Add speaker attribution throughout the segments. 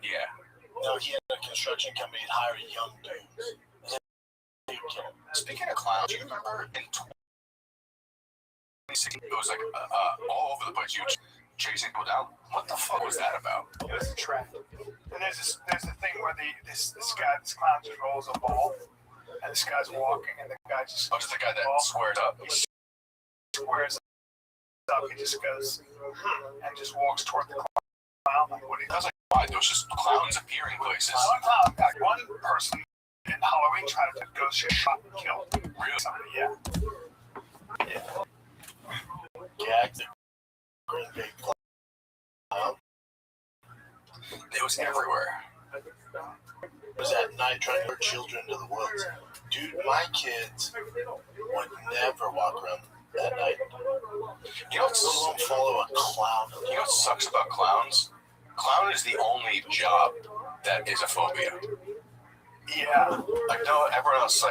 Speaker 1: Yeah.
Speaker 2: No, he had a construction company and hired young dudes.
Speaker 1: Speaking of clowns, do you remember in 2016 it was like all over the place? You were chasing people down. What the fuck was that about?
Speaker 3: It was a trend. And there's a thing where this clown just rolls a ball, and this guy's walking, and the guy just
Speaker 1: just the guy that squares up.
Speaker 3: He squares up. He just goes and just walks toward the clown. Like what he does.
Speaker 1: Why? There was just clowns appearing places.
Speaker 3: One person in Halloween tried to go shot and kill.
Speaker 1: Really?
Speaker 3: Somebody, yeah.
Speaker 2: Gag the great big clown.
Speaker 1: It was everywhere.
Speaker 2: It was at night trying to lure children to the woods. Dude, my kids would never walk around at night.
Speaker 1: You know what's
Speaker 2: follow a clown?
Speaker 1: You know what sucks about clowns? Clown is the only job that is a phobia.
Speaker 3: Yeah.
Speaker 1: Like everyone else,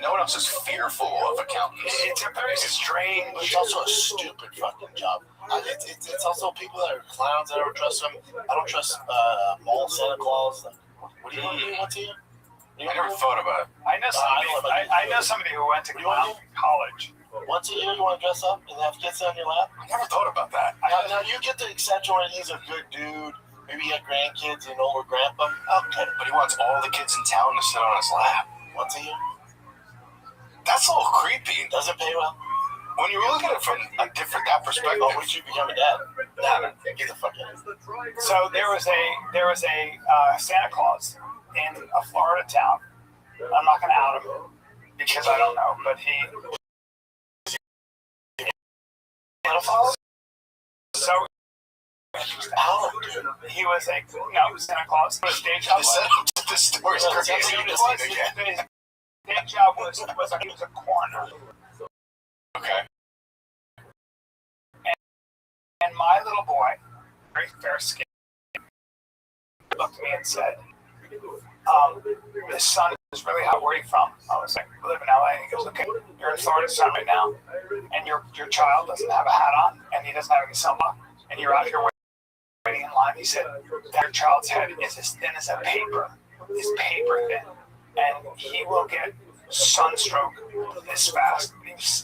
Speaker 1: no one else is fearful of accountants.
Speaker 3: It's strange.
Speaker 2: It's also a stupid fucking job. It's also people that are clowns. I don't trust them. I don't trust mall Santa Claus. What do you want to do once a year?
Speaker 1: I never thought about it.
Speaker 3: I know somebody who went to college.
Speaker 2: Once a year, you want to dress up and have kids on your lap?
Speaker 1: I never thought about that.
Speaker 2: Now you get the exception where he's a good dude. Maybe he had grandkids, you know, or grandpa. Okay.
Speaker 1: But he wants all the kids in town to sit on his lap.
Speaker 2: Once a year?
Speaker 1: That's a little creepy.
Speaker 2: Does it pay well?
Speaker 1: When you look at it from that perspective,
Speaker 2: would you become a dad? Nah, get the fuck out.
Speaker 3: So there was a Santa Claus in a Florida town. I'm not going to out him because I don't know, but he. So he was Santa Claus. His day job
Speaker 1: this story's crazy.
Speaker 3: His day job was he was a coroner.
Speaker 1: Okay.
Speaker 3: And my little boy, very fair skin, looked at me and said, "This sun is really hot. Where are you from?" I was like, "We live in LA." And he goes, "Okay, you're in Florida sun right now, and your child doesn't have a hat on, and he doesn't have any sunblock, and you're out here waiting in line." He said, "That child's head is as thin as a paper. It's paper thin, and he will get sunstroke this fast."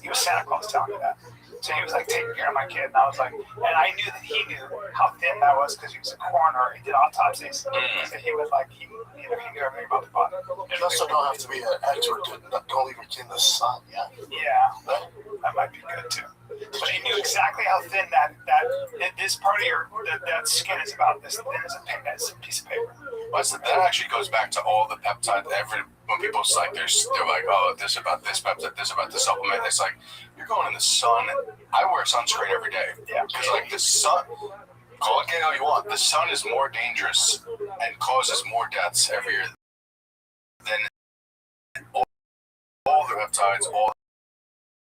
Speaker 3: He was Santa Claus telling me that. So he was like taking care of my kid, and I was like, and I knew that he knew how thin that was because he was a coroner. He did autopsies, so he was like, he knew everything about the body.
Speaker 2: You also don't have to be an expert to don't leave your kid in the sun, yeah.
Speaker 3: Yeah, that might be good too. But he knew exactly how thin that this part of that skin is about this thin as a piece of paper.
Speaker 1: Well, that actually goes back to all the peptides. When people like they're like, oh, this about this peptide, this about the supplement. It's like you're going in the sun. I wear sunscreen every day.
Speaker 3: Yeah.
Speaker 1: Because the sun, call it all you want. The sun is more dangerous and causes more deaths every year than all the peptides, all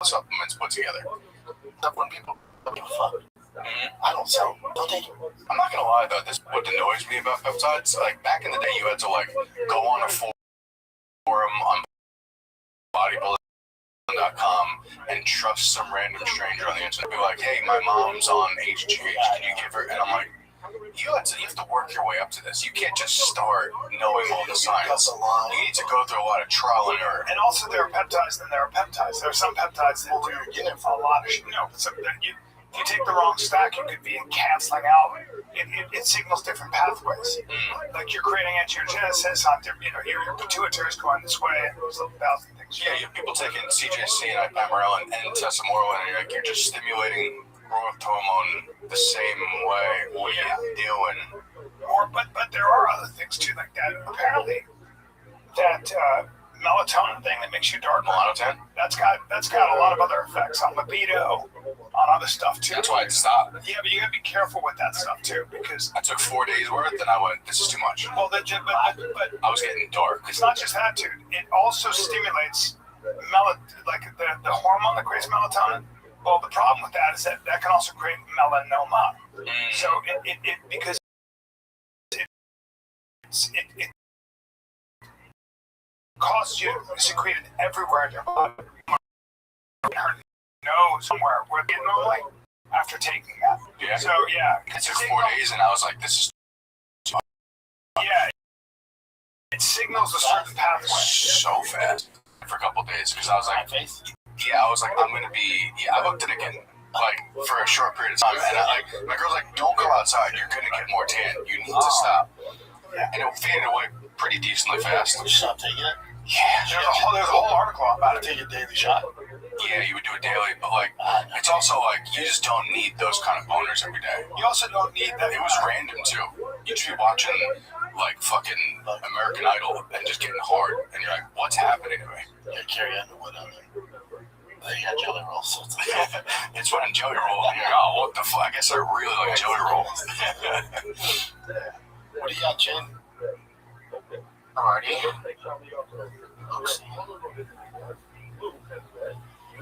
Speaker 1: the supplements put together.
Speaker 2: That when people don't give a fuck. I don't sell them. Don't take them.
Speaker 1: I'm not gonna lie though, this what annoys me about peptides. Like back in the day, you had to go on a forum on bodybuilding.com and trust some random stranger on the internet. Be like, hey, my mom's on HGH. Can you give her? And I'm like, you have to work your way up to this. You can't just start knowing all the science. You need to go through a lot of trial and error.
Speaker 3: And also, there are peptides, and there are peptides. There are some peptides that do a lot of shit. So if you take the wrong stack, you could be canceling out. It signals different pathways. Like you're creating angiogenesis on your pituitary is going this way, and there's 1,000 things.
Speaker 1: Yeah, you have people taking CJC and Ipamorel and tesamorel, and you're just stimulating growth hormone the same way. What are you doing?
Speaker 3: But there are other things too, like that. Apparently, that melatonin thing that makes you darker.
Speaker 1: Melatonin?
Speaker 3: That's got a lot of other effects on libido, on other stuff too.
Speaker 1: That's why I stopped.
Speaker 3: Yeah, but you gotta be careful with that stuff too, because
Speaker 1: I took 4 days worth, and I went, this is too much.
Speaker 3: Well, but
Speaker 1: I was getting dark.
Speaker 3: It's not just that, dude. It also stimulates the hormone that creates melatonin. Well, the problem with that is that can also create melanoma. So because it causes you to secrete it everywhere in your body. Her nose somewhere where it normally after taking that.
Speaker 1: Yeah.
Speaker 3: So yeah,
Speaker 1: it took 4 days, and I was like, this is
Speaker 3: It signals a certain pathway.
Speaker 1: So fast for a couple of days because I was like, I was like, I'm gonna be. I booked it again, like for a short period of time, and my girl's like, don't go outside. You're gonna get more tan. You need to stop. And it faded away pretty decently fast.
Speaker 2: You stop taking it?
Speaker 1: Yeah.
Speaker 3: There's a whole article about it.
Speaker 2: Take a daily shot.
Speaker 1: Yeah, you would do it daily, but like, it's also like you just don't need those kind of boners every day.
Speaker 3: You also don't need that.
Speaker 1: It was random too. You just be watching like fucking American Idol and just getting hard, and you're like, what's happening to me?
Speaker 2: Yeah, Carrie Underwood on there. They got jelly rolls. So
Speaker 1: it's when jelly roll. And you're like, oh, what the fuck? I guess I really like jelly rolls.
Speaker 2: What do you got, Jen?
Speaker 1: Alrighty.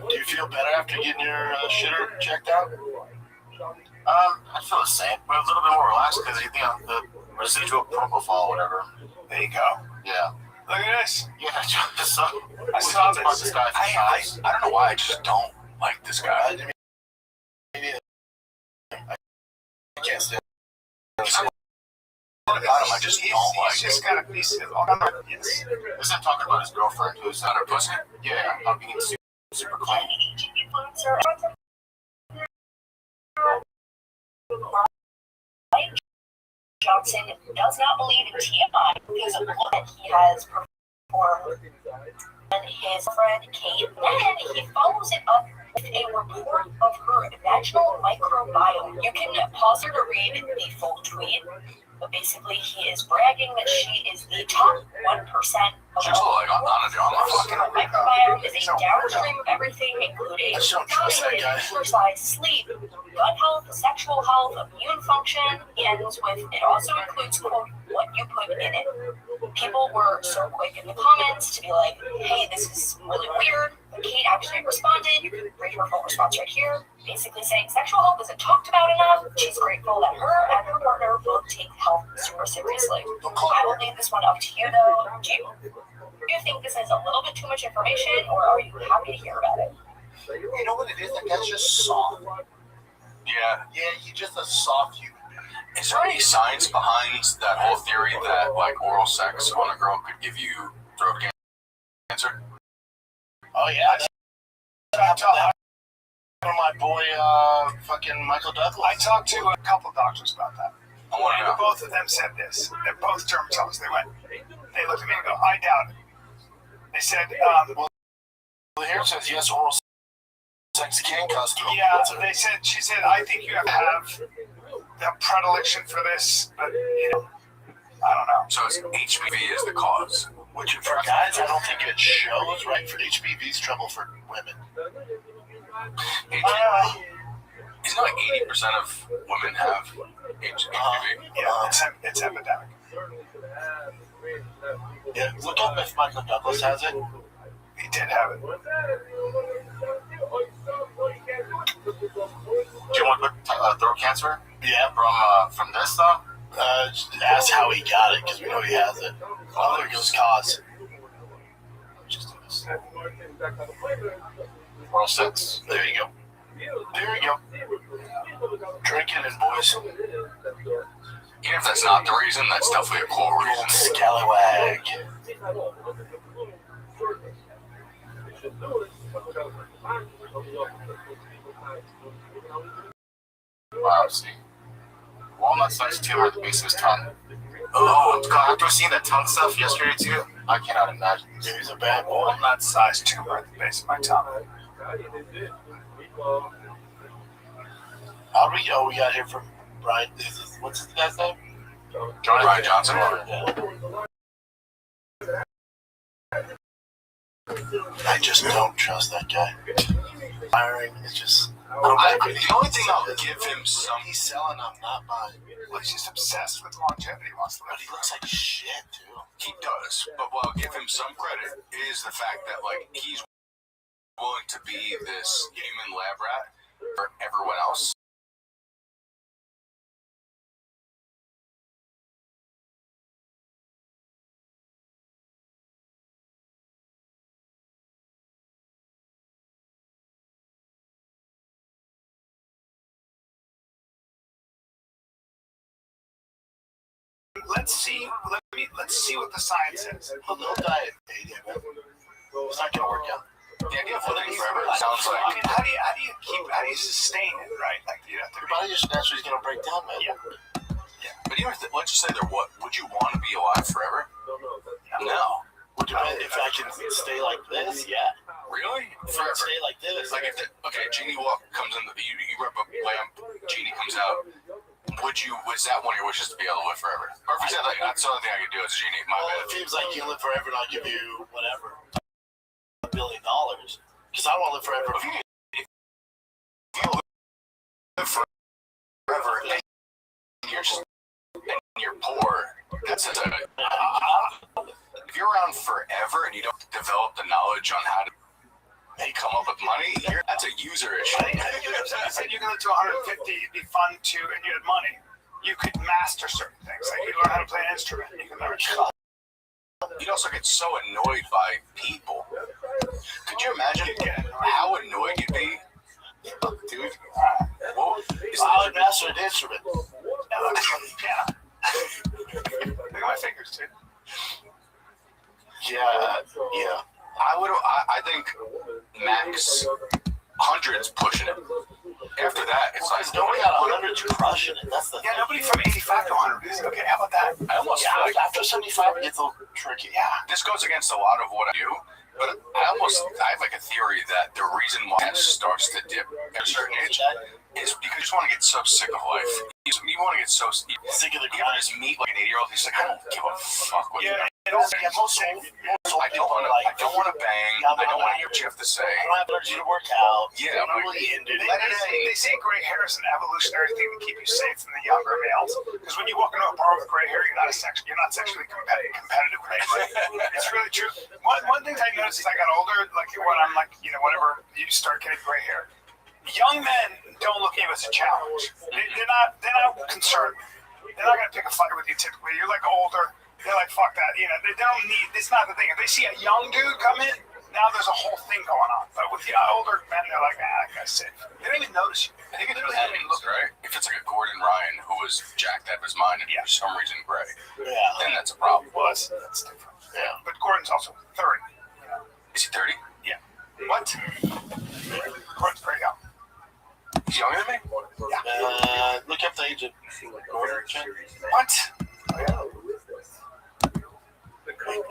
Speaker 2: Do you feel better after getting your shitter checked out?
Speaker 4: I feel the same, but a little bit more relaxed because you think the residual propofol, whatever.
Speaker 3: There you go.
Speaker 4: Yeah.
Speaker 3: Look at this.
Speaker 4: Yeah, just so.
Speaker 3: I saw
Speaker 4: About
Speaker 3: this.
Speaker 4: guy for
Speaker 1: I don't know why I just don't like this guy.
Speaker 2: I can't stand
Speaker 1: About him, I just don't like.
Speaker 3: He's just got a piece of. Yes.
Speaker 4: Isn't he talking about his girlfriend who's not her pussy? Yeah, how being super clean.
Speaker 5: Johnson does not believe in TMI because of what he has performed and his friend Kate. Then he follows it up with a report of her vaginal microbiome. You can pause her to read the full tweet, but basically he is bragging that she is the top 1% of
Speaker 1: She's
Speaker 5: all.
Speaker 1: like on
Speaker 5: Her microbiome is a downstream of everything, including
Speaker 2: I just don't trust that guy.
Speaker 5: exercise, sleep, gut health, sexual health, immune function. He ends with, it also includes, quote, what you put in it. People were so quick in the comments to be like, hey, this is really weird. But Kate actually responded. You can read her full response right here. Basically saying sexual health isn't talked about enough. She's grateful that her and her partner both take health super seriously. I will leave this one up to you, though. Do you think this is a little bit too much information, or are you happy to hear about it?
Speaker 2: You know what it is? That guy's just soft.
Speaker 1: Yeah.
Speaker 2: Yeah, he's just a soft human being.
Speaker 1: Is there any science behind that whole theory that like oral sex on a girl could give you throat cancer?
Speaker 2: Oh, yeah. That happened to my boy, fucking Michael Douglas.
Speaker 3: I talked to a couple doctors about that.
Speaker 1: I want to know.
Speaker 3: And both of them said this. They're both dermatologists. They looked at me and go, I doubt it. They said,
Speaker 2: Well, here it says, yes, oral sex can cause throat cancer.
Speaker 3: she said, I think you have to have the predilection for this, but, I don't know.
Speaker 1: So it's HPV is the cause.
Speaker 2: Which, for guys, I don't think it shows, right? For HPV's trouble for women.
Speaker 1: Isn't it like 80% of women have HPV?
Speaker 3: Yeah, it's epidemic.
Speaker 2: Yeah, look up if Michael Douglas has it.
Speaker 3: He did have it.
Speaker 4: Do you want to put throat cancer?
Speaker 2: Yeah.
Speaker 4: From this though?
Speaker 2: Just ask how he got it, because we know he has it. Oh, there goes cause.
Speaker 4: Just do this. Oral sex.
Speaker 2: There you go. There you go. Drinking it, boys.
Speaker 1: Even if that's not the reason, that's definitely a cool reason.
Speaker 2: Scallywag.
Speaker 4: Biopsy. Walnut sized tumor at the base of his tongue. Oh, after seeing that tongue stuff yesterday too, I cannot imagine.
Speaker 2: Dude, he's a bad boy.
Speaker 3: Walnut sized tumor at the base of my tongue.
Speaker 2: We got here from Brian. What's this guy's name?
Speaker 1: Brian Johnson.
Speaker 2: I just don't trust that guy. Hiring is just.
Speaker 1: The only thing I'll give him
Speaker 2: He's selling, I'm not buying.
Speaker 3: Well, he's just obsessed with longevity. He wants to
Speaker 2: But
Speaker 3: live
Speaker 2: he looks like shit, too.
Speaker 1: He does, but what I'll give him some credit is the fact that like he's willing to be this human lab rat for everyone else.
Speaker 3: let's see what the science is.
Speaker 2: A little diet, yeah, man. It's not gonna work out.
Speaker 1: The idea of living forever sounds
Speaker 3: I
Speaker 1: like
Speaker 3: mean, how do you sustain it, right? Like you have to
Speaker 2: Your body just naturally is gonna break down, man.
Speaker 3: Yeah.
Speaker 1: But even if let's just say they're what? Would you want to be alive forever? No.
Speaker 2: Would depend if I can stay like this, yeah.
Speaker 1: Really?
Speaker 2: If I can stay like this,
Speaker 1: Like if Genie comes in, you rub a lamp, Genie comes out. Was that one of your wishes to be able to live forever? Or if you said like that's the only thing I could do as a Genie, my
Speaker 2: well,
Speaker 1: bad.
Speaker 2: it seems like you live forever and I'll give you whatever. $1 billion. Because I want to live forever.
Speaker 1: If you live forever and you're poor, that's a if you're around forever and you don't develop the knowledge on how to come up with money, that's a user issue.
Speaker 3: I think you said you can live to 150, it'd be fun too, and you had money. You could master certain things. Like you learn how to play an instrument. You can learn.
Speaker 1: You'd also get so annoyed by people. Could you imagine how annoyed you'd be? Dude,
Speaker 2: I would master an instrument.
Speaker 3: Yeah. Look at my fingers, dude.
Speaker 2: Yeah.
Speaker 1: I think max hundreds pushing it. After that, it's like
Speaker 2: Nobody got 100 crushing it. That's the
Speaker 3: Yeah, nobody from 85 to 100 is okay. How about that?
Speaker 1: I almost feel like
Speaker 2: after 75 it gets a little tricky.
Speaker 3: Yeah.
Speaker 1: this goes against a lot of what I do, but I have like a theory that the reason why it starts to dip at a certain age is because you just want to get so sick of life. You want to get so sick
Speaker 2: of the
Speaker 1: you ever just meet like an 80-year-old, he's like, I don't give a fuck what you
Speaker 3: Yeah. And also,
Speaker 2: most
Speaker 1: I don't want to bang. I don't want to hear what you have to say.
Speaker 2: I don't have energy to work out.
Speaker 1: Yeah,
Speaker 2: I'm
Speaker 1: like,
Speaker 2: really into it.
Speaker 3: They say gray hair is an evolutionary thing to keep you safe from the younger males. Because when you walk into a bar with gray hair, you're not sexually competitive with anybody. It's really true. One thing I noticed as I got older, like when I'm like, whenever you start getting gray hair, young men don't look at you as a challenge. They're not concerned. They're not gonna pick a fight with you typically. You're like older. They're like, fuck that. They don't need. It's not the thing. If they see a young dude come in, now there's a whole thing going on. But with the older men, they're like, that guy's safe. They don't even notice you.
Speaker 1: I think it depends, right? If it's like a Gordon Ryan who was jacked out of his mind and for some reason gray, then that's a problem.
Speaker 3: Well, that's different.
Speaker 2: Yeah.
Speaker 3: But Gordon's also 30.
Speaker 1: Is he 30?
Speaker 3: Yeah. What? Gordon's pretty young.
Speaker 1: He's younger than me?
Speaker 2: Look up the age of Gordon.
Speaker 3: What?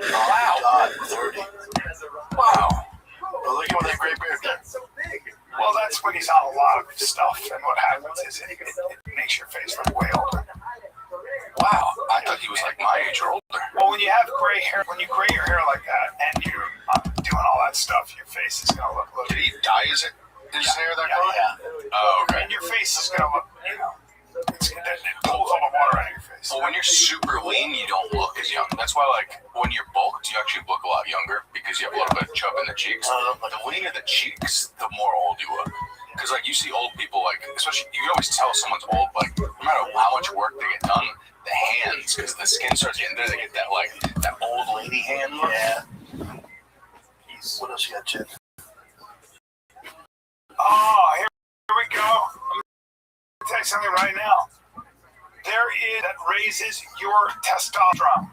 Speaker 2: Wow. God, 30.
Speaker 1: Wow.
Speaker 2: But look at what that great beard did.
Speaker 3: Well, that's when he's on a lot of stuff, and what happens is it makes your face look way older.
Speaker 1: Wow. I thought he was like my age or older.
Speaker 3: Well, when you have gray hair, when you gray your hair like that, and you're doing all that stuff, your face is gonna look.
Speaker 1: Did he dye his hair that color?
Speaker 3: Yeah.
Speaker 1: Oh, okay.
Speaker 3: And your face is gonna look, it pulls all the water out of your face.
Speaker 1: Well, when you're super lean, you don't look as young. That's why, like, when you're bulked, you actually look a lot younger because you have a little bit of chub in the cheeks. The leaner the cheeks, the more old you look. Because, like, you see old people, like, especially, you can always tell someone's old, like, no matter how much work they get done, the hands, because the skin starts getting there, they get that, like, that old lady hand look.
Speaker 2: Yeah. What else you got, Jen?
Speaker 3: Oh, here we go. I'm gonna tell you something right now. There is that raises your testosterone.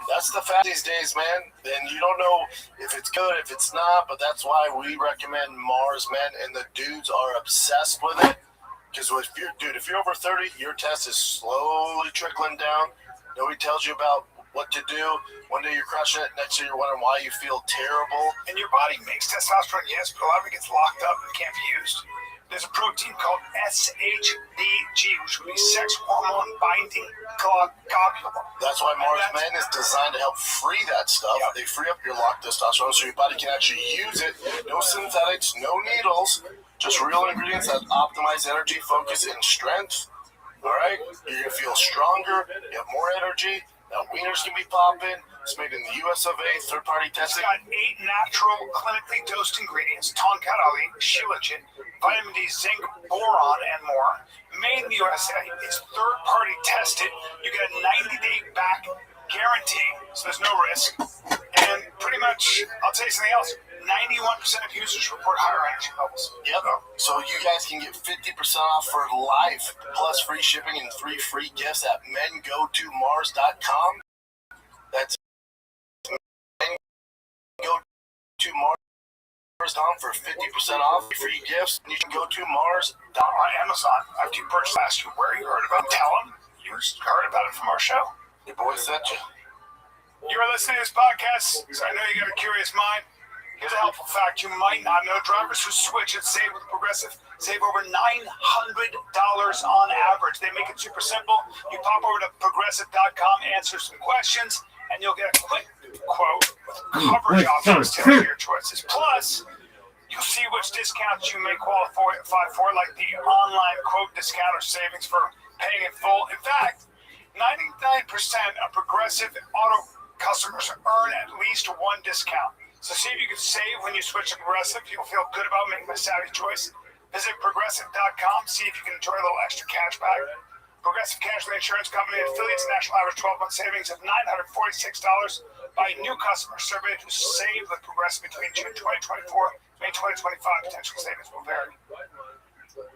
Speaker 2: That's the fact these days, man. And you don't know if it's good, if it's not, but that's why we recommend Mars Men, and the dudes are obsessed with it. Because if you're over 30, your test is slowly trickling down. Nobody tells you about what to do. One day you're crushing it, next day you're wondering why you feel terrible.
Speaker 3: And your body makes testosterone, yes, but a lot of it gets locked up and can't be used. There's a protein called SHBG, which would be sex hormone binding globule.
Speaker 2: That's why Mars Men is designed to help free that stuff.
Speaker 3: Yep.
Speaker 2: They free up your locked testosterone so your body can actually use it. No synthetics, no needles, just real ingredients that optimize energy, focus, and strength. All right? You're going to feel stronger, you have more energy. Now, wieners can be popping. It's made in the US of A, third-party
Speaker 3: It's
Speaker 2: testing.
Speaker 3: got 8 natural, clinically dosed ingredients: tonkaoli, shilajit, vitamin D, zinc, boron, and more. Made in the USA. It's third-party tested. You get a 90-day back guarantee, so there's no risk. And pretty much, I'll tell you something else. 91% of users report higher energy levels.
Speaker 2: Yep. So you guys can get 50% off for life, plus free shipping and 3 free gifts at mengotomars.com. That's mengotomars.com for 50% off, free gifts. You can go to Mars.
Speaker 3: On Amazon, after you purchase, ask you where you heard about it. Tell them you heard about it from our show.
Speaker 2: Your boy sent you.
Speaker 3: You are listening to this podcast, so I know you got a curious mind. Here's a helpful fact you might not know. Drivers who switch and save with Progressive save over $900 on average. They make it super simple. You pop over to Progressive.com, answer some questions, and you'll get a quick quote with coverage options to your choices. Plus, you'll see which discounts you may qualify for, like the online quote discount or savings for paying in full. In fact, 99% of Progressive auto customers earn at least one discount. So see if you can save when you switch to Progressive. You'll feel good about making a savvy choice. Visit Progressive.com. See if you can enjoy a little extra cash back. Progressive Casualty Insurance Company affiliates national average 12-month savings of $946 by new customers surveyed who saved with Progressive between June 2024 and May 2025. Potential savings will vary.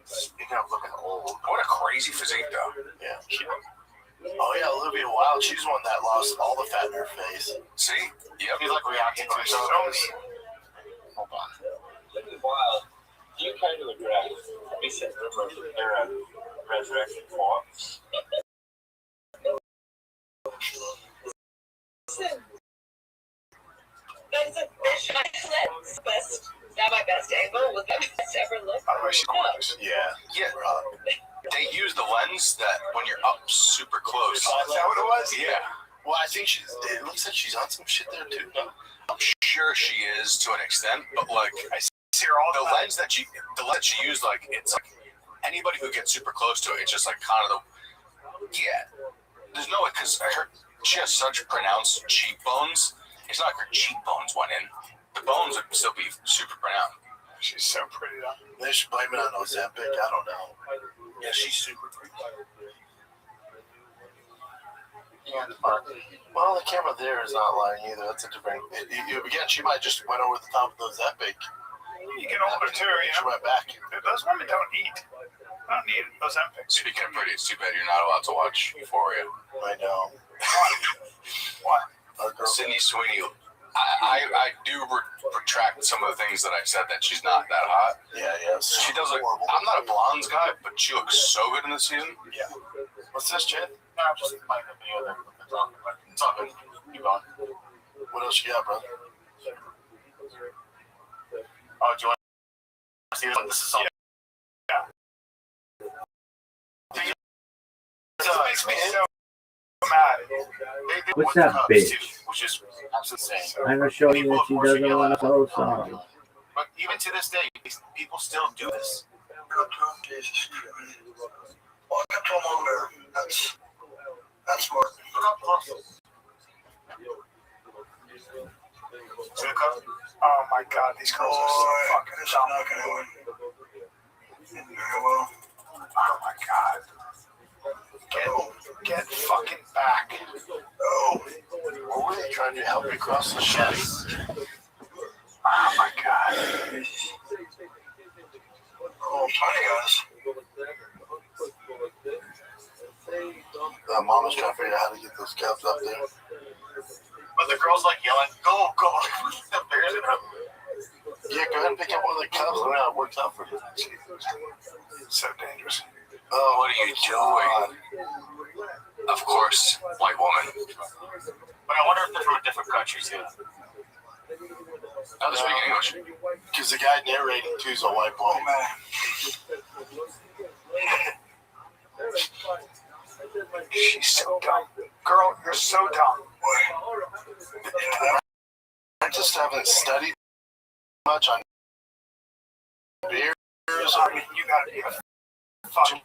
Speaker 1: Speaking of looking old, what a crazy physique, though.
Speaker 2: Yeah. Oh, yeah, Olivia Wilde. She's one that lost all the fat in her face.
Speaker 1: See? Yep.
Speaker 4: He's like reacting to himself. Hold on.
Speaker 6: While you kind of address recent rumors of their resurrection forms.
Speaker 5: That's a fish best. Not my best angle. Was my best ever look?
Speaker 3: By the way, she's gorgeous.
Speaker 2: Yeah.
Speaker 1: Yeah. They use the lens that when you're up super close.
Speaker 3: Is that what it was?
Speaker 1: Yeah.
Speaker 2: Well, I think it looks like she's on some shit there, too. No?
Speaker 1: I'm sure she is to an extent, but like
Speaker 3: I see her all
Speaker 1: the
Speaker 3: the time.
Speaker 1: lens that she used, like it's like anybody who gets super close to it, it's just like kind of there's no way because she has such pronounced cheekbones. It's not like her cheekbones went in. The bones would still be super pronounced.
Speaker 3: She's so pretty, though.
Speaker 2: They should blame it on Ozempic. I don't know. Yeah, she's super pretty. Well, the camera there is not lying either. That's a different. Again, she might just went over the top of those Ozempic.
Speaker 3: You get older, too, you
Speaker 2: She
Speaker 3: know?
Speaker 2: went back.
Speaker 3: Those women don't eat. I don't need Ozempic.
Speaker 1: Speaking of pretty, it's too bad you're not allowed to watch Euphoria.
Speaker 2: I know.
Speaker 3: What?
Speaker 1: Sydney Sweeney, I do retract some of the things that I said that she's not that hot.
Speaker 2: Yeah.
Speaker 1: She does look. I'm not a blondes guy, but she looks so good in this season.
Speaker 2: Yeah. What's this, Chad?
Speaker 4: No, I'm just playing the video that we've been talking about. It's all good. Keep going.
Speaker 2: What else you got, brother?
Speaker 4: Oh, do you want to see what this is all?
Speaker 3: This makes me so mad.
Speaker 7: What's that bitch?
Speaker 4: Which is absolutely insane.
Speaker 7: I'm gonna show you that she doesn't want to post on.
Speaker 4: But even to this day, people still do this.
Speaker 2: That's smart.
Speaker 4: Look up close.
Speaker 3: Oh my god, these girls are so fucking dumb. Oh my god. Get fucking back.
Speaker 2: Oh. What were they trying to help me cross the chest?
Speaker 3: Oh my god.
Speaker 2: Oh, sorry, guys. Mama's trying to figure out how to get those cubs up there.
Speaker 4: But the girl's like yelling, go. The bears in her.
Speaker 2: Yeah, go ahead and pick up one of the cubs. Let me know how it works out for you.
Speaker 3: So dangerous.
Speaker 2: Oh,
Speaker 1: What are you doing? Of course, white woman.
Speaker 4: But I wonder if they're from a different country too.
Speaker 1: Now they speak English.
Speaker 2: Because the guy narrating too is a white boy.
Speaker 3: She's so dumb. Girl, you're so dumb.
Speaker 2: I just haven't studied much on beers.
Speaker 3: I mean, you gotta be a fucking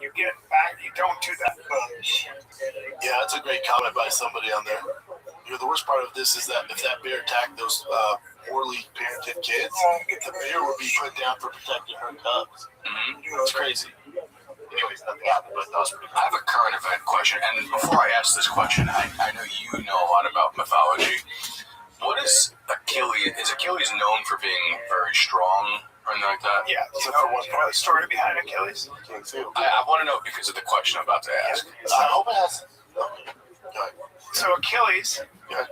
Speaker 3: you get back, you don't do that.
Speaker 2: Yeah, that's a great comment by somebody on there. You know, the worst part of this is that if that bear attacked those poorly parented kids, the bear would be put down for protecting her cubs. It's crazy.
Speaker 4: Anyways, nothing happened, but that was pretty
Speaker 1: I have a current event question, and before I ask this question, I know you know a lot about mythology. What is a Achilles known for being very strong or anything like that?
Speaker 3: Yeah. Do you know the story behind Achilles?
Speaker 1: I want to know because of the question I'm about to ask.
Speaker 2: I hope it has.
Speaker 3: So Achilles.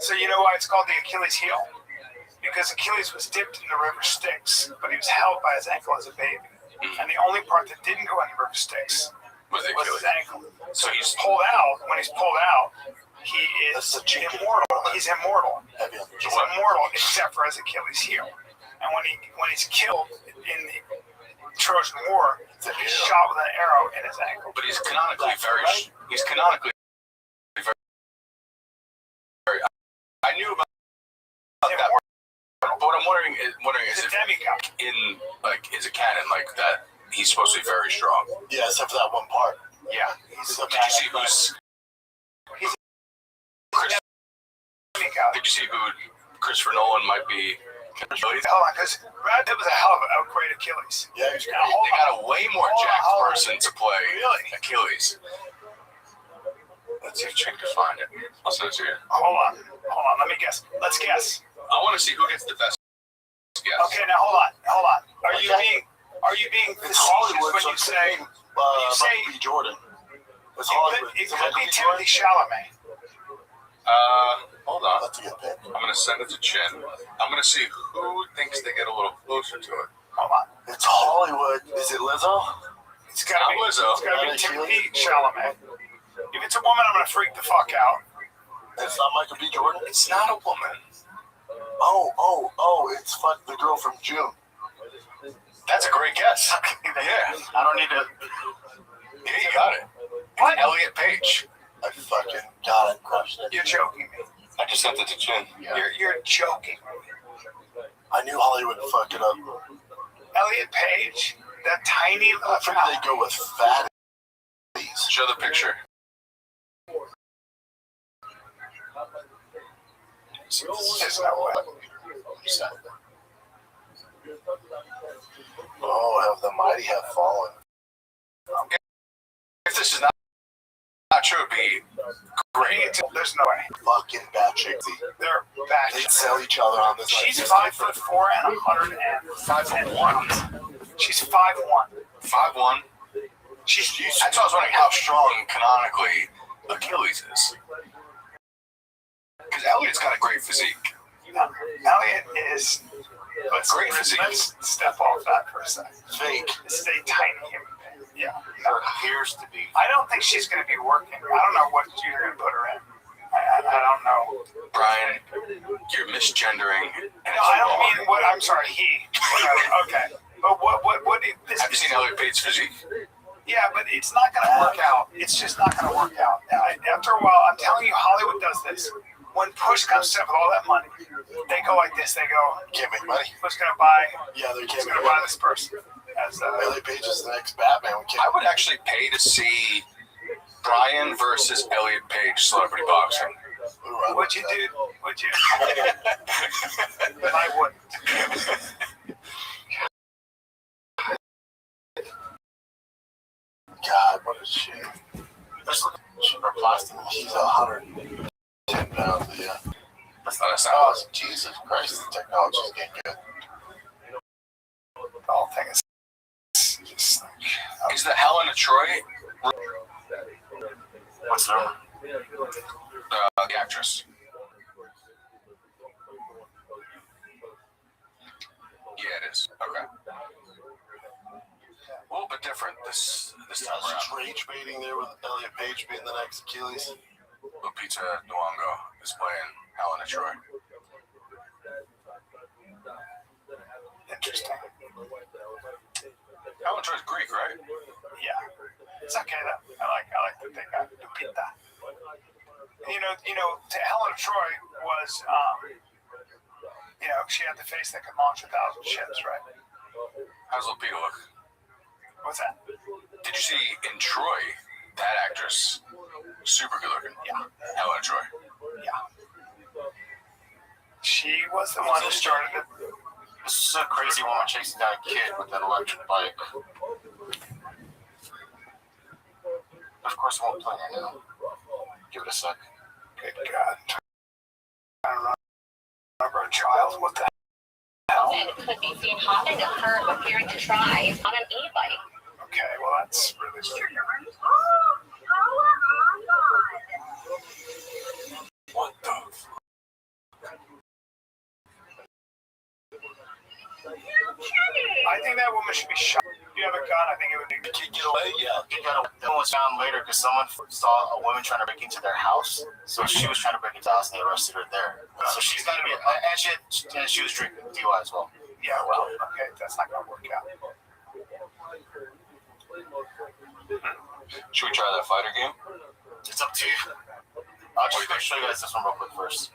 Speaker 3: So you know why it's called the Achilles heel? Because Achilles was dipped in the river Styx, but he was held by his ankle as a baby. And the only part that didn't go in the river Styx was his ankle. So he's pulled out. When he's pulled out, he is immortal. He's immortal. He's immortal except for his Achilles heel. And when he's killed in the Trojan War, he's shot with an arrow in his ankle.
Speaker 1: But he's canonically very. I knew about that. But what I'm wondering is if is a canon like that he's supposed to be very strong.
Speaker 2: Yeah, except for that one part.
Speaker 3: Yeah.
Speaker 1: Did you see who Christopher Nolan might be?
Speaker 3: Hold on, because Brad Pitt was a hell of a great Achilles.
Speaker 2: Yeah, he's great.
Speaker 1: They got a way more jacked person to play Achilles. Let's see if Chink can find it. I'll send it to you.
Speaker 3: Hold on. Let me guess. Let's guess.
Speaker 1: I want to see who gets the best guess.
Speaker 3: Okay, now hold on. Are you being facetious when you say
Speaker 2: B. Jordan?
Speaker 3: it could be Timothy Chalamet?
Speaker 1: Hold on.
Speaker 2: That's a good pick.
Speaker 1: I'm gonna send it to Chin. I'm gonna see who thinks they get a little closer to it.
Speaker 3: Hold on.
Speaker 2: It's Hollywood. Is it Lizzo?
Speaker 3: It's gotta be
Speaker 1: Lizzo.
Speaker 3: It's gotta be Timothy Chalamet. If it's a woman, I'm gonna freak the fuck out.
Speaker 2: It's not Michael B. Jordan?
Speaker 1: It's not a woman.
Speaker 2: Oh, it's the girl from June.
Speaker 1: That's a great guess. Yeah.
Speaker 2: I don't need to.
Speaker 1: Yeah, you got it. What? Elliot Page.
Speaker 2: I fucking got it. Crushed it.
Speaker 3: You're joking me.
Speaker 1: I just sent it to Chin.
Speaker 3: You're joking.
Speaker 2: I knew Hollywood would fuck it up.
Speaker 3: Elliot Page, that tiny little
Speaker 2: I figured they'd go with fatties.
Speaker 1: Show the picture.
Speaker 3: There's no way.
Speaker 2: Oh, have the mighty have fallen.
Speaker 1: If this is not true, it'd be great.
Speaker 3: There's no way.
Speaker 2: Fucking batshit.
Speaker 3: They're bad.
Speaker 2: They'd sell each other on this.
Speaker 3: She's 5'4" and 105. She's 5'1".
Speaker 1: 5'1". That's why I was wondering how strong canonically Achilles is. Because Elliot's got a great physique.
Speaker 3: Elliot is.
Speaker 1: Great physique.
Speaker 3: Let's step off that for a second.
Speaker 2: Fake.
Speaker 3: Stay tiny human being. Yeah.
Speaker 4: Or appears to be.
Speaker 3: I don't think she's going to be working. I don't know what you're going to put her in. I don't know.
Speaker 1: Brian, you're misgendering.
Speaker 3: No, I don't mean what. I'm sorry, he. Okay. But what this
Speaker 1: Have you seen Elliot Page's physique?
Speaker 3: Yeah, but it's not going to work out. It's just not going to work out. After a while, I'm telling you, Hollywood does this. When push comes to shove with all that money, they go like this. They go,
Speaker 2: Can't make money.
Speaker 3: who's going to buy?
Speaker 2: Yeah, they
Speaker 3: Who's
Speaker 2: can't
Speaker 3: going to
Speaker 2: make
Speaker 3: buy
Speaker 2: money.
Speaker 3: this person? As
Speaker 2: Elliot Page is the next Batman. We
Speaker 1: I
Speaker 2: can't.
Speaker 1: would actually pay to see Brian versus Elliot Page celebrity boxing.
Speaker 2: Ooh,
Speaker 3: would you do? Would you? I wouldn't.
Speaker 2: God, what a shit. Plastic. He's 110 pounds. Yeah.
Speaker 1: That's not a sound.
Speaker 2: Oh, Jesus Christ! The technology's getting good.
Speaker 3: The whole thing is just like.
Speaker 1: Is the Helen of Troy
Speaker 2: What's her?
Speaker 1: the actress? Yeah, it is. Okay. A little bit different this time
Speaker 2: Is
Speaker 1: around.
Speaker 2: rage baiting there with Elliot Page being the next Achilles?
Speaker 1: Lupita Nyong'o is playing Helen of Troy.
Speaker 3: Interesting.
Speaker 1: Helen of Troy's Greek, right?
Speaker 3: Yeah. It's okay though. I like that they got Lupita. You know, Helen of Troy was, she had the face that could launch 1,000 ships, right?
Speaker 1: How's Lupita look?
Speaker 3: What's that?
Speaker 1: Did you see in Troy, that actress, super good looking?
Speaker 3: Yeah.
Speaker 1: Helen of Troy.
Speaker 3: Yeah. She was the one who started it.
Speaker 4: This is a crazy woman chasing down a kid with an electric bike. Of course, I won't play her now. Give it a sec.
Speaker 3: Good God. I don't remember a child. What the hell?
Speaker 5: Could be seen hopping a curb appearing to drive on an e-bike.
Speaker 3: Okay, well that's really stupid.
Speaker 1: What the?
Speaker 3: I think that woman should be shot. If you have a gun, I think it would be.
Speaker 2: Can't get away. Yeah, that was found later because someone saw a woman trying to break into their house. So she was trying to break into the house, and they arrested her there. So she's got to be, and she was drinking DUI as well.
Speaker 3: Yeah, well, okay, that's not gonna work out.
Speaker 1: Should we try that fighter game?
Speaker 2: It's up to you. I'll just show you guys this one real quick first.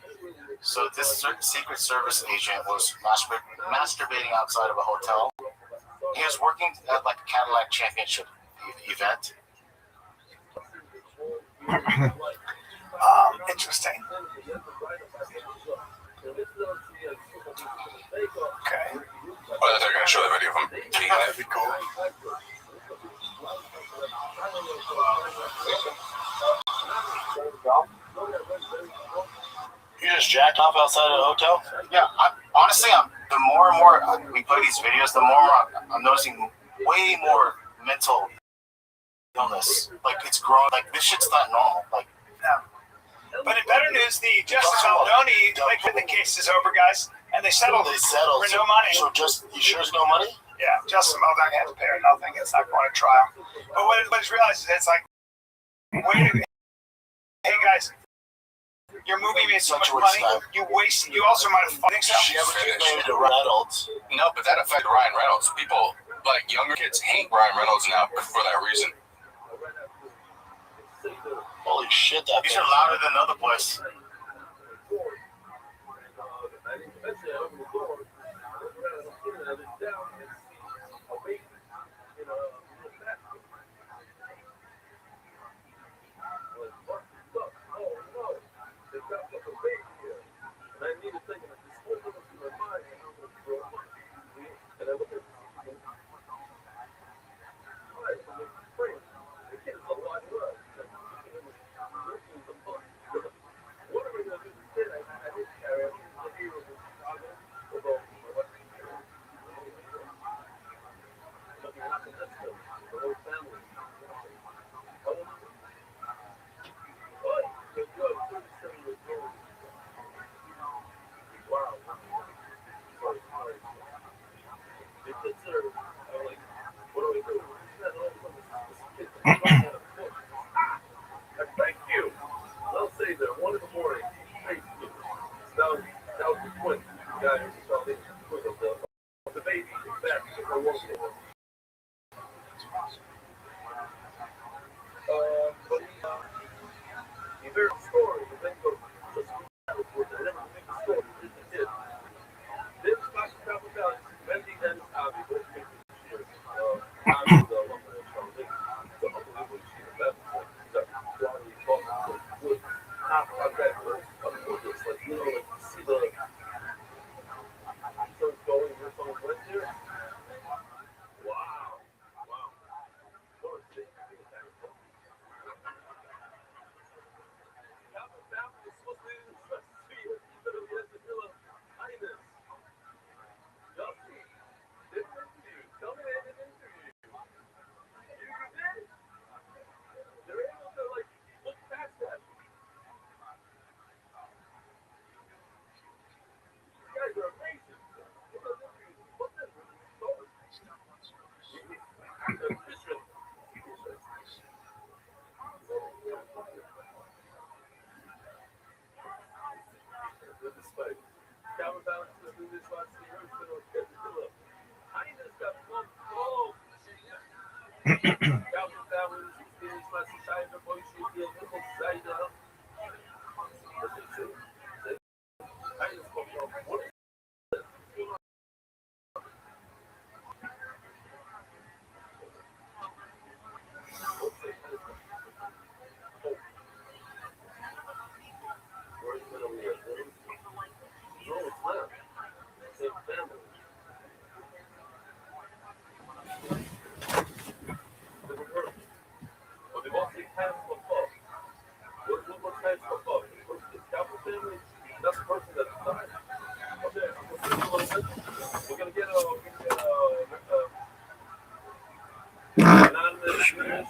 Speaker 2: So this Secret Service agent was masturbating outside of a hotel. He was working at like a Cadillac Championship event.
Speaker 3: Interesting. Okay.
Speaker 1: Oh, they're gonna show the video of him being
Speaker 3: That'd be cool.
Speaker 2: You just jacked off outside of the hotel? Yeah, honestly, the more and more we play these videos, the more and more I'm noticing way more mental illness. Like, it's growing. Like, this shit's not normal. Like,
Speaker 3: Yeah. But in better news, the Justice Maldoni, like, the case is over, guys, and they settled for no money.
Speaker 2: So you sure it's no money?
Speaker 3: Yeah, Justice Maldoni had to pay her nothing. It's not going to trial. But what he's realized is it's like, hey guys, your movie made so much money. You also might have fucking
Speaker 2: She ever made to Reynolds.
Speaker 1: No, but that affected Ryan Reynolds. People, like younger kids, hate Ryan Reynolds now for that reason.
Speaker 2: Holy shit, these are louder than the other place.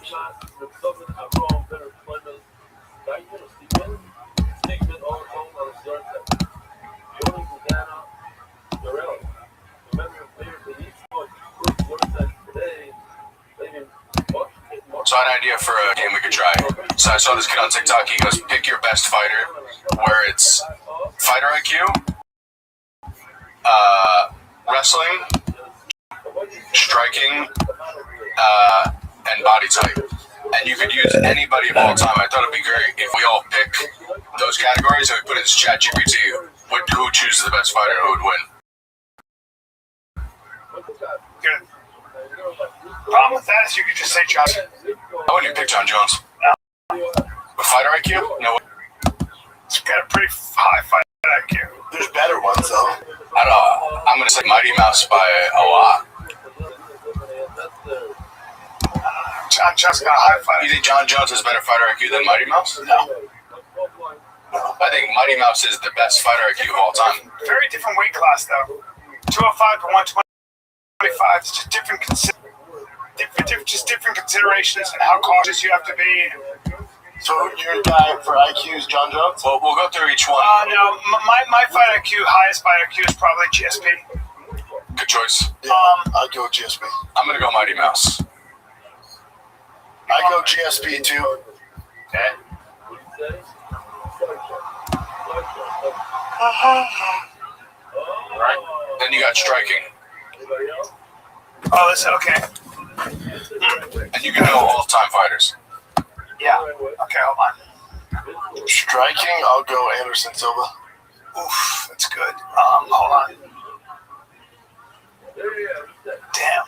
Speaker 1: So I had an idea for a game we could try. So I saw this kid on TikTok. He goes, pick your best fighter, where it's fighter IQ, wrestling, striking, and body type. And you could use anybody of all time. I thought it'd be great if we all pick those categories and we put it in ChatGPT. Who chooses the best fighter, who would win?
Speaker 3: Good. Problem with that is you could just say John.
Speaker 1: I wouldn't even pick John Jones. But fighter IQ? No.
Speaker 3: It's got a pretty high fight IQ.
Speaker 2: There's better ones though.
Speaker 1: I don't know. I'm gonna say Mighty Mouse by a lot.
Speaker 3: John Jones got a high fight.
Speaker 1: You think John Jones has better fighter IQ than Mighty Mouse?
Speaker 3: No.
Speaker 1: I think Mighty Mouse is the best fighter IQ of all time.
Speaker 3: Very different weight class though. 205 to 125. It's just different considerations and how cautious you have to be.
Speaker 2: So your guy for IQ is John Jones?
Speaker 1: Well, we'll go through each one.
Speaker 3: No, my fight IQ, highest fight IQ is probably GSP.
Speaker 1: Good choice.
Speaker 2: Yeah, I'd go GSP.
Speaker 1: I'm gonna go Mighty Mouse.
Speaker 2: I go GSP too.
Speaker 1: Okay. Right. Then you got striking.
Speaker 3: Oh, listen, okay.
Speaker 1: And you can know all-time fighters.
Speaker 3: Yeah. Okay, hold on.
Speaker 2: Striking, I'll go Anderson Silva.
Speaker 3: Oof, that's good. Hold on. Damn.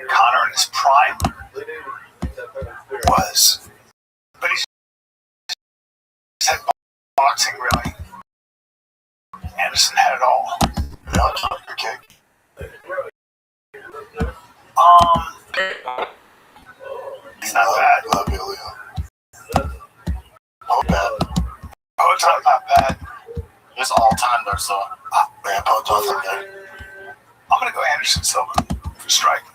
Speaker 3: Connor in his prime was, but he's had boxing really. Anderson had it all.
Speaker 2: Okay.
Speaker 3: It's not bad.
Speaker 2: Love Ilya. Not bad.
Speaker 3: Poton's not bad.
Speaker 4: He's all time though, so.
Speaker 2: Man, Poton's in there.
Speaker 3: I'm gonna go Anderson Silva for striking.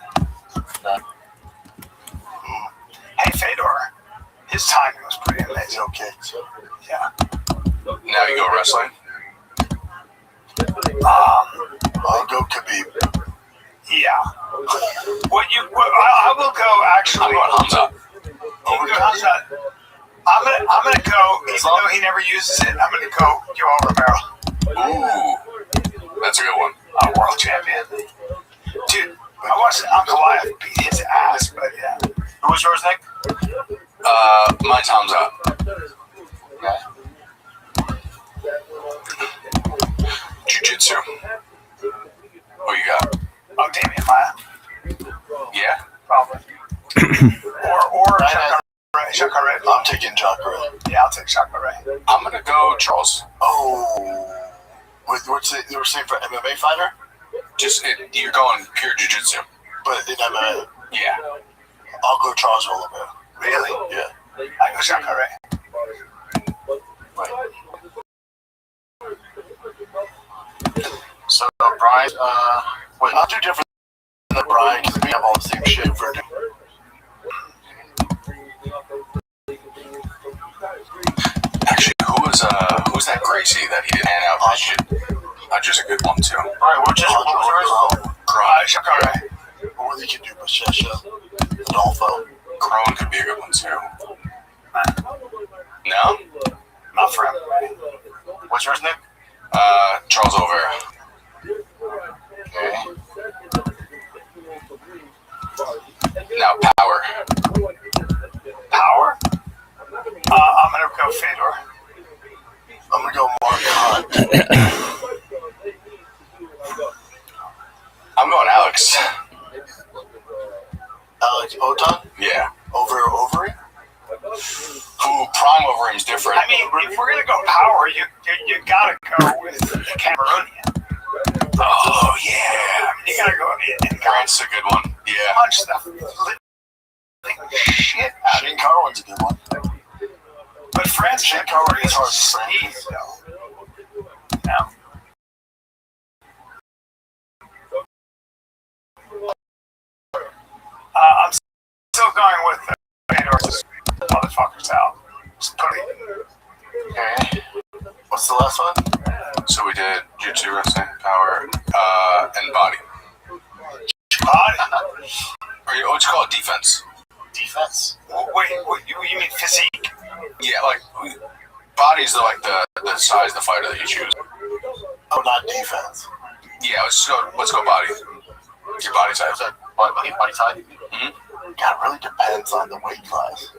Speaker 3: Hey, Fedor, his timing was pretty amazing.
Speaker 2: Okay.
Speaker 3: Yeah.
Speaker 1: Now you go wrestling.
Speaker 2: I'll go Khabib.
Speaker 3: Yeah. I will go actually.
Speaker 1: I'm going Hamza.
Speaker 3: Hamza. I'm gonna go, even though he never uses it, I'm gonna go Yoel Romero.
Speaker 1: Ooh, that's a good one.
Speaker 3: World champion. Dude, I watched Ankalaev beat his ass, but yeah.
Speaker 1: Who was yours, Nick? Mine's Hamza.
Speaker 4: Okay.
Speaker 1: Jiu-Jitsu. What you got?
Speaker 3: Oh, Damian Maya.
Speaker 1: Yeah?
Speaker 3: Probably. or Jacare.
Speaker 2: I'm taking Jacare.
Speaker 3: Yeah, I'll take Jacare.
Speaker 1: I'm gonna go Charles.
Speaker 2: Oh. What's it? You were saying for MMA fighter?
Speaker 1: You're going pure jiu-jitsu.
Speaker 2: But in MMA,
Speaker 1: Yeah.
Speaker 2: I'll go Charles Oliveira.
Speaker 3: Really?
Speaker 2: Yeah.
Speaker 3: I go Jacare.
Speaker 4: So Brian,
Speaker 2: Wait, not too different than Brian because we have all the same shit for doing.
Speaker 1: Actually, who's that Gracie that he didn't hand out? That's just a good one too.
Speaker 4: Brian, what was yours?
Speaker 3: Jacare.
Speaker 2: Or they could do Bashesha, Adolfo.
Speaker 1: Crone could be a good one too. No?
Speaker 3: Not for him.
Speaker 4: What's yours, Nick?
Speaker 1: Charles Oliveira.
Speaker 4: Okay.
Speaker 1: Now power.
Speaker 3: Power? I'm gonna go Fedor.
Speaker 2: I'm gonna go Mark Hunt.
Speaker 1: I'm going Alex.
Speaker 2: Alex Poton
Speaker 1: Yeah.
Speaker 2: over Ovary.
Speaker 1: Who prime over him is different.
Speaker 3: I mean, if we're gonna go power, you gotta go with the Cameroonian.
Speaker 1: Oh yeah.
Speaker 3: You gotta go and
Speaker 1: Grant's a good one. Yeah.
Speaker 3: punch the living shit out of
Speaker 2: Shane Carwin's a good one.
Speaker 3: But France
Speaker 2: Shane Carwin is hard to
Speaker 3: speed,
Speaker 2: France.
Speaker 3: though. No. going with the Fedor's motherfuckers out. Just put it.
Speaker 2: Okay. What's the last one?
Speaker 1: So we did jiu-jitsu, wrestling, power, and body.
Speaker 3: Body.
Speaker 1: Or what's it called? Defense.
Speaker 2: Defense?
Speaker 3: Wait, you mean physique?
Speaker 1: Yeah, like body's like the size of the fighter that you choose.
Speaker 2: Oh, not defense.
Speaker 1: Yeah, let's go body. Your body size.
Speaker 4: Body type?
Speaker 1: Mm-hmm.
Speaker 2: God, it really depends on the weight class.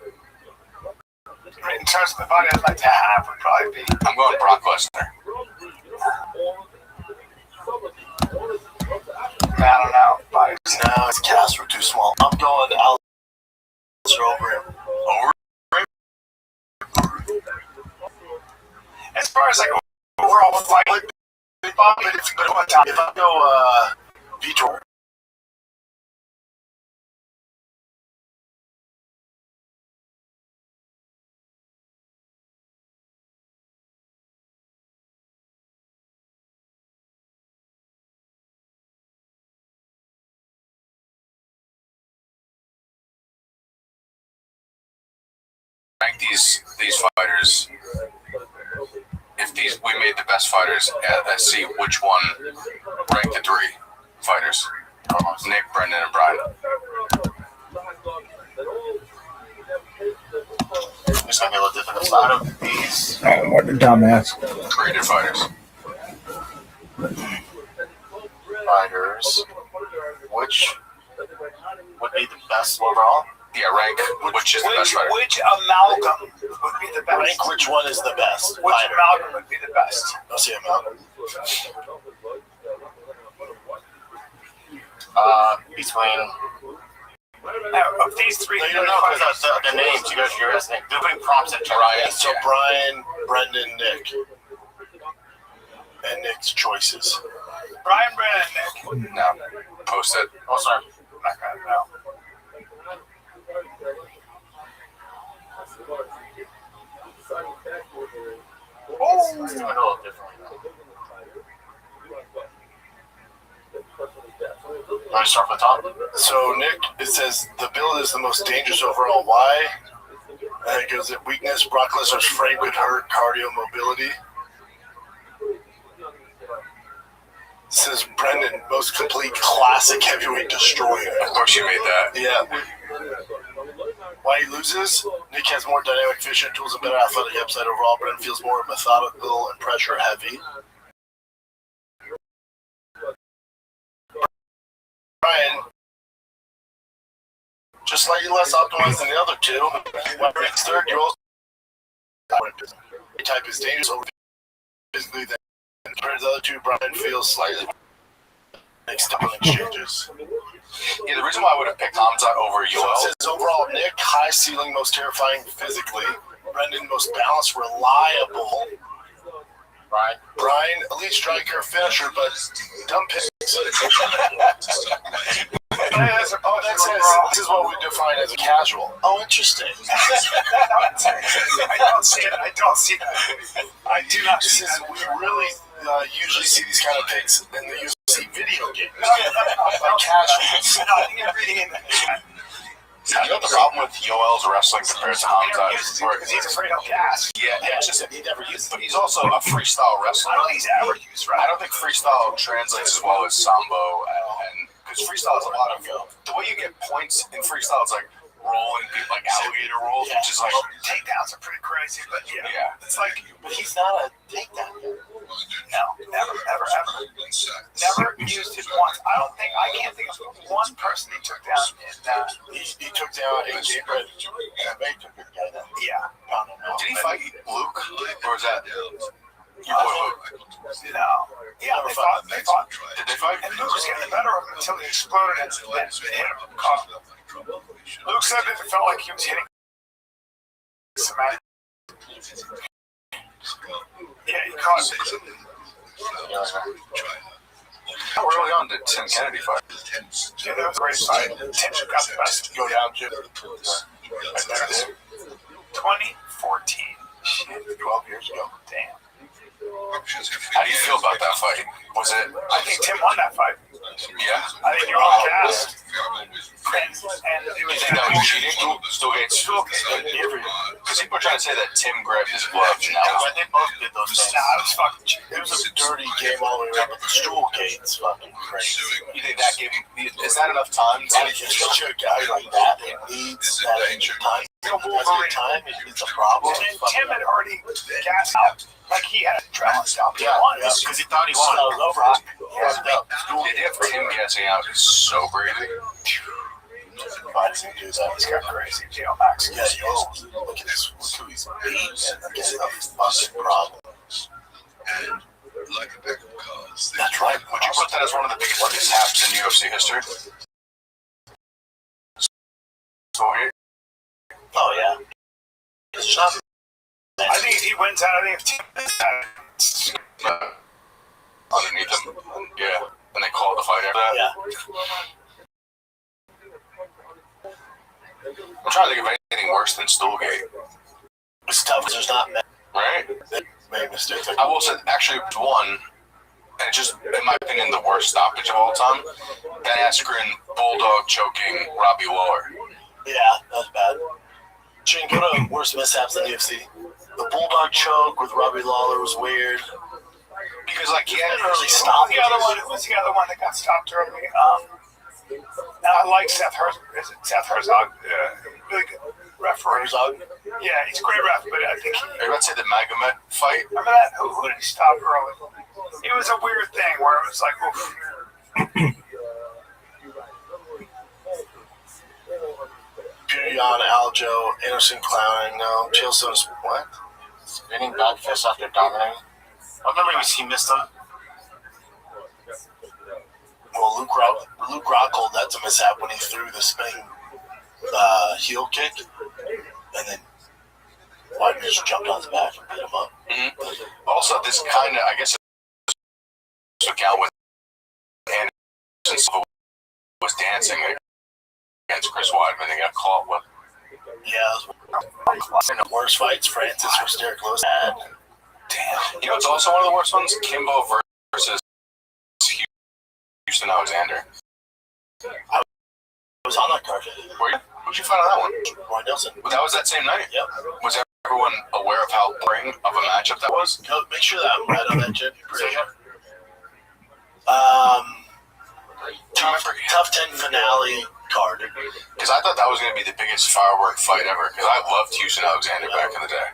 Speaker 3: In terms of the body I'd like to have would probably be.
Speaker 1: I'm going Brock Lesnar.
Speaker 3: I don't know. Body.
Speaker 2: No, his calves were too small. I'm going Alistair over him.
Speaker 1: Over?
Speaker 3: As far as like overall fight,
Speaker 2: If I go Vitor.
Speaker 1: Rank these fighters. If we made the best fighters, let's see which one ranked the 3 fighters. Nick, Brendan, and Brian.
Speaker 4: It's gonna be a little different. Out of these,
Speaker 7: What a dumbass.
Speaker 1: Rated fighters.
Speaker 2: Fighters, which would be the best overall?
Speaker 1: Yeah, rank which is the best fighter.
Speaker 3: which amalgam would be the best?
Speaker 2: Rank which one is the best?
Speaker 3: Which
Speaker 2: fighter?
Speaker 3: amalgam would be the best?
Speaker 2: Let's see amalgam.
Speaker 4: between.
Speaker 3: Of these 3,
Speaker 4: No, you don't know because the names. You guys, you're asking. They're putting prompts at Brian.
Speaker 2: So Brian, Brendan, Nick, and Nick's choices.
Speaker 3: Brian, Brennan, Nick.
Speaker 1: No, post it.
Speaker 4: Oh, sorry.
Speaker 3: I'm not gonna know.
Speaker 4: It's doing it a little differently now. Want to start from the top?
Speaker 2: So Nick, it says the build is the most dangerous overall. Why? And it goes at weakness. Brock Lesnar's frame could hurt cardio mobility. It says Brendan, most complete classic heavyweight destroyer.
Speaker 1: Of course you made that.
Speaker 2: Yeah. Why he loses? Nick has more dynamic vision tools and better athletic upside overall. Brendan feels more methodical and pressure heavy. Brian, just slightly less optimized than the other 2. When Nick's third, you're also type is dangerous over physically than compared to the other 2. Brian feels slightly makes double exchanges.
Speaker 1: Yeah, the reason why I would have picked Hamza over
Speaker 2: So
Speaker 1: Yoel.
Speaker 2: it says overall, Nick, high ceiling, most terrifying physically. Brendan, most balanced, reliable. Brian, elite striker, finisher, but dumb picks. That says this is what we define as a casual. Oh, interesting.
Speaker 3: I don't see it. I don't see that. I do not see that.
Speaker 2: We really usually see these kind of picks in the UFC video games. Like casuals.
Speaker 1: You know the problem with Yoel's wrestling compared to Hamza?
Speaker 3: Because he's afraid of gas.
Speaker 1: Yeah, it's just he never used, but he's also a freestyle wrestler.
Speaker 3: I don't think he's ever used, right?
Speaker 1: I don't think freestyle translates as well as sambo, and because freestyle is a lot of the way you get points in freestyle is like rolling, like alligator rolls, which is like
Speaker 3: takedowns are pretty crazy, but
Speaker 1: yeah.
Speaker 3: it's like,
Speaker 2: But he's not a takedown guy.
Speaker 3: no, never used it once. I can't think of one person he took down in.
Speaker 2: He took down AJ Brett. May took a guy down.
Speaker 3: Yeah.
Speaker 1: Did he fight Luke, or was that your boy Luke?
Speaker 3: No. Yeah, they fought.
Speaker 1: Did they fight?
Speaker 3: And Luke was getting the better of him until he exploded and hit him. Luke said that it felt like he was hitting cement. Yeah, he caught it.
Speaker 1: We're early on to Tim Kennedy fight.
Speaker 3: Yeah, that was a great fight. Tim should got the best.
Speaker 2: Go down, Jim.
Speaker 3: 2014. Shit,
Speaker 2: 12 years ago.
Speaker 3: damn.
Speaker 1: How do you feel about that fight? Was it?
Speaker 3: I think Tim won that fight.
Speaker 1: Yeah.
Speaker 3: I think you're all cast. And it
Speaker 1: You
Speaker 3: was
Speaker 1: think that was cheating? Because people are trying to say that Tim grabbed his gloves. Now,
Speaker 4: When they both did those things.
Speaker 3: Nah, it was fucking cheap.
Speaker 2: It was a dirty game all the way around, but the stool gate's fucking crazy.
Speaker 1: you think that gave him? Is that enough time?
Speaker 2: And if you're such a guy like that, it needs that extra time. Time, it's a problem.
Speaker 3: And Tim had already gassed out. Like he had a adrenaline stop. He won.
Speaker 4: Because he thought he won.
Speaker 2: So, over.
Speaker 1: The idea of Tim gassing out is so crazy.
Speaker 2: Why does he do that?
Speaker 3: He's got crazy jail max.
Speaker 2: Yeah, look at this. Look who he's beating. And this is a fucking problem. That's right.
Speaker 1: Would you put that as one of the biggest mishaps in UFC history?
Speaker 2: Oh, yeah. It's not.
Speaker 3: I think if he wins out, I think if Tim wins out,
Speaker 1: Underneath him, yeah. And they called the fight after that.
Speaker 2: Yeah.
Speaker 1: I'm trying to think of anything worse than Stoolgate,
Speaker 2: It's tough because there's not
Speaker 1: right?
Speaker 2: many mistakes.
Speaker 1: I will say, actually, one, and just, in my opinion, the worst stoppage of all time, Ben Askren bulldog choking Robbie Lawler.
Speaker 2: Yeah, that's bad. Shane, go to worst mishaps in the UFC. The bulldog choke with Robbie Lawler was weird.
Speaker 1: Because, like, he hadn't
Speaker 2: Early
Speaker 1: really
Speaker 2: stop.
Speaker 3: the other one was the other one that got stopped early. Now I like Seth Herzog. Is it Seth Herzog? Really good referee.
Speaker 2: Herzog?
Speaker 3: Yeah, he's a great ref, but I think he.
Speaker 1: Are you about to say the Magomed fight?
Speaker 3: Remember that? Who did he stop early? It was a weird thing where it was like, oof.
Speaker 2: Purion, Aljo, Anderson clowning, no. Chaelsone's what?
Speaker 4: Spinning back fist after dominating. I remember he missed him.
Speaker 2: Well, Luke Rockhold, that's a mishap when he threw the spinning heel kick, and then Weidman just jumped on his back and beat him up.
Speaker 1: Mm-hmm. Also, this kind of, I guess, took out with Anderson Silva was dancing against Chris Weidman and got caught with.
Speaker 2: Yeah, in the worst fights, Francis versus Derek Lewis had.
Speaker 1: Damn. You know, it's also one of the worst ones, Kimbo versus Houston Alexander.
Speaker 2: I was on that card.
Speaker 1: Who'd you find on that one?
Speaker 2: Roy Nelson.
Speaker 1: But that was that same night.
Speaker 2: Yep.
Speaker 1: Was everyone aware of how boring of a matchup that was?
Speaker 2: Go, make sure that I'm right on that, Jim. Tough 10 finale card.
Speaker 1: Because I thought that was going to be the biggest firework fight ever. Because I loved Houston Alexander back in the day.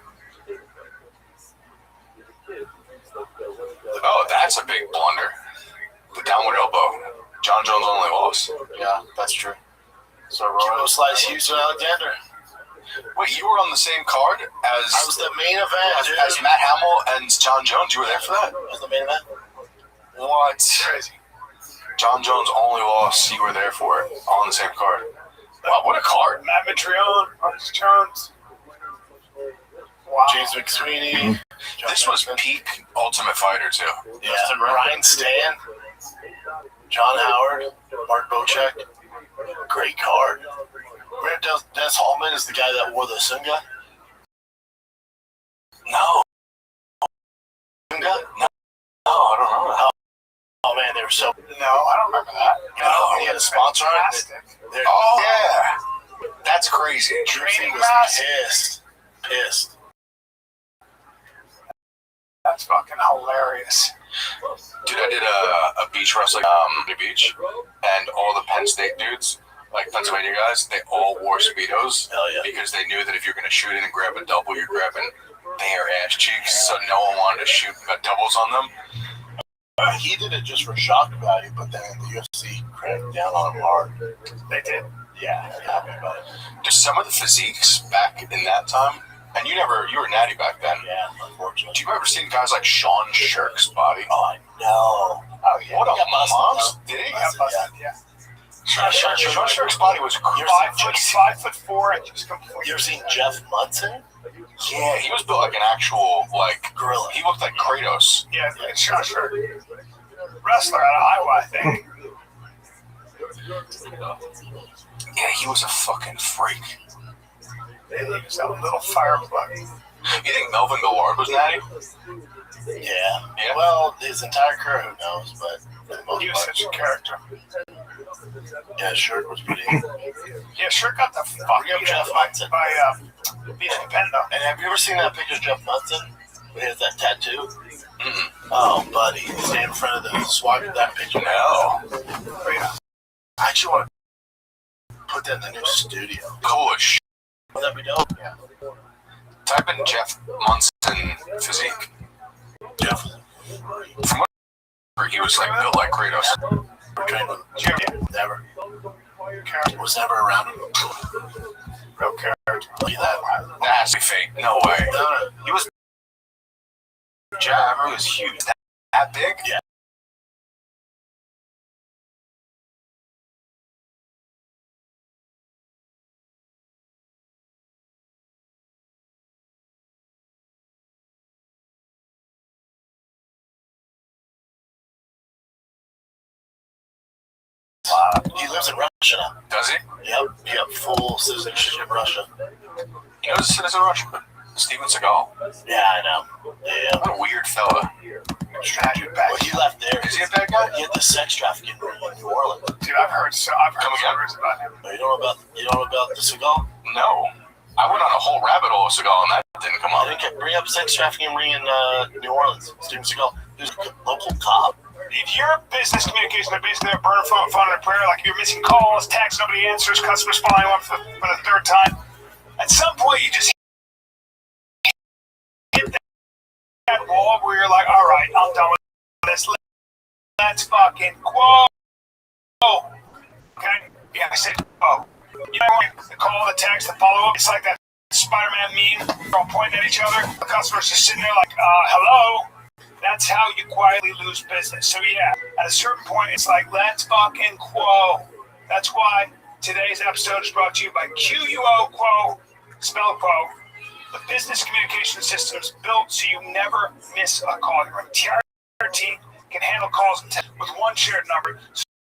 Speaker 1: Oh, that's a big blunder. The downward elbow. John Jones only lost.
Speaker 2: Yeah, that's true. So Roy slice Houston Alexander.
Speaker 1: Wait, you were on the same card
Speaker 2: I was the main event, dude.
Speaker 1: as Matt Hamill and John Jones? You were there for that?
Speaker 2: I was the main event.
Speaker 1: What? Crazy. John Jones only lost. You were there for it on the same card. Wow, what a card.
Speaker 3: Matt Mitrione, Marcus Jones. Wow.
Speaker 2: James McSweeney.
Speaker 1: This was peak Ultimate Fighter, too.
Speaker 2: Yeah, Ryan Stan. John Howard. Mark Bocek. Great card. Remember Dennis Hallman is the guy that wore the Sunga?
Speaker 1: No.
Speaker 2: Sunga?
Speaker 1: No, I don't remember that.
Speaker 2: Oh, man, they were so...
Speaker 3: No, I don't remember that.
Speaker 2: No, he had a sponsor on it.
Speaker 3: Fantastic.
Speaker 1: Oh, yeah. That's crazy.
Speaker 3: Training
Speaker 2: was
Speaker 3: mask.
Speaker 2: pissed.
Speaker 3: That's fucking hilarious.
Speaker 1: Dude, I did a beach wrestling at the beach, and all the Penn State dudes, like Pennsylvania guys, they all wore Speedos.
Speaker 2: Hell yeah.
Speaker 1: Because they knew that if you're going to shoot in and grab a double, you're grabbing their ass cheeks, so no one wanted to shoot doubles on them.
Speaker 2: He did it just for shock value, but then the UFC cracked down on him hard.
Speaker 3: They did.
Speaker 2: Yeah, I'm happy about it.
Speaker 1: Just some of the physiques back in that time, and you were natty back then.
Speaker 2: Yeah, unfortunately.
Speaker 1: Do you ever seen guys like Sean Shirk's body?
Speaker 2: Oh, I know.
Speaker 3: Oh, yeah.
Speaker 1: What a
Speaker 2: got busted,
Speaker 1: monster.
Speaker 2: though.
Speaker 1: Did he?
Speaker 3: Yeah, busted, yeah.
Speaker 1: Sean Shirk's body was crazy.
Speaker 3: 5'4" and just completely.
Speaker 2: You ever seen Jeff Munson?
Speaker 1: Yeah, he was built like an actual, like,
Speaker 2: Gorilla.
Speaker 1: he looked like Kratos.
Speaker 3: Yeah, sure. Wrestler out of Iowa, I think.
Speaker 1: Yeah, he was a fucking freak.
Speaker 3: He was a little fireplug.
Speaker 1: You think Melvin Gillard was natty?
Speaker 2: Yeah.
Speaker 1: Yeah.
Speaker 2: Well, his entire career, who knows, but for the most
Speaker 3: He was
Speaker 2: part.
Speaker 3: such a character.
Speaker 2: Yeah, Shirk was pretty.
Speaker 3: Yeah, sure got the fuck
Speaker 2: Bring up Jeff
Speaker 3: by
Speaker 2: Munson.
Speaker 3: Be independent.
Speaker 2: And have you ever seen that picture of Jeff Munson? He has that tattoo. Oh, buddy, he's standing in front of the swap that picture.
Speaker 1: No.
Speaker 3: Yeah.
Speaker 2: I actually want to put that in the new studio.
Speaker 1: Cool as shit.
Speaker 2: Would that be dope? Yeah.
Speaker 1: Type in Jeff Munson physique.
Speaker 2: Jeff.
Speaker 1: From what he was like built like Kratos.
Speaker 2: Trained with never. Was never around him.
Speaker 3: Real character.
Speaker 2: Look at that.
Speaker 1: That has to be fake. No way.
Speaker 2: No.
Speaker 1: He was. Jabber was huge. That big?
Speaker 2: Yeah. He lives in Russia now.
Speaker 1: Does he?
Speaker 2: Yep, full citizenship in Russia.
Speaker 1: He knows a citizen of Russia. Steven Seagal.
Speaker 2: Yeah, I know. Yeah.
Speaker 1: What a weird fella.
Speaker 3: Tragic bad.
Speaker 2: Well, he left there.
Speaker 1: Is he a bad guy?
Speaker 2: He had the sex trafficking in New Orleans.
Speaker 3: Dude, I've heard stories about him.
Speaker 2: You know about the Seagal?
Speaker 1: No. I went on a whole rabbit hole of Seagal and that didn't come
Speaker 2: I
Speaker 1: up.
Speaker 2: didn't bring up sex trafficking ring in New Orleans. Steven Seagal. He was a local cop.
Speaker 3: If you're business communication, they're basically a burner phone and a prayer. Like if you're missing calls, texts, nobody answers, customers following up for the third time. At some point, you just hit that wall where you're like, all right, I'm done with this. Let's fucking quote. Okay? Yeah, I said quote. You know, the call, the text, the follow-up. It's like that Spider-Man meme. We're all pointing at each other. The customer's just sitting there like, hello? That's how you quietly lose business. So yeah, at a certain point, it's like, let's fucking quo. That's why today's episode is brought to you by QUO Quo, spell Quo. The business communication system is built so you never miss a call. Your entire team can handle calls with one shared number.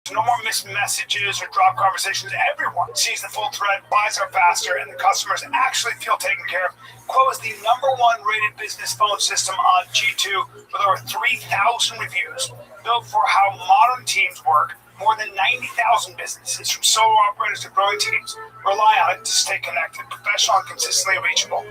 Speaker 3: So no more missed messages or drop conversations. Everyone sees the full thread, buys are faster, and the customers actually feel taken care of. Quo is the #1 rated business phone system on G2 with over 3,000 reviews. Built for how modern teams work, more than 90,000 businesses, from solo operators to growing teams, rely on it to stay connected, professional, and consistently reachable.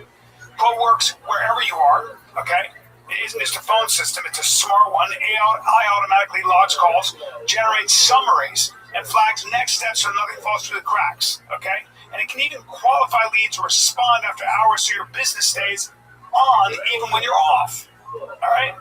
Speaker 3: Quo works wherever you are, okay? It isn't just a phone system, it's a smart one. AI automatically logs calls, generates summaries, and flags next steps so nothing falls through the cracks, okay? And it can even qualify leads or respond after hours so your business stays on even when you're off, all right?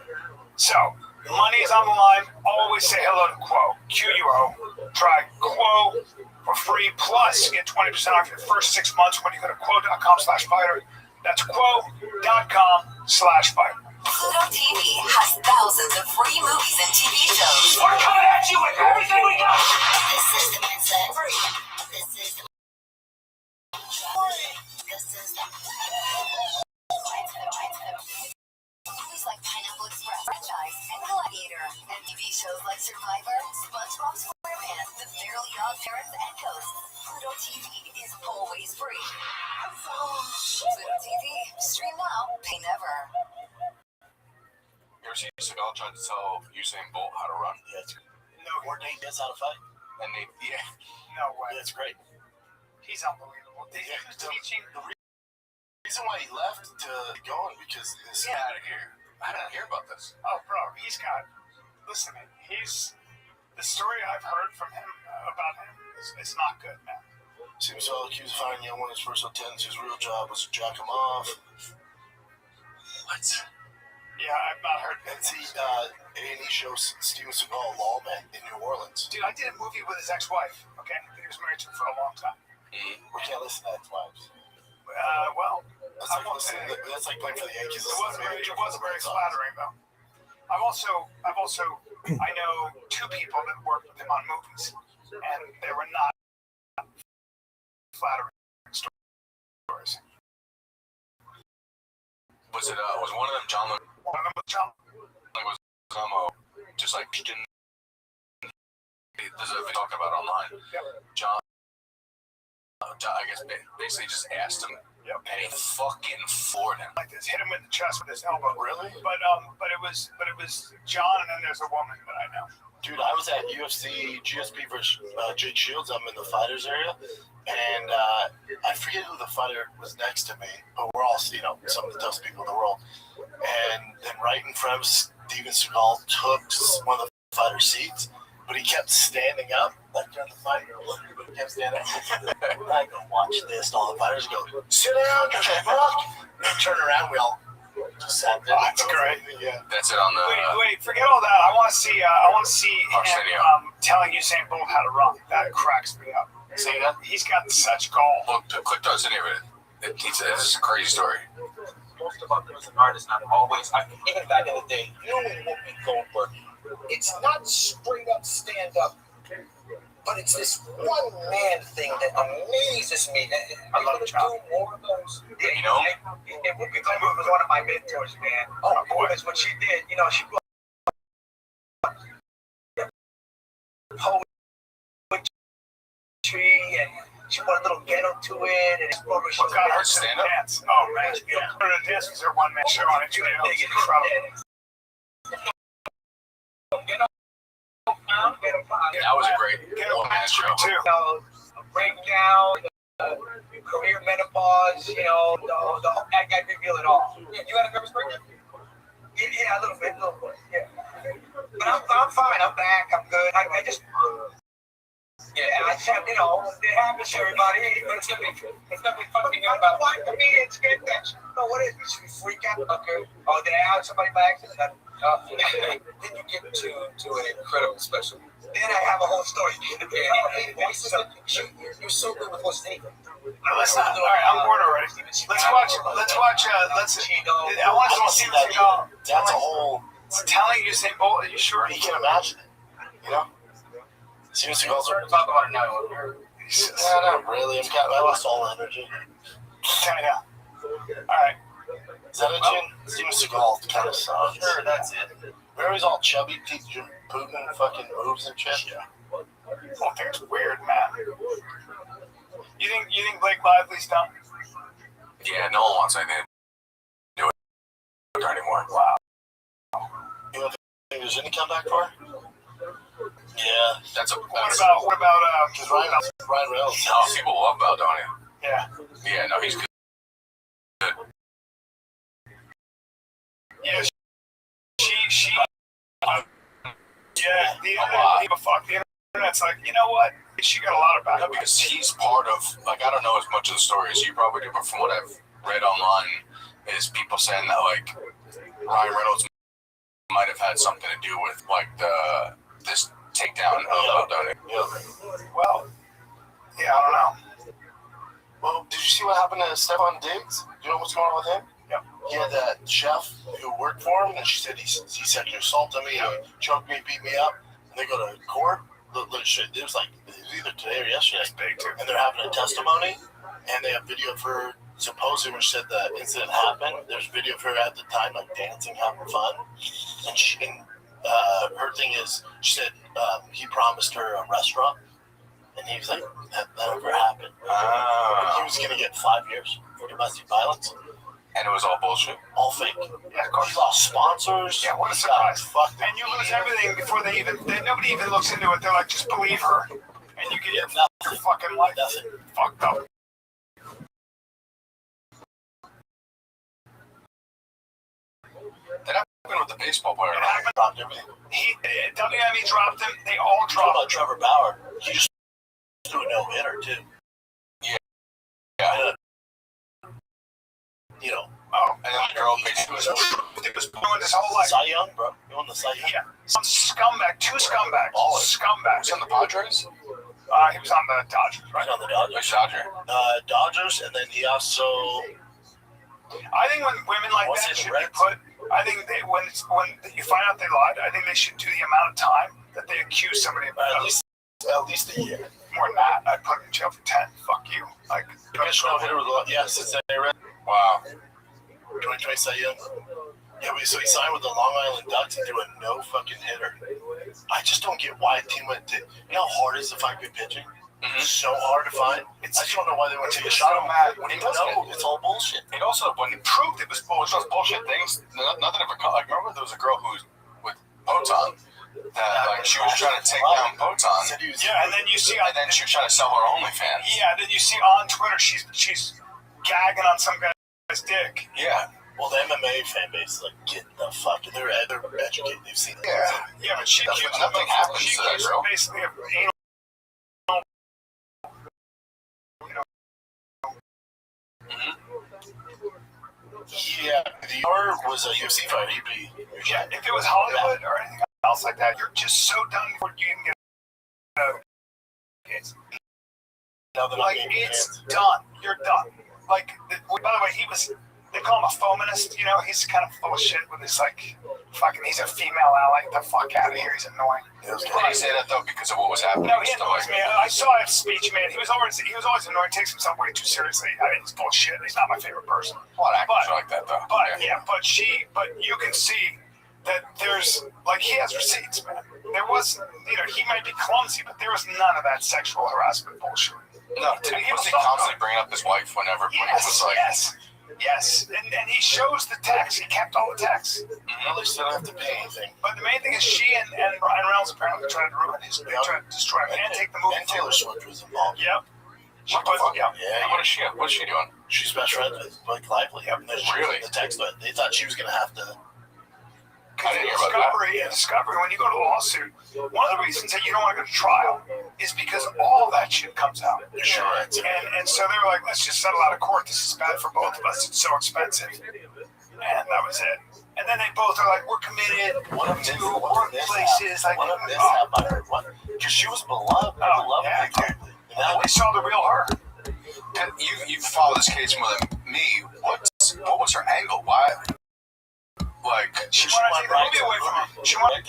Speaker 3: So, money is on the line. Always say hello to Quo, QUO. Try Quo for free, plus get 20% off your first 6 months when you go to quo.com/fighter. That's quo.com/fighter.
Speaker 8: Pluto TV has thousands of free movies and TV shows.
Speaker 3: We're coming at you with everything we got.
Speaker 8: This is the mindset. This is the This is the movies like Pineapple Express, Franchise, and Gladiator, and TV shows like Survivor, SpongeBob SquarePants, The Fairly Odd Parents, and Ghosts. Pluto TV is always free. Pluto TV, stream now, pay never.
Speaker 1: You ever see Seagal trying to tell Usain Bolt how to run?
Speaker 2: Yeah, it's no, or Nate does how to fight.
Speaker 1: And they, yeah.
Speaker 3: No way.
Speaker 2: Yeah, it's great.
Speaker 3: He's unbelievable. He's teaching.
Speaker 2: The reason why he left to going because this
Speaker 1: Get out of here. I didn't hear about this.
Speaker 3: Oh, bro, he's got. Listen, man, he's. The story I've heard from him about him is not good, man.
Speaker 2: Seems all accused of firing young women's personal attendants whose real job was to jack him off.
Speaker 1: What?
Speaker 3: Yeah, I've not heard that.
Speaker 2: And see, A&E shows Steven Seagal lawman in New Orleans.
Speaker 3: Dude, I did a movie with his ex-wife, okay? He was married to her for a long time.
Speaker 2: We can't listen to ex-wives.
Speaker 3: Well,
Speaker 2: That's like playing for the Yankees.
Speaker 3: It wasn't very flattering, though. I know 2 people that worked with him on movies, and they were not flattering stories.
Speaker 1: Was one of them John?
Speaker 3: One of them was John.
Speaker 1: Like was just like didn't. There's a video talking about online. John, I guess basically just asked him, and he fucking floored him.
Speaker 3: Like this, hit him in the chest with his elbow.
Speaker 2: Really?
Speaker 3: But it was John, and then there's a woman that I know.
Speaker 2: Dude, I was at UFC GSP versus Jake Shields. I'm in the fighters area, And I forget who the fighter was next to me, but we're all, you know, some of the toughest people in the world. And then right in front of Steven Seagal took one of the fighter seats, but he kept standing up, like during the fight. He kept standing up. I go, watch this. All the fighters go, sit down, you fuck. And turn around, we all just sat there.
Speaker 3: Oh, that's great.
Speaker 2: Yeah.
Speaker 1: That's it on the.
Speaker 3: Wait, forget all that. I want to see him
Speaker 1: Arsenio.
Speaker 3: telling Usain Bolt how to run. That cracks me up.
Speaker 1: See that?
Speaker 3: He's got such gall.
Speaker 1: Look, click those in here. This is a crazy story.
Speaker 6: Most of us as an artist, not always. Even back in the day, you know what we go for. It's not straight up stand up, but it's this one man thing that amazes me. I love to do more of those.
Speaker 3: Yeah, you know,
Speaker 6: and Whoopi Goldberg was one of my mentors, man. Oh boy, because what she did, you know, she brought poetry and she put a little ghetto to it, and
Speaker 3: what got her to
Speaker 1: stand up?
Speaker 3: dance? Oh man, her to dance was her one man show on HBO. It's incredible.
Speaker 1: That was a great one-man show.
Speaker 3: Too.
Speaker 6: Breakdown, career menopause, you know, that guy revealed it all. Yeah, you had a nervous breakdown? Yeah, a little bit, yeah. But I'm fine, I'm back, I'm good. I just, yeah, I said, you know, it happens to everybody, but it's nothing fucking about why comedians get that. No, what is it? You freak out? Okay. Oh, did I out somebody by accident? Then you get to an incredible special. Then I have a whole story. You're so good with what's anything.
Speaker 3: No, let's not. All right, I'm bored already. Let's watch. I want to see what Seagal.
Speaker 2: That's a whole.
Speaker 3: It's telling Usain Bolt. Are you sure?
Speaker 2: He can imagine it. You know? Steven Seagal's
Speaker 6: We're talk about it now.
Speaker 2: not really. I lost all energy.
Speaker 3: Yeah. All right.
Speaker 2: Is that it, Jim? Steven Seagal kind of sucks.
Speaker 6: Sure, that's it.
Speaker 2: Remember he's all chubby, teaching Putin fucking moves and shit? Yeah.
Speaker 3: I don't think it's weird, man. You think Blake Lively's done?
Speaker 1: Yeah, no one wants anything to do with her anymore.
Speaker 3: Wow.
Speaker 2: You don't think there's any comeback for her? Yeah.
Speaker 1: That's
Speaker 3: What about
Speaker 2: Because Ryan Reynolds.
Speaker 1: No, people love Baldoni.
Speaker 3: Yeah.
Speaker 1: Yeah, no, he's good.
Speaker 3: Yeah. She. Yeah. The internet's like, you know what? She got a lot of backup.
Speaker 1: Because he's part of, like, I don't know as much of the story as you probably do, but from what I've read online, is people saying that, like, Ryan Reynolds might have had something to do with, like, this takedown of Baldoni.
Speaker 2: Yeah.
Speaker 3: Well, yeah, I don't know.
Speaker 2: Well, did you see what happened to Stephon Diggs? Do you know what's going on with him?
Speaker 3: Yep.
Speaker 2: He had that chef who worked for him, and she said he sexually assaulted me, he choked me, beat me up, and they go to court. Look, it was either today or yesterday, and they're having a testimony, and they have video of her supposedly when she said the incident happened. There's video of her at the time, like dancing, having fun, and her thing is, she said he promised her a restaurant, and he was like, that never happened. He was gonna get 5 years for domestic violence.
Speaker 1: And it was all bullshit.
Speaker 2: All fake.
Speaker 3: Yeah, of course.
Speaker 2: He lost sponsors.
Speaker 3: Yeah, what a surprise. And you lose everything before nobody even looks into it. They're like, just believe her. And you get your fucking life fucked up.
Speaker 1: That happened with the baseball player.
Speaker 2: It happened. Dropped everything.
Speaker 3: WME dropped him. They all
Speaker 2: What
Speaker 3: dropped
Speaker 2: about Trevor Bauer? He just threw a no-hitter, too.
Speaker 1: Yeah.
Speaker 2: You know.
Speaker 1: Oh, and then the girl basically was
Speaker 3: doing this whole life.
Speaker 2: Cy Young, bro. You won the Cy Young?
Speaker 3: Yeah. Some scumbag. Two scumbags. Scumbags.
Speaker 1: Was he on the Padres?
Speaker 3: He was on the Dodgers, right?
Speaker 2: Right on the Dodgers.
Speaker 1: Like Dodger.
Speaker 2: Dodgers, and then he also...
Speaker 3: I think when women like
Speaker 2: Was
Speaker 3: that
Speaker 2: it
Speaker 3: should
Speaker 2: Reds?
Speaker 3: be put, I think when you find out they lied, I think they should do the amount of time that they accuse somebody of
Speaker 2: At least a year.
Speaker 3: more than that. I'd put them in jail for 10. Fuck you. Like,
Speaker 2: Biggest no-hitter was since they read.
Speaker 1: Wow.
Speaker 2: 2020 Cy Young. Yeah, so he signed with the Long Island Ducks and threw a no fucking hitter. I just don't get why a team went to... You know how hard it is to find good pitching?
Speaker 1: Mm-hmm.
Speaker 2: So hard to find. I just don't know why they went to take a shot on him. When he know it's all bullshit.
Speaker 1: It also, when it proved it was bullshit, those bullshit things, nothing ever, like, remember there was a girl who was with Poton that, like, She was trying to take down Poton.
Speaker 3: Yeah, and then you see,
Speaker 1: and then she was trying to sell her OnlyFans.
Speaker 3: Yeah, then you see on Twitter she's gagging on some guy's dick.
Speaker 1: Yeah.
Speaker 2: Well, the MMA fan base is like, get the fuck. They're educated. They've seen it.
Speaker 3: Yeah, but she accused him
Speaker 1: nothing happens
Speaker 3: she
Speaker 1: to that
Speaker 3: accused
Speaker 1: girl.
Speaker 3: basically of anal.
Speaker 2: Yeah, the R was a UFC fight.
Speaker 3: Yeah, if it was Hollywood or anything else like that, you're just so done before you can get a case. Like, it's done. You're done. Like, by the way, they call him a feminist, you know, he's kind of full of shit with his, like, he's a female ally. Get the fuck out of here, he's annoying.
Speaker 1: Did he say that, though, because of what was happening?
Speaker 3: No, he annoys me. I saw his speech, man. He was always annoying, takes himself way too seriously. I mean, he's bullshit. He's not my favorite person.
Speaker 1: A lot of actors are like that, though.
Speaker 3: But you can see that there's, like, he has receipts, man. There was, you know, he might be clumsy, but there was none of that sexual harassment bullshit.
Speaker 1: No, was he constantly bringing up his wife whenever he was like...
Speaker 3: Yes, and he shows the text. He kept all the texts.
Speaker 2: Well, they still don't have to pay anything.
Speaker 3: But the main thing is she and Ryan Reynolds apparently tried to ruin his, tried to destroy him and take the movie.
Speaker 2: And Taylor Swift was involved.
Speaker 3: Yep.
Speaker 1: What the fuck?
Speaker 3: Yeah.
Speaker 1: What is she doing?
Speaker 2: She's best friends with Blake Lively.
Speaker 1: Really?
Speaker 2: The text, they thought she was going to have to...
Speaker 1: I didn't hear about that.
Speaker 3: Discovery, when you go to a lawsuit, one of the reasons that you don't want to go to trial is because all that shit comes out.
Speaker 2: Sure.
Speaker 3: And so they were like, let's just settle out of court. This is bad for both of us. It's so expensive. And that was it. And then they both are like, we're committed to workplaces. Like,
Speaker 2: because she was beloved.
Speaker 3: Now we saw the real her.
Speaker 1: And you follow this case more than me. What was her angle? Why? Like,
Speaker 3: she wanted to take the movie away from him. She wanted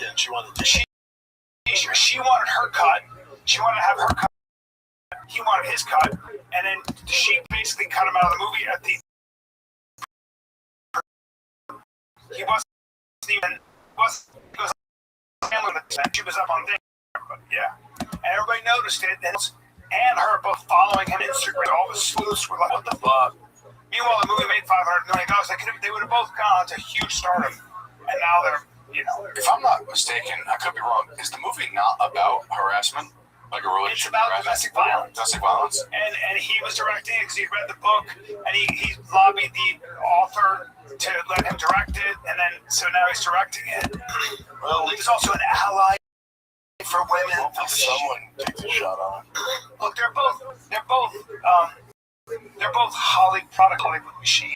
Speaker 3: her cut. She wanted to have her cut. He wanted his cut. And then she basically cut him out of the movie at the... He was she was up on things. Yeah. And everybody noticed it. And her both following him on Instagram. All the sleuths were like, what the fuck? Meanwhile, the movie made $500 million. They would have both gone to huge stardom. And now they're, you know.
Speaker 1: If I'm not mistaken, I could be wrong. Is the movie not about harassment? Like a relationship?
Speaker 3: It's about domestic violence.
Speaker 1: Domestic violence?
Speaker 3: And he was directing it because he read the book. And he lobbied the author to let him direct it. And then, so now he's directing it. Well, he was also an ally for women.
Speaker 2: Someone takes a shot on him.
Speaker 3: Look, they're both Hollywood machines.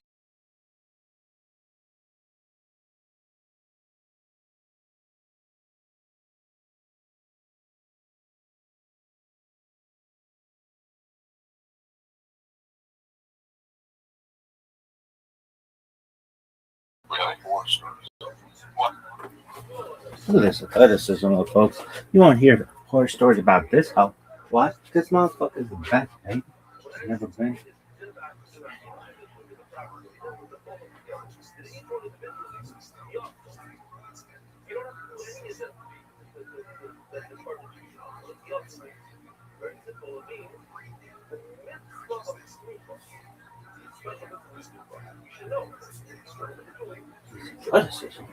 Speaker 1: Really?
Speaker 7: What? Look at this athleticism, folks. You want to hear horror stories about this? How? What? This motherfucker is the best, baby. Never been. Athleticism.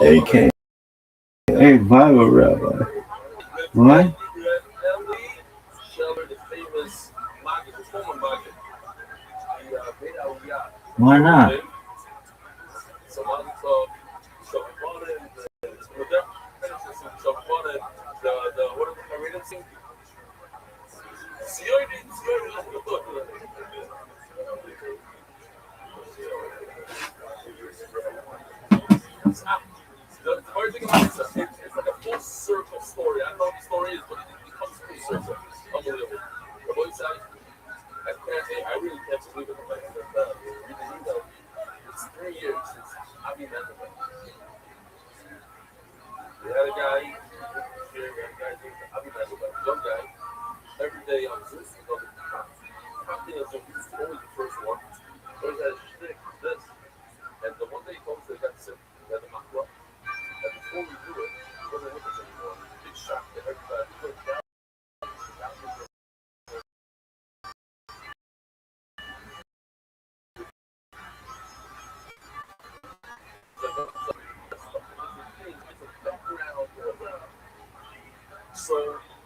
Speaker 7: AK. Hey, ViralRabbi. What? Why not?
Speaker 9: 3 years since I've been at the bank. We had a guy, I've been at the bank, young guy, every day on Zoom, I'm thinking he's always the first one. Always had a shtick, this. And the one day he told us they got sick, they had the knock up. And before we do it, he wasn't with us anymore. Big shock to everybody. We put it down. So,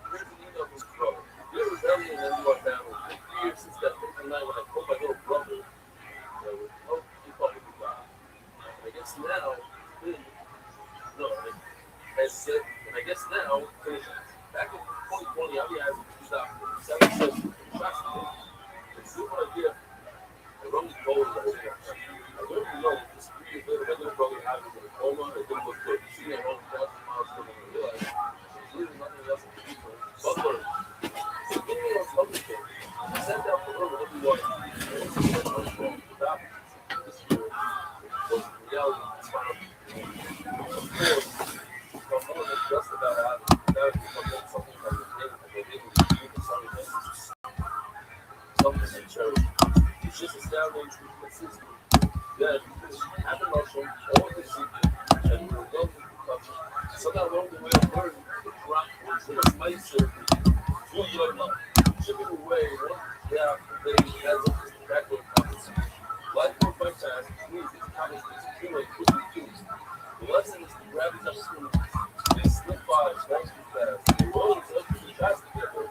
Speaker 9: here's an email from his brother. Dear Rebellion and NY family, 3 years since that fateful night when I told my little brother that we hope to keep up with the God. I guess now, I guess now, back in 2020, I'll be asking you to stop 7 shots to me. It's a good idea. I wrote the goal that I literally know this 3 years later, my little brother had a coma, it didn't look good. See, I'm on 1,000 miles from him, and realized there's really nothing else to do for him. But learn. So, give me those other things. Send out for her whatever you want. This year was reality. It's fine. Of course, I'm more than just about having that become something like a thing, and they're able to do the sorry things. Something to cherish. It's just astounding, consistent. Then, have emotion, all this evening, and we're done with the touch. So now along the way of learning, the crap was so much nicer. Feel your love. Chipping away, one gap, they has up to the backward comments. Life goes by fast, please, these accomplishments accumulate quickly foods. The lesson is to grab these opportunities. They slip by, falls too fast. The world is up to the fast together.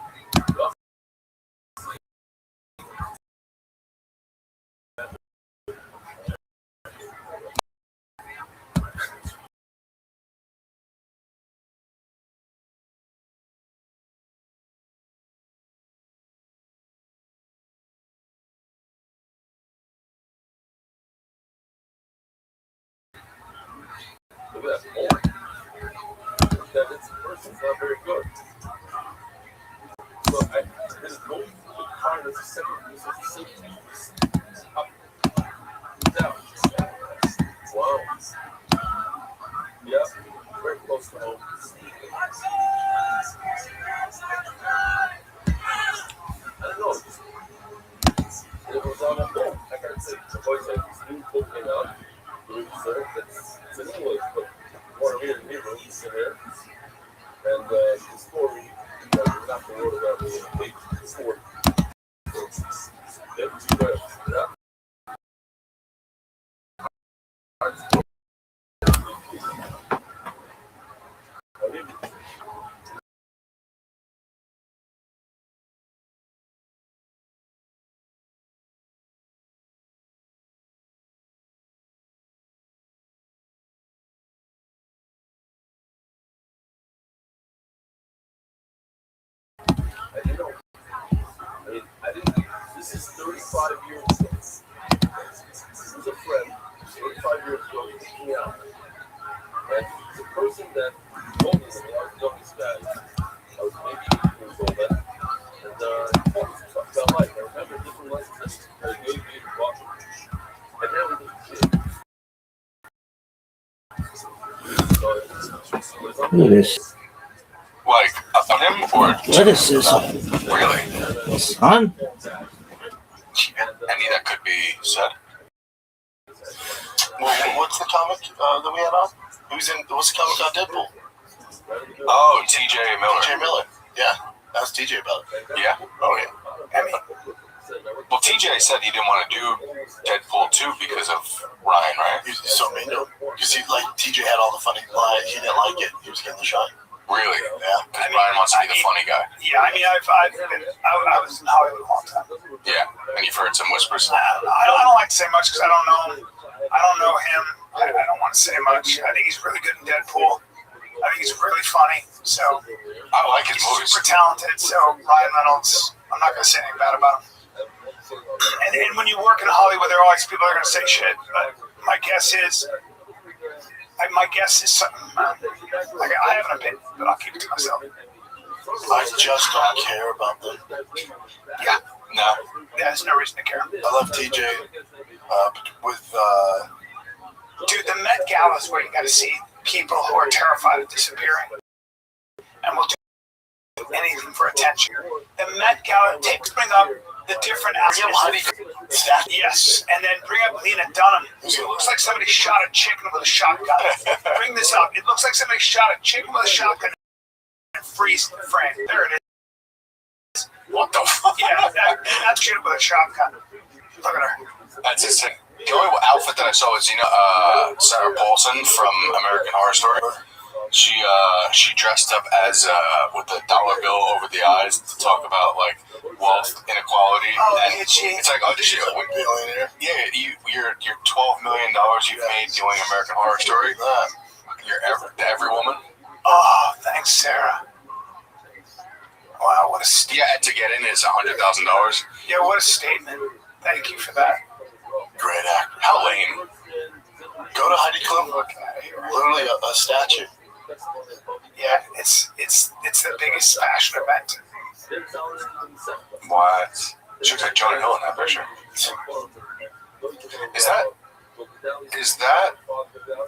Speaker 9: That this person's not very good. So there's no car that's a second piece of safety piece. Up, down. Wow. Yeah, very close to home. I don't know. It was on a phone. I can't say the voice like this new book came out. It's in English, but more here in Hebrew, it's in there. And the story, we're not the word about the page, the story. Yeah. This is 35 years ago. This is a friend, 35 years ago, he took me out. And it's a person that told me when I was the youngest guy. I was maybe 8 years old then. And he told me some stuff about life. I remember different lessons that he gave me to watch. And now he doesn't see it.
Speaker 7: Look at this.
Speaker 1: Like of him or
Speaker 7: Athleticism.
Speaker 1: really?
Speaker 7: Son?
Speaker 1: Any that could be said.
Speaker 2: Well, what's the comic that we had on? What's the comic on Deadpool?
Speaker 1: Oh, T.J. Miller.
Speaker 2: T.J. Miller. Yeah, ask T.J. about it.
Speaker 1: Yeah.
Speaker 2: Oh, yeah.
Speaker 1: Well, T.J. said he didn't want to do Deadpool 2 because of Ryan, right?
Speaker 2: He's so mean to him. Because T.J. had all the funny lines. He didn't like it. He was getting the shine.
Speaker 1: Really?
Speaker 2: Yeah.
Speaker 1: Because Ryan wants to be the funny guy.
Speaker 3: Yeah, I mean, I was in Hollywood a long time.
Speaker 1: Yeah, and you've heard some whispers.
Speaker 3: I don't like to say much because I don't know him. I don't want to say much. I think he's really good in Deadpool. I think he's really funny. So
Speaker 1: I like his movies.
Speaker 3: Super talented. So Ryan Reynolds, I'm not going to say anything bad about him. And when you work in Hollywood, there are always people that are going to say shit. But my guess is something. I have an opinion, but I'll keep it to myself.
Speaker 2: I just don't care about them.
Speaker 3: Yeah.
Speaker 1: No.
Speaker 3: There's no reason to care.
Speaker 2: I love TJ with
Speaker 3: Met Gala is where you got to see people who are terrified of disappearing and will do anything for attention. The Met Gala, bring up the different aspects. Yes, and then bring up Lena Dunham. It looks like somebody shot a chicken with a shotgun. Bring this up. It looks like somebody shot a chicken with a shotgun and freeze the frame. There it is. What the fuck? Yeah, that's chicken with a shotgun. Look at her.
Speaker 1: That's insane. The only outfit that I saw was, Sarah Paulson from American Horror Story. She dressed up as with a dollar bill over the eyes to talk about like wealth inequality.
Speaker 3: Oh,
Speaker 1: and it's like, oh, did you?
Speaker 2: Billionaire.
Speaker 1: Yeah, your $12 million you've made doing American Horror Story. You're every woman.
Speaker 3: Oh, thanks, Sarah. Wow, what a
Speaker 1: Yeah, to get in is $100,000.
Speaker 3: Yeah, what a statement. Thank you for that.
Speaker 2: Great act.
Speaker 1: How lame.
Speaker 2: Go to Heidi Klum. Literally a statue.
Speaker 3: Yeah, it's the biggest fashion event.
Speaker 1: What? She looks like Jonah Hill in that picture. Is that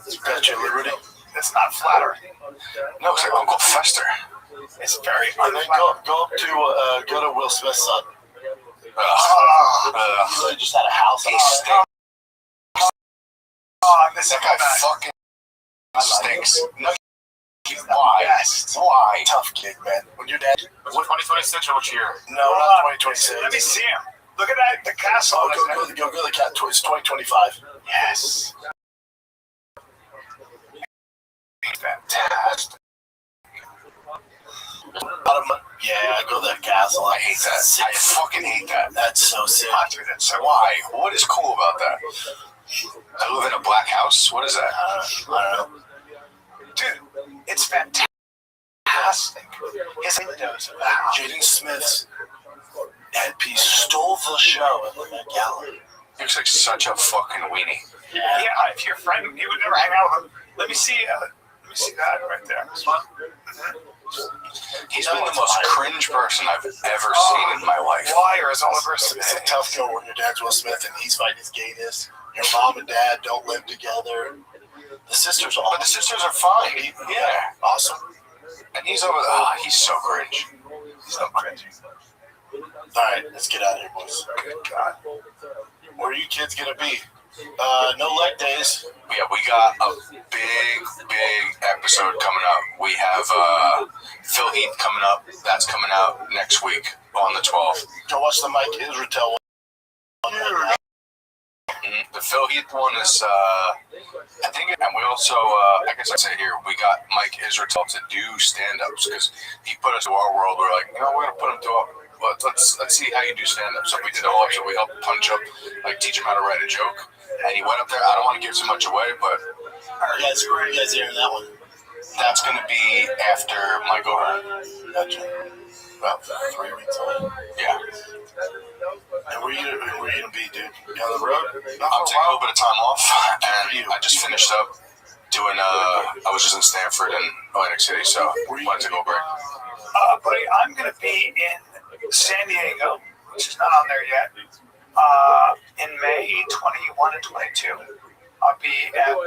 Speaker 2: Statue of Liberty.
Speaker 3: It's not flattering.
Speaker 1: No, it's like Uncle Fester.
Speaker 3: It's very
Speaker 2: And then
Speaker 3: unflattering.
Speaker 2: go to Will Smith's son.
Speaker 1: Oh,
Speaker 2: He just had a house.
Speaker 1: he stinks.
Speaker 3: Oh, I miss
Speaker 1: That guy
Speaker 3: that.
Speaker 1: fucking stinks. No, why?
Speaker 3: Best.
Speaker 1: Why?
Speaker 2: Tough kid, man. When your dad.
Speaker 4: What 2026 or which year?
Speaker 2: No,
Speaker 3: Hold
Speaker 2: not
Speaker 3: on.
Speaker 2: 2026.
Speaker 3: Let me see him. Look at that, the castle.
Speaker 2: Oh, go to the cat toy. It's 2025.
Speaker 3: Yes. Fantastic.
Speaker 2: Yeah, go to that castle.
Speaker 1: I hate that. I fucking hate that.
Speaker 2: That's so sick.
Speaker 1: Why? What is cool about that? I live in a black house. What is that?
Speaker 2: I don't know.
Speaker 3: Dude, it's fantastic. His windows of the house.
Speaker 2: Jaden Smith's headpiece stole the show at the Met Gala.
Speaker 1: He looks like such a fucking weenie.
Speaker 3: Yeah, if you're a friend, you would never hang out with him. Let me see that right there. This one.
Speaker 1: He's been the most cringe person I've ever seen in my life.
Speaker 3: Liar is Oliver Smith.
Speaker 2: It's a tough go when your dad's Will Smith and he's fighting his gayness. Your mom and dad don't live together. The sisters are
Speaker 1: But the sisters are fine. Yeah.
Speaker 2: awesome.
Speaker 1: And he's over there. Oh, he's so cringe.
Speaker 3: So cringy.
Speaker 2: Alright, let's get out of here, boys.
Speaker 3: Good God.
Speaker 2: Where are you kids gonna be? No leg days.
Speaker 1: Yeah, we got a big episode coming up. We have Phil Heath coming up. That's coming out next week on the 12th.
Speaker 2: Go watch the Mike Israel one.
Speaker 1: The Phil Heath one is, I think, and we also, I guess I'd say here, we got Mike Israel to do stand-ups because he put us to our world. We're like, we're going to put him to our, let's see how you do stand-up. So we did a whole episode. We helped punch up, like teach him how to write a joke. And he went up there. I don't want to give too much away, but
Speaker 2: You guys hearing that one?
Speaker 1: that's going to be after my go-around.
Speaker 2: Gotcha. About 3 weeks away.
Speaker 1: Yeah.
Speaker 2: And where you gonna be, dude? You on the road?
Speaker 1: I'm taking a little bit of time off, and I just finished up doing, I was just in Stanford and Atlantic City, so wanted to go break.
Speaker 3: Buddy, I'm going to be in San Diego, which is not on there yet, in May 21 and 22. I'll be at,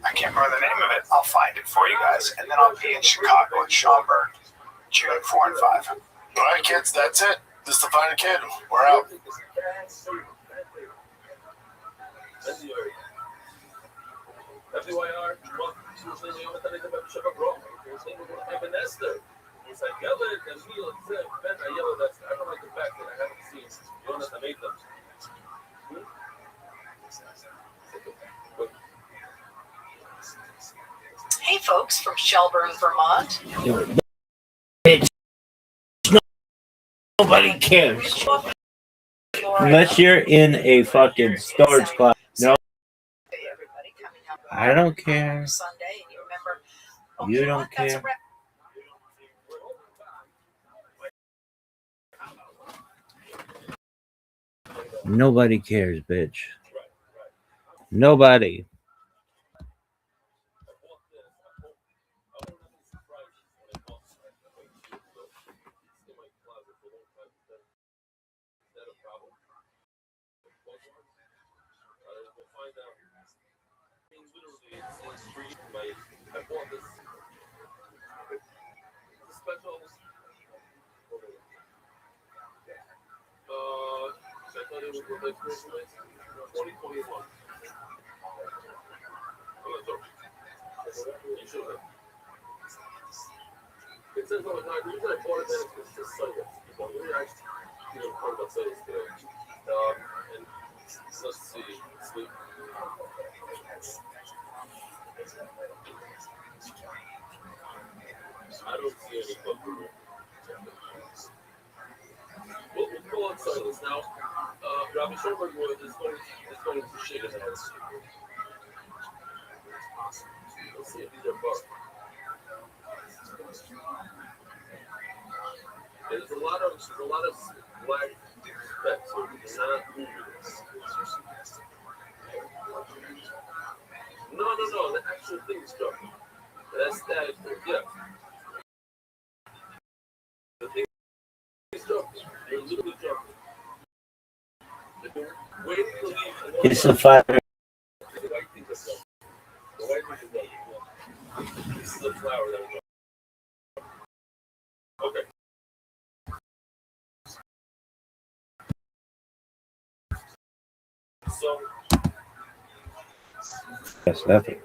Speaker 3: I can't remember the name of it. I'll find it for you guys. And then I'll be in Chicago at Schaumburg, June 4 and 5.
Speaker 2: All right, kids, that's it. This is the Final Kid. We're out.
Speaker 9: FYR, słusznie nieomytane chyba trzeba broń. Ebenezer. It's like yellow and Neil said, Ben, I yellow that's I don't like the fact that I haven't seen Jonathan made them.
Speaker 10: Hey folks from Shelburne, Vermont.
Speaker 7: Bitch. Nobody cares. Unless you're in a fucking storage closet. No,
Speaker 10: Everybody coming up
Speaker 7: I don't care.
Speaker 10: Sunday, and you remember,
Speaker 7: You
Speaker 10: know
Speaker 7: don't
Speaker 10: what? That's a
Speaker 7: care.
Speaker 10: wrap.
Speaker 7: Nobody cares, bitch. Nobody.
Speaker 9: Find out things literally thought it was like 2021. I'm not joking. You should have. It says on the time, the reason I bought it then is because it's just Sunday. But we were actually talking about Sundays today. And let's see, sleep. I don't see any book here. We'll call on silence now. Rabbi Schoenberg is going to shake his head. Let's see if these are bugs. There's a lot of black specks, so it's not moving. No, the actual thing is jumping. That's static, yeah. The thing is jumping. You're literally jumping. If you're waiting to leave,
Speaker 7: It's a fire.
Speaker 9: the white thing is jumping. The white thing is jumping. This is a flower that is jumping. Okay. So,
Speaker 7: That's nothing.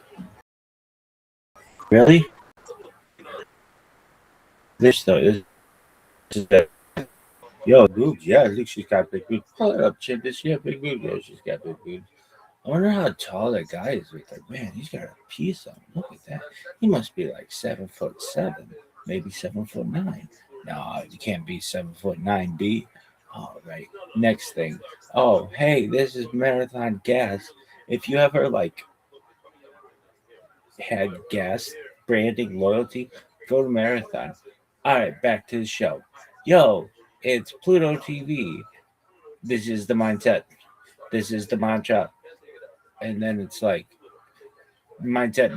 Speaker 7: Really? This though is that. Yo, boobs. Yeah, I think she's got big boobs. Pull it up, Chip. Does she have big boobs? Yeah, she's got big boobs. I wonder how tall that guy is. Like, man, he's got a piece on him. Look at that. He must be like 7'7", maybe 7'9". No, you can't be 7'9", B. All right. Next thing. Oh, hey, this is Marathon Gas. If you ever like had gas branding loyalty, go to Marathon. All right, back to the show. Yo, it's Pluto TV. This is the mindset. This is the mantra. And then it's like mindset.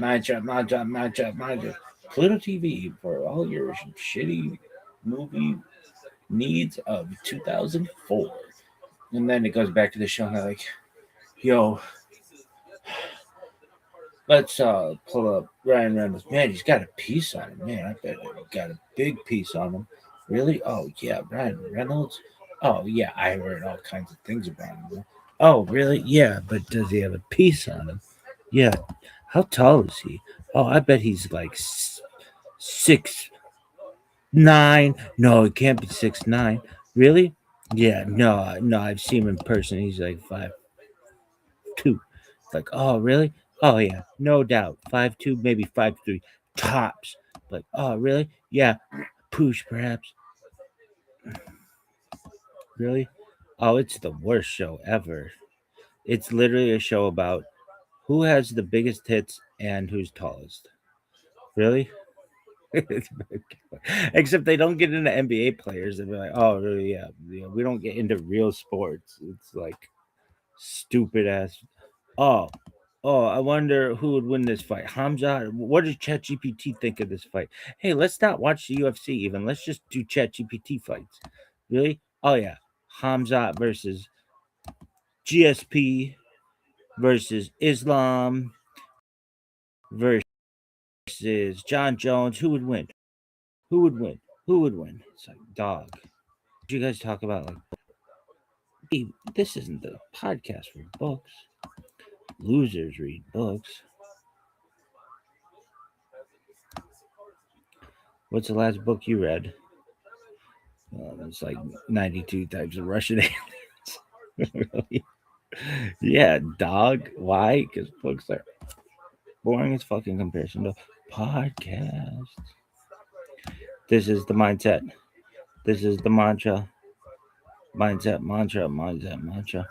Speaker 7: Pluto TV for all your shitty movie needs of 2004. And then it goes back to the show and I'm like, yo, let's pull up Ryan Reynolds. Man, he's got a piece on him. Man, I bet he got a big piece on him. Really? Oh yeah, Ryan Reynolds. Oh yeah, I heard all kinds of things about him. Oh really? Yeah, but does he have a piece on him? Yeah. How tall is he? Oh, I bet he's like 6'9". No, it can't be 6'9". Really? Yeah. No, I've seen him in person. He's like 5'2". It's like, oh really? Oh yeah, no doubt. 5'2", maybe 5'3", tops. Like, oh really? Yeah, poosh perhaps. Really? Oh, it's the worst show ever. It's literally a show about who has the biggest tits and who's tallest. Really? Except they don't get into NBA players. They'll be like, oh, really? Yeah, we don't get into real sports. It's like stupid ass. Oh, I wonder who would win this fight. Hamza, what does ChatGPT think of this fight? Hey, let's not watch the UFC even. Let's just do ChatGPT fights. Really? Oh, yeah. Hamza versus GSP versus Islam versus John Jones. Who would win? Who would win? Who would win? It's like, dog. You guys talk about, like, hey, this isn't the podcast for books. Losers read books. What's the last book you read? It's like 92 types of Russian aliens. Really? Yeah, dog. Why? Because books are boring as fucking comparison to podcasts. This is the mindset. This is the mantra. Mindset, mantra, mindset, mantra.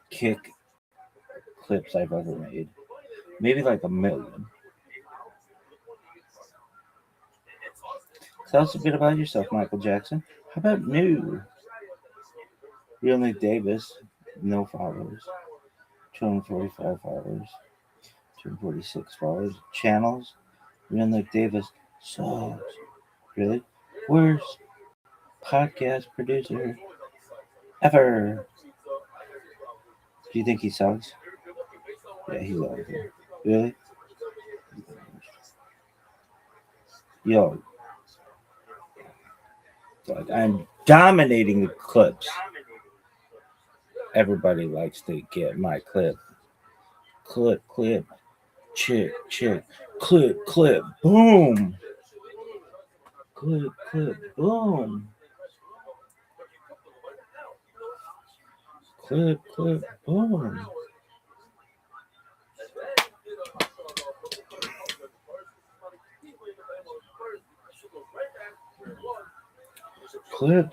Speaker 7: Kick clips I've ever made. Maybe like 1 million. Tell us a bit about yourself, Michael Jackson. How about new? Real Nick Davis, no followers. 245 followers. 246 followers. Channels. Real Nick Davis, Sucks. Really? Worst podcast producer ever. Do you think he sucks? Yeah, he's awful. Really? Yo. Like, I'm dominating the clips. Everybody likes to get my clip. Clip, chick, clip, boom. Clip, boom. Clip, boom. Clip, boom. Clip,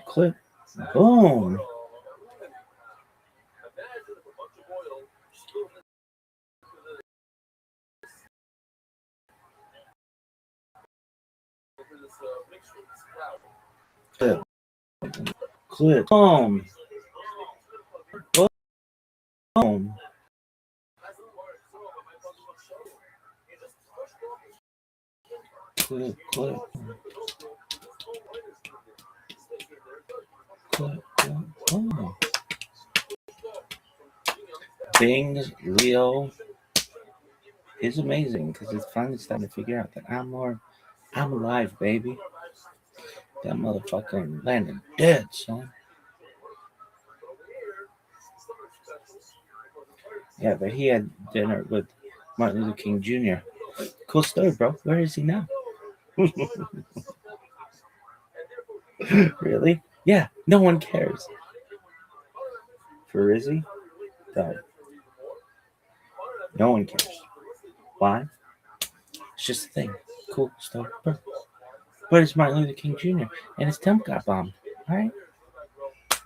Speaker 7: boom. Boom. Clip, boom. Bing's Leo is amazing because it's finally starting to figure out that I'm alive, baby. That motherfucker landed dead, son. Yeah, but he had dinner with Martin Luther King Jr. Cool story, bro. Where is he now? Really? Yeah, no one cares. For is he? No. No one cares. Why? It's just a thing. Cool story, bro. Where's Martin Luther King Jr.? And his temp got bombed. All right.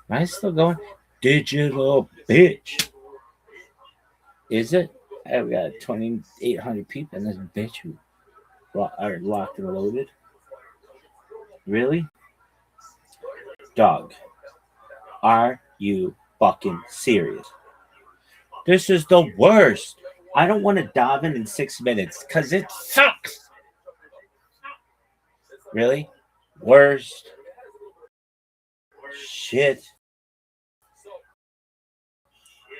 Speaker 7: Mine's still going. Digital bitch. Is it? I've got 2,800 people in this bitch who are locked and loaded. Really? Dog. Are you fucking serious? This is the worst. I don't want to dive in 6 minutes because it sucks. Really? Worst shit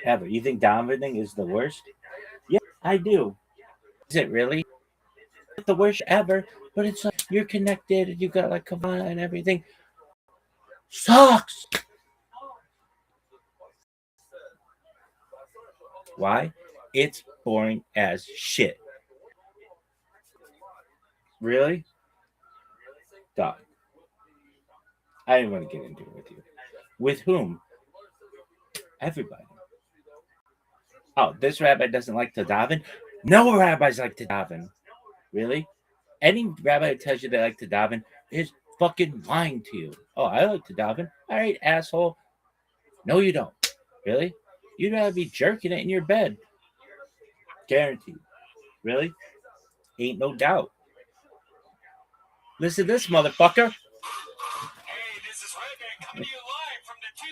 Speaker 7: ever. You think davening is the worst? Yeah, I do. Is it really? It's the worst ever, but it's like you're connected, you got like Kavana and everything. Sucks. Why? It's boring as shit. Really? Dog. I didn't want to get into it with you. With whom? Everybody. Oh, this rabbi doesn't like to daven? No rabbis like to daven. Really? Any rabbi who tells you they like to daven is fucking lying to you. Oh, I like to daven. All right, asshole. No, you don't. Really? You'd rather be jerking it in your bed. Guaranteed. Really? Ain't no doubt. Listen to this, motherfucker.
Speaker 11: Hey, this is Reggae coming to you live from the 2016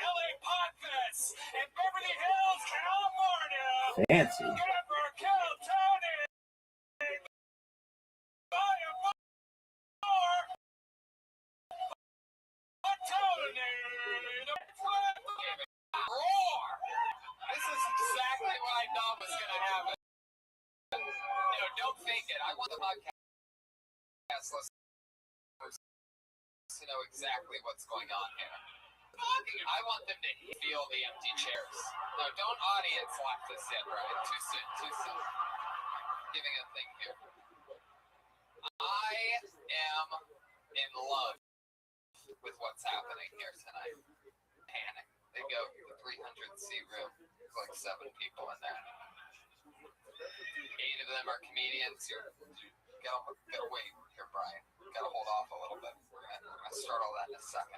Speaker 11: LA Podfest in Beverly Hills, California.
Speaker 7: Fancy.
Speaker 11: Rapper Kill Tony. Roar! This is exactly what I thought was going to happen. No, don't fake it. I want the podcast listeners to know exactly what's going on here. I want them to feel the empty chairs. No, don't audience laugh this yet, right? Too soon. Giving a thing here. I am in love with what's happening here tonight. Panic. They go to the 300-seat room. There's like 7 people in there. 8 of them are comedians. You gotta wait here, Brian. Gotta hold off a little bit. We're gonna start all that in a second.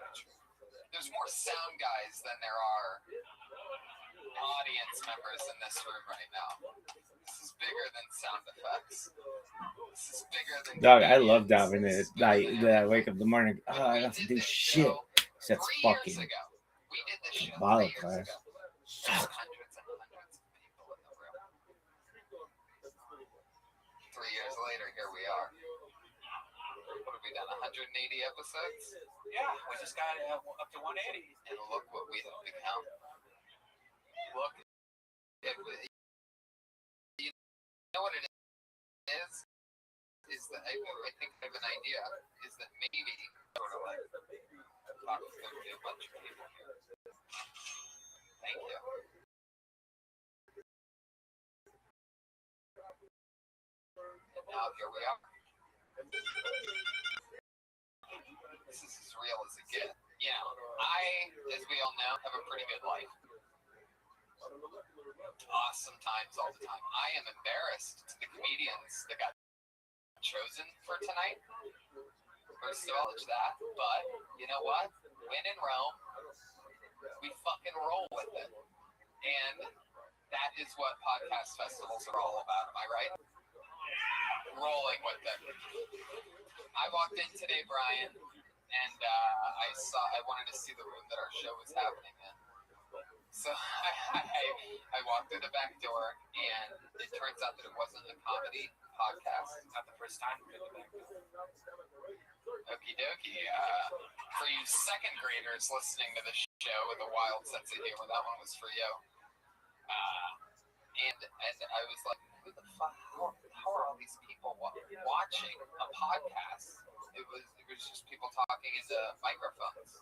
Speaker 11: There's more sound guys than there are audience members in this room right now. This is bigger than sound effects. This is bigger than.
Speaker 7: Dog, I love diving in. I wake up in the morning. Oh, I don't have to do shit. That's fucking bottle class. Sucks.
Speaker 11: Hundreds and hundreds of people in the room. 3 years later, here we are. done? 180 episodes?
Speaker 3: Yeah, we just got up to 180.
Speaker 11: And look what we have become. Look, you know what it is? Is that I think I have an idea. Is that maybe sort of like talk to a bunch of people here. Thank you. And now here we are. This is as real as it gets. You know, I, as we all know, have a pretty good life. Awesome times all the time. I am embarrassed to the comedians that got chosen for tonight. First of all, it's that. But you know what? When in Rome, we fucking roll with it. And that is what podcast festivals are all about. Am I right? Rolling with it. I walked in today, Brian, and I wanted to see the room that our show was happening in. So I walked through the back door, and it turns out that it wasn't a comedy podcast.
Speaker 3: Not the first time we've been back.
Speaker 11: Okie dokie. For you second graders listening to the show with a wild sense of humor, that one was for you. And I was like, who the fuck? How are all these people watching a podcast? It was just people talking into microphones.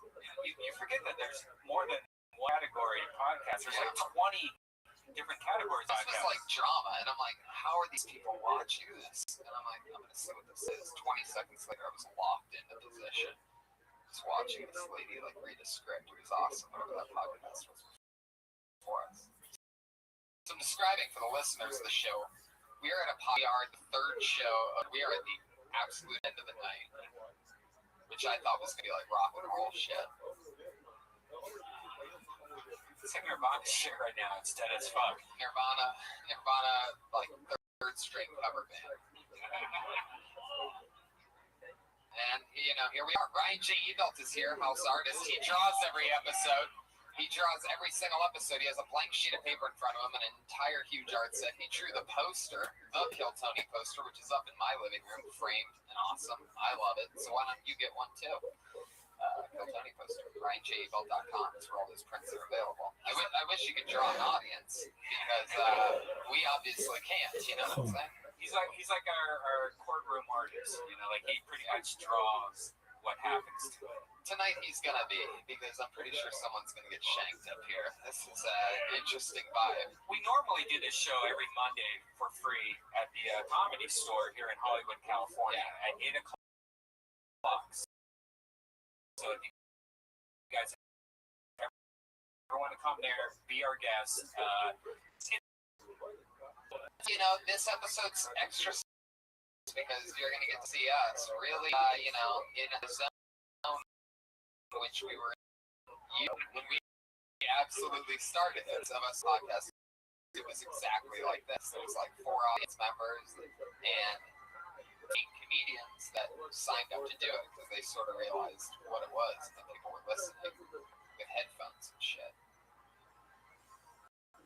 Speaker 3: You forget that there's more than one category of podcasts. There's like 20 different categories.
Speaker 11: This was like drama, and I'm like, how are these people watching this? And I'm like, I'm gonna see what this is. 20 seconds later, I was locked into position, just watching this lady like read a script. It was awesome. Whatever that podcast was for us. So I'm describing for the listeners of the show. We are at we are at the third show. We are at the absolute end of the night, which I thought was gonna be like rock and roll shit.
Speaker 3: It's like Nirvana shit right now. It's dead as fuck.
Speaker 11: Nirvana, like third string cover band. And you know, here we are. Ryan J. Ebelt is here, house artist. He draws every episode. He draws every single episode. He has a blank sheet of paper in front of him, an entire huge art set. He drew the poster, the Kill Tony poster, which is up in my living room, framed and awesome. I love it. So why don't you get one too? Kill Tony poster. RyanJEbelt.com is where all those prints are available. I wish you could draw an audience because we obviously can't. You know what I'm saying?
Speaker 3: He's like our courtroom artist. You know, like he pretty much draws what happens to it.
Speaker 11: Tonight he's gonna be, because I'm pretty sure someone's gonna get shanked up here. This is an interesting vibe.
Speaker 3: We normally do this show every Monday for free at the Comedy Store here in Hollywood, California, at 8 o'clock. So if you guys ever want to come there, be our guest.
Speaker 11: You know, this episode's extra because you're gonna get to see us really, you know, in a zone which we were in when we absolutely started this of us podcast. It was exactly like this. There was like 4 audience members and 8 comedians that signed up to do it because they sort of realized what it was and people were listening with headphones and shit.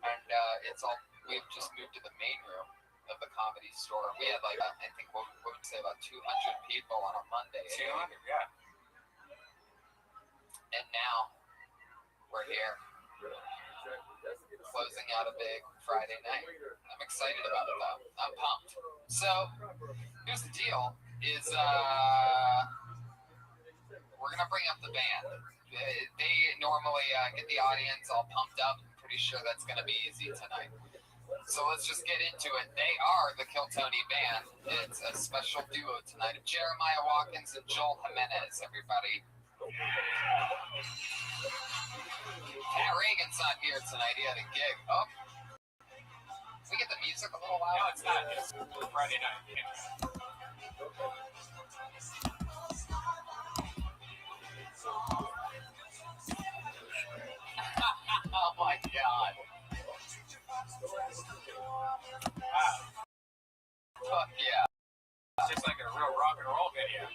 Speaker 11: And it's all, we've just moved to the main room of the Comedy Store. We had like, I think, what would you say, about 200 people on a Monday.
Speaker 3: 200, yeah.
Speaker 11: And now we're here, closing out a big Friday night. I'm excited about it though. I'm pumped. So here's the deal: is we're gonna bring up the band. They normally get the audience all pumped up. I'm pretty sure that's gonna be easy tonight. So let's just get into it. They are the Kill Tony Band. It's a special duo tonight of Jeremiah Watkins and Joel Jimenez. Everybody. Pat Reagan's not here tonight. He had a gig. Oh. Can we get the music a little loud?
Speaker 3: No, it's not. It's Friday night.
Speaker 11: Oh my god.
Speaker 3: Wow.
Speaker 11: Fuck yeah.
Speaker 3: It's just like a real rock and roll video.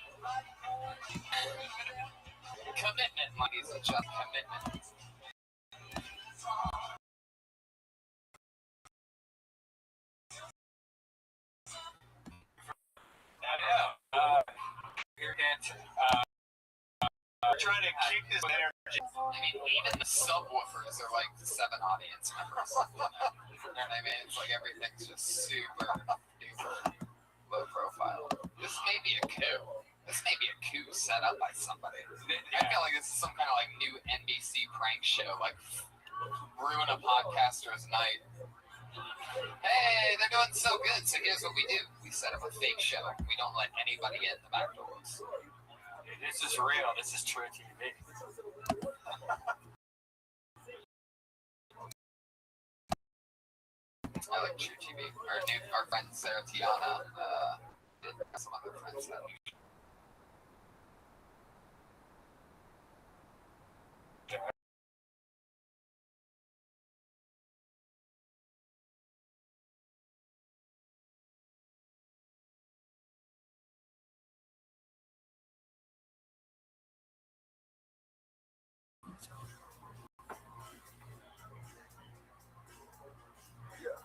Speaker 11: Commitment, ladies and gentlemen. Commitment.
Speaker 3: Here again, trying to keep his energy.
Speaker 11: I mean, even the subwoofers are like 7 audience members. You know what I mean? It's like everything's just super duper low profile. This may be a coup. This may be a coup set up by somebody. I feel like this is some kind of like new NBC prank show, like ruin a podcaster's night. Hey, they're doing so good, so here's what we do. We set up a fake show. We don't let anybody in the back doors.
Speaker 3: This is real. This is true TV.
Speaker 11: I like True TV. Our friend Sarah Tiana did some other friends that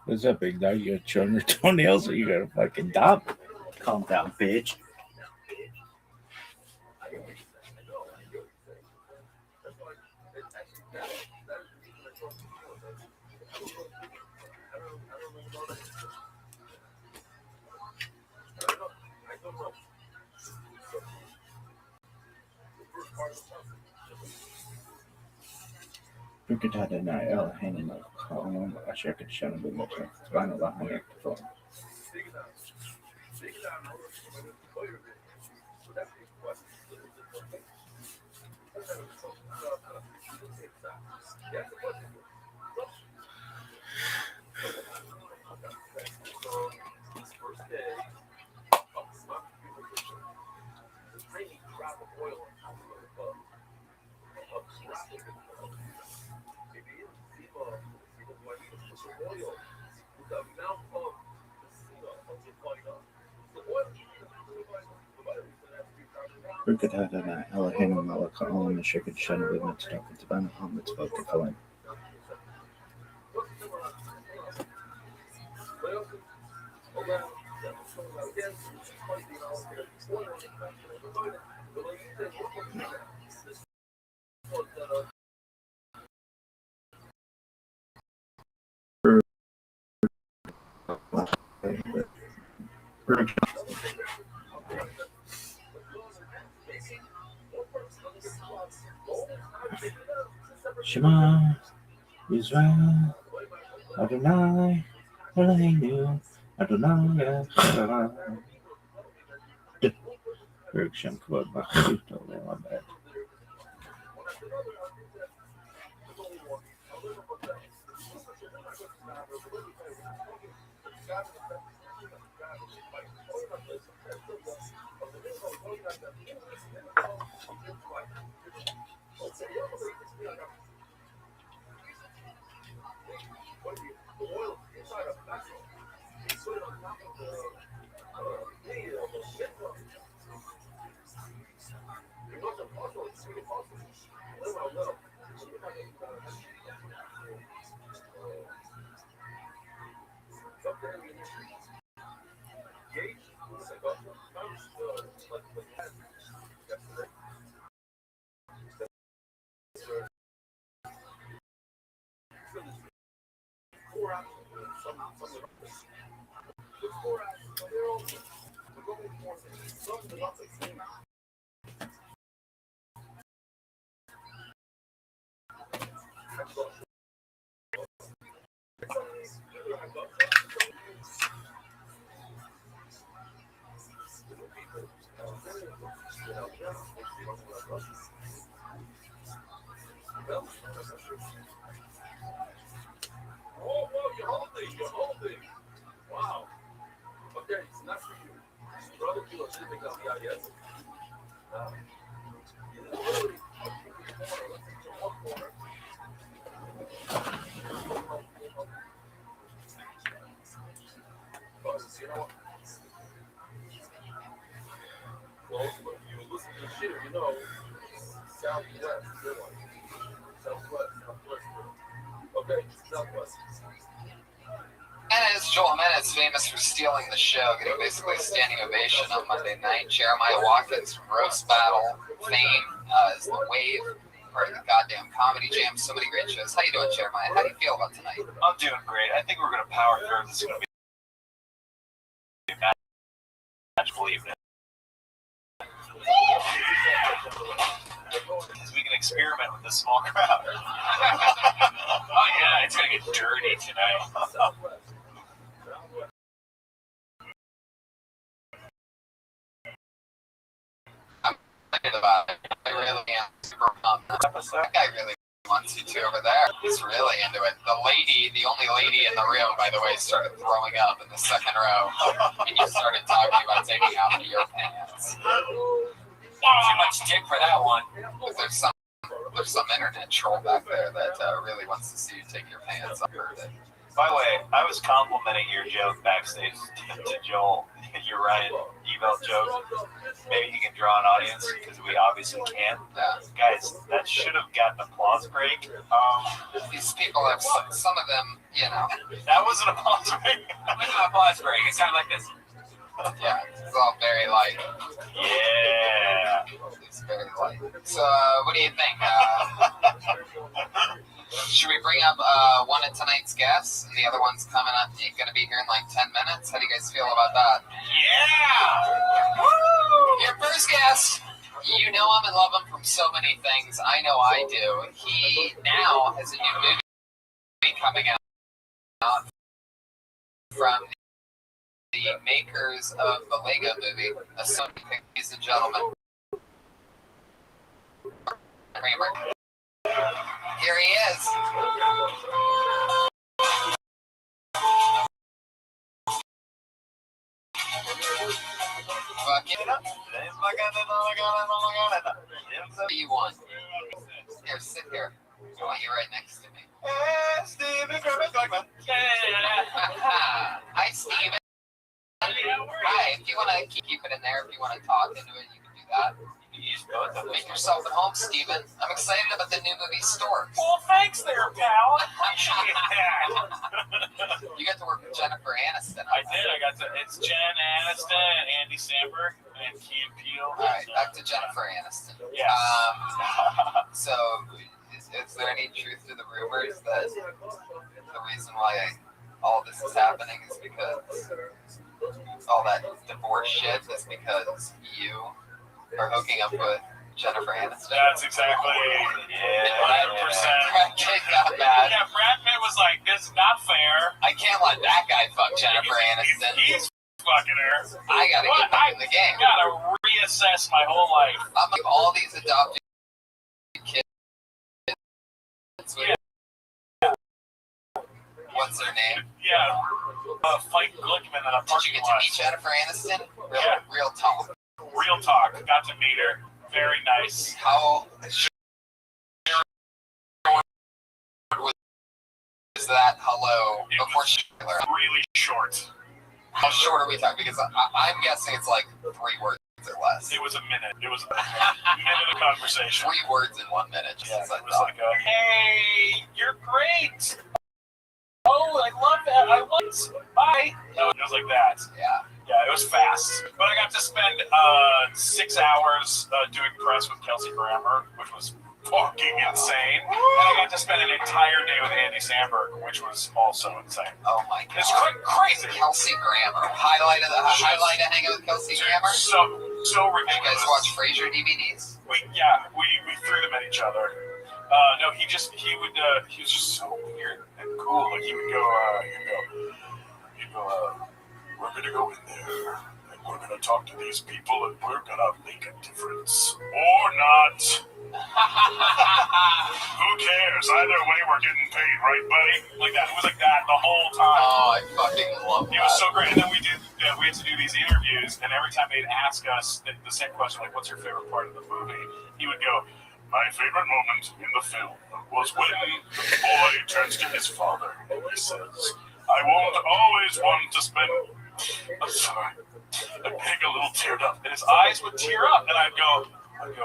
Speaker 7: What's up, big dog? You're chewing your toenails or you got a fucking dop?
Speaker 12: Calm down, bitch.
Speaker 7: Vilket hade den här ölhängen av kameran och försöker känna det mot mig. Så var nog han efterifrån. Vilket hade den här ölhängen av kameran och försöker känna det mot mig. Så var nog han efterifrån. Shema, Israel, Adonai, Eloheinu, Adonai, Bergshem Kvod Bachut Abed.
Speaker 9: You're holding. Wow. Okay, it's not for you. Brother, you are sitting on the IS. You know what? Close, but you listen to shit, you know, Southwest, good one. Southwest. Okay, Southwest.
Speaker 11: And as Joel Menace is famous for stealing the show, basically standing ovation on Monday night. Jeremiah Watkins from Roast Battle fame is The Wave, part of the goddamn Comedy Jam. So many great shows. How you doing, Jeremiah? How do you feel about tonight?
Speaker 12: I'm doing great. I think we're going to power through. This is going to be a magical evening. Because we can experiment with this small crowd. Oh yeah, it's going to get dirty tonight.
Speaker 11: About it. I really am super pumped. That guy really wants you to over there. He's really into it. The only lady in the room, by the way, started throwing up in the second row when you started talking about taking off your pants.
Speaker 12: Too much dick for that one.
Speaker 11: There's some internet troll back there that really wants to see you take your pants off.
Speaker 12: By the way, I was complimenting your joke backstage to Joel. Your Ryan email joke. Maybe he can draw an audience because we obviously can't.
Speaker 11: Yeah.
Speaker 12: Guys, that should have gotten an applause break.
Speaker 11: These people have some of them, you know.
Speaker 12: That was an applause break. That was an applause break. It sounded like this.
Speaker 11: Yeah, it's all very light.
Speaker 12: Yeah.
Speaker 11: It's very light. So, what do you think? Should we bring up one of tonight's guests, and the other one's coming up? Going to be here in like 10 minutes. How do you guys feel about that?
Speaker 12: Yeah! Woo!
Speaker 11: Your first guest. You know him and love him from so many things. I know I do. He now has a new movie coming out from the makers of the Lego movie, a Sony, ladies and gentlemen. Here he is. Fuck it up. What do you want? Here, sit here. I want you right next to me.
Speaker 12: Hey, Steven,
Speaker 11: Hi, Steven. Hi, if you want to keep it in there, if you want to talk into it, you can do that. Make yourself at home, Steven. I'm excited about the new movie Storks.
Speaker 12: Well, thanks there, pal. I appreciate that.
Speaker 11: You got to work with Jennifer Aniston.
Speaker 12: I did. It's Jen Aniston and Andy Samberg and Key and Peele.
Speaker 11: All right, back to Jennifer Aniston.
Speaker 12: Yes.
Speaker 11: So, is there any truth to the rumors that the reason why all this is happening is because all that divorce shit is because you are hooking up with Jennifer Aniston?
Speaker 12: That's exactly, 100%.
Speaker 11: Brad Pitt got mad.
Speaker 12: Yeah, Brad Pitt was like, this is not fair.
Speaker 11: I can't let that guy fuck Jennifer Aniston.
Speaker 12: He's fucking her.
Speaker 11: I gotta get back in the game.
Speaker 12: I gotta reassess my whole life.
Speaker 11: I'm like all these adopted kids. What's their name?
Speaker 12: Yeah. Fight Glickman in a
Speaker 11: Did
Speaker 12: parking
Speaker 11: you get
Speaker 12: lot.
Speaker 11: to meet Jennifer Aniston? Real talk.
Speaker 12: Real talk. Got to meet her. Very nice.
Speaker 11: How was that hello before she
Speaker 12: really short.
Speaker 11: How short are we talking? Because I'm guessing it's like 3 words or less.
Speaker 12: It was a minute. It was a minute of conversation.
Speaker 11: 3 words in 1 minute. Just
Speaker 12: Yeah,
Speaker 11: as I
Speaker 12: it was
Speaker 11: thought.
Speaker 12: like a, hey, you're great. Oh, I love that. I want. Bye. No, it was like that.
Speaker 11: Yeah.
Speaker 12: Yeah, it was fast. But I got to spend 6 hours doing press with Kelsey Grammer, which was fucking insane. And I got to spend an entire day with Andy Samberg, which was also insane.
Speaker 11: Oh my god.
Speaker 12: It's crazy.
Speaker 11: Kelsey Grammer. Highlight of hanging with Kelsey Grammer?
Speaker 12: So ridiculous.
Speaker 11: You guys watch Frasier DVDs?
Speaker 12: We threw them at each other. No, he was just so weird and cool. Like he'd go, we're gonna go in there and we're gonna talk to these people and we're gonna make a difference. Or not. Who cares? Either way we're getting paid, right, buddy? Like that. It was like that the whole time.
Speaker 11: Oh, I fucking love that.
Speaker 12: It was so great. And then we had to do these interviews, and every time they'd ask us the same question, like, what's your favorite part of the movie? He would go, my favorite moment in the film was when the boy turns to his father and he says, I won't always want to spend... I'm sorry. I'd get a little teared up, and his eyes would tear up, and I'd go, okay,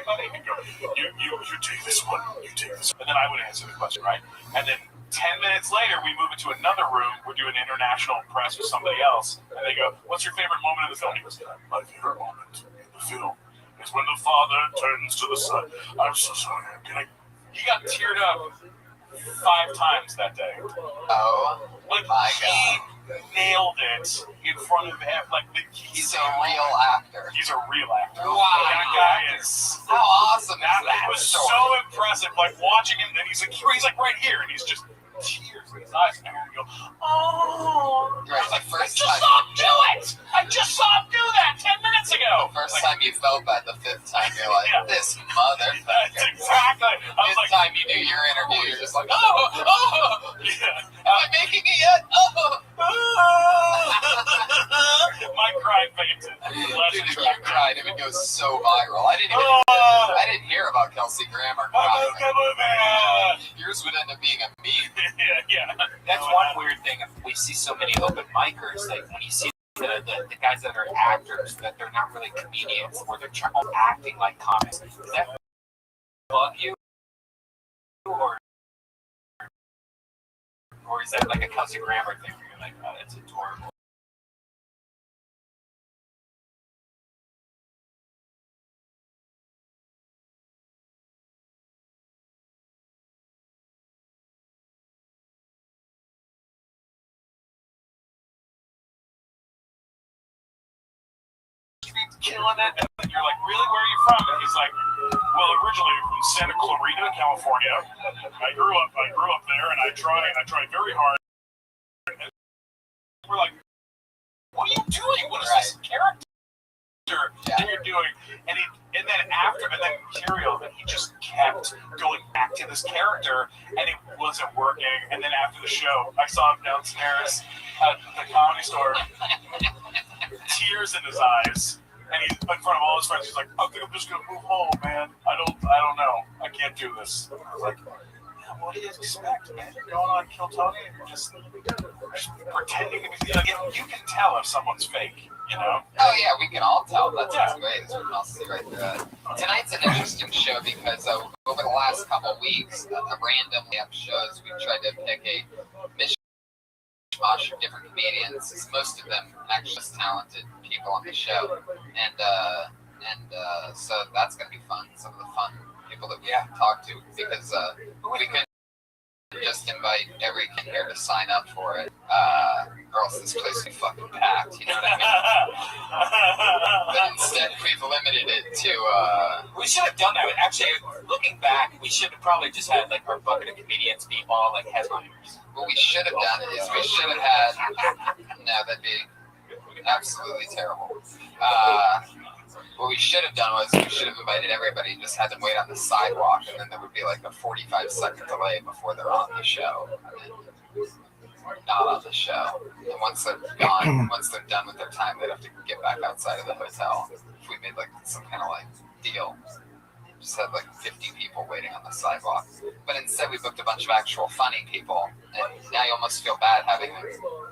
Speaker 12: buddy? He'd go, you take this one, you take this one. And then I would answer the question, right? And then 10 minutes later, we move into another room. We're doing international press with somebody else. And they go, what's your favorite moment of the film? He goes, my favorite moment the film is when the father turns to the son. I'm so sorry. He got teared up 5 times that day.
Speaker 4: Oh,
Speaker 12: Like,
Speaker 4: my
Speaker 12: he nailed it in front of him. Like,
Speaker 4: he's a real actor.
Speaker 12: He's a real actor.
Speaker 4: Wow.
Speaker 12: That guy is.
Speaker 4: How awesome!
Speaker 12: That was so impressive. Like, watching him, and he's like right here, and he's just tears in his eyes, and you go, oh.
Speaker 4: Right, the first
Speaker 12: I just saw him do it. I just saw him do that 10 minutes ago.
Speaker 4: First time you felt that, the 5th time you're like, this motherfucker.
Speaker 12: That's exactly. I was
Speaker 4: Fifth
Speaker 12: like,
Speaker 4: time you do your interview, you're just like,
Speaker 12: yeah.
Speaker 4: am I making it yet?
Speaker 12: My cry fainted.
Speaker 4: Dude, if you cried, it would go so viral. I didn't hear about Kelsey Grammer crying. Yours would end up being a meme.
Speaker 12: Yeah.
Speaker 13: That's one weird thing. We see so many open micers, like when you see the guys that are actors, that they're not really comedians, or they're acting like comics. Does that bug you? Or is that like a Kelsey Grammer thing where you're like, oh, that's adorable?
Speaker 12: Killing it, and then you're like, really, where are you from? And he's like, well, originally from Santa Clarita, California. I grew up there, and I tried very hard. And we're like, what are you doing? What is this character that you're doing? And then Material, that he just kept going back to this character, and it wasn't working. And then after the show, I saw him downstairs at the Comedy Store, tears in his eyes. And he's in front of all his friends. He's like, I think I'm just gonna move home, man. I don't know. I can't do this. I was like, yeah, what do you expect, man? You're going on Kill Tony and you're just pretending to be. Like, you can tell if someone's fake, you know?
Speaker 4: Oh yeah, we can all tell. That's great. We can all see right through it. Tonight's an interesting show because over the last couple of weeks, randomly up shows, we tried to pick a mishmash of different comedians. Most of them actually just talented people on the show, and so that's gonna be fun. Some of the fun people that we have to talk to, because we can just invite every kid here to sign up for it, or else this place will be fucking packed. You know what I mean? But instead, we've limited it to.
Speaker 13: We should have done that. Actually, looking back, we should have probably just had like our bucket of comedians be all like headliners.
Speaker 4: What we should have done is we should have had. No, that'd be absolutely terrible. What we should have done was we should have invited everybody and just had them wait on the sidewalk, and then there would be like a 45-second delay before they're on the show, and then not on the show. And once they're gone, once they're done with their time, they'd have to get back outside of the hotel. If we made like some kind of like deal, just had like 50 people waiting on the sidewalk. But instead, we booked a bunch of actual funny people, and now you almost feel bad having them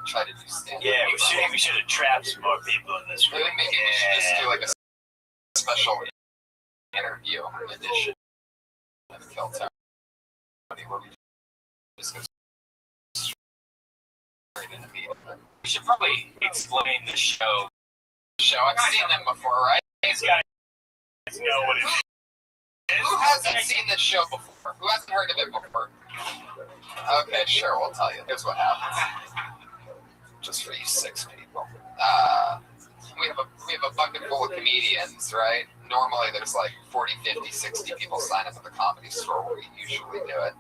Speaker 4: try to do stand-up.
Speaker 13: Yeah, we should have trapped some more people in this room.
Speaker 4: Maybe we should just do like a special interview edition of Kill Tony, where we just go straight into the.
Speaker 13: We should probably explain the show.
Speaker 4: I've seen them before, right?
Speaker 12: These guys know what it is.
Speaker 4: Who hasn't seen this show before? Who hasn't heard of it before? Okay, sure, we'll tell you. Here's what happens. Just for you 6 people. We have a bucket full of comedians, right? Normally there's like 40, 50, 60 people sign up at the Comedy Store where we usually do it.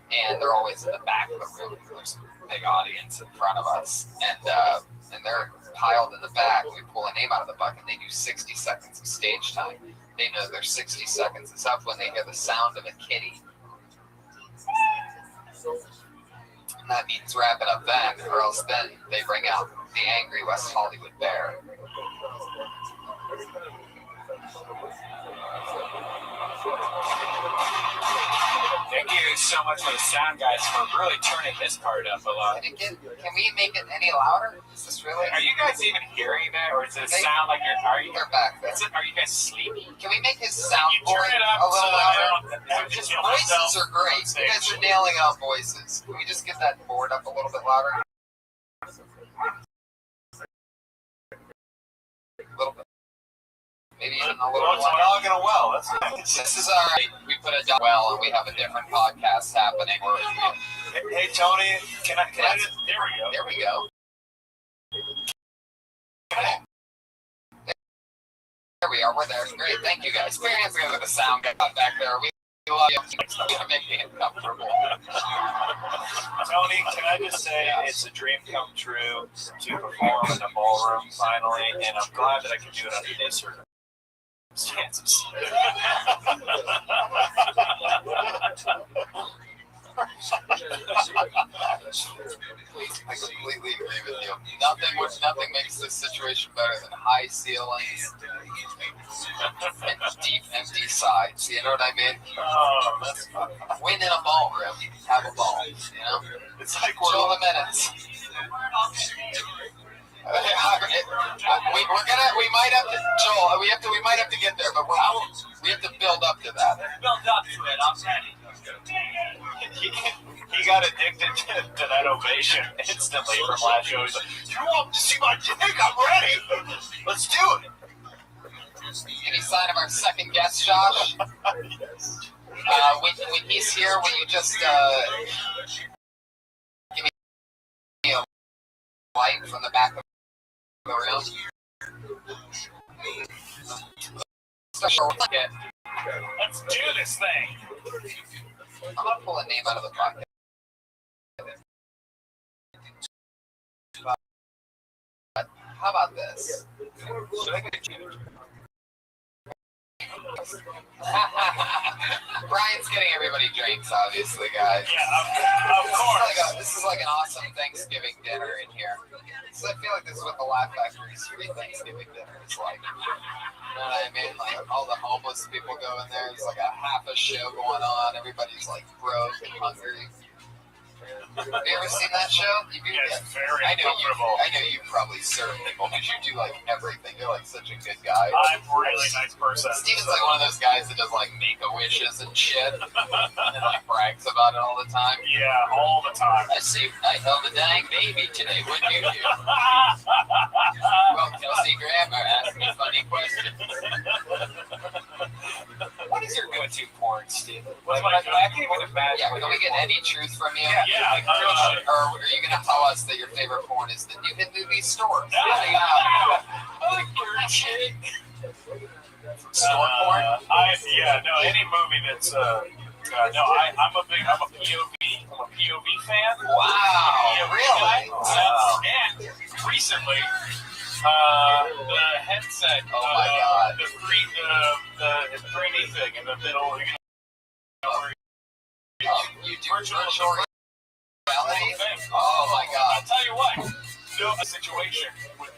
Speaker 4: And they're always in the back of the room. There's a big audience in front of us. And they're piled in the back. We pull a name out of the bucket and they do 60 seconds of stage time. They know their 60 seconds is up when they hear the sound of a kitty. And that means wrap it up then, or else then they bring out the angry West Hollywood bear.
Speaker 13: Thank you so much for the sound guys for really turning this part up a lot.
Speaker 4: Can we make it any louder? Is this really?
Speaker 13: Are you guys even hearing that, or does it sound like you're?
Speaker 4: They're back there.
Speaker 13: Are you guys sleepy?
Speaker 4: Can we make his soundboard a little louder? His voices are great. You guys are nailing out voices. Can we just get that board up a little bit louder? A little bit. maybe even a little
Speaker 12: Well, it's a
Speaker 4: one.
Speaker 12: dog in a well. That's nice.
Speaker 4: This is our, we put a dog well and we have a different podcast happening.
Speaker 12: Hey, Tony, can I just, there we go.
Speaker 4: There we go. There we are. We're there. Great. Thank you guys. Very hands together with the sound guy back there. We love you. You're making me uncomfortable.
Speaker 12: Tony, can I just say it's a dream come true to perform in the ballroom finally, and I'm glad that I can do it under these circumstances.
Speaker 4: I completely agree with you. Nothing makes this situation better than high ceilings and deep empty sides. You know what I mean?
Speaker 12: Oh, that's fun.
Speaker 4: Win in a ballroom, have a ball. You know,
Speaker 12: It's like
Speaker 4: show the minutes. We might have to, Joel. We might have to get there, but we have to build up to that.
Speaker 6: Build up to it. I'm ready.
Speaker 12: He got addicted to that ovation instantly from last show. He's like, "You want to see my dick? I'm ready. Let's do it."
Speaker 4: Any sign of our second guest, Josh?
Speaker 12: Yes.
Speaker 4: When he's here, will you just give me a light from the back of the room? Special ticket.
Speaker 12: Let's do this thing.
Speaker 4: I'm gonna pull a name out of the pocket. How about this? Should I get you? Brian's getting everybody drinks, obviously, guys.
Speaker 12: Yeah, of course.
Speaker 4: This is like an awesome Thanksgiving dinner in here. So I feel like this is what the Laugh Factory's free Thanksgiving dinner is like. You know what I mean? Like all the homeless people go in there. It's like a half a show going on. Everybody's like broke and hungry. Have you ever seen that show?
Speaker 12: Yes, very
Speaker 4: I know
Speaker 12: uncomfortable.
Speaker 4: you probably serve people because you do like everything. You're like such a good guy.
Speaker 12: I'm a really nice person.
Speaker 4: Steven's like one of those guys that does like make-a-wishes and shit and like brags about it all the time.
Speaker 12: Yeah, all the time.
Speaker 4: I held a dang baby today. What'd you do? Well, Kelsey Grammer asked me funny questions. What is your go-to porn, Steven?
Speaker 12: What's my
Speaker 4: I can't even imagine. Yeah, can we get any truth from you?
Speaker 12: Yeah.
Speaker 4: Or are you going to tell us that your favorite porn is the new hit movie Store? Store porn?
Speaker 12: Any movie that's I'm a POV fan.
Speaker 4: Wow, really?
Speaker 12: And recently, the headset.
Speaker 4: Oh my god.
Speaker 12: The 3D thing in the middle.
Speaker 4: You do virtual reality? Oh my god.
Speaker 12: I'll tell you what. A situation with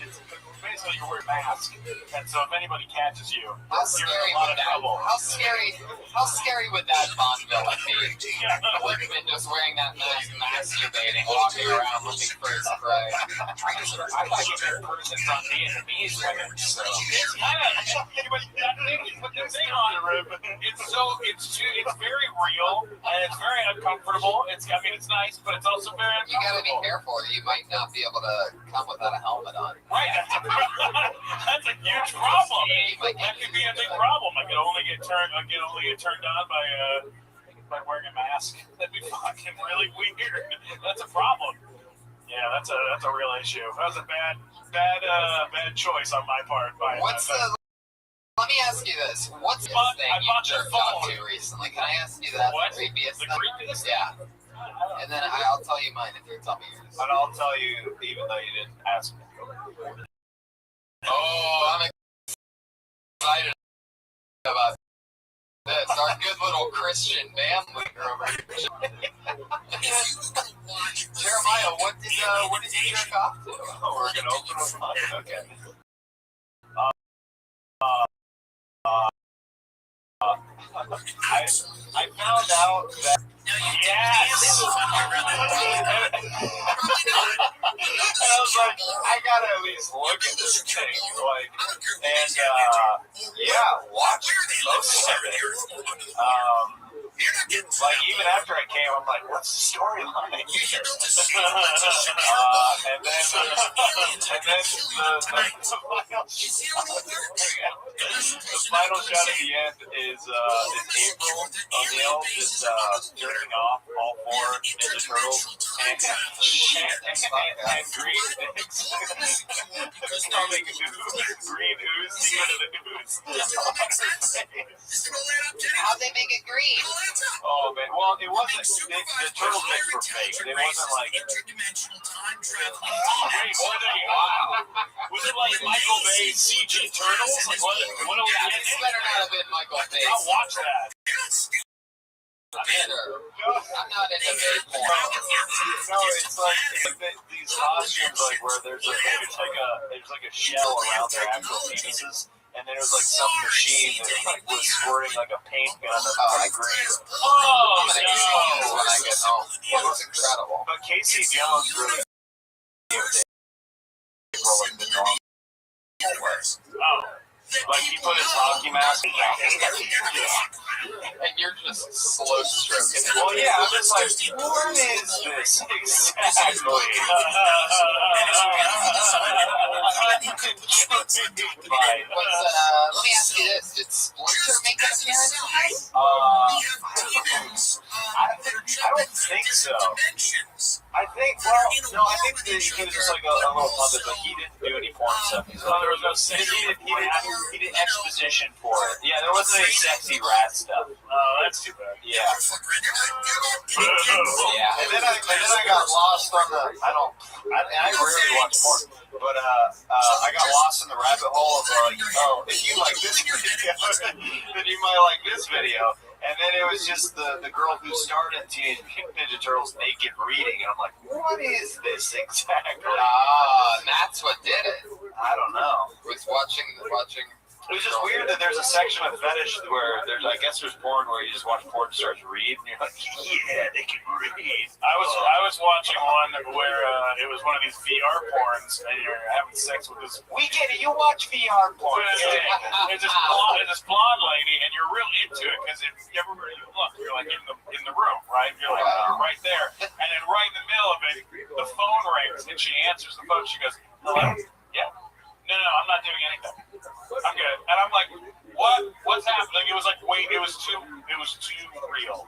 Speaker 12: it's basically you wear a mask, and so if anybody catches you,
Speaker 4: how
Speaker 12: you're
Speaker 4: scary
Speaker 12: in a lot
Speaker 4: would
Speaker 12: of
Speaker 4: that?
Speaker 12: trouble.
Speaker 4: How scary would that Bond villain be? Woodman just wearing that mask, masturbating, walking around looking for his prey.
Speaker 12: I like their persons on Vietnamese women, so it's kind of anybody put their thing on it. It's very real and it's very uncomfortable. It's nice, but it's also very uncomfortable.
Speaker 4: You gotta be careful, or you might not be able to come without a helmet on.
Speaker 12: Right, that's a huge problem. That could be a big problem. I can only get turned on by wearing a mask. That'd be fucking really weird. That's a problem. Yeah, that's a real issue. That was a bad choice on my part.
Speaker 4: Let me ask you this. What's the thing you jerked off to recently? Can I ask you that?
Speaker 12: What?
Speaker 4: The creepiest
Speaker 12: The
Speaker 4: thing?
Speaker 12: creepiest?
Speaker 4: Yeah. And then I'll tell you mine if you tell me yours.
Speaker 12: And I'll tell you, even though you didn't ask me.
Speaker 4: Oh, I'm excited about this. Our good little Christian band leader over here. Jeremiah, what did you jerk off to?
Speaker 12: Oh, we're gonna open with mine. Okay. I found out that yes. And I was like, I gotta at least look at this thing, watch most of it. Like, even after I came, I'm like, what's the storyline? And then the final shot at the end is April O'Neil just jerking off all four Ninja Turtles and green things. Coming green ooze, secret of the ooze.
Speaker 4: How'd they make it green?
Speaker 12: Oh man, well it wasn't. The turtle things were fake. It wasn't like. Wow. Was it like Michael Bay's CG Turtles? Like what are we
Speaker 4: This
Speaker 12: getting?
Speaker 4: better not have been Michael Bay.
Speaker 12: I'll watch that.
Speaker 4: I'm not into Bay porn.
Speaker 12: No, it's like these costumes, like where there's like a shell around their actual penises, and then there's like some machine that like was squirting like a paint gun of green.
Speaker 4: I'm gonna get this when I get home. It was incredible.
Speaker 12: But Casey Jones really. Oh. Like he put his hockey mask on.
Speaker 4: And you're just slow stroking it.
Speaker 12: Well, yeah, I'm just like, what is this exactly?
Speaker 4: Let me ask you this: did Splinter make an appearance?
Speaker 12: I don't think so. I think that he was just like a little puppet, but he didn't do any porn stuff. So there was no he did exposition for it. Yeah, there wasn't any sexy rat stuff. Oh, that's too bad. Yeah. Yeah. And then I got lost on the. I rarely watch porn, but I got lost in the rabbit hole of like, oh, if you like this video, then you might like this video. And then it was just the girl who starred in Teenage Mutant Ninja Turtles naked reading, and I'm like, what is this exactly?
Speaker 4: That's what did it.
Speaker 12: I don't know.
Speaker 4: Was watching.
Speaker 12: It was just weird that there's a section of fetish where I guess there's porn where you just watch porn stars read, and you're like, yeah, they can read. I was watching one where it was one of these VR porns, and you're having sex with this. We get it. You watch VR porn. There's this blonde lady, and you're real into it because if you ever look, you're like in the room, right? You're like right there, and then right in the middle of it, the phone rings, and she answers the phone. She goes, hello? Yeah. No, I'm not doing anything. I'm good. And I'm like, what? What's happening? It was like, wait, it was too real.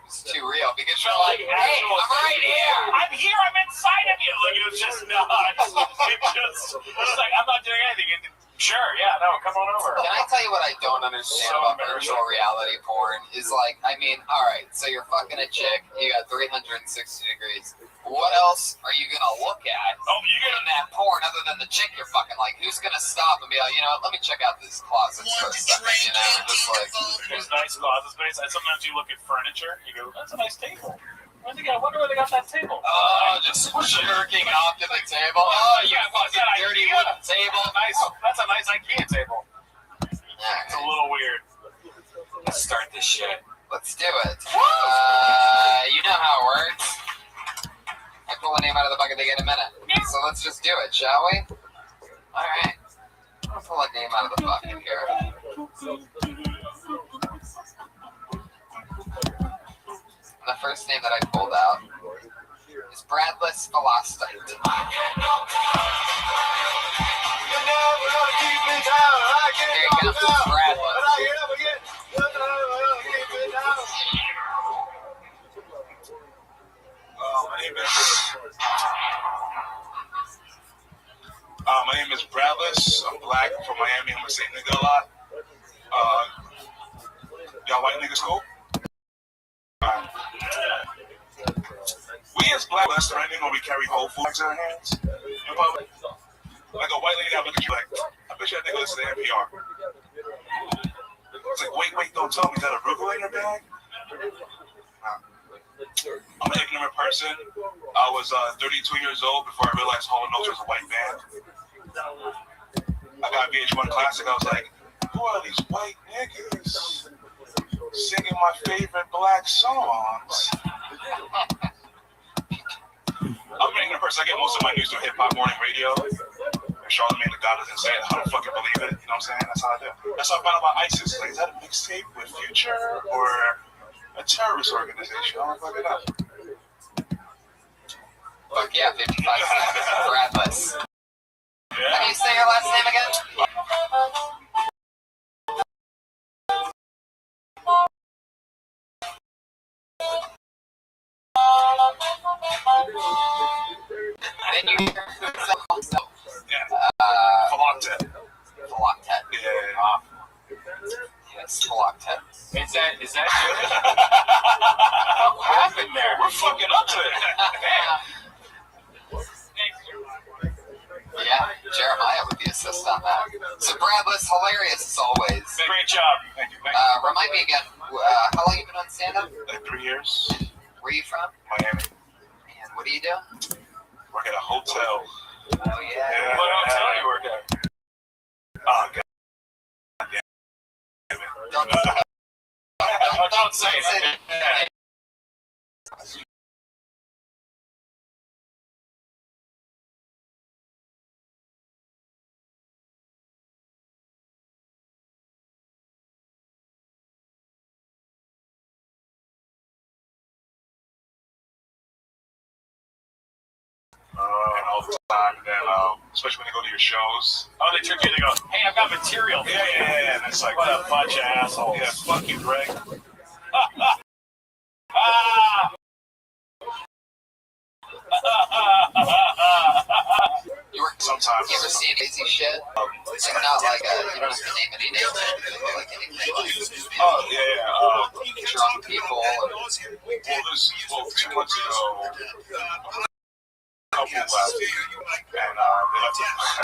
Speaker 4: It's too real because you're like, hey, I'm right here.
Speaker 12: I'm here. I'm inside of you. Like, it was just nuts. It's like, I'm not doing anything. And sure, yeah, no, come on over.
Speaker 4: Can I tell you what I don't understand about virtual reality porn? Is like, I mean, all right, so you're fucking a chick. You got 360 degrees. What else are you gonna look at in that porn other than the chick you're fucking? Like, who's gonna stop and be like, you know, let me check out this closet for a second, you know? Just like,
Speaker 12: there's nice closet space. And sometimes you look at furniture, you go, that's a nice table. I wonder where they got that table.
Speaker 4: Just jerking off to the table. Oh, you fucking dirty wooden table.
Speaker 12: Nice. That's a nice IKEA table. It's a little weird. Let's start this shit.
Speaker 4: Let's do it. You know how it works. I pull a name out of the bucket to get a minute. So let's just do it, shall we? Alright. I'll pull a name out of the bucket here. The first name that I pulled out is Bradless Velocite. Here comes Bradless.
Speaker 14: My name is Bradless. I'm black. I'm from Miami. I'm gonna say nigga a lot. Y'all white niggas cool? We as black, that's the right thing when we carry whole foods in our hands in public. Like a white lady that look at you like, I bet you that nigga listen to NPR. It's like, wait, don't tell me, is that a arugula in your bag? I'm an ignorant person. I was 32 years old before I realized Hall & Oates was a white band. I got VH1 Classic. I was like, who are these white niggas singing my favorite black songs? I'm an ignorant person. I get most of my news through hip-hop morning radio. Charlamagne the God is insane. I don't fucking believe it. You know what I'm saying? That's how I do. That's how I found out about ISIS. Like, is that a mixtape with Future? Or A terrorist organization. I'm fuck it up.
Speaker 4: Fuck yeah, 55 cents. Bradless. How do you say your last name again? Then you hear also.
Speaker 14: Faloctet.
Speaker 4: Faloctet.
Speaker 14: Yeah.
Speaker 4: Yes, Faloctet.
Speaker 13: Is that what happened there?
Speaker 14: We're fucking up to it.
Speaker 4: Yeah, Jeremiah would be assist on that. So Bradless, hilarious as always.
Speaker 12: Great job. Thank you.
Speaker 4: Remind me again, how long you been on stand-up?
Speaker 14: Like 3 years.
Speaker 4: Where you from?
Speaker 14: Miami.
Speaker 4: And what do you do?
Speaker 14: Work at a hotel.
Speaker 4: Oh yeah.
Speaker 12: What hotel you work at?
Speaker 14: Oh, God.
Speaker 4: Don't say it.
Speaker 14: And all the time, and then, especially when they go to your shows.
Speaker 12: Oh, they trick you. They go, hey, I've got material.
Speaker 14: Yeah. And it's like,
Speaker 12: What a bunch of assholes.
Speaker 14: yeah, fuck you, Greg.
Speaker 4: You work
Speaker 14: Sometimes.
Speaker 4: You ever see crazy shit? Like not like you don't have to name any names, but like anything like
Speaker 14: Oh, yeah.
Speaker 4: drunk people. Or,
Speaker 14: Well, 2 months ago, a couple left, and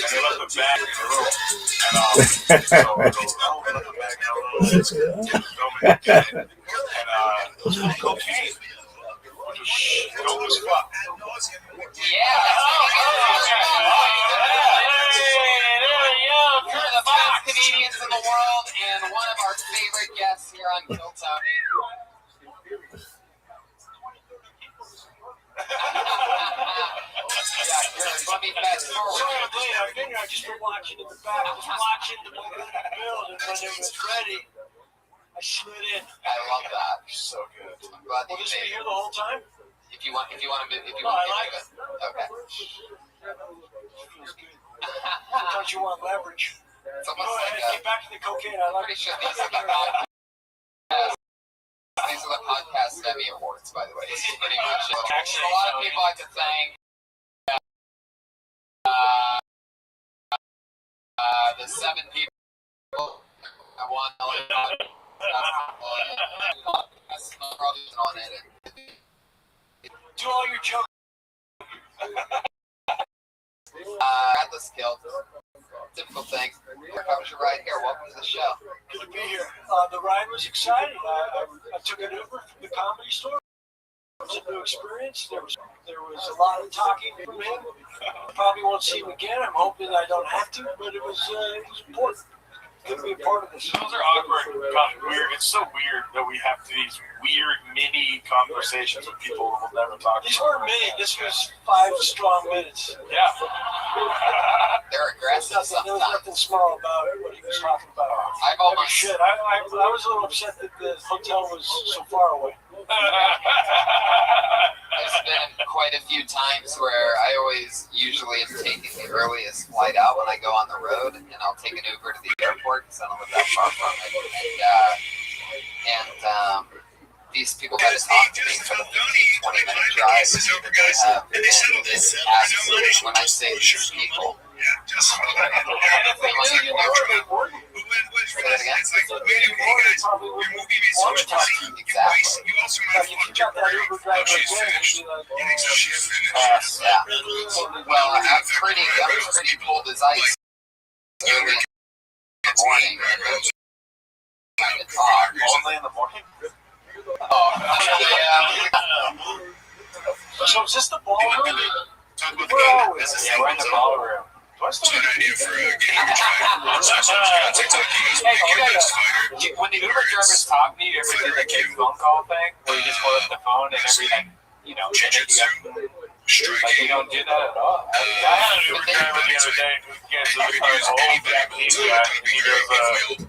Speaker 14: they left the bag in the room. And so I go, oh, they left the bag in the room. And it was full of cocaine. Which was dope as fuck.
Speaker 4: You're the best comedians in the world, and one of our favorite guests here on Kill Tony. Let me fast forward.
Speaker 6: I just been watching in the back. I was watching the building when it was ready. I slid in.
Speaker 4: I love that.
Speaker 14: So good.
Speaker 4: I'm glad that
Speaker 6: Will
Speaker 4: you
Speaker 6: this be
Speaker 4: made
Speaker 6: here
Speaker 4: it.
Speaker 6: the whole time?
Speaker 4: If you want to
Speaker 6: I like
Speaker 4: it.
Speaker 6: it.
Speaker 4: Okay.
Speaker 6: Feels good. Sometimes you want leverage.
Speaker 4: It's
Speaker 6: Go
Speaker 4: almost
Speaker 6: ahead,
Speaker 4: like
Speaker 6: get back to the cocaine. I like
Speaker 4: pretty
Speaker 6: it.
Speaker 4: sure these are the podcast. These are the podcast Emmy Awards, by the way. This is pretty much it.
Speaker 12: Actually,
Speaker 4: a lot of people like to thank the 7 people I won. On it.
Speaker 6: Do all your jokes.
Speaker 4: Atlas killed. Typical thing. How was your ride here? Welcome to the show.
Speaker 6: Good to be here. The ride was exciting. I took an Uber from the Comedy Store. It was a new experience. There was a lot of talking from him. Probably won't see him again. I'm hoping I don't have to, but it was important. Good to be a part of this.
Speaker 12: Those are awkward, weird. It's so weird that we have these weird mini conversations with people who will never talk to.
Speaker 6: These weren't many. This was 5 strong minutes.
Speaker 12: Yeah.
Speaker 4: They're aggressive
Speaker 6: There was
Speaker 4: sometimes.
Speaker 6: nothing small about it, what he was talking about.
Speaker 4: I've almost
Speaker 6: Shit, I was a little upset that the hotel was so far away.
Speaker 4: There's been quite a few times where I usually am taking the earliest flight out when I go on the road, and I'll take an Uber to the airport because I don't live that far from it. And these people had to talk to me for the 20-minute drive. And they settled this. When I say these people.
Speaker 6: And if they knew you were, they wouldn't.
Speaker 4: Say that again?
Speaker 6: If they knew you were, they probably wouldn't want to talk to you.
Speaker 4: Exactly.
Speaker 6: Like, if you got that Uber driver again, you'd be like,
Speaker 4: Yeah. Well, I'm pretty cold as ice early in the morning. Kind of talk.
Speaker 12: Only in the morning?
Speaker 4: Oh, yeah.
Speaker 6: so is this the ballroom?
Speaker 12: Yeah, we're in the ballroom. Do I still have an idea for a game you're trying? When the Uber drivers talk to you, you ever do the big phone call thing where you just hold up the phone and everything, you know, like you don't do that at all? I had an Uber driver the other day who gets in the car, old Japanese guy, and he goes,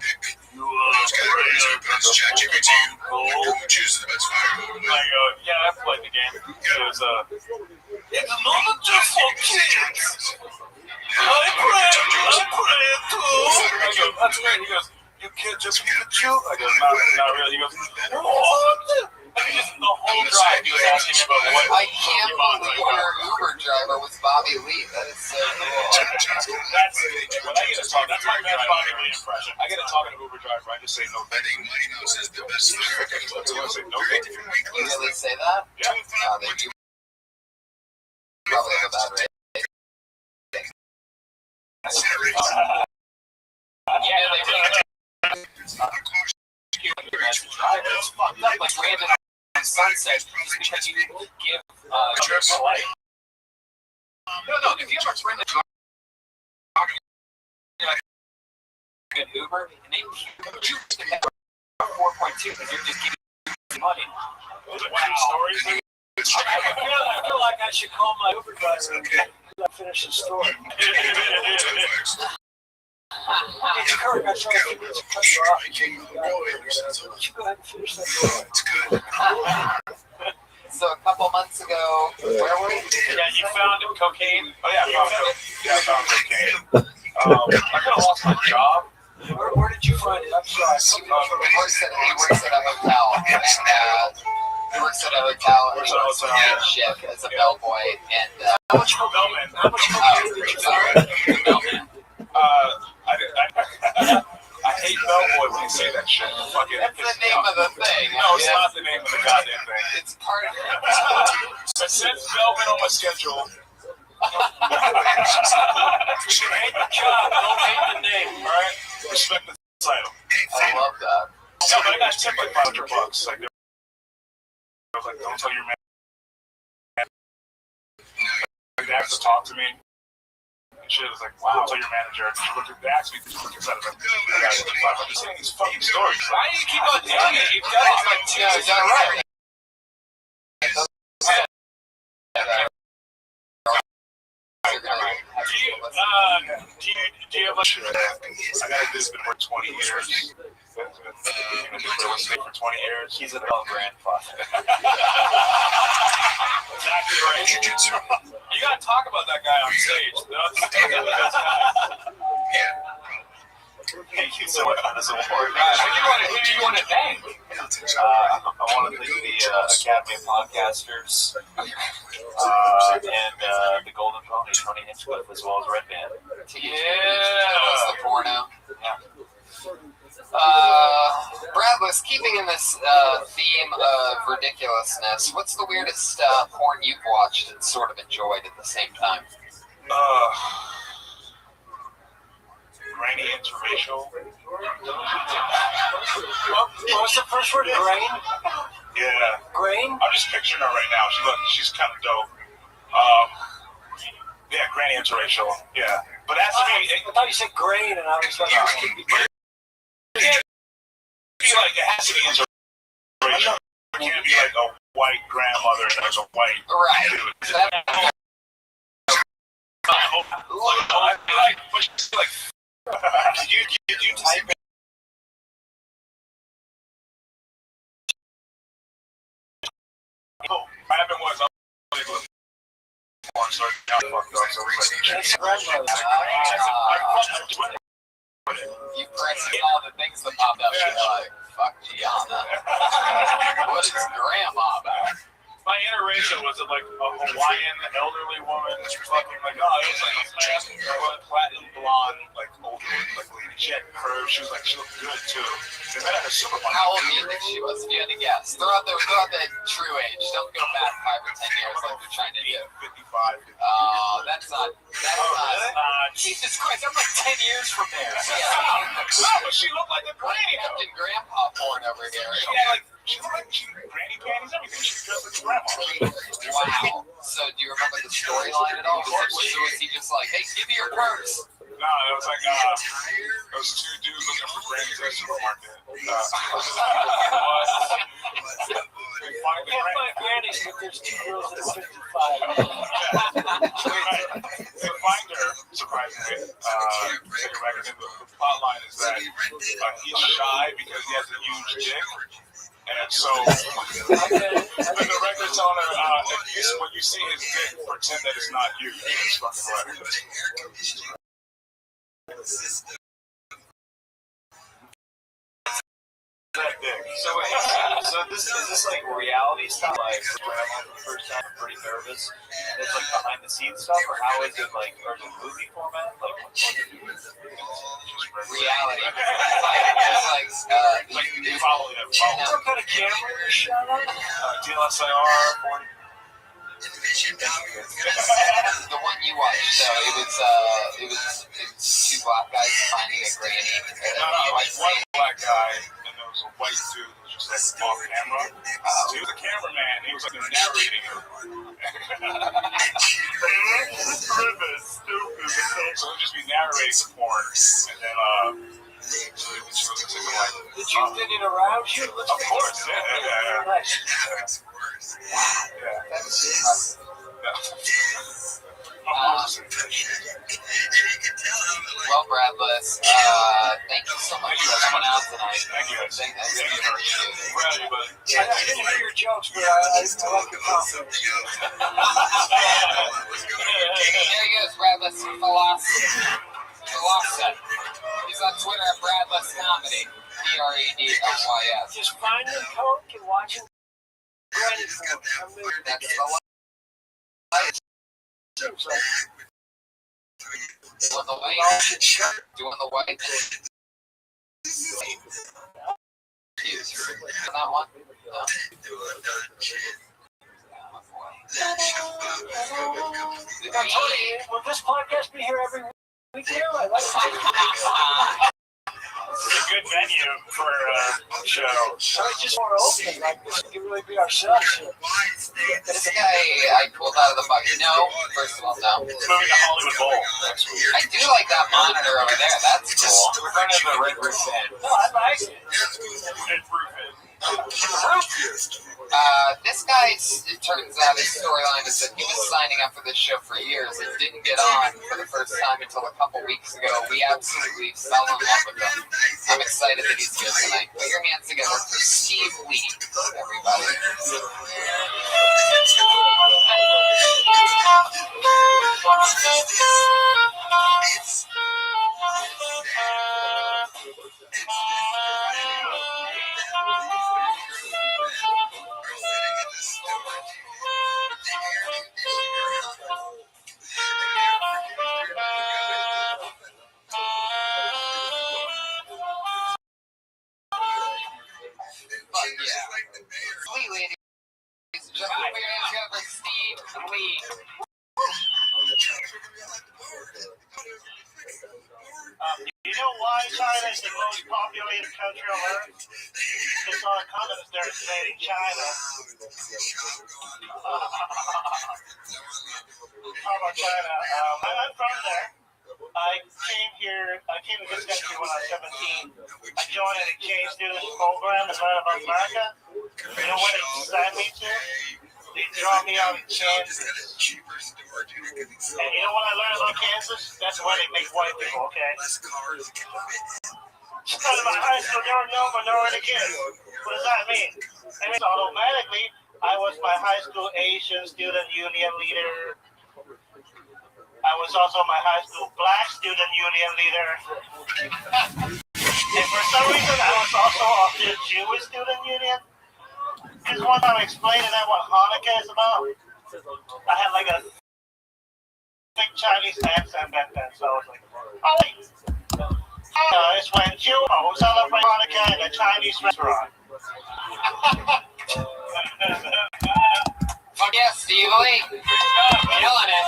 Speaker 12: You ChatGPT. Choose the best fire. I go, yeah, I played the game. It was it's not just for kids. I pray too. I go, that's great. He goes, you can't just Pikachu? I go, not really. He goes, what? And he just, the whole drive, he was asking me about what.
Speaker 4: I can't believe your Uber driver was Bobby Lee. That is so cool.
Speaker 12: That's when I get to talk. That's my best Bobby Lee impression. I get to talk to an Uber driver. I just say no. I think Mighty Mouse is the best.
Speaker 4: You really say that?
Speaker 12: Yeah.
Speaker 4: They do probably have a bad rate.
Speaker 13: Yeah, they do. It's fucked up. Like Brandon on Sunset, just because you didn't give light. No. If you ever friend an Uber and they you 4.2 because you're just giving money.
Speaker 12: Stories.
Speaker 3: I feel like I should call my Uber driver and finish the story. It's Kirk. I tried to cut you off. You go ahead and finish that story.
Speaker 12: It's good.
Speaker 4: So a couple months ago, where were we?
Speaker 12: Yeah, you found cocaine. Oh yeah, I found cocaine. I could have lost my job.
Speaker 3: Where did you find it? I'm sorry.
Speaker 4: He works at a hotel. And, he works at a hotel and he works on a ship as a bellboy. And
Speaker 3: how much cocaine did you find?
Speaker 4: Bellman.
Speaker 12: I hate bellboy when you say that shit. Fucking,
Speaker 4: that's the name of the thing.
Speaker 12: No, it's not the name of the goddamn thing.
Speaker 4: It's part of it.
Speaker 12: It says Bellman on my schedule.
Speaker 3: You hate the job, don't hate the name.
Speaker 12: All right, respect the title.
Speaker 4: I love that.
Speaker 12: So I got tipped like $500. Like, I was like, don't tell your man. Like, they have to talk to me. Shit, it's like, wow, tell your manager. They asked me to look inside of them. I'm just saying these fucking stories.
Speaker 13: Why do you keep on doing it? You've done it like 2 years already.
Speaker 12: Do you have like I got a dude who's been working 20 years. For 20 years.
Speaker 13: He's a bell grandfather.
Speaker 12: Exactly right. You gotta talk about that guy on stage. Thank you so much for this award.
Speaker 13: Who do you want to thank?
Speaker 12: I want to thank the Academy of Podcasters and the Golden Pony, Tony Hinchcliffe, as well as Red Band.
Speaker 4: Yeah, that was the porno.
Speaker 12: Yeah.
Speaker 4: Bradless, keeping in this theme of ridiculousness, what's the weirdest porn you've watched and sort of enjoyed at the same time?
Speaker 12: Grainy interracial.
Speaker 3: What was the first word? Grain?
Speaker 12: Yeah.
Speaker 3: Grain?
Speaker 12: I'm just picturing her right now. She's kind of dope. Yeah, granny interracial. Yeah. But that's
Speaker 3: I thought you said grain, and I was like,
Speaker 12: it can't be like, it has to be interracial. It can't be like a white grandmother and like a white dude. I feel like, did you type it? Oh, what happened was so
Speaker 4: you pressed all the things that popped up. You're like, fuck Gianna. What is grandma about?
Speaker 12: My interracial was like a Hawaiian elderly woman, fucking like, it was like a platinum blonde, like old like lady. She had curves. She looked good too. They met at a supermarket.
Speaker 4: How old do you think she was? If you had to guess, throw out the true age. Don't go back 5 or 10 years like they're trying to do.
Speaker 12: 55.
Speaker 4: Oh, that's not. Jesus Christ, I'm like 10 years from there.
Speaker 12: No, but she looked like a granny.
Speaker 4: Captain Grandpa porn over here.
Speaker 12: She looked like granny panties, everything. She dressed like grandma.
Speaker 4: Wow. So do you remember the storyline at all? Was he just like, hey, give me your purse?
Speaker 12: No, it was like those two dudes looking for grannies at a supermarket.
Speaker 3: I can't find grannies, but there's 2 girls that are 55.
Speaker 12: They find her, surprisingly. The plot line is that
Speaker 14: he's shy because he has a huge dick. And so the director told her, when you see his dick, pretend that it's not you. It's fucking hilarious.
Speaker 9: So this is this like reality stuff? Like when I went for the first time, I'm pretty nervous. And it's like behind the scenes stuff, or how is it like? Or is it movie format? Like
Speaker 4: reality. Like
Speaker 14: you follow them.
Speaker 9: what kind of camera you're shot on?
Speaker 14: DSLR 40.
Speaker 4: The one you watched, so it was two black guys finding a granny.
Speaker 14: One black guy, and there was a white dude who was just like off camera. He was a cameraman. He was like narrating it. This rip is stupid. So he'll just be narrating the porn, and then
Speaker 9: Did you fit it around you?
Speaker 14: of course, yeah.
Speaker 4: Well, Bradless, thank you so much for coming out tonight.
Speaker 14: Thank you.
Speaker 4: I really appreciate it.
Speaker 9: I didn't hear your jokes, but I like your confidence.
Speaker 4: There he goes, Bradless Philosophy. He's on Twitter at Bradless Comedy. BRADLYS.
Speaker 9: Just find your coke and watch him.
Speaker 4: That's the light. Doing the white. Doing the white. That one? No.
Speaker 9: I'm telling you, will this podcast be here every week? I like it.
Speaker 12: It's a good venue for a show.
Speaker 9: So it's just more open, like this could really be our show.
Speaker 4: This guy I pulled out of the bucket. No, first of all, no.
Speaker 12: It's moving to Hollywood Bowl next week.
Speaker 4: I do like that monitor over there. That's cool.
Speaker 12: We're going to the Red Roof Inn.
Speaker 9: No, I like it.
Speaker 12: Red Roof Inn.
Speaker 4: This guy, it turns out his storyline is that he was signing up for this show for years and didn't get on for the first time until a couple weeks ago. We absolutely fell in love with him. I'm excited that he's here tonight. Put your hands together for Steve Lee, everybody. Lee, ladies and gentlemen, put your hands together for Steve Lee.
Speaker 12: You know why China is the most populated country on Earth? It's all the communists there invading China. How about China? I'm from there. I came to this country when I was 17. I joined an exchange student program in Latin America. You know what it signed me to? They draw me out in Kansas. And you know what I learned about Kansas? That's why they make white people, okay? Because in my high school, there were no minority kids. What does that mean? It means automatically, I was my high school Asian student union leader. I was also my high school black student union leader. And for some reason, I was also of the Jewish student union. Because one time I explained to them what Hanukkah is about. I had like a thick Chinese accent back then, so I was like, oh wait. It's when Jews celebrate Hanukkah in a Chinese restaurant.
Speaker 4: Fuck yeah, Steve Lee. Killing it.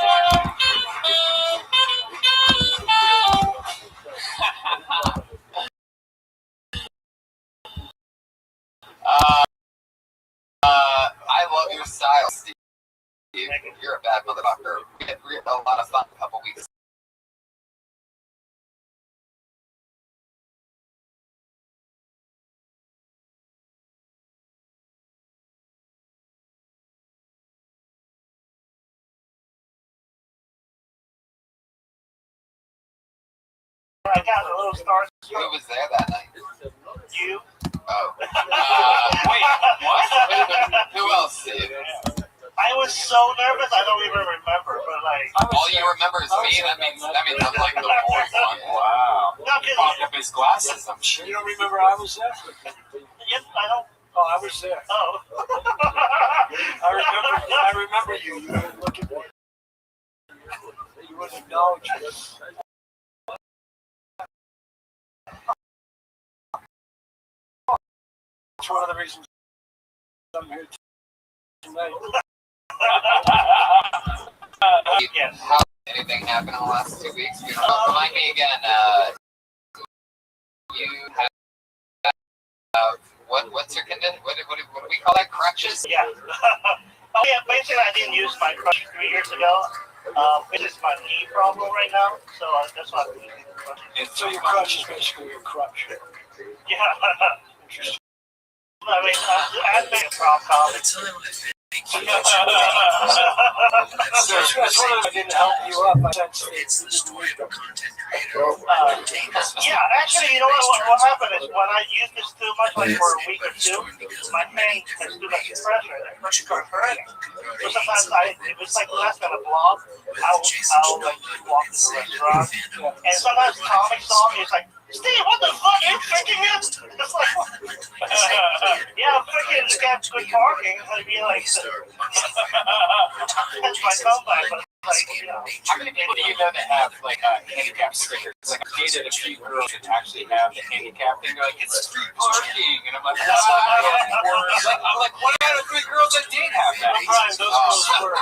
Speaker 4: I love your style, Steve. You're a bad motherfucker. We had a lot of fun a couple weeks.
Speaker 12: I
Speaker 3: I got a little star.
Speaker 4: Who was there that night?
Speaker 3: You.
Speaker 4: Oh.
Speaker 13: Wait, what?
Speaker 4: Who else, Steve?
Speaker 3: I was so nervous, I don't even remember. But like,
Speaker 4: All you remember is me. That means I'm like the boring one.
Speaker 13: Wow.
Speaker 3: no, because
Speaker 13: Popped up his glasses, I'm sure.
Speaker 9: You don't remember I was there?
Speaker 3: yes, I don't.
Speaker 9: Oh, I was there.
Speaker 3: Oh.
Speaker 9: I remember you. You were looking at me. You wouldn't acknowledge me. That's one of the reasons I'm here tonight.
Speaker 3: Yes.
Speaker 4: How anything happened in the last 2 weeks? Remind me again. You have what's your condition? What do we call that? Crutches?
Speaker 3: Yeah. Oh yeah. Basically, I didn't use my crutch 3 years ago. It is my knee problem right now, so that's why I'm using the crutch.
Speaker 9: And so your crutch is basically your crutch.
Speaker 3: Yeah. I mean, I've been a problem.
Speaker 9: So that's one of them didn't help you up.
Speaker 3: Yeah, actually, you know what happened is when I used this too much, like for a week or two, my hand has too much pressure, and it started hurting. So sometimes if it's like less than a block, I'll like walk to the restaurant, and sometimes Tommy saw me, it's like, Steve, what the fuck? Are you freaking it? It's like, yeah, I'm freaking to get good parking. I'd be like, that's my comeback, but like, you know.
Speaker 13: How many people do you know that have like handicap stickers? Like I dated a few girls that actually have the handicap thing. They're like, it's street parking, and I'm like, I'm like, what out of 3 girls that did have that?
Speaker 9: Brian, those girls were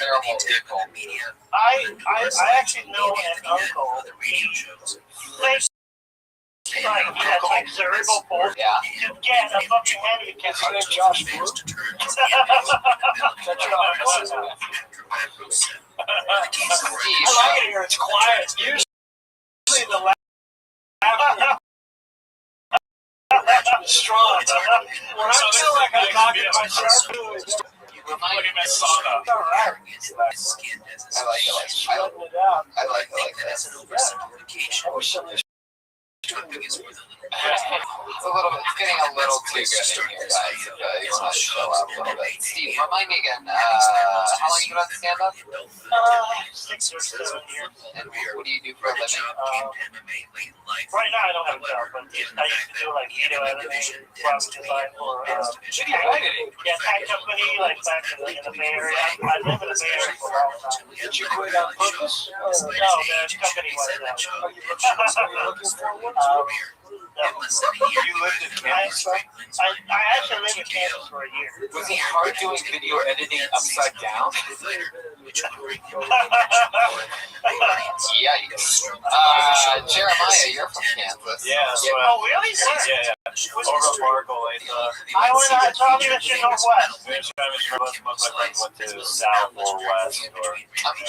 Speaker 4: Terrible people.
Speaker 3: I actually know an uncle. Like, he has like cerebral palsy.
Speaker 4: Yeah.
Speaker 3: To get a fucking handicap.
Speaker 9: His name's Josh Blue. That's your uncle.
Speaker 3: I like it here. It's quiet. Usually the last strong. When I feel like I'm talking to myself,
Speaker 12: You remind him of sauna.
Speaker 3: it's all right.
Speaker 4: I like it like this.
Speaker 9: I wish somebody
Speaker 4: It's getting a little too good in here, guys. If you want to chill out a little bit. Steve, remind me again, how long you been on stand-up?
Speaker 3: 6 or 7 years.
Speaker 4: And what do you do for a living?
Speaker 3: Right now I don't have a job, but I used to do like video editing, graphic design for
Speaker 13: Video editing?
Speaker 3: yeah, tech company, like back in the Bay Area. I live in the Bay Area for a long time.
Speaker 9: Did you quit on purpose?
Speaker 3: No, the company was that.
Speaker 9: Are you looking for one?
Speaker 13: You lived in Kansas, right?
Speaker 3: I actually lived in Kansas for a year.
Speaker 13: Was it hard doing video editing upside down?
Speaker 4: Yikes. Jeremiah, you're from Kansas.
Speaker 12: Yeah, that's
Speaker 3: Oh,
Speaker 12: what.
Speaker 3: really?
Speaker 12: Yeah. Over Barkle,
Speaker 3: I told you that you're Northwest.
Speaker 12: most of my friends went to South or West or.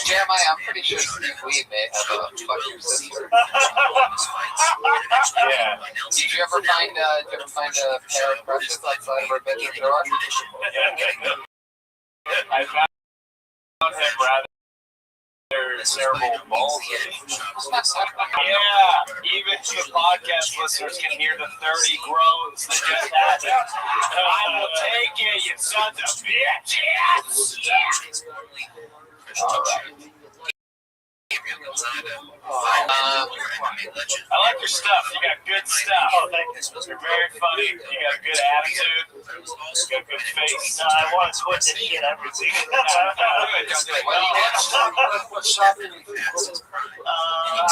Speaker 4: Jeremiah, I'm pretty sure Steve Weed may have a fuck your sister.
Speaker 12: Yeah.
Speaker 4: Did you ever find a pair of crutches outside of her bedroom door?
Speaker 12: I found him rather cerebral palsy. Yeah, even the podcast listeners can hear the 30 groans that just happened. I will take it, you sons of bitches!
Speaker 4: All right.
Speaker 12: I like your stuff. You got good stuff.
Speaker 3: Oh, thank you.
Speaker 12: You're very funny. You got a good attitude. You got a good face.
Speaker 3: No, I want to quit this shit every week.
Speaker 9: What shop are you?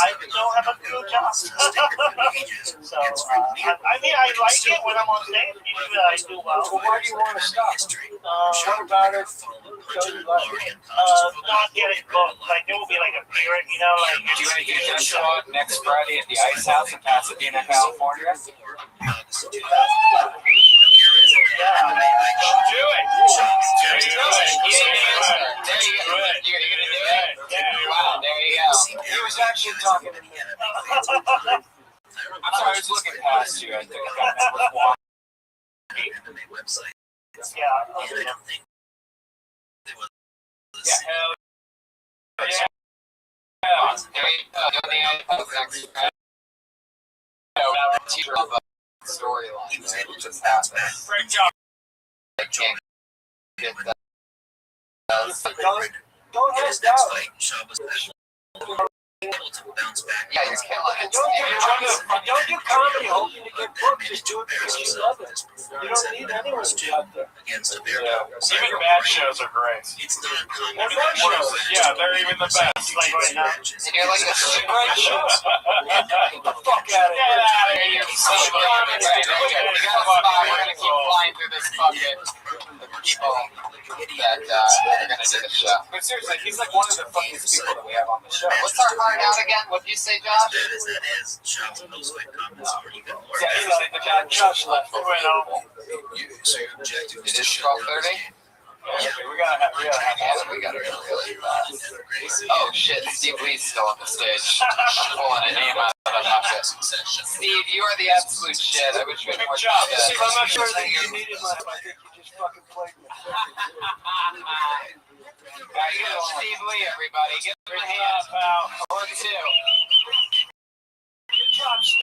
Speaker 3: I don't have a good job. So, I mean, I like it when I'm on stage. Usually I do well.
Speaker 9: Well, why do you want to stop? What about it?
Speaker 3: Not getting booked. Like, there will be like a period, you know, like.
Speaker 13: Do you want to get a show out next Friday at the Ice House in Pasadena, California?
Speaker 3: Yeah.
Speaker 12: Do it.
Speaker 4: You're gonna do it? Wow, there you go.
Speaker 9: He was actually talking to me.
Speaker 13: I'm sorry, I was looking past you. I think I got that with one.
Speaker 3: Yeah.
Speaker 12: Hell yeah.
Speaker 4: There you go. Next Friday. teacher of a storyline that just happened.
Speaker 12: Great job.
Speaker 4: I can't get that.
Speaker 6: Don't head down.
Speaker 4: Yeah, he's killing it.
Speaker 6: Don't do comedy hoping to get booked. Just do it because you love it. You don't need anyone to be out there.
Speaker 12: Even bad shows are great. Yeah, they're even the best. Like,
Speaker 4: And you're like, this is a great show.
Speaker 6: Get the fuck out of here.
Speaker 4: Get out of here. You're so comedy. We're gonna keep flying through this bucket of people that are gonna do the show.
Speaker 13: But seriously, he's like one of the funniest people that we have on the show.
Speaker 4: What's our heart out again? What did you say, Josh?
Speaker 6: Yeah, Josh left.
Speaker 4: It is 12:30.
Speaker 12: we gotta have
Speaker 4: Yeah, we gotta go really fast. Oh shit, Steve Lee's still on the stage. Pulling a name out of the bucket. Steve, you are the absolute shit. I wish we had more
Speaker 6: Steve, I'm not sure that you needed my. I think you just fucking played me.
Speaker 4: Steve Lee, everybody. Get your hands out. Or two.
Speaker 6: Good job, Steve.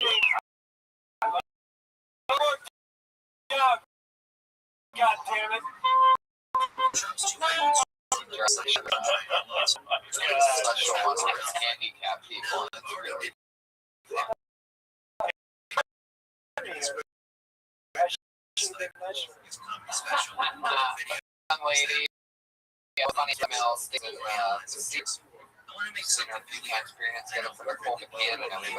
Speaker 6: Good job. God damn it.
Speaker 4: Special one where it's handicapped people and it's really young lady, funny emails, I want to make some experience get up for the cold can and everybody in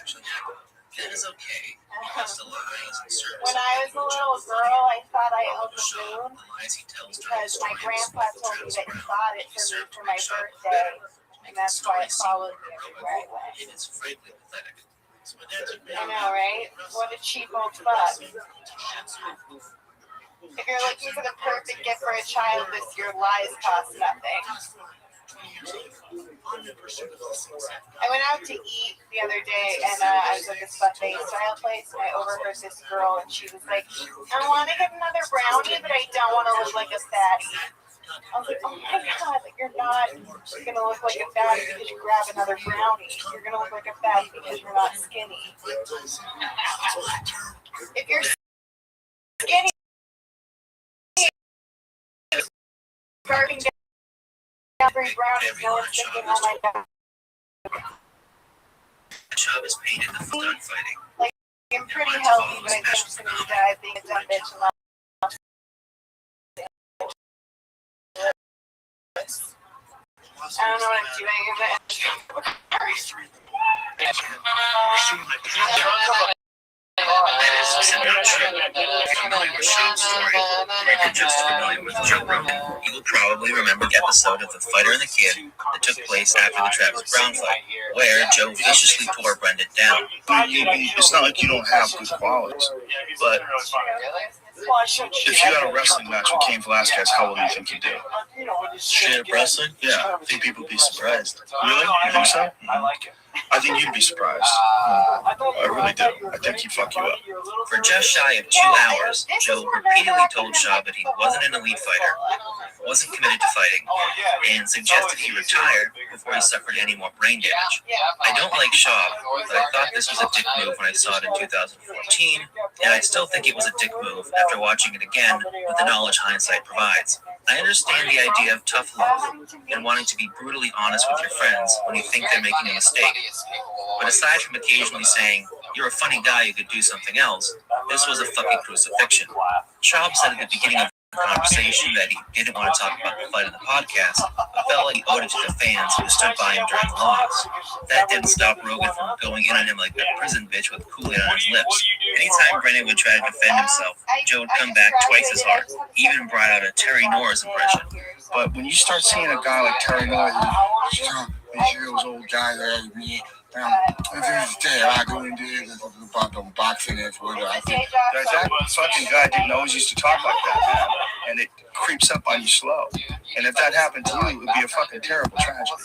Speaker 4: Chicago.
Speaker 8: That is okay. Just a lies and service.
Speaker 5: When I was a little girl, I thought I owned the moon because my grandpa told me that he bought it for me for my birthday, and that's why it followed me everywhere I went.
Speaker 8: It is frankly pathetic.
Speaker 5: I know, right? What a cheap old fuck. If you're looking for the perfect gift for a child this year, lies cost nothing. I went out to eat the other day, and I was at this buffet style place, and I overheard this girl, and she was like, I want to get another brownie, but I don't want to look like a fatty. I was like, oh my god, you're not going to look like a fatty because you grab another brownie. You're going to look like a fatty because you're not skinny. If you're skinny, starting to get three brownies, no one's thinking, oh my god.
Speaker 8: The job is paid in the fun fighting.
Speaker 5: Like, I'm pretty healthy, but I think I'm going to die being a dumb bitch and not. I don't know what I'm doing.
Speaker 8: Familiar with Joe Rogan, you will probably remember the episode of The Fighter and the Kid that took place after the Travis Brown fight, where Joe viciously tore Brendan down.
Speaker 14: It's not like you don't have good qualities, but if you had a wrestling match with Cain Velasquez, how well do you think you'd do?
Speaker 8: Straight up wrestling?
Speaker 14: Yeah, I think people would be surprised. Really? You think so? I think you'd be surprised. I really do. I think he'd fuck you up.
Speaker 8: For just shy of 2 hours, Joe repeatedly told Shaw that he wasn't an elite fighter, wasn't committed to fighting, and suggested he retire before he suffered any more brain damage. I don't like Shaw, but I thought this was a dick move when I saw it in 2014, and I still think it was a dick move after watching it again with the knowledge hindsight provides. I understand the idea of tough love and wanting to be brutally honest with your friends when you think they're making a mistake. But aside from occasionally saying, you're a funny guy who could do something else, this was a fucking crucifixion. Schaub said at the beginning of the conversation that he didn't want to talk about the fight on the podcast, but felt like he owed it to the fans who stood by him during the loss. That didn't stop Rogan from going in on him like a prison bitch with Kool-Aid on his lips. Anytime Brennan would try to defend himself, Joe would come back twice as hard, even brought out a Terry Norris impression.
Speaker 14: But when you start seeing a guy like Terry Norris, those old guys like me, I go in there about boxing and whatever. I think that fucking guy didn't always used to talk like that, man. And it creeps up on you slow. And if that happened to you, it would be a fucking terrible tragedy.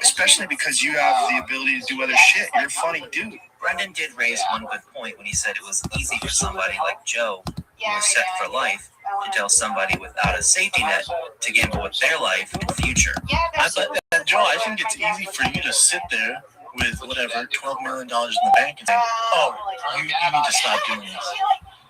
Speaker 14: Especially because you have the ability to do other shit. You're a funny dude.
Speaker 8: Brendan did raise one good point when he said it was easy for somebody like Joe, who was set for life,
Speaker 15: to tell somebody without a safety net to gamble with their life and future.
Speaker 2: Joe, I think it's easy for you to sit there with whatever, $12 million in the bank and say, oh, you need to stop doing this.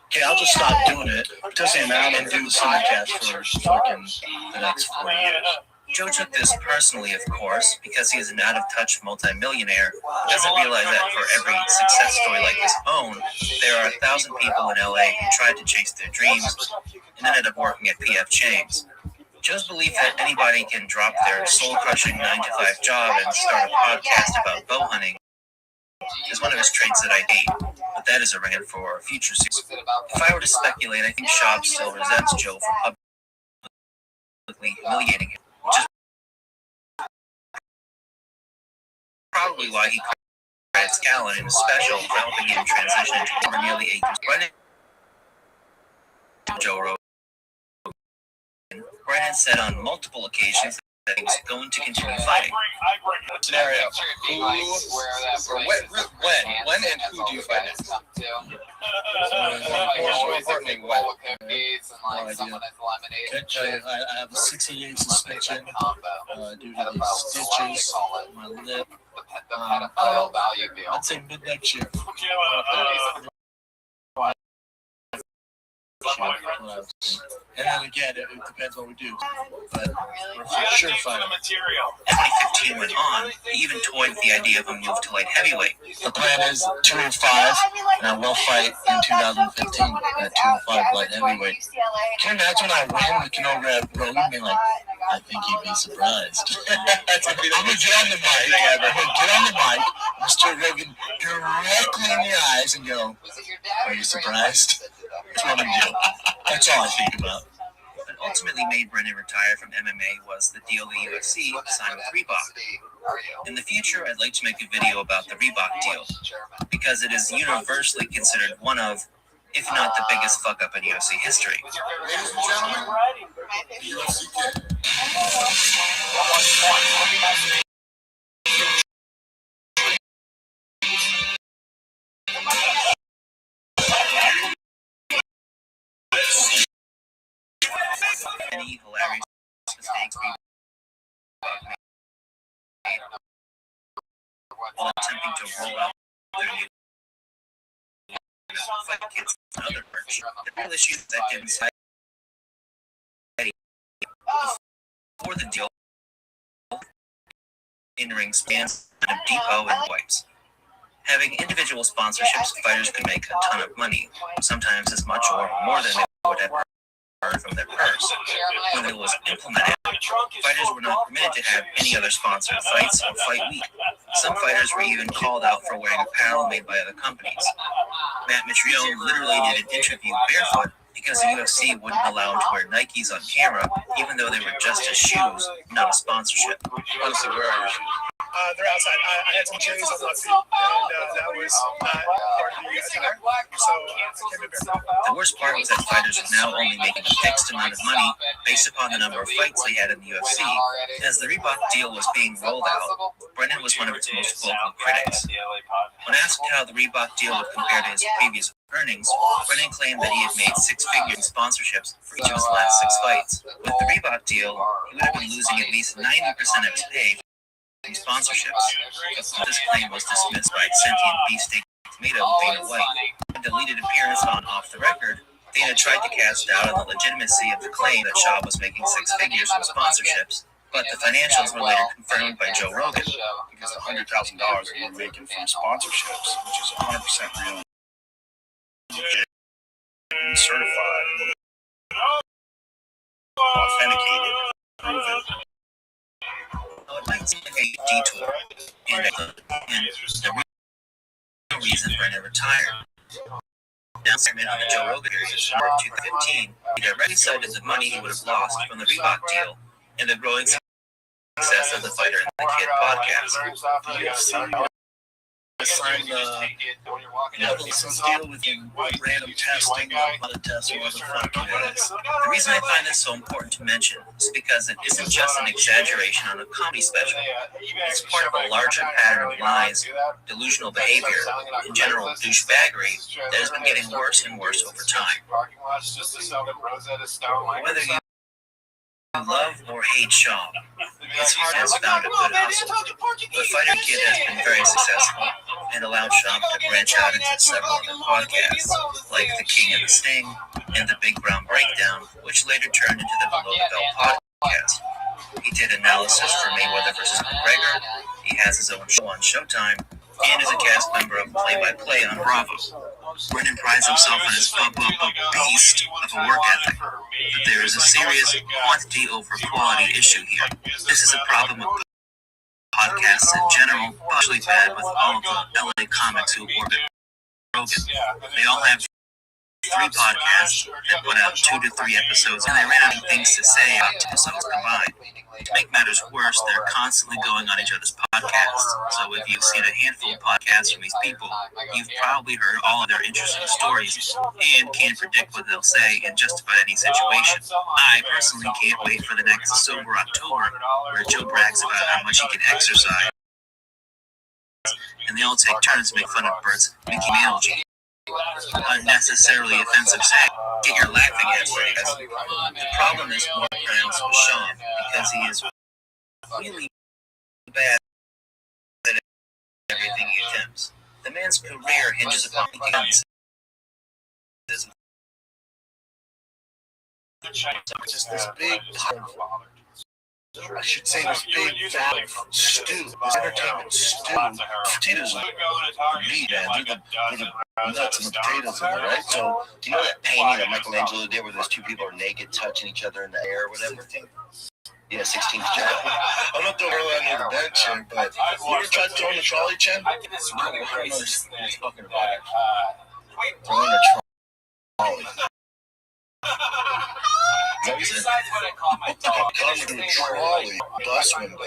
Speaker 2: Okay, I'll just stop doing it. Doesn't matter, and do the podcast for fucking the next 4 years.
Speaker 15: Joe took this personally, of course, because he is an out-of-touch multimillionaire who doesn't realize that for every success story like his own, there are 1,000 people in LA who tried to chase their dreams and ended up working at PF Chang's. Joe's belief that anybody can drop their soul-crushing 9-to-5 job and start a podcast about bow hunting is one of his traits that I hate, but that is a rant for future seasons. If I were to speculate, I think Schaub still resents Joe for publicly humiliating him, which is probably why he credits Callan in a special for helping him transition into over nearly 8 years. Brennan Joe Rogan. Brennan said on multiple occasions that he was going to continue fighting.
Speaker 2: Scenario. When and who do you fight next? More importantly, when. I have a 60-day suspension due to these stitches on my lip. I'd say mid-next year. And then again, it depends what we do. But we're for sure fighting.
Speaker 15: As 2015 went on, he even toyed with the idea of a move to light heavyweight.
Speaker 2: The plan is 2-5, and I will fight in 2015 at 2-5 light heavyweight. Can you imagine when I win, we can over at Rogan and be like, I think he'd be surprised. I'm gonna get on the mic, Mr. Rogan, directly in the eyes and go, are you surprised? That's what I'm doing. That's all I think about.
Speaker 15: What ultimately made Brennan retire from MMA was the deal the UFC signed with Reebok. In the future, I'd like to make a video about the Reebok deal, because it is universally considered one of, if not the biggest fuck-up in UFC history.
Speaker 2: Ladies and gentlemen, the UFC kid.
Speaker 15: Many hilarious mistakes Reebok made while attempting to roll out their new fight kits and other merch. The real issue that didn't cite before the deal, in-ring spans, depot, and wipes. Having individual sponsorships, fighters could make a ton of money, sometimes as much or more than they would ever earn from their purse. When it was implemented, fighters were not permitted to have any other sponsored fights or fight week. Some fighters were even called out for wearing apparel made by other companies. Matt Mitrione literally did an interview barefoot because the UFC wouldn't allow him to wear Nikes on camera, even though they were just his shoes, not a sponsorship.
Speaker 2: Honestly, where are your shoes?
Speaker 16: They're outside. I had some cherries on my feet, and that was part of the attire. So I came in barefoot.
Speaker 15: The worst part was that fighters were now only making a fixed amount of money based upon the number of fights they had in the UFC. As the Reebok deal was being rolled out, Brennan was one of its most vocal critics. When asked how the Reebok deal would compare to his previous earnings, Brennan claimed that he had made 6 figures in sponsorships for each of his last 6 fights. With the Reebok deal, he would have been losing at least 90% of his pay in sponsorships. This claim was dismissed by Sentient Beefsteak Tomato Dana White. A deleted appearance on Off the Record, Dana tried to cast doubt on the legitimacy of the claim that Shaw was making 6 figures from sponsorships, but the financials were later confirmed by Joe Rogan.
Speaker 2: Because the $100,000 that we're making from sponsorships, which is 100% real, certified, authenticated, proven.
Speaker 15: It might seem like a detour, and the real reason Brennan retired. Announcement on the Joe Rogan series in December of 2015, he directly cited the money he would have lost from the Reebok deal and the growing success of the Fighter and the Kid podcast. sign some deal with you, random testing, other tests, or whatever the fuck it is. The reason I find this so important to mention is because it isn't just an exaggeration on a comedy special. It's part of a larger pattern of lies, delusional behavior, and general douchebaggery that has been getting worse and worse over time. Whether you love or hate Shaw, it's hard as found a good hustle. The Fighter Kid has been very successful and allowed Shaw to branch out into several other podcasts, like The King and the Sting and The Big Brown Breakdown, which later turned into the Below the Belt podcast. He did analysis for Mayweather vs. McGregor. He has his own show on Showtime and is a cast member of Play by Play on Bravo. Brennan prides himself on his a beast of a work ethic, but there is a serious quantity over quality issue here. This is a problem with podcasts in general, especially bad with all of the LA comics who work at Rogan. They all have 3 podcasts that put out 2 to 3 episodes, and they ran out of things to say about 2 episodes combined. To make matters worse, they're constantly going on each other's podcasts. So if you've seen a handful of podcasts from these people, you've probably heard all of their interesting stories and can predict what they'll say in just about any situation. I personally can't wait for the next Sober October, where Joe brags about how much he can exercise, and they all take turns to make fun of Bert's Mickey Mantle gene. Unnecessarily offensive saying, get your laughing at because the problem is more pronounced with Sean because he is really bad at everything he attempts. The man's career hinges upon guns.
Speaker 2: Just this big I should say this big fat stew, this entertainment stew. Potatoes are meat, man. They're the nuts and the potatoes in there, right? So, do you know that painting that Michelangelo did where those 2 people are naked touching each other in the air or whatever? Yeah, 16th chapter. I'm not throwing her under the bench here, but you ever tried throwing the trolley, Chen? No, I don't know this fucking about it. Throwing a trolley. Coming to a trolley, bus window.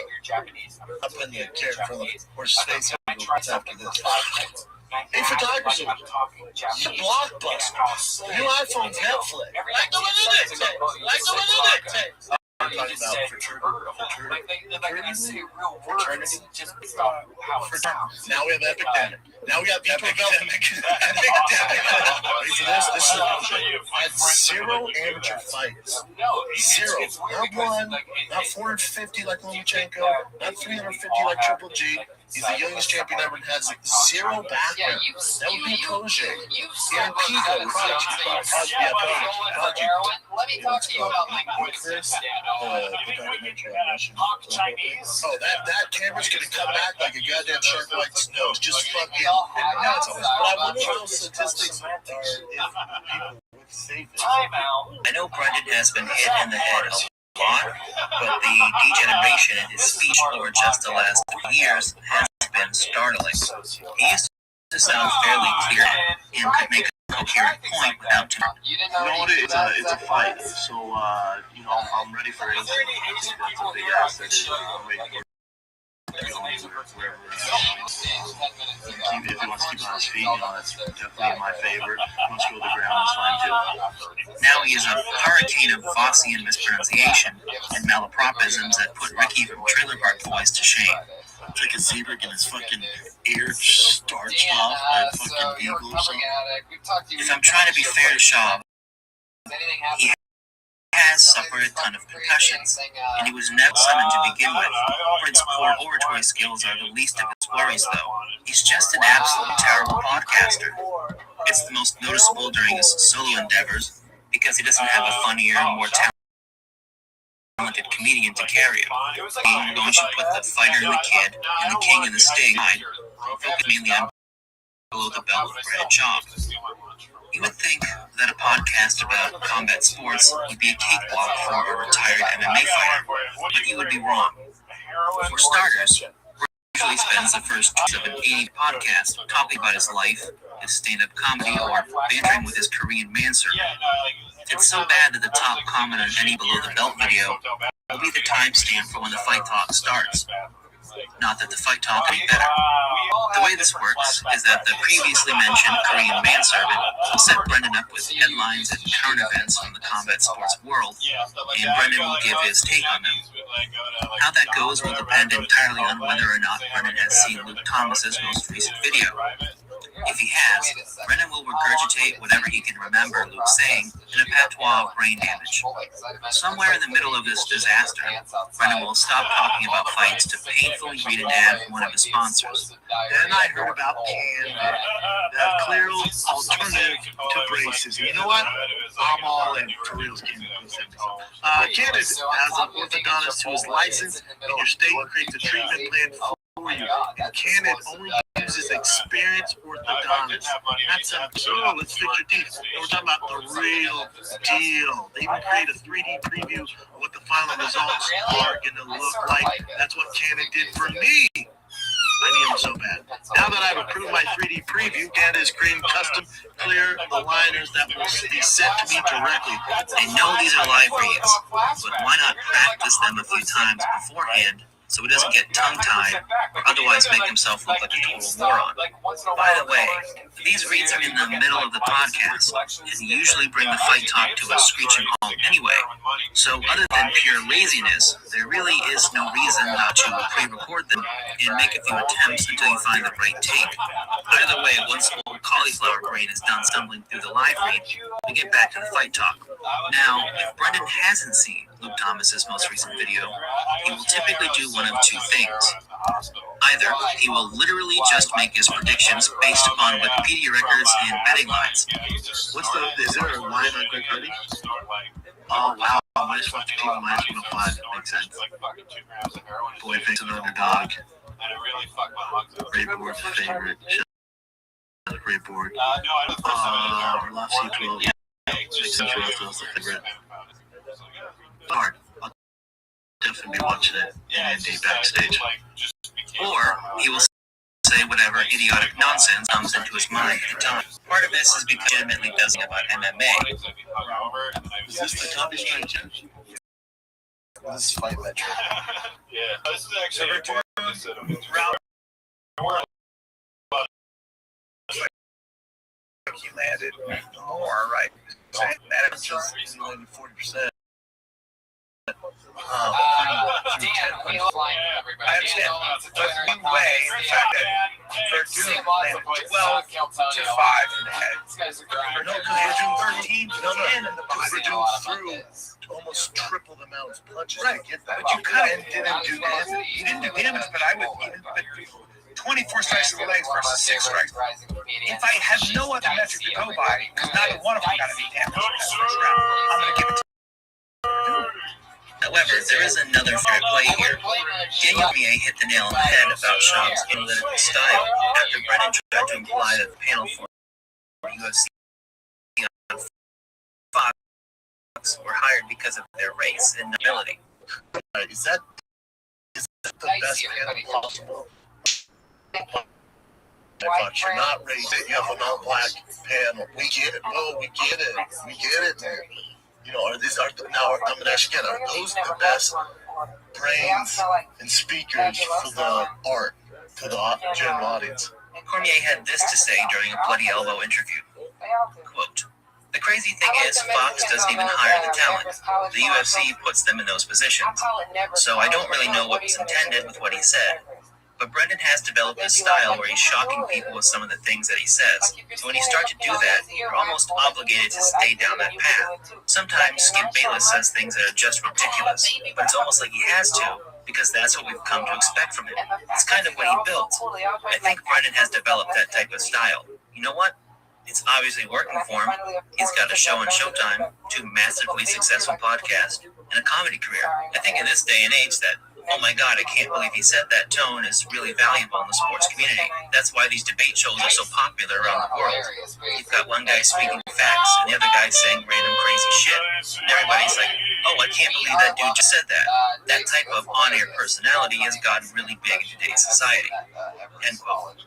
Speaker 2: Up in the character from the horse's face after this. Hey, photography. The Blockbuster. New iPhone's Netflix. Like the Benedict. I'm talking about fraternity. Now we have epidemic. Now we got epidemic. Wait for this. This is I had 0 amateur fights. 0. Not 1. Not 450 like Lomachenko. Not 350 like Triple G. He's the youngest champion ever and has 0 background. That would be Kojak. Aaron Pico.
Speaker 11: Let me talk to you about
Speaker 2: Chris. Oh, that camera's gonna come back like a goddamn shark bites nose. Just fucking. But I wonder if those statistics are if people would save it.
Speaker 15: I know Brendan has been hit in the head a lot, but the degeneration in his speech over just the last 3 years has been startling. He used to sound fairly clear and could make a coherent point without too much.
Speaker 2: You know what it is? It's a fight. So, I'm ready for anything. I think that's a big asset. I'm ready for wherever. If he wants to keep on his feet, that's definitely my favorite. Wants to go to the ground, that's fine too.
Speaker 15: Now he is a hurricane of Vossian mispronunciation and malapropisms that put Ricky from Trailer Park Boys to shame.
Speaker 2: It's like a zebra getting his fucking ear starched off by a fucking beagle or something.
Speaker 15: If I'm trying to be fair to Shaw, he has suffered a ton of concussions, and he was never summoned to begin with. Brent's poor oratory skills are the least of his worries, though. He's just an absolutely terrible podcaster. It's the most noticeable during his solo endeavors, because he doesn't have a funnier and more talented comedian to carry him. Even though he should put the Fighter and the Kid and the King and the Sting and focus mainly on Below the Belt with Brad Chalk. You would think that a podcast about combat sports would be a cakewalk for a retired MMA fighter, but you would be wrong. For starters, Brad usually spends the first 280 podcasts talking about his life, his stand-up comedy, or bantering with his Korean manservant. It's so bad that the top comment on any Below the Belt video will be the timestamp for when the fight talk starts. Not that the fight talk would be better. The way this works is that the previously mentioned Korean manservant will set Brendan up with headlines and current events from the combat sports world, and Brendan will give his take on them. How that goes will depend entirely on whether or not Brendan has seen Luke Thomas's most recent video. If he has, Brendan will regurgitate whatever he can remember Luke saying in a patois of brain damage. Somewhere in the middle of this disaster, Brendan will stop talking about fights to painfully read an ad from one of his sponsors.
Speaker 17: And I heard about Can, that clear alternative to braces. You know what? I'm all in for real Can. Can has an orthodontist who is licensed in your state and creates a treatment plan for you. And Can only uses experienced orthodontists. That's a let's fix your teeth. We're talking about the real deal. They even create a 3D preview of what the final results are going to look like. That's what Canada did for me. I need them so bad. Now that I've approved my 3D preview, Canada is creating custom clear aligners that will be sent to me directly.
Speaker 15: I know these are live reads, but why not practice them a few times beforehand so he doesn't get tongue-tied or otherwise make himself look like a total moron? By the way, these reads are in the middle of the podcast and usually bring the fight talk to a screeching halt anyway. So other than pure laziness, there really is no reason not to pre-record them and make a few attempts until you find the right take. Either way, once old cauliflower brain is done stumbling through the live read, we get back to the fight talk. Now, if Brendan hasn't seen Luke Thomas's most recent video, he will typically do one of two things. Either he will literally just make his predictions based upon Wikipedia records and betting lines.
Speaker 17: Is there a line on Greg Hardy? Oh, wow. Minus 115, minus 105. That makes sense. Boy thinks an underdog. Ray Board's favorite. Ray Board. Love C12. Makes sense for us. That's the favorite. Hard. I'll definitely be watching it in Indy backstage.
Speaker 15: Or he will say whatever idiotic nonsense comes into his mind at the time. Part of this is because he legitimately doesn't know about MMA.
Speaker 17: Is this the Tommy Strike Challenge? This is Fight Metro.
Speaker 14: Yeah, this is actually
Speaker 17: He landed more, right? That is just 40%. I understand. But anyway, the fact that Verdun landed 12 to 5 in the head. No, because Verdun 13 to 10 in the body. Verdun threw almost triple the amount of punches to get that. But you kind of didn't do damage. He didn't do damage, but I would even. 24 strikes to the legs versus 6 strikes. If I have no other metric to go by, because neither one of them got any damage in that first round, I'm going to give it to
Speaker 15: However, there is another fair play here. Daniel Cormier hit the nail on the head about Schaub's analytical style after Brendan tried to imply that the panel for UFC on Fox were hired because of their race and nobility.
Speaker 17: Is that the best panel possible? But you're not raised it. You have an all-black panel. We get it. Well, we get it. We get it, man. You know, I'm going to ask again, are those the best brains and speakers for the art, for the general audience?
Speaker 15: Cormier had this to say during a Bloody Elbow interview. Quote, "The crazy thing is, Fox doesn't even hire the talent. The UFC puts them in those positions. So I don't really know what was intended with what he said. But Brendan has developed a style where he's shocking people with some of the things that he says. So when you start to do that, you're almost obligated to stay down that path. Sometimes Skip Bayless says things that are just ridiculous, but it's almost like he has to, because that's what we've come to expect from him. It's kind of what he built. I think Brendan has developed that type of style. You know what? It's obviously working for him. He's got a show on Showtime, 2 massively successful podcasts, and a comedy career. I think in this day and age that, oh my God, I can't believe he said that tone is really valuable in the sports community. That's why these debate shows are so popular around the world. You've got one guy speaking facts and the other guy saying random crazy shit. And everybody's like, oh, I can't believe that dude just said that. That type of on-air personality has gotten really big in today's society. End quote.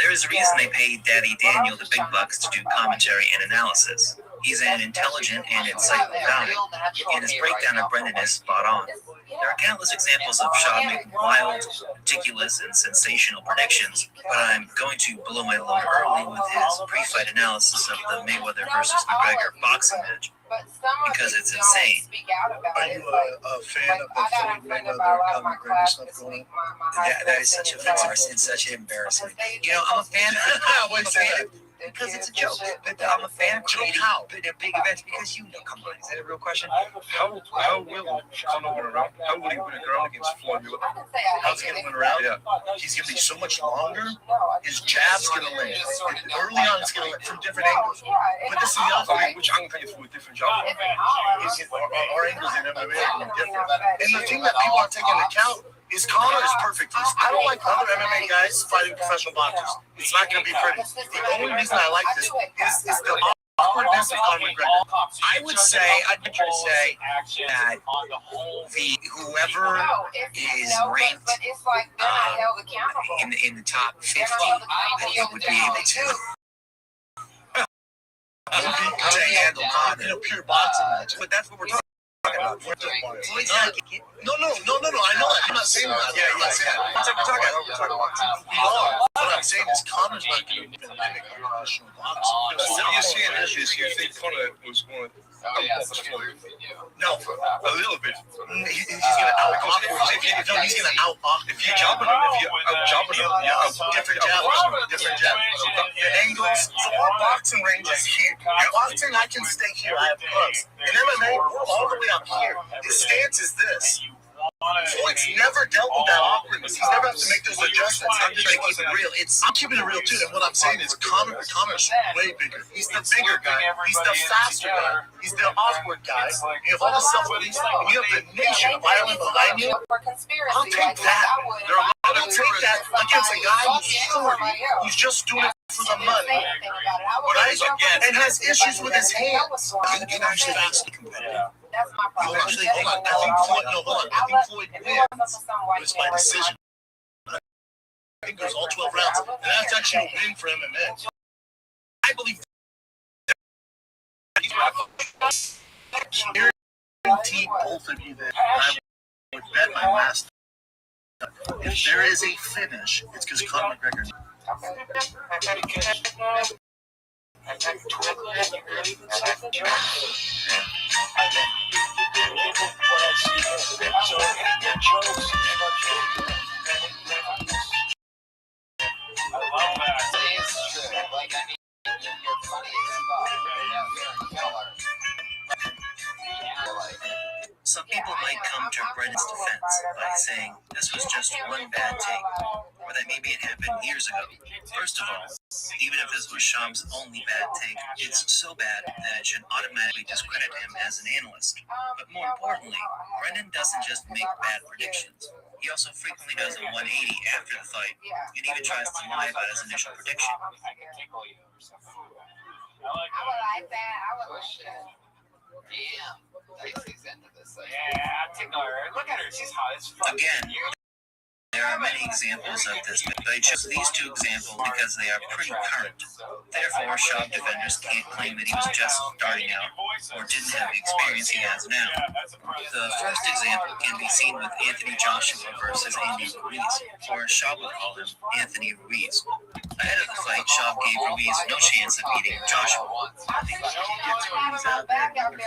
Speaker 15: There is a reason they pay Daddy Daniel the big bucks to do commentary and analysis. He's an intelligent and insightful guy, and his breakdown of Brendan is spot on. There are countless examples of Shaw making wild, ridiculous, and sensational predictions, but I'm going to blow my load early with his pre-fight analysis of the Mayweather versus McGregor boxing match, because it's insane.
Speaker 17: Are you a fan of the Floyd Mayweather McGregor stuff going on?
Speaker 15: That is such a farce and such an embarrassment. You know, I'm a fan of because it's a joke. But I'm a fan of joke how? But they're big events because you know. Come on, is that a real question?
Speaker 14: How will Conor win a round? How will he win a round against Floyd Mayweather?
Speaker 17: How's he going to win around?
Speaker 14: Yeah.
Speaker 17: He's going to be so much longer. His jab's going to land. Early on, it's going to land from different angles. But this is the other thing.
Speaker 14: Which angle can you throw a different job?
Speaker 17: Our angles in MMA are going to be different. And the thing that people are taking into account is Conor is perfect. I don't like other MMA guys fighting professional boxers. It's not going to be pretty. The only reason I like this is the awkwardness of Conor McGregor.
Speaker 15: I would say, I'd venture to say that whoever is ranked in the top 50, I think would be able to handle Conor
Speaker 17: in a pure boxing match.
Speaker 15: But that's what we're talking about.
Speaker 17: No. I know that. I'm not saying that.
Speaker 15: Yeah. That's what we're talking about.
Speaker 17: We are. What I'm saying is Conor's not going to even mimic a professional boxer.
Speaker 14: So what you're saying is you think Conor was going to outbox Floyd?
Speaker 17: No,
Speaker 14: a little bit.
Speaker 17: He's going to out-box. He's going to out-box.
Speaker 14: If you're jumping him, if you're out-jumping him,
Speaker 17: different jabs. The angles. So our boxing range is here. Boxing, I can stay here. I have gloves. In MMA, all the way up here. His stance is this. Floyd's never dealt with that awkwardness. He's never had to make those adjustments. I'm just trying to keep it real. I'm keeping it real too. And what I'm saying is Conor's way bigger. He's the bigger guy. He's the faster guy. He's the awkward guy. You have all the self-belief, and you have the nation of Ireland behind you. I'll take that. I'll take that against a guy who's just doing it for the money. Right? And has issues with his hands. You can actually ask the competitor. Actually, hold on. I think Floyd wins by decision. I think there's all 12 rounds. And that's actually a win for MMA. I believe guarantee both of you that I would bet my last. If there is a finish, it's because Conor McGregor.
Speaker 15: Some people might come to Brennan's defense by saying this was just one bad take, or that maybe it happened years ago. First of all, even if this was Sham's only bad take, it's so bad that it should automatically discredit him as an analyst. But more importantly, Brennan doesn't just make bad predictions. He also frequently does a 180 after the fight, and even tries to lie about his initial prediction.
Speaker 4: I would like that. I would like that. Damn. Dicey's into this thing.
Speaker 13: Yeah, take her. Look at her. She's hot as fuck.
Speaker 15: Again, there are many examples of this, but I chose these two examples because they are pretty current. Therefore, Shaw defenders can't claim that he was just starting out or didn't have the experience he has now. The first example can be seen with Anthony Joshua versus Andy Ruiz, or Shaw would call him Anthony Ruiz. Ahead of the fight, Shaw gave Ruiz no chance of beating Joshua. I think he can get Ruiz out there and the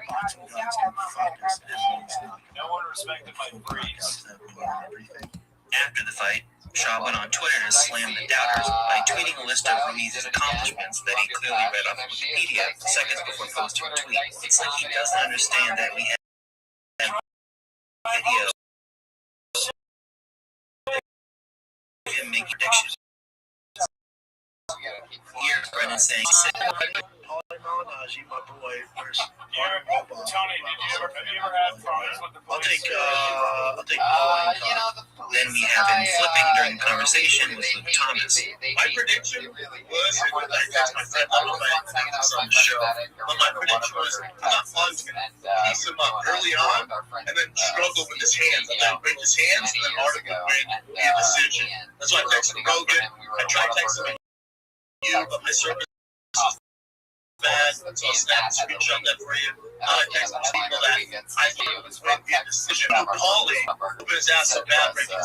Speaker 15: boxing guns and fighters as long as
Speaker 12: no one respected my breeze.
Speaker 15: After the fight, Shaw went on Twitter to slam the doubters by tweeting a list of Ruiz's accomplishments that he clearly read off Wikipedia seconds before posting a tweet. It's like he doesn't understand that we have video of him making predictions. Here, Brennan saying,
Speaker 17: my boy,
Speaker 12: Tony, have you ever had problems with the police?
Speaker 17: I'll take Paul.
Speaker 15: Then we have him flipping during the conversation with Luke Thomas.
Speaker 14: My prediction was, that's my friend, I don't know if I had this on the show, but my prediction was not fun to piece him up early on and then struggle with his hands. And then break his hands and then Artie would win via decision. That's why I texted Rogan. I tried texting you, but my service
Speaker 15: bad. So Snap screenshot that for you. Text people that I think it was right the decision of Paulie, who his ass a bad breaking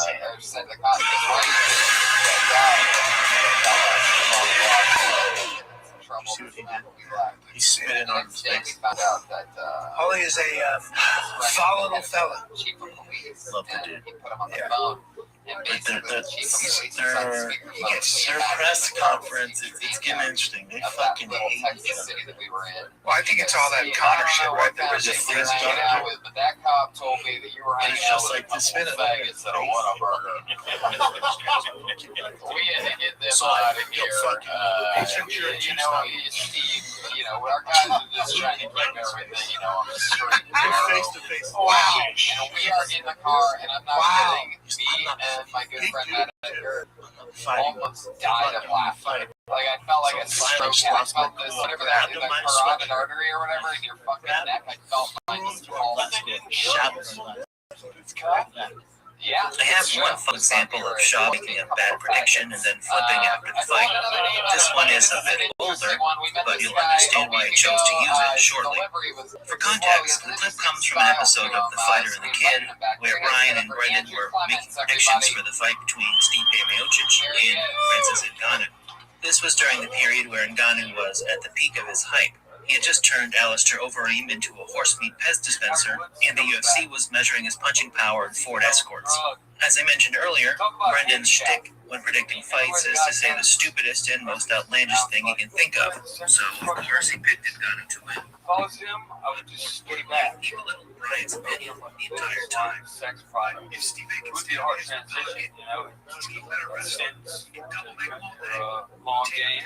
Speaker 17: See what he did? He spit in on his face. Paulie is a volatile fella.
Speaker 15: Love the dude.
Speaker 17: Yeah.
Speaker 15: Their press conference, it's getting interesting. They fucking hate each other.
Speaker 3: Well, I think it's all that Connor shit, right? There was
Speaker 15: Just
Speaker 3: just
Speaker 15: things about it.
Speaker 11: But that cop told me that you were
Speaker 15: And
Speaker 11: hanging
Speaker 15: it's
Speaker 11: out
Speaker 15: just
Speaker 11: with
Speaker 15: like this minute.
Speaker 11: faggots that I want a burger. We had to get this out of here. You know, Steve, you know, our guys are just trying to keep everything, you know, on the straight and narrow.
Speaker 17: Face to face.
Speaker 11: Wow. And we are in the car, and I'm not kidding. Me and my good friend Matt Edgar almost died of laughter. Like, I felt like a stroke. I felt this, whatever that is, like carotid artery or whatever in your fucking neck. I felt mine just fall. Yeah.
Speaker 15: I have one fun example of Shaw making a bad prediction and then flipping after the fight. This one is a bit older, but you'll understand why I chose to use it shortly. For context, the clip comes from an episode of The Fighter and the Kid, where Ryan and Brendan were making predictions for the fight between Stipe Miocic and Francis Ngannou. This was during the period where Ngannou was at the peak of his hype. He had just turned Alistair Overeem into a horse meat Pez dispenser, and the UFC was measuring his punching power in Ford Escorts. As I mentioned earlier, Brendan's shtick when predicting fights is to say the stupidest and most outlandish thing he can think of. So, of course, he picked Ngannou to win.
Speaker 11: If I was him, I would just stay back.
Speaker 15: Keep a little Brian's opinion the entire time.
Speaker 11: Sex pride.
Speaker 15: If Stipe
Speaker 11: It
Speaker 15: can
Speaker 11: would be a
Speaker 15: steal
Speaker 11: hard
Speaker 15: his
Speaker 11: transition, you know.
Speaker 15: he's getting better rest.
Speaker 11: It's
Speaker 15: Double leg
Speaker 11: long game.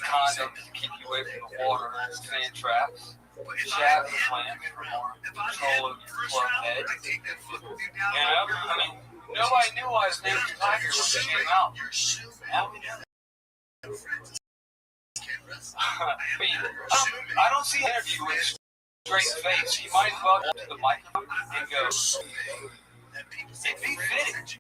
Speaker 11: Condom to keep you away from the water, sand traps. Jab and plant for more control of your club head. You know, I mean, nobody knew why his name was Tiger when he came out. Now we know. I don't see an interview with a straight face. He might as well go to the microphone and go, it'd be fitting.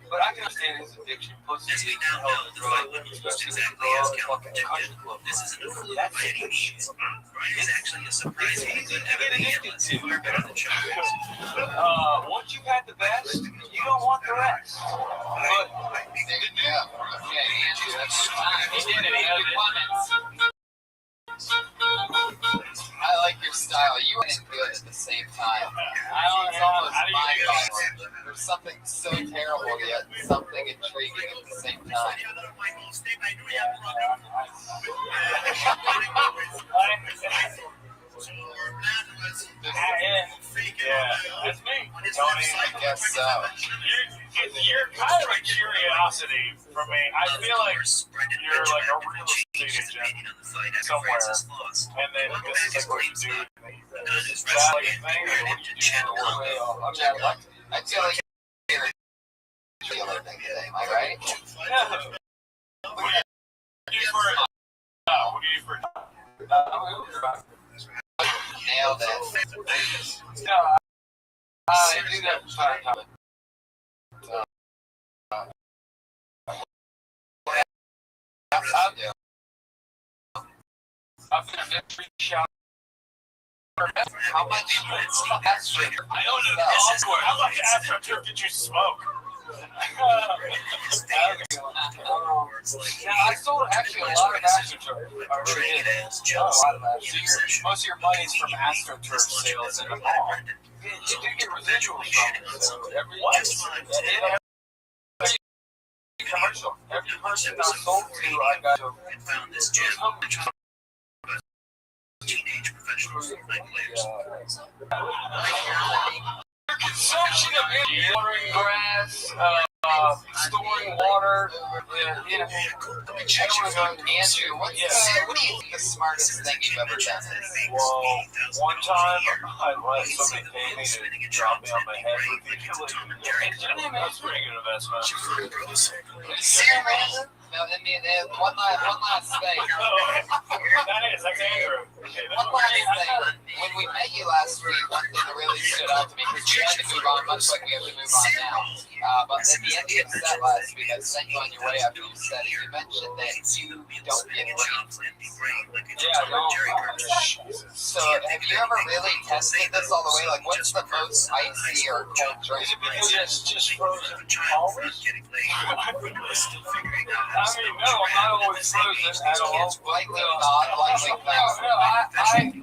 Speaker 11: But I can understand his addiction. Pussy is a hell of a drug, especially with the girl fucking country club.
Speaker 15: This isn't a fluke by any means. Brian is actually a surprisingly good analyst. Far better than Shaw is.
Speaker 11: Once you've had the best, you don't want the rest. But
Speaker 4: He did it. He had good comments. I like your style. You and good at the same time. It's almost mind-boggling. There's something so terrible yet something intriguing at the same time.
Speaker 12: Yeah, that's me.
Speaker 4: Tony, I guess so.
Speaker 12: You're kind of a curiosity for me. I feel like you're like a real estate agent somewhere, and then this is like what you do. Is that like a thing, or what do you do for work?
Speaker 4: I feel like you're a dealer thing today. Am I right?
Speaker 12: What do you do for a job? What do you do for a job?
Speaker 4: Nailed it.
Speaker 11: no, I do that from time to time. I've been a free shot.
Speaker 4: How much? That's trigger.
Speaker 12: I don't know. How much AstroTurf did you smoke?
Speaker 11: Yeah, I sold actually a lot of AstroTurf. I really did. A lot of AstroTurf. Most of your money is from AstroTurf sales in the mall. You do get residuals from it. So every commercial, every person I sold to, I got to
Speaker 15: found this gym. Teenage professional players.
Speaker 11: Consumption of energy, watering grass, storing water, you know.
Speaker 4: Andrew, what do you think the smartest thing you've ever done is?
Speaker 12: Well, one time I let somebody pay me to drop me on my head repeatedly. That's a pretty good investment.
Speaker 4: Seriously? No, one last thing.
Speaker 12: That's Andrew.
Speaker 4: One last thing. When we met you last week, one thing that really stood out to me, because we had to move on, much like we have to move on now. But at the end of the set last week, I sent you on your way after you said it. You mentioned that you don't get brain. Yeah, no. So have you ever really tested this all the way? Like, what's the most icy or cold drink?
Speaker 3: Just frozen always? I mean, no, I'm not always frozen at all.
Speaker 4: Likely not, likely
Speaker 3: no.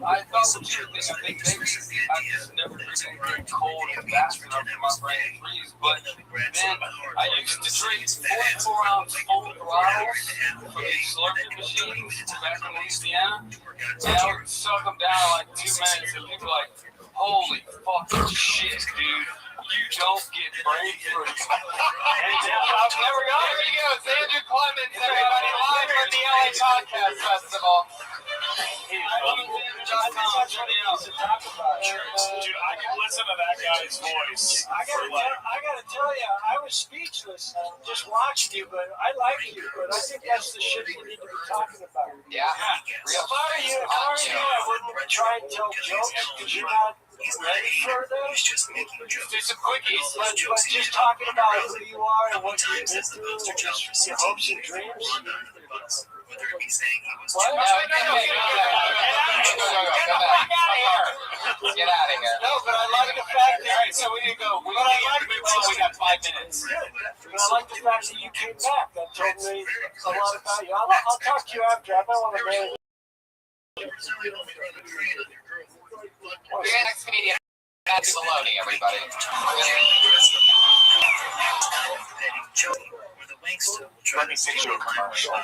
Speaker 3: I thought what you were thinking. Maybe I've just never really been cold and fast enough for my brain to freeze. But then I used to drink 44-ounce full throttles from these slurping machines back in Louisiana. And I would suck them down like 2 minutes, and people were like, holy fucking shit, dude. You don't get brain freeze. And I've never got it.
Speaker 4: There you go. It's Andrew Clements, everybody, live from the LA Podcast Festival.
Speaker 12: Dude, I can listen to that guy's voice.
Speaker 3: I gotta tell you, I was speechless just watching you, but I like you. But I think that's the shit we need to be talking about.
Speaker 4: Yeah.
Speaker 3: If I were you, I wouldn't try and tell jokes because you're not ready for them.
Speaker 4: Do some quickies.
Speaker 3: But just talking about who you are and what you've been through and your hopes and dreams.
Speaker 15: Whether it be saying he was
Speaker 4: What? No, get out of here.
Speaker 3: No, but I like the fact that.
Speaker 4: All right, so we need to go. We got 5 minutes.
Speaker 3: But I like the fact that you came back. That told me a lot about you. I'll talk to you after. I don't want to marry you.
Speaker 4: Your next comedian, Matthew Maloney, everybody.
Speaker 15: Let me take you a commercial.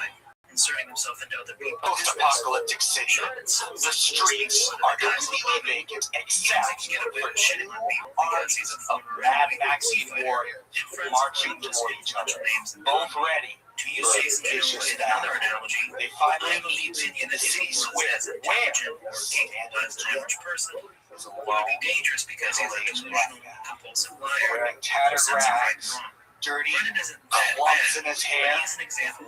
Speaker 15: Inserting himself into other people.
Speaker 1: Post-apocalyptic city. The streets are completely vacant, except for two armies of Mad Maxine warriors marching toward each other, both ready to use these vicious
Speaker 15: another analogy.
Speaker 1: They finally meet in the city square, where
Speaker 15: the average person would be dangerous because he's a delusional, compulsive liar.
Speaker 1: wearing tattered rags, dirty clumps in his hair.
Speaker 15: He's an example.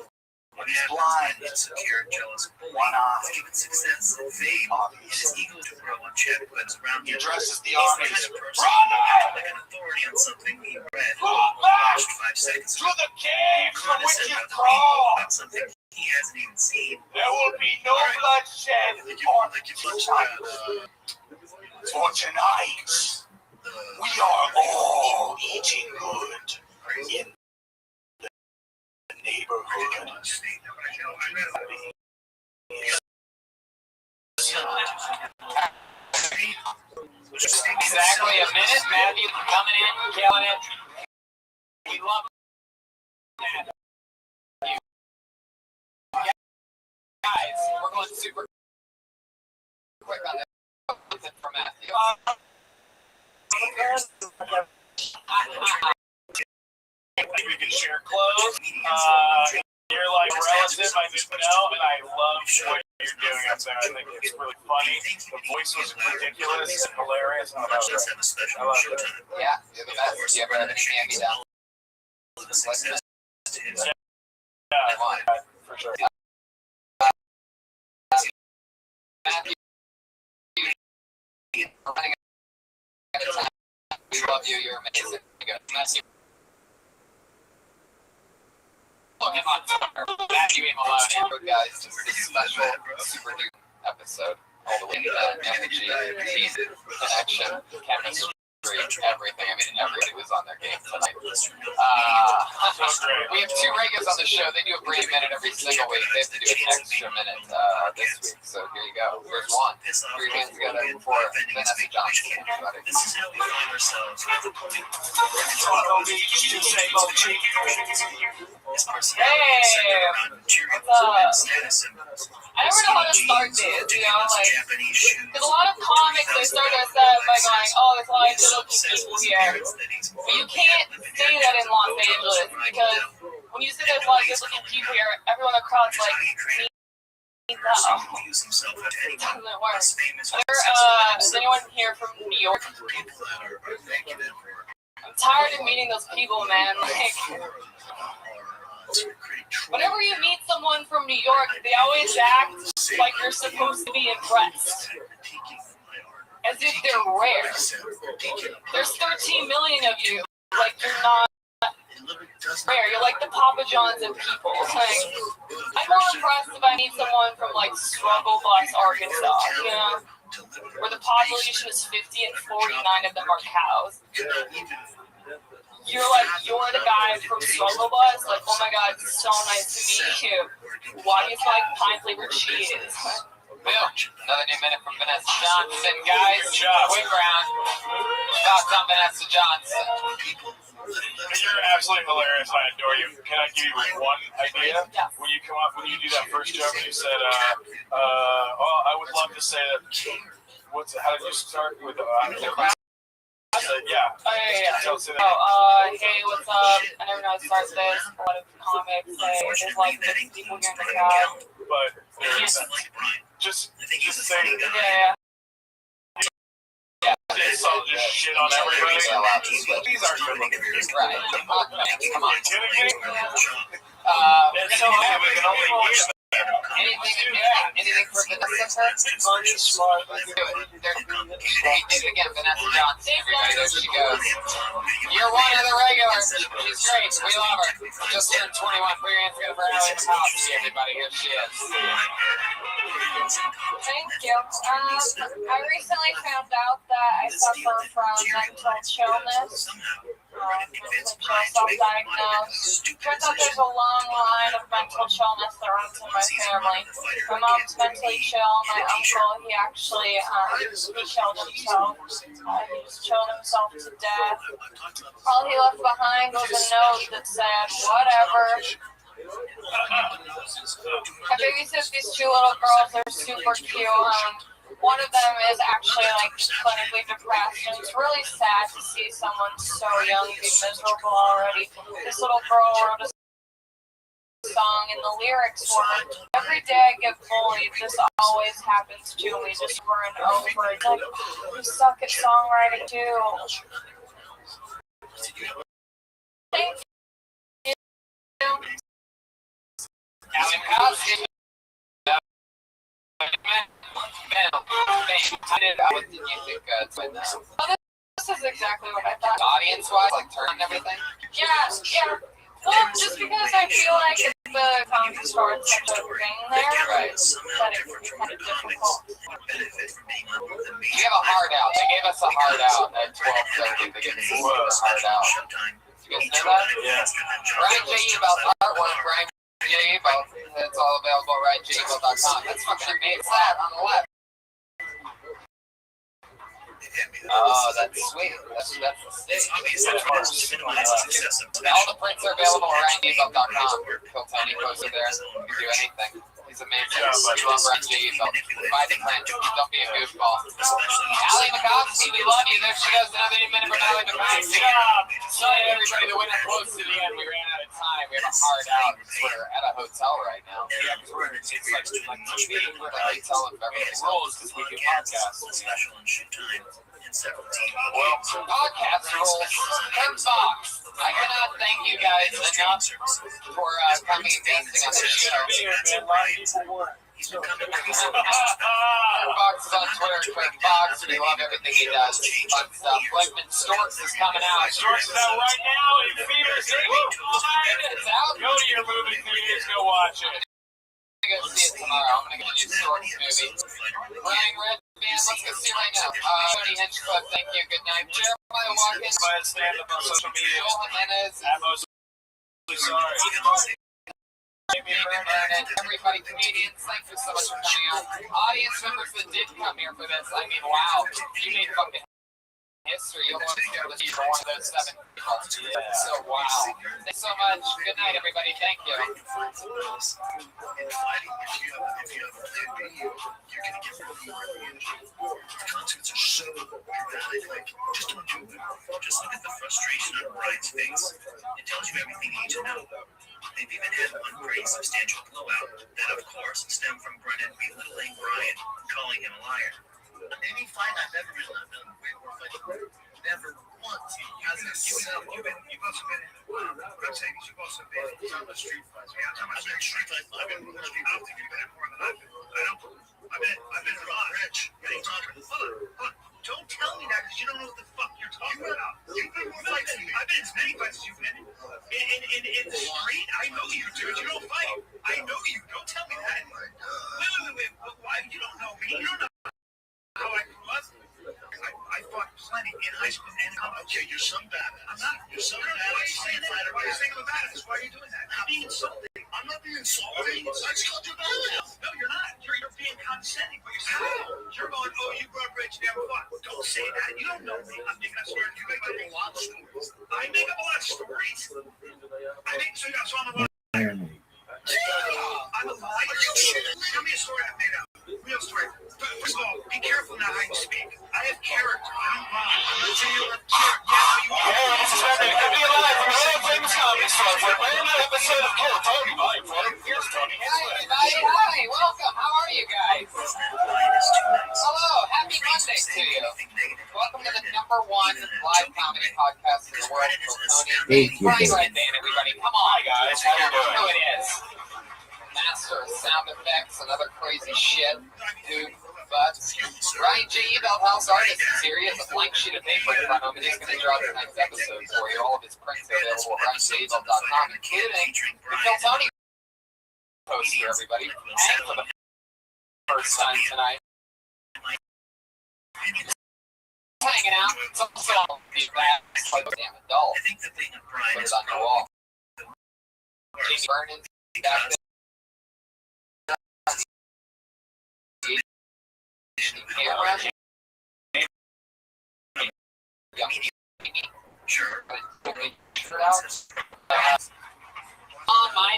Speaker 1: He's blind,
Speaker 15: insecure, jealous,
Speaker 1: one eye,
Speaker 15: given success and fame, and his ego to grow unchecked, but around
Speaker 1: he
Speaker 15: him.
Speaker 1: dresses the
Speaker 15: He's
Speaker 1: army.
Speaker 15: the kind of person like an authority on something he read or watched 5 seconds
Speaker 1: To
Speaker 15: ago.
Speaker 1: the cave from which you
Speaker 15: Condescend
Speaker 1: crawl.
Speaker 15: about something he hasn't even seen.
Speaker 1: There will be no bloodshed for tonight. We are all eating good in the neighborhood.
Speaker 4: Exactly a minute. Matthew coming in, killing it. We love that. Guys, we're going super quick on this. What's it for Matthew?
Speaker 12: We can share clothes. You're like relative I didn't know, and I love what you're doing up there. I think it's really funny. The voice was ridiculous and hilarious. And I love it.
Speaker 4: Yeah, you're the best. You ever have any hand-me-down?
Speaker 12: Yeah, for sure.
Speaker 4: Matthew, we love you. You're amazing. Matthew. Look at my Matthew Maloney, guys. Just a special, super new episode. All the way to that energy, team, connection, chemistry, everything. I mean, everybody was on their game tonight. We have 2 regulars on the show. They do a brief minute every single week. They have to do an extra minute this week. So here you go. Here's one. 3 hands together for Vanessa Johnson.
Speaker 15: This is how we find ourselves.
Speaker 5: Hey, what's up? I never know how to start this, you know, like, because a lot of comics, they start their set by going, oh, there's a lot of good-looking people here. But you can't say that in Los Angeles, because when you say there's a lot of good-looking people here, everyone in the crowd's like, no. It doesn't work. Is anyone here from New York? I'm tired of meeting those people, man. Like, whenever you meet someone from New York, they always act like you're supposed to be impressed. As if they're rare. There's 13 million of you. Like, you're not rare. You're like the Papa Johns of people. Like, I'm more impressed if I meet someone from, like, Struggle Bus, Arkansas, you know? Where the population is 50 and 49 of them are cows. You're the guy from Struggle Bus. Like, oh my god, it's so nice to meet you. Why do you like pine-flavored cheese?
Speaker 4: Bill, another new minute from Vanessa Johnson, guys. Quick round. Thoughts on Vanessa Johnson?
Speaker 12: You're absolutely hilarious. I adore you. Can I give you one idea?
Speaker 5: Yeah.
Speaker 12: When you come up, when you do that first joke, and you said, I would love to say that. How did you start with the crowd? I said, yeah.
Speaker 5: Oh, yeah. Hey, what's up? I never know how to start this. A lot of comics say there's like 50 people here in the crowd.
Speaker 12: But just say,
Speaker 5: Yeah.
Speaker 12: It's all just shit on everybody. These aren't good looking.
Speaker 4: Right. Come on.
Speaker 12: You kidding me?
Speaker 4: It's so happy we can only hear anything for Vanessa?
Speaker 2: Funny, smart.
Speaker 4: Let's do it. Hey, do it again, Vanessa Johnson. Everybody, there she goes. You're one of the regulars. She's great. We love her. Just turned 21. Put your hands together for Allie McCoskey, everybody. Here she is.
Speaker 5: Thank you. I recently found out that I suffer from mental illness. Self-diagnosed. Turns out there's a long line of mental illness that runs in my family. My mom's mentally chill. My uncle, he actually he killed himself. He just chilled himself to death. All he left behind was a note that said, whatever. I babysit these two little girls. They're super cute. One of them is actually like clinically depressed, and it's really sad to see someone so young be miserable already. This little girl wrote a song, and the lyrics were, every day I get bullied, this always happens to me, just over and over. It's like, you suck at songwriting too. Thank you.
Speaker 4: Allie McCoskey. What did you think
Speaker 5: This is exactly what I thought.
Speaker 4: Audience-wise, like turn and everything?
Speaker 5: Yeah. Well, just because I feel like if the comedy starts such a thing there,
Speaker 4: right,
Speaker 5: that it can be kind of difficult.
Speaker 4: You have a hard out. They gave us a hard out at 12:30. They gave us a hard out. You guys know that?
Speaker 12: Yeah.
Speaker 4: Ryan J. Ebelt's artwork, Ryan J. Ebelt. It's all available at RyanJEbelt.com. That's fucking amazing. It's that on the left. Oh, that's sweet. That's the stage. All the prints are available at RyanJEbelt.com. Phil Tony posted there. You can do anything. He's amazing. We love Ryan J. Ebelt. Buy the print. Don't be a goofball. Allie McCoskey, we love you. There she goes. Another minute from Allie McCoskey. Sorry, everybody, that went close to the end. We ran out of time. We have a hard out. We're at a hotel right now. Yeah, because we're it's like TV. We're at a hotel in Beverly Hills because we do podcasts. Well, podcast rules. Herb Fox. I cannot thank you guys enough for coming and dancing on the show. Fox is on Twitter, Quick Fox. We love everything he does. Fun stuff. Blakeman Storks is coming out.
Speaker 12: Storks is out right now in theaters.
Speaker 4: It's out.
Speaker 12: Go to your movie theaters. Go watch it.
Speaker 4: I'm gonna go see it tomorrow. I'm gonna go to the Storks movie. Ryan Redband, let's go see right now. Tony Hinchcliffe, thank you. Good night. Jeremiah Watkins.
Speaker 12: Stand up on social media.
Speaker 4: Joel Jimenez.
Speaker 12: I'm mostly sorry.
Speaker 4: Everybody, comedians, thank you so much for coming out. Audience members that did come here for this, I mean, wow, you made fucking history. You'll want to be able to see for one of those 7 people. So, wow. Thanks so much. Good night, everybody. Thank you.
Speaker 15: Concerts are so dramatic. Just don't do it. Just look at the frustration on Brian's face. It tells you everything you need to know. They've even had one pretty substantial blowout that, of course, stemmed from Brennan belittling Brian, calling him a liar. Any fight I've ever been in, I've done way more fighting. Never
Speaker 17: once. You've also been in. What I'm saying is you've also been in street fights. Yeah, I'm talking about street fights. I've been more than I don't think you've been in more than I've been. I've been rich. Hold on. Don't tell me that because you don't know what the fuck you're talking about. You've been more fights than me. I've been in as many fights as you've been in. In the street, I know you, dude. You don't fight. I know you. Don't tell me that. Wait. Why? You don't know me. You don't know how I grew up. I fought plenty in high school and college. Okay, you're some badass. I'm not. You're some badass. Why are you saying that? Why are you saying I'm a badass? Why are you doing that? I'm being insulting. I'm not being insulting. I just called you badass. No, you're not. You're being condescending. But you're going, oh, you brought rich, never fought. Don't say that. You don't know me. I'm making up stories. You make up a lot of stories. I make up a lot of stories. I make so I'm a liar. I'm a liar. Are you shitting me? Tell me a story I've made up. Real story. First of all, be careful now how you speak. I have character. I'm not saying you have character. Yeah, you are.
Speaker 18: Hey, this is Rabbi Rothschild live from the World Famous Comedy Store for a brand new episode of Kill Tony Volume 1. Here's Tony.
Speaker 4: Hi, welcome. How are you guys? Hello, happy Monday to you. Welcome to the #1 live comedy podcast in the world for Tony. Right then, everybody. Come on, guys. How you doing? Who it is. Master of sound effects and other crazy shit, dude. But Ryan J. Evelhouse Artist is here. He has a blank sheet of paper in front of him, and he's going to draw tonight's episode for you. All of his prints are available at RyanJEvel.com, including the Kill Tony poster, everybody. And for the first time tonight, hanging out. It's also the bad, damn adult. Put it on your wall. Jamie Vernon back there. Sure. My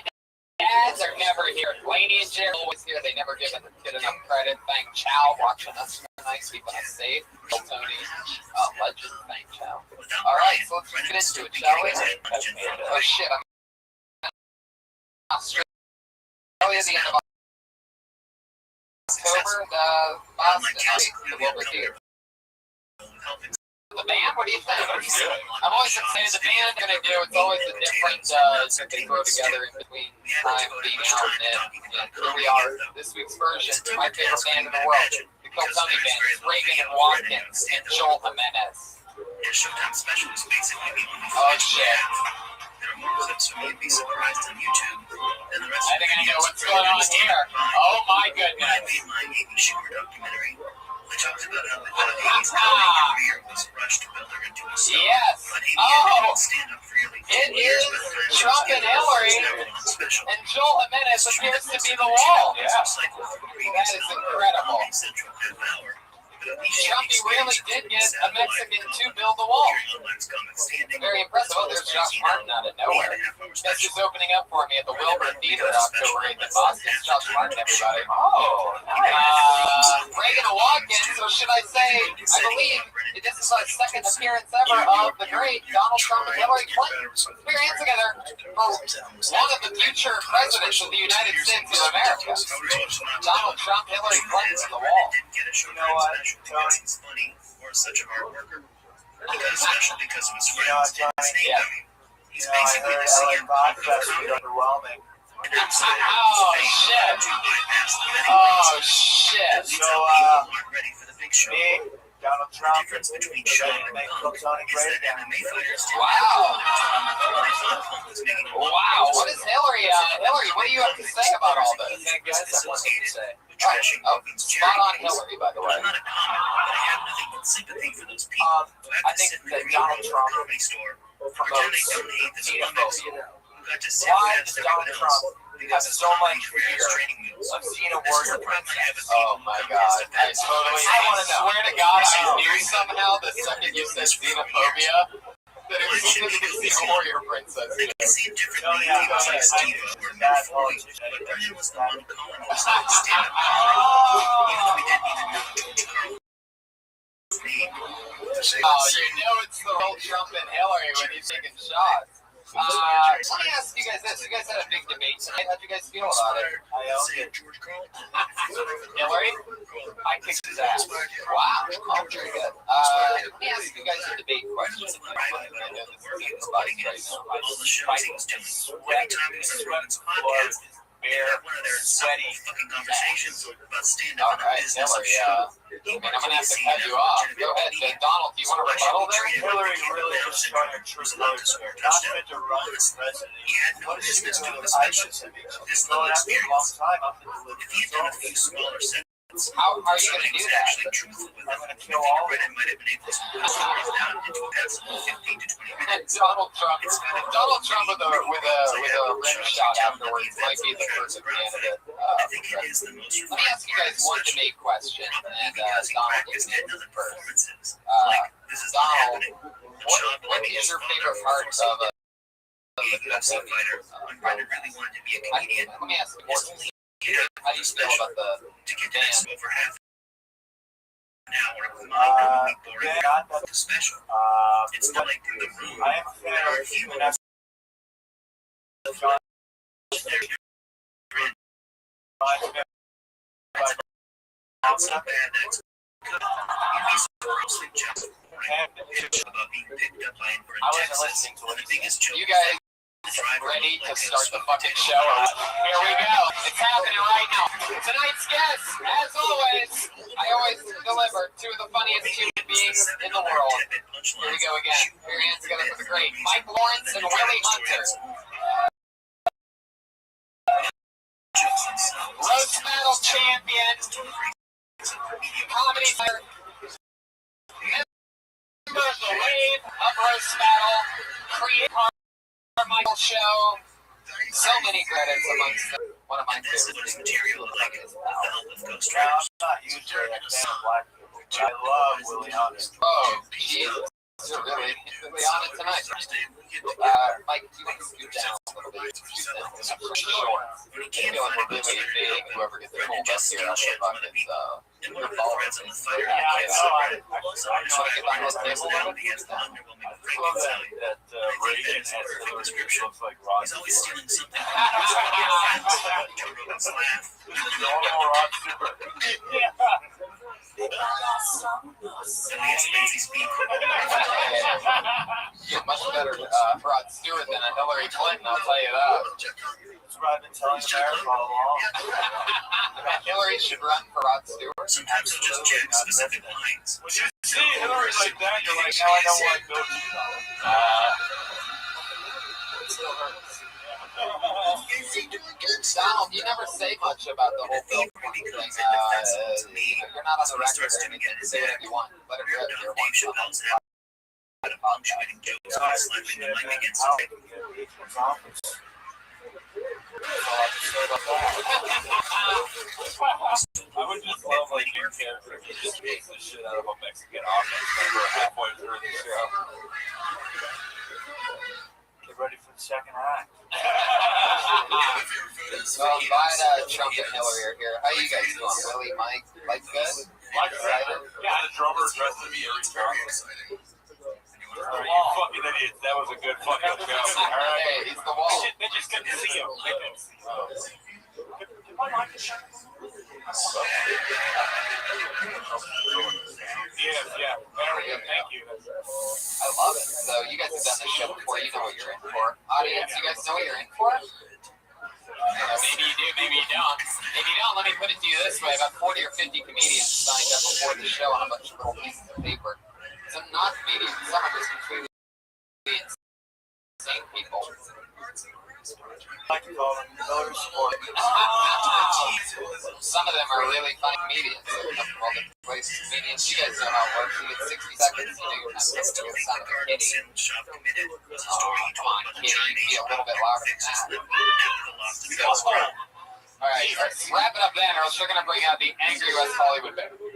Speaker 4: dads are never here. Laney and Jerry always here. They never get enough credit. Thank Chow watching us tonight, keeping us safe. Tony, legend. Thank Chow. All right, so let's get into it, shall we? Oh shit! I'm Australia. The end of October, the Boston, what we're here. The band, what do you think? I'm always excited. The band going to do, it's always a different, that they throw together in between time being out and here we are, this week's version, my favorite band in the world, the Kill Tony Band, Reagan and Watkins and Joel Jimenez. Oh shit.
Speaker 15: There are more clips from You'd Be Surprised on YouTube than the rest
Speaker 4: I think I know what's going on here. Oh my goodness.
Speaker 15: I made my Amy Schumer documentary. I talked about how the 80s career was rushed to build her into a star.
Speaker 4: Yes.
Speaker 15: But Amy didn't stand up for nearly 10 years.
Speaker 4: Trump and Hillary and Joel Jimenez appears to be the wall. Yeah. That is incredible. Trumpy really did get a Mexican to build the wall. Very impressive. Oh, there's Josh Martin out of nowhere. That's just opening up for me at the Wilbur Theater October 8th in Boston. It's Josh Martin, everybody. Oh, nice. Reagan and Watkins, or should I say, I believe this is our second appearance ever of the great Donald Trump and Hillary Clinton. Put your hands together for one of the future presidents of the United States of America. Donald Trump, Hillary Clinton on the wall.
Speaker 15: You know what? Because he's funny or such a hard worker. He got special because of his friends. He's basically the CM
Speaker 3: overwhelming.
Speaker 4: Oh shit! Oh shit!
Speaker 15: So,
Speaker 3: me, Donald Trump, the difference between Sean and Kill Tony great again.
Speaker 4: Wow! Wow! What is Hillary? Hillary, what do you have to say about all this?
Speaker 3: I guess I want to say.
Speaker 4: Oh, spot on Hillary, by the way.
Speaker 15: I have nothing but sympathy for those people.
Speaker 3: I think that Donald Trump promotes xenophobia. Why does Donald Trump have so much fear of seeing a warrior princess?
Speaker 4: Oh my god. I swear to God, I knew somehow the second you said xenophobia that it was something to see a warrior princess. Oh, you know it's the whole Trump and Hillary when he's taking shots. Let me ask you guys this. You guys had a big debate tonight. How'd you guys feel about it?
Speaker 3: I owned it.
Speaker 4: Hillary? I kicked his ass. Wow. Oh, very good. Let me ask you guys a debate question. I know this is right now.
Speaker 15: All the shows he was doing. Every time he was on Rogan's podcast, they had one of their sweaty fucking conversations about stand-up and the business of show.
Speaker 4: I'm gonna have to cut you off. Go ahead, Ben. Donald, do you want to rebuttal there?
Speaker 3: Hillary really was showing her true colors. Not meant to run for president.
Speaker 15: He had no business doing the special. This little experience. If he had done a few smaller segments,
Speaker 4: how are you going to do that?
Speaker 15: Actually truthful with them. I think Brennan might have been able to put stories down into a passable 15 to 20 minutes.
Speaker 4: Donald Trump with a rim shot afterwards might be the perfect candidate.
Speaker 15: I think it is the most.
Speaker 4: Let me ask you guys one debate question, and Donald, you can answer first. Donald, what is your favorite part of
Speaker 15: a UFC fighter? Brennan really wanted to be a comedian.
Speaker 4: Let me ask you more. How do you feel about
Speaker 15: to get this over half an hour of mind boring special? It's not like the room.
Speaker 3: I am a fan of human.
Speaker 15: It's not bad. That's good. You'd be grossly just about being picked up by in Texas. One of the biggest jokes.
Speaker 4: You guys ready to start the fucking show? Here we go. It's happening right now. Tonight's guest, as always, I always deliver two of the funniest human beings in the world. Here we go again. Put your hands together for the great Mike Lawrence and Willie Hunter. Roast battle champion, comedy member of the Wave of Roast Battle, creator Michael Show, so many credits amongst them. One of my favorite
Speaker 15: material like it.
Speaker 3: I'm not usually a fan of black people. I love Willie Hunter.
Speaker 4: Oh, Jesus. You're really on it tonight. Mike, do you want to scoot down a little bit? Sure. I feel like we're really invading whoever gets pulled up here on the fucking revolvers and fire.
Speaker 3: Yeah, I know.
Speaker 4: I want to get on this table.
Speaker 3: I love that Reagan has a description looks like Rod.
Speaker 15: He's always stealing something.
Speaker 4: You're much better Rod Stewart than a Hillary Clinton, I'll tell you that.
Speaker 3: That's what I've been telling America all along.
Speaker 4: Hillary should run for Rod Stewart.
Speaker 15: Sometimes he'll just check specific lines.
Speaker 3: When you see Hillary like that, you're like, now I know why I built you. It still hurts.
Speaker 4: Donald, you never say much about the whole film thing. You're not on the record or anything. Say whatever you want. Let it rip. You're one.
Speaker 15: Punctuating jokes by slapping the mic against the
Speaker 3: I would just love like your character to just beat the shit out of a Mexican offense member halfway through the show. Get ready for the second act.
Speaker 4: So invite Trump and Hillary are here. How you guys doing? Willie, Mike, good?
Speaker 3: Mike excited? Yeah, the drummer dressed to be very exciting. You fucking idiots. That was a good fucking show. Alright.
Speaker 4: Hey, he's the wall.
Speaker 3: They just couldn't see him. They couldn't see him. Did my mic shut? Yeah. Very good. Thank you.
Speaker 4: I love it. So you guys have done this show before. You know what you're in for. Audience, you guys know what you're in for? Maybe you do, maybe you don't. If you don't, let me put it to you this way. About 40 or 50 comedians signed up before the show on a bunch of little pieces of paper. Some not comedians. Some are just completely insane people.
Speaker 3: I like to call them Hillary support.
Speaker 4: Some of them are really funny comedians. They come from all different places. Comedians, you guys know how it works. You get 60 seconds. You know you're not supposed to sound like a kitty. Come on, kitty. Be a little bit louder than that. All right, let's wrap it up then, or else you're going to bring out the angry West Hollywood bear.
Speaker 3: What?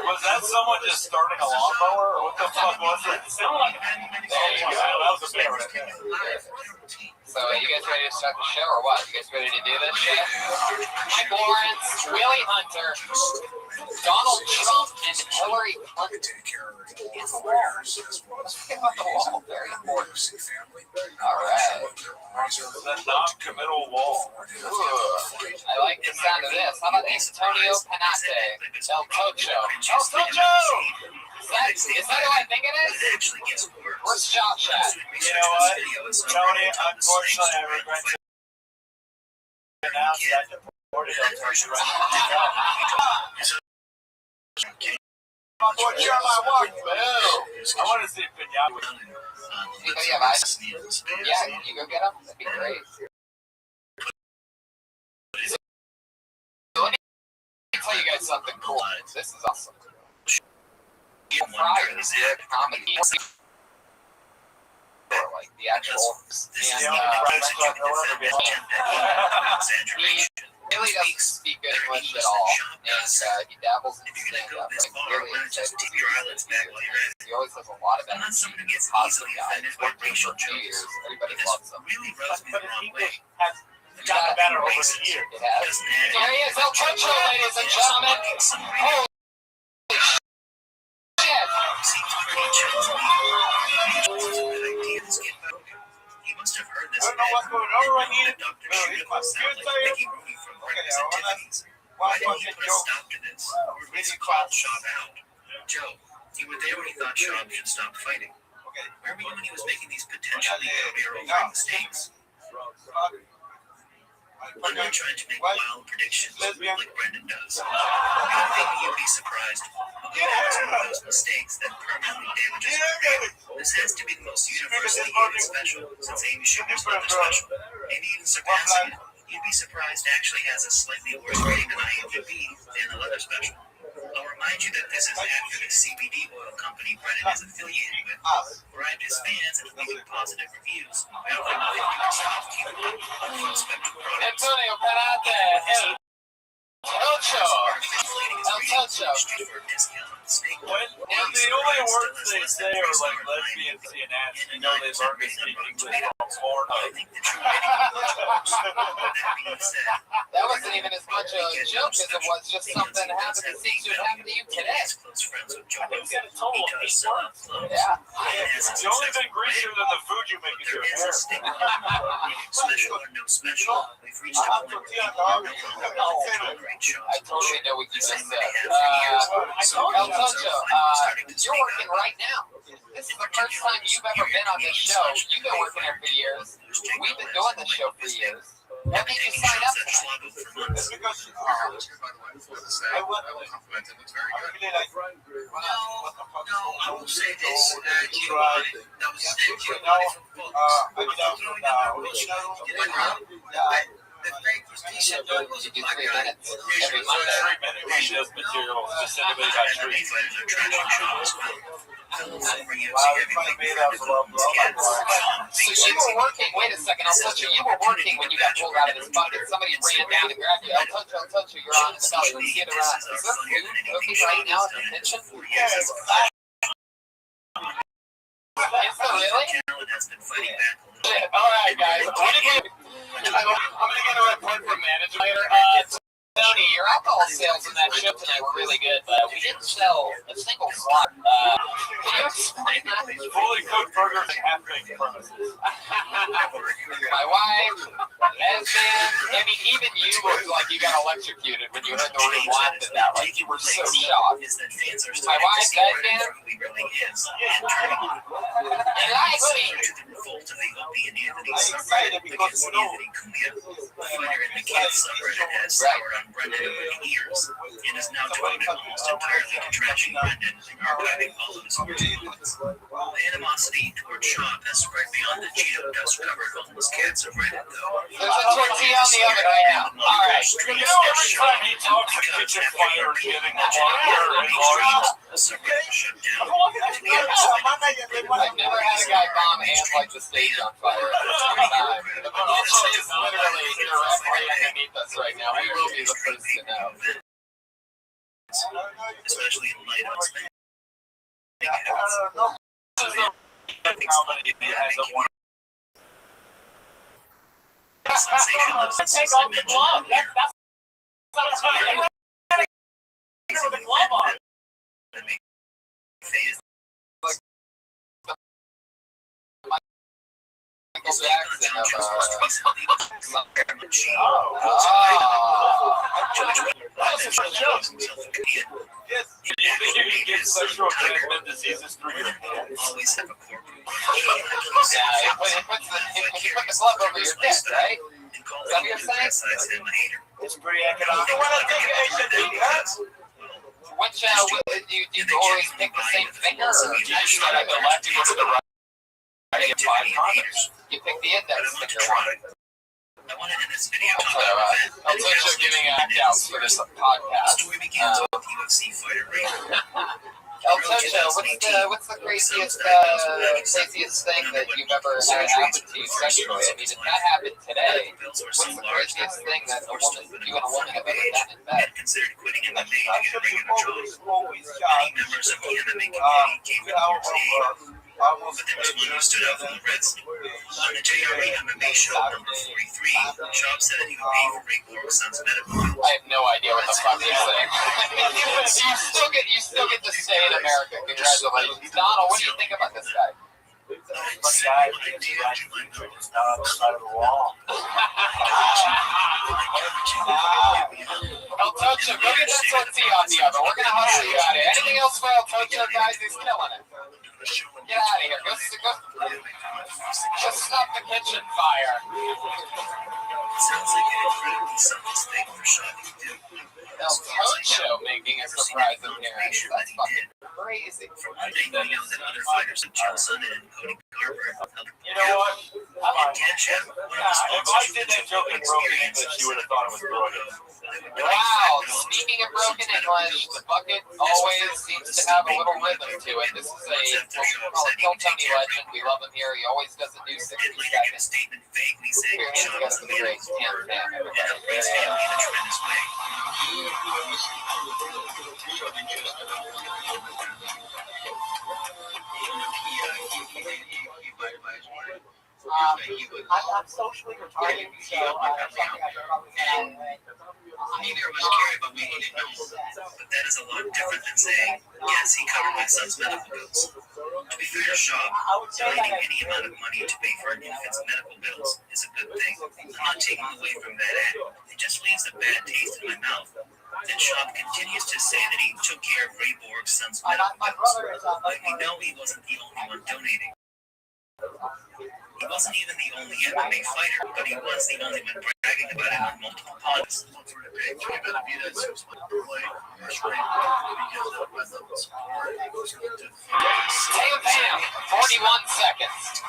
Speaker 3: Was that someone just starting a lawnmower, or what the fuck was it? There you go. That was a bear right there.
Speaker 4: So, you guys ready to start the show, or what? You guys ready to do this shit? Mike Lawrence, Willie Hunter, Donald Trump, and Hillary Clinton. Very important. All right.
Speaker 12: The non-committal wall.
Speaker 4: I like the sound of this. How about Antonio Panate? El Tocho. El Tocho! Is that who I think it is? Where's Josh at?
Speaker 12: You know what, Tony? Unfortunately, I regret to announce that deported El Tocho right now. My boy Jeremiah Walker. I want to see Pinata.
Speaker 4: Anybody have ice? Yeah, can you go get them? That'd be great. So let me tell you guys something cool. This is awesome. Friars, comedy. Like the actual he really doesn't speak good English at all, and he dabbles in stand-up. Really excited to hear he always has a lot of energy. He's a positive guy. He's worked for 2 years. Everybody loves him.
Speaker 12: But his English has gotten better over the years.
Speaker 4: It has. There he is, El Tocho, ladies and gentlemen. Holy
Speaker 15: He must have heard this.
Speaker 12: I don't know what's going on right here.
Speaker 15: Dr. Shooter must sound like Mickey Rooney from Breakfast at Tiffany's. Why didn't he put a stop to this? Or at least call Schaub out? Joe, you were there when he thought Schaub should stop fighting. Where were you when he was making these potentially career-altering mistakes? I'm not trying to make wild predictions like Brendan does. I think you'd be surprised about some of those mistakes that permanently damages a career. This has to be the most universally hated special since Amy Schumer's other special. Maybe even surpassing it. You'd be surprised actually has a slightly worse rating than IMDb than the other special. I'll remind you that this is after the CBD oil company Brennan is affiliated with bribed his fans into leaving positive reviews by offering 50% off full-spectrum products.
Speaker 4: Antonio Panate. El Tocho.
Speaker 12: When the only words they say are like lesbian CNN, you know they learned to speak English from porn.
Speaker 4: That wasn't even as much a joke as it was just something that happened to see should happen to you today.
Speaker 12: I think we got a total of 8 words.
Speaker 4: Yeah.
Speaker 12: It's only been greasier than the food you make in your hair.
Speaker 15: Special or no special, we've reached a point where
Speaker 4: I totally know what you just said. El Tocho, you're working right now. This is the first time you've ever been on this show. You've been working here for years. We've been doing this show for years. What made you sign up for that?
Speaker 12: It's because
Speaker 15: I will say this. That was
Speaker 4: You do 3 minutes every Monday.
Speaker 12: he does material specifically about trees.
Speaker 4: So you were working, wait a second, El Tocho, you were working when you got pulled out of this bucket. Somebody ran down and grabbed you. El Tocho, you're on the belly. Let's get around. Is there food cooking right now in the kitchen?
Speaker 12: Yes.
Speaker 4: Is there really? All right, guys. I'm going to get a report from manager later. Tony, your alcohol sales in that show tonight were really good, but we didn't sell a single one. Can you explain that?
Speaker 12: Fully cooked burgers and half-baked premises.
Speaker 4: My wife, lesbian. I mean, even you looked like you got electrocuted when you heard the word laughed at that. Like you were so shocked. My wife, lesbian. And I see.
Speaker 12: I'm excited because you know.
Speaker 15: Right. Brendan over the years and is now devoted almost entirely to trashing Brendan and archiving all of his performances. The animosity toward Schaub has spread beyond the Cheeto dust-covered homeless kids of Reddit, though.
Speaker 4: There's a tortilla on the oven right now. All right.
Speaker 12: You know, every time he talks, the kitchen fire is getting longer and larger.
Speaker 4: I've never had a guy bomb and light the stage on fire at the same time. The potential is literally directly underneath us right now. We will be the first to know.
Speaker 15: Especially in light of
Speaker 12: Take off the glove. That's the glove on.
Speaker 4: Michael Jackson of
Speaker 12: Yes. You think you get sexual transmitted diseases through your hands?
Speaker 15: Always have a corporate.
Speaker 4: Yeah, you put the glove over your dick, right? Is that what you're saying?
Speaker 6: It's pretty economic. You want to take a
Speaker 4: Which, do you always pick the same finger, or you start at the left, you go to the right, you get 5 condoms? You pick the index finger one.
Speaker 15: I wanted in this video
Speaker 4: I'm also giving outs for this podcast.
Speaker 15: Story begins with UFC fighter Ray.
Speaker 4: El Tocho, what's the craziest thing that you've ever had happen to you sexually? I mean, if that happened today, what's the craziest thing that you and a woman have ever done in bed?
Speaker 15: Considered quitting MMA to get a regular job. Many members of the MMA community came towards the aid, but there was one who stood out from the rest. On the JRE MMA show number 43, Schaub said that he would pay for Ray Borg's son's medical bills.
Speaker 4: I have no idea what the fuck he's saying. you still get to stay in America. Congratulations. Donald, what do you think about this guy?
Speaker 6: Some guy thinks he actually is not on the side of the wall.
Speaker 4: El Tocho, go get that tortilla on the oven. We're going to hustle you out of here. Anything else for El Tocho, guys? He's killing it. Get out of here. Go stop the kitchen fire.
Speaker 15: Sounds like an incredibly selfless thing for Schaub to do.
Speaker 4: El Tocho making a surprise appearance. That's fucking crazy.
Speaker 15: From one thing, we know that other fighters like Chael Sonnen and Cody Garbrandt
Speaker 6: You know what?
Speaker 15: Ketchup, one of the
Speaker 6: If I did that joke in broken English, you would have thought it was broken.
Speaker 4: Wow, speaking of broken English, the bucket always seems to have a little rhythm to it. This is what we call a Kill Tony legend. We love him here. He always does a new 60 seconds.
Speaker 15: statement vaguely saying
Speaker 4: Here, he's got some great Tam Tam, everybody.
Speaker 15: Ray's family in a tremendous way.
Speaker 10: I'm socially retarded, so something I heard about this anyway.
Speaker 15: Neither of us care about what he didn't know, but that is a lot different than saying, yes, he covered my son's medical bills. To be fair to Schaub, donating any amount of money to pay for an infant's medical bills is a good thing. I'm not taking away from that act. It just leaves a bad taste in my mouth. Then Schaub continues to say that he took care of Ray Borg's son's medical bills. But we know he wasn't the only one donating. He wasn't even the only MMA fighter, but he was the only one bragging about it on multiple podcasts.
Speaker 4: Tam Tam, 41 seconds.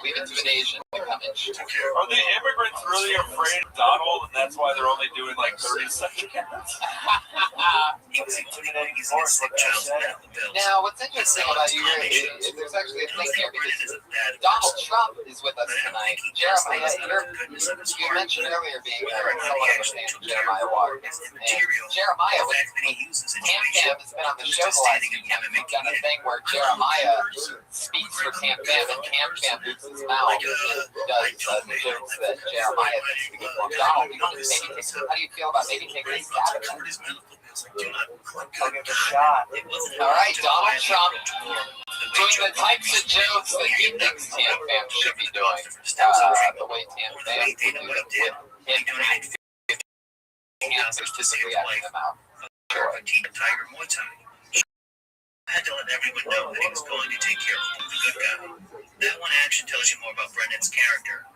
Speaker 4: Leave it to an Asian to come in.
Speaker 12: Are the immigrants really afraid of Donald, and that's why they're only doing like 30 seconds?
Speaker 4: Now, what's interesting about you is there's actually a thing here because Donald Trump is with us tonight. Jeremiah, you mentioned earlier being someone understands Jeremiah Water. And Jeremiah, Tam Tam has been on the show the last few times. We've done a thing where Jeremiah speaks for Tam Tam and Tam Tam moves his mouth and does the jokes that Jeremiah thinks to give from Donald. How do you feel about maybe taking a stab at that?
Speaker 6: I'll give it a shot.
Speaker 4: All right, Donald Trump doing the types of jokes that he thinks Tam Tam should be doing. The way Tam Tam would do it with him doing cancers typically out of the mouth.
Speaker 15: Tiger Muay Thai. I had to let everyone know that he was going to take care of him, the good guy. That one action tells you more about Brendan's character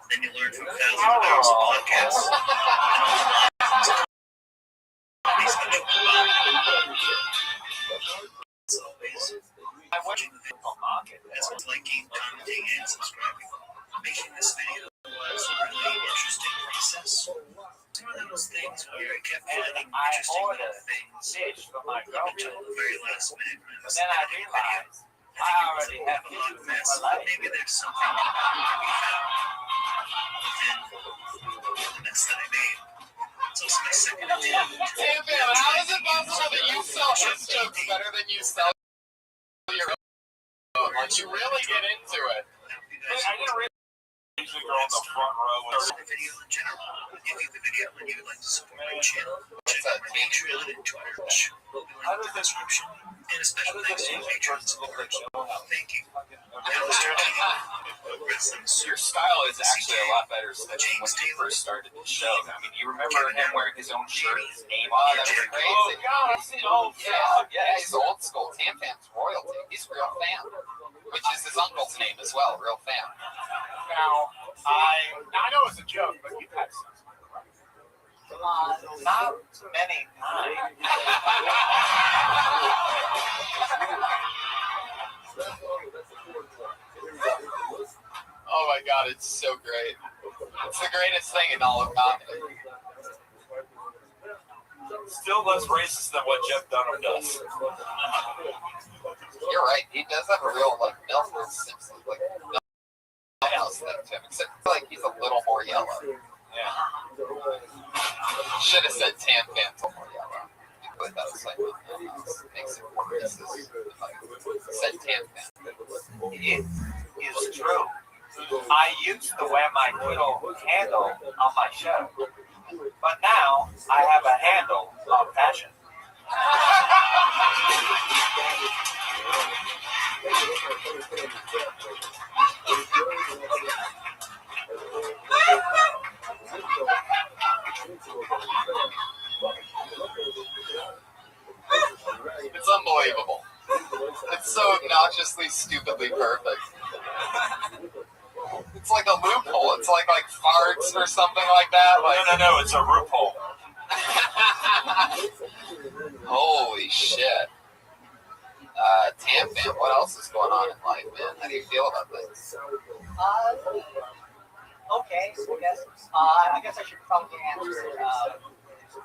Speaker 15: than you learn from thousands of hours of podcasts. I'm watching the video market as well as liking, commenting, and subscribing. Making this video was a really interesting process. Some of those things where I kept finding interesting little things up until the very last minute when I was editing the video. I already have a lot of mess, but maybe there's something to be found within the mess that I made. So it's my second attempt.
Speaker 4: Tam Tam, how is it possible that you sell his jokes better than you sell your own? Like, you really get into it.
Speaker 6: I didn't
Speaker 14: usually go in the front row.
Speaker 15: The video in general. If you like the video and you would like to support my channel, check out my Patreon and Twitter, which will be linked in the description. And a special thanks to patrons support. Thank you. Now let's turn to
Speaker 13: Your style is actually a lot better than when he first started the show. I mean, you remember him wearing his own shirt, his name on it. That was crazy. Yeah, he's old school. Tam Fam's royalty. He's Real Fam, which is his uncle's name as well, Real Fam.
Speaker 3: Now, I know it's a joke, but you've had sex. Not many times.
Speaker 4: Oh my god, it's so great. It's the greatest thing in all of comedy.
Speaker 14: Still less racist than what Jeff Dunham does.
Speaker 4: You're right, he does have a real, like, Milford Simpson, like, nothing else like to him, except like he's a little more yellow.
Speaker 14: Yeah.
Speaker 4: Should have said Tam Fam's a little more yellow. But that was like, makes it more racist. Said Tam Fam.
Speaker 3: It is true. I used to wear my little handle on my shirt, but now I have a handle of fashion.
Speaker 4: It's unbelievable. It's so obnoxiously, stupidly perfect. It's like a loophole. It's like farts or something like that. Like
Speaker 14: No, it's a loophole.
Speaker 4: Holy shit. Tam Fam, what else is going on in life, man? How do you feel about this?
Speaker 10: Okay, I guess I should probably answer this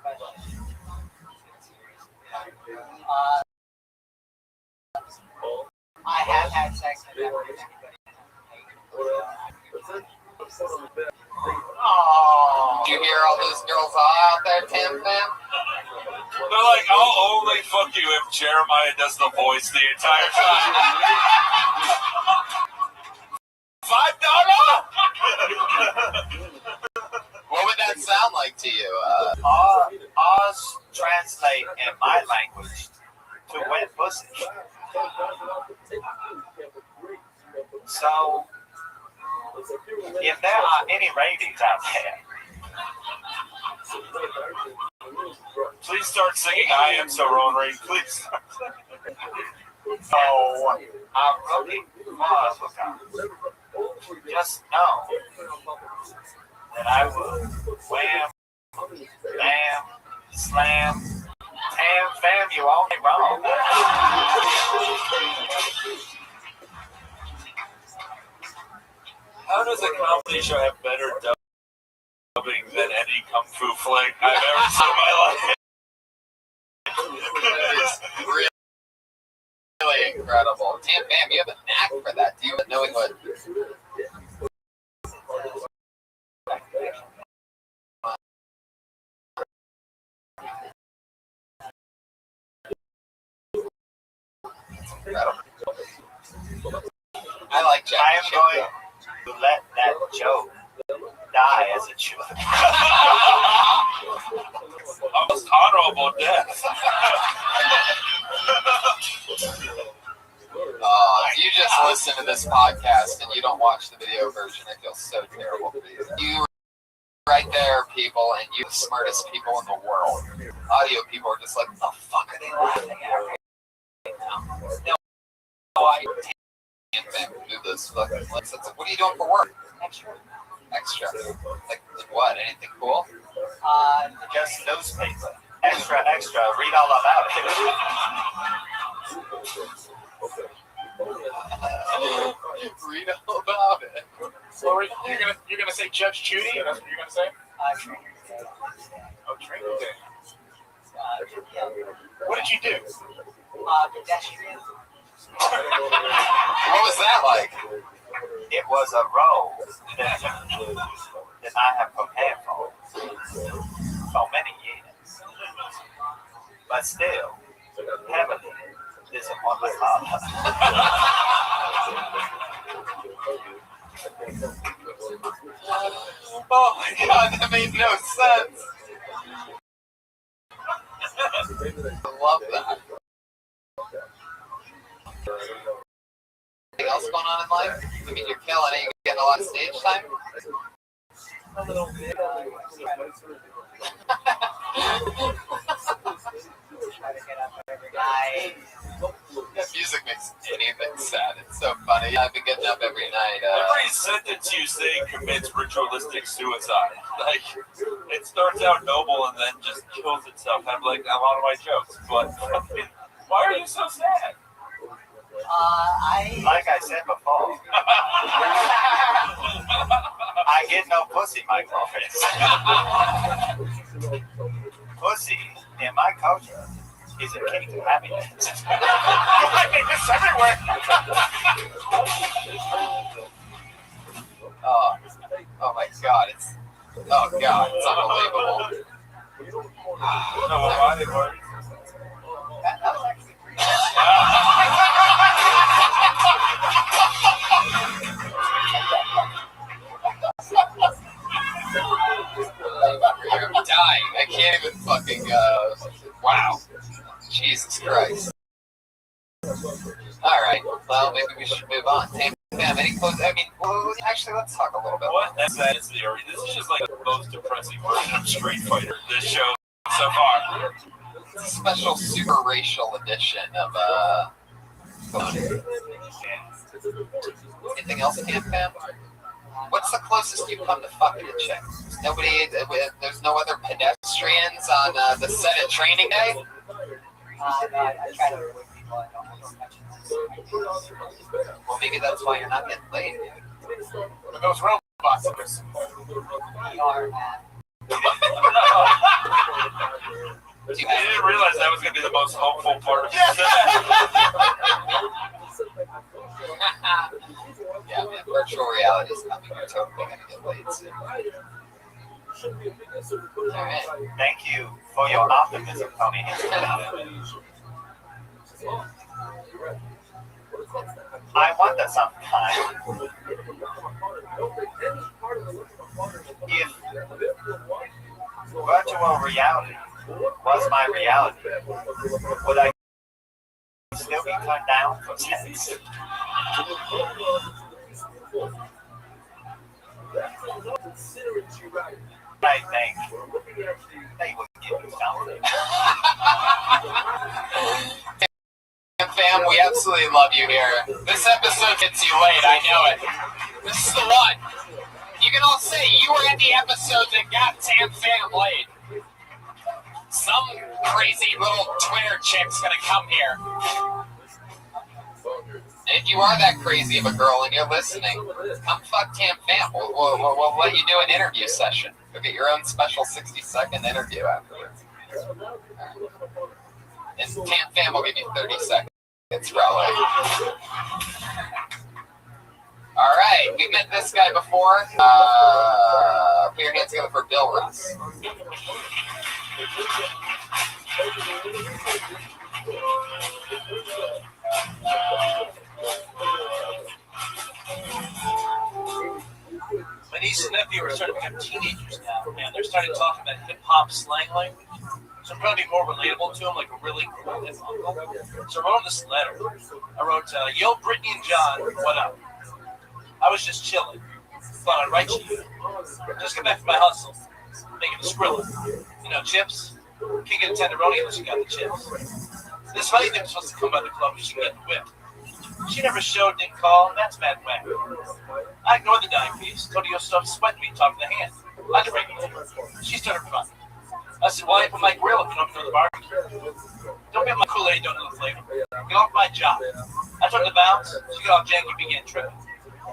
Speaker 10: question. I have had sex with anybody.
Speaker 4: Oh, do you hear all those girls out there, Tam Fam?
Speaker 14: They're like, I'll only fuck you if Jeremiah does the voice the entire time. $5?
Speaker 4: What would that sound like to you?
Speaker 3: Ours translate in my language to wet pussy. So, if there are any ladies out there,
Speaker 14: Please start singing I Am So Ronery. Please start singing.
Speaker 3: so I'm looking for a hookup. Just know that I will wham, bam, slam, Tam Fam, you all me wrong.
Speaker 14: How does a comedy show have better dubbing than any kung fu flick I've ever seen in my life?
Speaker 4: Really incredible. Tam Fam, you have a knack for that. Do you knowing what? Incredible. I like Jack.
Speaker 3: I am going to let that joke die as a joke.
Speaker 14: Almost honorable death.
Speaker 4: If you just listen to this podcast and you don't watch the video version, I feel so terrible for you. You right there, people, and you the smartest people in the world. Audio people are just like, what the fuck are they laughing at right now? No, I can't do this fucking lips. It's like, what are you doing for work? Extra. Like what? Anything cool?
Speaker 3: Just newspaper. Extra, read all about it.
Speaker 4: Read all about it.
Speaker 3: So you're gonna say Judge Judy? That's what you're gonna say? Training Day. What did you do?
Speaker 10: Pedestrian.
Speaker 4: What was that like?
Speaker 3: It was a role that I have prepared for many years. But still, heavily disappointed my father.
Speaker 4: my god, that made no sense. I love that. Anything else going on in life? I mean, you're killing it. You're getting a lot of stage time.
Speaker 10: A little bit. Try to get up every night.
Speaker 4: Music makes anything sad. It's so funny. I've been getting up every night.
Speaker 14: Every sentence you say commits ritualistic suicide. Like, it starts out noble and then just kills itself. I'm like, a lot of my jokes. But why are you so sad?
Speaker 3: Like I said before, I get no pussy, my girlfriends. Pussy in my culture is a key to happiness. I think it's everywhere.
Speaker 4: Oh my god, it's unbelievable. That was actually pretty I'm dying. I can't even fucking wow. Jesus Christ. Alright, well, maybe we should move on. Fam, any close? I mean, well, actually, let's talk a little bit.
Speaker 14: What? That's theory. This is just like the most depressing version of Street Fighter. This show so far.
Speaker 4: It's a special super racial edition of Anything else, Fam? What's the closest you've come to fucking a chick? There's no other pedestrians on the set at training day?
Speaker 10: I try to avoid people I don't touch.
Speaker 4: Well, maybe that's why you're not getting laid, dude.
Speaker 3: But those robots are
Speaker 10: We are, man.
Speaker 14: You didn't realize that was going to be the most hopeful part of it.
Speaker 4: Yeah, man, virtual reality is coming. You're totally going to get laid soon. Alright.
Speaker 3: Thank you for your optimism, Tony. I wonder sometimes if virtual reality was my reality, would I still be turned down for sex? I think they would give you something.
Speaker 4: Fam, we absolutely love you here. This episode gets you late, I know it. This is the one. You can all say you were in the episode that got Tam Fam laid. Some crazy little Twitter chick's gonna come here. And if you are that crazy of a girl and you're listening, come fuck Tam Fam. We'll let you do an interview session. You'll get your own special 60-second interview afterwards. And Tam Fam will give you 30 seconds. It's probably. All right, we met this guy before. Put your hands together for Bill Russ.
Speaker 19: My niece and nephew are starting to become teenagers now, and they're starting talking that hip-hop slang language. So I'm trying to be more relatable to them, like a really cool hip uncle. So I wrote this letter. I wrote, yo, Brittany and John, what up? I was just chilling. Thought I'd write you. Just get back from my hustle. Making a Skrilla. You know, chips. Can't get a tenderoni unless you got the chips. This funny thing was supposed to come by the club and she can get the whip. She never showed, didn't call, that's mad whack. I ignored the dime piece. Told her you'll stop sweating me talking to hand. I didn't bring it to her. She started crying. I said, why put my grill if you don't know the barbecue? Don't get my Kool-Aid, don't know the flavor. Get off my job. I told her to bounce. She got all janky, began tripping.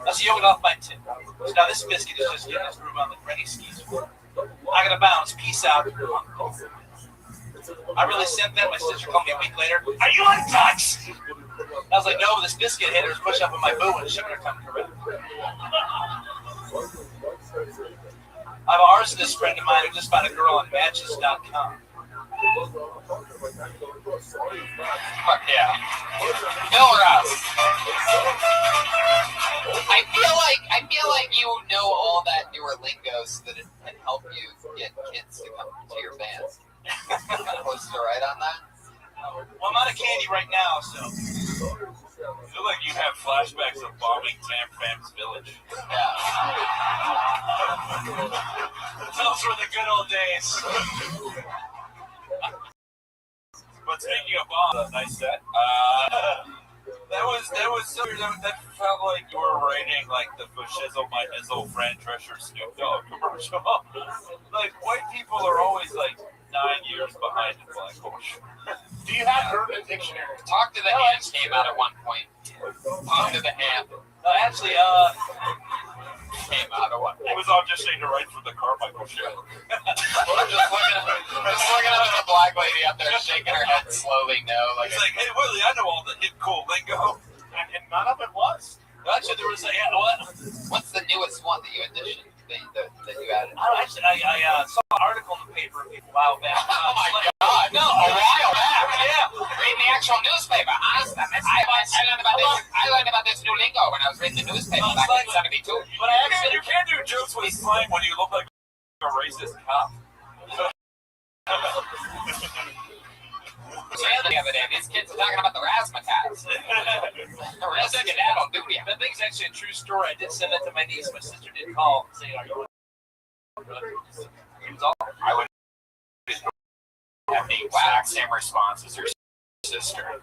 Speaker 19: I said, yo, get off my tip. So now this biscuit is just getting us groove on the Freddy skis. I gotta bounce. Peace out. I really sent that. My sister called me a week later. Are you on touch? I was like, no, this biscuit hitter is pushing up on my boo and shipping her come correct. I have an arsonist friend of mine who just found a girl on matches.com.
Speaker 4: Fuck yeah. Bill Russ. I feel like you know all that newer lingo so that an
Speaker 12: flashbacks of bombing Tam Fam's village.
Speaker 19: Those were the good old days.
Speaker 12: But speaking of bombs, nice set. That was so weird. That felt like you were writing like the Fashizzle My Hizzle Fran Drescher Snoop Dogg commercial. Like white people are always like 9 years behind in black culture.
Speaker 3: Do you have Urban Dictionary?
Speaker 4: Talk to the Hand came out at one point. Talk to the Hand.
Speaker 19: Actually,
Speaker 4: came out at one point.
Speaker 12: It was auditioning to write for the Carmichael show.
Speaker 4: just looking up at the black lady out there shaking her head slowly no. Like,
Speaker 12: it's like, hey Willie, I know all the hip cool lingo.
Speaker 3: And none of it was.
Speaker 19: Actually, there was a
Speaker 4: What's the newest one that you editioned? That you added?
Speaker 19: I saw an article in the paper a while back.
Speaker 4: Oh my God! No, a while back. Yeah, reading the actual newspaper. Honestly, I learned about this new lingo when I was reading the newspaper back in '72.
Speaker 12: But you can't do jokes with slang when you look like a racist cop.
Speaker 4: The other day, these kids are talking about the razzmatazz. The real skedaddle duty.
Speaker 19: That thing's actually a true story. I did send that to my niece. My sister did call and say, "Are you?" It was all.
Speaker 4: I would have the exact same response as your sister.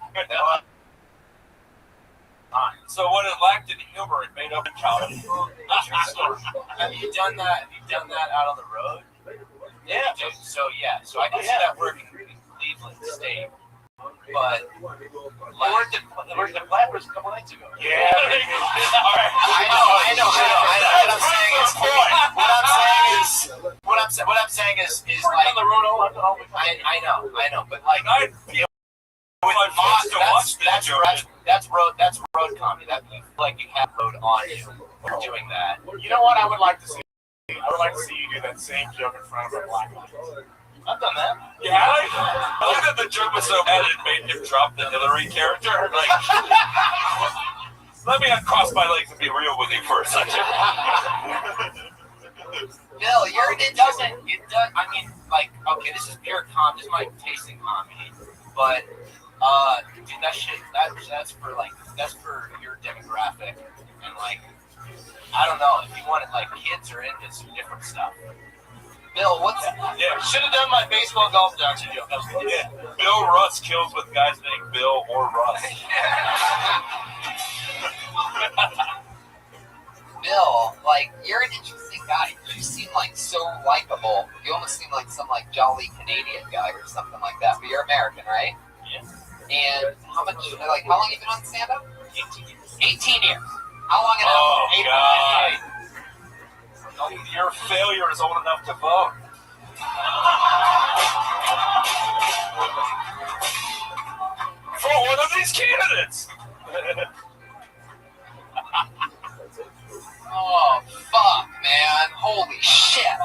Speaker 12: So what it lacked in humor, it made up in comedy.
Speaker 19: Have you done that? Have you done that out on the road?
Speaker 4: Yeah.
Speaker 19: So I did that work in Cleveland State. But I worked at Flappers a couple nights ago.
Speaker 3: Yeah.
Speaker 4: I know. What I'm saying is like
Speaker 19: on the road all the time.
Speaker 4: I know, but like that's road comedy. That like you have road on you for doing that.
Speaker 3: You know what I would like to see? I would like to see you do that same joke in front of a black audience.
Speaker 19: I've done that.
Speaker 12: Yeah, I looked at the joke was so bad it made him drop the Hillary character. Like, let me uncross my legs and be real with you for a second.
Speaker 4: Bill, it does. I mean, like, okay, this is pure comedy. This is my taste in comedy, but dude, that shit, that's for your demographic, and like, I don't know if you wanted like kids are into some different stuff. Bill,
Speaker 19: should have done my baseball golf doctor joke.
Speaker 12: Yeah. Bill Russ kills with guys named Bill or Russ.
Speaker 4: Bill, like, you're an interesting guy. You seem like so likable. You almost seem like some like jolly Canadian guy or something like that. But you're American, right?
Speaker 19: Yeah.
Speaker 4: And how long have you been on stand-up?
Speaker 19: 18 years.
Speaker 4: 18 years. How long in
Speaker 12: God. Your failure is old enough to vote. For one of these candidates.
Speaker 4: Oh, fuck, man. Holy shit.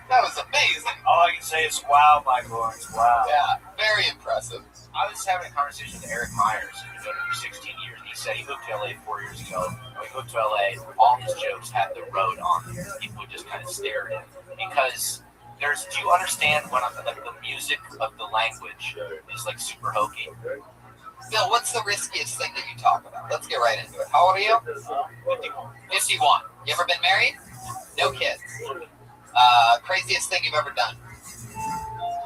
Speaker 4: That was amazing.
Speaker 19: All I can say is, wow, Mike Lawrence, wow.
Speaker 4: Yeah, very impressive.
Speaker 19: I was having a conversation with Eric Myers, who's been here for 16 years, and he said he moved to LA 4 years ago. When he moved to LA, all his jokes had the road on them. People would just kind of stare at him. Because do you understand what like the music of the language is like super hokey?
Speaker 4: Bill, what's the riskiest thing that you talk about? Let's get right into it. How old are you? 51. You ever been married? No kids. Craziest thing you've ever done?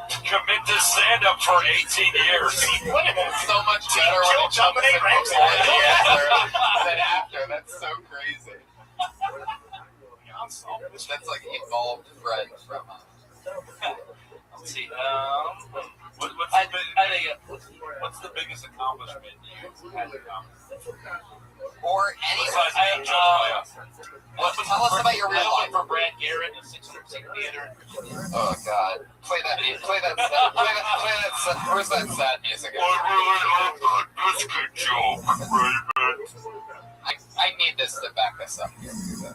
Speaker 12: Commit to stand-up for 18 years.
Speaker 4: So much better when it comes to than after. That's so crazy. That's like evolved Fred from
Speaker 19: Let's see.
Speaker 12: What's the biggest accomplishment you've had in comedy?
Speaker 4: or any. Tell us about your real life.
Speaker 19: For Brad Garrett in 600-seat theater.
Speaker 4: Oh God! Play that. Where's that sad music?
Speaker 12: I really love that biscuit joke, Raven.
Speaker 4: I need this to back this up here.
Speaker 3: When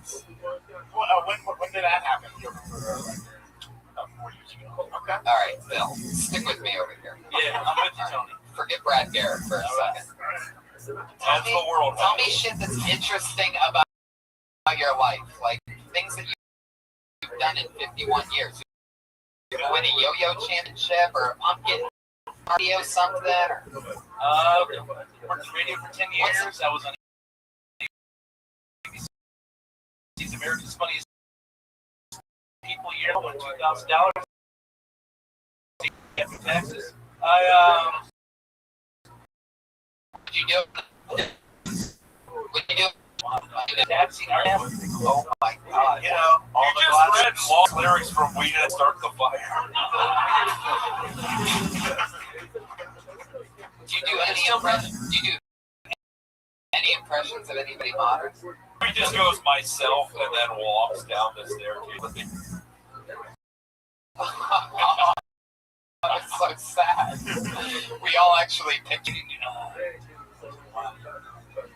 Speaker 3: did that happen? 4 years ago. Okay.
Speaker 4: All right, Bill, stick with me over here.
Speaker 19: Yeah, I'm with you, Tony.
Speaker 4: Forget Brad Garrett for a second. Tell me shit that's interesting about your life, like things that you've done in 51 years. You win a yo-yo championship, or I'm getting cardio something. Or...
Speaker 19: loved it. Worked in radio for 10 years. I was on ABC's America's Funniest People Year, won $2,000 after taxes.
Speaker 4: What you do? What you do?
Speaker 19: Taxi.
Speaker 4: Oh my God!
Speaker 12: You know, all you just read long lyrics from "We Didn't Start the Fire."
Speaker 4: Do you do any impressions? Do you do any impressions of anybody modern?
Speaker 12: He just goes myself and then walks down the staircase.
Speaker 4: That's so sad. We all actually pictured.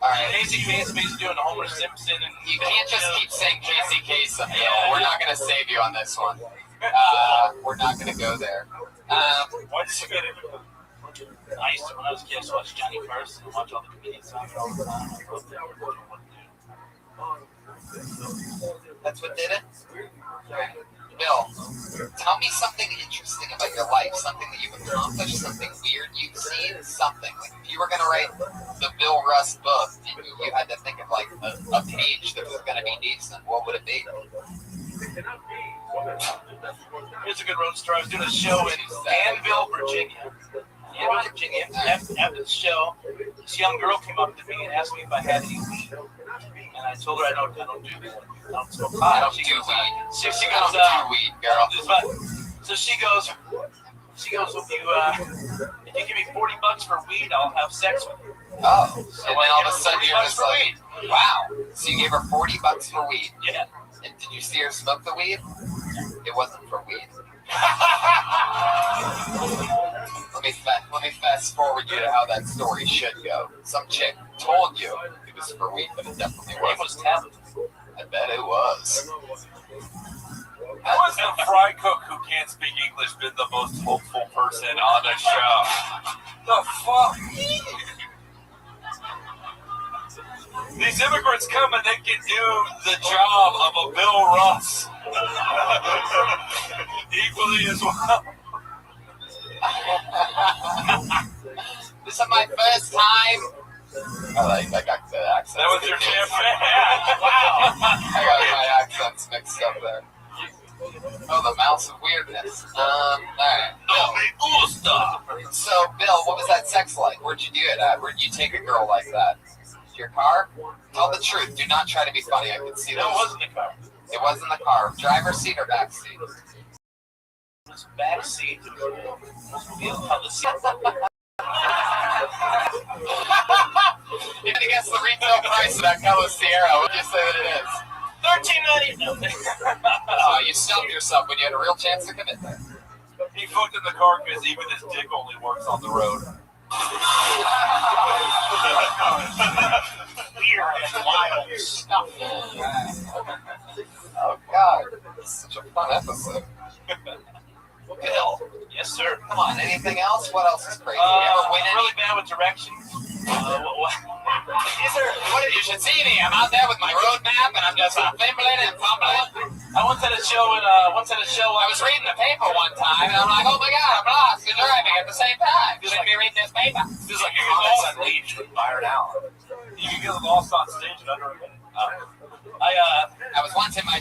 Speaker 4: All right.
Speaker 19: Casey Kasem's doing Homer Simpson, and
Speaker 4: you can't just keep saying Casey Kasem. Yeah, we're not gonna save you on this one. We're not gonna go there.
Speaker 12: Why did you get it?
Speaker 19: I used to, when I was a kid, I used to watch Johnny Carson and watch all the comedians on it all the time. I loved it.
Speaker 4: That's what did it? Bill, tell me something interesting about your life, something that you've accomplished, something weird you've seen, something. Like if you were going to write the Bill Russ book and you had to think of like a page that was going to be decent, what would it be?
Speaker 19: Here's a good road story. I was doing a show in Danville, Virginia. After the show, this young girl came up to me and asked me if I had any weed. And I told her I don't do weed. I don't smoke pot.
Speaker 4: I don't do weed.
Speaker 19: She
Speaker 4: I
Speaker 19: goes,
Speaker 4: don't do weed, girl.
Speaker 19: So she goes, if you give me $40 for weed, I'll have sex with you.
Speaker 4: Oh,
Speaker 19: so
Speaker 4: and then all of a sudden you're just like, wow. So you gave her $40 for weed.
Speaker 19: Yeah.
Speaker 4: And did you see her smoke the weed? It wasn't for weed. Let me fast forward you to how that story should go. Some chick told you it was for weed, but it definitely wasn't. I bet it was.
Speaker 12: How has the fry cook who can't speak English been the most hopeful person on the show? The fuck? These immigrants come and they can do the job of a Bill Russ equally as well.
Speaker 4: This is my first time. I got the accent.
Speaker 12: That was your champagne.
Speaker 4: Wow. I got my accents mixed up there. Oh, the mouse of weirdness. Alright. So, Bill, what was that sex like? Where'd you do it at? Where'd you take a girl like that? Your car? Tell the truth. Do not try to be funny. I can see that.
Speaker 19: No, it wasn't the car.
Speaker 4: It was in the car. Driver's seat or back seat?
Speaker 19: It was back seat. It was
Speaker 4: You can guess the retail price of that color Sierra. What would you say that it is?
Speaker 19: $13.99.
Speaker 4: You stumped yourself when you had a real chance to commit that.
Speaker 12: He fucked in the car because even his dick only works on the road.
Speaker 19: Weird and wild stuff.
Speaker 4: Oh God, this is such a fun episode.
Speaker 19: Bill. Yes, sir.
Speaker 4: Come on, anything else? What else is crazy?
Speaker 19: I'm really bad with directions.
Speaker 4: You should see me. I'm out there with my road map and I'm just fumbling and fumbling.
Speaker 19: I once had a show
Speaker 4: I was reading the paper one time and I'm like, oh my God, I'm lost and driving at the same time. You should be reading this paper.
Speaker 12: This is like you get lost Unleashed with Byron Allen. You can get lost on stage in under a minute.
Speaker 4: I was once in my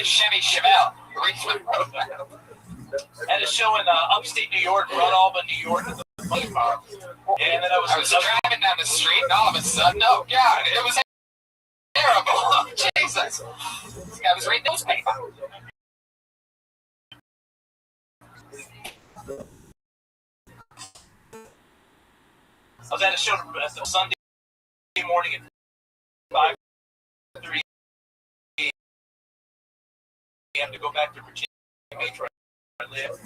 Speaker 4: Chevy Chevelle. Reached my road map.
Speaker 19: Had a show in upstate New York, Rhode Albin, New York. And then I was
Speaker 4: driving down the street, and all of a sudden, oh God, it was terrible. Oh, Jesus. This guy was reading newspaper.
Speaker 19: I was at a show Sunday morning at 5:30 a.m. to go back to Virginia Beach where I live.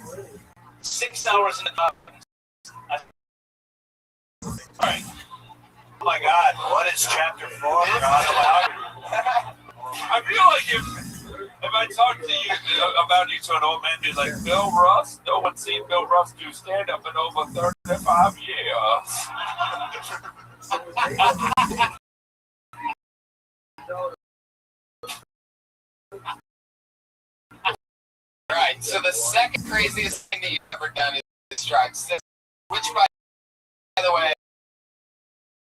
Speaker 19: 6 hours in the car.
Speaker 12: All right. Oh my God, what is chapter 4? I feel like if I talk to you about you to an old man, be like, Bill Russ? No one's seen Bill Russ do stand-up in over 35 years.
Speaker 4: Right, so the second craziest thing that you've ever done is drive 6, which, by the way,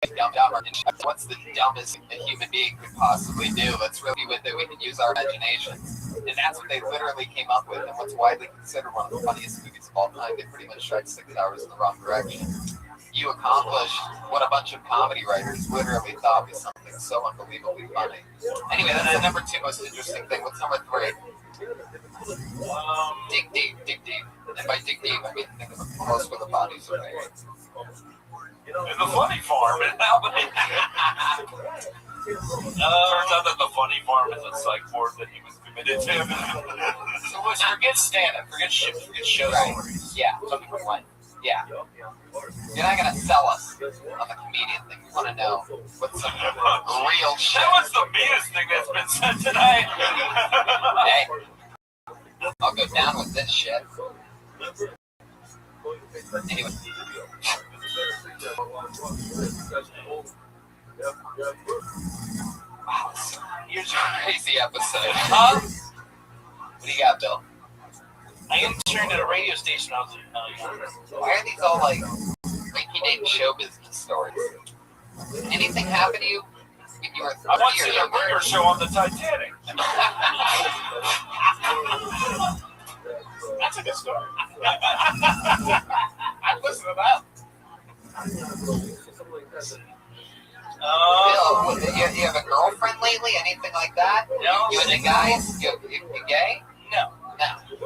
Speaker 4: dumber. What's the dumbest a human being could possibly do? Let's really with it. We can use our imagination. And that's what they literally came up with. And what's widely considered one of the funniest movies of all time. They pretty much tried 6 hours in the wrong direction. You accomplished what a bunch of comedy writers literally thought was something so unbelievably funny. Anyway, then the number 2 most interesting thing. What's number 3? Dig deep. And by dig deep, I mean think of a close where the bodies are buried.
Speaker 12: In the funny farm in Albany. Turns out that the funny farm is a psych ward that he was committed to.
Speaker 13: So let's forget stand-up, forget show stories.
Speaker 4: Yeah, something from life. Yeah. You're not going to sell us on the comedian thing. We want to know what's some real shit.
Speaker 12: That was the meanest thing that's been said tonight.
Speaker 4: Hey, I'll go down with this shit. Anyway. Wow, here's your crazy episode. Huh? What do you got, Bill?
Speaker 19: I interned at a radio station when I was younger.
Speaker 4: Why are these all like rinky-dink show business stories? Anything happen to you when you were 30
Speaker 12: I once
Speaker 4: or
Speaker 12: seen a
Speaker 4: younger?
Speaker 12: ringer show on the Titanic.
Speaker 13: That's a good story. I'd listen to that.
Speaker 4: Bill, you have a girlfriend lately? Anything like that?
Speaker 19: No.
Speaker 4: You into guys? You gay?
Speaker 19: No.
Speaker 4: No.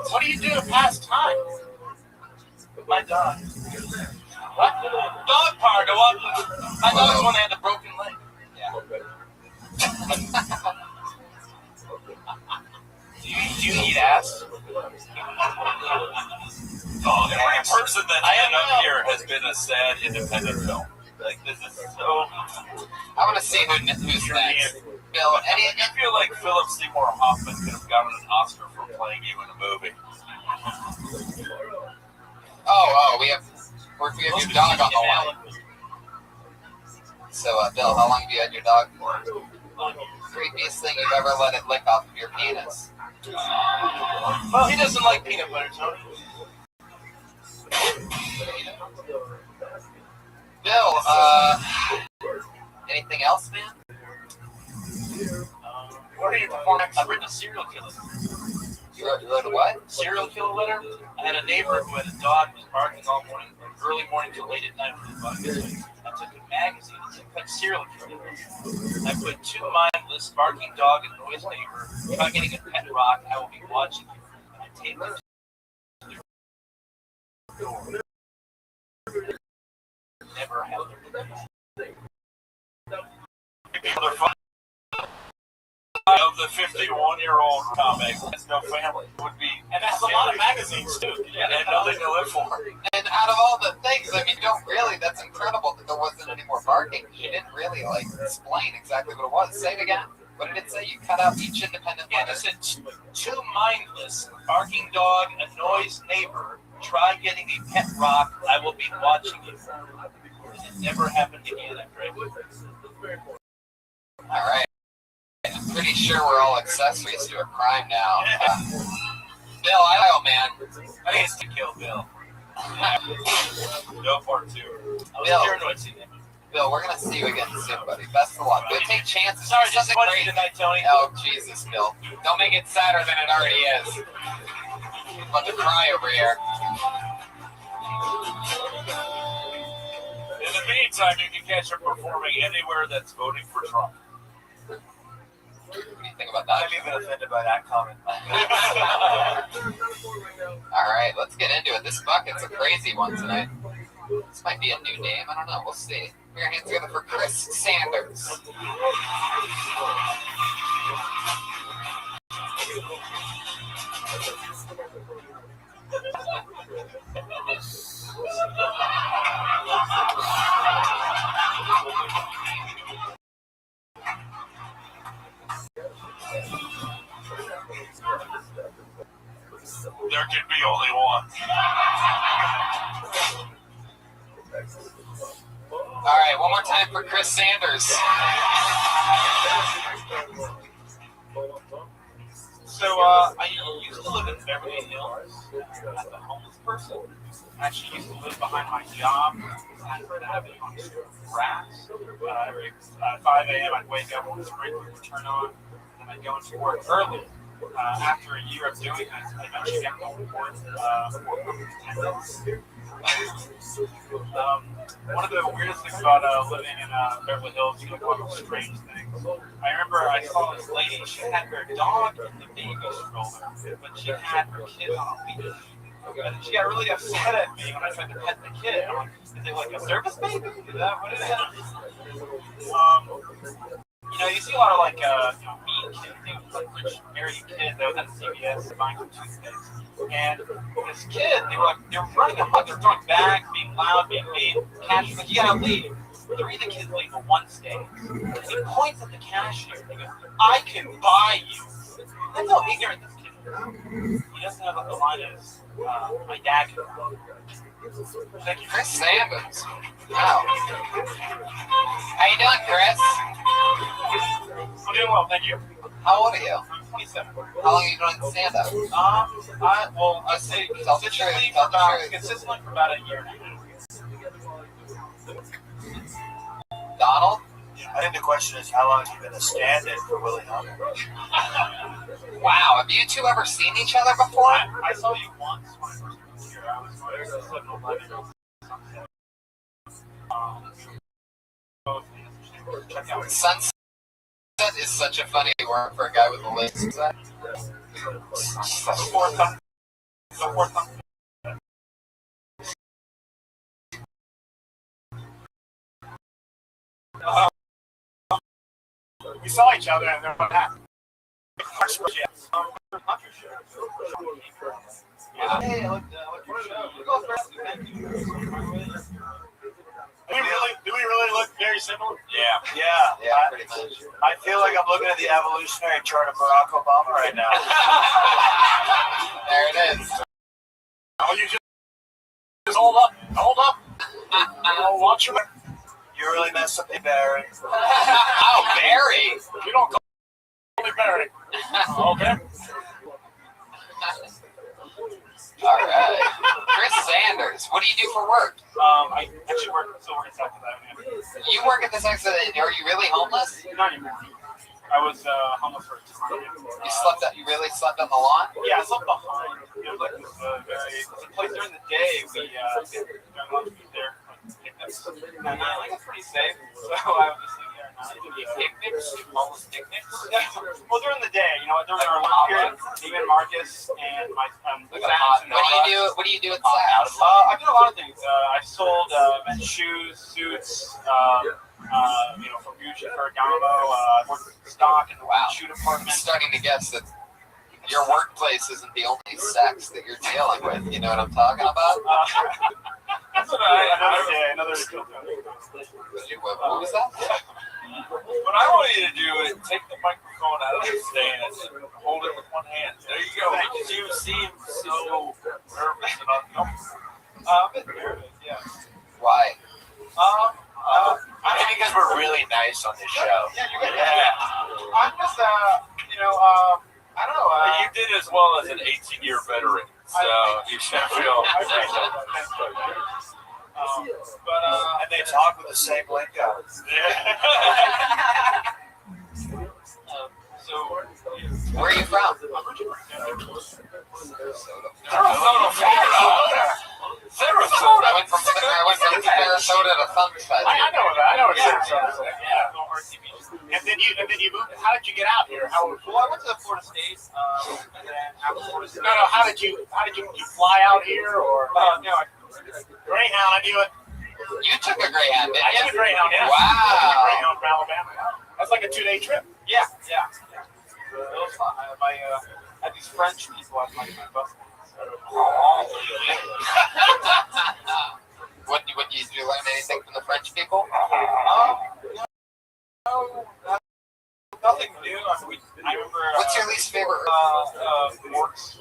Speaker 19: What do you do to pass time? With my dog. What? Dog park. My dog's one that had the broken leg.
Speaker 4: Yeah.
Speaker 19: Do you eat ass?
Speaker 12: Oh, every person that's been up here has been a sad independent film. Like, this is so...
Speaker 4: I want to see who's next. Bill,
Speaker 12: I feel like Philip Seymour Hoffman could have gotten an Oscar for playing you in a movie.
Speaker 4: We have your dog on the line. So, Bill, how long have you had your dog for? Creepiest thing you've ever let it lick off of your penis?
Speaker 19: Well, he doesn't like peanut butter, Tony.
Speaker 4: Bill, anything else, man?
Speaker 19: Where do you perform? I've written a serial killer.
Speaker 4: You wrote a what?
Speaker 19: Serial killer letter. I had a neighbor who had a dog who was barking all morning, early morning till late at night for the bug. I took a magazine and said, "Cut serial killer." I put 2 mindless barking dog and noise neighbor. Try getting a pet rock. I will be watching you. And I taped it to the door. Never happened.
Speaker 12: Of the 51-year-old comic has no family would be,
Speaker 13: And that's a lot of magazines too.
Speaker 12: Yeah, they had nothing to live for.
Speaker 4: And out of all the things, I mean, that's incredible that there wasn't any more barking. You didn't really, explain exactly what it was. Say it again. What did it say? You cut out each independent
Speaker 19: Yeah,
Speaker 4: letter.
Speaker 19: I said 2 mindless barking dog, a noise neighbor. Try getting a pet rock. I will be watching you. And it never happened again after I did this.
Speaker 4: All right. I'm pretty sure we're all accessories to a crime now. Bill, man.
Speaker 19: I think it's to kill Bill.
Speaker 12: No part 2.
Speaker 4: Bill.
Speaker 19: Paranoid scene.
Speaker 4: Bill, we're going to see you again soon, buddy. Best of luck. Go take chances.
Speaker 19: Sorry,
Speaker 4: Do
Speaker 19: just
Speaker 4: something
Speaker 19: funny
Speaker 4: great.
Speaker 19: tonight, Tony.
Speaker 4: Oh, Jesus, Bill. Don't make it sadder than it already is. I'm about to cry over here.
Speaker 12: In the meantime, you can catch her performing anywhere that's voting for Trump.
Speaker 4: What do you think about that?
Speaker 19: I'm even offended by that comment.
Speaker 4: All right, let's get into it. This bucket's a crazy one tonight. This might be a new name. I don't know. We'll see. Put your hands together for Chris Sanders.
Speaker 12: There can be only one.
Speaker 4: All right, one more time for Chris Sanders.
Speaker 19: So, I used to live in Beverly Hills as a homeless person.
Speaker 13: actually used to live behind my job. I would have it on grass. Every 5 a.m. I'd wake up when the sprinkler would turn on, and I'd go into work early. After a year of doing that, I eventually got an award for attendance. One of the weirdest things about living in Beverly Hills, like one of those strange things. I remember I saw this lady. She had her dog in the baby stroller, but she had her kid on a leash. And she got really upset at me when I tried to pet the kid. I'm like, is it like a service baby? Is that what it is? You know, you see a lot of like mean kids, things like rich married kids that was at CVS buying some toothpaste. And this kid, they were running amok, they were throwing bags, being loud, being mean. Cashier's like, you gotta leave. 3 of the kids leave, but 1 stays. And he points at the cashier and he goes, I can buy you. That's how ignorant this kid is. He doesn't know what the line is. My dad can buy you. Thank you.
Speaker 4: Chris Sanders. Wow. How you doing, Chris?
Speaker 13: I'm doing well, thank you.
Speaker 4: How old are you?
Speaker 13: I'm 27.
Speaker 4: How long are you doing stand-up?
Speaker 13: I say consistently for about a year and a half.
Speaker 4: Donald?
Speaker 2: I think the question is, how long have you been a stand-in for Willie Hunter?
Speaker 4: Wow, have you two ever seen each other before?
Speaker 13: I saw you once when I first moved here. I was going to 7-Eleven. Check out
Speaker 4: Sunset is such a funny word for a guy with a lisp.
Speaker 13: We saw each other and they're back. Hey, I looked your show. You go first. Do we really look very similar?
Speaker 2: Yeah,
Speaker 4: pretty much.
Speaker 2: I feel like I'm looking at the evolutionary chart of Barack Obama right now.
Speaker 4: There it is.
Speaker 13: Oh, you just hold up. Watch your.
Speaker 2: You really messed up the Barry.
Speaker 4: Oh, Barry.
Speaker 13: You don't call me Barry. Okay.
Speaker 4: All right. Chris Sanders, what do you do for work?
Speaker 13: I actually still work at South Avenue.
Speaker 4: You work at this accident. Are you really homeless?
Speaker 13: Not anymore. I was homeless for a time.
Speaker 4: You really slept on the lawn?
Speaker 13: Yeah, I slept behind. It was like this a place during the day. We during lunch we there picnics, and I think it's pretty safe. So I was just sitting there.
Speaker 4: Picnics? Homeless picnics?
Speaker 13: Yeah. Well, during the day, during our lunch period, even Marcus and my
Speaker 4: What do you do at Sam's?
Speaker 13: I did a lot of things. I sold men's shoes, suits. For Gucci, Ferragamo, I worked with stock in the shoe department.
Speaker 4: I'm starting to guess that your workplace isn't the only sex that you're dealing with. You know what I'm talking about?
Speaker 13: That's what another
Speaker 4: What was that?
Speaker 20: What I want you to do is take the microphone out of the stand and hold it with one hand. There you go. Because you seem so nervous and uncomfortable.
Speaker 13: A bit nervous, yeah.
Speaker 4: Why?
Speaker 2: I think because we're really nice on this show.
Speaker 13: Yeah, you're good. Yeah. I'm just, I don't know.
Speaker 20: You did as well as an 18-year veteran, so you should feel.
Speaker 2: And they talk with the same lingo.
Speaker 13: So,
Speaker 4: where are you from?
Speaker 20: Sarasota.
Speaker 4: I went from Sarasota to Sunset.
Speaker 13: I know that. I know what Sarasota is. Yeah. And then you moved. How did you get out here? Well, I went to Florida State, and then after Florida State. No. How did you fly out here or? No, Greyhound. I knew it.
Speaker 4: You took a Greyhound, didn't you?
Speaker 13: I took a Greyhound. Yeah.
Speaker 4: Wow.
Speaker 13: Greyhound from Alabama. That's like a 2-day trip. Yeah. It was fun. I had these French people as my bus.
Speaker 4: What did you learn anything from the French people?
Speaker 13: No, nothing new. I remember.
Speaker 4: What's your least favorite?
Speaker 13: Works.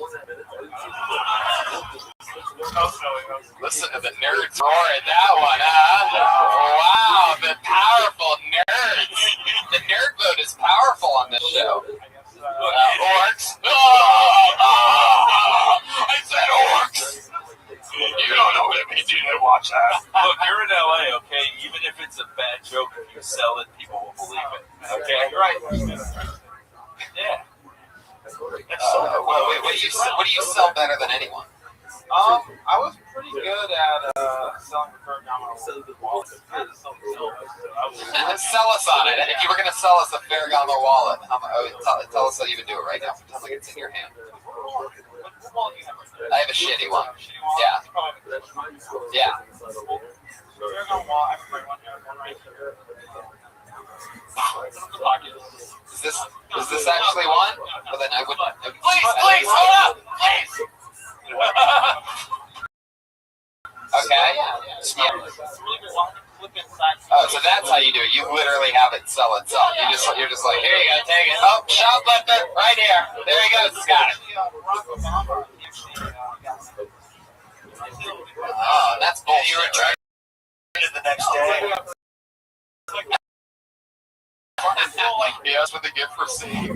Speaker 4: Listen to the nerds roar at that one, huh? Wow, the powerful nerds. The nerd vote is powerful on this show. Orcs. I said orcs. You don't know what
Speaker 20: it's a bad joke. If you sell it, people will believe it. Okay, right? Yeah.
Speaker 4: What do you sell better than anyone?
Speaker 20: I was pretty good at selling the Ferragamo wallet.
Speaker 4: Sell us on it. If you were going to sell us a Ferragamo wallet, tell us how you would do it right now. Pretend like it's in your hand. I have a shitty one. Yeah. Yeah.
Speaker 20: Ferragamo wallet. I have a great one right here.
Speaker 4: Is this actually one? Well, then I wouldn't.
Speaker 20: Please, hold up, please.
Speaker 4: Okay. Oh, so that's how you do it. You literally have it sell itself. You're just like, here you go, take it. Oh, shoplifter, right here. There he goes. Got it. Oh, that's bullshit. You returned
Speaker 2: it the next day.
Speaker 4: Yes, with the gift receipt.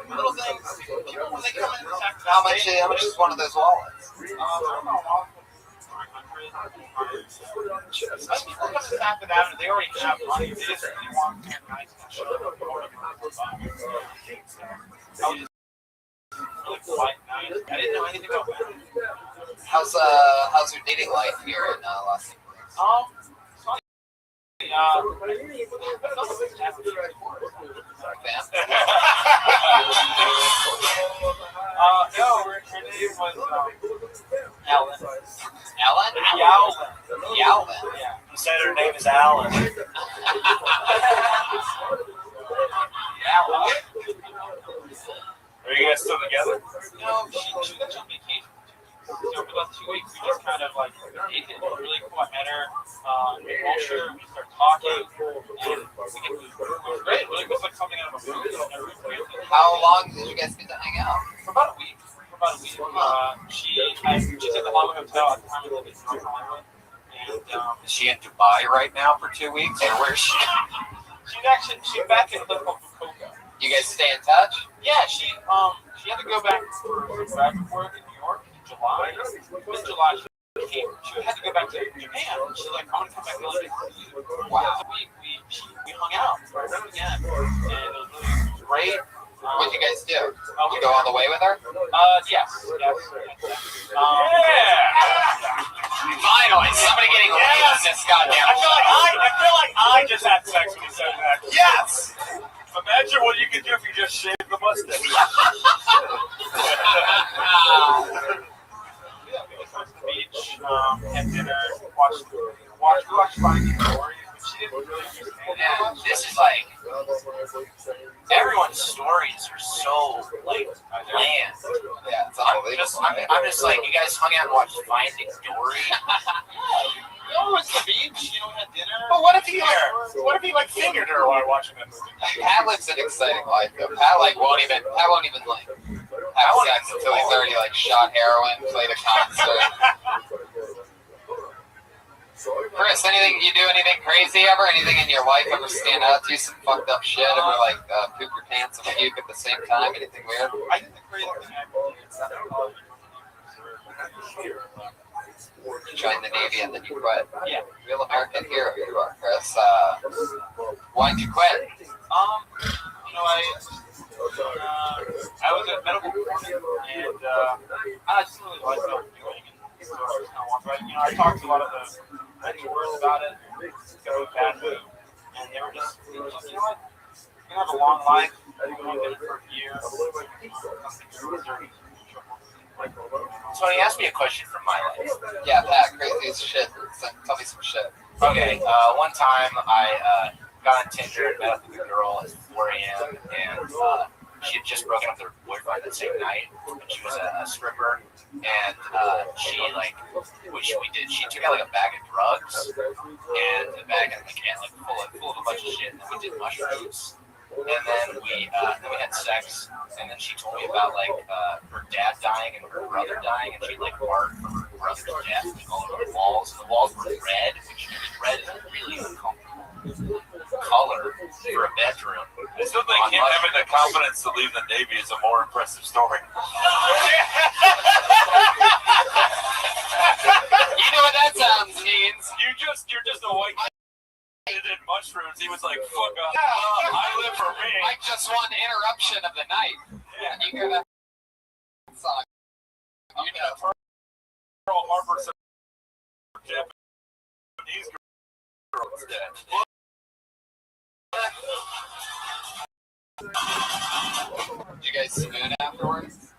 Speaker 20: Little things. When they come in,
Speaker 4: How much is one of those wallets?
Speaker 20: Some people come and tap it out and they already have money. They just really want nice and show them I didn't know anything about that.
Speaker 4: How's your dating life here in Los Angeles?
Speaker 20: No, her name was Ellen.
Speaker 4: Ellen?
Speaker 20: Yowlin.
Speaker 2: Yeah. You said her name is Alan.
Speaker 20: Are you guys still together? No, she went on vacation. So for about 2 weeks, we just kind of like dated. It was really cool. I met her in Wilshire. We started talking, and it was great. It was like something out of a movie.
Speaker 4: How long did you guys get to hang out?
Speaker 20: For about a week. She's at the Hollywood Hotel at the time we lived in North Hollywood. And
Speaker 4: is she in Dubai right now for 2 weeks, or where's she?
Speaker 20: She's back in Liverpool, Fukuoka.
Speaker 4: You guys stay in touch?
Speaker 20: Yeah, she had to go back for graduate work in New York in July. Mid-July, she had to go back to Japan. She's like, I'm gonna come back and live with you. Wow. So we hung out again, and it was really great.
Speaker 4: What'd you guys do? Did you go all the way with her?
Speaker 20: Yes.
Speaker 4: Finally, somebody getting laid on this goddamn.
Speaker 20: I feel like I just had sex when you said that.
Speaker 4: Yes.
Speaker 20: Imagine what you could do if you just shaved the mustache. Yeah, we just went to the beach, had dinner, watched Finding Dory. She didn't really understand it.
Speaker 4: This is like
Speaker 13: everyone's stories are so like bland.
Speaker 4: Yeah, it's unbelievable.
Speaker 13: I'm just like, you guys hung out and watched Finding Dory.
Speaker 20: No, it's the beach. You know, had dinner.
Speaker 2: But what if he fingered her while watching that movie?
Speaker 4: Pat lives an exciting life though. Pat won't even like have sex until he's already like shot heroin, played a concert. Chris, you do anything crazy ever? Anything in your life ever stand out to you? Some fucked up shit? Ever like poop your pants and puke at the same time? Anything weird?
Speaker 20: I think the crazy thing I did
Speaker 4: You joined the Navy and then you quit.
Speaker 20: Yeah.
Speaker 4: Real American hero you are, Chris. Why'd you quit?
Speaker 20: I was at medical performing and I just really liked what I was doing. And I talked to a lot of the mentors about it, go bad move, and they were just, you know what, you're gonna have a long life, you're gonna get it for a year.
Speaker 13: Tony, ask me a question from my life.
Speaker 4: Yeah, Pat, crazy as shit. Tell me some shit.
Speaker 13: Okay, one time I got on Tinder and met up with a girl at 4 a.m. and she had just broken up with her boyfriend that same night. And she was a stripper, and she she took out like a bag of drugs and a bag of full of a bunch of shit, and then we did mushrooms. And then we had sex, and then she told me about like her dad dying and her brother dying, and she like marked from her brother's death like, all over the walls. And the walls were red, which red is a really uncomfortable color for a bedroom.
Speaker 20: I still think him having the confidence to leave the Navy is a more impressive story.
Speaker 4: You know what that sounds means
Speaker 12: you're just a white kid that did mushrooms. He was like, fuck up. I live for me.
Speaker 4: I just want interruption of the night.
Speaker 12: Yeah.
Speaker 4: And you go that song. You know.
Speaker 12: Pearl Harbor, some Japanese girl instead.
Speaker 4: Did you guys spoon afterwards?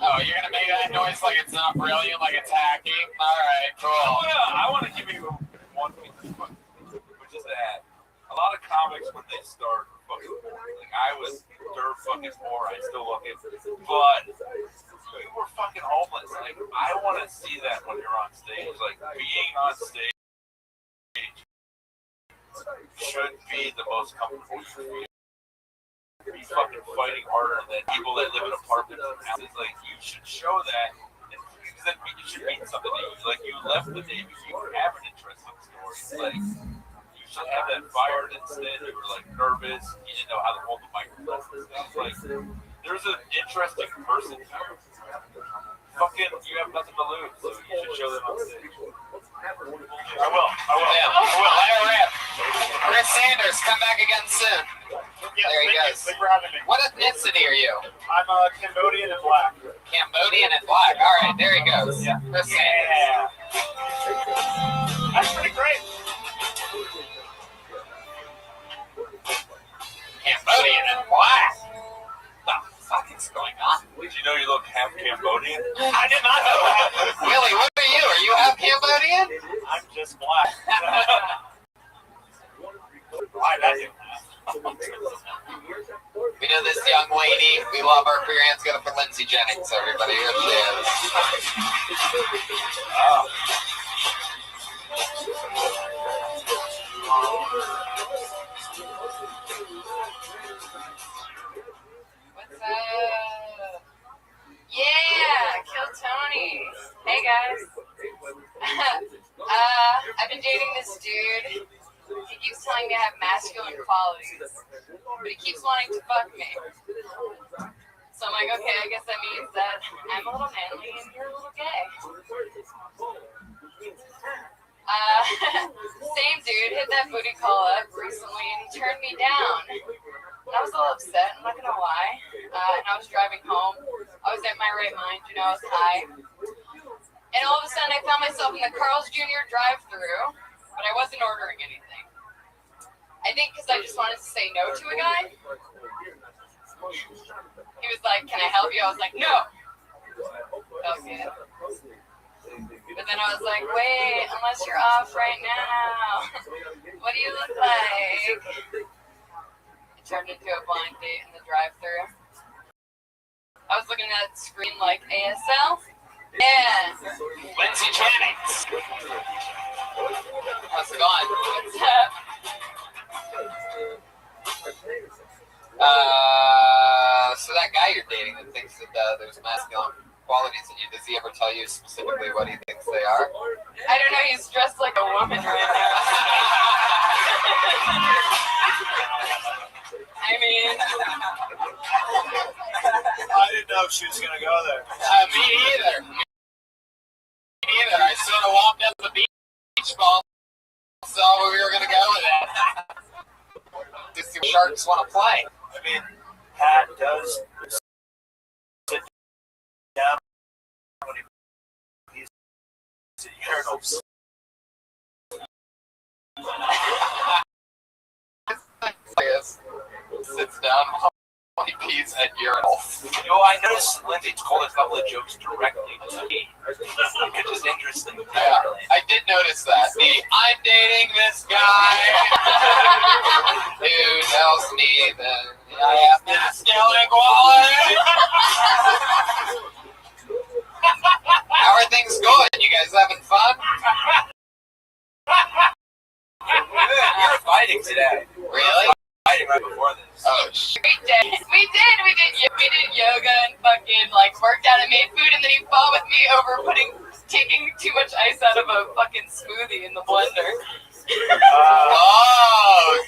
Speaker 4: Oh, you're gonna make that noise like it's not brilliant, like it's hacking? Alright, cool.
Speaker 12: I want to give you one piece of advice, which is that a lot of comics, when they start, are fucking boring. Like, I was dirt fucking poor, I still look it, but we were fucking homeless. Like, I want to see that when you're on stage. Like, being on stage should be the most comfortable you feel. Be fucking fighting harder than people that live in apartments and houses. Like, you should show that, because then it should mean something to you. Like, you left the day because you have an interesting story. Like, you should have that fire, and instead you were like nervous. You didn't know how to hold the microphone and stuff. Like, there's an interesting person here. Fucking, you have nothing to lose, so you should show them on stage. I will.
Speaker 4: Chris Sanders, come back again soon.
Speaker 12: Yeah,
Speaker 4: there he goes.
Speaker 12: Thank you for having me.
Speaker 4: What ethnicity are you?
Speaker 12: I'm Cambodian and black.
Speaker 4: Cambodian and black. All right, there he goes.
Speaker 12: Yeah.
Speaker 4: Chris Sanders.
Speaker 12: That's pretty great.
Speaker 4: Cambodian and black. What the fuck is going on?
Speaker 12: Did you know you look half Cambodian?
Speaker 4: I did not know that. Willie, what are you? Are you half Cambodian?
Speaker 12: I'm just black. Why that?
Speaker 4: We know this young lady. We love her. Put your hands together for Lindsay Jennings, everybody. Here she is. Oh.
Speaker 21: What's up? Yeah, kill Tony. Hey guys. I've been dating this dude. He keeps telling me I have masculine qualities, but he keeps wanting to fuck me. So I'm like, okay, I guess that means that I'm a little manly and you're a little gay. Same dude hit that booty call up recently and he turned me down. And I was a little upset, I'm not gonna lie. And I was driving home. I was at my right mind, you know, I was high. And all of a sudden I found myself in the Carl's Jr. drive-thru, but I wasn't ordering anything. I think because I just wanted to say no to a guy. He was like, can I help you? I was like, no. Okay. But then I was like, wait, unless you're off right now. What do you look like? It turned into a blind date in the drive-thru. I was looking at the screen like ASL. Yeah.
Speaker 4: Lindsay Jennings. How's it going?
Speaker 21: What's up?
Speaker 4: So that guy you're dating that thinks that there's masculine qualities in you, does he ever tell you specifically what he thinks they are?
Speaker 21: I don't know, he's dressed like a woman right now. I mean...
Speaker 12: I didn't know she was going to go there.
Speaker 4: Me either. I sort of walked up the beach ball, saw where we were going to go with it. To see what sharks want to play.
Speaker 12: I mean, Pat does sit down when he's at urinals.
Speaker 4: Sits down while he pees at urinals.
Speaker 12: You know, I noticed Lindsay told a couple of jokes directly to me, which is interesting.
Speaker 4: Yeah, I did notice that. I'm dating this guy who tells me that I have masculine quality. How are things going? You guys having fun?
Speaker 12: You're fighting today.
Speaker 4: Really?
Speaker 12: Fighting right before this.
Speaker 4: Oh, shit.
Speaker 21: We did yoga and fucking like worked out and made food, and then he fought with me over taking too much ice out of a fucking smoothie in the blender.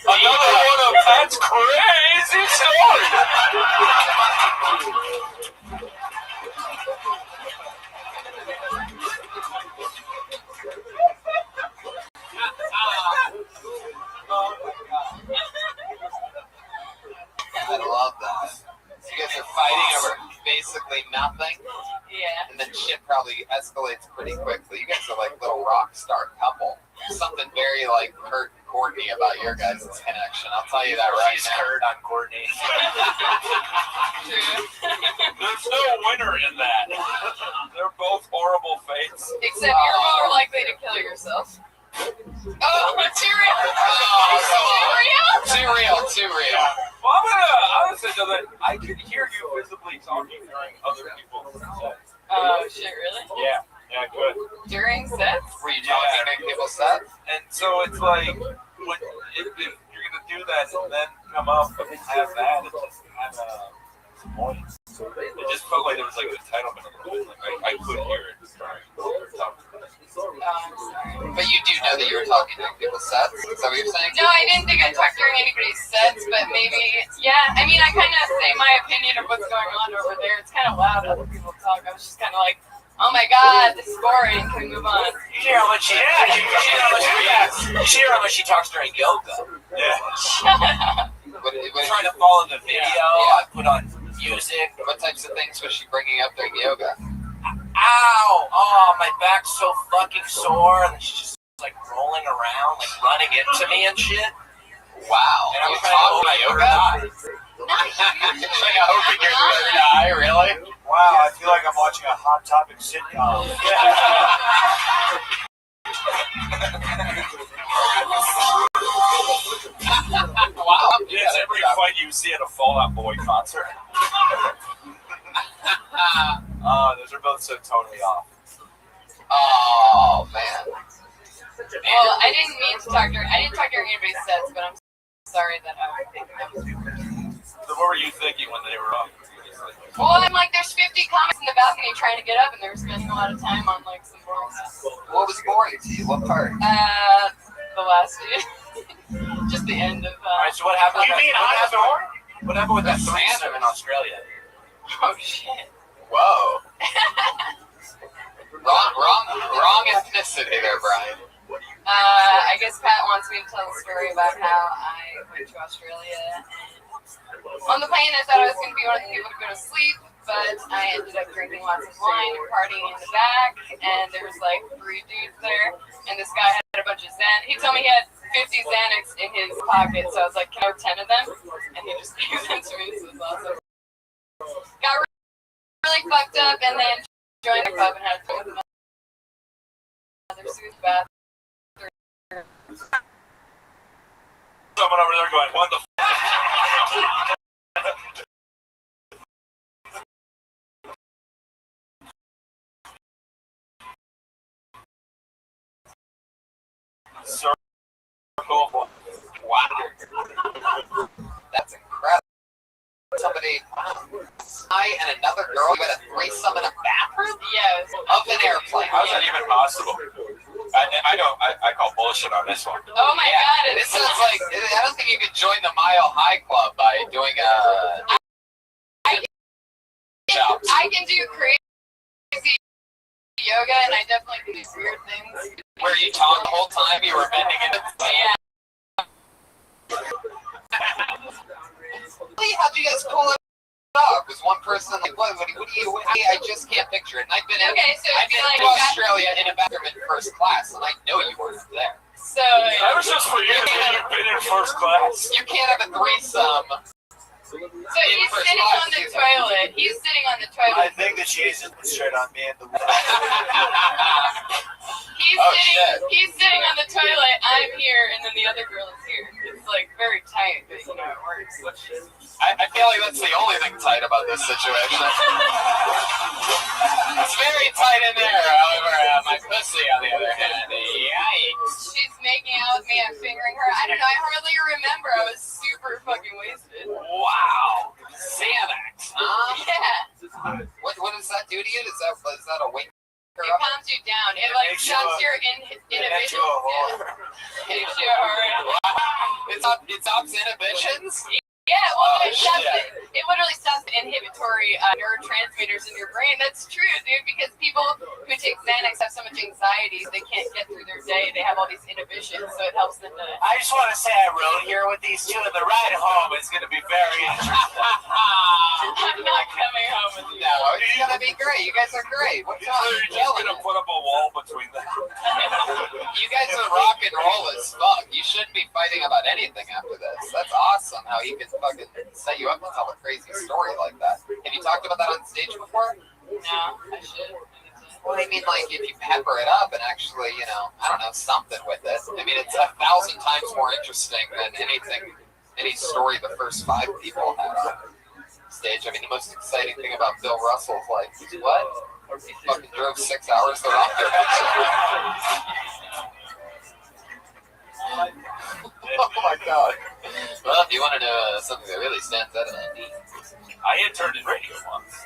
Speaker 12: Another one of Pat's crazy stories.
Speaker 4: escalates pretty quickly. You guys are like little rock star couple. There's something very like Kurt and Courtney about your guys' connection. I'll tell you that right now.
Speaker 19: Kurt on Courtney.
Speaker 12: There's no winner in that. They're both horrible fates.
Speaker 21: Except you're more likely to kill yourself. Oh, too real.
Speaker 4: Too real.
Speaker 12: Well, I'm gonna say that I can hear you visibly talking during other people's sets.
Speaker 21: Oh shit, really?
Speaker 12: Yeah, good.
Speaker 21: During sets?
Speaker 4: Were you talking to people's sets?
Speaker 12: And so it's like, if you're gonna do that and then come up and have that, it just kind of points. It just felt like there was like an entitlement a little bit. Like I could hear it during talking.
Speaker 4: But you do know that you were talking during people's sets? Is that what you're saying?
Speaker 21: No, I didn't think I talked during anybody's sets, but maybe, yeah. I mean, I kind of say my opinion of what's going on over there. It's kind of loud other people talk. I was just kind of like, oh my god, this is boring. Can we move on?
Speaker 19: You hear how much she she talks during yoga.
Speaker 12: Yeah.
Speaker 19: Trying to follow the video.
Speaker 4: Yeah.
Speaker 19: I put on music.
Speaker 4: What types of things was she bringing up during yoga?
Speaker 19: Ow! Oh, my back's so fucking sore. And she's just like rolling around, like running into me and shit.
Speaker 4: Wow.
Speaker 19: And I'm
Speaker 4: you
Speaker 19: trying to hold
Speaker 4: yoga? Like, I hope you get third eye, really?
Speaker 2: Wow, I feel like I'm watching a Hot Topic sitcom.
Speaker 4: Wow.
Speaker 12: Yes, every fight you see at a Fall Out Boy concert. Those are both so totally off.
Speaker 4: Oh, man.
Speaker 21: Well, I didn't mean to talk during anybody's sets, but I'm sorry that I was thinking that was super.
Speaker 12: So what were you thinking when they were up?
Speaker 21: Well, I'm like, there's 50 comics in the balcony trying to get up, and they're spending a lot of time on like some boring stuff.
Speaker 4: What was boring to you? What part?
Speaker 21: The last dude. Just the end of.
Speaker 19: Alright, so what happened? What happened with that threesome in Australia?
Speaker 21: Oh shit.
Speaker 4: Whoa. wrong ethnicity there, Brian.
Speaker 21: I guess Pat wants me to tell a story about how I went to Australia. And on the plane, I thought I was going to be one of the people to go to sleep, but I ended up drinking lots of wine and partying in the back. And there was like 3 dudes there, and this guy had a bunch of Xanax. He told me he had 50 Xanax in his pocket, so I was like, "Can I have 10 of them?" And he just gave them to me. So it was awesome. Got really fucked up, and then joined the club and had a drink with another suit bath.
Speaker 12: Someone over there going, what the f***? Circle.
Speaker 4: Wow. That's incredible. Somebody, I and another girl had a threesome in a bathroom?
Speaker 21: Yes.
Speaker 4: Of an airplane.
Speaker 12: How is that even possible? I call bullshit on this one.
Speaker 21: Oh my god,
Speaker 4: This sounds like, I don't think you could join the Mile High Club by doing a...
Speaker 21: I can do crazy yoga, and I definitely can do weird things.
Speaker 4: Where you talk the whole time you were bending into...
Speaker 21: Yeah.
Speaker 4: How'd you guys pull it off? Was one person like, what do you... I just can't picture it. And I've been I've been to Australia in a bathroom in first class, and I know you weren't there.
Speaker 21: So...
Speaker 12: I was just forgetting that you've been in first class.
Speaker 4: You can't have a threesome.
Speaker 21: So he's sitting on the toilet. He's sitting on the toilet.
Speaker 2: I think that Jesus was straight on me in the
Speaker 21: He's sitting on the toilet. I'm here, and then the other girl is here. It's like very tight, but you know it works.
Speaker 4: I feel like that's the only thing tight about this situation. It's very tight in there. However, my pussy, on the other hand, yikes.
Speaker 21: She's making out with me. I'm fingering her. I don't know. I hardly remember. I was super fucking wasted.
Speaker 4: Wow. Xanax, huh?
Speaker 21: Yeah.
Speaker 4: What does that do to you? Is that a wake?
Speaker 21: It calms you down. It like shuts your inhibitions. Yeah. Makes you a whore.
Speaker 4: It stops inhibitions?
Speaker 21: Yeah, Yeah, well,
Speaker 2: Oh,
Speaker 21: it stops
Speaker 2: shit.
Speaker 21: it literally stops the inhibitory neurotransmitters in your brain. That's true, dude, because people who take Xanax have so much anxiety, they can't get through their day. They have all these inhibitions, so it helps them to...
Speaker 11: I just want to say I rode here with these two, and the ride home is going to be very interesting.
Speaker 21: I'm not coming home with you.
Speaker 4: No, it's gonna be great. You guys are great. What's up?
Speaker 14: You're just gonna put up a wall between them.
Speaker 4: You guys are rock and roll as fuck. You shouldn't be fighting about anything after this. That's awesome how he can fucking set you up to tell a crazy story like that. Have you talked about that on stage before?
Speaker 21: No, I should.
Speaker 4: Well, I mean, like, if you pepper it up and actually, you know, I don't know, something with it. I mean, it's 1,000 times more interesting than any story the first 5 people had on stage. I mean, the most exciting thing about Bill Russell's life is what? He fucking drove 6 hours to rock their heads. Oh my god. Well, if you want to know something that really stands out of that,
Speaker 14: I interned in radio once.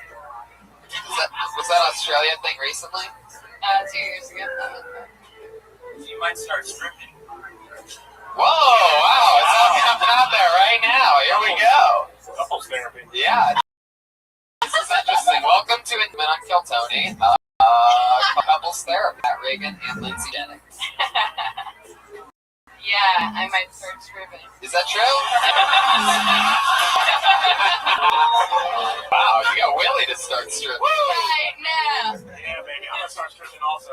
Speaker 4: was that Australia thing recently?
Speaker 21: 2 years ago.
Speaker 11: You might start stripping.
Speaker 4: Whoa, wow, it's all coming out there right now. Here we go.
Speaker 14: Couples therapy.
Speaker 4: Yeah. This is interesting. Welcome to Intimate on Kill Tony. Couples therapy. Matt Reagan and Lindsay Jennings.
Speaker 21: Yeah, I might start stripping.
Speaker 4: Is that true? Wow, you got Willie to start stripping.
Speaker 21: Right now.
Speaker 14: Yeah, baby, I'm gonna start stripping also.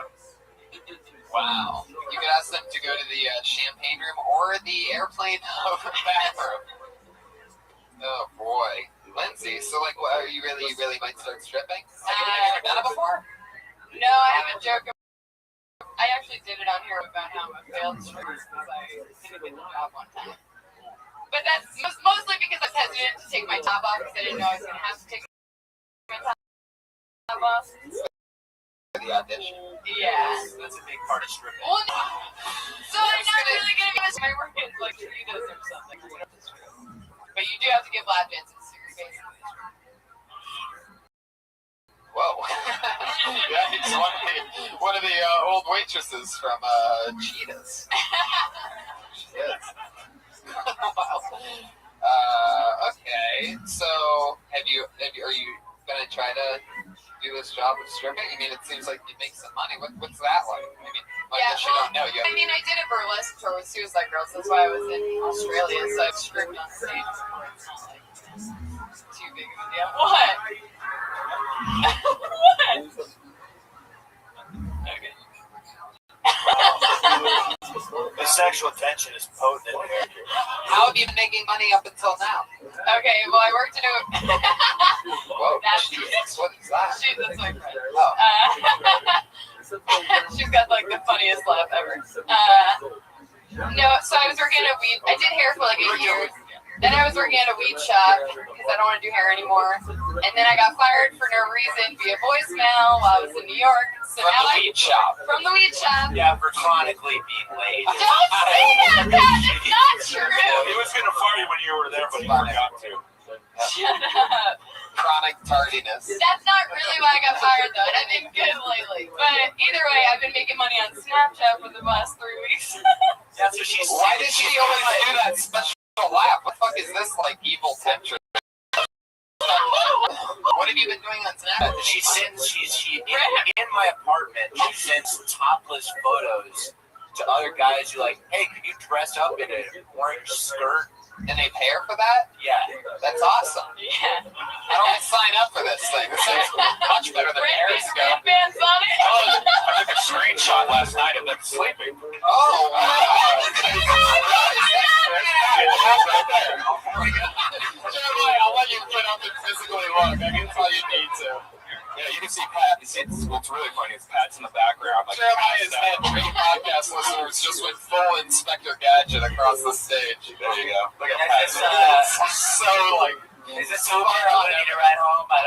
Speaker 4: Wow. You could ask them to go to the champagne room or the airplane bathroom. Oh boy. Lindsay, so like, what, are you really might start stripping? Have you ever done it before?
Speaker 21: No, I haven't joked. I actually did it on here about how I'm a failed stripper because I didn't get the job one time. But that's mostly because I was hesitant to take my top off because I didn't know I was going to have to take my top off.
Speaker 4: The audition.
Speaker 21: Yeah.
Speaker 11: That's a big part of stripping.
Speaker 21: Well, no. So I'm not really going to give us my work in like Cheetos or something. But you do have to give lap dances to your face.
Speaker 4: Whoa. Yeah, he's one of the old waitresses from Cheetahs. Shit. Okay, so are you gonna try to do this job of stripping? I mean, it seems like you make some money. What's that like? I mean, I guess you don't know yet.
Speaker 21: I mean, I did a burlesque tour with Suicide Girls. That's why I was in Australia, so I stripped on stage. It's not like too big of a deal. What? What? Okay.
Speaker 11: The sexual tension is potent in here.
Speaker 4: How have you been making money up until now?
Speaker 21: Okay, well, I worked in a...
Speaker 4: Whoa, Jesus, what is that?
Speaker 21: That's my friend.
Speaker 4: Oh.
Speaker 21: She's got, like, the funniest laugh ever. No, so I was working at a weed... I did hair for, like, 8 years. Then I was working at a weed shop because I don't want to do hair anymore. And then I got fired for no reason via voicemail while I was in New York. So
Speaker 11: From
Speaker 21: now
Speaker 11: the weed shop.
Speaker 21: From the weed shop.
Speaker 11: Yeah, for chronically being late.
Speaker 21: Don't say that, Pat. It's not true.
Speaker 14: He was gonna fire you when you were there, but he forgot to.
Speaker 21: Shut up.
Speaker 4: Chronic tardiness.
Speaker 21: That's not really why I got fired, though. And I've been good lately. But either way, I've been making money on Snapchat for the last 3 weeks.
Speaker 11: That's what she's.
Speaker 4: Why did she always do that special laugh? What the fuck is this, like, evil temptress? What have you been doing on Snapchat?
Speaker 11: She in my apartment. She sends topless photos to other guys who like, hey, can you dress up in an orange skirt?
Speaker 4: And they pay her for that?
Speaker 11: Yeah.
Speaker 4: That's awesome.
Speaker 21: Yeah.
Speaker 4: I don't sign up for this thing. This is much better than Periscope.
Speaker 21: Bands on it.
Speaker 14: I took a screenshot last night of them sleeping.
Speaker 4: Oh, wow. Jeremiah, I'll let you get up and physically look. I can tell you need to.
Speaker 14: Yeah, you can see Pat. You see, what's really funny is Pat's in the background. Like,
Speaker 4: Jeremiah's had 3 podcast listeners just went full Inspector Gadget across the stage.
Speaker 14: There you go. Look at
Speaker 11: Is
Speaker 14: Pat.
Speaker 11: this,
Speaker 4: So, like,
Speaker 11: is this Uber? I need to ride home, but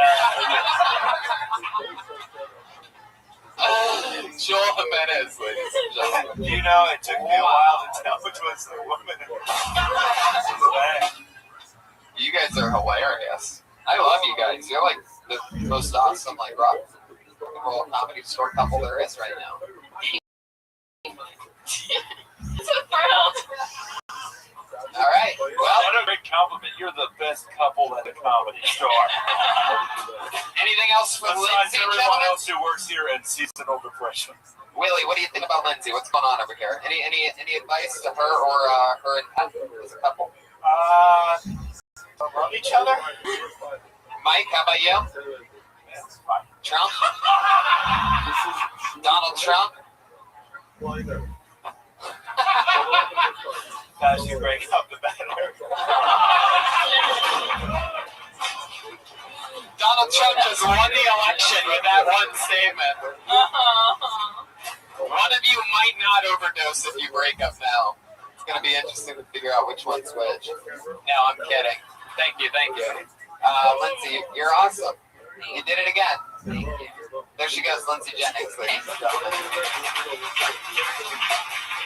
Speaker 4: Joel Jimenez, ladies and gentlemen.
Speaker 11: you know, it took me a while to tell which was the woman.
Speaker 4: You guys are hilarious. I love you guys. You're like the most awesome, like, rock and roll comedy store couple there is right now.
Speaker 21: It's a thrill.
Speaker 4: All right. Well,
Speaker 14: What a big couple.
Speaker 12: compliment. You're the best couple at a comedy store.
Speaker 4: Anything else for
Speaker 12: Besides
Speaker 4: Lindsay,
Speaker 12: everyone
Speaker 4: gentlemen?
Speaker 12: else who works here and seasonal depression.
Speaker 4: Willie, what do you think about Lindsay? What's going on over here? Any advice to her or her and Pat as a couple?
Speaker 3: Love each other.
Speaker 4: Mike, how about you? Trump? Donald Trump?
Speaker 3: As you break up the better.
Speaker 4: Donald Trump just won the election with that one statement. One of you might not overdose if you break up now. It's going to be interesting to figure out which one's which. No, I'm kidding. Thank you. Lindsay, you're awesome. You did it again. Thank you. There she goes, Lindsay Jennings.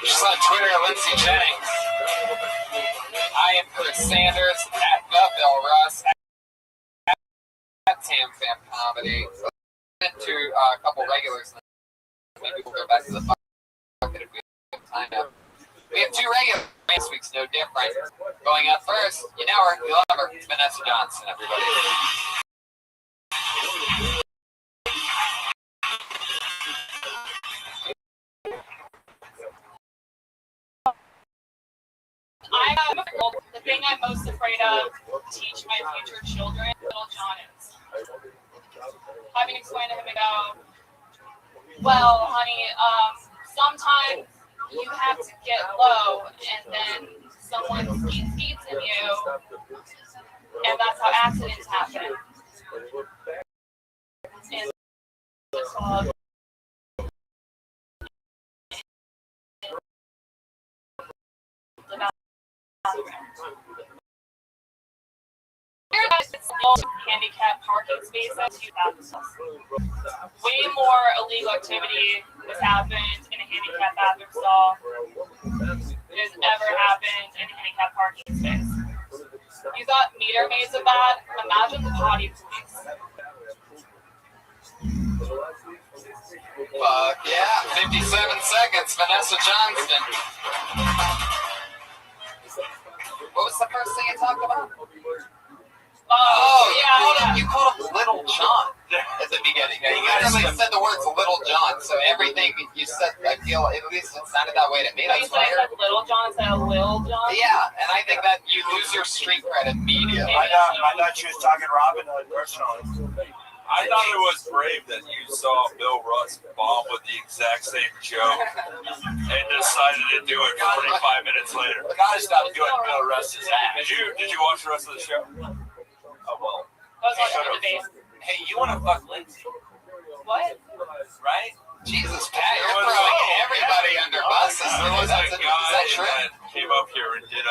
Speaker 4: She's on Twitter, Lindsay Jennings. I am Chris Sanders, at Bill Russ, at Tam Fam Comedy. To a couple regulars. Maybe we'll go back to the bucket if we have time now. We have two regulars. This week's no different. Going up first, you know her, you love her. It's Vanessa Johnson, everybody.
Speaker 21: The thing I'm most afraid of to teach my future children, little John is. Having explained to him ago, well, honey, sometimes you have to get low and then someone feeds in you, and that's how accidents happen. And handicap parking spaces. Way more illegal activity has happened in a handicap bathroom stall than has ever happened in a handicap parking space. You thought meter maids are bad? Imagine the potty police.
Speaker 4: Fuck yeah, 57 seconds, Vanessa Johnston. What was the first thing you talked about? You called him Little John at the beginning. You literally said the words Little John, so everything you said, I feel, at least it sounded that way to me.
Speaker 21: You said Little John instead of Lil John?
Speaker 4: Yeah, and I think that you lose your street cred immediately.
Speaker 3: I thought she was talking Robin Hood personally.
Speaker 14: I thought it was brave that you saw Bill Russ bomb with the exact same joke and decided to do it 45 minutes later.
Speaker 3: Gotta stop doing Bill Russ's ass.
Speaker 14: Did you watch the rest of the show? Oh well.
Speaker 21: I was watching the debate.
Speaker 3: Hey, you want to fuck Lindsay?
Speaker 21: What?
Speaker 3: Right?
Speaker 4: Jesus, Pat, you're throwing everybody under buses.
Speaker 14: There was a guy
Speaker 4: Is that true?
Speaker 14: that came up here and did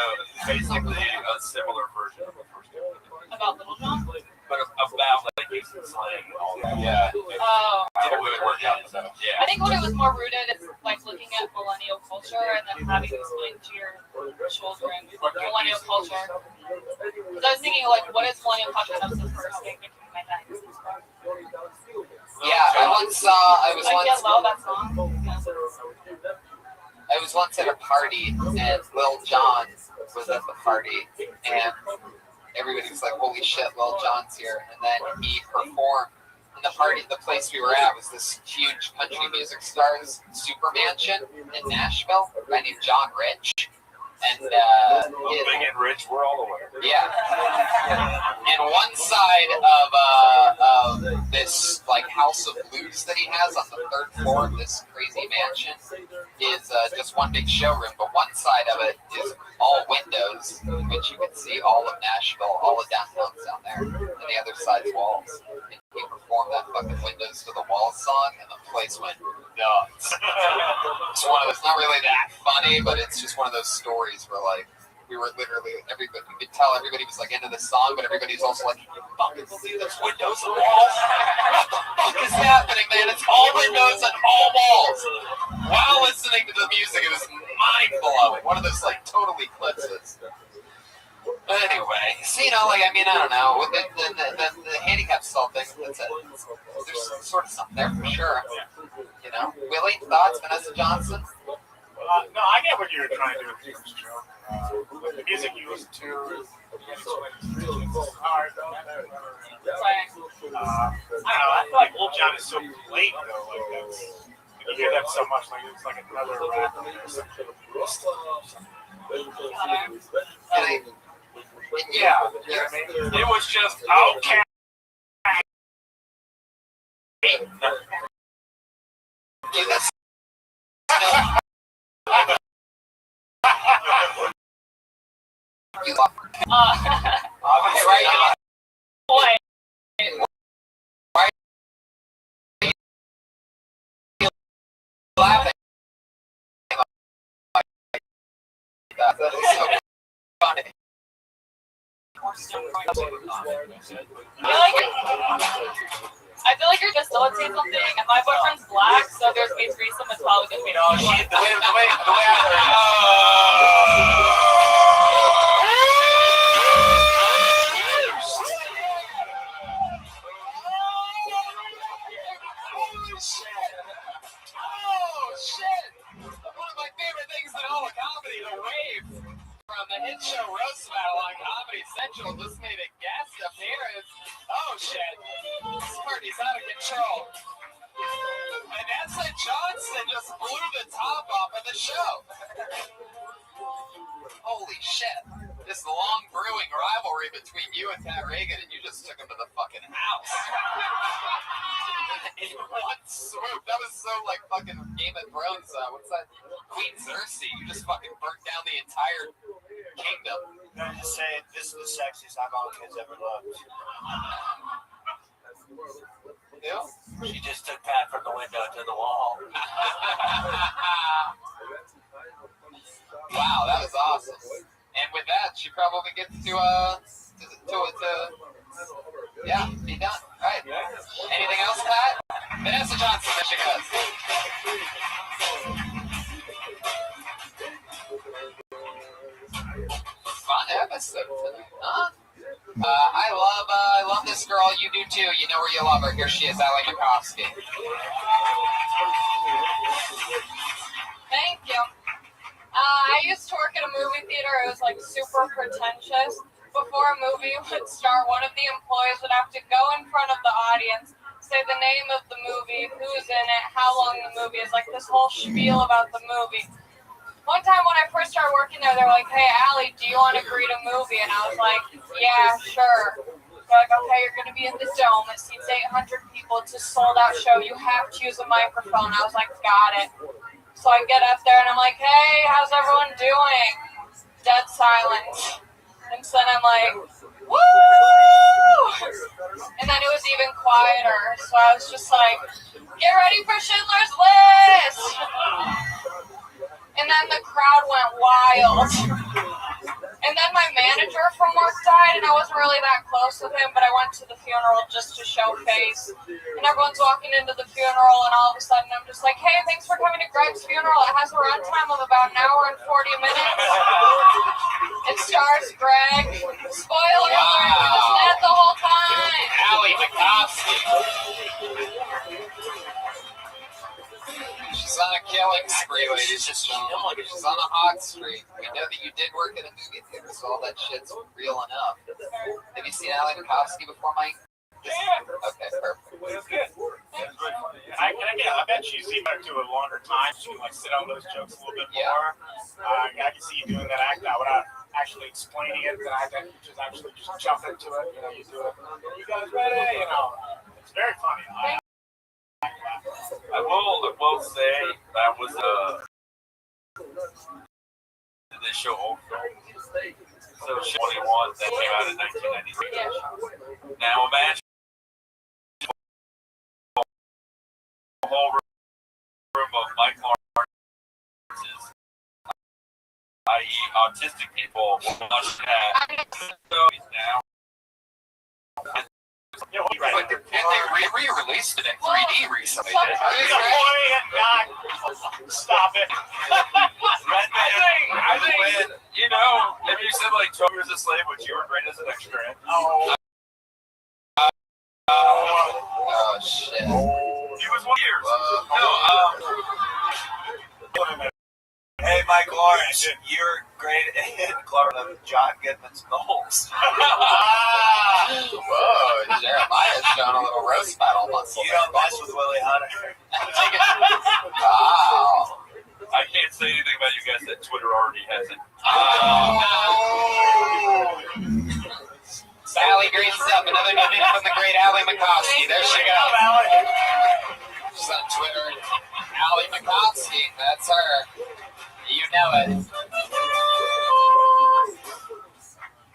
Speaker 14: basically a similar version of the first show.
Speaker 21: About Little John?
Speaker 14: But about like slang and all that.
Speaker 4: Yeah.
Speaker 21: Oh.
Speaker 14: Didn't really work out though. Yeah.
Speaker 21: I think what it was more rooted is like looking at millennial culture and then having to explain to your children millennial culture. Because I was thinking like, what is millennial culture? That was the first thing that came to my head.
Speaker 4: Yeah, I was
Speaker 21: Love that song.
Speaker 4: I was once at a party and Lil Jon was at the party and everybody was like, holy shit, Lil Jon's here. And then he performed. And the place we were at was this huge country music star's super mansion in Nashville, a guy named John Rich. And
Speaker 14: Big and Rich, we're all aware.
Speaker 4: Yeah. And one side of this like house of blues that he has on the third floor of this crazy mansion is just one big showroom, but one side of it is all windows, in which you can see all of Nashville, all of downtown's down there, and the other side's walls. And he performed that fucking Windows to the Walls song, and the place went nuts. It's one of those, not really that funny, but it's just one of those stories where like we were literally everybody. You could tell everybody was like into the song, but everybody's also like, "You fucking see those windows and walls? What the fuck is happening, man? It's all windows and all walls." While listening to the music, it was mind blowing. One of those like total eclipses. Anyway, so like I don't know. With the handicap stall thing, there's sort of something there for sure. Willie, thoughts, Vanessa Johnson?
Speaker 12: No, I get what you were trying to do with this joke. The music you listen to is hard. I don't know. I feel like Lil Jon is so late though. Like that's you hear that so much. Like it's like another rapper or something. Yeah, you know what I mean? It was just okay.
Speaker 4: Laughing. That is so funny.
Speaker 21: I feel like you're facilitating something, and my boyfriend's black, so there's me threesome. It's probably gonna be dog shit.
Speaker 4: The way I
Speaker 11: Oh shit! One of my favorite things in all of comedy, the wave from the hit show Roast Battle on Comedy Central just made a guest appearance. Oh shit! This party's out of control. Vanessa Johnson just blew the top off of the show. Holy shit! This long brewing rivalry between you and Pat Reagan, and you just took him to the fucking house. In one swoop. That was so like fucking Game of Thrones. What's that? Queen Cersei. You just fucking burnt down the entire kingdom.
Speaker 2: I'm just saying, this is the sexiest eyeball kids ever looked.
Speaker 11: Yeah.
Speaker 2: She just took Pat from the window to the wall.
Speaker 11: Wow, that was awesome. And with that, she probably gets to yeah, be done. All right. Anything else, Pat? Vanessa Johnson, there she goes. Fun episode tonight, huh? I love this girl. You do too. You know where you love her. Here she is, Ali Makovsky.
Speaker 21: Thank you. I used to work at a movie theater. It was like super pretentious. Before a movie would start, one of the employees would have to go in front of the audience, say the name of the movie, who's in it, how long the movie is, like this whole spiel about the movie. One time when I first started working there, they were like, "Hey, Allie, do you want to greet a movie?" And I was like, "Yeah, sure." They're like, "Okay, you're going to be in the dome. It seats 800 people. It's a sold-out show. You have to use a microphone." I was like, "Got it." So I get up there and I'm like, "Hey, how's everyone doing?" Dead silence. And so then I'm like, "Woo!" And then it was even quieter. So I was just like, "Get ready for Schindler's List!" And then the crowd went wild. And then my manager from work died, and I wasn't really that close with him, but I went to the funeral just to show face. And everyone's walking into the funeral, and all of a sudden I'm just like, "Hey, thanks for coming to Greg's funeral. It has a runtime of about an hour and 40 minutes. It stars Greg. Spoiler alert, he was dead the whole time."
Speaker 11: Ali Makovsky. She's on a killing spree, ladies and gentlemen. She's on a hot streak. We know that you did work in a movie theater, so all that shit's real enough. Have you seen Ali Makovsky before, Mike?
Speaker 12: Yeah.
Speaker 11: Okay, perfect.
Speaker 12: It was good. I bet you see her do a longer time. She can like sit on those jokes a little bit more. I can see you doing that act now without actually explaining it. That I can just actually just jump into it. You know, you do it. You guys ready? You know, it's very funny.
Speaker 14: I will say that was they show old films. So 21 that came out in 1993. Now imagine a whole room of Mike Lawrence's, i.e. autistic people, watching that now.
Speaker 11: But they re-released it in 3D recently.
Speaker 12: Stop it.
Speaker 14: I think, you know, if you said like 12 Years a Slave, which you were great as an extra in.
Speaker 11: Oh shit.
Speaker 14: He was 1 year.
Speaker 12: Hey,
Speaker 7: Mike Lawrence, you're great at Clark John Goodman's goals.
Speaker 4: Whoa, Jeremiah's showing a little roast battle muscle.
Speaker 7: You don't mess with Willie Hunter.
Speaker 4: Wow.
Speaker 12: I can't say anything about you guys that Twitter already has it.
Speaker 4: Sally greases up another new from the great Allie McCoskey. There she goes. She's on Twitter. Allie McCoskey, that's her. You know it.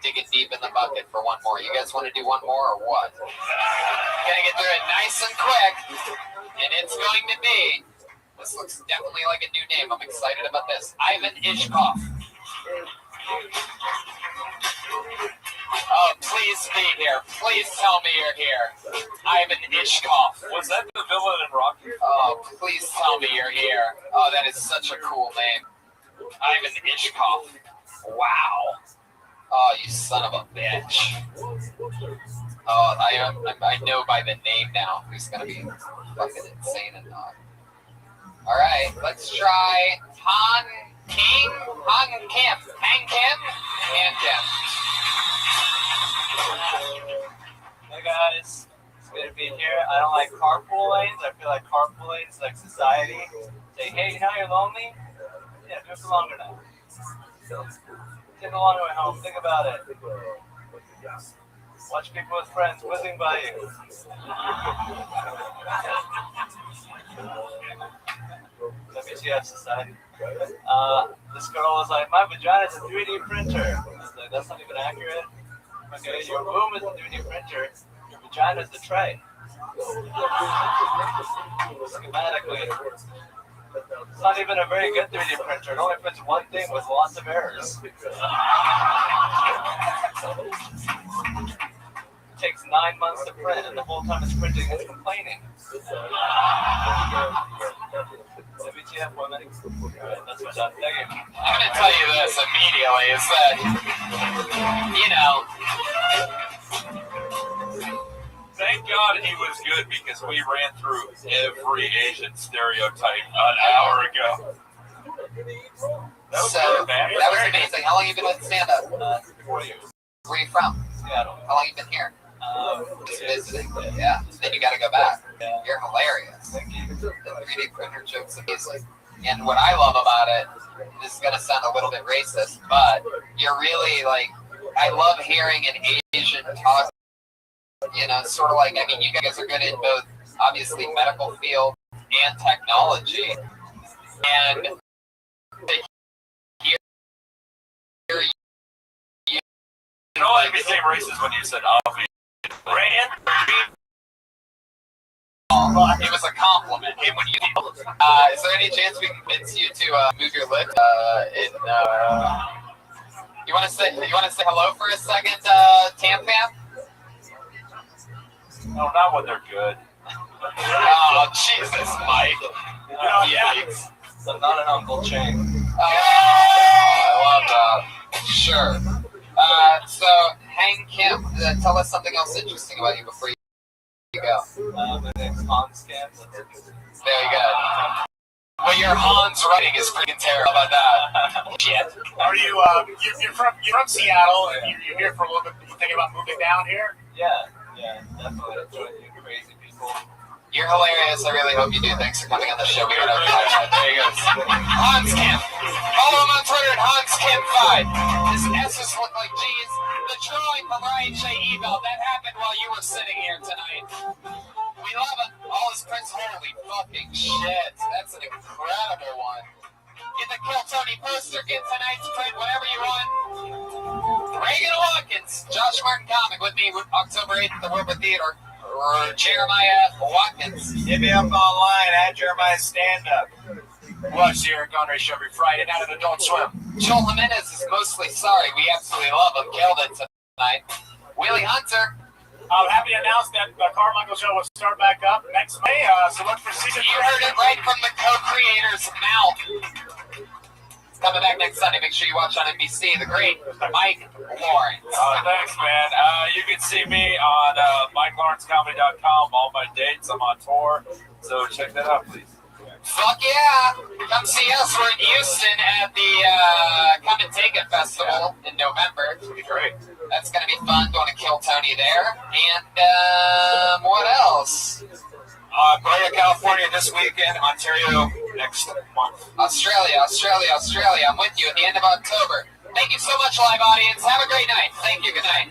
Speaker 4: Dig it deep in the bucket for one more. You guys want to do one more or what? Gonna get through it nice and quick. And it's going to be, this looks definitely like a new name. I'm excited about this. Ivan Ishkov. Oh, please be here. Please tell me you're here. Ivan Ishkov.
Speaker 12: Was that the villain in Rocky?
Speaker 4: Oh, please tell me you're here. Oh, that is such a cool name. Ivan Ishkov. Wow. Oh, you son of a bitch. Oh, I know by the name now who's going to be fucking insane and not. All right, let's try Han Kim.
Speaker 19: Hey guys, it's good to be here. I don't like carpool lanes. I feel like carpool lanes like society. Say, hey, you know you're lonely? Yeah, do it for longer now. Take a longer way home. Think about it. Watch people with friends whizzing by you. WTF society. This girl was like, my vagina is a 3D printer. I was like, that's not even accurate. Okay, your womb is a 3D printer. Your vagina is the tray. Schematically, it's not even a very good 3D printer. It only prints one thing with lots of errors. It takes 9 months to print, and the whole time it's printing, it's complaining. WTF women. That's what I'm thinking.
Speaker 4: I'm going to tell you this immediately, is that, you know,
Speaker 12: thank God he was good because we ran through every Asian stereotype an hour ago.
Speaker 4: That was amazing. How long have you been with stand-up?
Speaker 19: 4 years.
Speaker 4: Where are you from?
Speaker 19: Seattle.
Speaker 4: How long have you been here? Just visiting. Yeah. Then you got to go back. You're hilarious.
Speaker 19: Thank you.
Speaker 4: The 3D printer joke's amazing. And what I love about it, this is going to sound a little bit racist, but you're really like, I love hearing an Asian talk, you know, sort of like, I mean, you guys are good in both, obviously, medical field and technology. And to hear you
Speaker 12: know, I became racist when you said obvious.
Speaker 4: It was a compliment. Is there any chance we can convince you to move your lip? You want to say hello for a second, Tam Pam?
Speaker 12: No, not when they're good.
Speaker 4: Oh, Jesus, Mike.
Speaker 19: Yikes. I'm not an Uncle Chang.
Speaker 4: I love that. Sure. So, Hang Kim, tell us something else interesting about you before you go.
Speaker 19: My name's Hans Kim.
Speaker 4: Very good. Well, your Hans writing is freaking terrible. How about that? Shit.
Speaker 3: Are you, you're from Seattle, and you're here for a little bit. You thinking about moving down here?
Speaker 19: Yeah, definitely. Enjoy you crazy people.
Speaker 4: You're hilarious. I really hope you do. Thanks for coming on the show. We got our there he goes. Hans Kim. Follow him on Twitter at Hans Kim5. His S's look like G's. The drawing from Ryan J. Ebel. That happened while you were sitting here tonight. We love it. All his prints. Holy fucking shit. That's an incredible one. Get the Kill Tony poster. Get tonight's print. Whatever you want. Reagan Watkins. Josh Martin comic with me October 8th at the Wilbur Theater. Or Jeremiah Watkins.
Speaker 7: Hit me up online at Jeremiah Stand Up.
Speaker 3: Watch the Eric Andre show every Friday night at Adult Swim.
Speaker 4: Joel Jimenez is mostly sorry. We absolutely love him. Killed it tonight. Willie Hunter.
Speaker 3: I'm happy to announce that the Carmichael show will start back up next May. So look for season 3.
Speaker 4: You heard it right from the co-creator's mouth. It's coming back next Sunday. Make sure you watch on NBC. The great Mike Lawrence.
Speaker 12: Thanks, man. You can see me on MikeLawrenceComedy.com. All my dates. I'm on tour. So check that out, please.
Speaker 11: Fuck yeah! Come see us. We're in Houston at the Come and Take It Festival in November. It's gonna be great. That's gonna be fun. Going to Kill Tony there. And what else?
Speaker 7: Brya, California this weekend, Ontario next month.
Speaker 11: Australia. I'm with you at the end of October. Thank you so much, live audience. Have a great night. Thank you. Good night.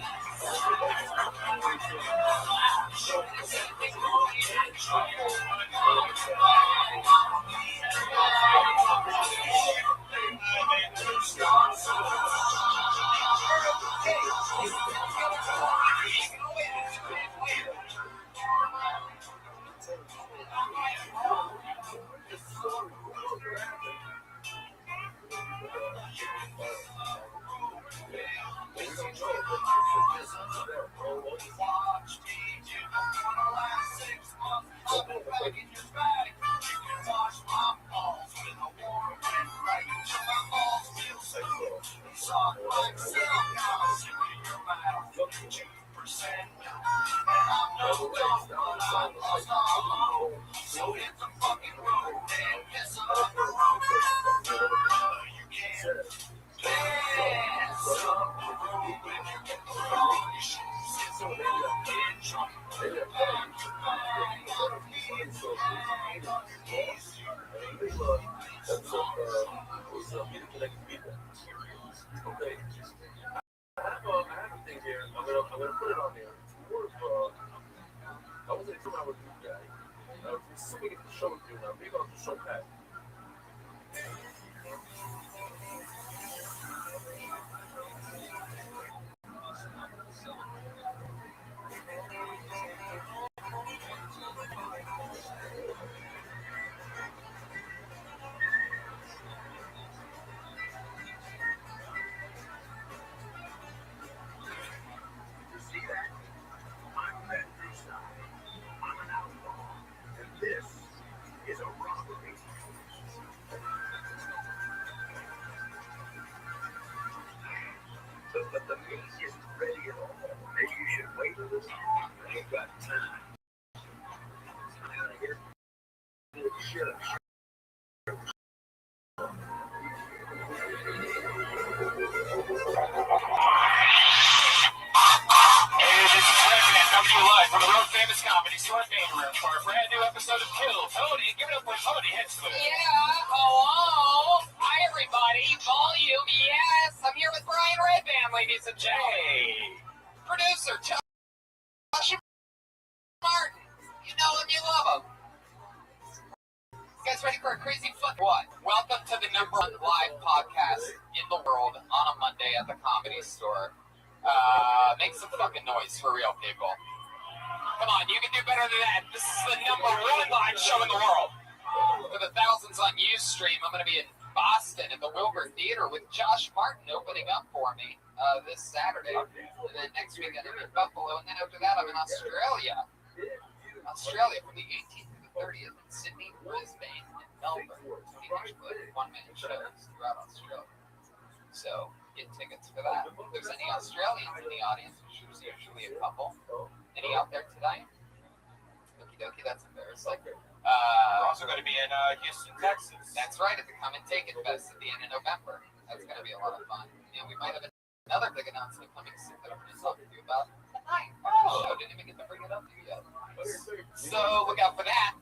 Speaker 18: But the meat isn't ready at all. Maybe you should wait a little. You've got time.
Speaker 11: Coming to you live from the Road Famous Comedy Store main room for a brand new episode of Kill Tony. Give it up for Tony Hensley. Yeah, hello. Hi, everybody. Volume, yes. I'm here with Brian Redband, ladies and gentlemen. Producer, Josh Martin. You know him, you love him. You guys ready for a crazy fun? What? Welcome to the #1 live podcast in the world on a Monday at the Comedy Store. Make some fucking noise for real, people. Come on, you can do better than that. This is the #1 live show in the world. For the thousands on Ustream, I'm going to be in Boston at the Wilbur Theater with Josh Martin opening up for me this Saturday. And then next weekend I'm in Buffalo. And then after that, I'm in Australia. From the 18th to the 30th in Sydney, Brisbane, and Melbourne. 20-minute, 1-minute shows throughout Australia. So get tickets for that. If there's any Australians in the audience, which is usually a couple. Any out there tonight? Okie dokie, that's embarrassing.
Speaker 7: We're also going to be in Houston, Texas.
Speaker 11: That's right, at the Come and Take It Fest at the end of November. That's going to be a lot of fun. And we might have another big announcement coming soon that I'm going to talk to you about tonight. Oh, I didn't even get to bring it up to you yet. So look out for that.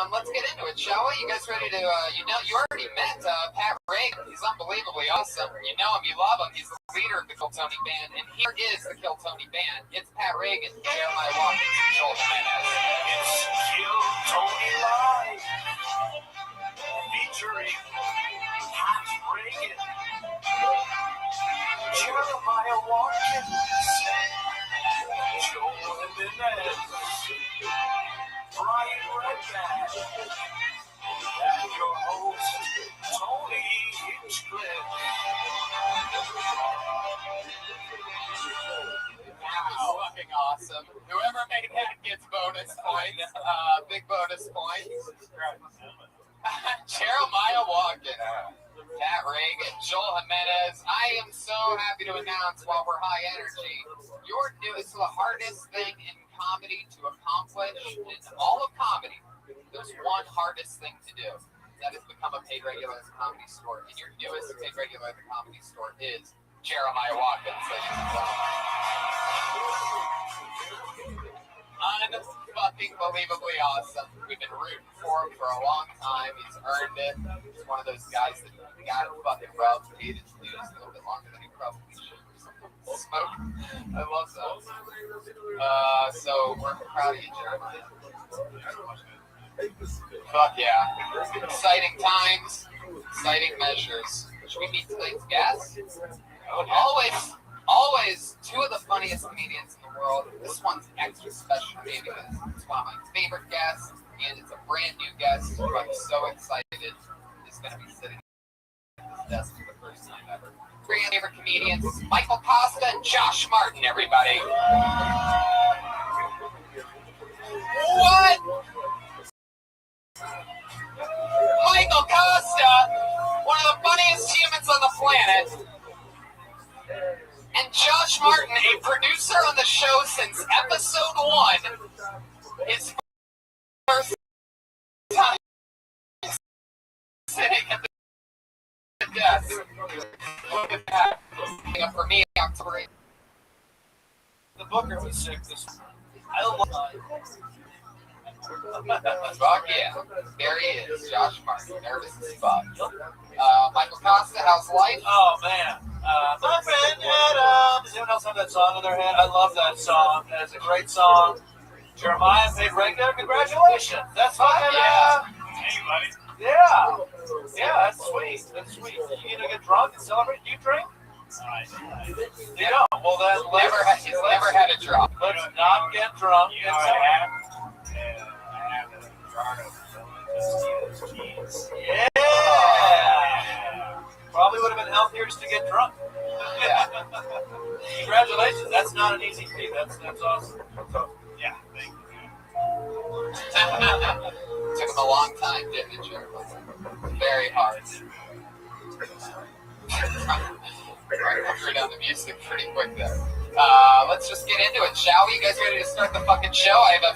Speaker 11: Let's get into it, shall we? You guys ready to, you already met Pat Reagan. He's unbelievably awesome. You know him, you love him. He's the leader of the Kill Tony Band. And here is the Kill Tony Band. It's Pat Reagan, Jeremiah Watkins, and Joel Jimenez.
Speaker 18: It's Kill Tony Live. Featuring Pat Reagan, Jeremiah Watkins, Joel Jimenez, Brian Redband, and your host, Tony Hinchcliffe.
Speaker 11: Wow, fucking awesome. Whoever made that gets bonus points. Big bonus points. Jeremiah Watkins, Pat Reagan, Joel Jimenez. I am so happy to announce while we're high energy, it's the hardest thing in comedy to accomplish in all of comedy
Speaker 4: There's one hardest thing to do. That is become a paid regular at the Comedy Store. And your newest paid regular at the Comedy Store is Jeremiah Watkins. Unfucking believably awesome. We've been rooting for him for a long time. He's earned it. He's one of those guys that got fucking rubbed, paid his dues a little bit longer than he probably should. Smoke. I love that. So we're proud of you, Jeremiah. Fuck yeah. Exciting times, exciting measures. Should we meet today's guest? Always two of the funniest comedians in the world. This one's extra special to me because it's one of my favorite guests, and it's a brand new guest who I'm so excited is going to be sitting at this desk for the first time ever. Three of my favorite comedians, Michael Costa and Josh Martin, everybody. What? Michael Costa, one of the funniest humans on the planet. And Josh Martin, a producer on the show since episode 1, his first time sitting at the desk. Look at that. For me, October 8th.
Speaker 19: The Booker was sick this week. I love
Speaker 4: Fuck yeah. There he is, Josh Martin. Nervous as fuck. Michael Costa, how's life?
Speaker 19: Oh, man. My friend Adam. Does anyone else have that song in their head? I love that song. It's a great song. Jeremiah paid regular. Congratulations. That's fucking
Speaker 12: Hey, buddy.
Speaker 19: Yeah. Yeah, that's sweet. That's sweet. You gonna get drunk and celebrate? Do you drink? You don't. Well, then
Speaker 4: He's never had a drop.
Speaker 19: Let's not get drunk.
Speaker 12: You know, I have a jar of cheese.
Speaker 19: Yeah. Probably would have been healthier just to get drunk.
Speaker 4: Yeah.
Speaker 19: Congratulations. That's not an easy feat. That's awesome.
Speaker 12: Yeah, thank you.
Speaker 4: Took him a long time, didn't it, Jeremiah? Very hard. I threw down the music pretty quick there. Let's just get into it, shall we? You guys ready to start the fucking show? I have a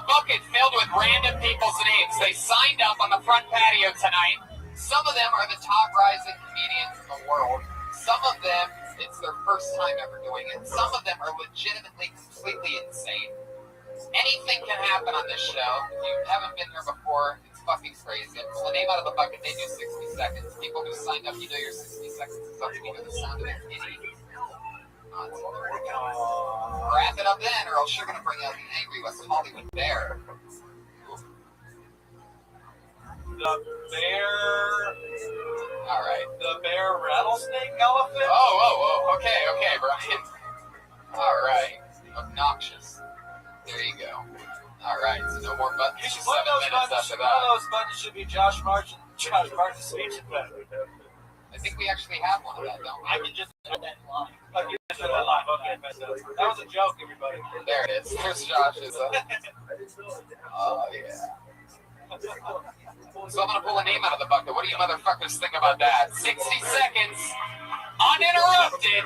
Speaker 4: bucket filled with random people's names. They signed up on the front patio tonight. Some of them are the top rising comedians in the world. Some of them, it's their first time ever doing it. Some of them are legitimately completely insane. Anything can happen on this show. If you haven't been here before, it's fucking crazy. Pull a name out of the bucket, they do 60 seconds. People who signed up, you know your 60 seconds is up to you with the sound of their kitty. Wrap it up then, or else you're going to bring out the angry West Hollywood bear.
Speaker 19: The bear.
Speaker 4: All right.
Speaker 19: The bear rattlesnake elephant.
Speaker 4: Oh, okay, Brian. All right. Obnoxious. There you go. All right. So no more buttons.
Speaker 19: You should put those buttons. One of those buttons should be Josh Martin's speech impediment.
Speaker 4: I think we actually have one of that, don't we?
Speaker 19: I can just put that in line. Oh, you just put that line. Okay, that was a joke, everybody.
Speaker 4: There it is. Here's Josh's. Oh yeah. So I'm gonna pull a name out of the bucket. What do you motherfuckers think about that? 60 seconds, uninterrupted,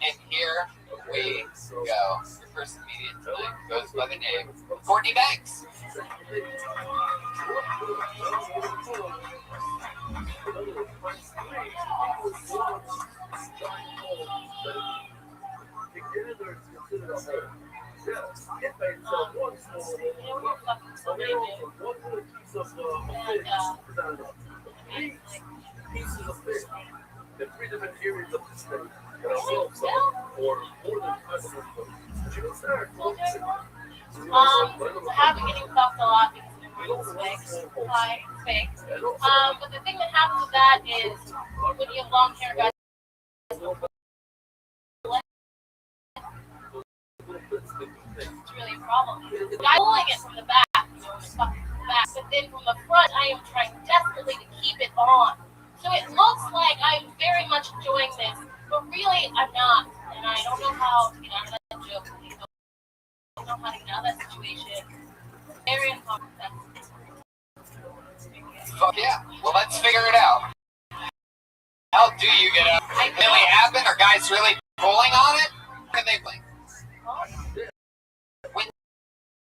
Speaker 4: and here we go. Your first comedian tonight goes by the name Courtney Banks.
Speaker 9: Have been getting fucked a lot because it's fake. But the thing that happens with that is when you have long hair, guys. It's really a problem. The guy pulling it from the back, but then from the front, I am trying desperately to keep it on. So it looks like I'm very much enjoying this, but really I'm not. And I don't know how to get out of that joke. I don't know how to get out of that situation. Very uncomfortable.
Speaker 4: Fuck yeah. Well, let's figure it out. How do you get up? Really happen? Are guys really pulling on it? What are they playing? When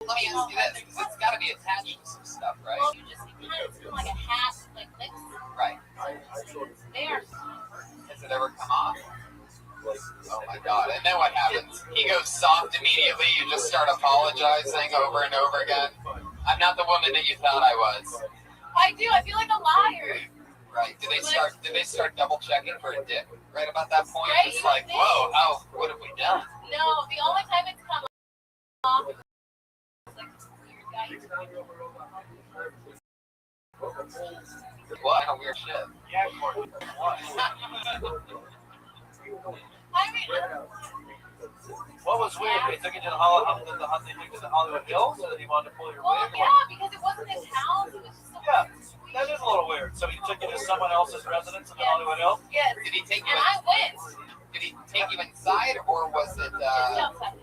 Speaker 4: Let me ask you this, because it's got to be attached to some stuff, right?
Speaker 9: Well, you just kind of like a hat, like this.
Speaker 4: Right.
Speaker 9: They are.
Speaker 4: Has it ever come off? Oh my god. And then what happens? He goes soft immediately, you just start apologizing over and over again. I'm not the woman that you thought I was.
Speaker 9: I do. I feel like a liar.
Speaker 4: Right. Did they start double checking for a dick right about that point?
Speaker 9: Right,
Speaker 4: It's like, whoa, what have we done?
Speaker 9: No, the only time it's come off is like this weird guy.
Speaker 4: What? Kind of weird shit.
Speaker 20: Yeah, Courtney. What?
Speaker 9: I mean,
Speaker 20: What was weird? They took it to the Hollywood Hills, and then he wanted to pull your
Speaker 9: well,
Speaker 20: wig.
Speaker 9: yeah, because it wasn't his house. It was just
Speaker 20: Yeah, that is a little weird. So he took you to someone else's residence in the Hollywood Hills?
Speaker 9: Yes.
Speaker 4: Did he take you?
Speaker 9: And I went.
Speaker 4: Did he take you inside, or was it?
Speaker 9: Outside.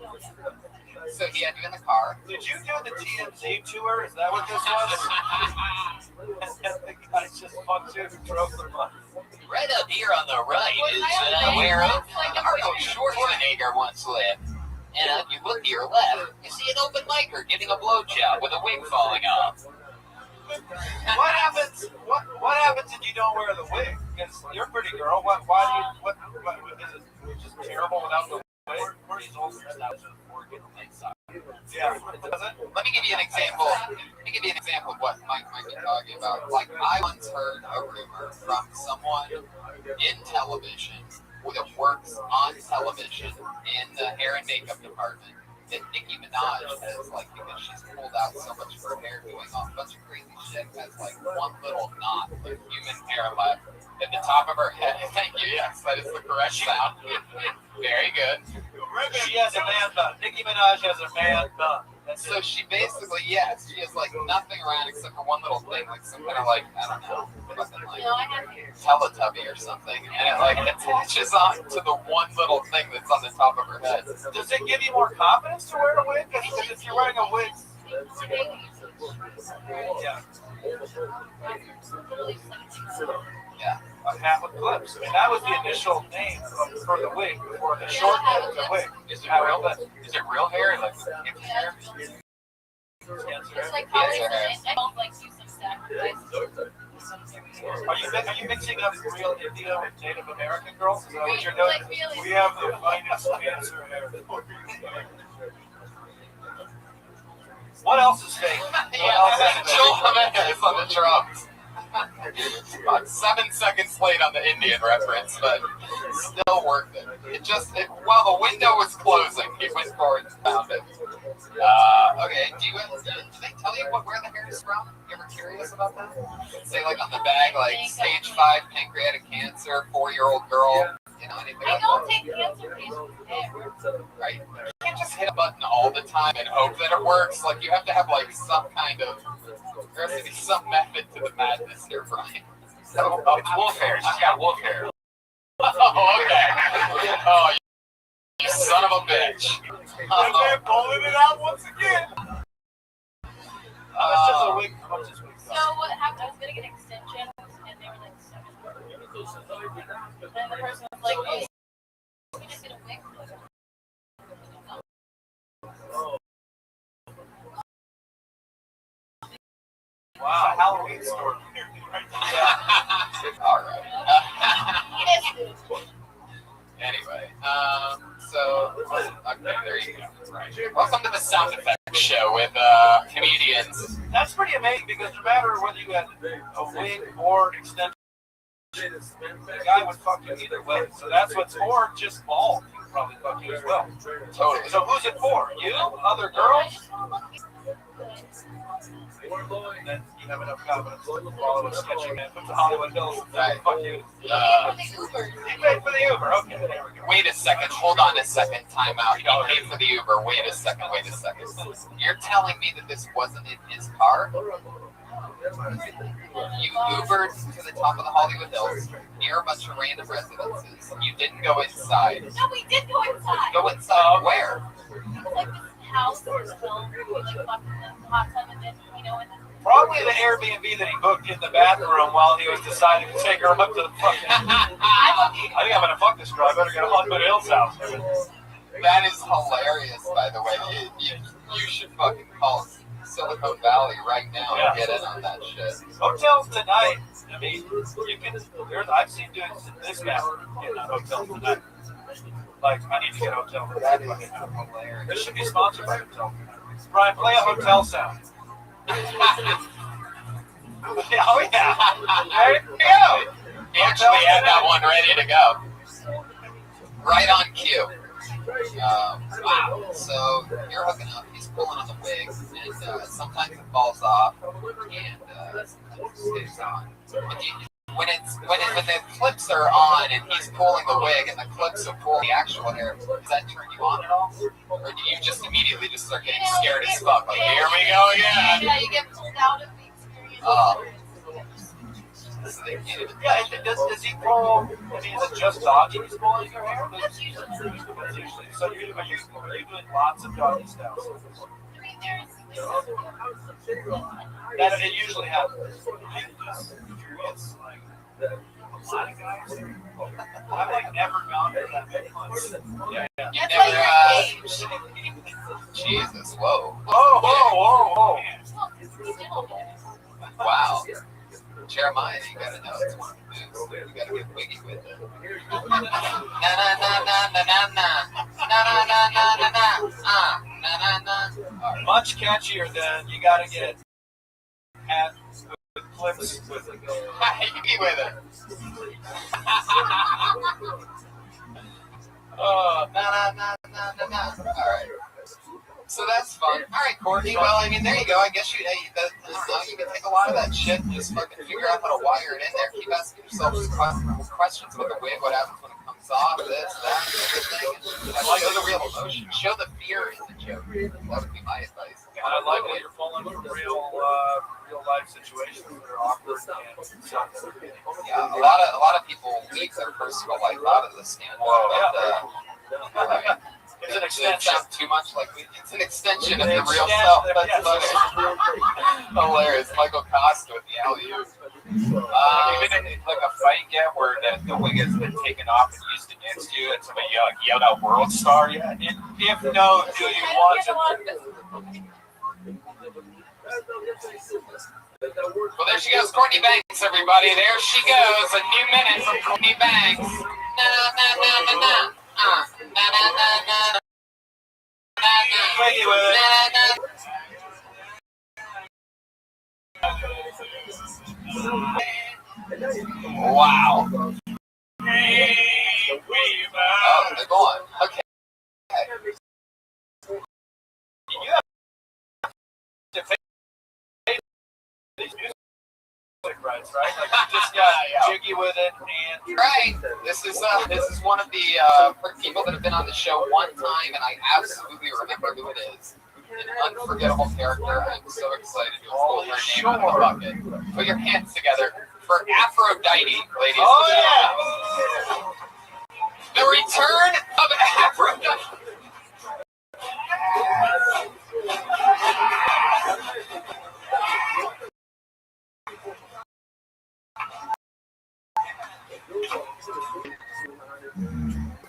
Speaker 4: So he had you in the car.
Speaker 20: Did you do the TMZ tour? Is that what this was? And the guy just fucked you and drove the bus.
Speaker 4: Right up here on the right is where Arnold Schwarzenegger once lived. And if you look to your left, you see an open micer getting a blowjob with a wig falling off.
Speaker 20: What happens? What happens if you don't wear the wig? Because you're a pretty girl. Why do you? What is it? Just terrible without the wig? We're these old now. Yeah.
Speaker 4: Let me give you an example. Of what Mike might be talking about. Like, I once heard a rumor from someone in television that works on television in the hair and makeup department that Nicki Minaj has, like, because she's pulled out so much of her hair doing a bunch of crazy shit, has like one little knot of human hair left at the top of her head. Thank you. Yes, that is the correct sound. Very good.
Speaker 20: She has a man bun. Nicki Minaj has a man bun.
Speaker 4: So she basically, yes, she has like nothing around except for one little thing, like some kind of like, I don't know, something like Teletubby or something, and it like attaches on to the one little thing that's on the top of her head.
Speaker 20: Does it give you more confidence to wear a wig? Because if you're wearing a wig, yeah.
Speaker 4: Yeah.
Speaker 20: A hat with clips. I mean, that was the initial name for the wig, for the short name of the wig.
Speaker 4: Is it real hair? Like hair?
Speaker 9: It's like probably I don't like do some sacrifice.
Speaker 20: Are you mixing up real India with Native American girls? Is that what you're doing? We have the finest cancer hair. What else is fake?
Speaker 4: Joel Jimenez on the drums. About 7 seconds late on the Indian reference, but still worth it. While the window was closing, he went forward and found it. Okay, do they tell you where the hair is from? You ever curious about that? Say like on the bag, like stage 5 pancreatic cancer, 4-year-old girl, anything like that?
Speaker 9: I don't take cancer patients.
Speaker 4: Right. You can't just hit a button all the time and hope that it works. Like, you have to have like some kind of, there has to be some method to the madness here, Brian. So, it's wolf hair. She's got wolf hair. Oh, okay. Oh, you son of a bitch.
Speaker 20: They're pulling it out once again. It's just a wig.
Speaker 9: So what happened? I was gonna get extensions, and they were like $7. And the person was like, "Oh, we just get a wig."
Speaker 20: Wow, Halloween store.
Speaker 4: All right. Anyway, okay, there you go. Right. Welcome to the sound effects show with comedians.
Speaker 20: That's pretty amazing because no matter whether you had a wig or extension, the guy would fuck you either way. So that's what's for. Just bald, he would probably fuck you as well.
Speaker 4: Totally.
Speaker 20: So who's it for? You? Other girls? Then you have enough confidence to follow a sketchy man. Put the Hollywood Hills and fuck you. You paid for the Uber. Okay, there we go.
Speaker 4: Wait a second. Hold on a second. Time out. You paid for the Uber. Wait a second. You're telling me that this wasn't in his car? You Ubered to the top of the Hollywood Hills near a bunch of random residences. You didn't go inside.
Speaker 9: No, we did go inside.
Speaker 4: Go inside where?
Speaker 9: Like this house or film, like fucking the hot tub, and then
Speaker 20: Probably the Airbnb that he booked in the bathroom while he was deciding to take her up to the fucking. I think I'm gonna fuck this girl. I better get a Hollywood Hills house.
Speaker 4: That is hilarious, by the way. You You should fucking call Silicon Valley right now and get in on that shit.
Speaker 20: Hotels tonight. I mean, you can. I've seen dudes this guy getting on hotels tonight. Like, I need to get a hotel. That is hilarious. This should be sponsored by Hotel. Brian, play a hotel sound. Oh yeah. There you go.
Speaker 4: He actually had that one ready to go. Right on cue. Wow. So you're hooking up. He's pulling on the wig, and sometimes it falls off, and sometimes it stays on. When the clips are on and he's pulling the wig and the clips are pulling the actual hair, does that turn you on at all? Or do you just immediately just start getting scared as fuck? Like, here we go again.
Speaker 9: Yeah, you get pulled out of the experience.
Speaker 20: Yeah, does he pull? I mean, is it just doggy he's pulling your hair? That's usually. So are you doing lots of doggy styles? That it usually happens. I'm just curious, like, a lot of guys. I've like never gone to that many months. Yeah.
Speaker 4: You never, Jesus, whoa.
Speaker 20: Whoa.
Speaker 4: Wow. Jeremiah, you gotta know it's one of the moves. You gotta get wiggy with it. Na na na na na na na na na na na na.
Speaker 20: Much catchier than you gotta get at with clips with it.
Speaker 4: Wiggy with it. Na na na na na na. All right. So that's fun. All right, Courtney. Well, I mean, there you go. I guess you can take a lot of that shit and just fucking figure out how to wire it in there. Keep asking yourself questions about the wig, what happens when it comes off, this, that, everything. Show the real emotion. Show the fear in the joke. That would be my advice.
Speaker 20: I like that you're pulling from real life situations that are awkward.
Speaker 4: Yeah, a lot of people leave their personal life out of the stand. It's an extension. Too much like it's an extension of the real self. That's funny. Hilarious. Michael Costa with the alley-oop.
Speaker 13: Even in like a fight yet where the wig has been taken off and used against you, and somebody yelled out "World Star" yet? And if no, do you want to?
Speaker 4: Well, there she goes, Courtney Banks, everybody. There she goes, a new minute from Courtney Banks. Na na na na na. Na na na na. Wow. Oh, they're going. Okay.
Speaker 20: You have to pay these music rights, right? Like you just got jiggy with it, and
Speaker 4: right. This is one of the people that have been on the show one time, and I absolutely remember who it is. An unforgettable character. I'm so excited to pull her name out of the bucket. Put your hands together for Aphrodite, ladies and gentlemen. The return of Aphrodite.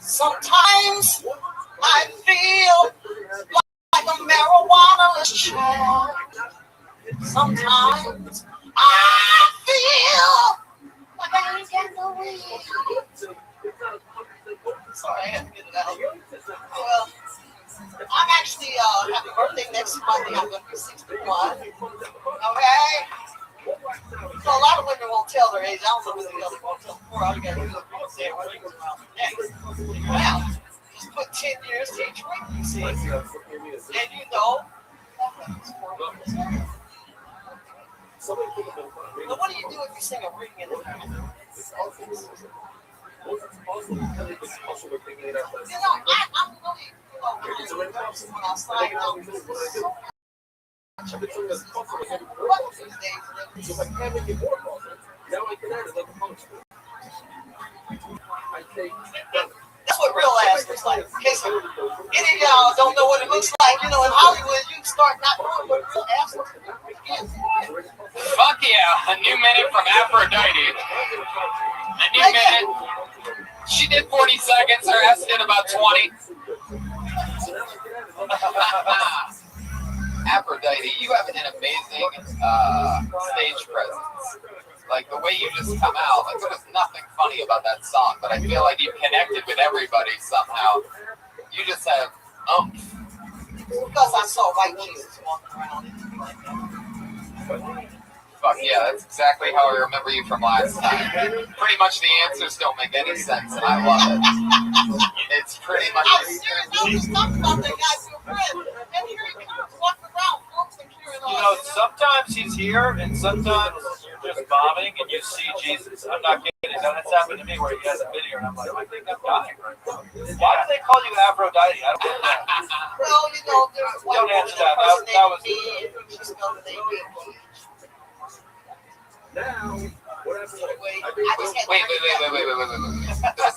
Speaker 18: Sometimes I feel like a marijuana-less child. Sometimes I feel like I ain't got no weed. Sorry, I had to get it out. Well, I'm actually having a birthday next Monday. I'm going to be 61. Okay? So a lot of women won't tell their age. I don't know what the hell they won't tell before. All you got to do is say what it was around the neck. Well, just put 10 years to each week, you see. And you know, so what do you do if you sing a ring in the night? You know, I'm really, when I sign up, that's what real ass looks like. In case any of y'all don't know what it looks like, you know, in Hollywood, you start not knowing what real ass looks like.
Speaker 4: Fuck yeah, a new minute from Aphrodite. A new minute. She did 40 seconds, her ass did about 20. Aphrodite, you have an amazing stage presence. Like the way you just come out, like there was nothing funny about that song, but I feel like you connected with everybody somehow. You just have oomph.
Speaker 18: Because I saw white kids walking around and like that.
Speaker 4: Fuck yeah, that's exactly how I remember you from last time. Pretty much the answers don't make any sense, and I love it. It's pretty much.
Speaker 18: I'm serious. I was just talking about that guy to a friend, and here he comes walking around, folks, and carrying on.
Speaker 19: You know, sometimes he's here, and sometimes you're just bombing, and you see Jesus. I'm not kidding. That's happened to me where he has a video, and I'm like, I think I'm dying right now. Why do they call you Aphrodite? I don't get that.
Speaker 18: Well, you know, there's one
Speaker 19: Don't answer that. That was.
Speaker 18: She's going to now,
Speaker 4: Wait. There's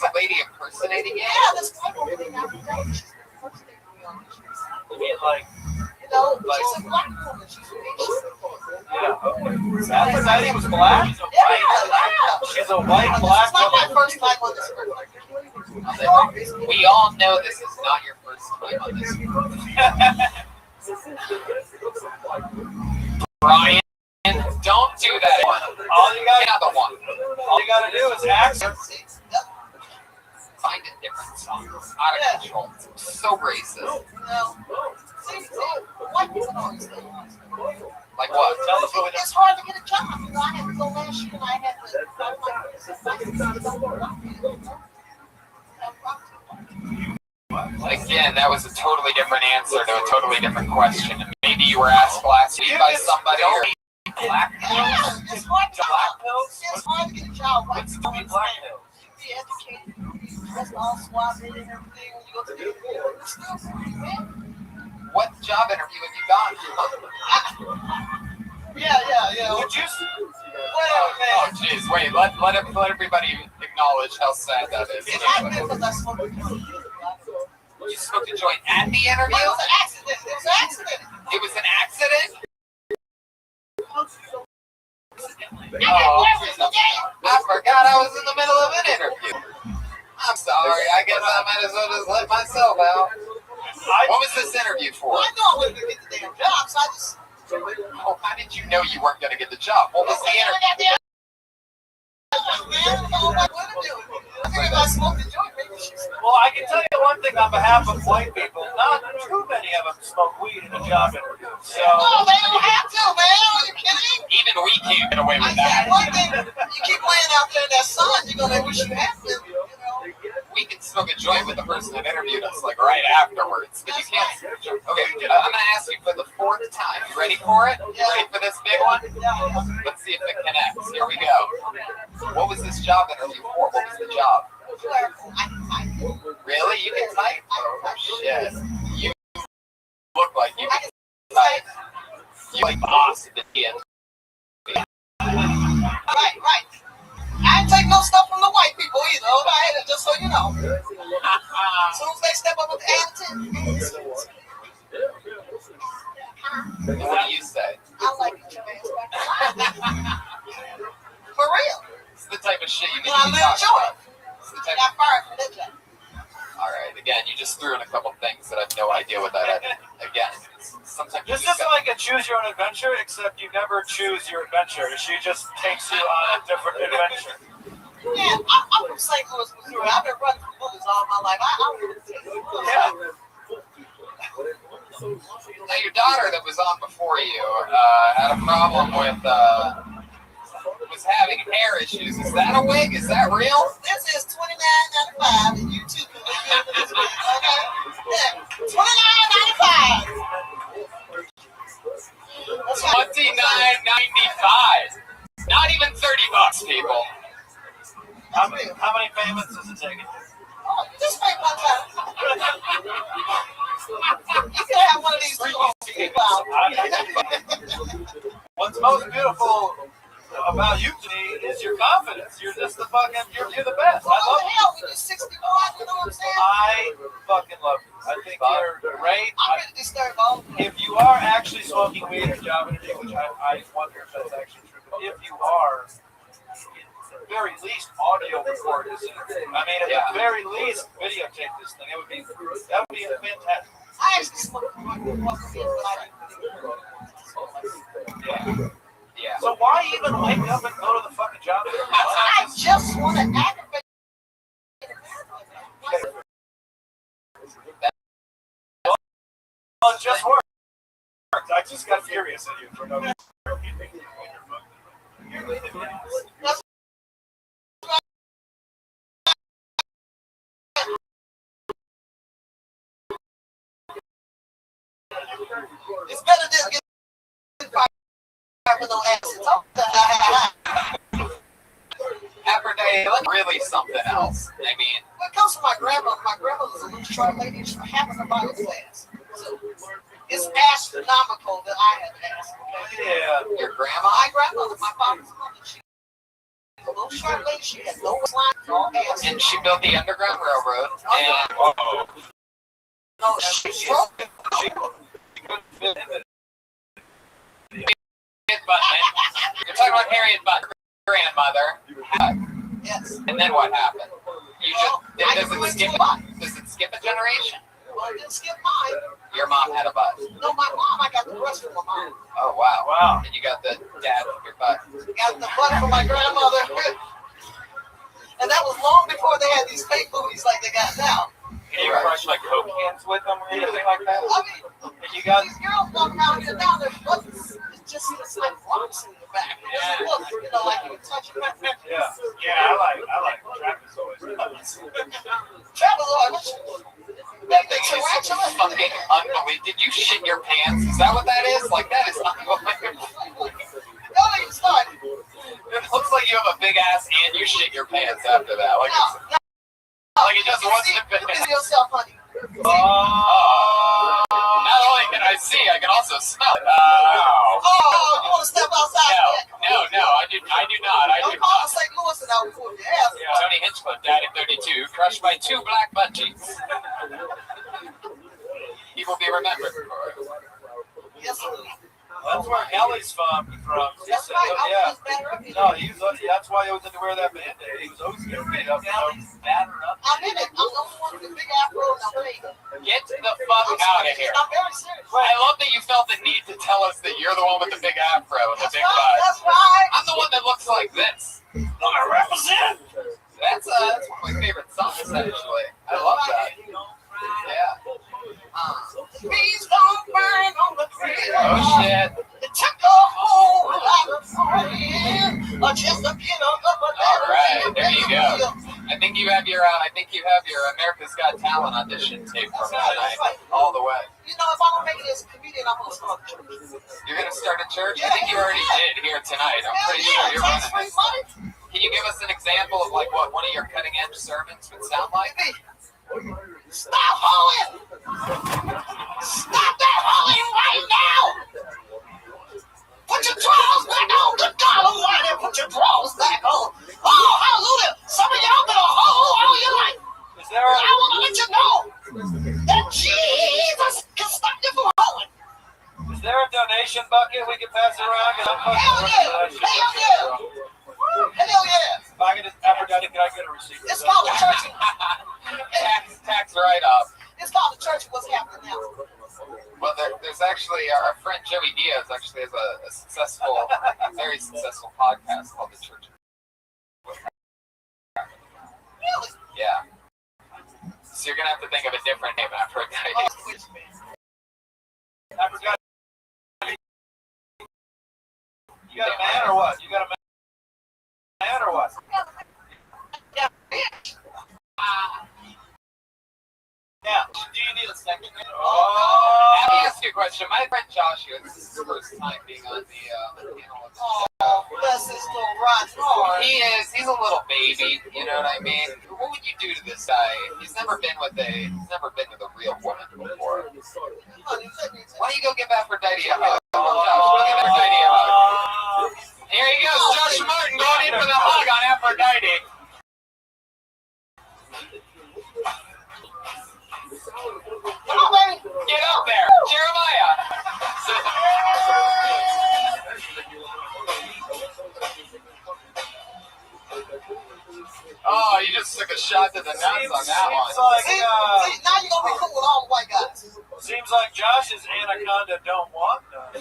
Speaker 4: a lady impersonating you?
Speaker 18: Yeah, this one woman in Aphrodite.
Speaker 19: You mean like?
Speaker 18: You know, she's a black woman. She's
Speaker 19: Yeah. Aphrodite was black? She's a white, black
Speaker 18: woman. It's not my first time on this earth.
Speaker 4: We all know this is not your first time on this earth. Brian. Don't do that one.
Speaker 19: All you got,
Speaker 4: another one.
Speaker 19: All you gotta do is act.
Speaker 4: Find a different song. Out of control. So racist. Like what?
Speaker 19: Tell us what we
Speaker 18: It's hard to get a job. You know, I had to go last year and I had to.
Speaker 4: Again, that was a totally different answer to a totally different question. Maybe you were asked last week by somebody or. Black pills?
Speaker 18: Yeah, it's hard to
Speaker 4: black pills?
Speaker 18: It's hard to get a job.
Speaker 4: What's doing black pills?
Speaker 18: Be educated, dressed all suave and everything when you go to the airport. It's still free, man.
Speaker 4: What job interview have you gotten?
Speaker 18: Yeah.
Speaker 19: Would you?
Speaker 4: Oh, jeez. Wait. Let everybody acknowledge how sad that is.
Speaker 18: It happened because I smoked a joint.
Speaker 4: You smoked a joint at the interview?
Speaker 18: It was an accident.
Speaker 4: It was an accident?
Speaker 18: Oh,
Speaker 4: I forgot I was in the middle of an interview. I'm sorry. I guess I might as well just let myself out. What was this interview for?
Speaker 18: I know I wasn't going to get the damn job, so I just...
Speaker 4: Oh, how did you know you weren't going to get the job? What was the interview?
Speaker 19: Well, I can tell you one thing on behalf of white people. Not too many of them smoke weed in a job interview. So.
Speaker 18: No, they don't have to, man. Are you kidding?
Speaker 4: Even we can't get away with that.
Speaker 18: One thing, you keep laying out there in that sun, you're going to wish you had to, you know.
Speaker 4: We can smoke a joint with the person that interviewed us, like right afterwards. But you can't. Okay, I'm going to ask you for the fourth time. You ready for it? You ready for this big one? Let's see if it connects. Here we go. What was this job interview for? What was the job? Really? You can type? Oh, shit. You look like you can type. You like boss at the end.
Speaker 18: Right. I ain't take no stuff from the white people either, okay? Just so you know. As soon as they step up with the attitude.
Speaker 4: What do you say?
Speaker 18: I like it, your ass back. For real.
Speaker 4: It's the type of shit you need
Speaker 18: I
Speaker 4: to be
Speaker 18: live
Speaker 4: talking
Speaker 18: joy.
Speaker 4: about.
Speaker 18: I got fired from that job.
Speaker 4: All right, again, you just threw in a couple things that I have no idea what that is. Again, sometimes
Speaker 19: This is like a choose your own adventure, except you never choose your adventure. She just takes you on a different adventure.
Speaker 18: Yeah, I'm from St. Louis, Missouri. I've been running from bullets all my life. I really take it.
Speaker 4: Now, your daughter that was on before you had a problem with, was having hair issues. Is that a wig? Is that real?
Speaker 18: This is $29.95, and you too can look into this wig, okay? Yeah, $29.95.
Speaker 4: $29.95. Not even $30, people.
Speaker 19: How many payments is it taking?
Speaker 18: Oh, just pay one time. You can have one of these people out.
Speaker 19: What's most beautiful about you to me is your confidence. You're just the fucking, you're the best. I love you.
Speaker 18: Hell, when you're 61, you know what I'm saying?
Speaker 19: I fucking love you. I think you're great.
Speaker 18: I'm ready to start all.
Speaker 19: If you are actually smoking weed in a job interview, which I wonder if that's actually true, but if you are, at the very least, audio record this interview. I mean, at the very least, videotape this thing. That would be fantastic.
Speaker 18: I I actually smoked one but I didn't.
Speaker 19: Yeah. So why even wake up and go to the fucking job?
Speaker 18: I just want to aggravate.
Speaker 19: Well, it just worked. I just got furious at you for no reason.
Speaker 18: It's better than getting fired with no acids.
Speaker 4: Aphrodite, really something else. I mean,
Speaker 18: When it comes to my grandmother was a little short lady. She happened to buy the class. So it's astronomical that I have asked.
Speaker 19: Yeah.
Speaker 4: Your grandma?
Speaker 18: My grandmother, my father's mother, she was a little short lady. She had no lines, all ass.
Speaker 4: And she built the Underground Railroad. And
Speaker 18: No, she broke it.
Speaker 4: You're talking about Harriet Button, grandmother.
Speaker 18: Yes.
Speaker 4: And then what happened? You just does it skip a generation?
Speaker 18: Well, it didn't skip mine.
Speaker 4: Your mom had a butt.
Speaker 18: No, my mom, I got the breast from my mom.
Speaker 4: Oh wow. Wow. And you got the dad from your butt.
Speaker 18: Got the butt from my grandmother. And that was long before they had these fake booties like they got now.
Speaker 19: Can you crush like Coke cans with them or anything like that?
Speaker 18: I mean,
Speaker 19: and you got
Speaker 18: these girls walk around here now, their butts, it just looks like rocks in the back. It doesn't look, you know, like you can touch it.
Speaker 19: Yeah, I like trapezoids.
Speaker 18: Trapezoids?
Speaker 4: That thing is fucking unbelievable. Did you shit your pants? Is that what that is? Like, that is unbelievable.
Speaker 18: Don't even start.
Speaker 4: It looks like you have a big ass and you shit your pants after that. Like, like it just wasn't a bit.
Speaker 18: You can see yourself, honey.
Speaker 4: Not only can I see, I can also smell it.
Speaker 18: Oh, you want to step outside?
Speaker 4: No, I do not.
Speaker 18: Don't call the St. Louis and I'll pull your ass.
Speaker 4: Tony Hinchcliffe died at 32, crushed by 2 black butt cheeks. He will be remembered for it.
Speaker 18: Yes, sir.
Speaker 19: That's where Kelly's from.
Speaker 18: That's right.
Speaker 19: No, that's why he was in to wear that band-aid. He was always getting beat up.
Speaker 18: I'm in it. I'm the one with the big afro and I'm waiting.
Speaker 4: Get the fuck out of here.
Speaker 18: I'm very serious.
Speaker 4: I love that you felt the need to tell us that you're the one with the big afro and the big butt.
Speaker 18: That's right.
Speaker 4: I'm the one that looks like this.
Speaker 19: I'm gonna represent.
Speaker 4: That's one of my favorite songs, actually. I love that. Yeah.
Speaker 18: Bees don't burn on the tree.
Speaker 4: Oh shit.
Speaker 18: It took a whole lot of fun just to get up a
Speaker 4: All right, there you go. I think you have your America's Got Talent audition tape from tonight, all the way.
Speaker 18: You know, if I don't make it as a comedian, I'm gonna start a church.
Speaker 4: You're gonna start a church? I think you already did here tonight. I'm pretty sure you're running this. Can you give us an example of like what one of your cutting edge sermons would sound like?
Speaker 18: Stop hoeing! Stop that hoeing right now! Put your drawers back on! Good God Almighty, put your drawers back on! Oh, hallelujah! Some of y'all been a hoe all your life. I want to let you know that Jesus can stop you from hoeing.
Speaker 19: Is there a donation bucket we can pass around?
Speaker 18: Hell yeah! Hell yeah! Hell yeah!
Speaker 19: If I get Aphrodite, can I get a receipt?
Speaker 18: It's called the church.
Speaker 4: Tax write-off.
Speaker 18: It's called the church. What's happening now?
Speaker 4: Well, there's actually our friend Joey Diaz actually has a successful, very successful podcast called The Church.
Speaker 18: Really?
Speaker 4: Yeah. So you're gonna have to think of a different name after it.
Speaker 19: Aphrodite. You got a man or what? You got a man or what?
Speaker 18: Yeah.
Speaker 19: Yeah. Do you need a second?
Speaker 4: Let me ask you a question. My friend Joshua, this is his first time being on the panel.
Speaker 18: Oh, bless his little rotten heart.
Speaker 4: He's a little baby, you know what I mean? What would you do to this guy? He's never been with a real woman before. Why don't you go give Aphrodite a hug? Josh, go give Aphrodite a hug. Here he goes, Josh Martin going in for the hug on Aphrodite.
Speaker 18: Come on, baby.
Speaker 4: Get up there, Jeremiah. Oh, you just took a shot to the nuts on that one.
Speaker 18: See, now you're gonna be cool with all the white guys.
Speaker 7: Seems like Josh's anaconda don't want none.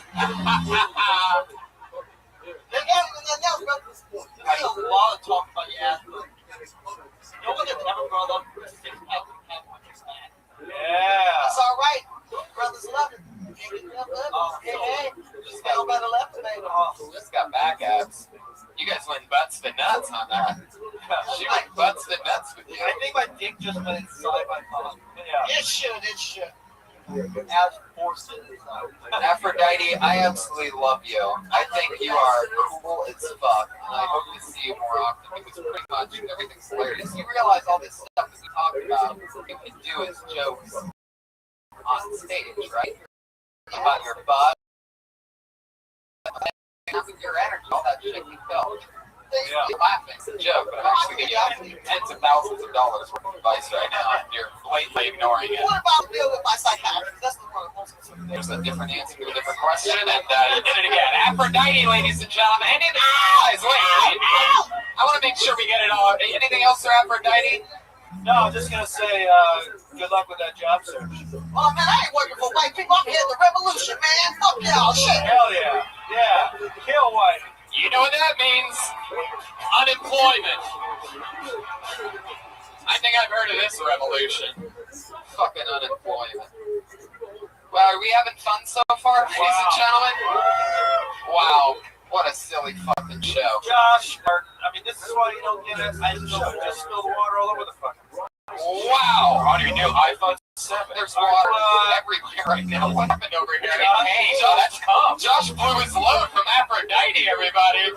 Speaker 10: There's a lot of talk about your ass. No one has ever brought up the six-pack you have on your snack.
Speaker 7: Yeah.
Speaker 18: That's all right. Brothers love it. Hey, just got better left today.
Speaker 4: Just got back abs. You guys went butts to nuts on that. She went butts to nuts with you.
Speaker 7: I think my dick just went inside my mouth. Yeah.
Speaker 18: It should.
Speaker 10: As forces.
Speaker 4: Aphrodite, I absolutely love you. I think you are cool as fuck, and I hope to see you more often because pretty much everything's hilarious. You realize all this stuff that we talk about, you can do as jokes on stage, right? About your butt, your energy, all that shit you felt. You're laughing, it's a joke, but I'm actually giving you tens of thousands of dollars worth of advice right now, and you're blatantly ignoring it.
Speaker 18: What about deal with my psychiatrist? That's the one I'm most concerned with.
Speaker 4: There's a different answer to a different question, and you did it again. Aphrodite, ladies and gentlemen. Anything else? Wait. I want to make sure we get it all. Anything else for Aphrodite?
Speaker 7: No, I'm just going to say good luck with that job search.
Speaker 18: Oh, man, I ain't working for white people. I'm here at the revolution, man. Fuck y'all, shit.
Speaker 7: Hell yeah. Yeah. Kill white.
Speaker 4: You know what that means? Unemployment. I think I've heard of this revolution. Fucking unemployment. Well, are we having fun so far, ladies and gentlemen? Wow. What a silly fucking show.
Speaker 7: Josh, I mean, this is why you don't get it. I just spill the water all over the fucking floor.
Speaker 4: Wow. On your new iPhone 7. There's water everywhere right now. What happened over here? Hey, that's calm. Josh blew his load from Aphrodite, everybody.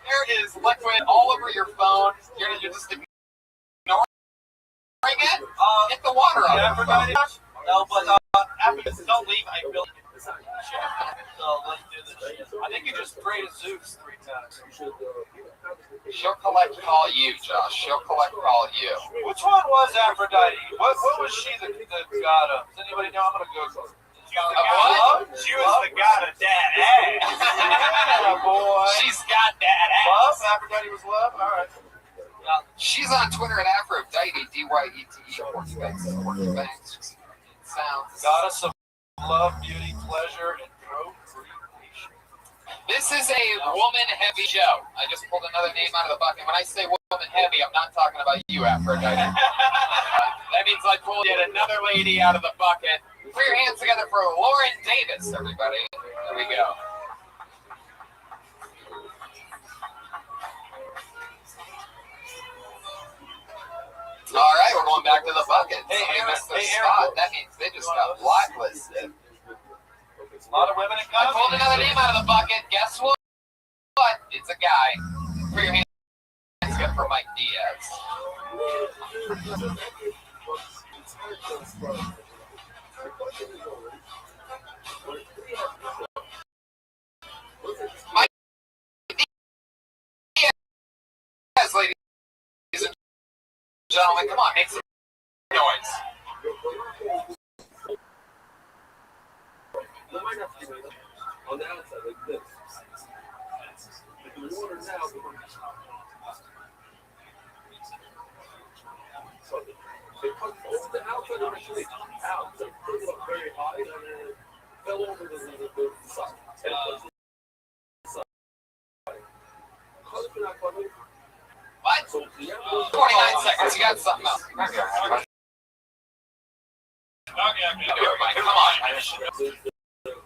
Speaker 4: There is liquid all over your phone. You're just ignoring it? Get the water out of your phone.
Speaker 7: No, but don't leave. I built it. So let's do this shit. I think you just prayed to Zeus 3 times.
Speaker 4: She'll call you, Josh. She'll call you.
Speaker 7: Which one was Aphrodite? What was she the god of? Does anybody know? I'm gonna Google.
Speaker 4: What?
Speaker 7: She was the god of that ass. Yeah, boy.
Speaker 4: She's got that ass.
Speaker 7: Love? Aphrodite was love? Alright.
Speaker 4: She's on Twitter at Aphrodite, DYETE, Banks. Sounds.
Speaker 7: Goddess of love, beauty, pleasure, and procreation.
Speaker 4: This is a woman-heavy show. I just pulled another name out of the bucket. When I say woman-heavy, I'm not talking about you, Aphrodite. That means I pulled yet another lady out of the bucket. Put your hands together for Lauren Davis, everybody. There we go. All right, we're going back to the bucket. Hey, Aaron. That means they just got blacklisted.
Speaker 7: A lot of women in
Speaker 4: I pulled another name out of the bucket. Guess what? It's a guy. Put your hands together for Mike Diaz. Mike Diaz, ladies and gentlemen, come on, make some noise.
Speaker 8: On the outside, like this. The water now. So they put over the outside of the street out. So it put up very high and then it fell over the side.
Speaker 4: What? 29 seconds. You got something else.
Speaker 7: Okay,
Speaker 4: come on.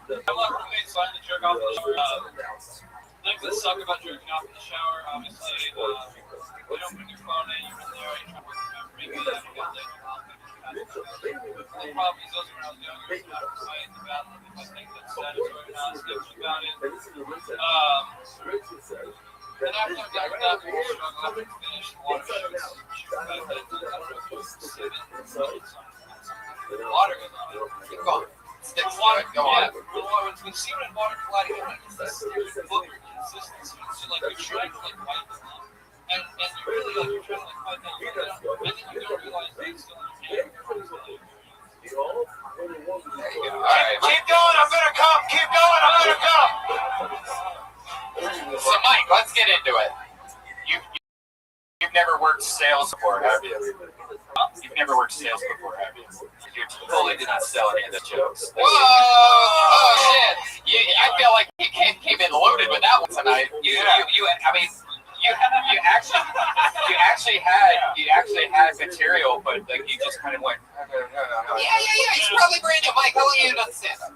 Speaker 7: I'm not really inclined to jerk off in the shower. Things that suck about jerking off in the shower, obviously, you don't put your phone in, you're in there, you try to work your memory, you got that. The problem is those when I was younger, I was fighting the battle of I think that's statutory non-sketchy about it. And after I got that whole struggle, I finished the water shoots. Water goes on.
Speaker 4: Keep going.
Speaker 7: Sticks water, go on. When semen and water collide, it's this booger consistency. So like you're trying to like fight them, and you really like you're trying to like fight them, and then you don't realize they still in
Speaker 4: Keep going, I'm gonna come. Keep going, I'm gonna come. So Mike, let's get into it. You
Speaker 13: You've never worked sales before, have you? You've never worked sales before, have you? You totally did not sell any of the jokes.
Speaker 4: Whoa! Oh shit! I feel like you came in loaded with that one tonight. You actually had material, but like you just kind of went. No. Yeah. He's probably brand new. Mike, how long you done stand up?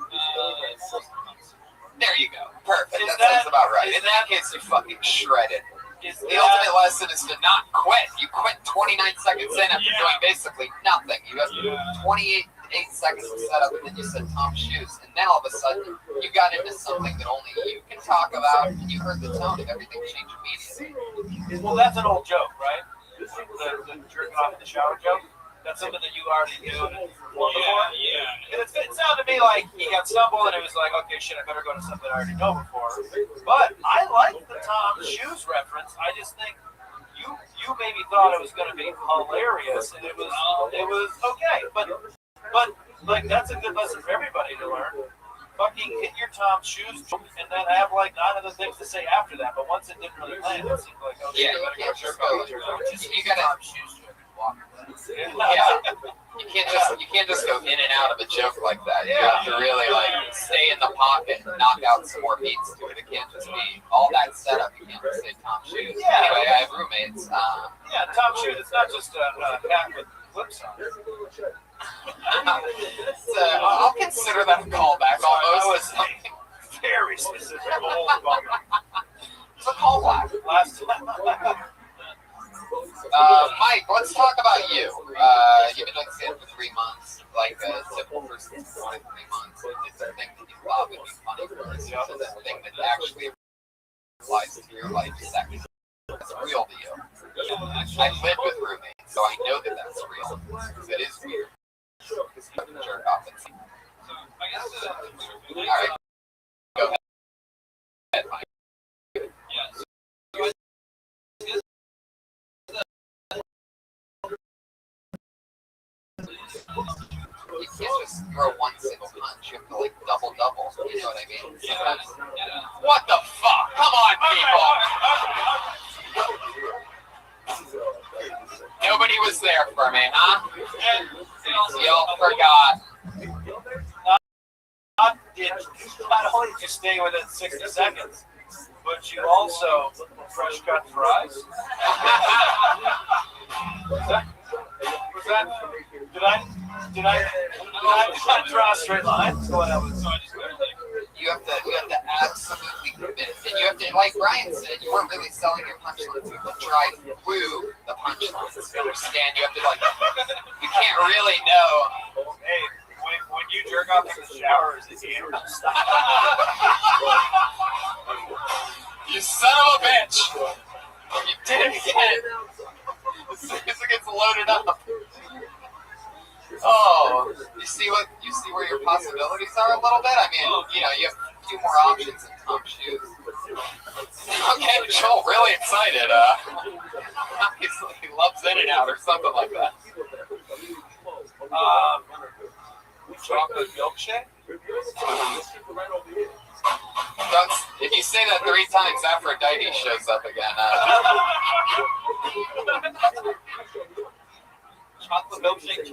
Speaker 4: There you go. Perfect. That sounds about right. In that case, you fucking shredded. The ultimate lesson is to not quit. You quit 29 seconds in after doing basically nothing. You have 28 seconds to set up, and then you said Tom's shoes, and then all of a sudden you got into something that only you can talk about, and you heard the tone, and everything changed immediately.
Speaker 19: Well, that's an old joke, right? The jerking off in the shower joke. That's something that you already knew and performed before. And it sounded to me like he got stumbled, and it was like, okay, shit, I better go to something I already know before. But I like the Tom shoes reference. I just think you maybe thought it was going to be hilarious, and it was okay. But like that's a good lesson for everybody to learn. Fucking hit your Tom shoes and then have like 9 other things to say after that. But once it didn't really land, it seemed like okay,
Speaker 4: you can't just go. You gotta Tom shoes joke and walk. You can't just go in and out of a joke like that. You have to really like stay in the pocket and knock out some more beats to it. It can't just be all that setup. You can't just say Tom shoes. Anyway, I have roommates.
Speaker 19: Tom shoes. It's not just a hat with clips on it.
Speaker 4: I'll consider that a callback almost.
Speaker 19: That was very specific.
Speaker 4: It's a callback. Mike, let's talk about you. You've been doing stand for 3 months, like a typical person for 3 months. It's a thing that you thought would be funny for us. It's a thing that actually applies to your life second. It's real to you. I live with roommates, so I know that that's real. Because it is weird. Because you have to jerk off and see. All right. Go ahead, Mike. You can't just throw one single punch. You have to like double. You know what I mean? What the fuck? Come on, people! Nobody was there for me, huh? Y'all forgot.
Speaker 19: Not only did you stay within 60 seconds, but you also fresh cut fries. Did I draw a straight line?
Speaker 4: You have to absolutely commit, and you have to, like Brian said, you weren't really selling your punchlines. You have to drive through the punchlines. You understand? You have to you can't really know.
Speaker 19: Hey, when you jerk off in the shower, is it animal style?
Speaker 4: You son of a bitch! You did it again. As soon as it gets loaded up. Oh, you see where your possibilities are a little bit? I mean, you have a few more options in Tom shoes. Okay, Joel, really excited. Obviously he loves In-N-Out or something like that.
Speaker 19: Chocolate milkshake?
Speaker 4: If you say that 3 times, Aphrodite shows up again.
Speaker 19: Chocolate milkshake.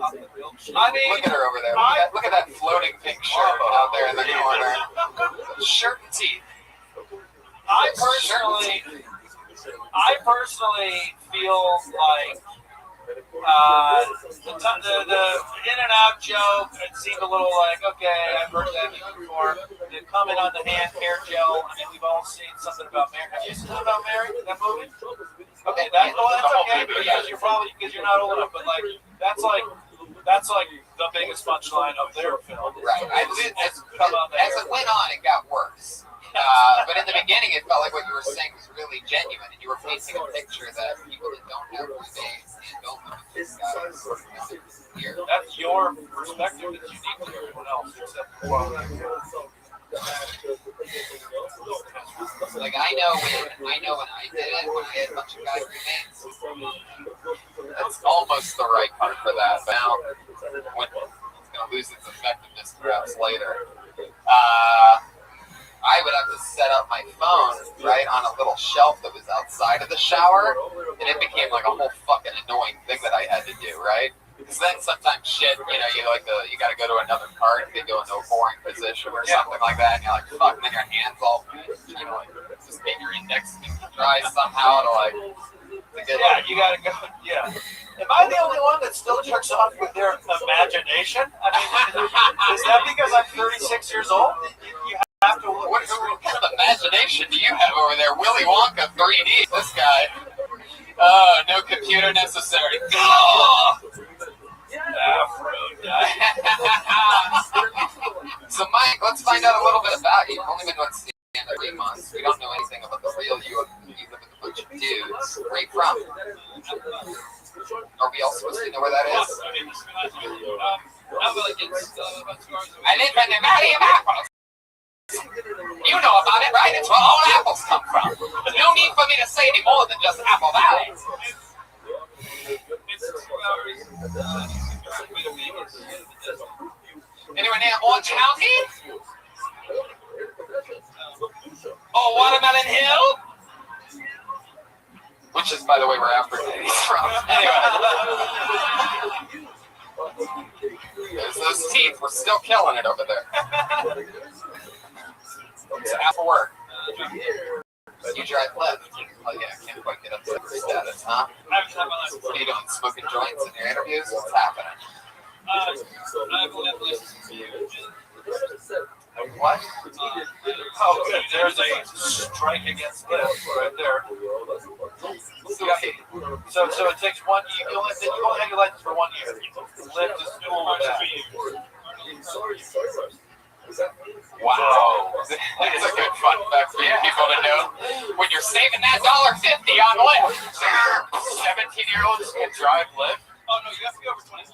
Speaker 19: I mean,
Speaker 4: look at her over there. Look at that floating pink shirt out there in the corner. Shirt and teeth.
Speaker 19: I personally feel like the In-N-Out joke, it seemed a little like, okay, I've heard that before. The comment on the hair gel, I mean, we've all seen something about Mary. Have you seen something about Mary, that movie? Okay, that's okay, because you're not old enough, but like, that's like the biggest punchline of their film.
Speaker 4: Right. As it went on, it got worse. But in the beginning, it felt like what you were saying was really genuine, and you were painting a picture that people that don't have roommates and don't know these guys here.
Speaker 19: That's your perspective. It's unique to everyone else, except for
Speaker 4: like I know when I did it, when I had a bunch of guy roommates. That's almost the right part for that. But now, when it's going to lose its effectiveness perhaps later. I would have to set up my phone right on a little shelf that was outside of the shower, and it became like a whole fucking annoying thing that I had to do, right? Because then sometimes shit, you got to go to another cart to go into a boring position or something like that, and you're like, fuck, and then your hands all, like, just get your index dry somehow to like.
Speaker 19: Yeah, you gotta go. Yeah. Am I the only one that still jerks off with their imagination? I mean, is that because I'm 36 years old? You have to.
Speaker 4: What kind of imagination do you have over there? Willy Wonka 3D. This guy. Oh, no computer necessary. Go! So, Mike, let's find out a little bit about you. You've only been doing stand-up 3 months. We don't know anything about the real you. You live with a bunch of dudes. Where are you from? Are we all supposed to know where that is? I live in the Valley of Apples. You know about it, right? It's where all apples come from. There's no need for me to say any more than just Apple Valley. Anyone near Orange County? Oh, Watermelon Hill? Which is, by the way, where Aphrodite's from. Anyway. Those teeth were still killing it over there. So after work, you drive Lyft. Oh yeah, I can't quite get up to the status, huh? What are you doing, smoking joints in your interviews? What's happening? What?
Speaker 19: Oh, good. There's a strike against Lyft right there. So it takes 1 year. You only have your license for 1 year. Lyft is cool with that.
Speaker 4: Wow, that's a good fun fact for you people to know. When you're saving that $1.50 on Lyft, 17-year-olds can drive Lyft.
Speaker 19: Oh no, you have to be over 21.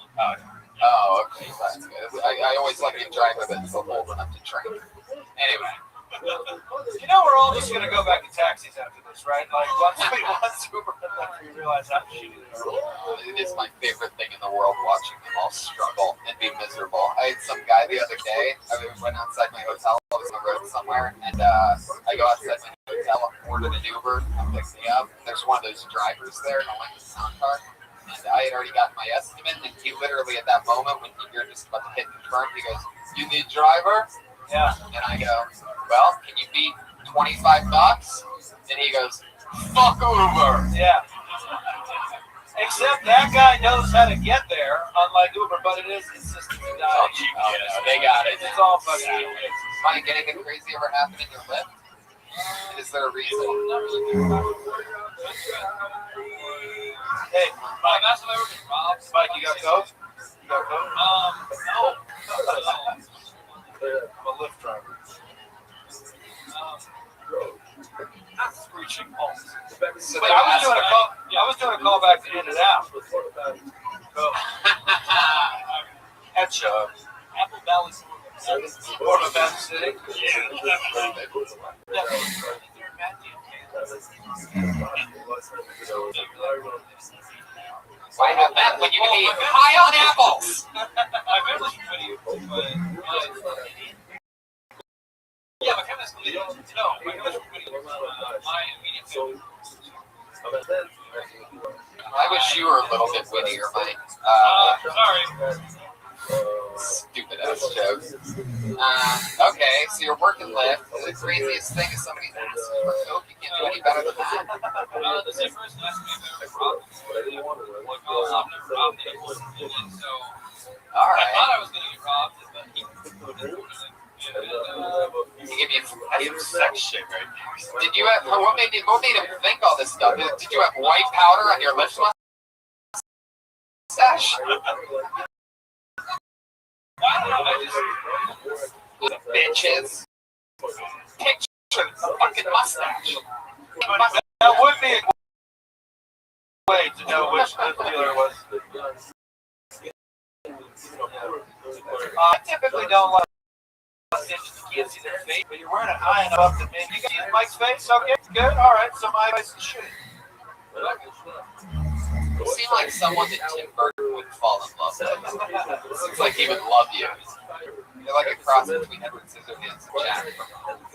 Speaker 4: Oh, okay, that's good. I always like to drive with it until old enough to train. Anyway.
Speaker 19: You know, we're all just gonna go back to taxis after this, right? Like once we realize how shitty they are.
Speaker 4: It is my favorite thing in the world, watching them all struggle and be miserable. I had some guy the other day. I went outside my hotel. I was on the road somewhere, and I go outside my hotel, ordered an Uber, come pick me up. There's one of those drivers there, in a Lincoln Sound car. And I had already gotten my estimate, and he literally at that moment, when you're just about to hit confirm, he goes, "You need driver?"
Speaker 19: Yeah.
Speaker 4: And I go, "Well, can you beat $25?" And he goes, "Fuck Uber."
Speaker 19: Yeah. Except that guy knows how to get there, unlike Uber, but it is consistent to die.
Speaker 4: Oh, no, they got it.
Speaker 19: It's all fucking
Speaker 4: Mike, anything crazy ever happen in your Lyft? Is there a reason?
Speaker 19: Hey, Mike, you got coke? You got coke? No. I'm a Lyft driver. Not screeching balls.
Speaker 4: So
Speaker 19: but I was doing a call back to In-N-Out. Ketchup. Apple Valley. More of a bad city.
Speaker 4: Why have that when you can be high on apples?
Speaker 19: Yeah, my chemist committee. No, my chemist committee was my immediate family.
Speaker 4: I wish you were a little bit wittier, Mike.
Speaker 19: Sorry.
Speaker 4: Stupid ass jokes. Okay, so you're working Lyft. The craziest thing is somebody's asked you for coke. You can't do any better than that.
Speaker 7: The same person asked me if I robbed. I've never robbed anyone. And so
Speaker 4: all right.
Speaker 7: I thought I was going to get robbed, but he
Speaker 4: give me some sex shit right now. Did you have, what made him think all this stuff? Did you have white powder on your lips mustache? Bitches. Picture the fucking mustache.
Speaker 19: That would be a way to know which dealer was. I typically don't like you can't see their face, but you're wearing it high enough that maybe you can see Mike's face. Okay, good. All right, so my face is shitty.
Speaker 4: You seem like someone that Tim Burton would fall in love with. Seems like he would love you. They're like a cross between Edward Scissorhands and Jack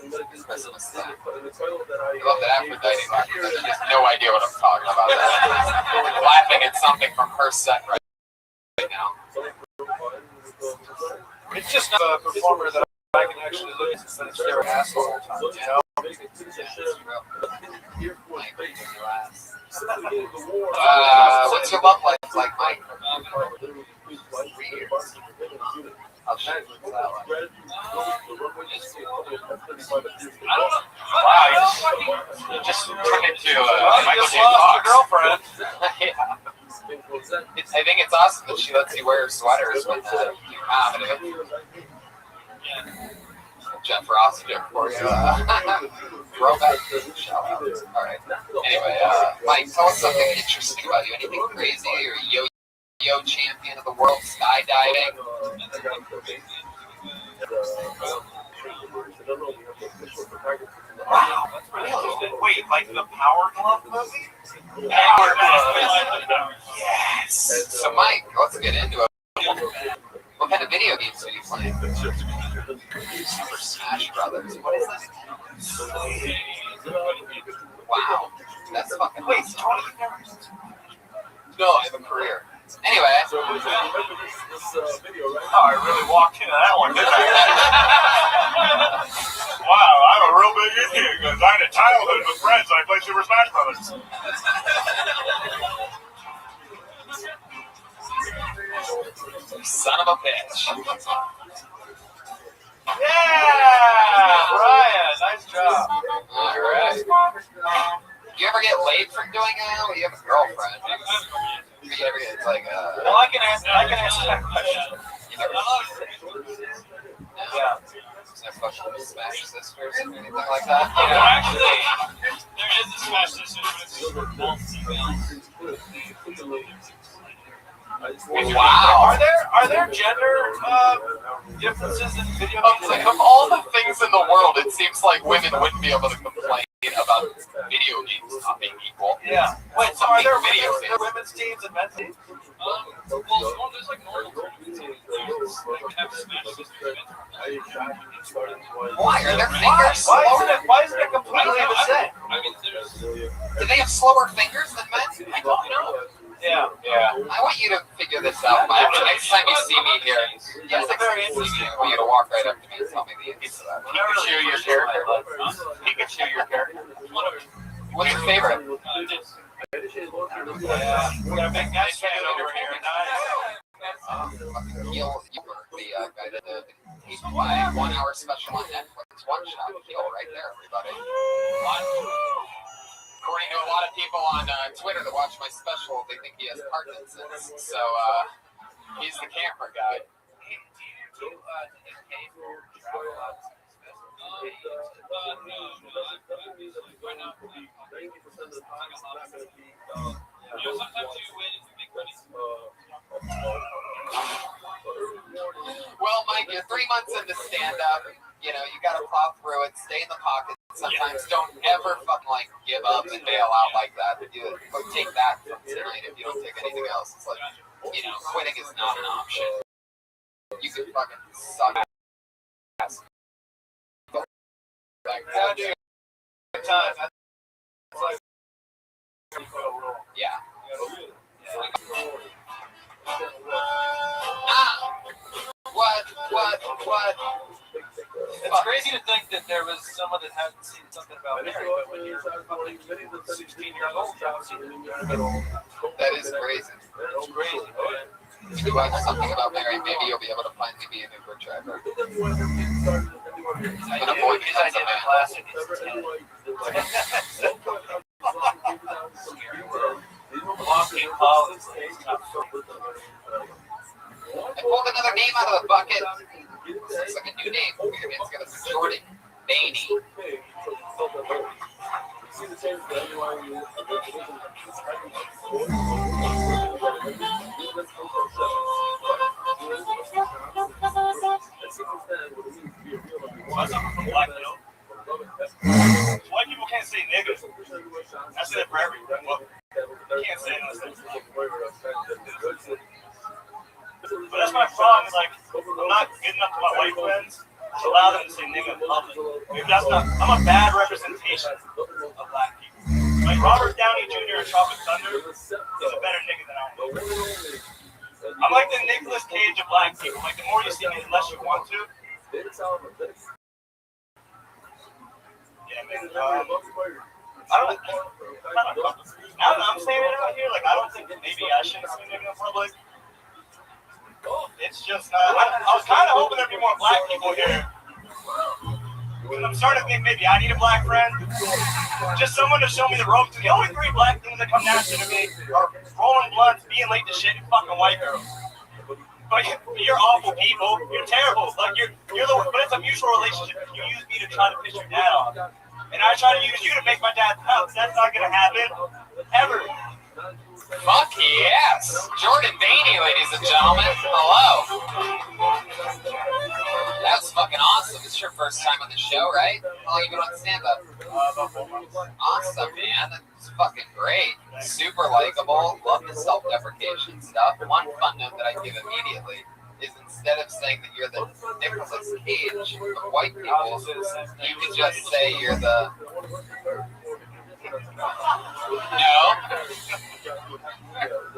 Speaker 4: from Christmas time. I love that Aphrodite laughing. She has no idea what I'm talking about. Laughing at something from her set right now.
Speaker 3: It's just not a performer that I can actually look at instead of stare at the whole time, you know?
Speaker 4: What's your love life like, Mike? 3 years. I'll show you that one.
Speaker 3: Wow, you just turned into Michael J. Fox. Girlfriend.
Speaker 4: Yeah. I think it's awesome that she lets you wear sweaters when you have it. Jeff Ross joke for you. Throwback shout out. Alright. Anyway, Mike, tell us something interesting about you. Anything crazy or yo champion of the world skydiving?
Speaker 3: Wow, that's really interesting. Wait, like the Power Glove movie?
Speaker 4: Yes. So, Mike, let's get into it. What kind of video games are you playing? Super Smash Brothers. What is that? Wow, that's fucking awesome. No, I have a career. Anyway.
Speaker 3: Oh, I really walked into that one, didn't I?
Speaker 12: Wow, I'm a real big idiot because I had a childhood with friends. I played Super Smash Brothers.
Speaker 4: Son of a bitch.
Speaker 3: Yeah, Brian, nice job.
Speaker 4: All right. You ever get laid from doing that? Well, you have a girlfriend. You ever get like
Speaker 3: Well, I can answer that question.
Speaker 4: You never.
Speaker 3: Yeah.
Speaker 4: No fucking Smash Sisters or anything like that?
Speaker 7: Yeah, actually, there is a Smash Sisters, but it's both females.
Speaker 4: Wow.
Speaker 3: Are there gender differences in video games?
Speaker 4: Like, of all the things in the world, it seems like women wouldn't be able to complain about video games not being equal.
Speaker 3: Yeah. Wait, so are there
Speaker 4: video games?
Speaker 3: women's teams and men's teams?
Speaker 7: Well, there's like normal teams. They have Smash Sisters.
Speaker 4: Why are their fingers
Speaker 3: Why
Speaker 4: slower?
Speaker 3: isn't it completely the same?
Speaker 7: I mean, there's.
Speaker 4: Do they have slower fingers than men? I don't know.
Speaker 3: Yeah.
Speaker 4: I want you to figure this out, Mike. Next time you see me here, yes, I want you to walk right up to me and tell me the answer to that.
Speaker 3: Pikachu, your character. Pikachu, your character.
Speaker 4: What's your favorite?
Speaker 3: We got a big nice fan over here.
Speaker 4: Heal, you were the guy that did my 1 hour special on Netflix. One shot heal right there, everybody. According to a lot of people on Twitter that watch my special, they think he has Parkinson's. So he's the camera guy. Well, Mike, you're 3 months into stand-up. You know, you got to plow through it, stay in the pocket. Sometimes don't ever fucking like give up and bail out like that. If you take that from tonight, if you don't take anything else, it's like, you know, quitting is not an option. You can fucking suck ass. Yeah. What?
Speaker 19: It's crazy to think that there was someone that hadn't seen something about Mary, but when you're fucking 16 years old, you haven't seen it.
Speaker 4: That is crazy.
Speaker 19: It's crazy, man.
Speaker 4: If you watch something about Mary, maybe you'll be able to finally be an Uber driver. But a boy becomes a man.
Speaker 19: Classic. Walking college.
Speaker 4: I pulled another name out of the bucket. Looks like a new name. It's got a Jordan Beatty.
Speaker 12: White people can't say nigga. I said it for everyone. Well, you can't say it unless But that's my problem. Is like I'm not good enough to my white friends to allow them to say nigga in public. Maybe that's not. I'm a bad representation of black people. Like Robert Downey Jr. in Tropic Thunder is a better nigga than I am. I'm like the Nicolas Cage of black people. Like the more you see me, the less you want to. Yeah, man. I don't. Now that I'm saying it out here, like I don't think that maybe I shouldn't say nigga in public. It's just not. I was kind of hoping there'd be more black people here. Because I'm starting to think maybe I need a black friend. Just someone to show me the ropes. The only 3 black things that come naturally to me are rolling blunts, being late to shit, and fucking white girls. But you're awful people. You're terrible. Like you're the. But it's a mutual relationship. You use me to try to piss your dad off, and I try to use you to make my dad pounce. That's not gonna happen ever.
Speaker 4: Fuck yes! Jordan Bainey, ladies and gentlemen. Hello. That was fucking awesome. It's your first time on the show, right? How long you been on stand-up?
Speaker 12: About 4 months.
Speaker 4: Awesome, man. That's fucking great. Super likable. Love the self-deprecation stuff. One fun note that I give immediately is instead of saying that you're the Nicolas Cage of white people, you could just say you're the... No.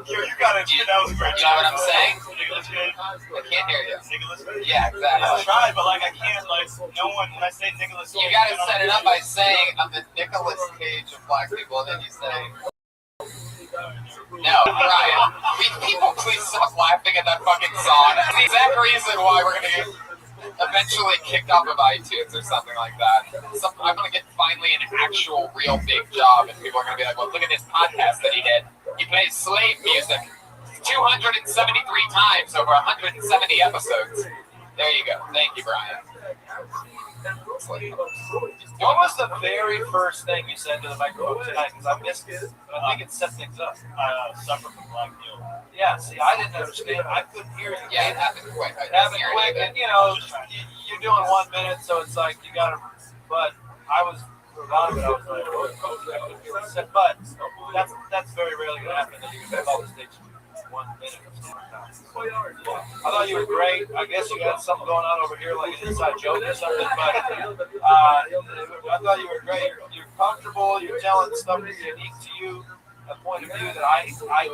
Speaker 12: You got it. That was a great
Speaker 4: job. You know what I'm saying?
Speaker 12: Nicolas Cage.
Speaker 4: I can't hear you.
Speaker 12: Nicolas Cage.
Speaker 4: Yeah, exactly.
Speaker 12: I tried, but like I can't. Like no one. When I say Nicolas Cage,
Speaker 4: you got to set it up by saying I'm the Nicolas Cage of black people, and then you say. No, Ryan. People, please stop laughing at that fucking song. That's the exact reason why we're gonna get eventually kicked off of iTunes or something like that. I'm gonna get finally an actual real big job, and people are gonna be like, "Well, look at this podcast that he did. He played slave music 273 times over 170 episodes." There you go. Thank you, Brian.
Speaker 19: What was the very first thing you said to the microphone tonight? Because I missed it. I think it set things up.
Speaker 12: Suffer from black guilt.
Speaker 19: Yeah, see, I didn't understand. I couldn't hear you.
Speaker 4: Yeah, it happened quick.
Speaker 19: Happened quick, and you know, you're doing 1 minute, so it's like you gotta. But I was about it. I was like, but that's very rarely gonna happen that you can make all the stage 1 minute. I thought you were great. I guess you got something going on over here, like an inside joke or something. But I thought you were great. You're comfortable. You're telling stuff that's unique to you. A point of view that I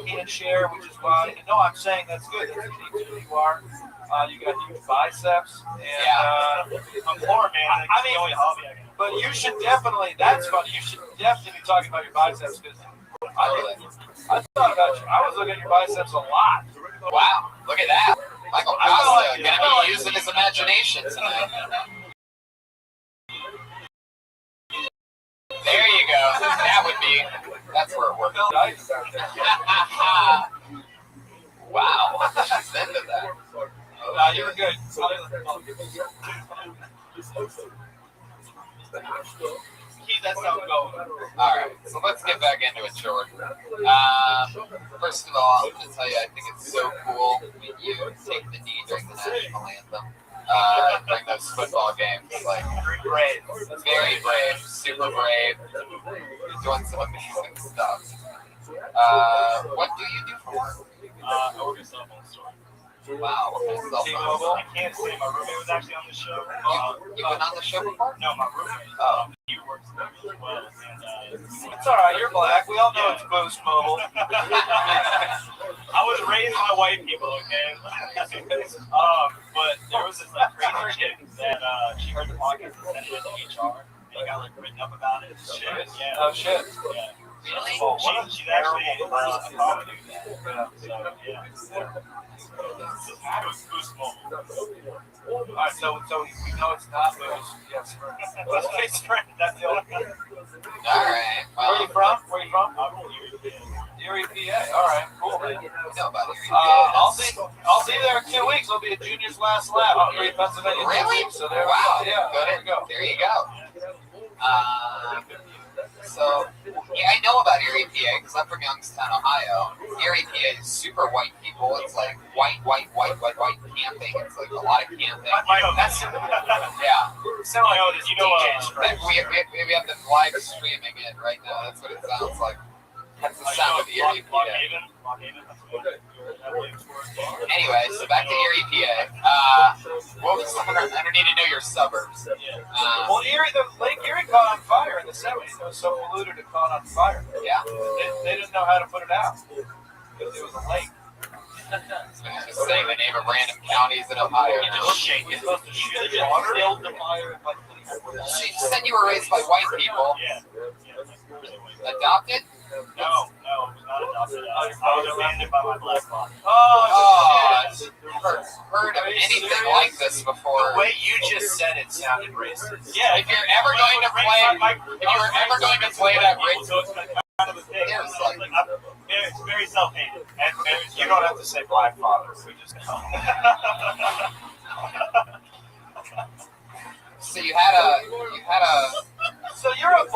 Speaker 19: can't share, which is why. No, I'm saying that's good. That's unique to who you are. You got huge biceps, and
Speaker 12: I'm poor, man.
Speaker 19: I mean,
Speaker 12: the only hobby I can.
Speaker 19: But you should definitely. That's funny. You should definitely be talking about your biceps because I thought about you. I was looking at your biceps a lot.
Speaker 4: Wow, look at that. Michael Costa gonna be using his imagination tonight. There you go. That would be. That's where it works. Wow, she's into that.
Speaker 19: No, you were good.
Speaker 12: That's how it goes.
Speaker 4: Alright, so let's get back into it, Jordan. First of all, I'm going to tell you, I think it's so cool when you take the knee during the national anthem. During those football games. Like,
Speaker 12: brave.
Speaker 4: Very brave. Super brave. You're doing some amazing stuff. What do you do for work?
Speaker 12: I work at a cell phone store.
Speaker 4: Wow, what kind of cell phone?
Speaker 12: I can't say my roommate was actually on the show.
Speaker 4: You been on the show before?
Speaker 12: No, my roommate. He works there really well. And,
Speaker 19: it's all right. You're black. We all know it's Boost Mobile.
Speaker 12: I was raised by white people, okay? But there was this like crazy chick that she heard the podcast and sent it to HR. And got like written up about it. Shit. Yeah.
Speaker 19: Oh shit.
Speaker 12: Yeah.
Speaker 4: Really?
Speaker 12: She's actually a comedy. So yeah. Boost Mobile.
Speaker 19: All right, so we know it's not Boost. Yes,
Speaker 12: Boost Face Friend. That's the only one.
Speaker 4: All right.
Speaker 19: Where are you from? Erie, PA. All right, cool.
Speaker 4: You know about Erie, PA.
Speaker 19: I'll be there in 2 weeks. It'll be a junior's last lap. Erie, Pennsylvania.
Speaker 4: Really?
Speaker 19: So there
Speaker 4: wow.
Speaker 19: we go. Yeah,
Speaker 4: there
Speaker 19: we go.
Speaker 4: There you go. So, yeah, I know about Erie, PA, because I'm from Youngstown, Ohio. Erie, PA is super white people. It's like white camping. It's like a lot of camping. That's, yeah.
Speaker 12: So, you know,
Speaker 4: we have them live streaming it right now. That's what it sounds like. That's the sound of Erie, PA. Anyway, so back to Erie, PA. What was I need to know your suburbs.
Speaker 20: Well, the Lake Erie caught on fire in the 70s. It was so polluted it caught on fire.
Speaker 4: Yeah.
Speaker 20: They didn't know how to put it out because it was a lake.
Speaker 4: Just saying the name of random counties in Ohio.
Speaker 20: You just shake it. Supposed to shoot the water. Build the fire.
Speaker 4: So you said you were raised by white people.
Speaker 20: Yeah.
Speaker 4: Adopted?
Speaker 20: No, it was not adopted. I was abandoned by my black father.
Speaker 4: Never heard of anything like this before.
Speaker 20: The way you just said it sounded racist.
Speaker 4: Yeah. If you're ever going to play that racist,
Speaker 20: it's very self-hated, and you don't have to say black father. We just know.
Speaker 4: So you had a.
Speaker 20: So you're a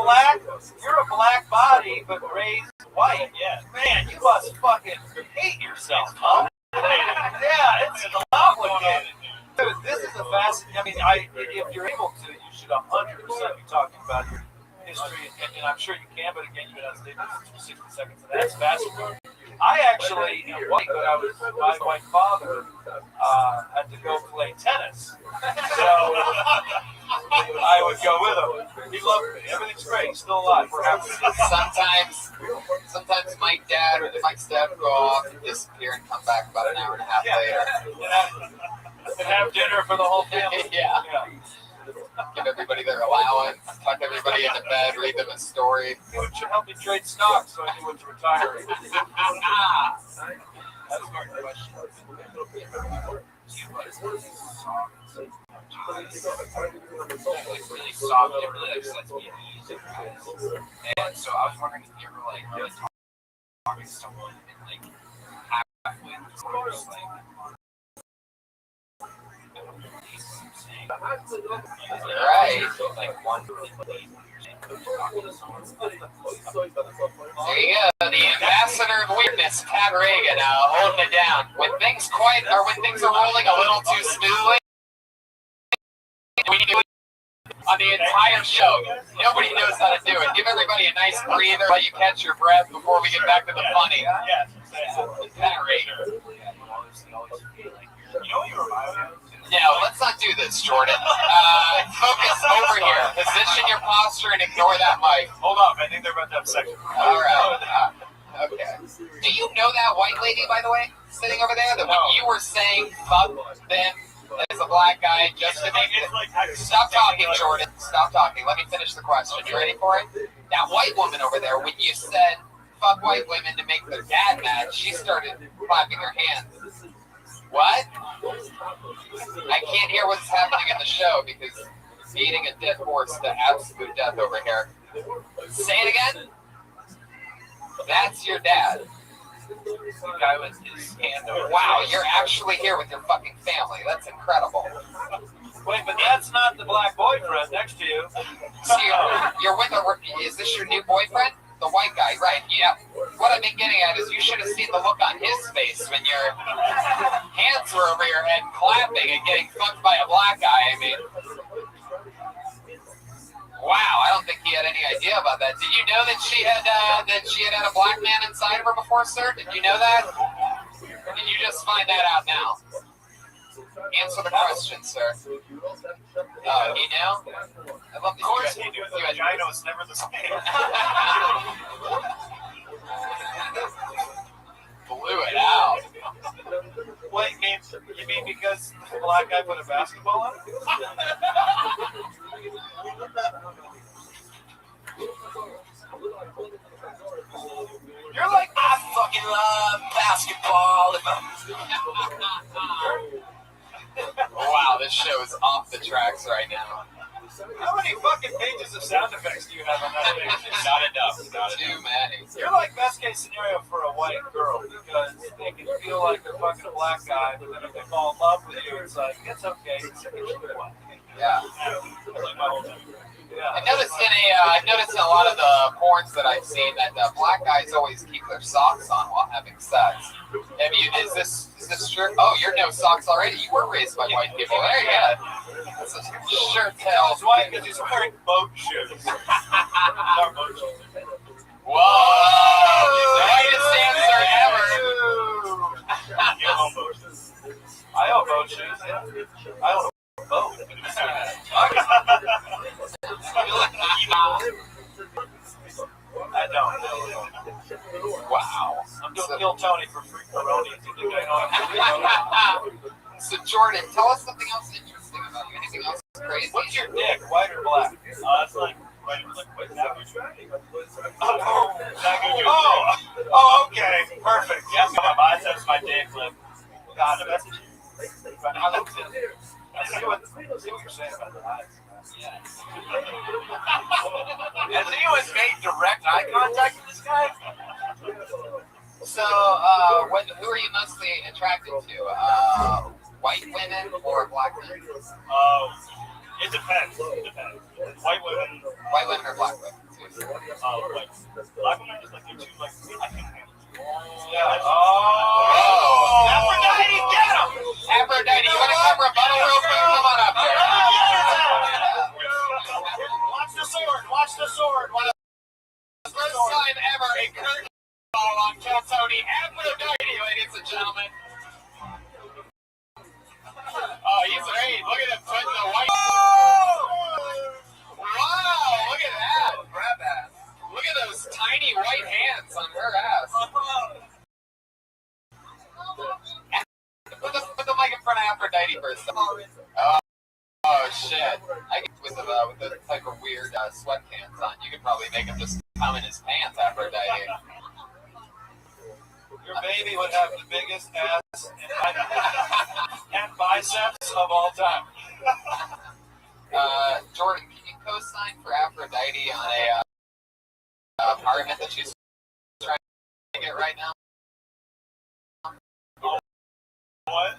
Speaker 20: black body, but raised white. Yeah. Man, you must fucking hate yourself, huh? Yeah, it's complicated. Dude, this is a fascinating. If you're able to, you should 100% be talking about your history, and I'm sure you can. But again, you've been on stage for 60 seconds, and that's fascinating. I actually, white, but my white father had to go play tennis, so I would go with him. He loved me. Everything's great. He's still alive. We're happy.
Speaker 4: Sometimes Mike's dad would go off and disappear and come back about an hour and a half later.
Speaker 20: And have dinner for the whole family.
Speaker 4: Yeah. Give everybody their allowance, tuck everybody into bed, read them a story.
Speaker 20: You should help me trade stocks so I knew when to retire. That's a hard question.
Speaker 13: Really soft, it really upsets me music, and so I was wondering if you ever really talking to someone and halfway through the course,
Speaker 4: Right. There you go. The ambassador of weirdness, Pat Reagan, holding it down. When things are rolling a little too smoothly, we do it on the entire show. Nobody knows how to do it. Give everybody a nice breather, let you catch your breath before we get back to the funny. Pat Reagan.
Speaker 20: You know what you remind me of?
Speaker 4: No, let's not do this, Jordan. Focus over here. Position your posture and ignore that mic.
Speaker 20: Hold up, I think they're about to have sex.
Speaker 4: All right. Okay. Do you know that white lady, by the way, sitting over there? That when you were saying fuck them as a black guy just to make it. Stop talking, Jordan. Stop talking. Let me finish the question. You ready for it? That white woman over there, when you said fuck white women to make their dad mad, she started clapping her hands. What? I can't hear what's happening in the show because it's beating a dead horse to absolute death over here. Say it again. That's your dad.
Speaker 20: The guy with his hand over.
Speaker 4: Wow, you're actually here with your fucking family. That's incredible.
Speaker 20: Wait, but that's not the black boyfriend next to you.
Speaker 4: So you're with is this your new boyfriend? The white guy, right? Yeah. What I've been getting at is you should have seen the look on his face when your hands were over your head clapping and getting fucked by a black guy. I mean, wow, I don't think he had any idea about that. Did you know that she had a black man inside of her before, sir? Did you know that? Or did you just find that out now? Answer the question, sir. Oh, he knew? I love
Speaker 20: of course he knew. The vagina was never the same.
Speaker 4: Blew it out.
Speaker 20: Wait, you mean because the black guy put a basketball on it? You're like, I fucking love basketball.
Speaker 4: Wow, this show is off the tracks right now.
Speaker 20: How many fucking pages of sound effects do you have on that page?
Speaker 4: Not enough. Too many.
Speaker 20: You're like best case scenario for a white girl because they can feel like they're fucking a black guy, but then if they fall in love with you, it's like, it's okay.
Speaker 4: Yeah.
Speaker 20: Yeah.
Speaker 4: I've noticed in a lot of the porns that I've seen that black guys always keep their socks on while having sex. Is this true? Oh, you're no socks already. You were raised by white people. There you go. That's a sure tell.
Speaker 20: That's why, because he's wearing boat shoes.
Speaker 4: Whoa! Greatest answer ever.
Speaker 20: I own boat shoes. Yeah. I own a boat. I don't.
Speaker 4: Wow.
Speaker 20: I'm doing Kill Tony for free Peroni.
Speaker 4: So Jordan, tell us something else interesting about you. Anything else crazy?
Speaker 20: What's your dick, white or black? That's like white or black. Oh, okay, perfect. Yes, my biceps, my dick, like, God, the message. See what you're saying about the eyes. Yeah. Has anyone made direct eye contact with this guy?
Speaker 4: So, who are you mostly attracted to? White women or black women?
Speaker 20: It depends. White women.
Speaker 4: White women or black women?
Speaker 20: White. Black women just like they're too like. I can't handle it.
Speaker 4: Yeah. Oh.
Speaker 20: Aphrodite, get him!
Speaker 4: Aphrodite, you want to come rebuttal real quick? Come on up here.
Speaker 20: Watch the sword. Watch the sword.
Speaker 4: First time ever a curtain call on Kill Tony. Aphrodite, ladies and gentlemen. Oh, he's great. Look at him putting the white. Wow, look at that. Grab that. Look at those tiny white hands on her ass. Put the mic in front of Aphrodite for a second. Oh shit. I get with the type of weird sweatpants on. You could probably make him just come in his pants, Aphrodite.
Speaker 20: Your baby would have the biggest ass and biceps of all time.
Speaker 4: Jordan, can you co-sign for Aphrodite on a apartment that she's trying to get right now?
Speaker 20: What?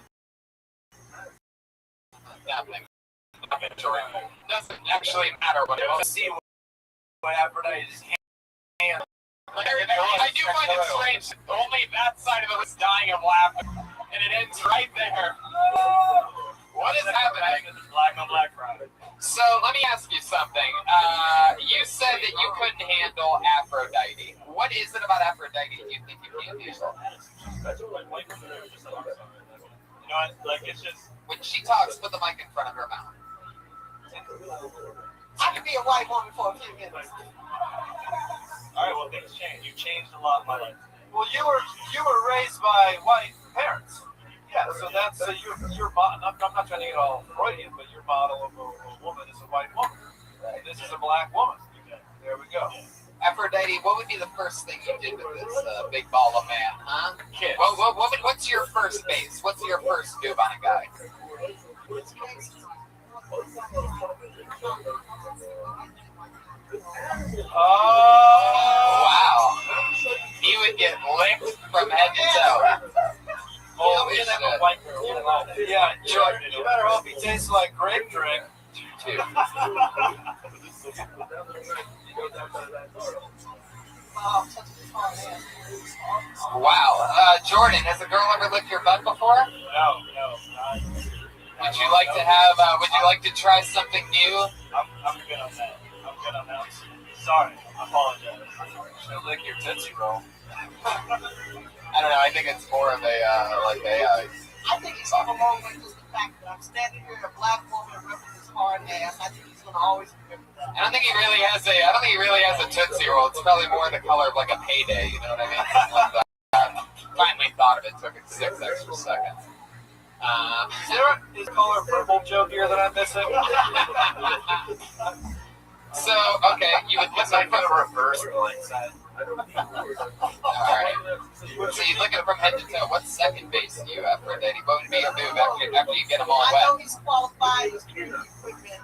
Speaker 4: Nothing. Jordan. Doesn't actually matter what it is.
Speaker 20: See what Aphrodite's hand.
Speaker 4: I do find it strange. Only that side of it was dying of laughter, and it ends right there. What is happening?
Speaker 20: Black on black crowd.
Speaker 4: So let me ask you something. You said that you couldn't handle Aphrodite. What is it about Aphrodite you think you can't handle?
Speaker 20: You know what? Like it's just
Speaker 4: when she talks, put the mic in front of her mouth.
Speaker 18: I could be a white woman for a few minutes.
Speaker 20: All right, well, things change. You changed a lot in my life. Well, you were raised by white parents. Yeah, so that's your model. I'm not trying to get all Freudian, but your model of a woman is a white woman. Right. This is a black woman. Okay. There we go.
Speaker 4: Aphrodite, what would be the first thing you did with this big ball of man, huh?
Speaker 20: Kiss.
Speaker 4: What's your first base? What's your first move on a guy?
Speaker 20: Oh,
Speaker 4: wow. He would get licked from head to toe.
Speaker 20: Oh, yeah, Jordan, you better hope he tastes like grape drink.
Speaker 4: Wow. Jordan, has a girl ever licked your butt before?
Speaker 20: No.
Speaker 4: Would you like to have? Would you like to try something new?
Speaker 20: I'm good on that. Sorry, I apologize. She'll lick your Tootsie Roll.
Speaker 4: I don't know. I think it's more of a
Speaker 18: I think he's all along with just the fact that I'm standing here, a black woman ripping his hard ass. I think he's gonna always remember that.
Speaker 4: I don't think he really has a Tootsie Roll. It's probably more the color of like a payday. You know what I mean? Finally thought of it. Took it 6 extra seconds.
Speaker 20: Is color purple jokier that I'm missing?
Speaker 4: So, okay, you would look like
Speaker 20: a reverse blind side.
Speaker 4: Alright. So you look at it from head to toe. What's second base to you, Aphrodite? What would be your move after you get them all wet?
Speaker 18: I know he's qualified. He's carrying equipment.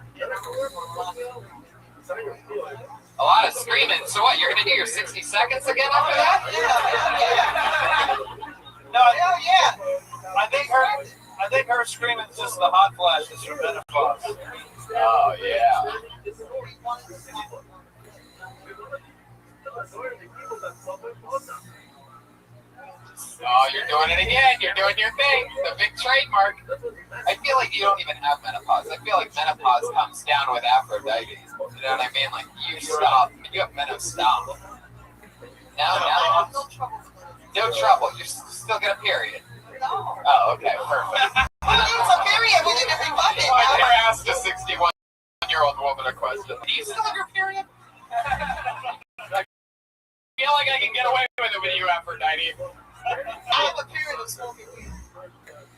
Speaker 4: A lot of screaming. So what, you're going to do your 60 seconds again after that?
Speaker 18: Yeah.
Speaker 20: No, hell yeah. I think her screaming is just the hot flashes from menopause.
Speaker 4: Oh, yeah. Oh, you're doing it again. You're doing your thing. The big trademark. I feel like you don't even have menopause. I feel like menopause comes down with Aphrodite. You know what I mean? Like, you stop. You have menopause. No. No trouble. You still get a period.
Speaker 18: No.
Speaker 4: Oh, okay, perfect.
Speaker 18: It's a period. We didn't rebut it.
Speaker 4: I never asked a 61-year-old woman a question. Do you still have your period? I feel like I can get away with it with you, Aphrodite.
Speaker 18: I have a period of smoking weed.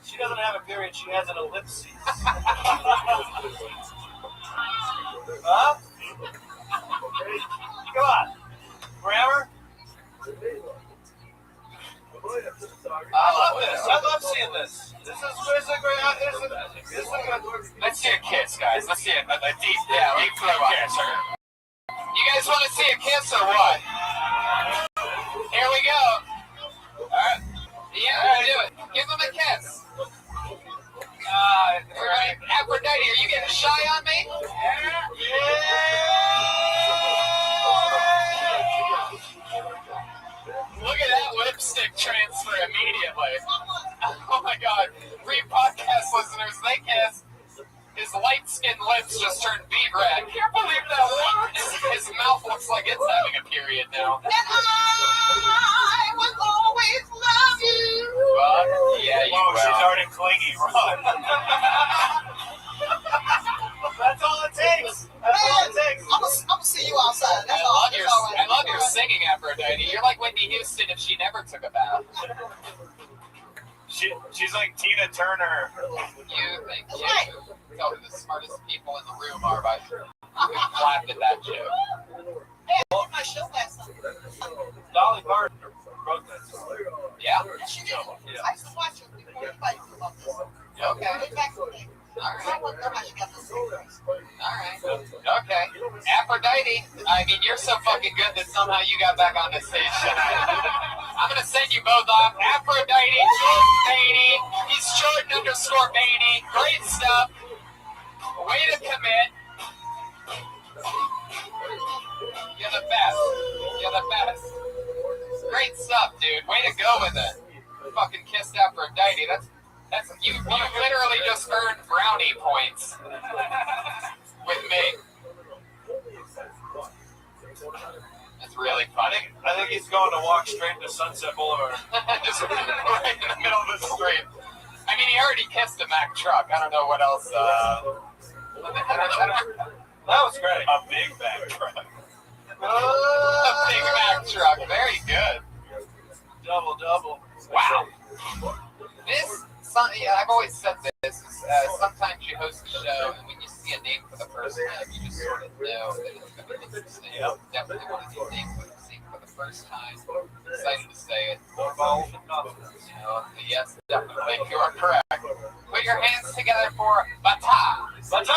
Speaker 19: She doesn't have a period. She has an ellipsis. Huh? Come on. Forever? I love this. I love seeing this. This is a great. This is good.
Speaker 4: Let's see a kiss, guys. Let's see a deep throat kiss. You guys want to see a kiss or what? Here we go. All right. Yeah, do it. Give them a kiss. Right. Aphrodite, are you getting shy on me? Look at that lipstick transfer immediately. Oh my God. For you podcast listeners, they kiss. His light-skinned lips just turned beet red. Can't believe that. His mouth looks like it's having a period now.
Speaker 18: And I will always love you.
Speaker 4: Yeah, you
Speaker 19: will.
Speaker 4: She's
Speaker 19: already clingy, Ron. That's all it takes. That's all it takes.
Speaker 18: I'm gonna see you outside. That's all.
Speaker 4: I love your singing, Aphrodite. You're like Whitney Houston if she never took a bath.
Speaker 12: She's like Tina Turner.
Speaker 4: You think tell me the smartest people in the room are by we laughed at that joke.
Speaker 18: Hey, I did my show last night.
Speaker 19: Dolly Parton wrote that song.
Speaker 4: Yeah.
Speaker 18: She did. I used to watch her before anybody knew about this.
Speaker 4: Okay.
Speaker 18: Way back in the day. I wouldn't know how she got this thing.
Speaker 4: Alright. Okay. Aphrodite, I mean, you're so fucking good that somehow you got back on the station. I'm gonna send you both off. Aphrodite, Beatty. He's Jordan_Beatty. Great stuff. Way to commit. You're the best. You're the best. Great stuff, dude. Way to go with it. Fucking kissed Aphrodite. That's you literally just earned brownie points with me. That's really funny.
Speaker 19: I think he's going to walk straight to Sunset Boulevard.
Speaker 4: Just right in the middle of the street. I mean, he already kissed a Mack truck. I don't know what else.
Speaker 19: That was great. A big Mack truck.
Speaker 4: A big Mack truck. Very good.
Speaker 19: Double.
Speaker 4: Wow. I've always said this. Sometimes you host a show, and when you see a name for the first time, you just sort of know that it's going to be interesting. Yep. Definitely one of these names that you've seen for the first time. Excited to say it. Yes, definitely. You are correct. Put your hands together for Bata.
Speaker 19: Bata!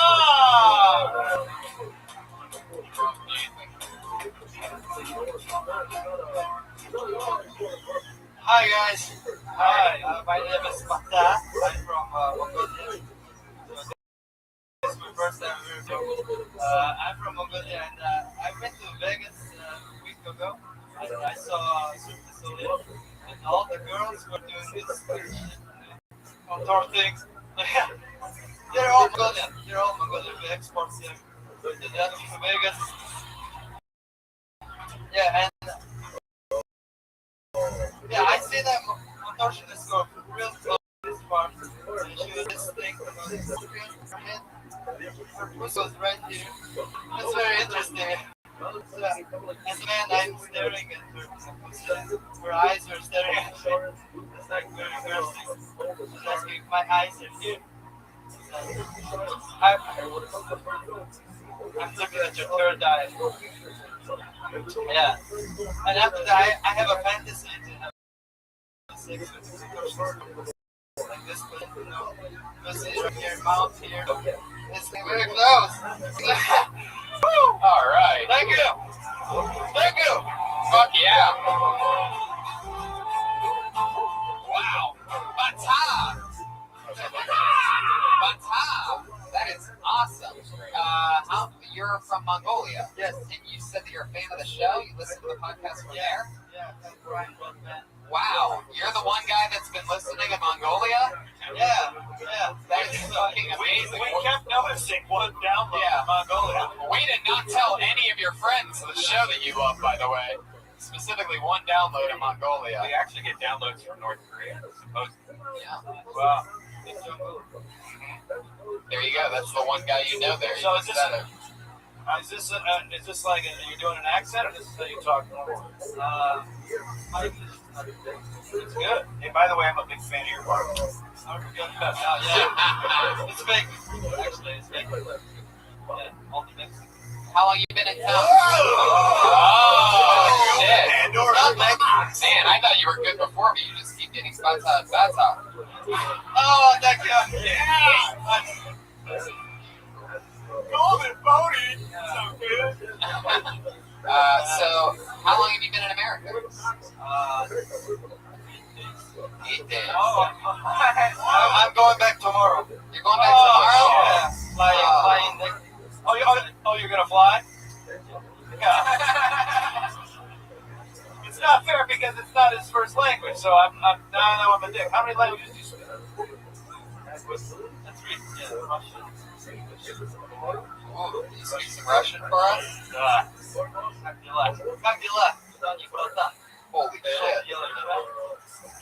Speaker 19: Hi guys. Hi. My name is Bata. I'm from Mongolia. This is my first time here. I'm from Mongolia and I went to Vegas a week ago and I saw Circus Soleil and all the girls were doing this contour things. They're all Mongolian. We export them to Vegas. Yeah, and I see that contortionist go real slow this part. She was just thinking about this head. Her puss was right here. That's very interesting. As a man, I'm staring at her. Her eyes are staring at me. It's like very interesting. She's asking if my eyes are here. I'm looking at your third eye. Yeah. And after that, I have a fantasy to have sex with like this, but you know, pussy right here, mouth here. It's very close.
Speaker 4: All right.
Speaker 19: Thank you.
Speaker 4: Fuck yeah. Wow. Bata. That is awesome. You're from Mongolia.
Speaker 19: Yes.
Speaker 4: And you said that you're a fan of the show? You listen to the podcast from there?
Speaker 19: Yeah, that's Brian Rodman.
Speaker 4: Wow. You're the one guy that's been listening in Mongolia?
Speaker 19: Yeah.
Speaker 4: That is fucking amazing.
Speaker 19: We kept noticing one download in Mongolia.
Speaker 4: Way to not tell any of your friends the show that you love, by the way. Specifically specifically one download in Mongolia.
Speaker 13: We actually get downloads from North Korea, supposedly.
Speaker 4: Yeah.
Speaker 19: Wow.
Speaker 4: There you go. That's the one guy you know there.
Speaker 19: So
Speaker 4: You
Speaker 19: is this like you're doing an accent, or this is how you talk normal?
Speaker 20: It's good. Hey, by the way, I'm a big fan of your bar.
Speaker 19: Yeah. It's big. Actually, it's big. Yeah, all the mix.
Speaker 4: How long you been in town? Oh, shit. Man, I thought you were good before me. You just keep getting bata.
Speaker 19: Oh, thank you. Yeah.
Speaker 20: Golden Pony. So good.
Speaker 4: So, how long have you been in America? 8 days.
Speaker 19: I'm going back tomorrow.
Speaker 4: You're going back tomorrow?
Speaker 19: Yeah. Flying. You're gonna fly? Yeah. It's not fair because it's not his first language. So I'm a dick. How many languages do you speak? That's 3. Yeah, Russian.
Speaker 4: Ooh, you speak some Russian for us? Holy shit.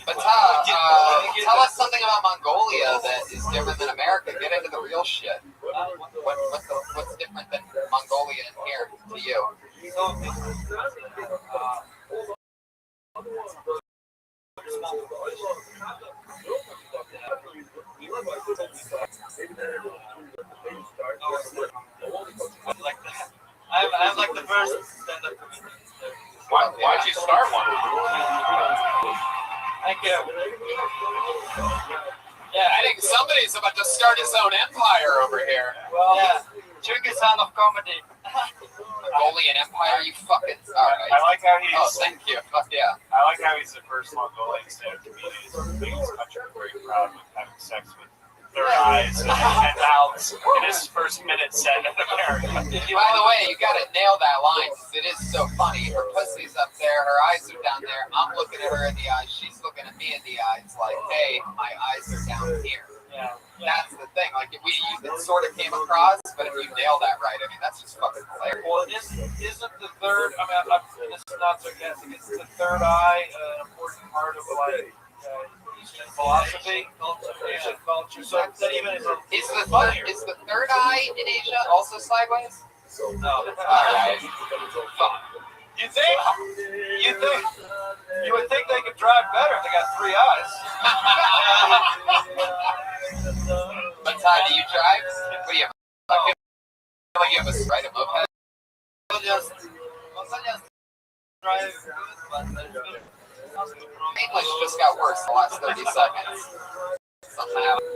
Speaker 4: But tell us something about Mongolia that is different than America. Get into the real shit. What's different than Mongolia in here to you?
Speaker 19: I'm like the first stand-up comedian.
Speaker 13: Why'd you start one?
Speaker 19: Thank you.
Speaker 4: Yeah, I think somebody's about to start his own empire over here.
Speaker 19: Well, yeah. Kyrgyzstan of comedy.
Speaker 4: Mongolian Empire, you fucking. Alright.
Speaker 20: I like how he's.
Speaker 4: Oh, thank you. Fuck yeah.
Speaker 20: I like how he's the first Mongolian stand-up comedian. He's the biggest country, very proud with having sex with third eyes and mouths in his first minute set in America.
Speaker 4: By the way, you gotta nail that line because it is so funny. Her pussy's up there, her eyes are down there. I'm looking at her in the eyes, she's looking at me in the eyes, like, hey, my eyes are down here.
Speaker 19: Yeah.
Speaker 4: That's the thing. Like, it sort of came across, but if you nail that right, I mean, that's just fucking hilarious.
Speaker 19: Well, isn't the third? I mean, this is not sarcastic. Is the third eye an important part of like Eastern philosophy, Asian culture? So that even is
Speaker 4: the third eye in Asia also sideways?
Speaker 19: No.
Speaker 4: All right.
Speaker 19: You would think they could drive better if they got 3 eyes.
Speaker 4: But Todd, do you drive? What do you have? I feel like you have a ride a moped. English just got worse the last 30 seconds. Something happened.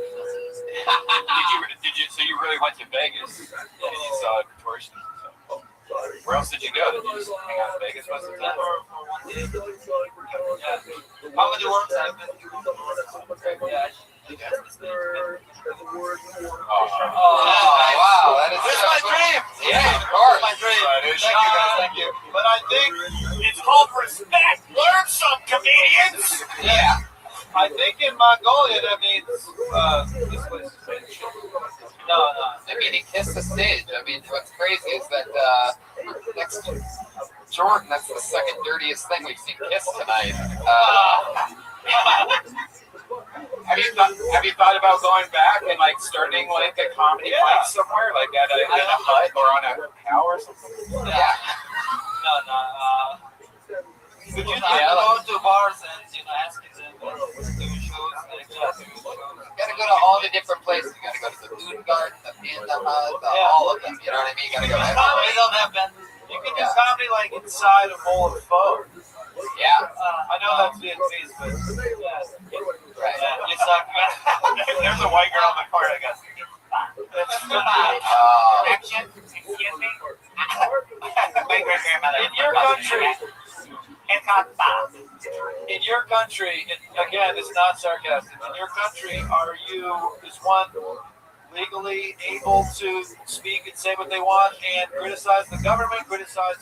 Speaker 13: So you really went to Vegas? Yeah. You saw tourists. Where else did you go? Did you just hang out in Vegas most of the time?
Speaker 19: For 1 day. Yeah. How many works have been? Yeah.
Speaker 4: Wow, that is
Speaker 19: my dream.
Speaker 4: Yeah, of course.
Speaker 19: My dream.
Speaker 20: Thank you, guys. Thank you.
Speaker 19: But I think
Speaker 20: It's called respect. Learn some, comedians.
Speaker 4: Yeah.
Speaker 19: I think in Mongolia that means this place is No.
Speaker 4: I mean, he kissed the stage. I mean, what's crazy is that next to Jordan, that's the second dirtiest thing we've seen kiss tonight.
Speaker 13: Have you thought about going back and like starting like a comedy fight somewhere, like at a hut or on a cow or something?
Speaker 4: Yeah.
Speaker 19: No. But you
Speaker 4: Yeah,
Speaker 19: go to bars and asking them do shows.
Speaker 4: Gotta go to all the different places. You gotta go to the Moon Garden, the Panda Hut, all of them. You know what I mean? You gotta go everywhere.
Speaker 19: They don't have benders. You can do comedy like inside a bowl of pho.
Speaker 4: Yeah.
Speaker 19: I know that's Vietnamese, but
Speaker 4: right.
Speaker 19: You suck.
Speaker 20: There's a white girl in the car that goes.
Speaker 6: Action. Excuse me. My great grandmother.
Speaker 19: In your country,
Speaker 6: It's called Bob.
Speaker 19: in your country, again, it's not sarcastic. In your country, is one legally able to speak and say what they want and criticize the government, criticize,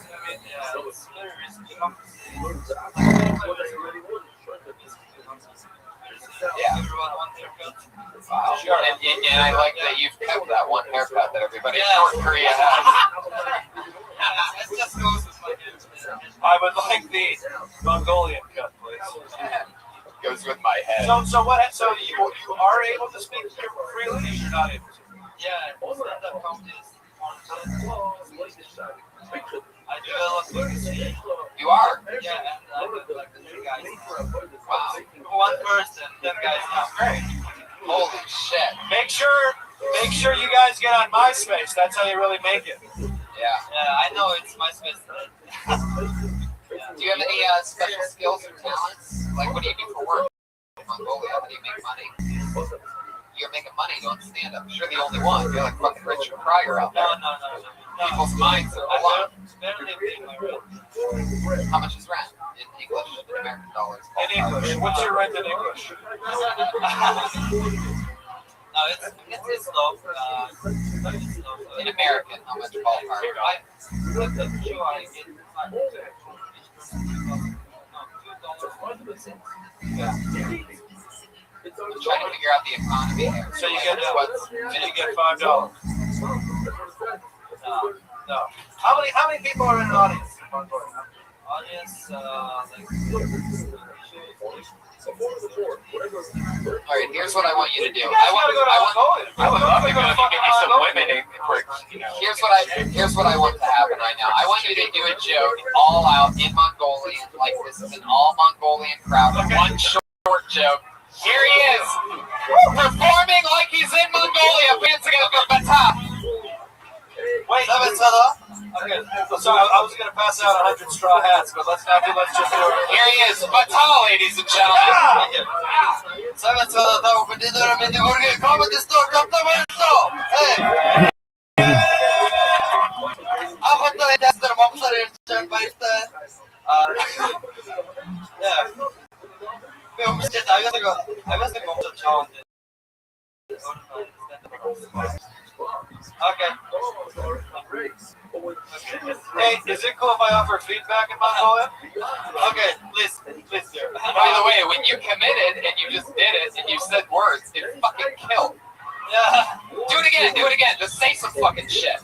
Speaker 4: Yeah. Wow. Sure. And I like that you've kept that one haircut that everybody in North Korea has.
Speaker 19: It just goes with my kids.
Speaker 3: I would like the Mongolian cut, please.
Speaker 4: Goes with my head.
Speaker 3: So what? So you are able to speak freely, or you're not able to?
Speaker 10: Yeah, stand-up comedy is I developed legacy.
Speaker 4: You are?
Speaker 10: Yeah, and I got like the 3 guys.
Speaker 4: Wow.
Speaker 10: 1 person, 10 guys now.
Speaker 3: Great.
Speaker 4: Holy shit.
Speaker 3: Make sure you guys get on MySpace. That's how you really make it.
Speaker 4: Yeah.
Speaker 10: Yeah, I know it's MySpace.
Speaker 4: Do you have any special skills or talents? Like, what do you do for work in Mongolia? How do you make money? You're making money doing stand-up. You're the only one. You're like fucking Richard Pryor out there.
Speaker 10: No.
Speaker 4: People's minds are alive.
Speaker 10: Barely paying my rent.
Speaker 4: How much is rent in English, in American dollars?
Speaker 3: In English. What's your rent in English?
Speaker 10: No, it's low.
Speaker 4: In American, how much ballpark?
Speaker 10: I'm sure I get
Speaker 4: Yeah. I'm trying to figure out the economy here.
Speaker 3: So you get $5. No. How many people are in an audience?
Speaker 10: Audience,
Speaker 4: All right, here's what I want you to do.
Speaker 3: You guys gotta go to Mongolia.
Speaker 4: I would love to go to
Speaker 3: some
Speaker 4: women. Here's what I want to happen right now. I want you to do a joke all out in Mongolian, like this is an all Mongolian crowd. One short joke. Here he is, performing like he's in Mongolia. Hands together for Bata.
Speaker 3: Wait, okay. So I was gonna pass out 100 straw hats, but let's just do it.
Speaker 4: Here he is, Bata, ladies and gentlemen.
Speaker 3: Okay. Hey, is it cool if I offer feedback in Mongolia?
Speaker 10: Okay, please do.
Speaker 4: By the way, when you committed and you just did it and you said words, it fucking killed.
Speaker 10: Yeah.
Speaker 4: Do it again. Just say some fucking shit.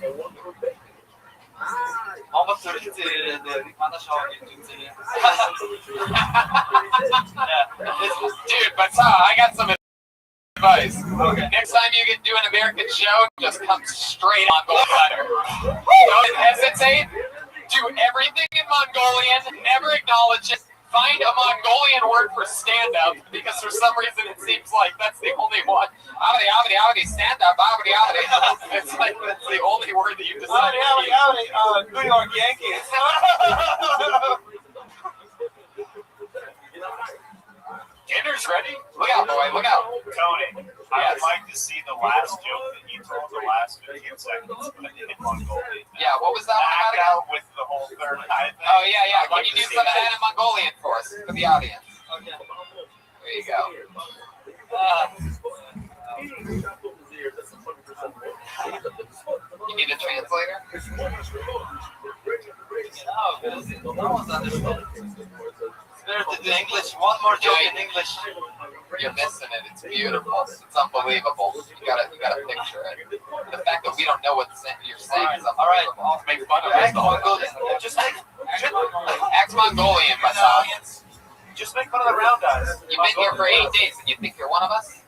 Speaker 4: Dude, Bata, I got some advice. Okay. Next time you can do an American show, just come straight on Mongolian. Don't hesitate. Do everything in Mongolian. Never acknowledge it. Find a Mongolian word for stand-up, because for some reason it seems like that's the only one. Abdi, stand-up, abdi. It's like that's the only word that you decided to use.
Speaker 3: New York Yankees.
Speaker 1: Dinner's ready.
Speaker 4: Look out, boy, look out.
Speaker 12: Tony, I would like to see the last joke that you told the last 15 seconds in Mongolian.
Speaker 4: Yeah, what was that one
Speaker 12: Back out with the whole third eye thing.
Speaker 4: Oh, yeah.
Speaker 12: I'd
Speaker 4: Can
Speaker 12: like
Speaker 4: you
Speaker 12: to
Speaker 4: do
Speaker 12: see
Speaker 4: some of
Speaker 12: that.
Speaker 4: that in Mongolian for us, for the audience?
Speaker 10: Okay.
Speaker 4: There you go. You need a translator?
Speaker 10: No one's understanding. Better to do English. One more joke in English.
Speaker 4: You're missing it. It's beautiful. It's unbelievable. You gotta picture it. The fact that we don't know what you're saying is unbelievable.
Speaker 10: All right.
Speaker 4: I'll make fun of it. Act Mongolian, but
Speaker 3: Just make fun of the round eyes.
Speaker 4: you've been here for 8 days and you think you're one of us?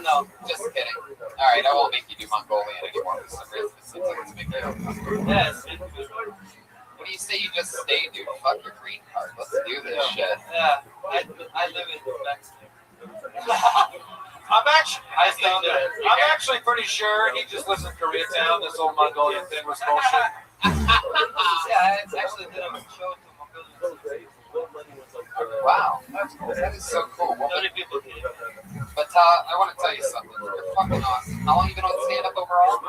Speaker 10: No.
Speaker 4: Just kidding. All right, I won't make you do Mongolian anymore. For some reason, it seems like it's a big deal.
Speaker 10: Yes.
Speaker 4: What do you say you just stay, dude? Fuck your green card. Let's do this shit.
Speaker 10: Yeah. I live in Mexico.
Speaker 3: I'm actually pretty sure he just lives in Koreatown. This old Mongolian thing was bullshit.
Speaker 10: Yeah, I actually did a show to Mongolians.
Speaker 4: Wow, that is so cool. Well,
Speaker 10: 30 people here.
Speaker 4: but I want to tell you something. You're fucking awesome. How long have you been on stand-up overall?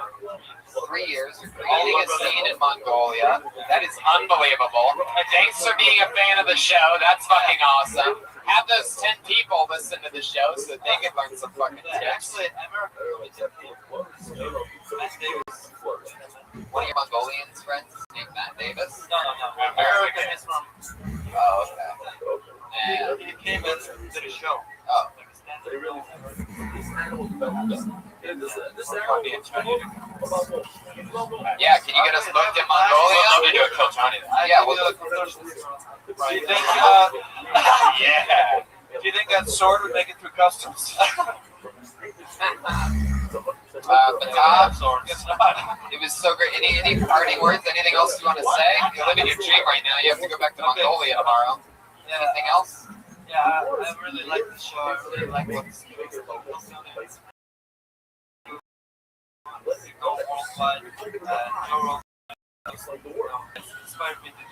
Speaker 4: 3 years. You're creating a scene in Mongolia. That is unbelievable. Thanks for being a fan of the show. That's fucking awesome. Have those 10 people listen to the show so they can learn some fucking tips.
Speaker 10: Actually, American Davis.
Speaker 4: One of your Mongolians friends named Matt Davis?
Speaker 10: No. American is from.
Speaker 4: Oh, okay. And
Speaker 10: He came in to the show.
Speaker 4: oh,
Speaker 10: Like a stand-up.
Speaker 8: This animal
Speaker 4: Yeah, can you get us booked in Mongolia?
Speaker 13: I'd love to do a Kill Tony.
Speaker 4: Yeah, we'll
Speaker 20: Do you think?
Speaker 13: Yeah.
Speaker 20: Do you think that sword would make it through customs?
Speaker 4: It was so great. Any parting words? Anything else you want to say? You're living your dream right now. You have to go back to Mongolia tomorrow. Anything else?
Speaker 20: Yeah, I really like the show. I really like what's going go worldwide. Inspired me to do.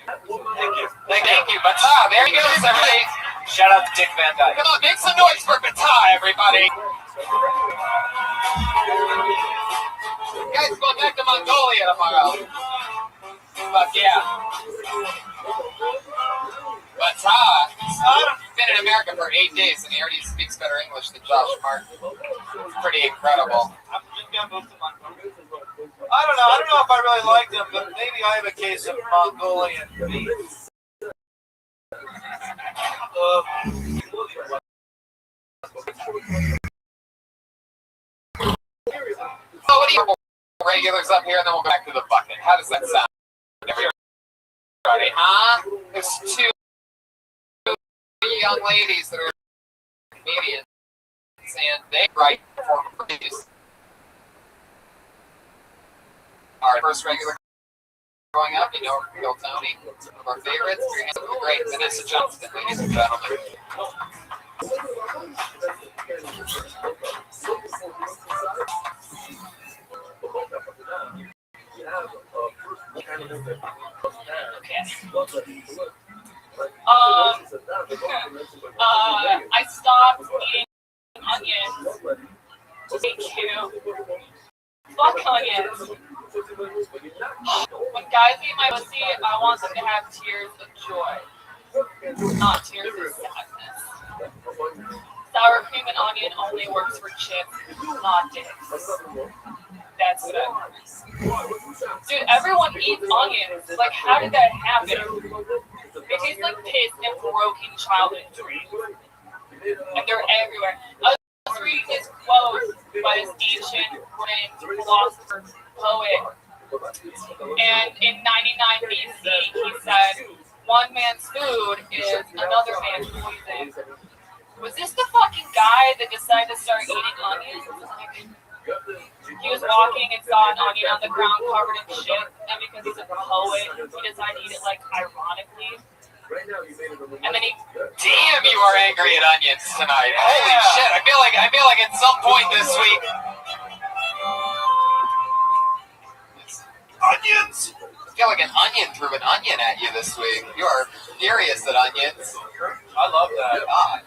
Speaker 20: Thank you.
Speaker 4: Thank you. Bata, there you go, everybody.
Speaker 20: Shout out to Dick Van Dyke.
Speaker 4: Come on, make some noise for Bata, everybody. You guys going back to Mongolia tomorrow. Fuck yeah. Bata, been in America for 8 days and he already speaks better English than Josh Martin. It's pretty incredible.
Speaker 20: I don't know if I really like them, but maybe I have a case of Mongolian beef.
Speaker 4: So what do you regulars up here and then we'll go back to the bucket? How does that sound? Everybody, huh? There's two young ladies that are comedians and they write for reviews. Our first regular growing up, you know, Bill Tony, one of our favorites. Your hands up the great Vanessa Johnston, ladies and gentlemen.
Speaker 9: I stopped eating onions. Thank you. Fuck onions. When guys eat my pussy, I want them to have tears of joy, not tears of sadness. Sour cream and onion only works for chicks, not dicks. That's it. Dude, everyone eats onions. Like, how did that happen? They taste like piss and broken childhood dreams. And they're everywhere. I was reading this quote by this ancient Roman philosopher poet. And in 99 BC, he said, one man's food is another man's poison. Was this the fucking guy that decided to start eating onions? He was walking and saw an onion on the ground covered in shit, and because he's a poet, he decided to eat it, like, ironically. And then he...
Speaker 4: Damn, you are angry at onions tonight. Yeah. Holy shit, I feel like at some point this week...
Speaker 20: Onions!
Speaker 4: I feel like an onion threw an onion at you this week. You are furious at onions.
Speaker 20: I love that.
Speaker 4: God.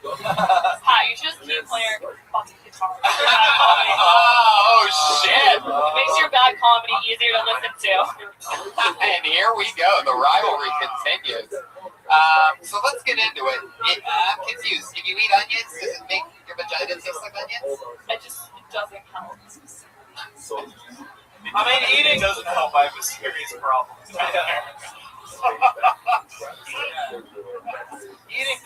Speaker 9: Hi, you just keep playing fucking guitar.
Speaker 4: Oh, shit.
Speaker 9: It makes your bad comedy easier to listen to.
Speaker 4: And here we go. The rivalry continues. So let's get into it. I'm confused. If you eat onions, does it make your vagina taste like onions?
Speaker 9: It doesn't help.
Speaker 20: I mean, eating doesn't help. I have a serious problem. Eating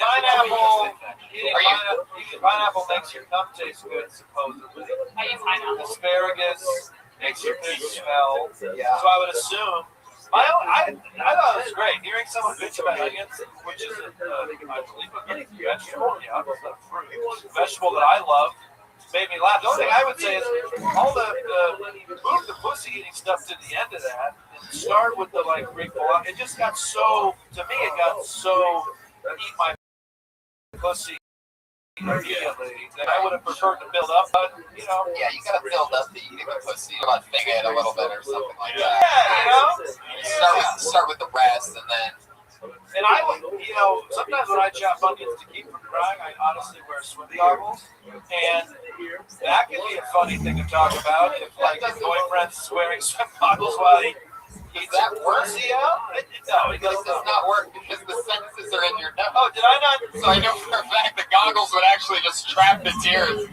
Speaker 20: pineapple makes your cum taste good, supposedly.
Speaker 9: I eat pineapple.
Speaker 20: Asparagus makes your pig smell. Yeah. So I would assume. I thought it was great hearing someone bitch about onions, which is, I believe, a vegetable. Yeah, it's not fruit. Vegetable that I love. Made me laugh. The only thing I would say is all the move the pussy eating stuff to the end of that and start with the like it just got so, to me it got so eat my pussy immediately that I would have preferred to build up, but you know.
Speaker 4: Yeah, you gotta build up the eating the pussy. You gotta think it a little bit or something like that.
Speaker 20: Yeah, you know.
Speaker 4: Start with the breast and then.
Speaker 20: And I would, you know, sometimes when I chop onions to keep from drying, I honestly wear swim goggles. And that can be a funny thing to talk about if, like, your boyfriend's wearing swim goggles while he eats that pussy out. No, it does
Speaker 4: not work because the senses are in your nose.
Speaker 20: Oh, did I not?
Speaker 4: So I know for a fact the goggles would actually just trap the tears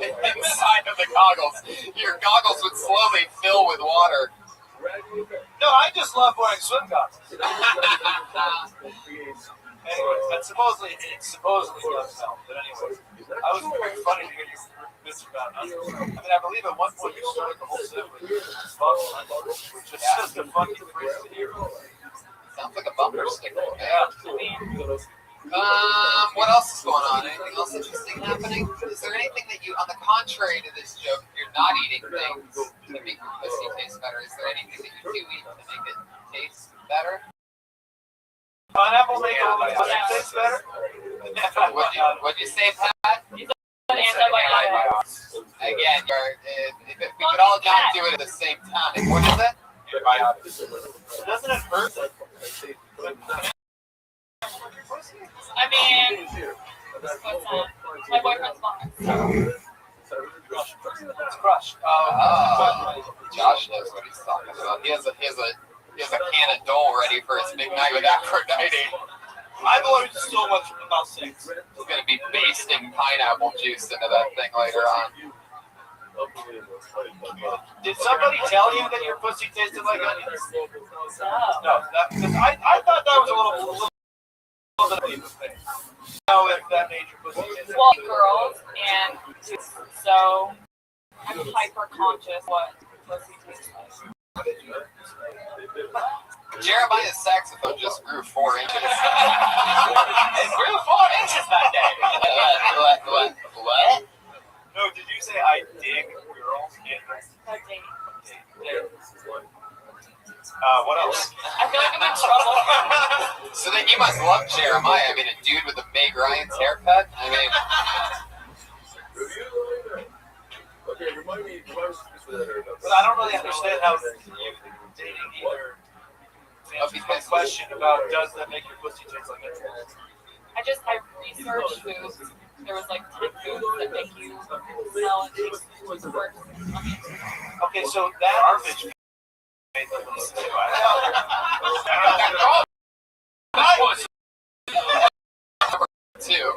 Speaker 4: inside of the goggles. Your goggles would slowly fill with water.
Speaker 20: No, I just love wearing swim goggles.
Speaker 19: Anyway, but supposedly it does help. But anyways, I was very funny to hear you bitch about us. I mean, I believe at one point you started the whole set with fuck, which is just a fucking phrase to hear.
Speaker 4: Sounds like a bumper sticker.
Speaker 19: Yeah.
Speaker 4: What else is going on? Anything else interesting happening? Is there anything that you, on the contrary to this joke, you're not eating things to make your pussy taste better? Is there anything that you do eat to make it taste better?
Speaker 19: Pineapple make it taste better?
Speaker 4: What'd you say, Pat?
Speaker 21: Antibiotics.
Speaker 4: Again, if we could all not do it at the same time. What is it?
Speaker 19: Antibiotics. Doesn't it hurt?
Speaker 21: I mean, what's that? My boyfriend's mom.
Speaker 19: It's crushed.
Speaker 4: Josh knows what he's talking about. He has a can of Dole ready for his big night with Aphrodite.
Speaker 19: I've learned so much about sex.
Speaker 4: He's gonna be basting pineapple juice into that thing later on.
Speaker 19: Did somebody tell you that your pussy tasted like onions? No. Because I thought that was a little bit of a thing. Know if that made your pussy taste
Speaker 21: Well, girls, and so I'm hyper conscious what pussy tastes like.
Speaker 4: Jeremiah's saxophone just grew 4 inches.
Speaker 19: It grew 4 inches that day.
Speaker 4: What?
Speaker 19: No, did you say I dig girls? What else?
Speaker 21: I feel like I'm in trouble.
Speaker 4: So then you must love Jeremiah. I mean, a dude with a Meg Ryan's haircut. I mean,
Speaker 19: but I don't really understand how you dating either. Answers my question about does that make your pussy taste like it?
Speaker 21: I researched foods. There was like 10 foods that make you smell and taste worse.
Speaker 19: Okay, so that garbage made the pussy.
Speaker 4: Too.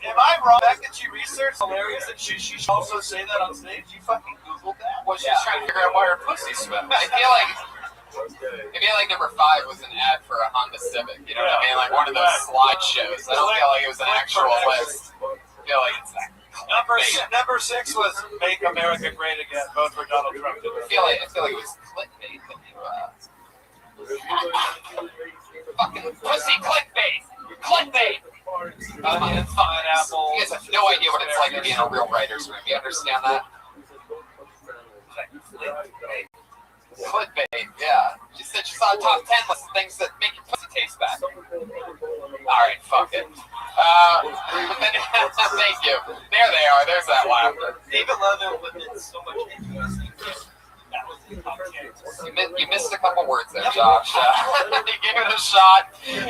Speaker 19: Am I wrong? The fact that you researched hilarious that she should also say that on stage? You fucking Googled that?
Speaker 4: Well, she's trying to figure out why her pussy smells. I feel like number 5 was an ad for a Honda Civic. You know what I mean? Like one of those slideshows. I don't feel like it was an actual list. I feel like it's that.
Speaker 19: Number 6 was Make America Great Again. Vote for Donald Trump.
Speaker 4: I feel like it was clickbait. Fucking pussy clickbait. Clickbait.
Speaker 19: Pineapple.
Speaker 4: You guys have no idea what it's like to be in a real writer's room. You understand that? Clickbait, yeah. She said she saw a top 10 list of things that make your pussy taste bad. Alright, fuck it. Thank you. There they are. There's that laughter.
Speaker 19: David Levin put so much into us. That was the top 10.
Speaker 4: You missed a couple words there, Josh. You gave it a shot. You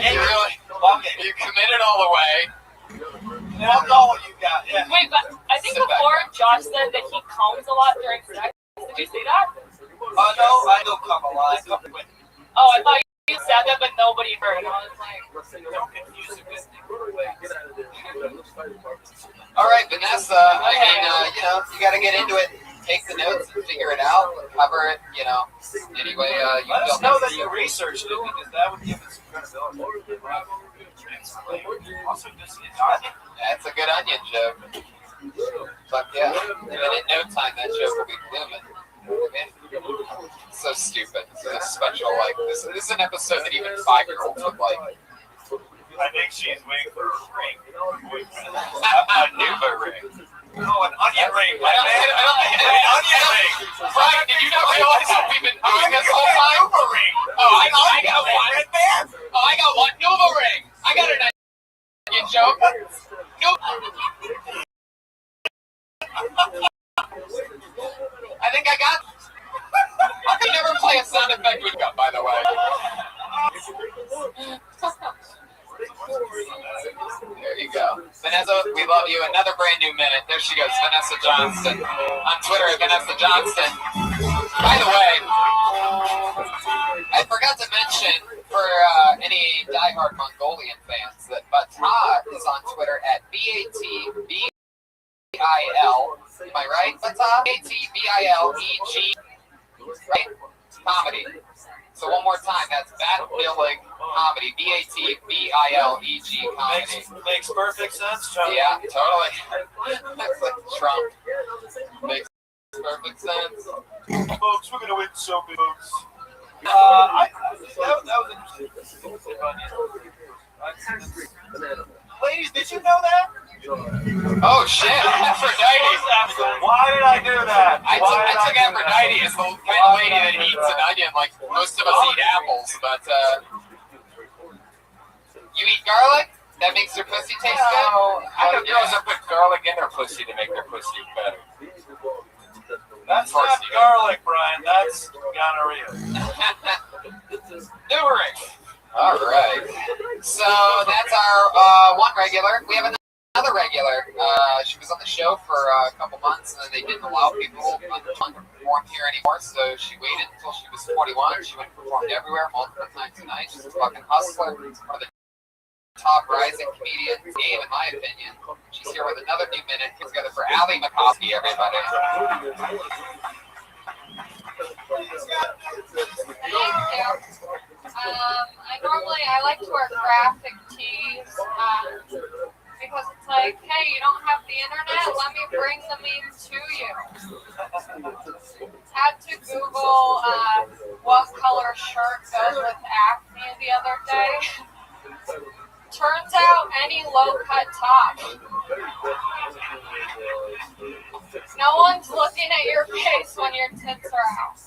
Speaker 4: committed all the way.
Speaker 19: That's all you got. Yeah.
Speaker 21: Wait, but I think before Josh said that he combs a lot during sex. Did you say that?
Speaker 19: No, I don't come a lot.
Speaker 21: Oh, I thought you said that, but nobody heard. I was like,
Speaker 19: don't confuse it with
Speaker 4: all right, Vanessa. I mean, you got to get into it. Take the notes and figure it out. Cover it, Anyway, you
Speaker 19: let us know that you researched it because that would give us some credibility. Also,
Speaker 4: that's a good onion joke. But yeah, and then in no time that joke will be blooming. Okay. So stupid. This is a special, this is an episode that even 5-year-olds would like.
Speaker 19: I think she's waiting for a ring.
Speaker 4: A Nuva ring.
Speaker 19: No, an onion ring.
Speaker 4: I don't think an onion ring. Brian, did you not realize what we've been doing this whole time?
Speaker 19: Nuva ring.
Speaker 4: Oh, I got one. Oh, I got one Nuva ring. I got an onion joke. I think I got. I could never play a sound effect with gun, by the way. There you go. Vanessa, we love you. Another brand new minute. There she goes, Vanessa Johnston. On Twitter, Vanessa Johnston. By the way, I forgot to mention for any diehard Mongolian fans that Bata is on Twitter at BATBIL. Am I right, Bata? BATBILEG. Right? Comedy. So one more time, that's Bat-Billig Comedy. BATBILEG Comedy.
Speaker 19: Makes perfect sense, John.
Speaker 4: Yeah, totally. That's like Trump. Makes perfect sense.
Speaker 19: Folks, we're gonna win so big, folks. That was interesting. Ladies, did you know that?
Speaker 4: Oh shit, Aphrodite.
Speaker 19: Why did I do that?
Speaker 4: I took Aphrodite as the kind of lady that eats an onion like most of us eat apples, but you eat garlic? That makes their pussy taste good?
Speaker 20: I know girls that put garlic in their pussy to make their pussy better.
Speaker 19: That's not garlic, Brian. That's gonorrhea.
Speaker 4: Turmeric. All right. So that's our one regular. We have another regular. She was on the show for a couple months, and then they didn't allow people under 21 to perform here anymore. So she waited until she was 21. She went and performed everywhere, multiple times a night. She's a fucking hustler. One of the top rising comedians game, in my opinion. She's here with another new minute. Put together for Ali McCoskey, everybody.
Speaker 9: I like to wear graphic tees because it's like, hey, you don't have the internet, let me bring the meme to you. Had to Google what color shirt goes with acne the other day. Turns out any low-cut top. No one's looking at your face when your tits are out.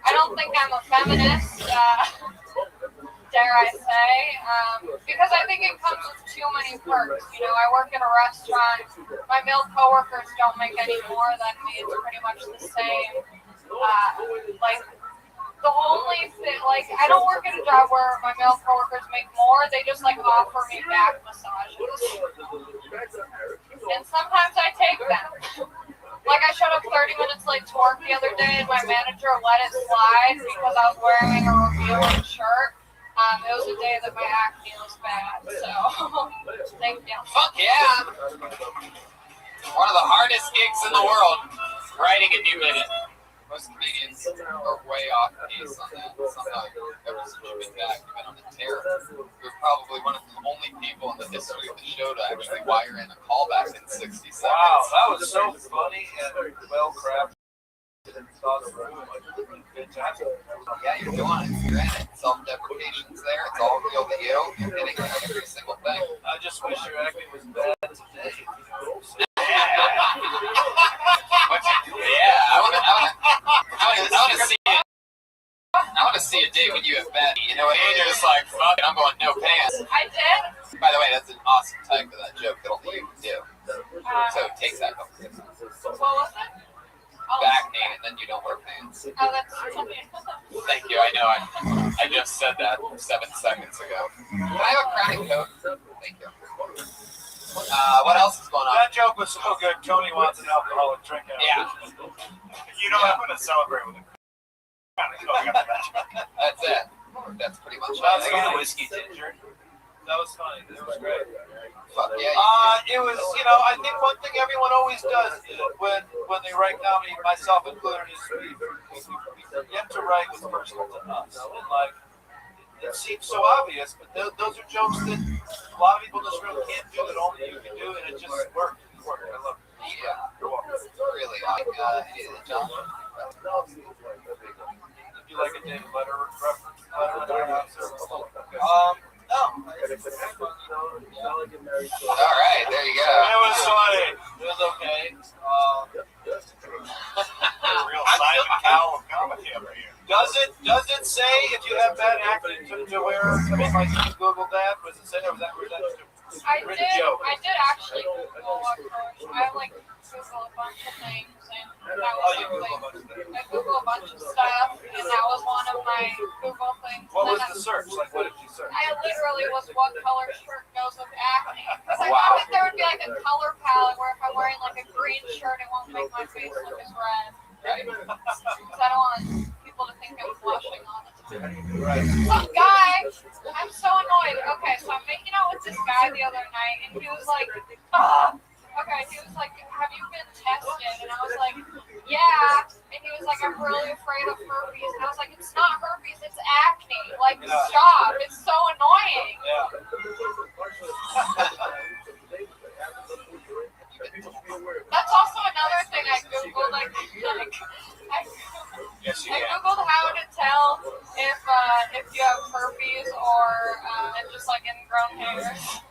Speaker 9: I don't think I'm a feminist, dare I say, because I think it comes with too many perks. You know, I work in a restaurant. My male coworkers don't make any more than me. It's pretty much the same. The only thing, I don't work at a job where my male coworkers make more. They just, offer me back massages. And sometimes I take them. I showed up 30 minutes late to work the other day, and my manager let it slide because I was wearing a revealing shirt. It was a day that my acne was bad, so thank you.
Speaker 4: Fuck yeah! One of the hardest gigs in the world, writing a new minute. Most comedians are way off base on that. Somehow, ever since you've been back, you've been on the tear. You're probably one of the only people in the history of the show to actually wire in a callback in 60 seconds.
Speaker 19: Wow, that was so funny and well crafted.
Speaker 4: Yeah, you're doing it. You're in it. Self-deprecation's there. It's all real to you. You're hitting every single thing.
Speaker 19: I just wish your acting was bad today.
Speaker 4: Yeah, I want to see it. I want to see a day when you have bad. You know what? And you're just like, fuck it, I'm going no pants.
Speaker 9: I did.
Speaker 4: By the way, that's an awesome type of that joke that only you can do. So take that couple tips.
Speaker 9: What was it?
Speaker 4: Back knee, and then you don't wear pants.
Speaker 9: Oh, that's funny.
Speaker 4: Thank you. I know. I just said that 7 seconds ago. Can I have a crowning coat? Thank you. What else is going on?
Speaker 19: That joke was so good. Tony wants an alcoholic drink.
Speaker 4: Yeah.
Speaker 12: You know, I'm going to celebrate with a
Speaker 4: That's it. That's pretty much it.
Speaker 19: That's the whiskey ginger. That was funny. It was great.
Speaker 4: Fuck yeah.
Speaker 19: It was, I think one thing everyone always does when they write comedy, myself included, is we get to write what's personal to us. And it seems so obvious, but those are jokes that a lot of people in this room can't do that only you can do, and it just worked. I love it.
Speaker 4: Yeah. Really. John?
Speaker 19: If you like a David Letter reference, no.
Speaker 4: All right, there you go.
Speaker 19: It was funny. It was okay.
Speaker 12: Real Simon Cowell of comedy over here.
Speaker 19: Does it say if you have bad acne to wear? I mean, you Googled that. Was it say or was that just a written joke?
Speaker 9: I did actually Google what first. I Google a bunch of things, and that was something. I Google a bunch of stuff, and that was one of my Google things.
Speaker 19: What was the search? What did you search?
Speaker 9: I literally was what color shirt goes with acne. Because I thought that there would be a color palette where if I'm wearing a green shirt, it won't make my face look as red. Right? Because I don't want people to think I'm blushing on it.
Speaker 19: Right.
Speaker 9: Some guy, I'm so annoyed. Okay, so I'm making out with this guy the other night, and he was like, okay, he was like, have you been tested? And I was like, yeah. And he was was like, I'm really afraid of herpes. And I was like, it's not herpes, it's acne. Like, stop. It's so annoying. That's also another thing I Googled. I Googled how to tell if you have herpes or just like ingrown hairs.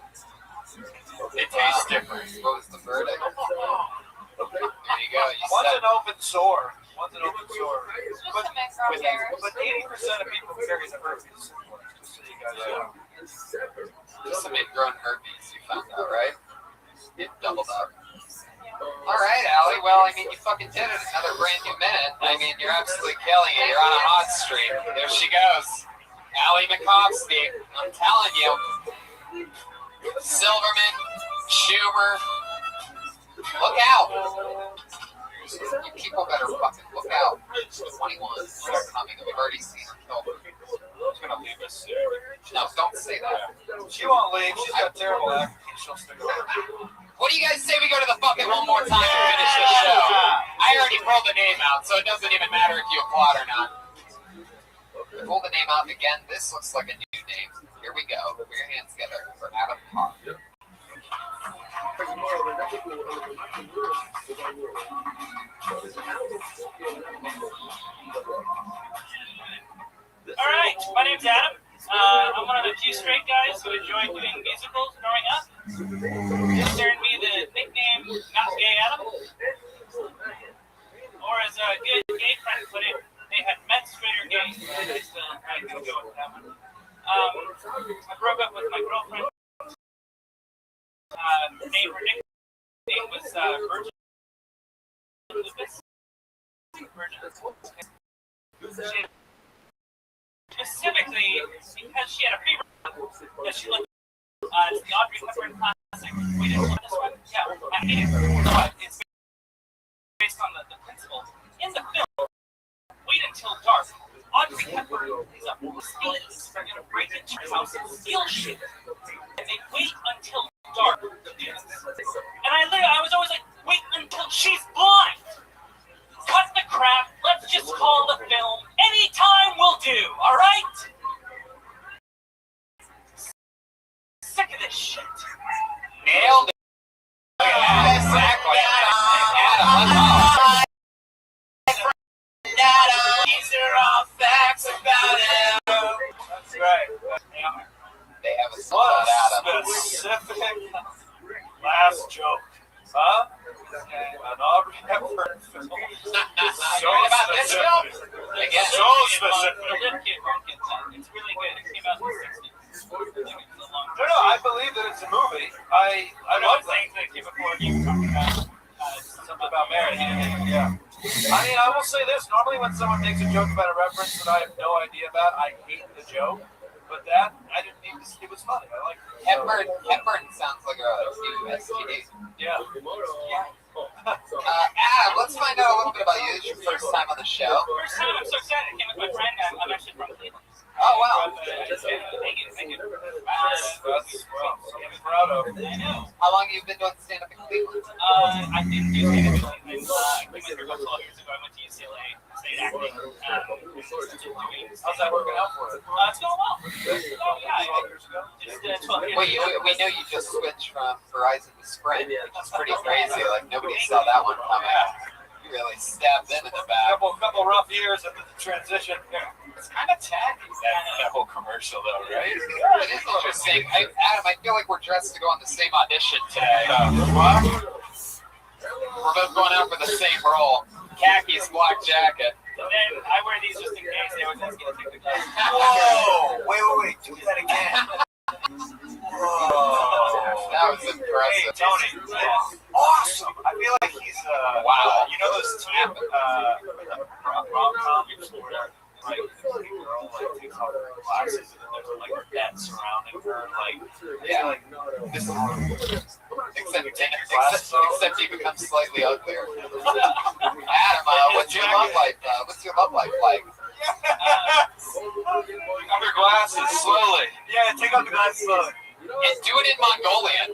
Speaker 4: It tastes different. What was the verdict? There you go.
Speaker 20: One's an open sore. But 80% of people carry the herpes. Just so you guys know.
Speaker 4: Just some ingrown herpes you found out, right? It doubled up. All right, Allie. Well, I mean, you fucking did it. Another brand new minute. I mean, you're absolutely killing it. You're on a hot streak. There she goes. Allie Makovsky. I'm telling you. Silverman, Schumer. Look out. You people better fucking look out. 21 are coming. We've already seen her kill.
Speaker 20: She's going to leave us soon.
Speaker 4: No, don't say that.
Speaker 20: She won't leave. She's got terrible acting. She'll stick around.
Speaker 4: What do you guys say we go to the fucking one more time and finish the show? I already pulled the name out, so it doesn't even matter if you applaud or not. Pull the name out again. This looks like a new name. Here we go. Put your hands together for Adam Park.
Speaker 7: All right, my name's Adam. I'm one of the few straight guys who enjoyed doing musicals growing up. This earned me the nickname Not Gay Adam. Or as a good gay friend put it, they had met straight or gay. I couldn't go with that one. I broke up with my girlfriend. Her nickname was Virgin Lupus. Specifically because she had a fever. Because she looked. It's the Audrey Hepburn classic. We didn't want this one. Yeah, I hate it. But it's based on the principle. In the film, Wait Until Dark, Audrey Hepburn is up on the thieves. They're going to break into her house and steal shit. And they wait until dark to do this. And I was always like, wait until she's blind. Cut the crap. Let's just call the film Anytime Will Do, all right? Sick of this shit.
Speaker 4: Nailed it. Exactly. These are all facts about him.
Speaker 20: That's right.
Speaker 4: They have a song about Adam.
Speaker 20: Specific last joke. Huh? An Audrey Hepburn film. So
Speaker 4: about this film?
Speaker 20: Again, so specific.
Speaker 7: It's really good. It came out in the 60s.
Speaker 20: No, I believe that it's a movie. I love things that came before you talking about something about marriage. Yeah. I mean, I will say this. Normally when someone makes a joke about a reference that I have no idea about, I hate the joke. But that, I didn't need to. It was funny. I like it.
Speaker 4: Hepburn sounds like a new STD.
Speaker 20: Yeah.
Speaker 4: Adam, let's find out a little bit about you. This is your first time on the show.
Speaker 7: First time, I'm so excited. I came with my friend. I'm actually from Cleveland.
Speaker 4: Oh, wow.
Speaker 7: Thank you.
Speaker 20: That's I'm proud of.
Speaker 7: I know.
Speaker 4: How long have you been doing stand-up in Cleveland?
Speaker 7: I didn't do stand-up in Cleveland. I went here about 12 years ago. I went to UCLA, studied acting.
Speaker 20: How's that working out for you?
Speaker 7: It's going well. Just 12 years
Speaker 4: Wait, we know you just switched from Verizon to Sprint, which is pretty crazy. Like, nobody saw that one coming. You really stabbed into the back.
Speaker 20: Couple rough years after the transition.
Speaker 4: It's kind of tacky, that whole commercial, though, right? It is interesting. Adam, I feel like we're dressed to go on the same audition today. We're both going out for the same role. Khakis, black jacket.
Speaker 7: And then I wear these just in case they always ask you to take the class.
Speaker 20: Whoa! Wait. Do that again. Whoa.
Speaker 4: That was impressive.
Speaker 20: Hey, Tony. Awesome. I feel like he's,
Speaker 4: wow.
Speaker 20: You know those rom-com where like the girl like takes off her glasses and then there's like nets surrounding her, like
Speaker 4: except he becomes slightly uglier. Adam, what's your love life? Like?
Speaker 20: Under glasses slowly. Yeah, take off the glasses slowly.
Speaker 4: And do it in Mongolian.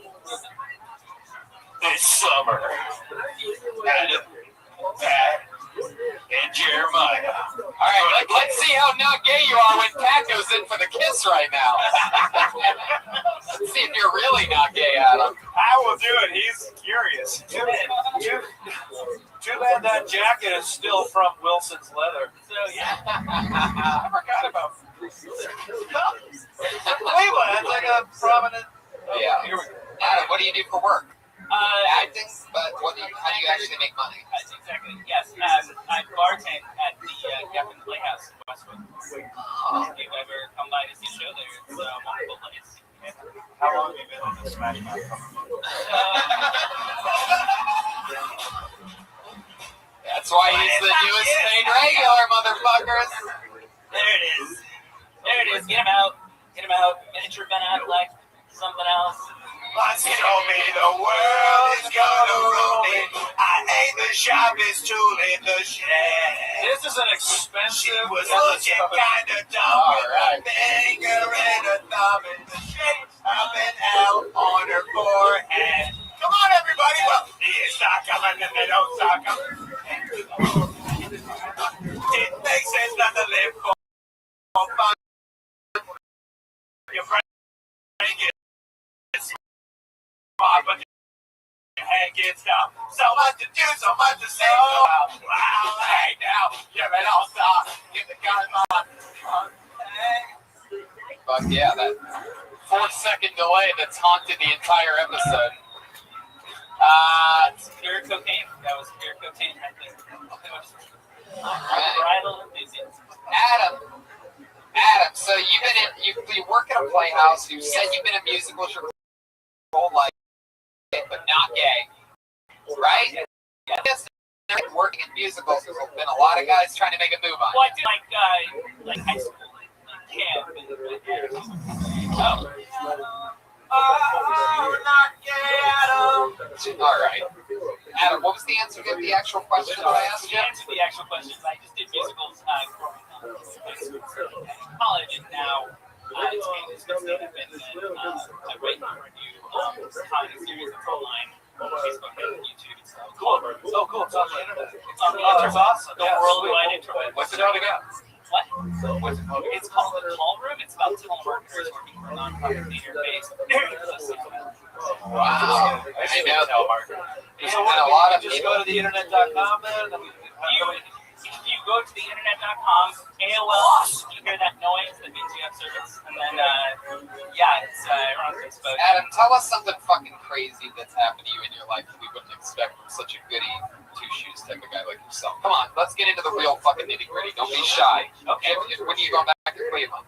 Speaker 20: It's summer. Adam.
Speaker 2: and Jeremiah.
Speaker 4: All right, let's see how not gay you are when Pat goes in for the kiss right now. Let's see if you're really not gay, Adam.
Speaker 20: I will do it. He's curious. Too bad that jacket is still from Wilson's Leather. So yeah, I forgot about. Cleveland, that's like a prominent.
Speaker 4: Yeah.
Speaker 20: Here we go.
Speaker 4: Adam, what do you do for work? Acting, but how do you actually make money?
Speaker 10: Exactly. Yes, I bartend at the Gavin Playhouse in Westwood. If you've ever come by to see a show there, it's a wonderful place.
Speaker 20: How long have you been in the Smash Mouth?
Speaker 4: That's why he's the newest paid regular, motherfuckers.
Speaker 10: There it is. There it is. Get him out. Get him out. Miniature Ben Affleck. Something else.
Speaker 2: Once you told me the world is gonna roll me, I ain't the sharpest tool in the shed.
Speaker 20: This is an expensive.
Speaker 2: She was looking kinda dumb with a finger and a thumb in the shape of an L on her forehead. Come on, everybody! Well, the years start coming and they don't start coming. It makes sense not to live for fun. Your brain gets smart, but your head gets dumb. So much to do, so much to say. Wow, hey now, you're an all-star. Get the guns on.
Speaker 4: Fuck yeah, that 4-second delay that's haunted the entire episode.
Speaker 10: It's pure cocaine. That was pure cocaine right there.
Speaker 4: Right.
Speaker 10: Bridal enthusiasm.
Speaker 4: Adam, so you work at a playhouse. You said you've been in musicals your whole life, but not gay, right? I guess working in musicals, there's been a lot of guys trying to make a move on.
Speaker 10: Well, I did like high school, camp,
Speaker 2: not gay, Adam.
Speaker 4: All right. Adam, what was the answer to the actual question that I asked you?
Speaker 10: The answer to the actual question is I just did musicals growing up. College, and now it's been stand-up, and then I write and review comedy series that's online on Facebook and YouTube. So
Speaker 20: cool. So cool. It's on the internet.
Speaker 10: It's on the internet.
Speaker 20: That's awesome.
Speaker 10: The worldwide internet.
Speaker 20: What's it called again?
Speaker 10: What? It's called The Call Room. It's about telemarketers working for a nonprofit based.
Speaker 4: Wow. I know telemarketer.
Speaker 20: So what, a lot of just go to the internet.com then?
Speaker 10: If you go to the internet.com, AOL, you hear that noise, that means you have service. And then, it's on Facebook.
Speaker 4: Adam, tell us something fucking crazy that's happened to you in your life that we wouldn't expect from such a goody two-shoes type of guy like yourself. Come on, let's get into the real fucking nitty-gritty. Don't be shy.
Speaker 10: Okay.
Speaker 4: When are you going back to Cleveland?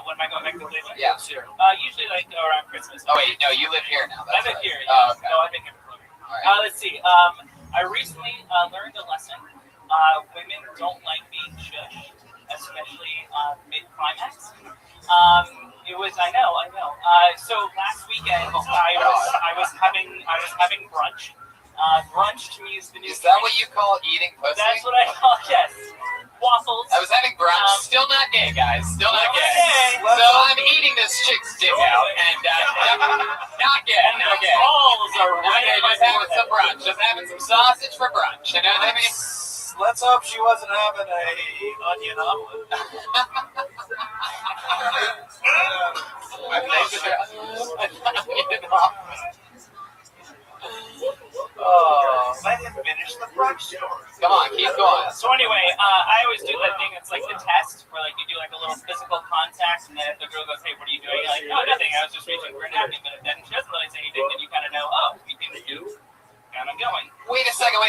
Speaker 10: When am I going back to Cleveland?
Speaker 4: Yeah.
Speaker 10: Sure. Usually around Christmas.
Speaker 4: Oh wait, no, you live here now.
Speaker 10: I live here, yeah.
Speaker 4: Okay.
Speaker 10: No, I've been here before.
Speaker 4: Right.
Speaker 10: Let's see. I recently learned a lesson. Women don't like being shushed, especially mid-climax. I know. So last weekend I was having brunch. Brunch to me is the new.
Speaker 4: Is that what you call eating pussy?
Speaker 10: That's what I call, yes. Waffles.
Speaker 4: I was having brunch. Still not gay, guys. Still not gay. So I'm eating this chick's dick out, and not gay. Not gay.
Speaker 10: Balls are right.
Speaker 4: Just having some brunch. Just having some sausage for brunch. You know what I mean?
Speaker 20: Let's hope she wasn't having a onion omelet. I didn't finish the brunch story.
Speaker 4: Come on, keep going.
Speaker 10: So anyway, I always do that thing. It's like the test where like you do like a little physical contact, and then if the girl goes, "Hey, what are you doing?" You're like, "Oh, nothing. I was just reaching for a napkin." But then she doesn't really say anything, then you kind of know, "Oh, we can do." And I'm going.
Speaker 4: Wait a second.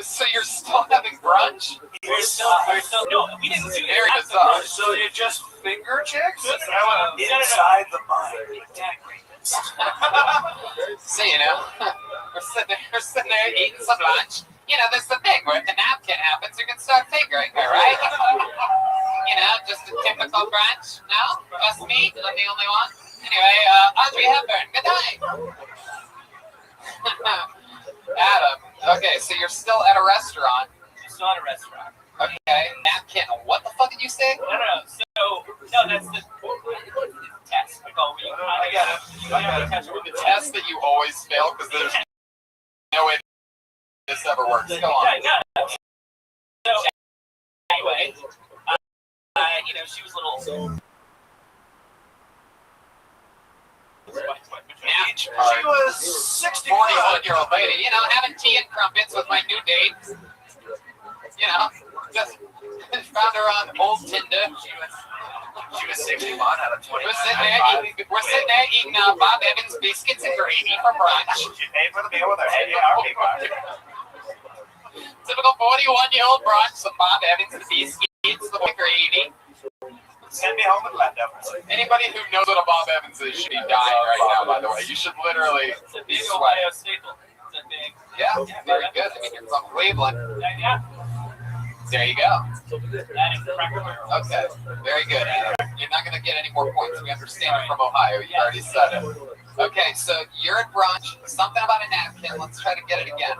Speaker 4: So you're still having brunch?
Speaker 10: We're still. No, we didn't do
Speaker 4: Very
Speaker 10: that.
Speaker 4: bizarre.
Speaker 20: So you just finger chicks?
Speaker 10: Inside
Speaker 20: the mind.
Speaker 10: Exactly.
Speaker 4: So, we're sitting there eating some lunch. There's the thing where if the napkin happens, you can start fingering her, right? Just a typical brunch. No? Just me? I'm the only one? Anyway, Audrey Hepburn, good night. Adam, okay, so you're still at a restaurant.
Speaker 10: Still at a restaurant.
Speaker 4: Okay, napkin. What the fuck did you say?
Speaker 10: No. So, that's the test.
Speaker 20: I got it.
Speaker 4: The test that you always fail because there's no way to this ever works. Go on.
Speaker 10: Yeah, no. So anyway, you know, she was a little.
Speaker 4: She was 41-year-old lady. You know, having tea and crumpets with my new date. You know, just found her on old Tinder.
Speaker 2: She was 61 out of 20.
Speaker 4: We're sitting there eating Bob Evans biscuits and gravy for brunch.
Speaker 2: She paid for the meal with her AARP card.
Speaker 4: Typical 41-year-old brunch, some Bob Evans biscuits, the gravy.
Speaker 2: Send me home with leftovers.
Speaker 4: Anybody who knows what a Bob Evans is should be dying right now, by the way. You should literally be sweating. Yeah, very good. I mean, you're from Cleveland.
Speaker 10: Yeah.
Speaker 4: There you go. Okay, very good. You're not going to get any more points. We understand you're from Ohio. You already said it. Okay, so you're at brunch. Something about a napkin. Let's try to get it again.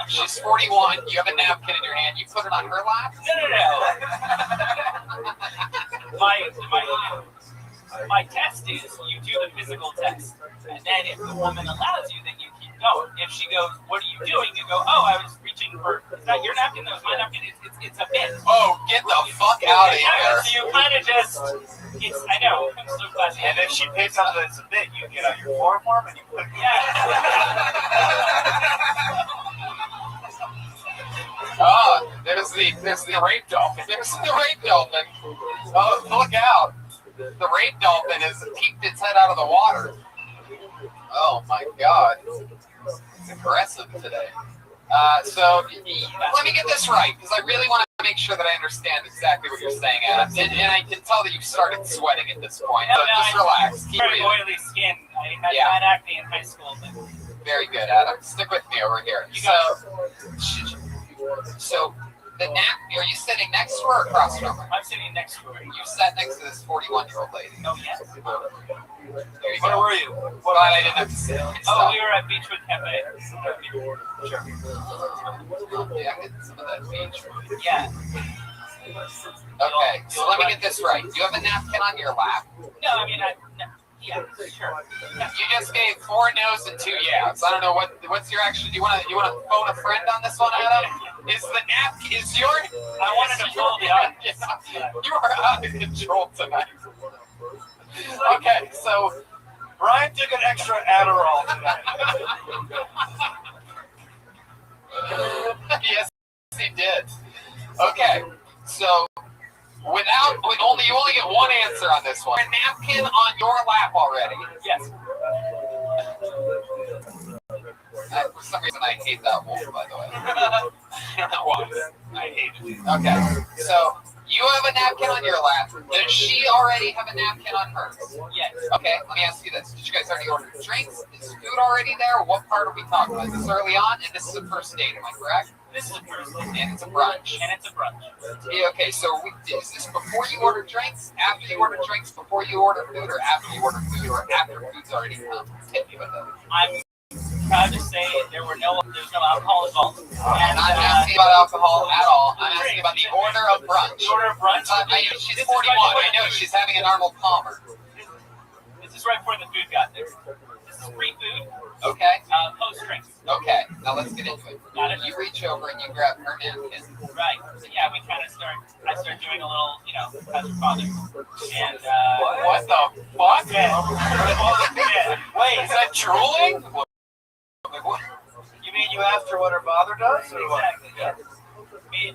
Speaker 4: She's 41. You have a napkin in your hand. You put it on her lap?
Speaker 10: No. My test is you do the physical test, and then if the woman allows you, then you keep going. If she goes, "What are you doing?" You go, "Oh, I was reaching for." Is that your napkin? That was my napkin. It's a bit.
Speaker 4: Oh, get the fuck out of here!
Speaker 10: So you kind of just. I know. I'm so glad.
Speaker 2: And if she picks up that it's a bit, you get out your chloroform and you put it.
Speaker 4: Oh, there's the rape dolphin. There's the rape dolphin. Oh, look out! The rape dolphin has peeked its head out of the water. Oh my God, it's aggressive today. So let me get this right, because I really want to make sure that I understand exactly what you're saying, Adam. And I can tell that you started sweating at this point. So just relax. Keep
Speaker 10: Very
Speaker 4: reading.
Speaker 10: oily skin. I had bad acne in high school. But...
Speaker 4: Very good, Adam. Stick with me over here. So the nap, are you sitting next to her or across from her?
Speaker 10: I'm sitting next to her.
Speaker 4: You sat next to this 41-year-old lady.
Speaker 10: Oh, yes.
Speaker 4: There you
Speaker 10: Where
Speaker 4: go.
Speaker 10: were you?
Speaker 4: Well, I didn't have to sit.
Speaker 10: Oh, we were at Beachwood Cafe.
Speaker 4: Sure. Yeah, I did some of that beach.
Speaker 10: Yeah.
Speaker 4: Okay, so let me get this right. Do you have a napkin on your lap?
Speaker 10: No, I mean, yeah, sure.
Speaker 4: You just gave 4 no's and 2 yeahs. I don't know what's your action. Do you want to phone a friend on this one, Adam? Is the napkin your?
Speaker 10: I wanted to pull the out.
Speaker 4: You are out of control tonight. Okay, so
Speaker 2: Brian took an extra Adderall tonight.
Speaker 4: Yes, he did. Okay, so you only get one answer on this one. A napkin on your lap already.
Speaker 10: Yes.
Speaker 4: For some reason, I hate that wolf, by the way. I don't know why. I hate it. Okay, so you have a napkin on your lap. Does she already have a napkin on hers?
Speaker 10: Yes.
Speaker 4: Okay, let me ask you this. Did you guys already order drinks? Is food already there? What part are we talking about? Is this early on? And this is a first date, am I correct?
Speaker 10: This is a first date.
Speaker 4: And it's a brunch. Yeah, okay, so is this before you order drinks, after you order drinks, before you order food, or after you order food, or after food's already come? Hit me with it.
Speaker 10: I'm proud to say there's no alcohol involved.
Speaker 4: I'm not asking about alcohol at all. I'm asking about the order of brunch.
Speaker 10: The order of brunch?
Speaker 4: She's 41. I know she's having an Arnold Palmer.
Speaker 10: This is right before the food got there. This is free food.
Speaker 4: Okay.
Speaker 10: Post drinks.
Speaker 4: Okay. Now let's get into it.
Speaker 10: Got it.
Speaker 4: You reach over and you grab her napkin.
Speaker 10: Right. So yeah, we kind of I start doing a little, as your father. And
Speaker 4: what the fuck?
Speaker 10: Yeah.
Speaker 2: Wait,
Speaker 4: is that drooling?
Speaker 2: You mean you asked her what her father does?
Speaker 10: Exactly. Yeah. I mean,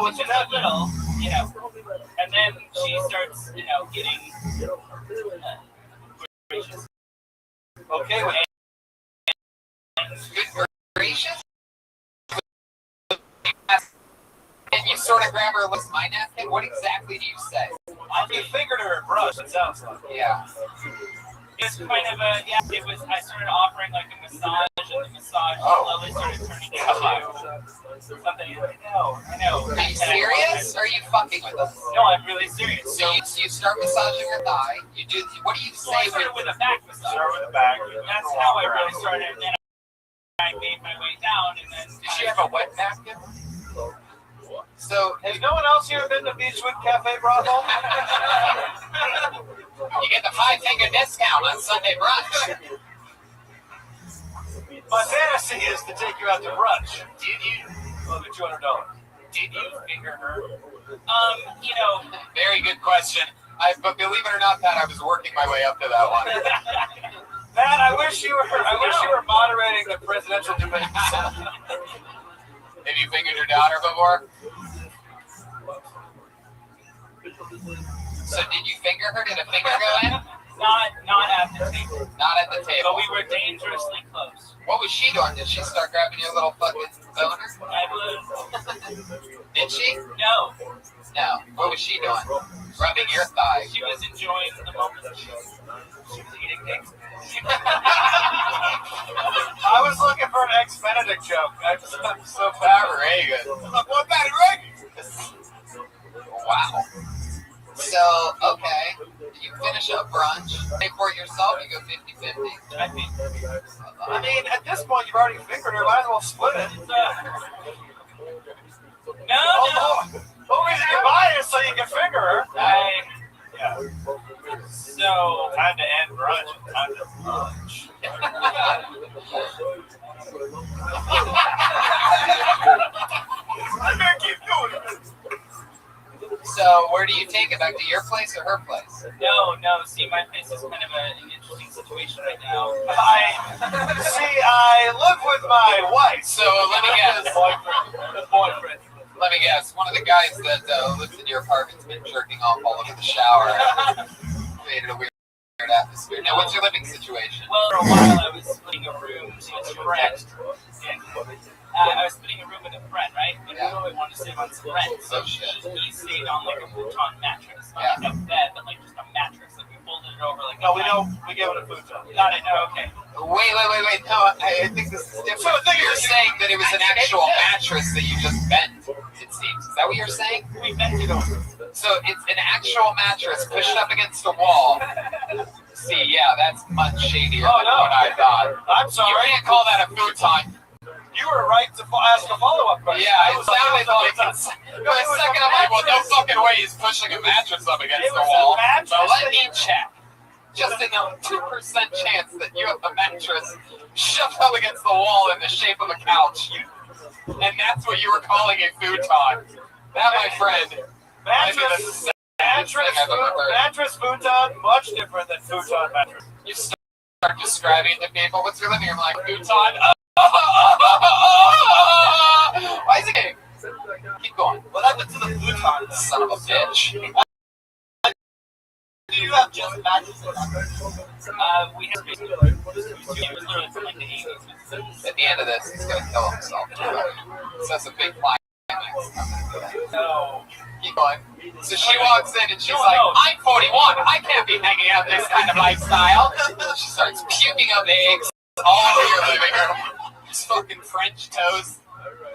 Speaker 2: what's
Speaker 10: just a little, and then she starts, getting gracious.
Speaker 2: Okay.
Speaker 4: Good gracious. And you sort of grab her, looks my napkin. What exactly do you say?
Speaker 2: You fingered her at brush, it sounds like.
Speaker 4: Yeah.
Speaker 10: It's kind of I started offering like a massage, and the massage slowly started turning into something. I know.
Speaker 4: Are you serious? Or are you fucking with us?
Speaker 10: No, I'm really serious.
Speaker 4: So you start massaging her thigh. You do. What do you say?
Speaker 10: I started with a back massage.
Speaker 2: Start with the back.
Speaker 10: That's how I really started. And then I made my way down, and then.
Speaker 4: Did she have a wet napkin? So
Speaker 2: has no one else here been to Beachwood Cafe Brothel?
Speaker 4: You get the 5-finger discount on Sunday brunch.
Speaker 19: My fantasy is to take you out to brunch.
Speaker 13: Did you?
Speaker 19: Oh, the $200.
Speaker 13: Did you finger her?
Speaker 10: You know,
Speaker 13: Very good question. But believe it or not, Pat, I was working my way up to that one.
Speaker 19: Matt, I wish you were moderating the presidential debate.
Speaker 13: Have you fingered your daughter before? So did you finger her? Did a finger go in?
Speaker 10: not at the table.
Speaker 13: Not at the table.
Speaker 10: But we were dangerously close.
Speaker 13: What was she doing? Did she start grabbing your little fucking boner?
Speaker 10: I was.
Speaker 13: Did she?
Speaker 10: No.
Speaker 13: No. What was she doing? Rubbing your thigh.
Speaker 10: She was enjoying the moment. She was eating cake.
Speaker 19: I was looking for an ex-Benedict joke. I'm so
Speaker 13: Pat Reagan. Look, what Pat Reagan? Wow. So, okay, you finish up brunch, pay for it yourself, you go 50-50.
Speaker 19: I mean, at this point, you've already fingered her, might as well split it.
Speaker 10: No.
Speaker 19: The only reason you buy it is so you can finger her. Yeah.
Speaker 10: So,
Speaker 19: time to end brunch. Time to brunch. I'm gonna keep doing it.
Speaker 13: So, where do you take it? Back to your place or her place?
Speaker 10: No. See, my place is kind of an interesting situation right now.
Speaker 19: I live with my wife.
Speaker 13: So, let me guess.
Speaker 19: Boyfriend.
Speaker 13: Let me guess. One of the guys that lives in your apartment's been jerking off all over the shower. Created a weird atmosphere. Now, what's your living situation?
Speaker 10: Well, for a while I was splitting a room with a friend. I was splitting a room with a friend, right? But we really wanted to save on some rent. So he stayed on like a futon mattress. Not like a bed, but like just a mattress. Like we folded it over like
Speaker 19: we gave it a futon.
Speaker 10: Got it. No, okay.
Speaker 13: Wait. No, I think this is different. So you're saying that it was an actual mattress that you just bent, it seems. Is that what you're saying?
Speaker 10: We bent it over.
Speaker 13: So it's an actual mattress pushed up against a wall. See, yeah, that's much shadier than what I thought.
Speaker 19: I'm sorry.
Speaker 13: You can't call that a futon.
Speaker 19: You were right to ask a follow-up question.
Speaker 13: Yeah, it sounded like for a second I'm like, well, no fucking way he's pushing a mattress up against the wall. So let me check. Just in a 2% chance that you have a mattress shoved up against the wall in the shape of a couch. And that's what you were calling a futon. That, my friend,
Speaker 19: mattress futon, much different than futon mattress.
Speaker 13: You start describing to people, what's your living room like? Futon? Why is it getting? Keep going.
Speaker 19: What happened to the futon?
Speaker 13: Son of a bitch.
Speaker 19: Do you have just mattresses?
Speaker 10: We have it was literally from like the 80s.
Speaker 13: At the end of this, he's gonna kill himself. So that's a big climax.
Speaker 10: No.
Speaker 13: Keep going. So she walks in and she's like, I'm 41. I can't be hanging out this kind of lifestyle. She starts puking up eggs all over your living room. Just fucking French toast.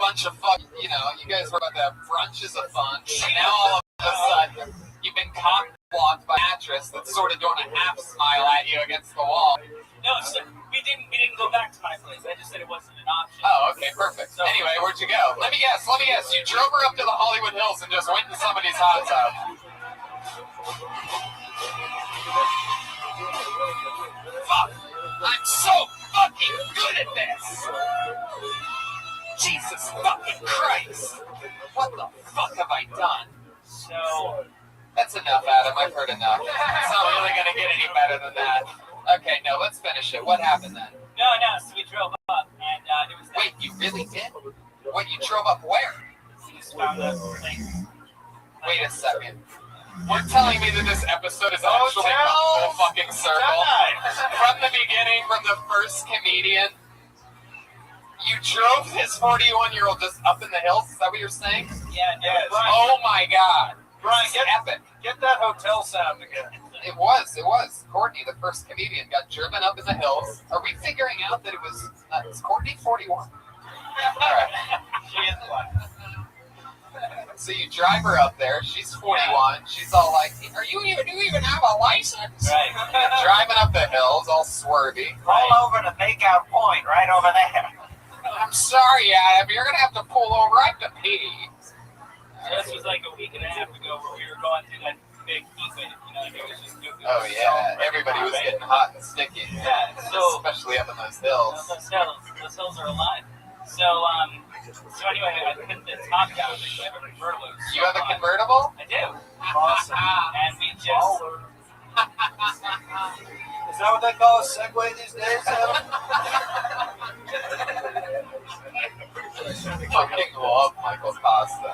Speaker 13: Bunch of you guys were about to have brunches of fun. And now all of a sudden, you've been cock-blocked by a mattress that's sort of doing a half smile at you against the wall.
Speaker 10: No, so we didn't go back to my place. I just said it wasn't an option.
Speaker 13: Oh, okay, perfect. So, anyway, where'd you go? Let me guess. You drove her up to the Hollywood Hills and just went to somebody's hot tub. Fuck! I'm so fucking good at this! Jesus fucking Christ! What the fuck have I done?
Speaker 10: So...
Speaker 13: That's enough, Adam. I've heard enough. It's not really gonna get any better than that. Okay, no, let's finish it. What happened then?
Speaker 10: No, so we drove up, and it was...
Speaker 13: Wait, you really did? What, you drove up where?
Speaker 10: We just found a place.
Speaker 13: Wait a second. You're telling me that this episode is actually a full fucking circle? From the beginning, from the first comedian, you drove this 41-year-old just up in the hills? Is that what you're saying?
Speaker 10: Yeah, yes.
Speaker 13: Oh my god.
Speaker 19: Brian,
Speaker 13: epic.
Speaker 19: Get that hotel sound again.
Speaker 13: It was. Courtney, the first comedian, got driven up in the hills. Are we figuring out that it was Courtney 41? All right.
Speaker 10: She is one.
Speaker 13: So you drive her up there. She's 41. She's all like, do you even have a license?
Speaker 10: Right.
Speaker 13: Driving up the hills, all swervy.
Speaker 6: Roll over to Makeout Point, right over there.
Speaker 13: I'm sorry, Adam. You're going to have to pull over. I have to pee.
Speaker 10: This was like a week and a half ago where we were going through that big heat wave. It was just good.
Speaker 13: Oh, yeah. Everybody was getting hot and sticky.
Speaker 10: Yeah, so...
Speaker 13: Especially up in those hills.
Speaker 10: Those hills are alive. So anyway, I put the top down because I have a convertible.
Speaker 4: You have a convertible?
Speaker 10: I do.
Speaker 19: Awesome.
Speaker 10: And we just.
Speaker 19: Is that what they call a Segway these days, Adam?
Speaker 4: Fucking love Michael Costa.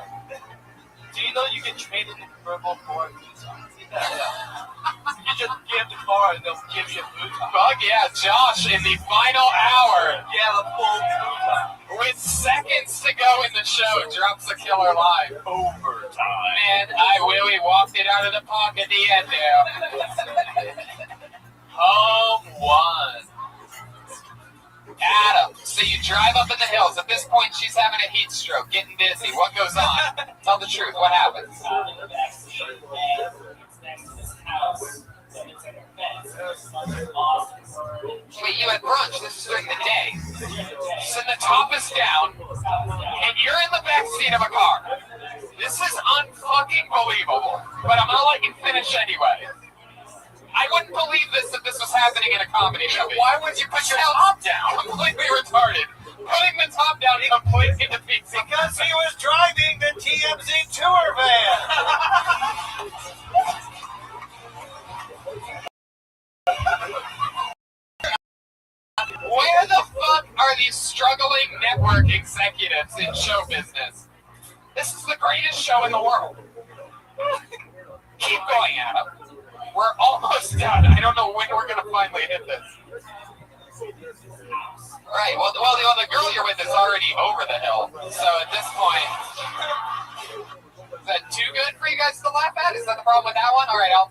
Speaker 19: Do you know you can trade in the convertible for a futon? You just give the car and they'll give you a futon.
Speaker 4: Fuck yeah, Josh, in the final hour.
Speaker 19: Yeah, a full futon.
Speaker 4: With seconds to go in the show, drops a killer line.
Speaker 12: Overtime.
Speaker 4: Man, I really walked it out of the pocket at the end there. Home one. Adam, so you drive up in the hills. At this point, she's having a heat stroke, getting dizzy. What goes on? Tell the truth. What happens? Wait, you had brunch. This is during the day. So the top is down, and you're in the back seat of a car. This is unfucking believable. But I'm gonna let you finish anyway. I wouldn't believe this if this was happening in a comedy movie. Why would you put your top down? Completely retarded. Putting the top down completely defeats it.
Speaker 19: Because he was driving the TMZ tour van.
Speaker 4: Where the fuck are these struggling network executives in show business? This is the greatest show in the world. Keep going, Adam. We're almost done. I don't know when we're going to finally hit this. Right, well, the girl you're with is already over the hill. So at this point, is that too good for you guys to laugh at? Is that the problem with that one? All right, I'll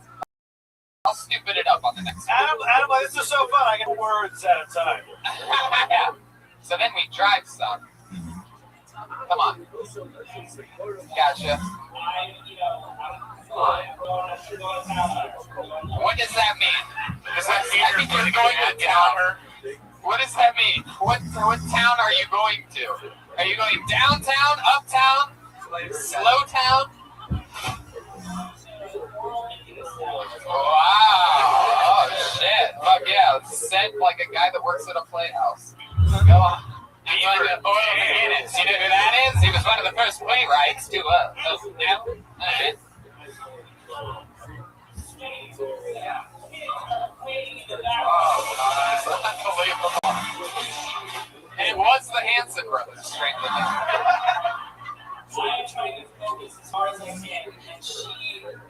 Speaker 4: stupid it up on the next one.
Speaker 19: Adam, this is so fun. I get words at a time.
Speaker 4: Yeah. So then we drive some. Come on. Gotcha. What does that mean? Does that mean you're going to town? What does that mean? What town are you going to? Are you going downtown, uptown, slow town? Wow. Oh, shit. Fuck yeah. Sent like a guy that works at a playhouse. Go on. And you like the oil mechanics. You know who that is? He was one of the first playwrights to now. Alright. Oh, unbelievable. It was the Hanson brothers, strangely enough.
Speaker 10: I'm trying to focus as hard as I can, and she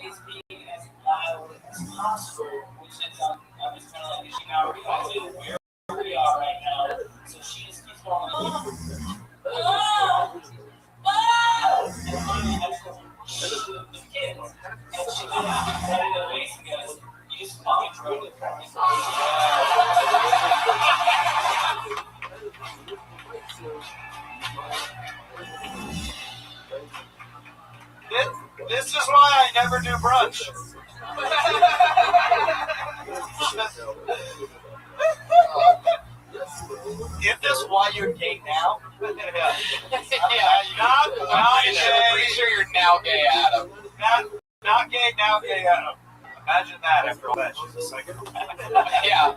Speaker 10: is being as loud as possible, which is I'm just kind of like, she now realizing where we are right now, so she just keeps going. Oh! Oh! And finally, I just go, the kids, and she goes ready to face and goes, you just fucking drove it for me.
Speaker 19: This is why I never do brunch. If this is why you're gay now,
Speaker 4: Yeah, pretty sure you're now gay, Adam.
Speaker 19: Not gay, now gay Adam. Imagine that after all that. She's a psychopath.
Speaker 4: Yeah.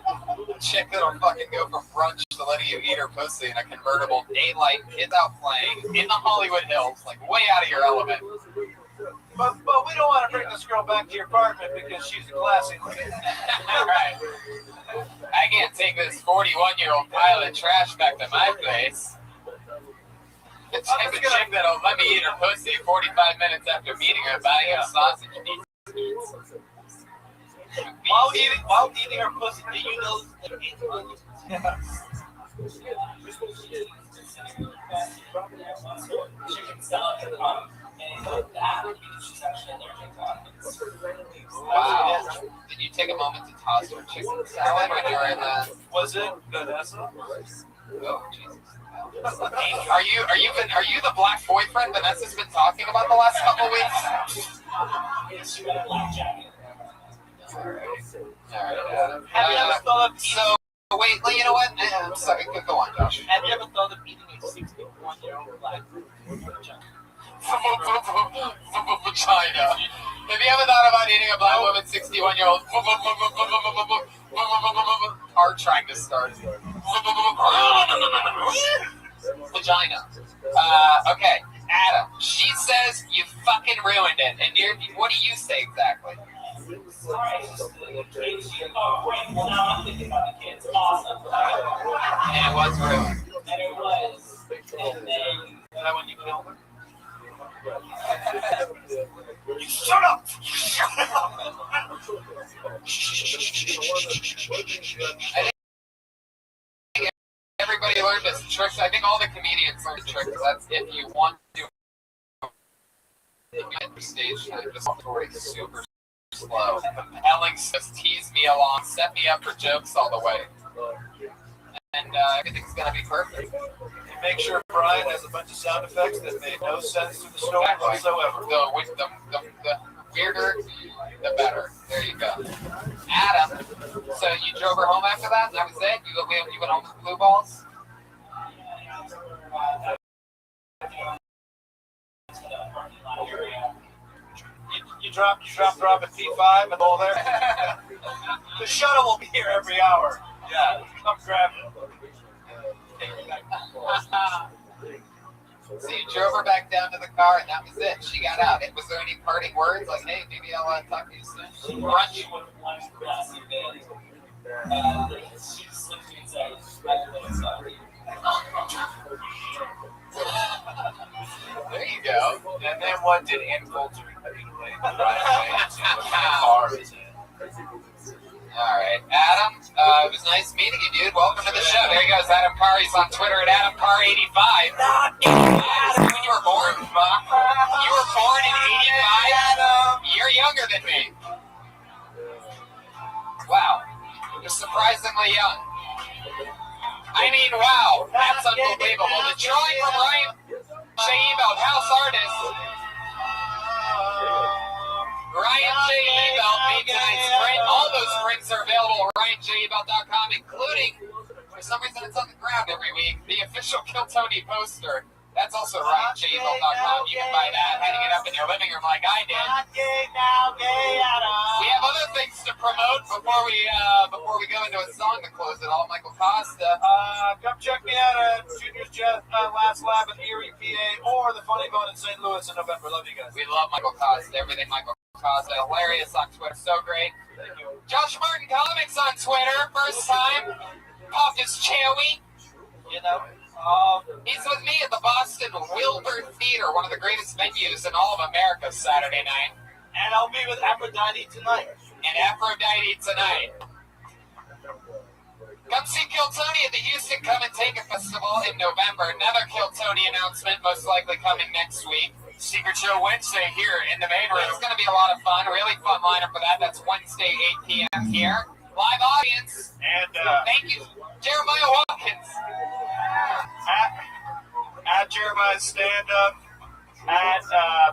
Speaker 4: Chick that'll fucking go from brunch to letting you eat her pussy in a convertible, daylight, kids out playing, in the Hollywood Hills, like way out of your element.
Speaker 19: But we don't want to bring this girl back to your apartment because she's a classy lady.
Speaker 4: Right. I can't take this 41-year-old pile of trash back to my place. The type of chick that'll let me eat her pussy 45 minutes after meeting her, buying her sausage and eats.
Speaker 19: While eating her pussy, do you know that it's onions?
Speaker 10: She can sell it and like that because she's actually allergic to onions.
Speaker 4: Wow. Did you take a moment to toss her chicken salad when you were in the...
Speaker 19: Was it Vanessa?
Speaker 4: Oh, Jesus. Are you the black boyfriend Vanessa's been talking about the last couple weeks?
Speaker 10: Yes, she got a black jacket.
Speaker 4: Alright.
Speaker 19: Have you ever thought of
Speaker 4: So, wait, you know what? I'm sorry, go on, Josh.
Speaker 19: Have you ever thought of eating a 61-year-old black woman?
Speaker 4: Vagina. Have you ever thought about eating a black woman, 61-year-old, heart trying to start? Vagina. Okay, Adam. She says you fucking ruined it. And what do you say exactly?
Speaker 10: Sorry, it's just the kids. Oh, great. Well, now I'm thinking about the kids. Awesome.
Speaker 4: And it was ruined.
Speaker 10: And it was. And then.
Speaker 19: Is that when you killed her?
Speaker 10: You shut up! You shut up!
Speaker 4: I think everybody learned this trick. I think all the comedians learned the trick. That's if you want to stage time, just story super slow. Alex just tease me along, set me up for jokes all the way. And everything's gonna be perfect.
Speaker 19: And make sure Brian has a bunch of sound effects that made no sense to the story whatsoever.
Speaker 4: The weirder, the better. There you go. Adam, so you drove her home after that? That was it? You went home with blue balls?
Speaker 19: You drop at P5 and all there. The shuttle will be here every hour. Yeah, come grab it.
Speaker 4: So you drove her back down to the car, and that was it. She got out. Was there any parting words like, "Hey, maybe I'll talk to you soon"? Brunch. There you go.
Speaker 19: And then what did infiltrate away?
Speaker 4: All right, Adam, it was nice meeting you, dude. Welcome to the show. There he goes, Adam Carr. He's on Twitter at AdamCarr85. Adam, when you were born, you were born in 85? You're younger than me. Wow, you're surprisingly young. I mean, wow, that's unbelievable. The drawing from Ryan J. Ebelt, house artist. Ryan J. Ebelt, Big Nice Print. All those prints are available at RyanJebelt.com, including, for some reason it's on the ground every week, the official Kill Tony poster. That's also RyanJebelt.com. You can buy that, hanging it up in your living room like I did. We have other things to promote before we go into a song to close it all. Michael Costa.
Speaker 19: Come check me out at Junior's Jet Last Lab in Erie, PA, or the Funny Bone in St. Louis in November. Love you guys.
Speaker 4: We love Michael Costa. Everything Michael Costa. Hilarious on Twitter. So great.
Speaker 19: Thank you.
Speaker 4: Josh Martin Comics on Twitter. First time. Popped his cherry.
Speaker 19: You know.
Speaker 4: He's with me at the Boston Wilbur Theater, one of the greatest venues in all of America, Saturday night.
Speaker 19: And I'll be with Aphrodite tonight.
Speaker 4: Come see Kill Tony at the Houston Come and Take It Festival in November. Another Kill Tony announcement, most likely coming next week. Secret Show Wednesday here in the main room. It's going to be a lot of fun. A really fun lineup for that. That's Wednesday, 8 p.m. here. Live audience.
Speaker 19: And
Speaker 4: thank you, Jeremiah Watkins.
Speaker 19: At Jeremiah's stand-up, at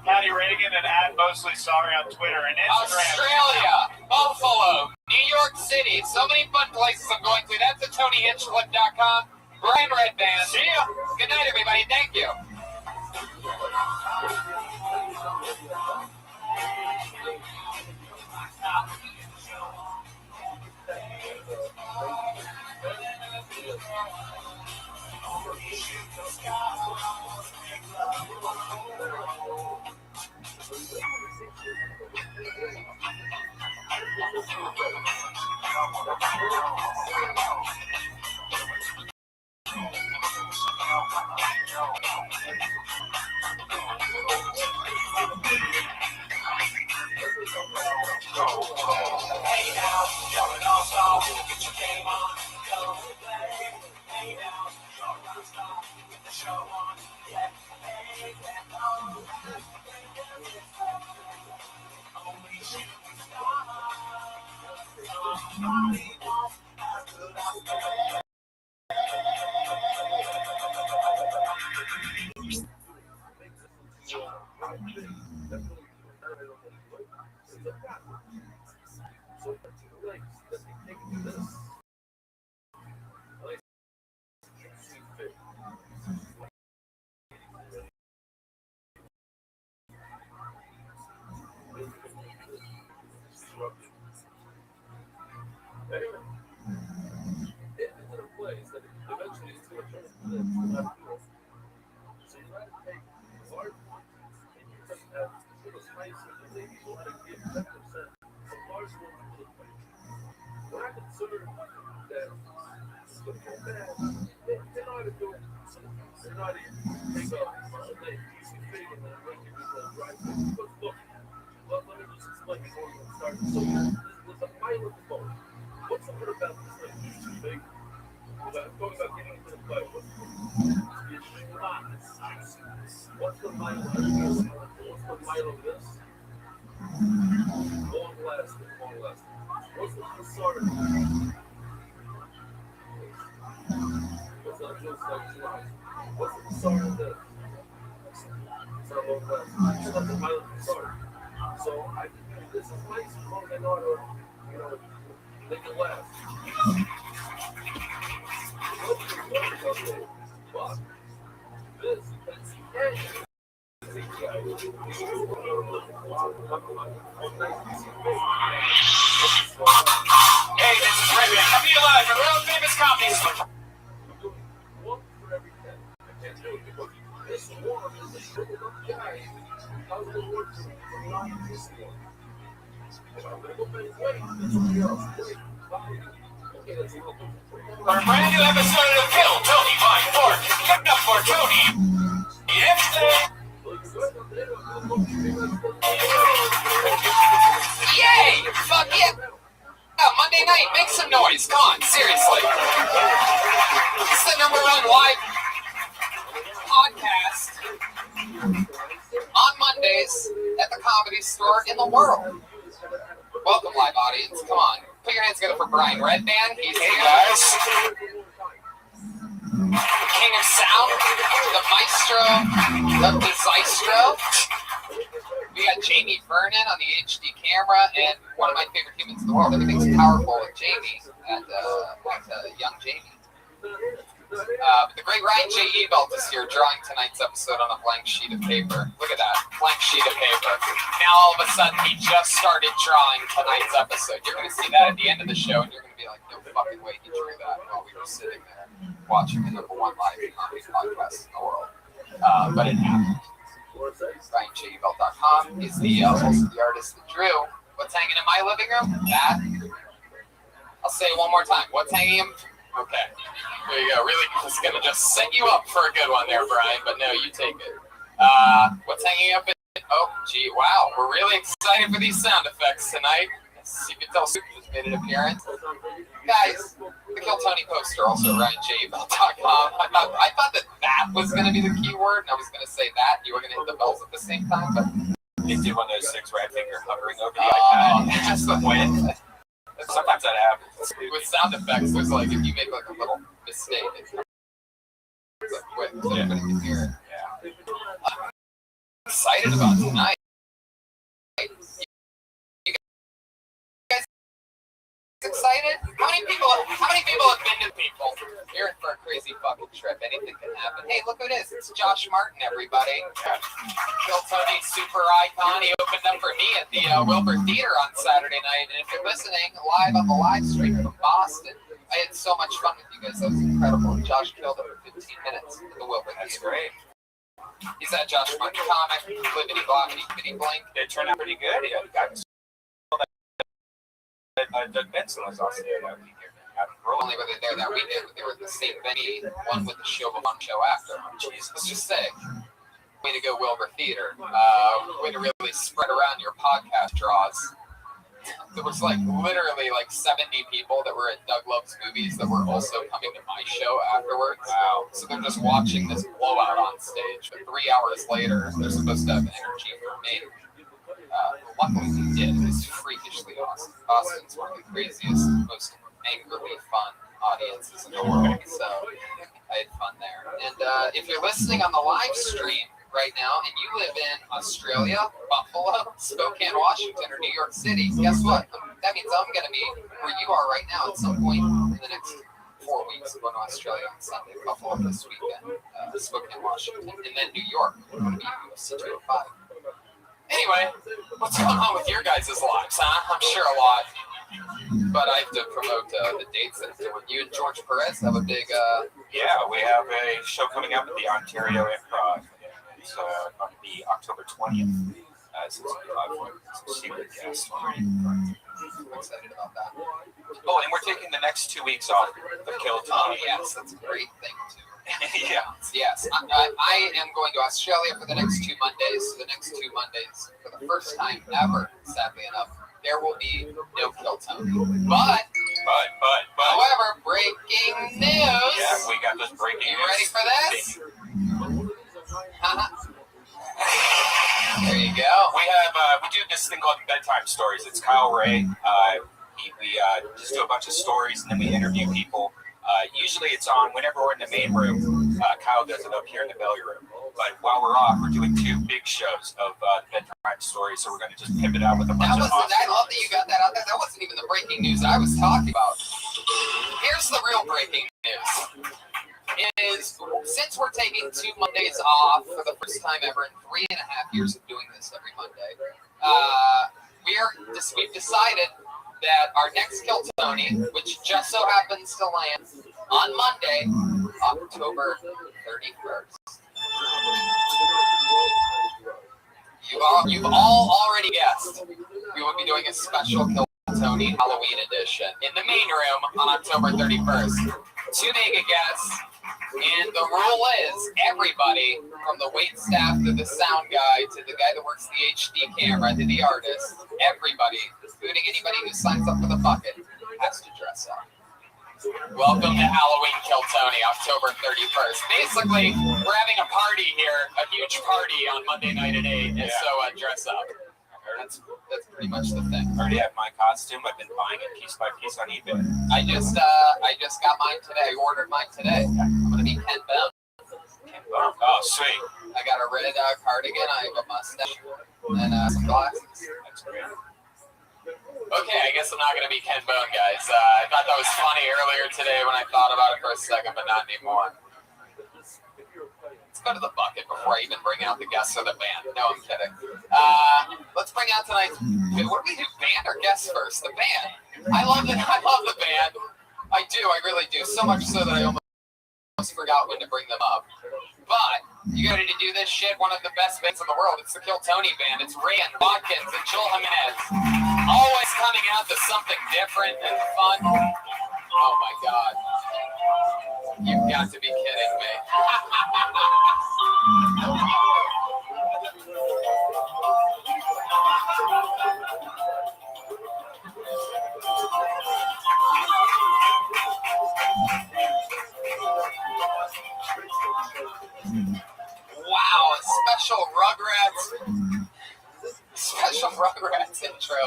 Speaker 19: Patty Reagan, and at Mostly Sorry on Twitter and Instagram.
Speaker 4: Australia, Buffalo, New York City. So many fun places I'm going to. That's at TonyHinchcliffe.com. Brian Redband.
Speaker 19: See ya.
Speaker 4: Good night, everybody. Thank you.
Speaker 10: Hey now, you're an all-star. Get your game on. Go play. Hey now, you're a rock star. Get the show on. Yeah. Hey, only shooting stars. Somebody wants as good as
Speaker 8: play is that eventually it's going to turn into this. So you have to take large quantities and you just have little slices and maybe you want to give 10% of large quantities to the plate. When I'm concerned that it's going to go bad, they know how to do it. They know how to take a easy thing and then bring it to the dry thing. Because look, let me just explain before we start. So there's a mile of the boat. What's the word about this thing? It's too big. I'm talking about getting into the play. It's not. What's the mile of this? What's the mile of this? Long lasting. What's the facade of this? What's not just like slides? What's the facade of this? It's not long lasting. It's not the mile of the facade. So I think this is nice as long as I know how to, make it last. But this is
Speaker 11: Hey, this is Rabbi. I'm coming to you live from the world famous comedy store.
Speaker 8: One for every 10. I can't do it because this one is a shriveled up guy. How's it work from 9 to 1? If I'm going to go pay weight, it's somebody else. Wait, okay, that's a little different.
Speaker 11: For a brand new episode of Kill Tony by Fork. Give it up for Tony. Yay! Fuck yeah! Oh, Monday night, make some noise. Come on, seriously. It's the #1 live podcast on Mondays at the Comedy Store in the world. Welcome, live audience. Come on. Put your hands together for Brian Redband. He's here. Guys. The king of sound, the maestro of the Zeistro. We got Jamie Vernon on the HD camera, and one of my favorite humans in the world. Everything's powerful with Jamie at young Jamie. But the great Ryan J. Ebelt is here drawing tonight's episode on a blank sheet of paper. Look at that, blank sheet of paper. Now all of a sudden he just started drawing tonight's episode. You're going to see that at the end of the show, and you're going to be like, no fucking way he drew that while we were sitting there watching the #1 live comedy podcast in the world. But it happened. RyanJEbelt.com is the also the artist that drew. What's hanging in my living room? That. I'll say it one more time. What's hanging in? Okay. There you go. Really just going to just set you up for a good one there, Brian. But no, you take it. What's hanging up in... Oh, gee, wow. We're really excited for these sound effects tonight. As you can tell, Super just made an appearance. Guys, the Kill Tony poster, also RyanJEbelt.com. I thought that was going to be the key word, and I was going to say that. You were going to hit the bells at the same time, but...
Speaker 12: They did one of those things where I think you're hovering over the iPad.
Speaker 11: That's the way.
Speaker 12: Sometimes that happens.
Speaker 11: With sound effects, there's like, if you make like a little mistake, it's like quick, so everybody can hear it. Yeah. I'm excited about tonight. You guys excited? How many people have been to people? You're in for a crazy fucking trip. Anything can happen. Hey, look who it is. It's Josh Martin, everybody. Kill Tony super icon. He opened up for me at the Wilbur Theater on Saturday night. And if you're listening live on the live stream from Boston, I had so much fun with you guys. That was incredible. Josh killed it for 15 minutes at the Wilbur Theater. That's great. He's that Josh Martin comic, Blibbity Blockity, Bitty Blink.
Speaker 12: It turned out pretty good. Yeah, Doug Benson was also there that weekend.
Speaker 11: Only were they there that weekend, but they were at the same venue, one with the show before show after. Jesus, just sick. Way to go, Wilbur Theater. Way to really spread around your podcast draws. There was like literally like 70 people that were at Doug Love's Movies that were also coming to my show afterwards. Wow. So they're just watching this blowout on stage. But 3 hours later, they're supposed to have energy for me. Luckily we did. It was freakishly awesome. Boston's one of the craziest, most angrily fun audiences in the world. So I had fun there. And if you're listening on the live stream right now and you live in Australia, Buffalo, Spokane, Washington, or New York City, guess what? That means I'm going to be where you are right now at some point in the next 4 weeks. I'm going to Australia on Sunday, Buffalo this weekend, Spokane, Washington, and then New York. I'm going to be UFC 205. Anyway, what's going on with your guys' lives, huh? I'm sure a lot.
Speaker 4: But I have to promote the dates that I'm doing. You and George Perez have a big.
Speaker 13: Yeah, we have a show coming up at the Ontario Improv. It's going to be October 20th. It's a secret guest.
Speaker 4: I'm excited about that.
Speaker 13: Oh, and we're taking the next 2 weeks off of Kill
Speaker 4: Oh,
Speaker 13: Time.
Speaker 4: yes, that's a great thing, too.
Speaker 13: Yeah.
Speaker 4: Yes, I am going to Australia for the next 2 Mondays. The next 2 Mondays, for the first time ever, sadly enough, there will be no Kill Tony. But, however, breaking news.
Speaker 13: Yeah, we got this breaking news.
Speaker 4: You ready for this? There you go.
Speaker 13: We do this thing called bedtime stories. It's Kyle Ray. We just do a bunch of stories and then we interview people. Usually it's on whenever we're in the main room. Kyle does it up here in the belly room. But while we're off, we're doing 2 big shows of bedtime stories. So we're going to just pivot out with a bunch of awesome.
Speaker 4: I love that you got that out there. That wasn't even the breaking news I was talking about. Here's the real breaking news. Is since we're taking 2 Mondays off for the first time ever in 3.5 years of doing this every Monday, we've decided that our next Kill Tony, which just so happens to land on Monday, October 31st. You've all already guessed. We will be doing a special Kill Tony Halloween edition in the main room on October 31st. 2 mega guests. And the rule is everybody, from the wait staff to the sound guy to the guy that works the HD camera to the artist, everybody, including anybody who signs up for the bucket, has to dress up. Welcome to Halloween Kill Tony, October 31st. Basically, we're having a party here, a huge party on Monday night at 8, and so dress up. That's pretty much the thing.
Speaker 13: I already have my costume. I've been buying it piece by piece on eBay.
Speaker 4: I just got mine today. I ordered mine today. I'm gonna be Ken Bone.
Speaker 13: Oh, sweet.
Speaker 4: I got a red cardigan. I have a mustache and some glasses.
Speaker 13: That's great.
Speaker 4: Okay, I guess I'm not gonna be Ken Bone, guys. I thought that was funny earlier today when I thought about it for a second, but not anymore. Let's go to the bucket before I even bring out the guests or the band. No, I'm kidding. Let's bring out tonight's. What do we do, band or guests first? The band. I love the band. I do. I really do. So much so that I almost forgot when to bring them up. But you ready to do this shit? One of the best bands in the world. It's the Kill Tony band. It's Rand Watkins and Joel Jimenez. Always coming out to something different and fun. Oh my God. You've got to be kidding me. Wow, a special Rugrats intro.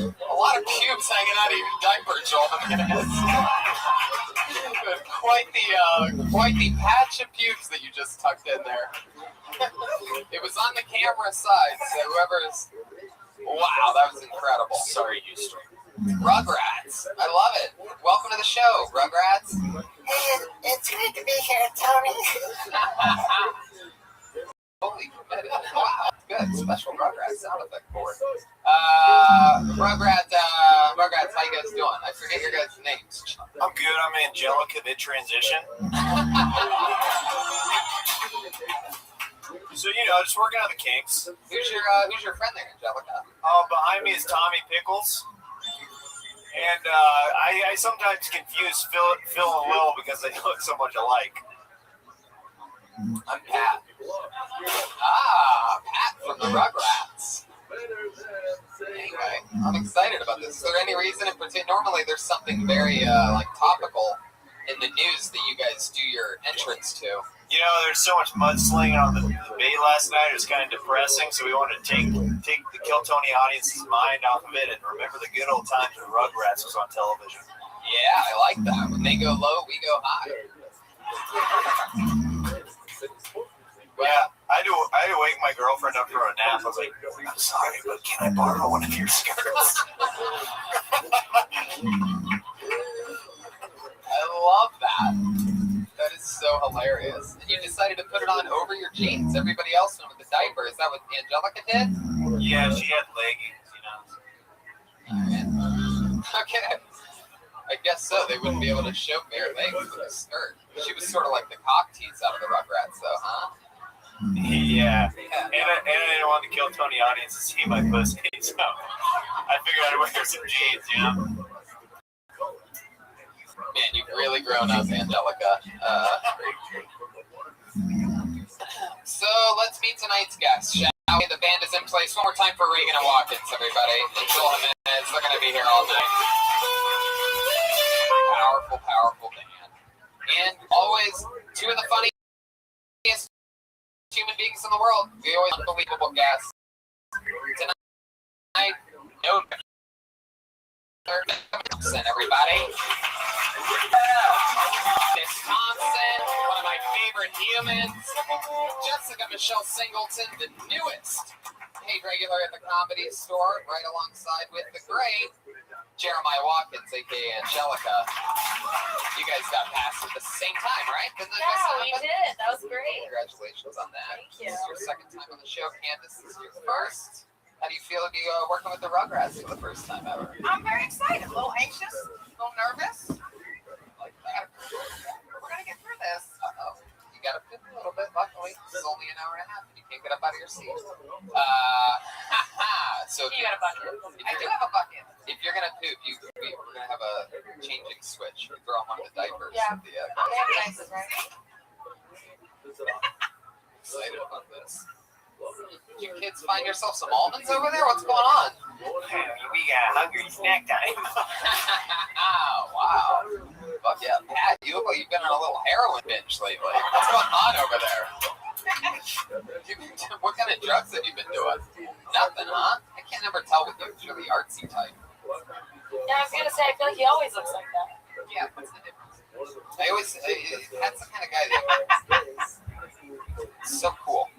Speaker 4: A lot of pubes hanging out of your diaper, Joel. Quite the patch of pubes that you just tucked in there. It was on the camera side, so whoever's. Wow, that was incredible.
Speaker 13: Sorry, you stream.
Speaker 4: Rugrats. I love it. Welcome to the show, Rugrats.
Speaker 18: Hey, it's great to be here, Tony.
Speaker 4: Holy committed. Wow, good. Special Rugrats sound effect board. Rugrats, how you guys doing? I forget your guys' names.
Speaker 16: I'm good. I'm Angelica mid transition. So just working on the kinks.
Speaker 4: Who's your friend there, Angelica?
Speaker 16: Behind me is Tommy Pickles. And I sometimes confuse Phil and Will because they look so much alike.
Speaker 4: I'm Pat. Pat from the Rugrats. Anyway, I'm excited about this. Is there any reason in particular? Normally there's something very topical in the news that you guys do your entrance to.
Speaker 16: There's so much mudslinging on the bay last night. It was kind of depressing, so we wanted to take the Kill Tony audience's mind off of it and remember the good old times when Rugrats was on television.
Speaker 4: Yeah, I like that. When they go low, we go high.
Speaker 16: Yeah, I had to wake my girlfriend up for a nap. I was like, I'm sorry, but can I borrow one of your skirts?
Speaker 4: I love that. That is so hilarious. And you decided to put it on over your jeans. Everybody else went with the diaper. Is that what Angelica did?
Speaker 16: Yeah, she had leggings,
Speaker 4: Okay. I guess so. They wouldn't be able to show bare legs with a skirt. She was sort of like the cock tease out of the Rugrats, though, huh?
Speaker 16: Yeah. And I didn't want the Kill Tony audience to see my pussy, so I figured I'd wear some jeans, you know?
Speaker 4: Man, you've really grown up, Angelica. So let's meet tonight's guest, shall we? The band is in place. One more time for Reagan and Watkins, everybody. And Joel Jimenez. They're going to be here all night. Powerful, powerful band. And always two of the funniest human beings in the world. We always unbelievable guests. Tonight, no everybody. Wisconsin, one of my favorite humans. Jessica Michelle Singleton, the newest paid regular at the Comedy Store, right alongside with the great Jeremiah Watkins, aka Angelica. You guys got passed at the same time, right?
Speaker 21: Yeah, we did. That was great.
Speaker 4: Congratulations on that.
Speaker 21: Thank you.
Speaker 4: This is your second time on the show, Candace. This is your first. How do you feel to be working with the Rugrats for the first time ever?
Speaker 18: I'm very excited, a little anxious, a little nervous.
Speaker 4: Like that. We're going to get through this. Uh-oh. You got to poop a little bit, luckily. It's only an hour and a half, and you can't get up out of your seat. So
Speaker 21: you got a bucket?
Speaker 4: I do have a bucket. If you're going to poop, we're going to have a changing switch. You throw on one of the diapers.
Speaker 21: Yeah.
Speaker 4: Of the,
Speaker 21: Nice, right?
Speaker 4: excited about this. Did you kids find yourself some almonds over there? What's going on?
Speaker 16: We got hungry snack time.
Speaker 4: Wow. Fuck yeah. Pat, you look like you've been on a little heroin binge lately. What's going on over there? What kind of drugs have you been doing? Nothing, huh? I can't never tell with you. You're the artsy type.
Speaker 21: Yeah, I was going to say, I feel like he always looks like that.
Speaker 4: Yeah, what's the difference? Pat's the kind of guy that's so cool.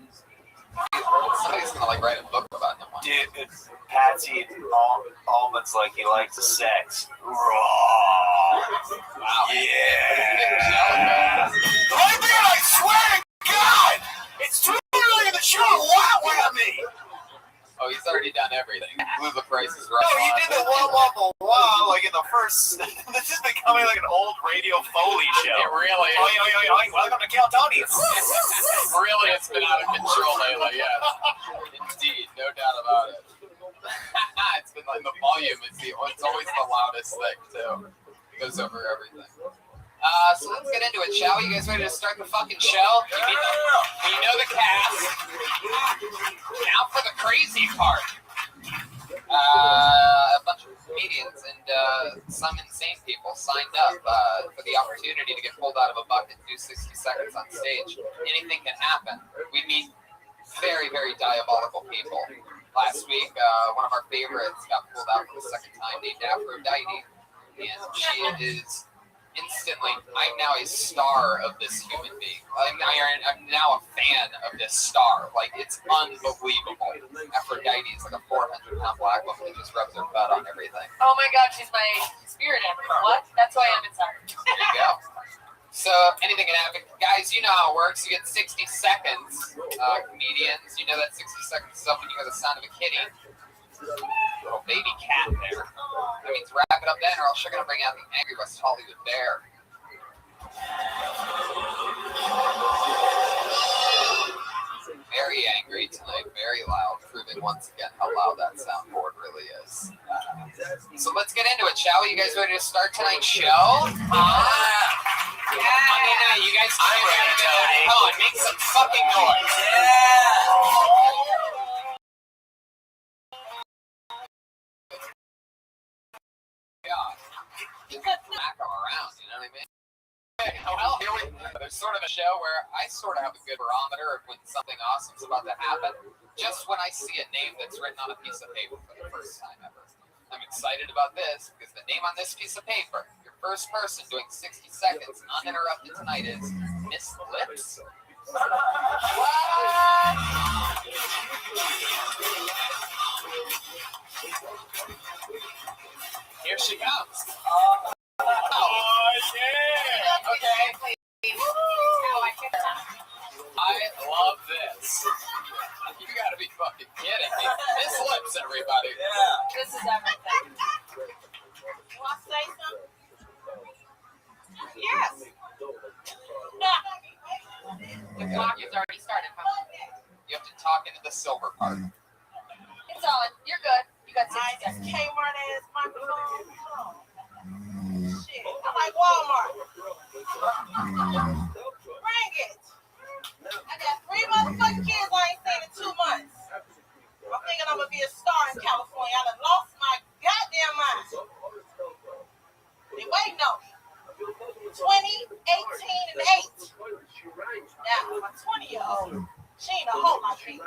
Speaker 4: Somebody's gonna like write a book about him one day.
Speaker 16: Dude, Pat's eating almonds like he likes the sex. Raw.
Speaker 4: Wow.
Speaker 16: Yeah. Right there, I swear to God! It's too early in the show. Wow at me!
Speaker 4: Oh, he's already done everything. Blew the prices right.
Speaker 16: No, he did the wah like in the first. This is becoming like an old radio Foley show.
Speaker 4: It really is.
Speaker 16: Oi, welcome to Kill Tony.
Speaker 4: Really, it's been out of control lately, yes. Indeed, no doubt about it. It's been like the volume it's always the loudest thing, too. It goes over everything. So let's get into it, shall we? You guys ready to start the fucking show? You know the cast. Now for the crazy part. A bunch of comedians and some insane people signed up for the opportunity to get pulled out of a bucket and do 60 seconds on stage. Anything can happen. We meet very, very diabolical people. Last week, one of our favorites got pulled out for the second time, named Aphrodite, and she is instantly, I'm now a star of this human being. I'm now a fan of this star. Like, it's unbelievable. Aphrodite is like a 400-pound black woman who just rubs her butt on everything.
Speaker 21: Oh my God, she's my spirit animal. What? That's why I'm inside.
Speaker 4: There you go. So, anything can happen. Guys, you know how it works. You get 60 seconds. Comedians, you know that 60 seconds is up when you hear the sound of a kitty. Little baby cat there. That means wrap it up then, or else you're going to bring out the angry West Hollywood bear. Very angry tonight, very loud, proving once again how loud that soundboard really is. So let's get into it, shall we? You guys ready to start tonight's show? Yeah. Monday night, you guys ready to go? Come on, make some fucking noise. Smack them around, you know what I mean? Well, there's sort of a show where I sort of have a good barometer of when something awesome's about to happen, just when I see a name that's written on a piece of paper for the first time ever. I'm excited about this because the name on this piece of paper, your first person doing 60 seconds uninterrupted tonight is Miss Lips. Here she comes. Oh, yeah. Okay. I love this. You gotta be fucking kidding me. Miss Lips, everybody.
Speaker 21: Yeah. This is everything.
Speaker 4: silver part.
Speaker 21: It's on. You're good. You got 60
Speaker 18: This
Speaker 21: seconds.
Speaker 18: Kmart ass microphone. Shit. I like Walmart. Bring it. I got 3 motherfucking kids I ain't seen in 2 months. I'm thinking I'm gonna be a star in California. I done lost my goddamn mind. They waiting on me. 20, 18, and 8. Now, my 20-year-old, she ain't a hoe like me.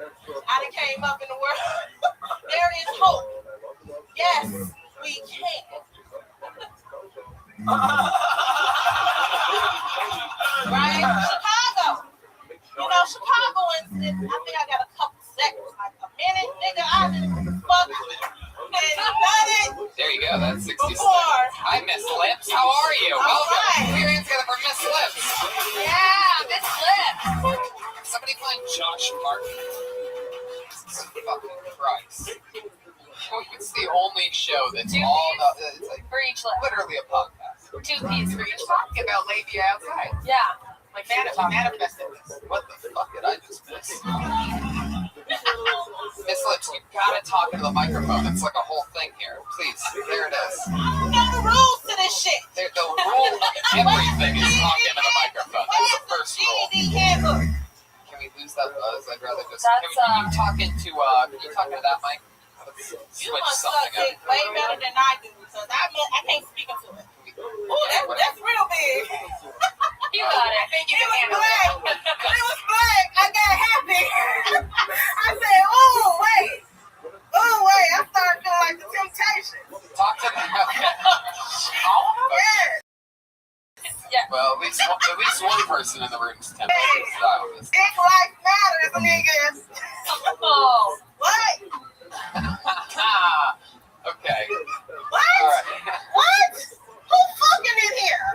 Speaker 18: I done came up in the world. There is hope. Yes, we can. Right? Chicago. You know, Chicagoans, I think I got a couple seconds, like a minute, nigga. I just fuck and nutted.
Speaker 4: There you go. That's 60 seconds.
Speaker 18: Before.
Speaker 4: Hi, Miss Lips. How are you?
Speaker 18: All
Speaker 4: Welcome.
Speaker 18: right.
Speaker 4: Put your hands together for Miss Lips.
Speaker 21: Yeah, Miss Lips.
Speaker 4: Somebody playing Josh Martin. Jesus fucking Christ. It's the only show that's all about, it's like
Speaker 21: For each lip.
Speaker 4: literally a podcast.
Speaker 21: 2 pieces for each lip.
Speaker 4: Talking about labia outside.
Speaker 21: Yeah.
Speaker 4: Like manifested this. What the fuck did I just miss? Miss Lips, you gotta talk into the microphone. It's like a whole thing here. Please, there it is.
Speaker 18: I know the rules to this shit.
Speaker 4: The rule of everything is talking into the microphone. That's the first rule.
Speaker 18: handbook.
Speaker 4: Can we lose that buzz? I'd rather just.
Speaker 21: That's,
Speaker 4: Can you talk into that mic? Let's
Speaker 18: You
Speaker 4: switch
Speaker 18: must suck
Speaker 4: something
Speaker 18: dick
Speaker 4: up.
Speaker 18: way better than I do, because I can't speak into it. Ooh, that's real big.
Speaker 21: You got it. I think you can handle it.
Speaker 18: It was black. I got happy. I said, ooh, wait. I started feeling like the Temptation.
Speaker 4: Talk to them.
Speaker 18: Yeah.
Speaker 4: Well, at least one person in the room is tempted to style this.
Speaker 18: Dick life matters, niggas.
Speaker 21: Oh.
Speaker 18: What?
Speaker 4: Okay.
Speaker 18: What?
Speaker 4: All right.
Speaker 18: What? Who fucking in here?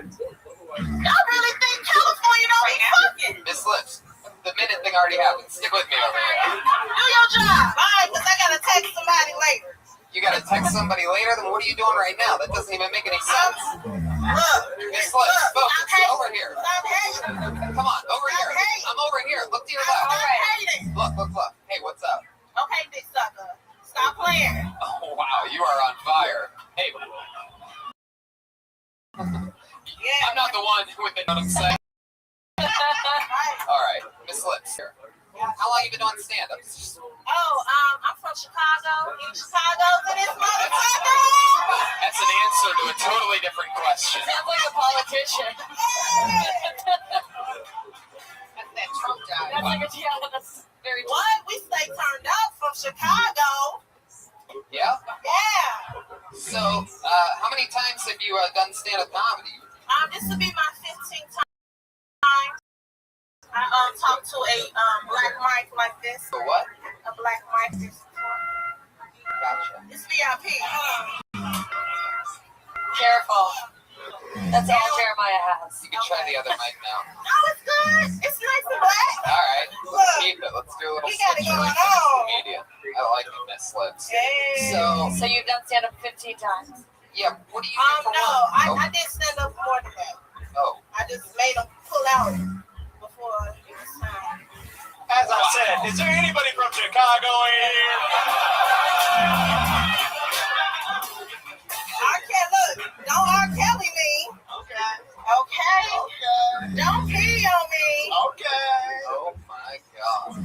Speaker 18: Y'all really think California don't be fucking?
Speaker 4: Miss Lips, the minute thing already happened. Stick with me over here.
Speaker 18: Do your job. All right, because I got to text somebody later.
Speaker 4: You gotta text somebody later? Then what are you doing right now? That doesn't even make any sense.
Speaker 18: Look.
Speaker 4: Miss Lips, focus. Over here.
Speaker 18: Stop hating.
Speaker 4: Come on, over here. I'm over here. Look to your left.
Speaker 18: Stop hating.
Speaker 4: Look. Hey, what's up?
Speaker 18: Okay, dick sucker. Stop playing.
Speaker 4: Oh, wow, you are on fire. Hey.
Speaker 18: Yeah.
Speaker 4: I'm not the one with the, what I'm saying. All right, Miss Lips here. How long you been doing stand-up?
Speaker 18: I'm from Chicago. You Chicago to this motherfucker?
Speaker 4: That's an answer to a totally different question.
Speaker 21: Sounds like a politician.
Speaker 4: That's that Trump guy.
Speaker 21: That's like that's very true.
Speaker 18: What? We stay turned up from Chicago.
Speaker 4: Yeah?
Speaker 18: Yeah.
Speaker 4: So, how many times have you done stand-up comedy?
Speaker 18: This will be my 15th time. I talked to a black mic like this.
Speaker 4: A what?
Speaker 18: A black mic.
Speaker 4: Gotcha.
Speaker 18: It's VIP.
Speaker 21: Careful. That's all Jeremiah has.
Speaker 4: You can try the other mic now.
Speaker 18: No, it's good. It's nice and black.
Speaker 4: All right, let's keep it. Let's do a little
Speaker 18: We got it
Speaker 4: switch
Speaker 18: going
Speaker 4: to
Speaker 18: on.
Speaker 4: media. I like it, Miss Lips.
Speaker 18: Hey.
Speaker 21: So you've done stand-up 15 times?
Speaker 4: Yeah, what do you do for
Speaker 18: No,
Speaker 4: work?
Speaker 18: I did stand up more than that.
Speaker 4: Oh.
Speaker 18: I just made them pull out before it was time.
Speaker 12: As I said, is there anybody from Chicago here?
Speaker 18: Look, don't R. Kelly me. Okay. Don't pee on me.
Speaker 12: Okay.
Speaker 4: Oh my God.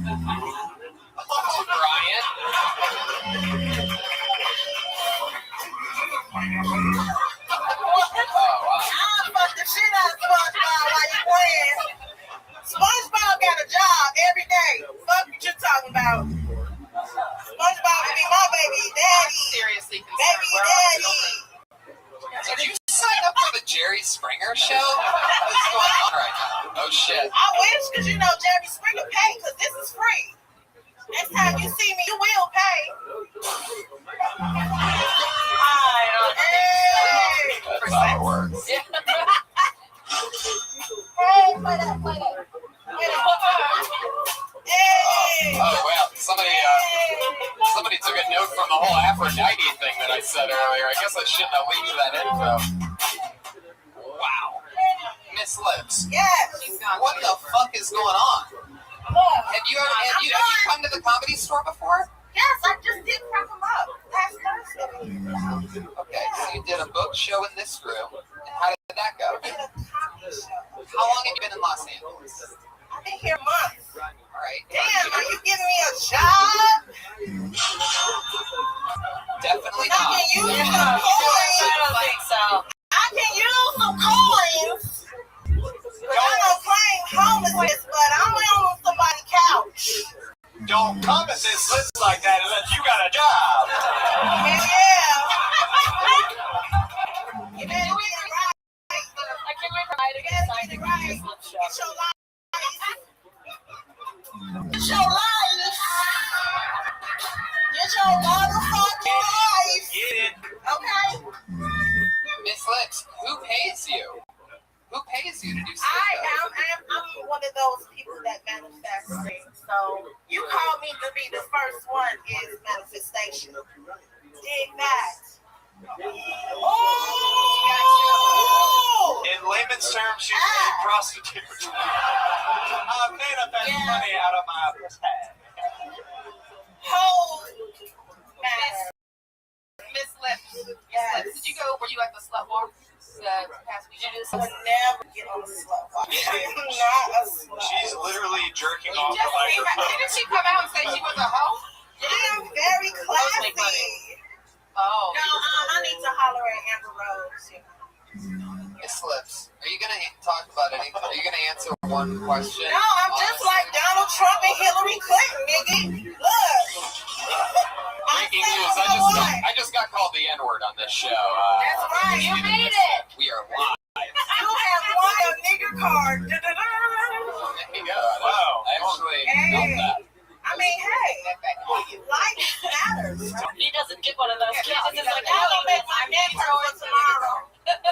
Speaker 4: Oh, Brian. Oh, wow.
Speaker 18: I fuck the shit out of SpongeBob while you playing. SpongeBob got a job every day. Fuck what you talking about. SpongeBob would be my baby daddy.
Speaker 4: Seriously concerned.
Speaker 18: Baby daddy.
Speaker 4: Did you sign up for the Jerry Springer show? What is going on right now? Oh, shit.
Speaker 18: I wish, because you know Jerry Springer pay, because this is free. Next time you see me, you will pay.
Speaker 4: That's how it works.
Speaker 18: Hey, play that. Hey.
Speaker 4: Oh, wow. Somebody took a note from the whole Aphrodite thing that I said earlier. I guess I shouldn't have leaked that info. Wow. Miss Lips.
Speaker 18: Yes.
Speaker 4: What the fuck is going on?
Speaker 11: Have you come to the Comedy Store before?
Speaker 18: Yes, I just did prep them up last Thursday.
Speaker 11: Okay, so you did a book show in this room. And how did that go?
Speaker 18: I did a comedy show.
Speaker 11: How long have you been in Los Angeles?
Speaker 18: I've been here months.
Speaker 11: All right.
Speaker 18: Damn, are you giving me a job?
Speaker 11: Definitely
Speaker 18: I
Speaker 11: not.
Speaker 18: can use some coins.
Speaker 21: I don't think so.
Speaker 18: I can use some coins. But I don't claim homelessness, but I'm on somebody's couch.
Speaker 16: Don't come at this list like that unless you got a job.
Speaker 18: Yeah. You better do it right.
Speaker 21: I can't wait for I to get signed in this flip show.
Speaker 18: It's your life. It's your life. It's your motherfucking life.
Speaker 16: Get it?
Speaker 18: Okay?
Speaker 11: Miss Lips, who pays you? Who pays you to do stuff?
Speaker 18: I'm one of those people that manifest things. So you call me to be the first one is manifestation. Dig that. Oh!
Speaker 16: In layman's terms, she's a prostitute. I'm manifesting money out of my bag.
Speaker 18: Hold.
Speaker 21: Miss Lips. Did you go? Were you at the slut walk? Past weekend?
Speaker 18: I would never get on the slut walk. I'm not a slut.
Speaker 16: She's literally jerking off the
Speaker 21: Didn't
Speaker 16: microphone.
Speaker 21: she come out and say she was a hoe?
Speaker 18: I'm very classy.
Speaker 21: Oh.
Speaker 18: No, I need to holler at Amber Rose.
Speaker 11: Miss Lips, are you going to talk about anything? Are you going to answer one question?
Speaker 18: No, I'm just like Donald Trump and Hillary Clinton, nigga. Look.
Speaker 11: Breaking news, I just got called the N-word on this show.
Speaker 18: That's right. You made it.
Speaker 11: We are live.
Speaker 18: You have won a nigger card.
Speaker 11: Wow. I actually felt that.
Speaker 18: I mean, hey, life matters.
Speaker 21: He doesn't get one of those kids. It's like,
Speaker 18: I'm gonna make my neck hurt for tomorrow.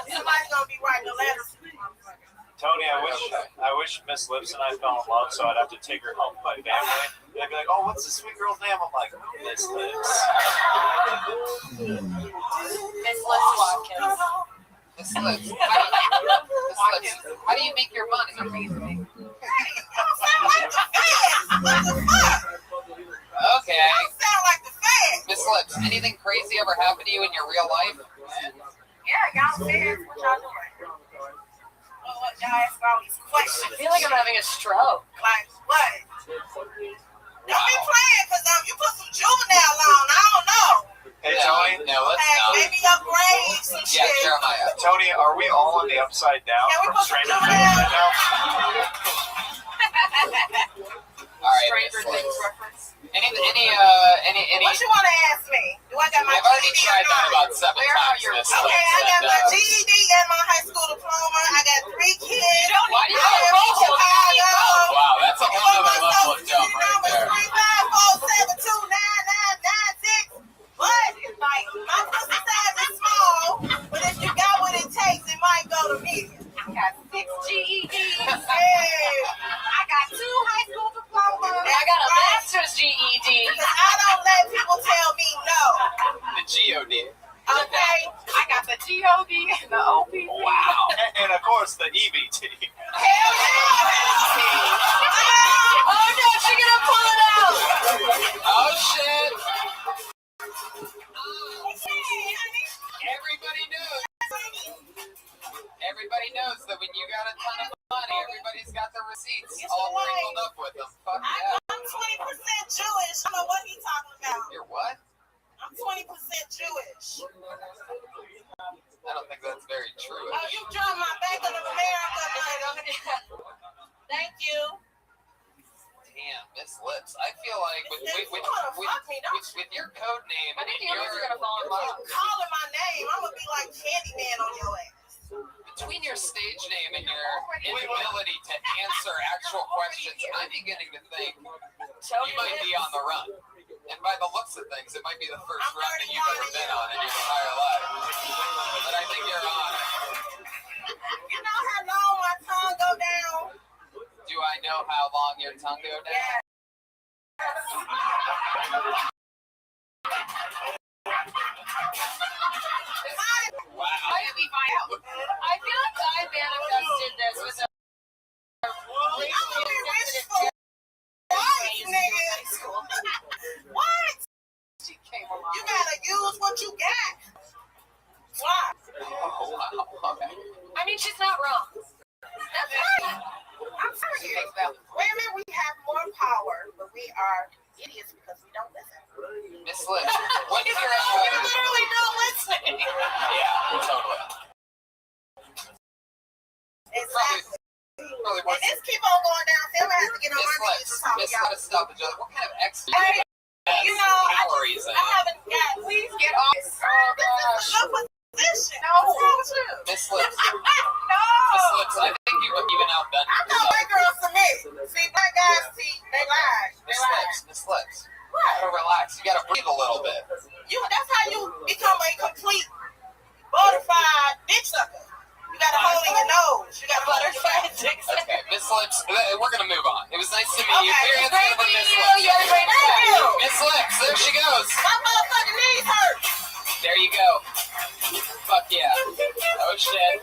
Speaker 18: Somebody's gonna be writing a letter.
Speaker 16: Tony, I wish Miss Lips and I fell in love, so I'd have to take her home with my family. They'd be like, "Oh, what's the sweet girl's name?" I'm like, Miss Lips.
Speaker 21: Miss Lips Watkins.
Speaker 11: Miss Lips, how do you make your money? Okay.
Speaker 18: Sound like the fans.
Speaker 11: Miss Lips, anything crazy ever happen to you in your real life?
Speaker 18: Yeah, y'all fans, what y'all doing? What y'all ask all these questions?
Speaker 21: I feel like I'm having a stroke.
Speaker 18: Like what? Don't be playing, cause you put some juvenile on. I don't know.
Speaker 16: Hey, Tony.
Speaker 11: No, let's not.
Speaker 18: Maybe upgrade some shit.
Speaker 11: Yeah, Jeremiah.
Speaker 16: Tony, are we all on the upside down from Stranger Things right now?
Speaker 11: All right.
Speaker 21: Stranger Things reference.
Speaker 11: Any?
Speaker 18: What you want to ask me? Do I got my
Speaker 11: I've already
Speaker 18: GED
Speaker 11: tried that
Speaker 18: or
Speaker 11: about
Speaker 18: not?
Speaker 11: 7 times. Miss
Speaker 18: Okay,
Speaker 11: Lips,
Speaker 18: I got
Speaker 11: and,
Speaker 18: my GED and my high school diploma. I got 3 kids.
Speaker 11: Why do you
Speaker 18: I live in Chicago.
Speaker 11: Wow, that's a whole other level of dumb right there.
Speaker 18: 354729996. But like my pussy size is small, but if you got what it takes, it might go to medium. I got 6 GEDs. Hey, I got 2 high school diplomas.
Speaker 21: I got a master's GED.
Speaker 18: Because I don't let people tell me no.
Speaker 11: The GOD.
Speaker 18: Okay,
Speaker 21: I got the GOD and the OPP.
Speaker 11: Wow.
Speaker 16: And of course, the EBT.
Speaker 18: Hell yeah!
Speaker 21: Oh no, she's gonna pull it out.
Speaker 11: Oh shit. Everybody knows that when you got a ton of money, everybody's got the receipts all wrinkled up with them. Fuck yeah.
Speaker 18: I'm 20% Jewish. I don't know what he's talking about.
Speaker 11: You're what?
Speaker 18: I'm 20% Jewish.
Speaker 11: I don't think that's very true.
Speaker 18: Oh, you dropped my Bank of America, buddy. Thank you.
Speaker 11: Damn, Miss Lips. I feel like with your code name
Speaker 21: I
Speaker 11: and
Speaker 21: think you were gonna fall in love.
Speaker 18: Calling my name, I'm gonna be like Candyman on your ass.
Speaker 11: between your stage name and your inability to answer actual questions, I'm beginning to think you might be on the run. And by the looks of things, it might be the first run that you've ever been on in your entire life. But I think you're on it.
Speaker 18: You know how long my tongue go down?
Speaker 11: Do I know how long your tongue go down?
Speaker 18: Yeah.
Speaker 11: Wow.
Speaker 21: I feel like I manifested this with a
Speaker 18: You gotta use what you got. Why?
Speaker 4: Oh, wow. Okay.
Speaker 21: I mean, she's not wrong. That's right.
Speaker 18: I'm serious. Women, we have more power, but we are idiots because we don't listen.
Speaker 4: Miss Liz, what's your
Speaker 18: You literally don't listen.
Speaker 4: Yeah, totally.
Speaker 18: Exactly.
Speaker 4: Probably
Speaker 18: And this keep on going down. Sarah has to get on my knees to talk to
Speaker 4: Miss
Speaker 18: y'all.
Speaker 4: Liz, stop each other. What kind of extra
Speaker 18: You know,
Speaker 4: calories
Speaker 18: I haven't got. Please get off. This is a good position.
Speaker 21: No.
Speaker 18: What's wrong with you?
Speaker 4: Miss Liz.
Speaker 18: No.
Speaker 4: Miss Liz, I think you've even outdone
Speaker 18: I know
Speaker 4: yourself.
Speaker 18: white girls submit. See, black guys, see, they lie. They
Speaker 4: Miss
Speaker 18: lie.
Speaker 4: Liz, Miss Liz.
Speaker 18: What?
Speaker 4: You gotta relax. You gotta breathe a little bit.
Speaker 18: That's how you become a complete bona fide dick sucker. You got a hole in your nose. You got a butterfly dick sucker.
Speaker 4: Okay, Miss Lips, we're gonna move on. It was nice to meet you.
Speaker 18: Okay,
Speaker 4: Here,
Speaker 18: great
Speaker 4: for
Speaker 18: meeting
Speaker 4: Miss
Speaker 18: you.
Speaker 4: Lips.
Speaker 18: You're a great friend.
Speaker 4: Miss Lips, there she goes.
Speaker 18: My motherfucking knees hurt.
Speaker 4: There you go. Fuck yeah. Oh shit.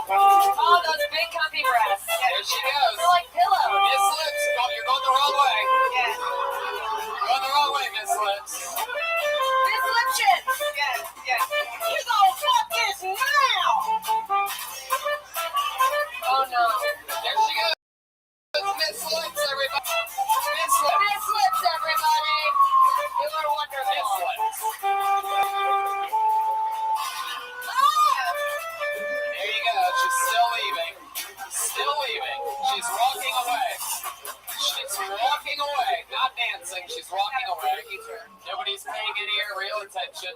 Speaker 21: Oh, those big comfy breasts.
Speaker 4: There she goes.
Speaker 21: They're like pillows.
Speaker 4: Miss Lips, you're going the wrong way.
Speaker 18: Yes.
Speaker 4: You're going the wrong way, Miss Lips.
Speaker 18: Miss Lipchin. Yes, yes. You gonna fuck this now.
Speaker 21: Oh no.
Speaker 4: There she goes. Miss Lips, everybody. Miss Lips.
Speaker 21: Miss Lips, everybody. You are wonderful.
Speaker 4: Miss Lips. There you go. She's still leaving. Still leaving. She's walking away. She's walking away. Not dancing. She's walking away. Nobody's paying any real attention.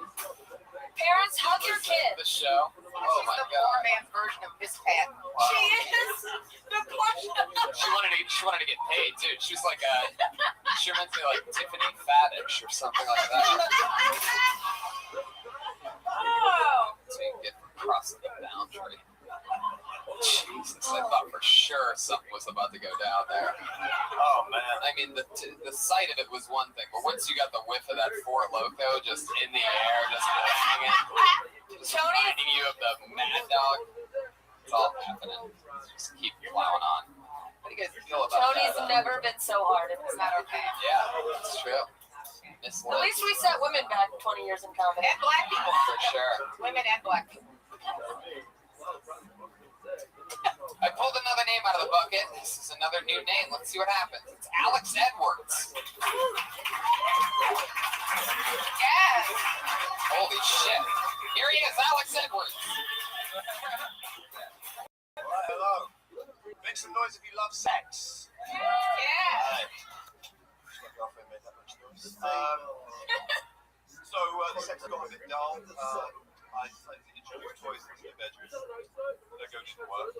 Speaker 21: Parents, hug your kid.
Speaker 4: The show. Oh my
Speaker 18: The
Speaker 4: god.
Speaker 18: poor man's version of Miss Pat.
Speaker 4: Wow.
Speaker 18: She is the portion.
Speaker 4: She wanted to get paid too. She was like she was meant to be like Tiffany Faddish or something like that.
Speaker 18: Oh.
Speaker 4: So you get crossing the boundary. Jesus, I thought for sure something was about to go down there.
Speaker 16: Oh man.
Speaker 4: I mean, the sight of it was one thing, but once you got the whiff of that Four Loko just in the air, just hanging, just reminding you of the Mad Dog, it's all happening. Just keep plowing on. How do you guys feel about
Speaker 21: Tony's
Speaker 4: that?
Speaker 21: never been so hard, and it's not okay.
Speaker 4: Yeah, it's true. Miss
Speaker 21: At least we set women back 20 years in comedy.
Speaker 18: And black people.
Speaker 4: For sure.
Speaker 18: Women and black people.
Speaker 4: I pulled another name out of the bucket. This is another new name. Let's see what happens. It's Alex Edwards.
Speaker 18: Yes.
Speaker 4: Holy shit. Here he is, Alex Edwards.
Speaker 16: Hello. Make some noise if you love sex.
Speaker 18: Yeah.
Speaker 16: My girlfriend made that much noise. So the sex got a bit dull. I decided to introduce toys into the bedroom. They go to work.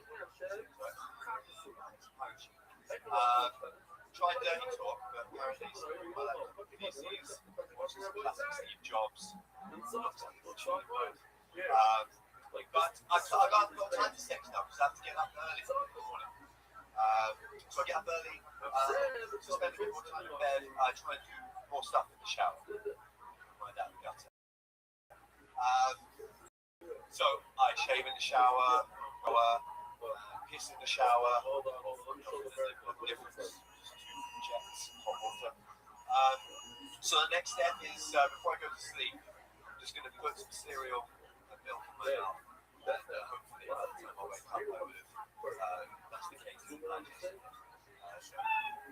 Speaker 16: Tried Dirty Talk, but apparently my laptop PCs watching some classic Steve Jobs. But I got time for sex now because I have to get up early in the morning. So I get up early, to spend a bit more time in bed. I try and do more stuff in the shower. Find out the gutter. So I shave in the shower, piss in the shower, different jets, hot water. So the next step is before I go to sleep, I'm just going to put some cereal and milk in my mouth, and hopefully by the time I wake up, I would have masticated and digested.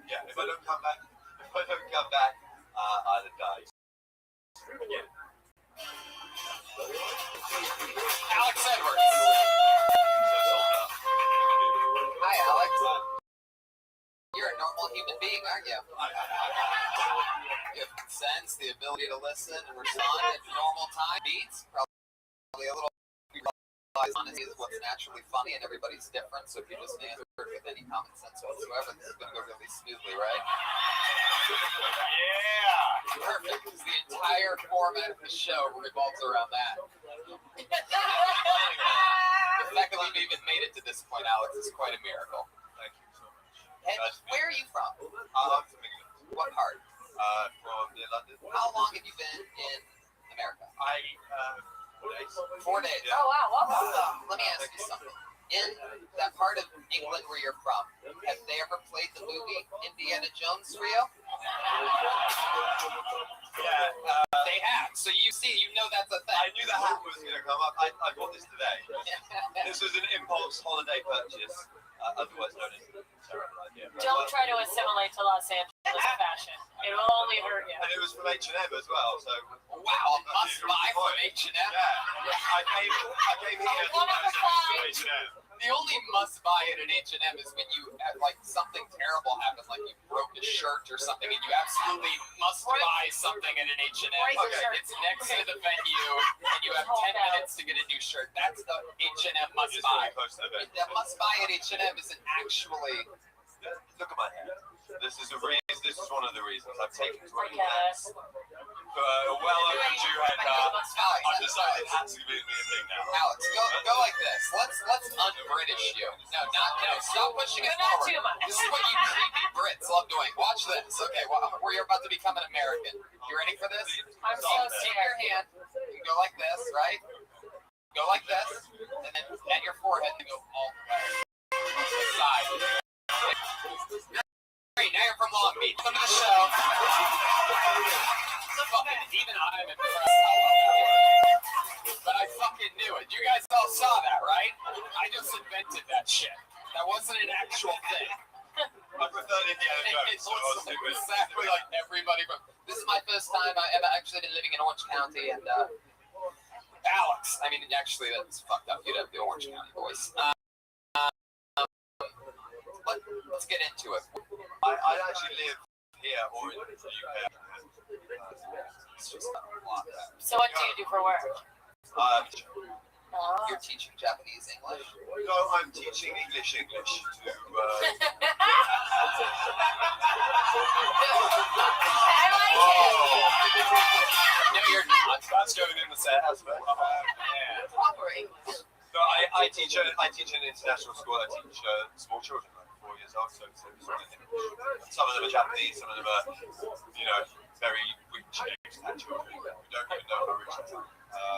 Speaker 16: Yeah, if I don't come back, I'll have died. Again.
Speaker 4: Alex Edwards. Hi, Alex. You're a normal human being, aren't you? You have sense, the ability to listen and respond at normal time. Beats, probably a little. Honesty is what's naturally funny, and everybody's different. So if you just answer with any common sense whatsoever, this is going to go really smoothly, right? Yeah. Perfect. Because the entire format of the show revolves around that. The fact that we've even made it to this point, Alex, is quite a miracle.
Speaker 16: Thank you so much.
Speaker 4: And where are you from?
Speaker 16: I'm from England.
Speaker 4: What part?
Speaker 16: From near London.
Speaker 4: How long have you been in America?
Speaker 16: 4 days.
Speaker 4: 4 days.
Speaker 21: Oh, wow. Welcome.
Speaker 4: Let me ask you something. In that part of England where you're from, have they ever played the movie Indiana Jones for you?
Speaker 16: Yeah,
Speaker 11: They have. So you see, you know that's a thing.
Speaker 16: I knew the hat was going to come up. I bought this today. This was an impulse holiday purchase, otherwise known as a terrible idea.
Speaker 9: Don't try to assimilate to Los Angeles fashion. It will only hurt you.
Speaker 16: And it was from H&M as well, so...
Speaker 11: Wow, must buy from H&M?
Speaker 16: Yeah. I came here to H&M.
Speaker 11: The only must buy at an H&M is when you have, like, something terrible happen, like you broke a shirt or something, and you absolutely must buy something at an H&M. It's next to the venue, and you have 10 minutes to get a new shirt. That's the H&M must buy. The must buy at H&M isn't actually...
Speaker 16: Look at my hair. This is one of the reasons I've taken to wearing hats. Well overdue haircut. I've decided hats are going to be a thing now.
Speaker 11: Alex, go like this. Let's un-British you. No, stop pushing it forward.
Speaker 9: Too much.
Speaker 11: This is what you creepy Brits love doing. Watch this. Okay, we're about to become an American. You ready for this?
Speaker 9: I'm so
Speaker 11: Take
Speaker 9: scared.
Speaker 11: your hand. You go like this, right? Go like this, and then at your forehead, you go all the way to the side. Great, now you're from Long Beach. Welcome to the show. Even I'm impressed. But I fucking knew it. You guys all saw that, right? I just invented that shit. That wasn't an actual thing.
Speaker 16: I preferred Indiana Jones, so I was
Speaker 11: exactly like everybody. But this is my first time. I've actually been living in Orange County, and Alex. I mean, actually, that's fucked up. You'd have the Orange County voice. Let's get into it.
Speaker 16: I actually live here or in the UK.
Speaker 9: So what do you do for work?
Speaker 11: You're teaching Japanese English?
Speaker 16: No, I'm teaching English to...
Speaker 9: I like it.
Speaker 11: No, you're not.
Speaker 16: That's going in the set, hasn't it?
Speaker 9: Proper English.
Speaker 16: No, I teach an international school. I teach small children, like 4 years old. So some of them are Japanese, some of them are, very rich expat children. We don't even know how rich they are.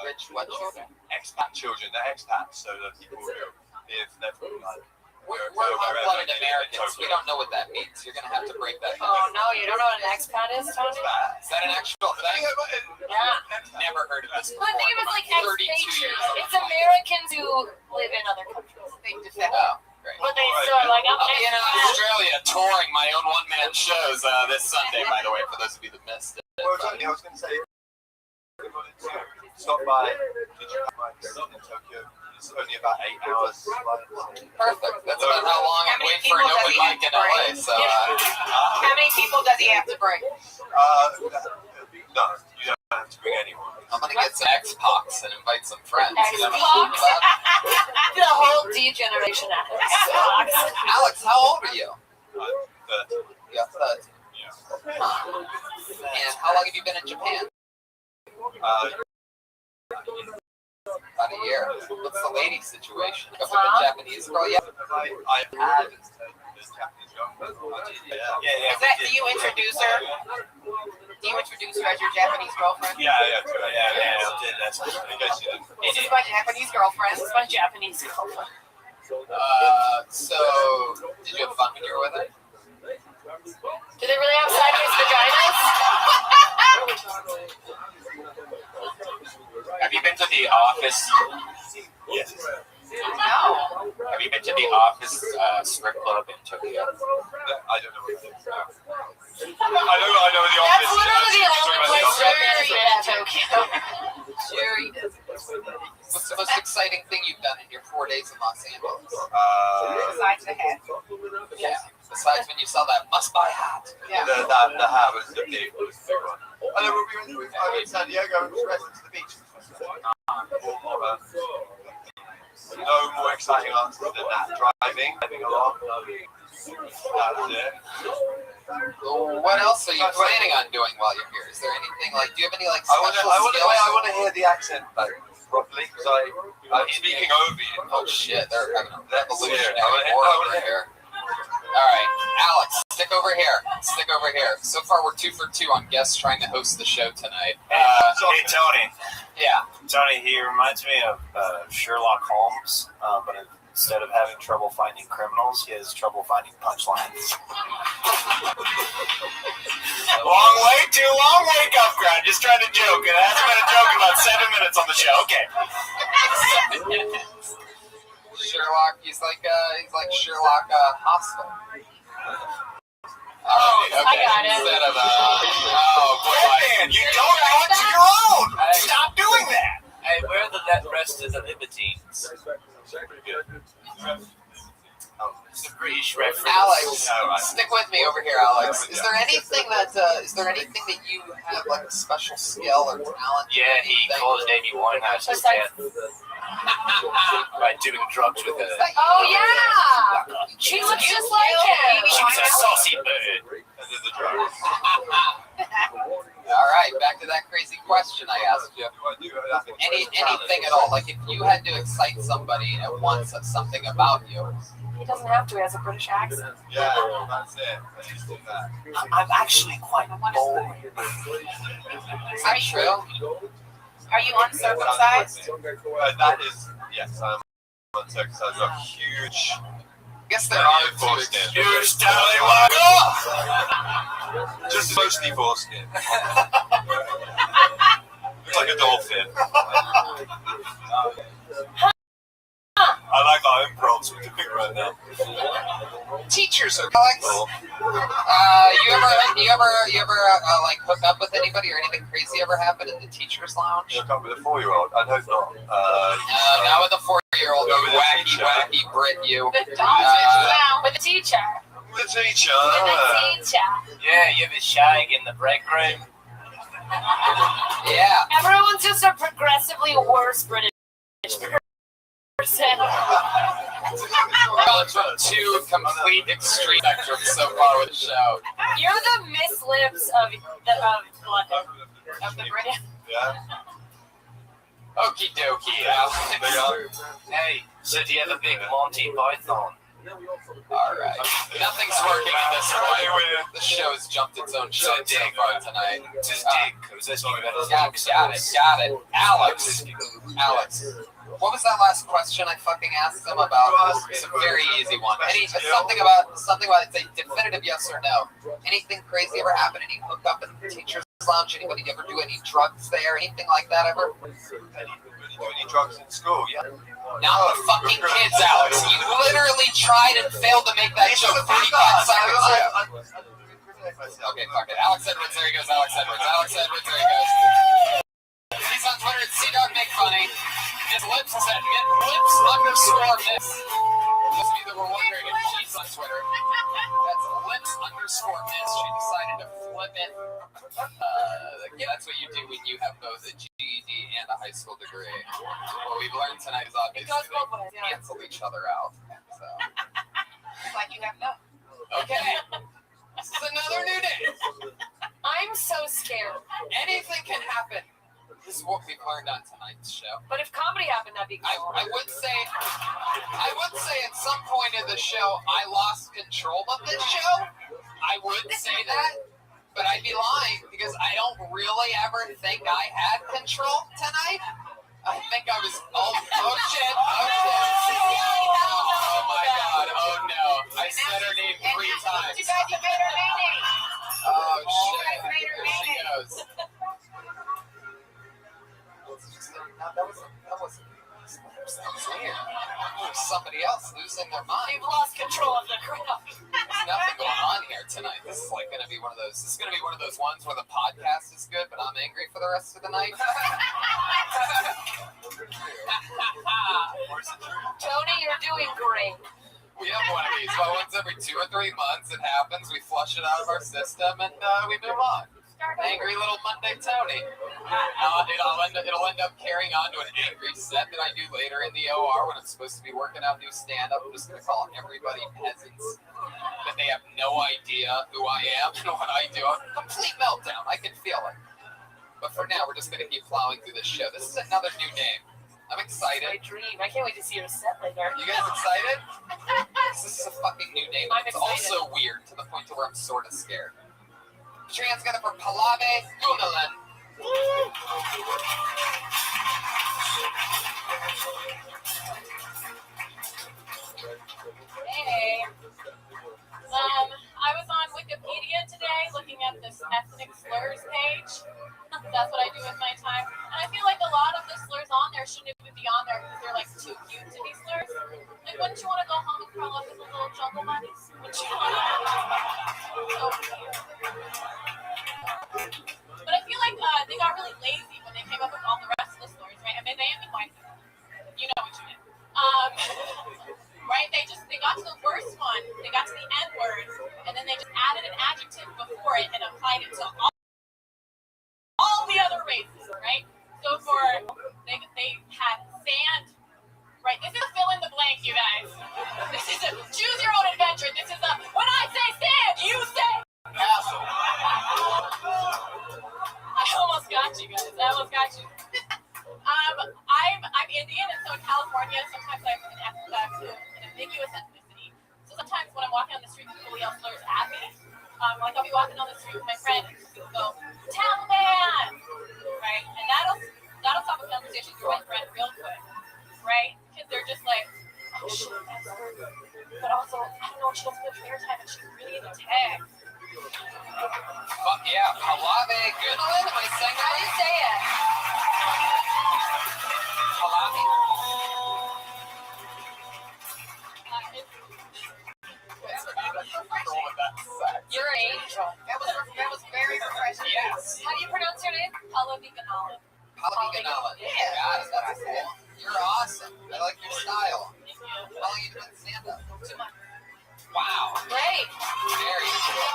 Speaker 11: Rich what children?
Speaker 16: Expat children. They're expats, so the people who live there for like.
Speaker 11: We're hard-blooded Americans. We don't know what that means. You're going to have to break that down.
Speaker 9: Oh, no, you don't know what an expat is, Tony?
Speaker 11: Is that an actual thing?
Speaker 9: Yeah.
Speaker 11: Never heard of this
Speaker 9: But
Speaker 11: before.
Speaker 9: think of it like
Speaker 11: 32
Speaker 9: expatriates.
Speaker 11: years old.
Speaker 9: It's Americans who live in other countries. They defect.
Speaker 11: Oh, great.
Speaker 9: But they still are like,
Speaker 11: I'll be in Australia touring my own one-man shows this Sunday, by the way, for those of you that missed it.
Speaker 16: Well, Tony, I was going to say, we wanted to stop by in Tokyo. It's only about 8 hours.
Speaker 11: Perfect. That's about how long I wait for an open mic in LA. So,
Speaker 6: how many people does he have to bring?
Speaker 16: No, you don't have to bring anyone.
Speaker 11: I'm gonna get some Xbox and invite some friends.
Speaker 9: Xbox? The whole D generation at Xbox.
Speaker 11: Alex, how old are you?
Speaker 16: 30.
Speaker 11: Yeah, 30.
Speaker 16: Yeah.
Speaker 11: And how long have you been in Japan? About a year. What's the lady situation? With a Japanese girl yet?
Speaker 16: I've had this Japanese girl. Yeah.
Speaker 6: Do you introduce her? Do you introduce her as your Japanese girlfriend?
Speaker 16: Yeah. That's in case you didn't.
Speaker 6: This is my Japanese girlfriend.
Speaker 9: This is my Japanese girlfriend.
Speaker 11: So, did you have fun when you were with her?
Speaker 9: Do they really have sideways vaginas?
Speaker 13: Have you been to the office?
Speaker 16: Yes.
Speaker 6: No.
Speaker 13: Have you been to the office strip club in Tokyo?
Speaker 16: I don't know what that is. I know the office.
Speaker 9: That's literally the only place I've been in Tokyo.
Speaker 6: Jerry does.
Speaker 11: What's the most exciting thing you've done in your 4 days in Los Angeles?
Speaker 6: Besides the hat.
Speaker 11: Yeah. Besides when you saw that must-buy hat.
Speaker 6: Yeah.
Speaker 16: The hat was the big one. And then we were in San Diego and we went to the beach. No more exciting answers than that. Driving along. That's it.
Speaker 11: What else are you planning on doing while you're here? Is there anything like? Do you have any like special skills?
Speaker 16: I want to hear the accent properly because I'm speaking Ovian.
Speaker 11: Oh shit, they're having a revolutionary war over here. All right, Alex, stick over here. So far, we're 2 for 2 on guests trying to host the show tonight.
Speaker 5: Hey, Tony.
Speaker 11: Yeah.
Speaker 5: Tony, he reminds me of Sherlock Holmes, but instead of having trouble finding criminals, he has trouble finding punchlines. Too long wake up crowd. Just trying to joke. It hasn't been a joke in about 7 minutes on the show. Okay.
Speaker 4: Sherlock, he's like Sherlock Hospital.
Speaker 21: I got it.
Speaker 4: Instead of
Speaker 5: Man, you don't know it's your own. Stop doing that.
Speaker 19: Hey, where are the rest of the libertines? It's a British reference.
Speaker 4: Alex, stick with me over here, Alex. Is there anything that you have like a special skill or talent?
Speaker 19: Yeah, he caused Amy Winehouse to death by doing drugs with her.
Speaker 21: Oh yeah, she looks just like him.
Speaker 19: She was a saucy bird.
Speaker 4: All right, back to that crazy question I asked you. Anything at all? Like if you had to excite somebody and want something about you.
Speaker 21: He doesn't have to. He has a British accent.
Speaker 16: Yeah, that's it. I used to do that.
Speaker 19: I'm actually quite bored.
Speaker 4: Is that true?
Speaker 21: Are you uncircumcised?
Speaker 16: That is, yes, I'm uncircumcised. I'm huge.
Speaker 4: Guess there are
Speaker 16: foreskin.
Speaker 5: Huge tallywhack.
Speaker 16: Just mostly foreskin. Looks like a dolphin. I like our improvs with the big right now.
Speaker 4: Teachers are Alex. You ever like hook up with anybody or anything crazy ever happen in the teachers' lounge?
Speaker 16: Hook up with a 4-year-old? I hope not.
Speaker 4: Not with a 4-year-old. Wacky Brit, you.
Speaker 21: With the teacher.
Speaker 16: With the teacher.
Speaker 19: Yeah, you ever shag in the break room?
Speaker 4: Yeah.
Speaker 21: Everyone's just a progressively worse British person.
Speaker 4: We're going from two complete extreme spectrums so far with the show.
Speaker 21: You're the Miss Lips of the British.
Speaker 16: Yeah.
Speaker 4: Okie dokie.
Speaker 19: Hey, so do you have a big Monty Python?
Speaker 4: Alright. Nothing's working at this point. The show's jumped its own shot so far tonight.
Speaker 19: Just dig. I was asking about
Speaker 4: Got it. Alex. What was that last question I fucking asked them about? It's a very easy one. Something about it's a definitive yes or no. Anything crazy ever happen? Any hook up in the teacher's lounge? Anybody ever do any drugs there? Anything like that ever?
Speaker 16: Do any drugs in school? Yeah.
Speaker 4: Not the fucking kids, Alex. You literally tried and failed to make that joke 45 seconds ago. Okay, fuck it. Alex Edwards, there he goes. Alex Edwards, there he goes. He's on Twitter at CDogMakeFunny. His lips is at lips_miss. Those of you that were wondering if she's on Twitter, that's lips_miss. She decided to flip it. That's what you do when you have both a GED and a high school degree. What we've learned tonight is obviously they cancel each other out. So.
Speaker 21: Like you have no.
Speaker 4: Okay. This is another new day.
Speaker 21: I'm so scared.
Speaker 4: Anything can happen. This is what we've learned on tonight's show.
Speaker 21: But if comedy happened, that'd be cool.
Speaker 4: I would say at some point in the show, I lost control of this show. I would say that, but I'd be lying because I don't really ever think I had control tonight. I think I was, oh shit. Oh my god, oh no. I said her name 3 times.
Speaker 21: Too bad you made her name.
Speaker 4: Oh shit, here she goes. That was weird. Somebody else losing their mind.
Speaker 21: You've lost control of the crowd.
Speaker 4: There's nothing going on here tonight. This is like going to be one of those. This is going to be one of those ones where the podcast is good, but I'm angry for the rest of the night.
Speaker 21: Tony, you're doing great.
Speaker 4: We have one of these. Well, once every 2 or 3 months, it happens. We flush it out of our system, and we move on. Angry little Monday Tony. It'll end up carrying on to an angry set that I do later in the OR when I'm supposed to be working out new stand-up. I'm just going to call everybody peasants. That they have no idea who I am and what I do. A complete meltdown. I can feel it. But for now, we're just going to keep plowing through this show. This is another new name. I'm excited.
Speaker 21: My dream. I can't wait to see your set later.
Speaker 4: You guys excited? This is a fucking new name.
Speaker 21: I'm
Speaker 4: it's
Speaker 21: excited.
Speaker 4: Also weird to the point to where I'm sort of scared. Put your hands together for Palave Gunalan.
Speaker 21: Hey. I was on Wikipedia today looking at this
Speaker 9: ethnic slurs page. That's what I do with my time. And I feel like a lot of the slurs on there shouldn't even be on there because they're like too cute to be slurs. Like, wouldn't you want to go home and curl up with the little jungle bunnies? Wouldn't you want to? So cute. But I feel like they got really lazy when they came up with all the rest of the slurs, right? I mean, they even white them. You know what you meant. Right? They got to the worst one. They got to the N word, and then they just added an adjective before it and applied it to all the other races, right? So they had sand, right? This is fill in the blank, you guys. This is a choose your own adventure. This is a when I say sand, you say castle. I almost got you guys. I almost got you. I'm Indian, and so in California, sometimes I'm an ambiguous ethnicity. So sometimes when I'm walking on the street, people yell slurs at me. Like I'll be walking on the street with my friend, and people go, "Taliban," right? And that'll stop a conversation with my friend real quick, right? Because they're just like, "Oh shit, that's her." But also, I don't know what she does with her time, and she's really into tag.
Speaker 11: Fuck yeah, Halave Goodwin, am I saying that?
Speaker 9: How do you say it?
Speaker 11: Halave.
Speaker 9: You're an angel. That was very refreshing.
Speaker 11: Yes.
Speaker 9: How do you pronounce your name? Halavi Ganala.
Speaker 11: Halavi Ganala.
Speaker 9: Yeah.
Speaker 11: Got it. That's cool. You're awesome. I like your style.
Speaker 9: Thank you.
Speaker 11: How long have you been doing stand-up?
Speaker 9: 2 months.
Speaker 11: Wow.
Speaker 9: Great.
Speaker 11: Very cool.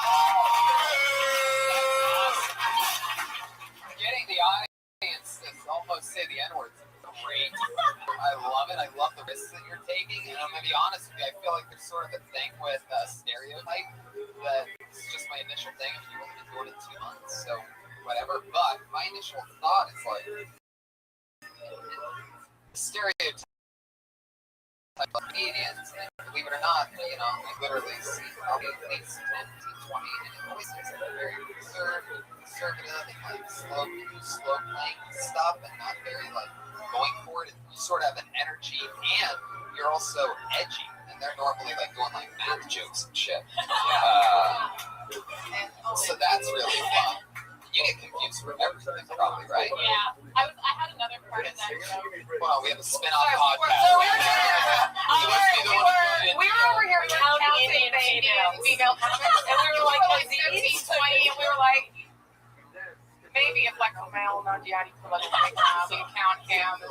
Speaker 11: Getting the audience to almost say the N-word is great. I love it. I love the risks that you're taking. And I'm going to be honest with you, I feel like there's sort of a thing with stereotype that it's just my initial thing. If you've only been doing it 2 months, so whatever. But my initial thought is like, stereotype of comedians, and believe it or not, you know, I literally see probably at least 10, 15, 20, and it always seems like very conservative, and like slow playing stuff, and not very like going for it. And you sort of have an energy, and you're also edgy, and they're normally like doing like math jokes and shit. So that's really fun. You get confused for everything, probably, right?
Speaker 9: Yeah. I had another part of that show.
Speaker 11: Well, we have a spin-off podcast.
Speaker 9: So we were over here counting Indian female comments, and we were like, 15, 20, and we were like, maybe if like a male non-jihadi could like we count him.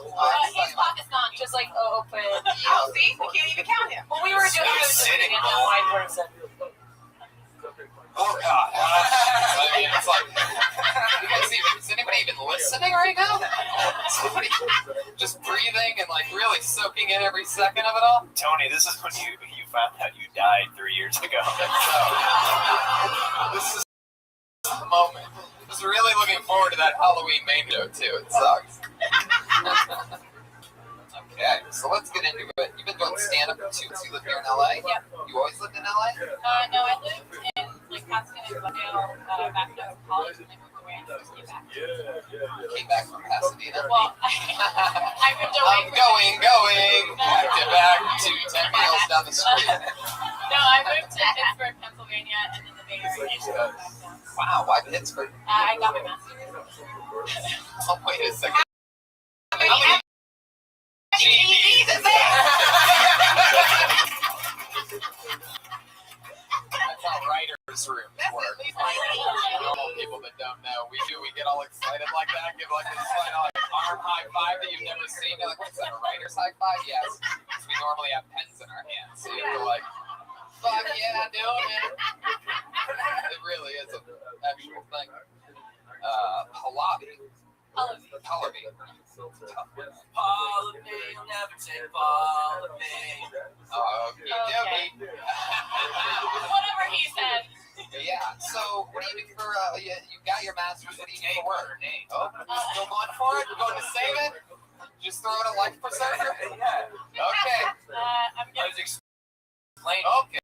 Speaker 9: He's Pakistan, just like open. Oh, see, we can't even count him. Well, we were just sitting in a white person.
Speaker 11: Oh God! I mean, it's like, is anybody even listening right now? Somebody just breathing and like really soaking in every second of it all.
Speaker 5: Tony, this is when you found out you died 3 years ago.
Speaker 11: This is the moment. I was really looking forward to that Halloween main show too. It sucks. Okay, so let's get into it. You've been doing stand-up for 2 years. You live here in LA?
Speaker 9: Yeah.
Speaker 11: You always lived in LA?
Speaker 9: No, I lived in like Pasadena, Glendale, back when I was in college, and I moved away and just came back.
Speaker 11: Came back from Pasadena?
Speaker 9: Well, I moved away.
Speaker 11: I'm going back to 10 miles down the street.
Speaker 9: No, I moved to Pittsburgh, Pennsylvania, and then the Bay Area.
Speaker 11: Wow, why Pittsburgh?
Speaker 9: I got my master's.
Speaker 11: Oh, wait a second.
Speaker 9: GEDs is there.
Speaker 11: That's how writers' rooms work. Normal people that don't know, we get all excited like that, give like this final like arm high five that you've never seen. You're like, what's that, a writer's high five? Yes, because we normally have pens in our hands, so you're like, fuck yeah, doing it. It really is an actual thing. Pallavi.
Speaker 19: You'll never take all of me.
Speaker 11: Oh, okay.
Speaker 9: Whatever he said.
Speaker 11: Yeah, so what do you do for, you got your master's, what do you do for work? Oh, still going for it? You're going to save it? Just throw in a life preserver? Yeah. Okay.
Speaker 9: I'm getting...
Speaker 11: Okay.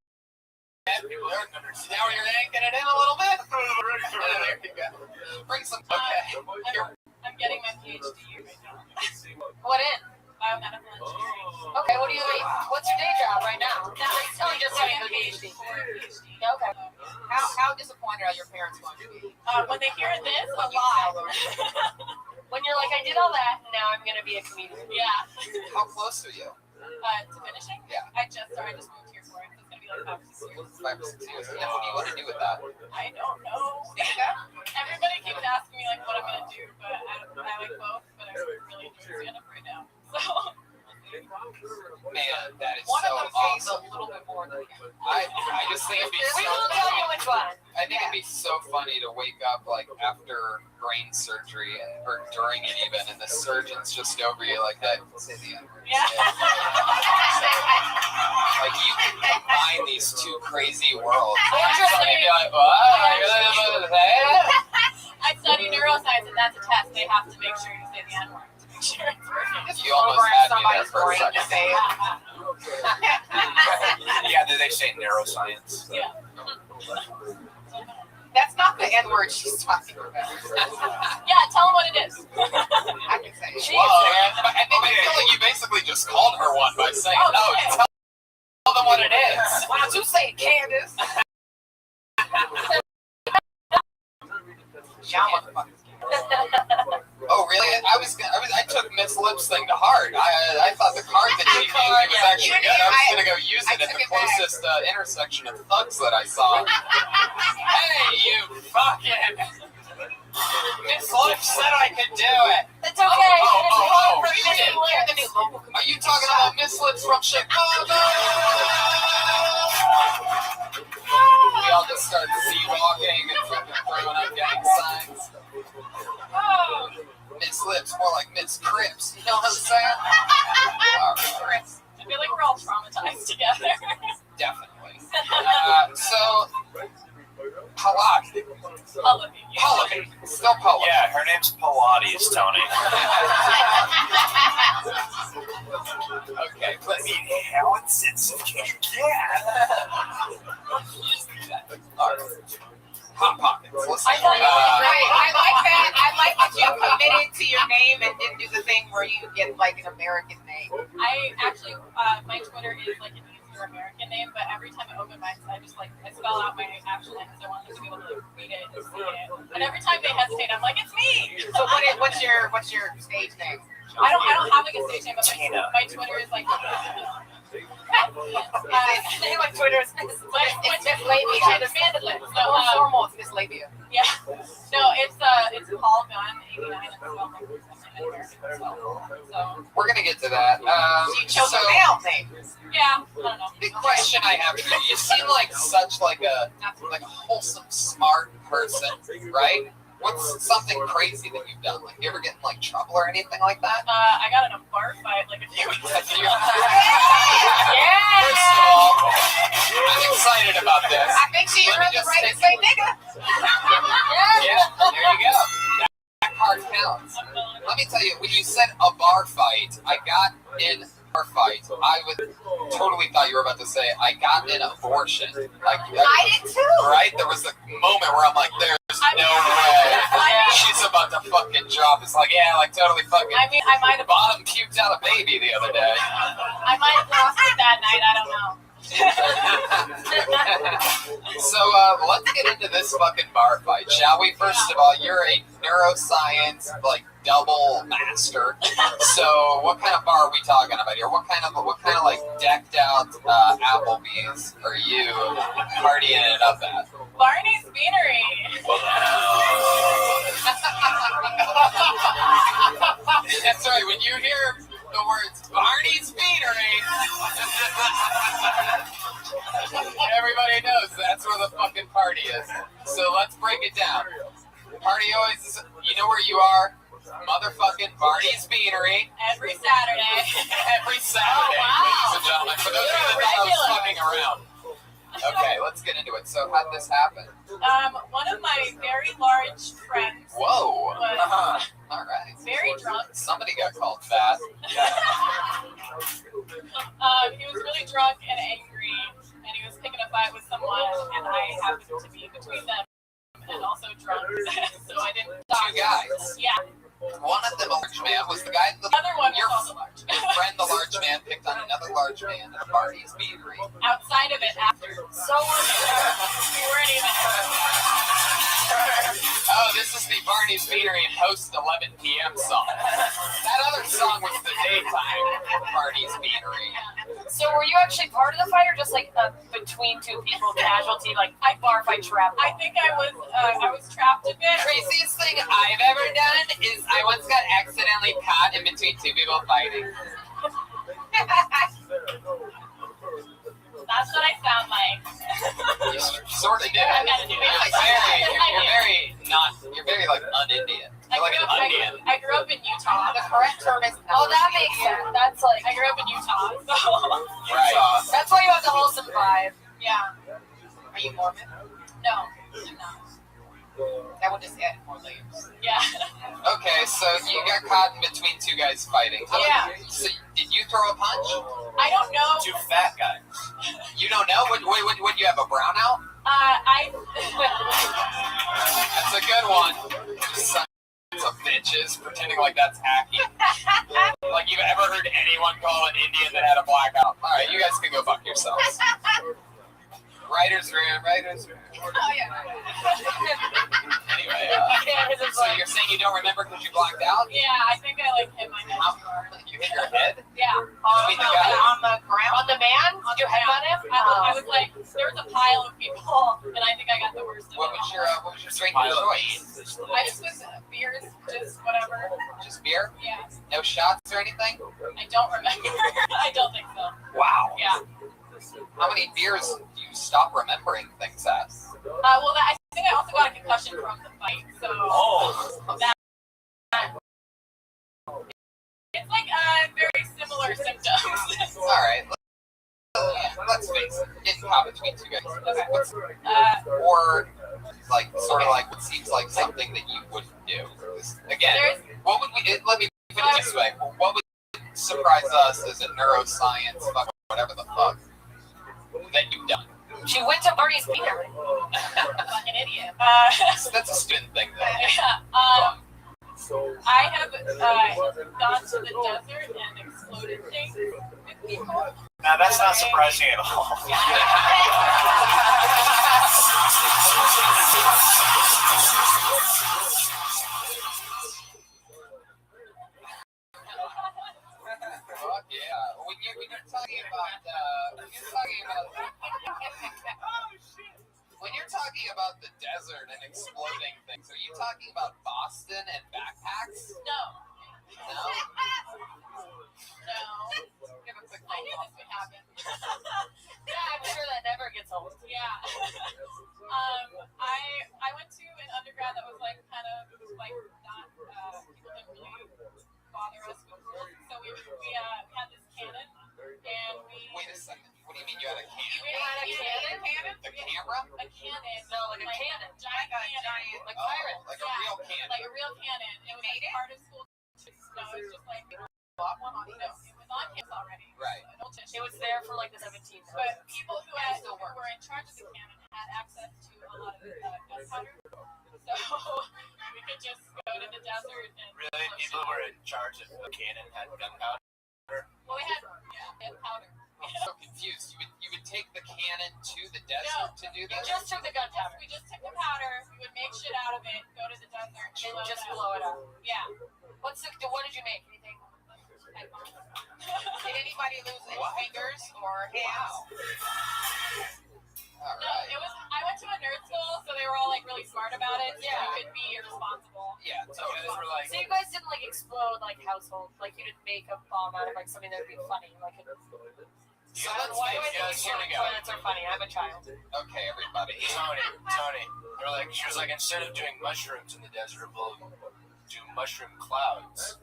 Speaker 11: Now you're yanking it in a little bit? There you go. Bring some, okay.
Speaker 9: I'm getting my PhD right now. What in? Biomedical engineering. Okay, what's your day job right now? I'm just getting a PhD. Okay.
Speaker 17: How disappointed are your parents going to be?
Speaker 21: When they hear this, a lot.
Speaker 17: When you're like, I did all that, now I'm going to be a comedian.
Speaker 21: Yeah.
Speaker 4: How close are you?
Speaker 21: To finishing?
Speaker 4: Yeah.
Speaker 21: I just moved here for it. It's going to be like 5 or 6 years.
Speaker 4: 5 or 6 years. And what do you want to do with that?
Speaker 21: I don't know. Everybody keeps asking me like what I'm going to do, but I like both, but I really enjoy stand-up right now. So...
Speaker 4: Man, that is
Speaker 17: One
Speaker 4: so
Speaker 17: of them pays
Speaker 4: awesome.
Speaker 17: a little bit more than you.
Speaker 4: I just think it'd be so
Speaker 17: We will tell you which one.
Speaker 4: I think it'd be so funny to wake up like after brain surgery or during it even, and the surgeon's just over you like that. Say the N-word.
Speaker 21: Yeah.
Speaker 4: Like you can combine these two crazy worlds.
Speaker 21: Actually,
Speaker 4: Somebody be like, what?
Speaker 21: I study neuroscience, and that's a test. They have to make sure you say the N-word to make sure it's working.
Speaker 4: You almost had me there for a
Speaker 17: brain to
Speaker 4: second.
Speaker 17: say it.
Speaker 5: Yeah, did they say neuroscience?
Speaker 21: Yeah.
Speaker 17: That's not the N-word she's talking about.
Speaker 21: Yeah, tell them what it is.
Speaker 17: I can say it.
Speaker 4: Well, I feel like you basically just called her one by saying,
Speaker 21: Oh,
Speaker 4: no,
Speaker 21: okay.
Speaker 4: tell them what it is.
Speaker 17: Why don't you say it, Candace? Y'all motherfuckers.
Speaker 4: Oh, really? I took Miss Lips thing to heart. I thought the card that she gave me was actually good. I was gonna go use it at the closest intersection of thugs that I saw. Hey, you fucking! Miss Lips said I could do it.
Speaker 17: It's okay.
Speaker 4: Oh,
Speaker 17: You're the new local.
Speaker 4: Are you talking about Miss Lips from Chicago? We all just started sea-walking and fucking throwing up gang signs.
Speaker 21: Oh.
Speaker 4: Miss Lips, more like Miss Crips. You know what I'm saying?
Speaker 21: Crips. I feel like we're all traumatized together.
Speaker 4: Definitely. So, Pilates. Pilates. Still Pilates.
Speaker 5: Yeah, her name's Pilates, Tony.
Speaker 4: Okay, let's see.
Speaker 5: How insensitive. Yeah.
Speaker 4: All right. Hot Pockets. Listen.
Speaker 17: I like that. I like that you committed to your name and didn't do the thing where you get like an American name.
Speaker 21: I actually, my Twitter is like an easier American name, but every time I open mine, I just like, I spell out my actual name because I want them to be able to like, read it and see it. And every time they hesitate, I'm like, it's me.
Speaker 17: So what's your stage name?
Speaker 21: I don't have like a stage name, but my Twitter is like.
Speaker 17: Like Twitter is Miss Labia.
Speaker 21: It's Mandalay.
Speaker 17: So normal, it's Miss Labia.
Speaker 21: Yeah. No, it's Paul Gunn 89 and spelled like American. So
Speaker 4: We're gonna get to that.
Speaker 17: You chose a male name.
Speaker 21: Yeah. I don't know.
Speaker 4: Big question I have for you. You seem like such like a wholesome, smart person, right? What's something crazy that you've done? Like, you ever get in like trouble or anything like that?
Speaker 21: I got in a bar fight like a few weeks ago.
Speaker 4: Yeah. First of all, I'm excited about this.
Speaker 17: I think she earned the right to say nigga.
Speaker 4: Yeah, there you go. That card counts. Let me tell you, when you said a bar fight, I got in a bar fight. I totally thought you were about to say I got an abortion. Like,
Speaker 17: I did too.
Speaker 4: Right? There was a moment where I'm like, there's no way. She's about to fucking drop. It's like, yeah, like totally fucking.
Speaker 21: I mean, I might have
Speaker 4: bottom puked out a baby the other day.
Speaker 21: I might have lost it that night. I don't know.
Speaker 4: So let's get into this fucking bar fight, shall we? First of all, you're a neuroscience like double master. So what kind of bar are we talking about here? What kind of like decked out Applebee's are you partying it up at?
Speaker 21: Barney's Beanery.
Speaker 4: That's right. When you hear the words Barney's Beanery, everybody knows that's where the fucking party is. So let's break it down. Party always is, you know where you are? Motherfucking Barney's Beanery.
Speaker 21: Every Saturday.
Speaker 4: Every Saturday, ladies and gentlemen. For those of you that thought I was fucking around. Okay, let's get into it. So how'd this happen?
Speaker 21: One of my very large friends.
Speaker 4: Whoa.
Speaker 21: Was
Speaker 4: all right.
Speaker 21: very drunk.
Speaker 4: Somebody got called fat.
Speaker 21: He was really drunk and angry, and he was picking a fight with someone, and I happened to be between them and also drunk, so I didn't stop.
Speaker 4: Two guys.
Speaker 21: Yeah.
Speaker 4: One of them, a large man, was the guy. The
Speaker 21: other one was also large.
Speaker 4: Your friend, the large man, picked on another large man at a Barney's Beanery.
Speaker 21: Outside of it, after. So we weren't even.
Speaker 11: This is the Barney's Beanery post 11 p.m. song. That other song was the daytime Barney's Beanery.
Speaker 21: So were you actually part of the fight, or just like between two people, casualty, like bar fight trap?
Speaker 17: I think I was trapped a bit.
Speaker 11: Craziest thing I've ever done is I once got accidentally caught in between two people fighting.
Speaker 21: That's what I sound like.
Speaker 11: You sort of did it.
Speaker 21: I gotta do it.
Speaker 11: You're very like un-Indian. You're like an Indian.
Speaker 17: I grew up in Utah.
Speaker 21: The correct term is that makes sense. That's like
Speaker 17: I grew up in Utah. So.
Speaker 11: Right.
Speaker 21: That's why you have the wholesome vibe.
Speaker 17: Yeah.
Speaker 21: Are you Mormon?
Speaker 17: No, I'm not.
Speaker 21: That would just add more layers.
Speaker 17: Yeah.
Speaker 11: Okay, so you got caught in between two guys fighting.
Speaker 17: Yeah.
Speaker 11: So did you throw a punch?
Speaker 17: I don't know.
Speaker 5: Two fat guys.
Speaker 11: You don't know? Would you have a brownout? That's a good one. Sons of bitches, pretending like that's hacky. Like you've ever heard anyone call an Indian that had a blackout? All right, you guys can go fuck yourselves. Writer's room.
Speaker 17: Oh, yeah.
Speaker 11: Anyway, so you're saying you don't remember because you blacked out?
Speaker 17: Yeah, I think I hit my head.
Speaker 11: You hit your head?
Speaker 17: Yeah.
Speaker 11: On
Speaker 17: the ground? On the man? Did you headbutt him? I was like, there was a pile of people, and I think I got the worst of it.
Speaker 11: What was your strength of choice?
Speaker 17: I just was beers, just whatever.
Speaker 11: Just beer?
Speaker 17: Yeah.
Speaker 11: No shots or anything?
Speaker 17: I don't remember. I don't think so.
Speaker 11: Wow.
Speaker 17: Yeah.
Speaker 11: How many beers do you stop remembering things at?
Speaker 17: I think I also got a concussion from the fight, so that it's like very similar symptoms.
Speaker 11: All right. Let's face it, getting caught between two guys.
Speaker 17: Okay.
Speaker 11: Or like sort of like what seems like something that you wouldn't do. Again, what would we? Let me put it this way: what would surprise us as a neuroscience, whatever the fuck, that you've done?
Speaker 21: She went to Barney's Beanery.
Speaker 17: Like an idiot.
Speaker 11: That's a student thing, though.
Speaker 17: Yeah. I have gone to the desert and exploded things with people.
Speaker 5: Now that's not surprising at all.
Speaker 11: Fuck yeah. When you're talking about the desert and exploding things, are you talking about Boston and backpacks?
Speaker 17: No.
Speaker 11: No?
Speaker 17: No.
Speaker 11: Give a quick
Speaker 17: I knew this would happen.
Speaker 21: Yeah, I'm sure that never gets old.
Speaker 17: Yeah. I went to an undergrad that was like kind of like not people didn't really bother us with school. So we had this cannon and we.
Speaker 11: Wait a second. What do you mean you had a cannon?
Speaker 17: We had a cannon.
Speaker 11: The camera?
Speaker 17: A cannon.
Speaker 21: No, like a cannon.
Speaker 17: Giant cannon.
Speaker 21: Like pirates.
Speaker 11: Like a real cannon.
Speaker 17: Like a real cannon. It was like part of school. No, it was just like bought one on. No, it was on campus already.
Speaker 11: Right.
Speaker 17: It was there for like the 17th. But people who were in charge of the cannon had access to a lot of gunpowder. So we could just go to the desert and.
Speaker 5: Really? People who were in charge of the cannon had gunpowder?
Speaker 17: Well, we had powder.
Speaker 11: I'm so confused. You would take the cannon to the desert to do this?
Speaker 21: You just took the gunpowder.
Speaker 17: We just took the powder. We would make shit out of it. Go to the desert
Speaker 21: and just blow it up.
Speaker 17: Yeah.
Speaker 21: What did you make? Anything?
Speaker 17: Did anybody lose any fingers or hands?
Speaker 11: All
Speaker 17: No,
Speaker 11: right.
Speaker 17: I went to a nerd school, so they were all like really smart about it. So
Speaker 21: Yeah.
Speaker 17: you could be irresponsible.
Speaker 11: Yeah, so you guys were like,
Speaker 21: So you guys didn't like explode like household, like you didn't make a bomb out of like something that would be funny, like.
Speaker 11: so let's
Speaker 21: Why do I
Speaker 11: face
Speaker 21: think
Speaker 11: it, here we go.
Speaker 21: toilets are funny? I'm a child.
Speaker 11: Okay, everybody.
Speaker 5: Tony. She was like, instead of doing mushrooms in the desert, we'll do mushroom clouds.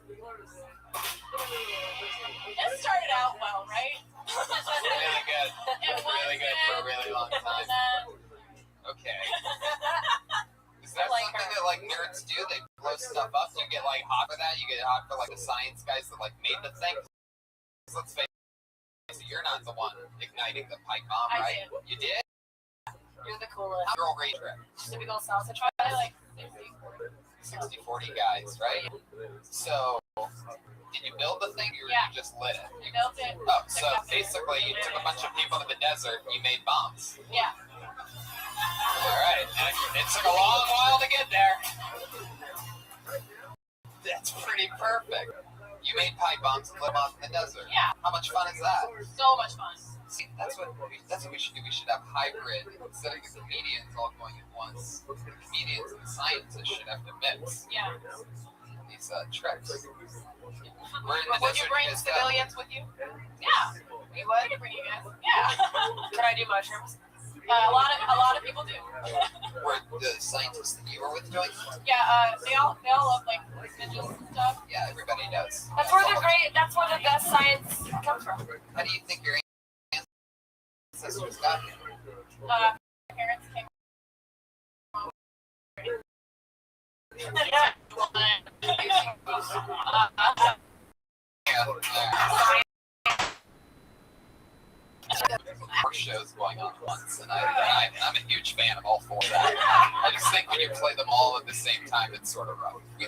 Speaker 17: It started out well, right?
Speaker 11: Really good.
Speaker 17: It was
Speaker 11: Really good for a really long time. Okay. Is that
Speaker 21: like
Speaker 11: something
Speaker 21: her.
Speaker 11: that like nerds do? They blow stuff up. Do you get like hot for that? You get hot for like the science guys that like made the thing? Let's face it, you're not the one igniting the pipe bomb,
Speaker 17: I
Speaker 11: right?
Speaker 17: did.
Speaker 11: You did?
Speaker 21: You're the coolest.
Speaker 11: Girl rage trip.
Speaker 21: Just a big old salsa try.
Speaker 17: Like
Speaker 11: 60-40 guys, right? So, did you build the thing or
Speaker 17: Yeah.
Speaker 11: you just lit it?
Speaker 17: We built it.
Speaker 11: Oh, so basically you took a bunch of people to the desert and you made bombs.
Speaker 17: Yeah.
Speaker 11: right. It took a long while to get there. That's pretty perfect. You made pipe bombs and lit them off in the desert.
Speaker 17: Yeah.
Speaker 11: How much fun is that?
Speaker 17: So much fun.
Speaker 11: See, that's what we should do. We should have hybrid instead of the comedians all going at once. The comedians and the scientists should have to mix.
Speaker 17: Yeah.
Speaker 11: These tricks. We're in the
Speaker 17: Would you
Speaker 11: desert
Speaker 17: bring
Speaker 11: is,
Speaker 17: civilians with you? Yeah. We would. We could bring you guys. Yeah.
Speaker 21: Can I do mushrooms?
Speaker 17: A lot of people do.
Speaker 11: Were the scientists that you were with doing?
Speaker 17: Yeah. They all love like ninjas and stuff.
Speaker 11: Yeah, everybody does.
Speaker 21: That's where the great. That's where the best science comes from.
Speaker 11: How do you think your ancestors got here?
Speaker 17: My parents came.
Speaker 11: More shows going on at once, and I'm a huge fan of all four of that. I just think when you play them all at the same time, it's sort of rough. We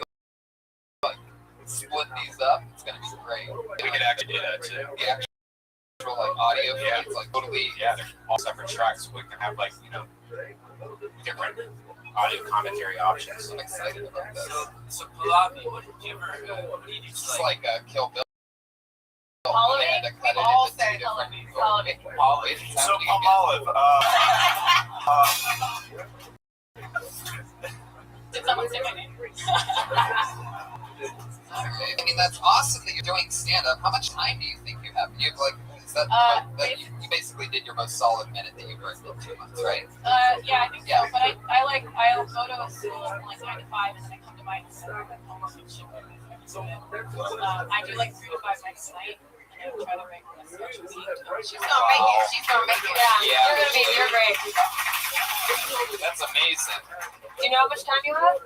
Speaker 11: like split these up. It's gonna be great.
Speaker 5: We could actually do that too.
Speaker 11: The actual like audio feeds, like totally.
Speaker 5: Yeah, they're all separate tracks. We can have like different audio commentary options.
Speaker 11: I'm excited about this.
Speaker 19: So Pallavi, what did you ever? What did you
Speaker 11: It's like Kill Bill.
Speaker 17: Pallavi? We all say Pallavi.
Speaker 14: So Palmolive,
Speaker 17: Did someone say my name?
Speaker 11: I mean, that's awesome that you're doing stand-up. How much time do you think you have? You like, is that you basically did your most solid minute that you've worked in 2 months, right?
Speaker 17: Yeah, I think so. But I'll go to a school from like 9 to 5, and then I come to my homework and shit. I do like 3 to 5 nights a night. Try to make this week.
Speaker 21: She's gonna make it. She's gonna make it. Yeah. You're great.
Speaker 11: That's amazing.
Speaker 21: Do you know how much time you have?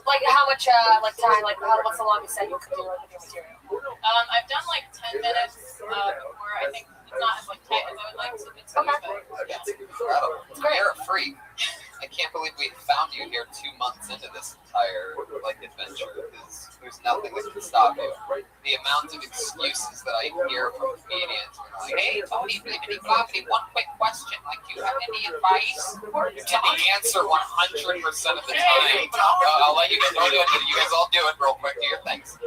Speaker 21: Like how much time? What's the longest set you could do with your material?
Speaker 17: I've done like 10 minutes before. I think it's not as like tight as I would like to. It's
Speaker 11: Incredible. You're a freak. I can't believe we found you here 2 months into this entire adventure. Because there's nothing that can stop you. The amount of excuses that I hear from comedians, like, "Hey, Tony, bibbidi bobbidi, one quick question. Like, do you have any advice?" And the answer 100% of the time, I'll let you guys do it. You guys all do it real quick. Do your things.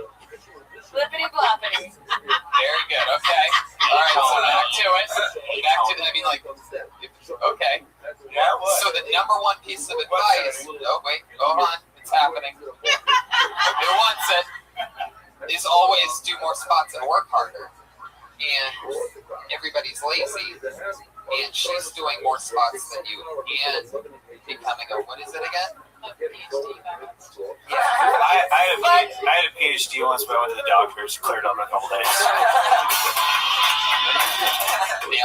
Speaker 21: Flippity floppity.
Speaker 11: Very good. Okay. All right. So back to it. I mean, okay. So the number one piece of advice. Oh wait, hold on. It's happening. Who wants it? Is always do more spots and work harder. And everybody's lazy. And she's doing more spots than you. And becoming what is it again?
Speaker 14: I had a PhD once, but I went to the doctors, cleared up in a couple days.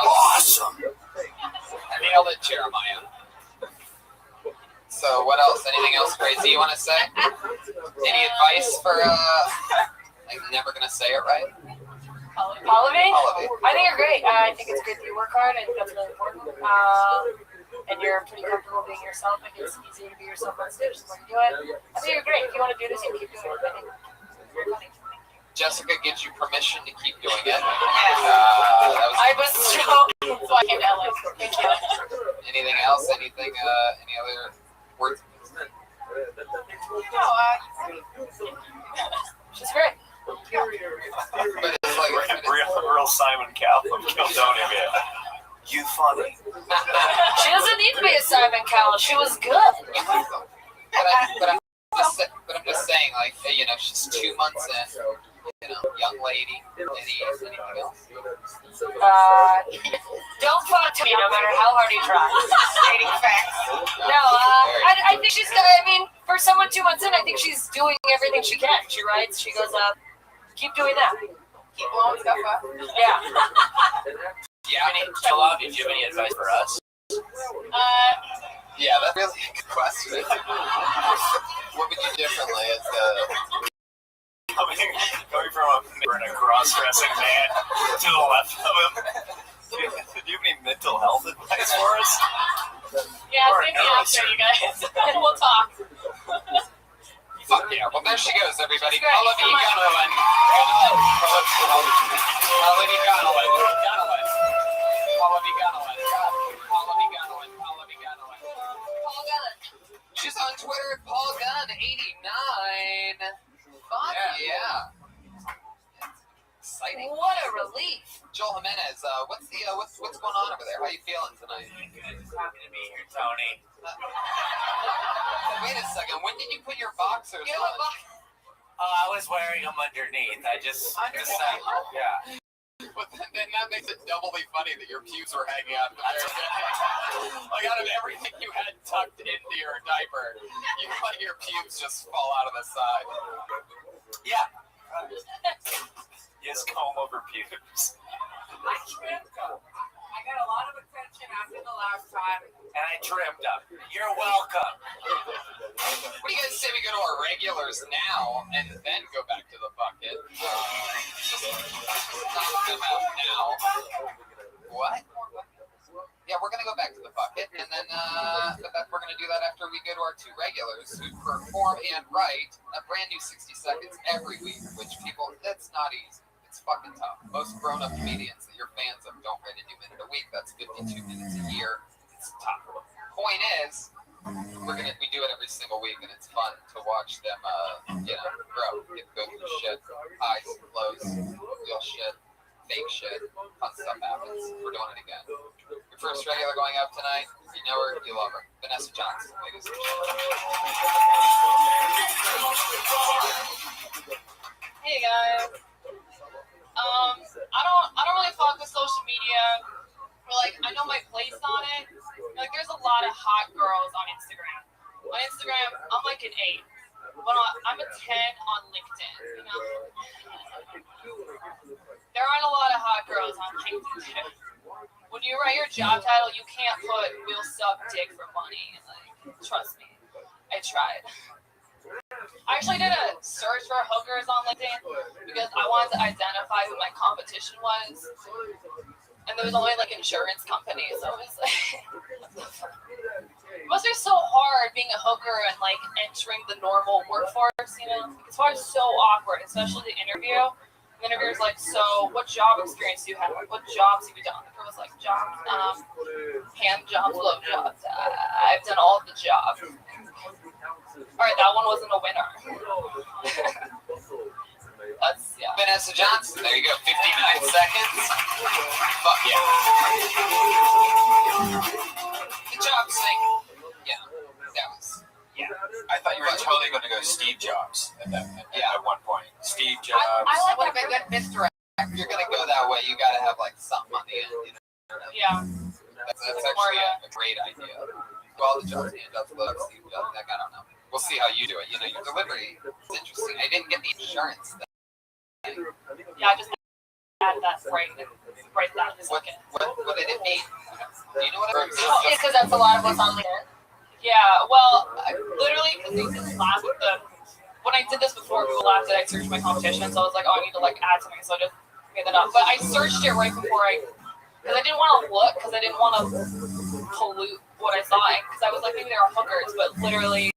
Speaker 11: Awesome. I nailed it, Jeremiah. So what else? Anything else crazy you want to say? Any advice for I'm never gonna say it right.
Speaker 21: Pallavi? I think you're great. I think it's great that you work hard. I think that's really important. And you're pretty comfortable being yourself. I think it's easier to be yourself on stage the more you do it. I think you're great. If you want to do this, you keep doing it. I think it's very funny.
Speaker 11: Jessica gives you permission to keep doing it.
Speaker 21: I was so
Speaker 17: I came to LA. Thank you.
Speaker 11: Anything else? Anything? Any other words?
Speaker 17: No,
Speaker 21: she's great.
Speaker 11: But it's like
Speaker 14: real Simon Cowell from Kildoni, man. You funny.
Speaker 21: She doesn't need to be a Simon Cowell. She was good.
Speaker 11: But I'm just saying, she's 2 months in. Young lady. Anything else?
Speaker 21: Don't talk to me no matter how hard you try. Stating facts. No, I think she's good. I mean, for someone 2 months in, I think she's doing everything she can. She writes, she goes up. Keep doing that.
Speaker 17: Keep blowing stuff up.
Speaker 21: Yeah.
Speaker 19: Pallavi, do you have any advice for us?
Speaker 11: Yeah, that's really a good question. What would you do differently as
Speaker 14: Going from a cross-dressing man to the left of him. Do you have any mental health advice for us?
Speaker 17: Yeah, save me after, you guys. We'll talk.
Speaker 11: Fuck yeah. Well, there she goes, everybody. Pallavi Gunnawan.
Speaker 4: She's on Twitter at PaulGunn89. Fuck yeah. Exciting.
Speaker 21: What a relief.
Speaker 4: Joel Jimenez, what's going on over there? How you feeling tonight?
Speaker 19: Just happy to be here, Tony.
Speaker 4: Wait a second. When did you put your boxers on?
Speaker 19: I was wearing them underneath. I just decided. Yeah.
Speaker 4: But then that makes it doubly funny that your pubes were hanging out. Like out of everything you had tucked into your diaper, you let your pubes just fall out of the side.
Speaker 19: Yeah. Yes, comb over pubes.
Speaker 21: I trimmed them. I got a lot of attention after the last time.
Speaker 19: And I trimmed them. You're welcome.
Speaker 4: What do you guys say we go to our regulars now and then go back to the bucket? Just knock them out now. What? Yeah, we're gonna go back to the bucket, and then we're gonna do that after we go to our two regulars who perform and write a brand new 60 seconds every week. Which that's not easy. It's fucking tough. Most grown-up comedians that you're fans of don't write a new minute a week. That's 52 minutes a year. It's tough. Point is, we do it every single week, and it's fun to watch them, grow, go through shit, highs, lows, real shit, fake shit, fun stuff happens. We're doing it again. Your first regular going up tonight. You know her, you love her. Vanessa Johnson, ladies and gentlemen.
Speaker 21: Hey guys. I don't really fuck with social media. But like, I know my place on it. Like, there's a lot of hot girls on Instagram. On Instagram, I'm like an 8. But I'm a 10 on LinkedIn, you know? There aren't a lot of hot girls on LinkedIn. When you write your job title, you can't put "we'll suck dick for money." Like, trust me. I tried. I actually did a search for hookers on LinkedIn because I wanted to identify who my competition was. And there was only like insurance companies, so it was like, it must be so hard being a hooker and like entering the normal workforce, you know? It's probably so awkward, especially the interview. The interviewer's like, so what job experience do you have? Like, what jobs have you done? The girl was like, jobs, hand jobs, blow jobs. I've done all the jobs. All right, that one wasn't a winner. That's, yeah.
Speaker 4: Vanessa Johnson, there you go, 59 seconds. Fuck yeah. Good job, singing. Yeah, that was. Yeah.
Speaker 5: I thought you were totally going to go Steve Jobs at one point. Steve Jobs.
Speaker 21: I like what a good misdirect.
Speaker 4: If you're going to go that way, you got to have like something on the end. You know?
Speaker 21: Yeah.
Speaker 4: That's actually a great idea. Well, the Jobs, hand up, look, Steve Jobs, I don't know. We'll see how you do it. You know, your delivery is interesting. I didn't get the insurance thing.
Speaker 21: Yeah, I just had that right that second.
Speaker 4: What did it mean? Do you know what it means?
Speaker 21: It's because that's a lot of what's on LinkedIn. Yeah, well, literally, because they just laughed with when I did this before, people laughed that I searched my competition, so I was like, oh, I need to like add something, so I just made that up. But I searched it right before because I didn't want to look, because I didn't want to pollute what I saw, because I was like, maybe there are hookers, but literally,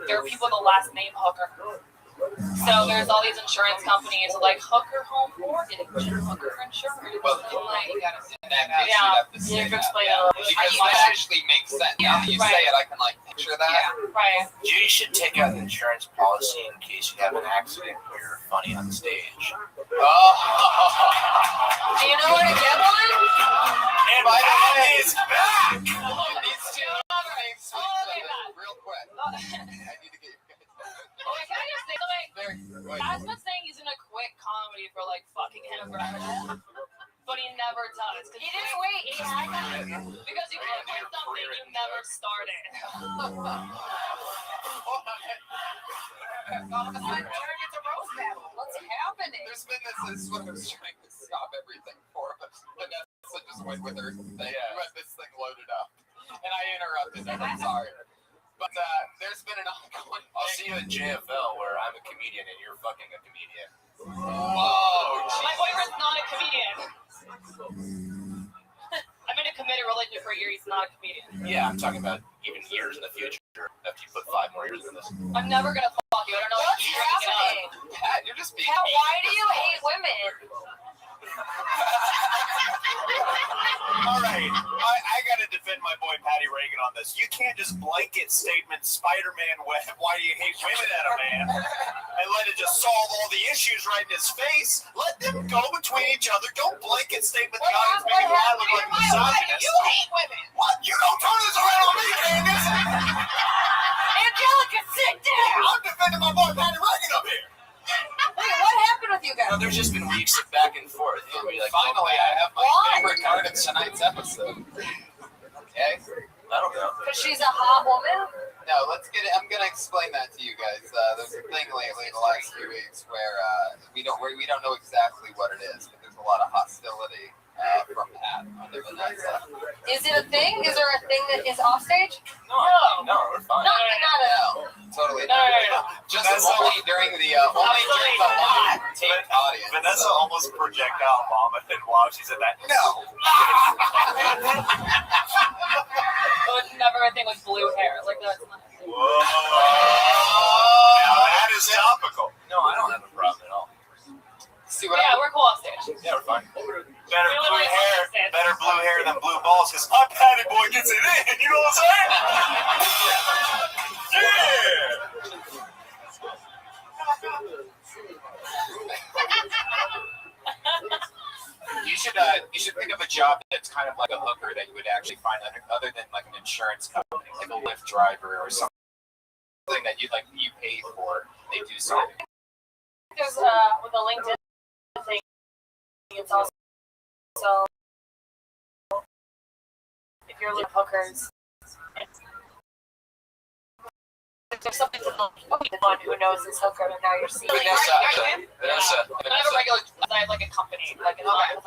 Speaker 21: there are people with the last name Hooker. So there's all these insurance companies like Hooker Home Mortgage, Hooker Insurance.
Speaker 4: Well,
Speaker 21: you
Speaker 4: gotta say that. Yeah,
Speaker 21: you can explain it a little bit.
Speaker 4: That actually makes sense. Now that you say it, I can like picture that.
Speaker 21: Yeah, right.
Speaker 19: You should take out an insurance policy in case you have an accident where you're funny on stage.
Speaker 21: Do you know where to get one?
Speaker 19: And by the way, it's back!
Speaker 4: These two things, real quick. I need to get your guys.
Speaker 21: Wait, can I just say something? Asma's saying he's gonna quit comedy for like fucking hamburgers, but he never does. He didn't wait. He had that because you can't quit something you never started. All of a sudden, turn into roast battle. What's happening?
Speaker 4: There's been this is what I was trying to stop everything for, but Vanessa just went with her thing. You had this thing loaded up, and I interrupted her. I'm sorry. But there's been an ongoing.
Speaker 19: I'll see you at JFL where I'm a comedian and you're fucking a comedian.
Speaker 4: Whoa!
Speaker 21: My boyfriend's not a comedian. I'm in a committed relationship for a year. He's not a comedian.
Speaker 19: Yeah, I'm talking about even years in the future. After you put 5 more years in this.
Speaker 21: I'm never gonna fuck you. I don't know what's happening.
Speaker 4: Pat, you're just being.
Speaker 21: Pat, why do you hate women?
Speaker 4: All right.
Speaker 2: right. I got to defend my boy Patty Reagan on this. You can't just blanket statement Spider-Man, why do you hate women at a man, and let it just solve all the issues right in his face. Let them go between each other. Don't blanket statement the audience making I look like a misogynist.
Speaker 21: You hate women.
Speaker 2: What? You don't turn this around on me, Candace.
Speaker 21: Angelica, sit down.
Speaker 2: I'm defending my boy Patty Reagan up here.
Speaker 21: Wait, what happened with you guys?
Speaker 5: There's just been weeks of back and forth.
Speaker 4: Finally, I have my favorite card of tonight's episode. Okay?
Speaker 5: I don't know.
Speaker 21: Because she's a hot woman?
Speaker 4: No, let's get it. I'm gonna explain that to you guys. There's a thing lately in the last few weeks where we don't know exactly what it is, but there's a lot of hostility from Pat under Vanessa.
Speaker 21: Is it a thing? Is there a thing that is off stage?
Speaker 5: No, we're fine.
Speaker 21: Not a.
Speaker 4: Totally.
Speaker 21: No.
Speaker 4: Just only during the live tape audience.
Speaker 2: Vanessa almost projectile vomited while she said that. No.
Speaker 21: It was never a thing with blue hair. Like that's not.
Speaker 2: Whoa. Now that is topical.
Speaker 5: No, I don't have a problem at all.
Speaker 4: See what
Speaker 21: we're cool off stage.
Speaker 5: Yeah, we're fine.
Speaker 2: Better blue hair than blue balls, because my Patty boy gets it in. You know what I'm saying?
Speaker 4: You should think of a job that's kind of like a hooker that you would actually find other than like an insurance company, like a Lyft driver or something that you pay for. They do something.
Speaker 21: There's with the LinkedIn thing, it's also if you're looking at hookers, there's something to the one who knows this hooker, and now you're seeing.
Speaker 5: Vanessa.
Speaker 21: I have a regular, I have like a company, like an That's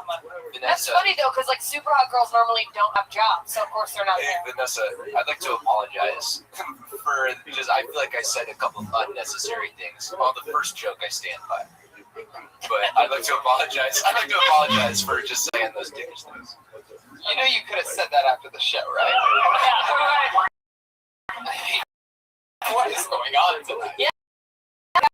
Speaker 5: Vanessa.
Speaker 21: funny though, because like super hot girls normally don't have jobs, so of course they're not
Speaker 5: Hey,
Speaker 21: there.
Speaker 5: Vanessa, I'd like to apologize for just I feel like I said a couple of unnecessary things. Well, the first joke I stand by. But I'd like to apologize. I'd like to apologize for just saying those dickish things.
Speaker 4: You know you could have said that after the show, right? What is going on tonight?
Speaker 21: Yeah.
Speaker 2: What?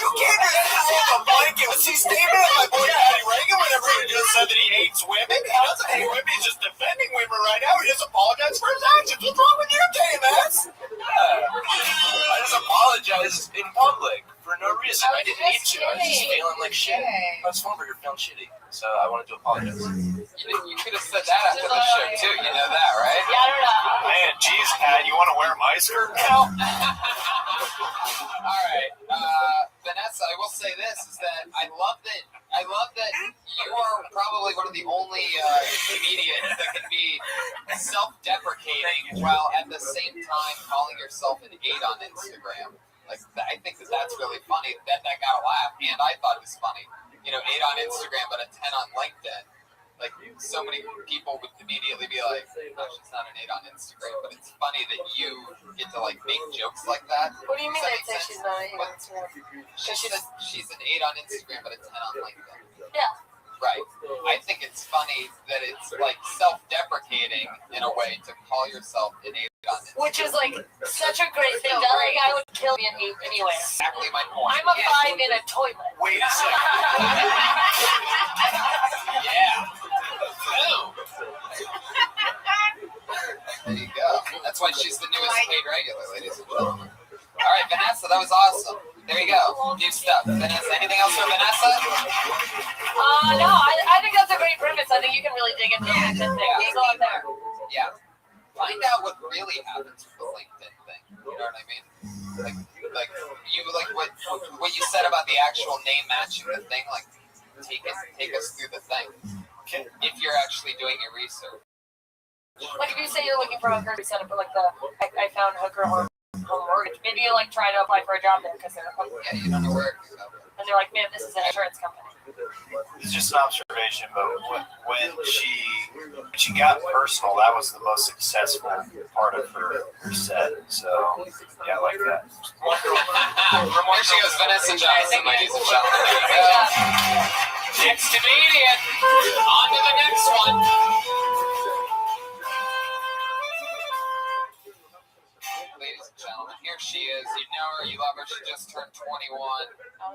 Speaker 2: You can't just throw a blanket. Was he statement at my boy Patty Reagan whenever he just said that he hates women? He doesn't hate women. He's just defending women right now. He just apologized for his actions. What's wrong with you, KMS?
Speaker 5: I just apologized in public for no reason. I didn't need to. I was just feeling like shit. That's fun, but you're feeling shitty. So I wanted to apologize.
Speaker 4: You could have said that after the show too. You know that, right?
Speaker 21: Yeah, I don't know.
Speaker 2: Man, geez, Pat, you want to wear my skirt now?
Speaker 4: All right, Vanessa. I will say this: is that I love that you are probably one of the only comedians that can be self-deprecating while at the same time calling yourself an 8 on Instagram. Like I think that's really funny. That got a laugh, and I thought it was funny. 8 on Instagram, but a 10 on LinkedIn. Like, so many people would immediately be like, no, she's not an 8 on Instagram, but it's funny that you get to, make jokes like that.
Speaker 21: What do you mean
Speaker 4: Does
Speaker 21: they
Speaker 4: that
Speaker 21: say
Speaker 4: make
Speaker 21: she's
Speaker 4: sense?
Speaker 21: not an 8 on Instagram?
Speaker 4: She's an 8 on Instagram, but a 10 on LinkedIn.
Speaker 21: Yeah.
Speaker 4: Right. I think it's funny that it's, self-deprecating in a way to call yourself an 8 on Instagram.
Speaker 21: Which is, such a great thing. That guy would kill me an 8 anyway.
Speaker 4: Exactly my point.
Speaker 21: I'm a 5 in a toilet.
Speaker 2: Wait a second.
Speaker 4: Yeah. Boom. There you go. That's why she's the newest paid regular, ladies and gentlemen. All right, Vanessa, that was awesome. There you go. New stuff. Vanessa, anything else for Vanessa?
Speaker 21: No, I think that's a great premise. I think you can really dig into the LinkedIn thing. There's a lot there.
Speaker 4: Yeah. Find out what really happens with the LinkedIn thing. You know what I mean? What you said about the actual name matching the thing. Take us through the thing. If you're actually doing your research.
Speaker 21: Like if you say you're looking for a hooker, set up I found hooker home mortgage. Maybe you try to apply for a job there because they're a hooker.
Speaker 4: Yeah, you don't know where it goes.
Speaker 21: And they're like, man, this is an insurance company.
Speaker 2: It's just an observation, but when she got personal, that was the most successful part of her set. So yeah, I like that.
Speaker 4: Here she goes, Vanessa Johnson, ladies and gentlemen. There you go. Next comedian. On to the next one. Ladies and gentlemen, here she is. You know her, you love her. She just turned 21.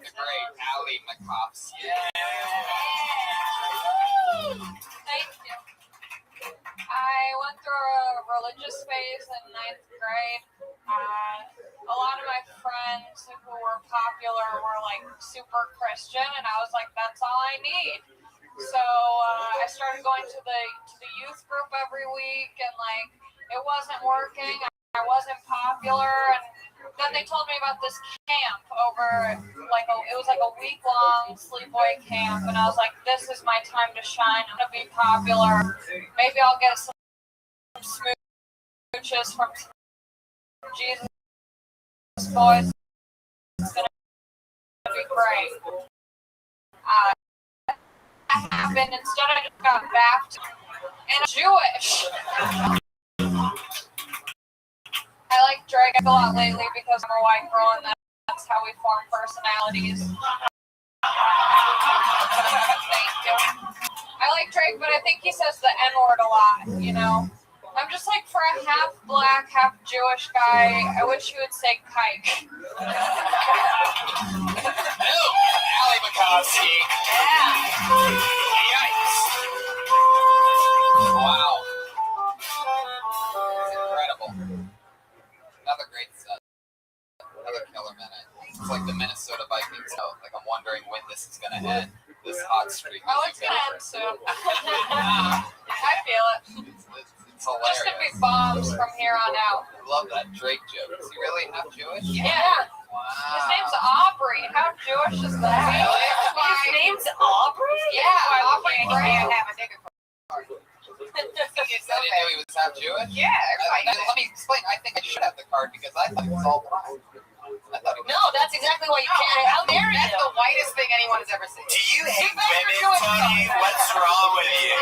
Speaker 4: The great Allie McCops. Yeah.
Speaker 17: through a religious phase in 9th grade. A lot of my friends who were popular were like super Christian, and I was like, that's all I need. So I started going to the youth group every week, and like it wasn't working. I wasn't popular, and then they told me about this camp over it was like a week-long sleepaway camp, and I was like, this is my time to shine. I'm gonna be popular. Maybe I'll get some smooches from Jesus boys. It's gonna be great. That happened. Instead, I just got baptized and Jewish. I like Drake a lot lately because I'm a white girl, and that's how we form personalities. Thank you. I like Drake, but I think he says the N-word a lot, you know? I'm just like, for a half black, half Jewish guy, I wish he would say kike.
Speaker 11: Hello, Allie Makovsky. Yeah. Yikes. Wow. It's incredible. Another great set. Another killer minute. It's like the Minnesota Vikings. So, like, I'm wondering when this is going to end. This hot streak.
Speaker 17: Oh, it's going to end soon. I feel it.
Speaker 11: It's hilarious.
Speaker 17: Just going to be bombs from here on out.
Speaker 11: I love that Drake joke. Is he really half Jewish?
Speaker 17: Yeah. Wow. His name's Aubrey. How Jewish is that?
Speaker 11: Really?
Speaker 17: His name's Aubrey? Yeah, Aubrey.
Speaker 6: Can't have a nigga card.
Speaker 11: I didn't know he was half Jewish.
Speaker 6: Yeah, everybody.
Speaker 11: Let me explain. I think I should have the card because I thought he was all black.
Speaker 6: No, that's exactly why you can't. How dare you? That's the whitest thing anyone has ever seen.
Speaker 11: Do you hate women, Tony? What's wrong with you?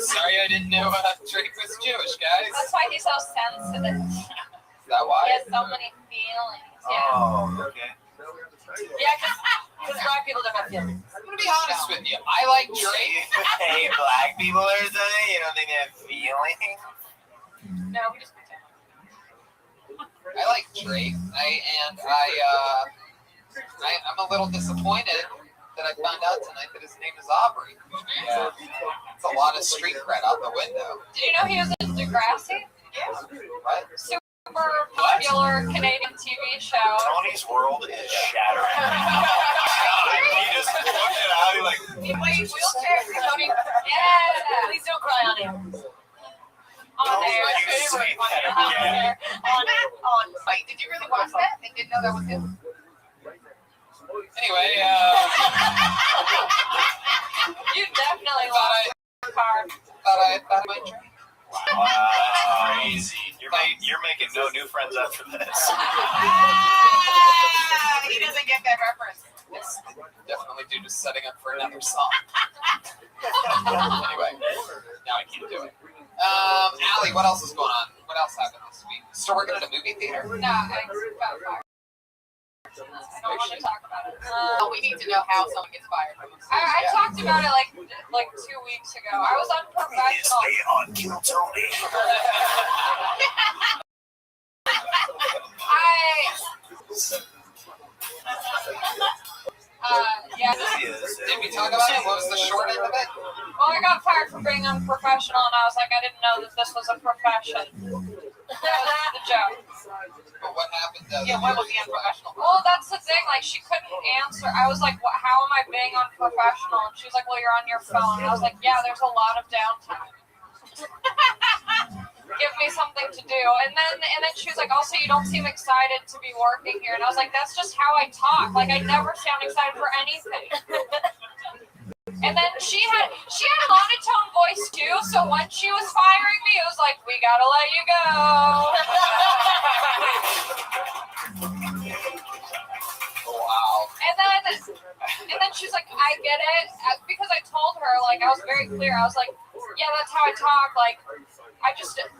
Speaker 11: Sorry, I didn't know Drake was Jewish, guys.
Speaker 17: That's why he's so sensitive.
Speaker 11: Is that why?
Speaker 17: He has so many feelings. Yeah.
Speaker 11: Oh, okay.
Speaker 6: Yeah, because black people don't have feelings.
Speaker 11: I'm gonna be honest with you. I like Drake. Hey, black people are saying you don't think they have feelings?
Speaker 17: No, we just pretend.
Speaker 11: I like Drake. I'm a little disappointed that I found out tonight that his name is Aubrey. Yeah. It's a lot of street cred out the window.
Speaker 17: Did you know he was in Degrassi?
Speaker 11: Yeah. What?
Speaker 17: Super popular Canadian TV show.
Speaker 11: Tony's world is shattering. He just looked at Ali like.
Speaker 17: He plays wheelchair. Tony. Yeah. Please don't cry on air. On air.
Speaker 11: Favorite.
Speaker 6: On. Wait, did you really watch that? I didn't know that was him.
Speaker 11: Anyway,
Speaker 17: You definitely lost the card.
Speaker 11: Thought I might try.
Speaker 15: Wow, that's crazy. You're making no new friends after this.
Speaker 6: He doesn't get that reference.
Speaker 11: It's definitely due to setting up for another song. Anyway, now I keep doing. Allie, what else is going on? What else happened this week? Still working at a movie theater?
Speaker 17: No, I got fired. I don't want to talk about it.
Speaker 6: We need to know how someone gets fired from us.
Speaker 17: I talked about it like 2 weeks ago. I was unprofessional.
Speaker 15: Stay on Kill Tony.
Speaker 17: Yeah.
Speaker 11: Did we talk about it? What was the short end of it?
Speaker 17: Well, I got fired for being unprofessional, and I was like, I didn't know that this was a profession. That was the joke.
Speaker 11: But what happened?
Speaker 6: Yeah, why was he unprofessional?
Speaker 17: Well, that's the thing. Like, she couldn't answer. I was like, how am I being unprofessional? And she was like, well, you're on your phone. And I was like, yeah, there's a lot of downtime. Give me something to do. And then she was like, also, you don't seem excited to be working here. And I was like, that's just how I talk. Like, I never sound excited for anything. And then she had a monotone voice too, so when she was firing me, it was like, we gotta let you go.
Speaker 11: Wow.
Speaker 17: And then she's like, I get it, because I told her, like, I was very clear. I was like, yeah, that's how I talk. Like,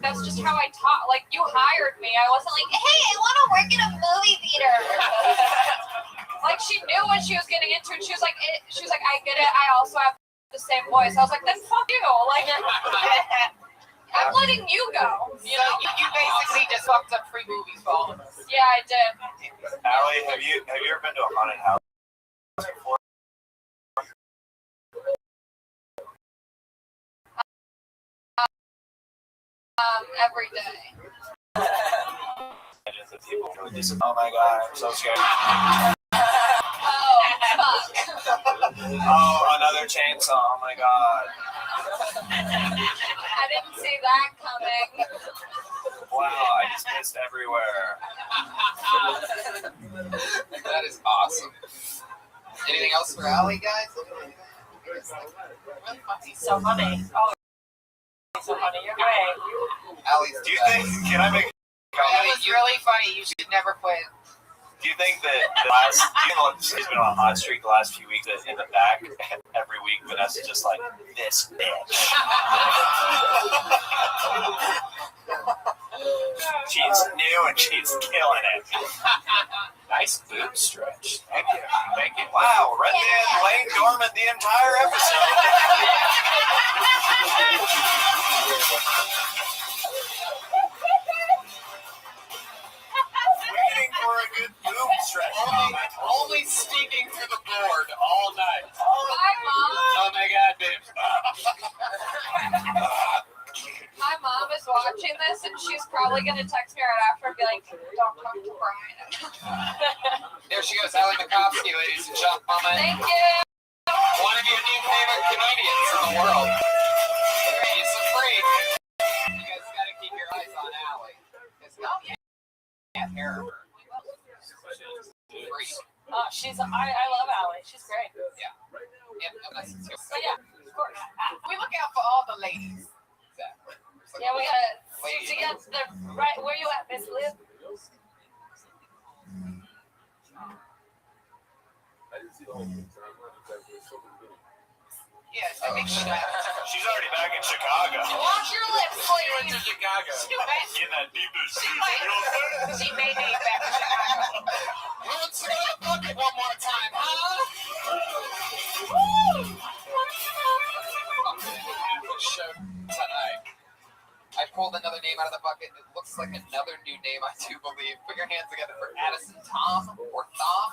Speaker 17: that's just how I talk. Like, you hired me. I wasn't like, hey, I want to work in a movie theater. Like, she knew what she was getting into, and she was like, I get it. I also have the same voice. I was like, then fuck you. Like, I'm letting you go. You know?
Speaker 6: You basically just fucked up free movies for all of us.
Speaker 17: Yeah, I did.
Speaker 15: Allie, have you ever been to a haunted house before?
Speaker 21: every day.
Speaker 5: Oh my god, I'm so scared.
Speaker 21: Oh, fuck.
Speaker 5: Oh, another chainsaw. Oh my god.
Speaker 21: I didn't see that coming.
Speaker 5: Wow, I just missed everywhere.
Speaker 4: That is awesome. Anything else for Allie, guys?
Speaker 21: He's so funny. Oh, he's so funny. You're great.
Speaker 4: Allie's
Speaker 5: Do you think, can I make a
Speaker 21: That
Speaker 5: comment?
Speaker 21: was really funny. You should never quit.
Speaker 5: Do you think that the last, she's been on a hot streak the last few weeks, that in the back, every week, Vanessa's just like, this bitch. She's new and she's killing it. Nice boob stretch. Thank you. Thank you. Wow, Red Man laying dormant the entire episode. Waiting for a good boob stretch.
Speaker 4: only speaking to the board all night.
Speaker 21: Hi, Mom.
Speaker 4: Oh my god, babe.
Speaker 21: My mom is watching this, and she's probably going to text me right after and be like, don't talk to Brian.
Speaker 4: There she goes, Allie Makovsky, ladies and gentlemen.
Speaker 21: Thank you.
Speaker 4: One of your new favorite comedians in the world. He's a freak. You guys gotta keep your eyes on Allie. Oh, yeah. Hair. Freak.
Speaker 21: I love Allie. She's great.
Speaker 4: Yeah. And nice too.
Speaker 21: So yeah, of course.
Speaker 4: We look out for all the ladies. Exactly.
Speaker 21: Yeah, we gotta to get the right. Where you at, Miss Liv?
Speaker 4: Yes, I think
Speaker 5: She's already back in Chicago.
Speaker 21: Watch your lips,
Speaker 5: She went
Speaker 21: lady.
Speaker 5: to Chicago. Get that deepest.
Speaker 21: She made me back to Chicago.
Speaker 4: Let's go to the bucket one more time, huh? Show tonight. I pulled another name out of the bucket. It looks like another new name, I do believe. Put your hands together for Addison Tom or Thom.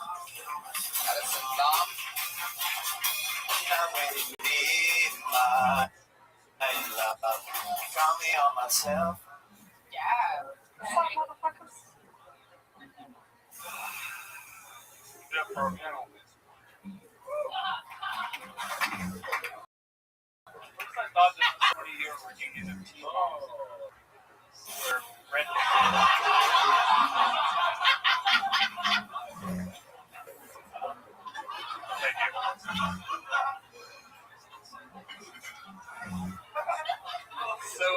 Speaker 4: Addison Thom.
Speaker 5: Got me on myself.
Speaker 21: Yeah.
Speaker 20: I thought this was 40-year reunion of TV. Where Red Thank you. So I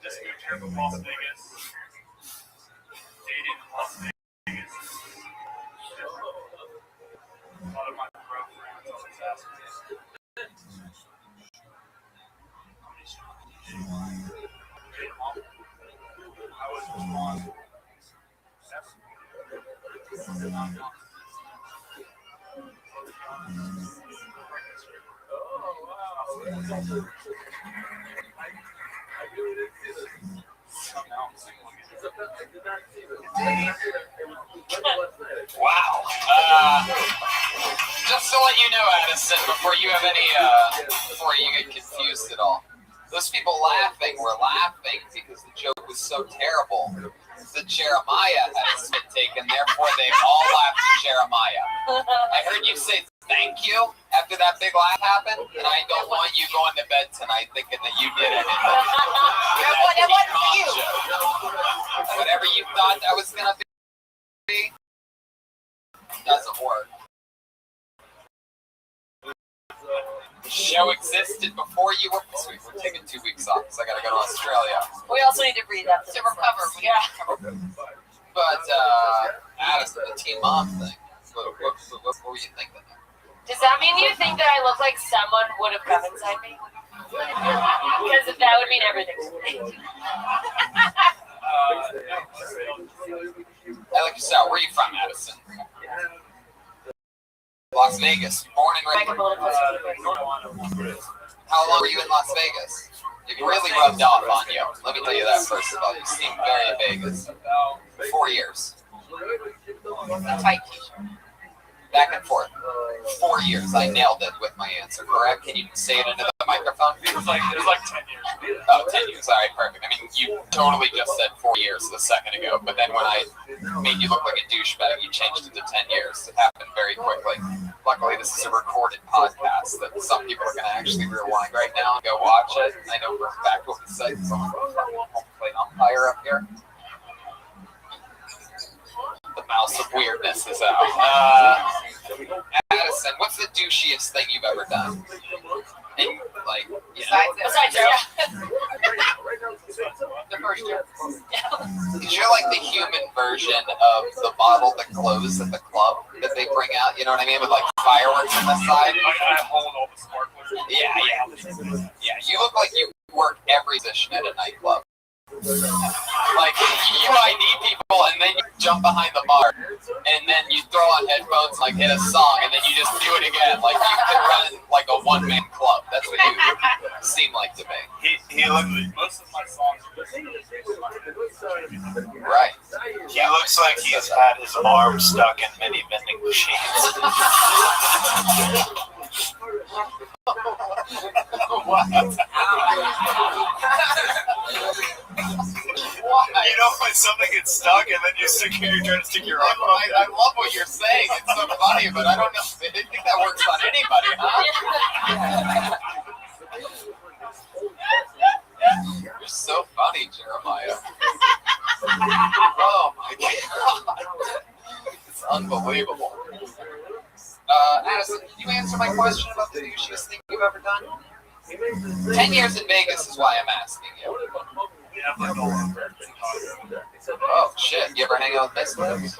Speaker 20: just moved here from Las Vegas. Dated in Las Vegas. A lot of my girlfriends always ask me. I was responding.
Speaker 4: Wow. Just to let you know, Addison, before you have any, before you get confused at all, those people laughing were laughing because the joke was so terrible that Jeremiah has been taken. Therefore, they all laughed at Jeremiah. I heard you say thank you after that big laugh happened, and I don't want you going to bed tonight thinking that you did it.
Speaker 21: It wasn't for you.
Speaker 4: Whatever you thought that was going to be doesn't work. The show existed before you were. We're taking 2 weeks off because I got to go to Australia.
Speaker 21: We also need to breathe after to recover.
Speaker 4: Yeah. But Addison, the Teen Mom thing. What were you thinking there?
Speaker 21: Does that mean you think that I look like someone would have come inside me? Because that would mean everything to me.
Speaker 4: I like your style. Where are you from, Addison? Las Vegas. Born and raised. How long were you in Las Vegas? It really rubbed off on you. Let me tell you that first of all. You seem very Vegas. 4 years.
Speaker 21: Tight.
Speaker 4: Back and forth. 4 years. I nailed it with my answer, correct? Can you say it into the the microphone?
Speaker 12: It was like 10 years.
Speaker 4: Oh, 10 years. All right, perfect. I mean, you totally just said 4 years a second ago, but then when I made you look like a douchebag, you changed it to 10 years. It happened very quickly. Luckily, this is a recorded podcast that some people are going to actually rewind right now and go watch it. I know for a fact what we said, so I'm going to home plate umpire up here. The mouse of weirdness is out. Addison, what's the douchiest thing you've ever done? And, like,
Speaker 21: Besides
Speaker 4: the first year. Because you're like the human version of the bottle that glows at the club that they bring out, you know what I mean? With like fireworks on the side.
Speaker 12: I hold all the sparklers.
Speaker 4: Yeah. Yeah, you look like you work every position at a nightclub. Like, you ID people and then you jump behind the bar and then you throw on headphones, like hit a song, and then you just do it again. Like, you could run like a one-man club. That's what you seem like to me.
Speaker 12: He looks, most of my songs
Speaker 4: right.
Speaker 5: He looks like he's had his arm stuck in many vending machines. You know when something gets stuck and then you're trying to stick your arm up?
Speaker 4: I love what you're saying. It's so funny, but I don't know. I think that works on anybody, huh? You're so funny, Jeremiah. Oh my god. It's unbelievable. Addison, can you answer my question about the douchiest thing you've ever done? 10 years in Vegas is why I'm asking you. Oh shit, you ever hang out with Misfits?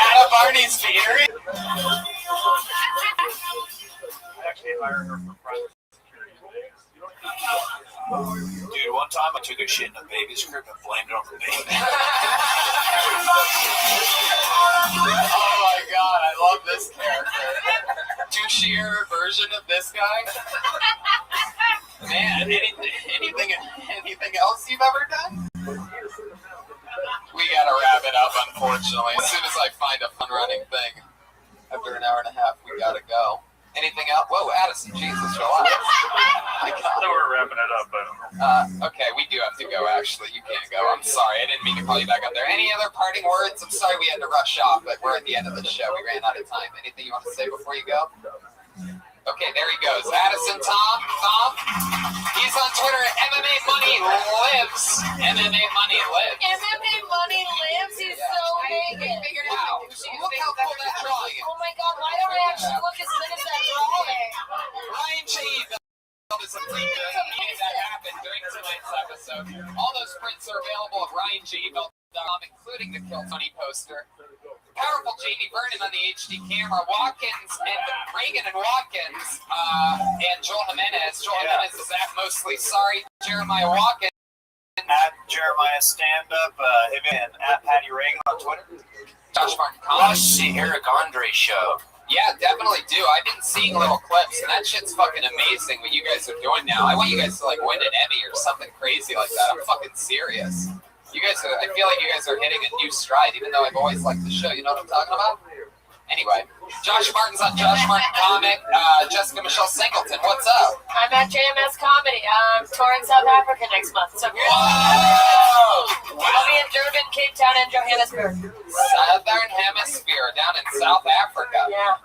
Speaker 4: Anna Barney's theory?
Speaker 12: I actually hired her for private security in Vegas.
Speaker 5: Dude, one time I took a shit in a baby's crib and blamed it on the baby.
Speaker 4: Oh my god, I love this character. Douchier version of this guy? Man, anything else you've ever done? We gotta wrap it up, unfortunately. As soon as I find a fun running thing, after an hour and a half, we gotta go. Anything else? Whoa, Addison, Jesus, relax.
Speaker 12: I thought we were wrapping it up, but...
Speaker 4: Okay, we do have to go, actually. You can't go. I'm sorry. I didn't mean to call you back up there. Any other parting words? I'm sorry we had to rush off, but we're at the end of the show. We ran out of time. Anything you want to say before you go? Okay, there he goes. Addison Tom. He's on Twitter at MMA Money Lives. MMA Money Lives.
Speaker 21: MMA Money Lives? He's so naked.
Speaker 4: Wow. Look how cool that drawing is.
Speaker 21: Oh my god, why don't I actually look as good as that drawing?
Speaker 4: Ryan G. Is a free game that happened during tonight's episode. All those prints are available at RyanG.com, including the Kill Tony poster. Powerful Jamie Vernon on the HD camera. Watkins and Reagan and Watkins and Joel Jimenez. Joel Jimenez is at Mostly Sorry. Jeremiah Watkins.
Speaker 5: At Jeremiah Stand Up, and at Patty Reagan on Twitter.
Speaker 4: Josh Martin
Speaker 5: Watch the Eric Andre show.
Speaker 4: Yeah, definitely do. I've been seeing little clips, and that shit's fucking amazing what you guys are doing now. I want you guys to like win an Emmy or something crazy like that. I'm fucking serious. You guys are, I feel like you guys are hitting a new stride, even though I've always liked the show. You know what I'm talking about? Anyway, Josh Martin's on Josh Martin Comic. Jessica Michelle Singleton, what's up?
Speaker 21: I'm at JMS Comedy. I'm touring South Africa next month. So if you're I'll be in Durban, Cape Town, and Johannesburg.
Speaker 4: Southern Hemisphere, down in South Africa.
Speaker 21: Yeah.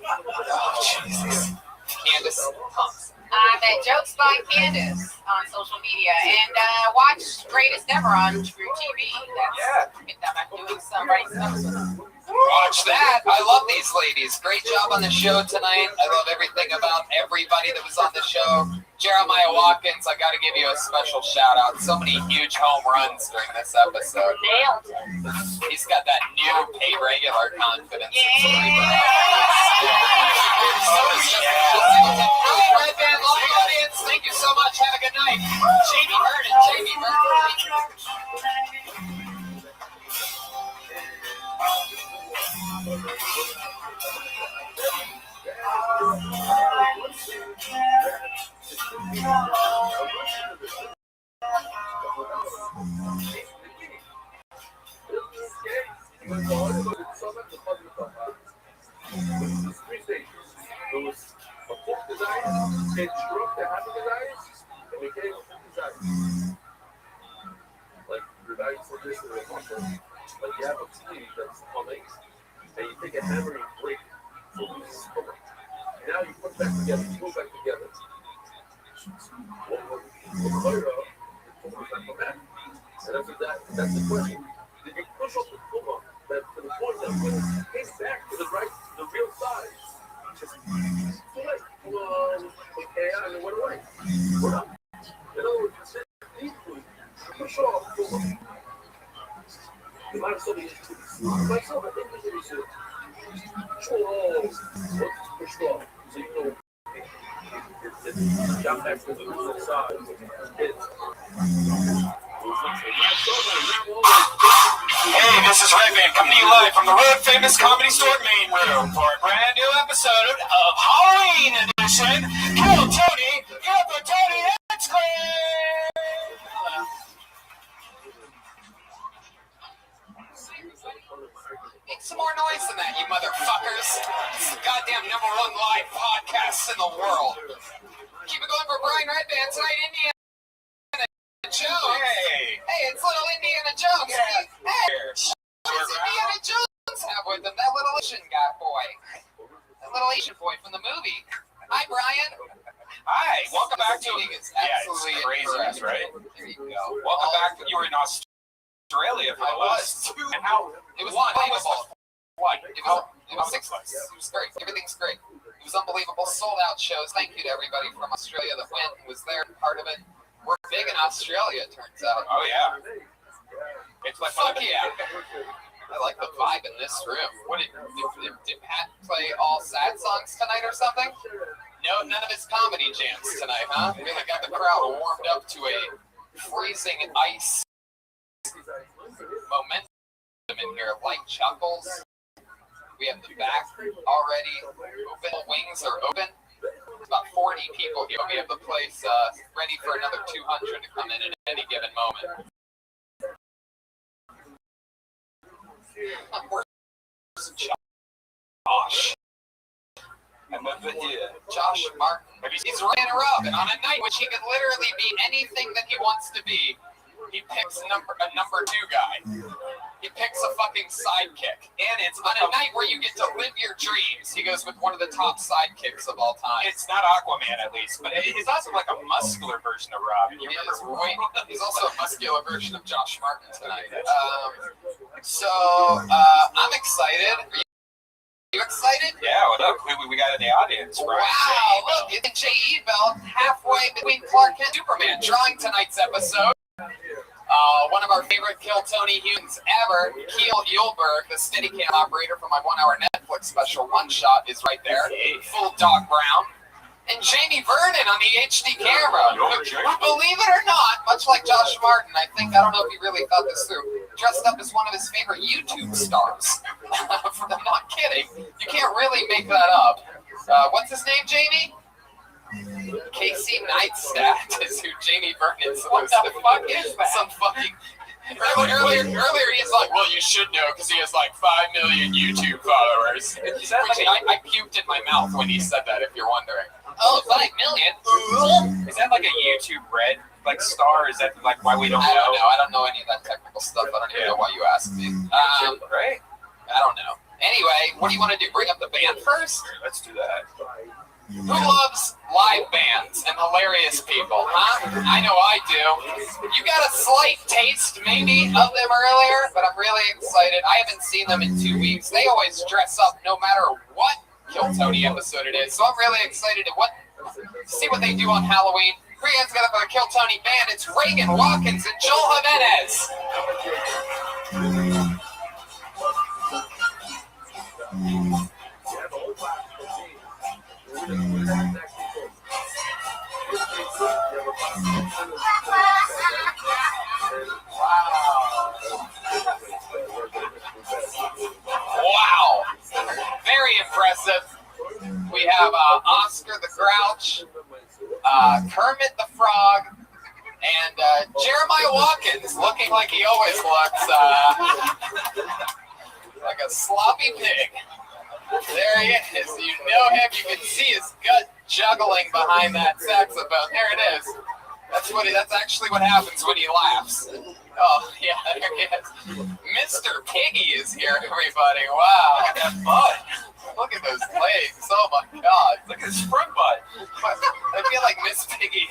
Speaker 4: Oh, Jesus. Candace Thompson.
Speaker 21: I'm at Jokes by Candace on social media, and watch Greatest Ever on True TV. I'm doing some writing stuff with them.
Speaker 4: Watch that. I love these ladies. Great job on the show tonight. I love everything about everybody that was on the show. Jeremiah Watkins, I got to give you a special shout out. So many huge home runs during this episode.
Speaker 21: Nailed it.
Speaker 4: He's got that new pay regular confidence.
Speaker 21: Yeah.
Speaker 4: Red Band Live audience, thank you so much. Have a good night. Jamie Vernon.
Speaker 8: Okay. was a full desire, it struck the happy desires, and became a full desire. Like, the value for this is like you have a tree that's humming, and you take a hammer and you break it. So it's humming. Now you put back together, you go back together. That's the question. Did you push up the Puma that to the point that when it came back to the real size, just too late. Okay, and it went away. We're not. In other words, you said easily push off Puma. You might have said it. You might have said it. Pushed off. So you know. Got back to the real size.
Speaker 11: Hey, this is Redman coming to you live from the Road Famous Comedy Store main room for a brand new episode of Halloween Edition. Kill Tony, kill for Tony, let's go! Make some more noise than that, you motherfuckers. This is the goddamn #1 live podcast in the world. Keep it going for Brian Redman tonight, Indiana Jones. Hey, it's little Indiana Jones. Yeah. Hey, what does Indiana Jones have with him? That little Asian guy boy. That little Asian boy from the movie. Hi, Brian. Hi. Welcome back to
Speaker 15: It's crazy, right?
Speaker 11: There you go.
Speaker 15: Welcome back. You were in Australia for
Speaker 11: I was.
Speaker 15: And how?
Speaker 11: It was unbelievable. It was 6 months. It was great. Everything's great. It was unbelievable. Sold out shows. Thank you to everybody from Australia that went and was there, part of it. We're big in Australia, it turns out.
Speaker 15: Oh, yeah. It's like,
Speaker 11: fuck yeah. I like the vibe in this room. What did Pat play all sad songs tonight or something? No, none of his comedy jams tonight, huh? Really got the crowd warmed up to a freezing ice momentum in here. Light chuckles. We have the back already open. The wings are open. About 40 people here. We have the place ready for another 200 to come in at any given moment. Josh. Josh Martin. He's runner-up, and on a night which he could literally be anything that he wants to be, he picks a number 2 guy. He picks a fucking sidekick. And it's on a night where you get to live your dreams. He goes with one of the top sidekicks of all time.
Speaker 15: It's not Aquaman, at least, but he's also like a muscular version of Robin.
Speaker 11: He's also a muscular version of Josh Martin tonight. I'm excited. Are you excited?
Speaker 15: Yeah, well, look, we got in the audience, right?
Speaker 11: Wow, look, it's J.E. Bell, halfway between Clark Kent and Superman, drawing tonight's episode. One of our favorite Kill Tony humans ever, Keel Yulberg, the Steadicam operator for my 1-hour Netflix special One Shot, is right there. Full Dog Brown. And Jamie Vernon on the HD camera. Who, believe it or not, much like Josh Martin, I don't know if he really thought this through, dressed up as one of his favorite YouTube stars. I'm not kidding. You can't really make that up. What's his name, Jamie? Casey Neistat is who Jamie Vernon is supposed to be. What the fuck is that? Some fucking... Earlier, he's like, well, you should know because he has like 5 million YouTube followers. I puked in my mouth when he said that, if you're wondering. Oh, 5 million?
Speaker 15: Is that like a YouTube Red star? Is that like why we don't know?
Speaker 11: I don't know any of that technical stuff. I don't even know why you asked me.
Speaker 15: Right?
Speaker 11: I don't know. Anyway, what do you want to do? Bring up the band first?
Speaker 15: Let's do that.
Speaker 11: Who loves live bands and hilarious people, huh? I know I do. You got a slight taste, maybe, of them earlier, but I'm really excited. I haven't seen them in 2 weeks. They always dress up no matter what Kill Tony episode it is, so I'm really excited to see what they do on Halloween. Three hands together for the Kill Tony band. It's Reagan Watkins and Joel Jimenez. Wow. Very impressive. We have Oscar the Grouch, Kermit the Frog, and Jeremiah Watkins, looking like he always looks like a sloppy pig.
Speaker 4: There he is. You know him. You can see his gut juggling behind that saxophone. There it is. That's actually what happens when he laughs. Oh, yeah, there he is. Mr. Piggy is here, everybody. Wow.
Speaker 5: Look at that butt.
Speaker 4: Look at those legs. Oh, my God.
Speaker 5: Look at his front butt.
Speaker 4: I feel like Miss Piggy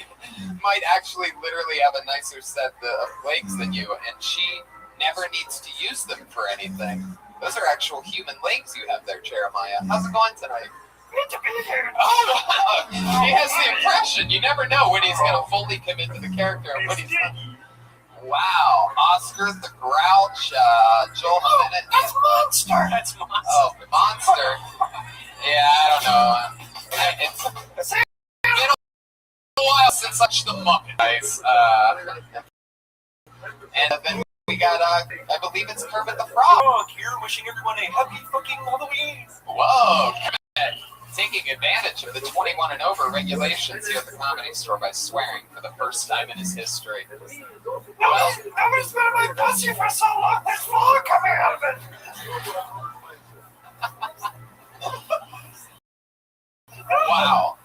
Speaker 4: might actually literally have a nicer set of legs than you, and she never needs to use them for anything. Those are actual human legs you have there, Jeremiah. How's it going tonight? Oh, he has the impression. You never know when he's going to fully commit to the character and when he's not. Wow. Oscar the Grouch, Joel Bennett.
Speaker 3: That's Monster. That's Monster.
Speaker 4: Oh, Monster. Yeah, I don't know. It's been a while since I touched the Muppets. And then we got, I believe it's Kermit the Frog.
Speaker 5: Here, wishing everyone a happy fucking Halloween.
Speaker 4: Whoa, Kermit. Taking advantage of the 21 and over regulations here at the Comedy Store by swearing for the first time in his history.
Speaker 3: Nobody's been in my pussy for so long, there's fog coming out of it.
Speaker 4: Wow.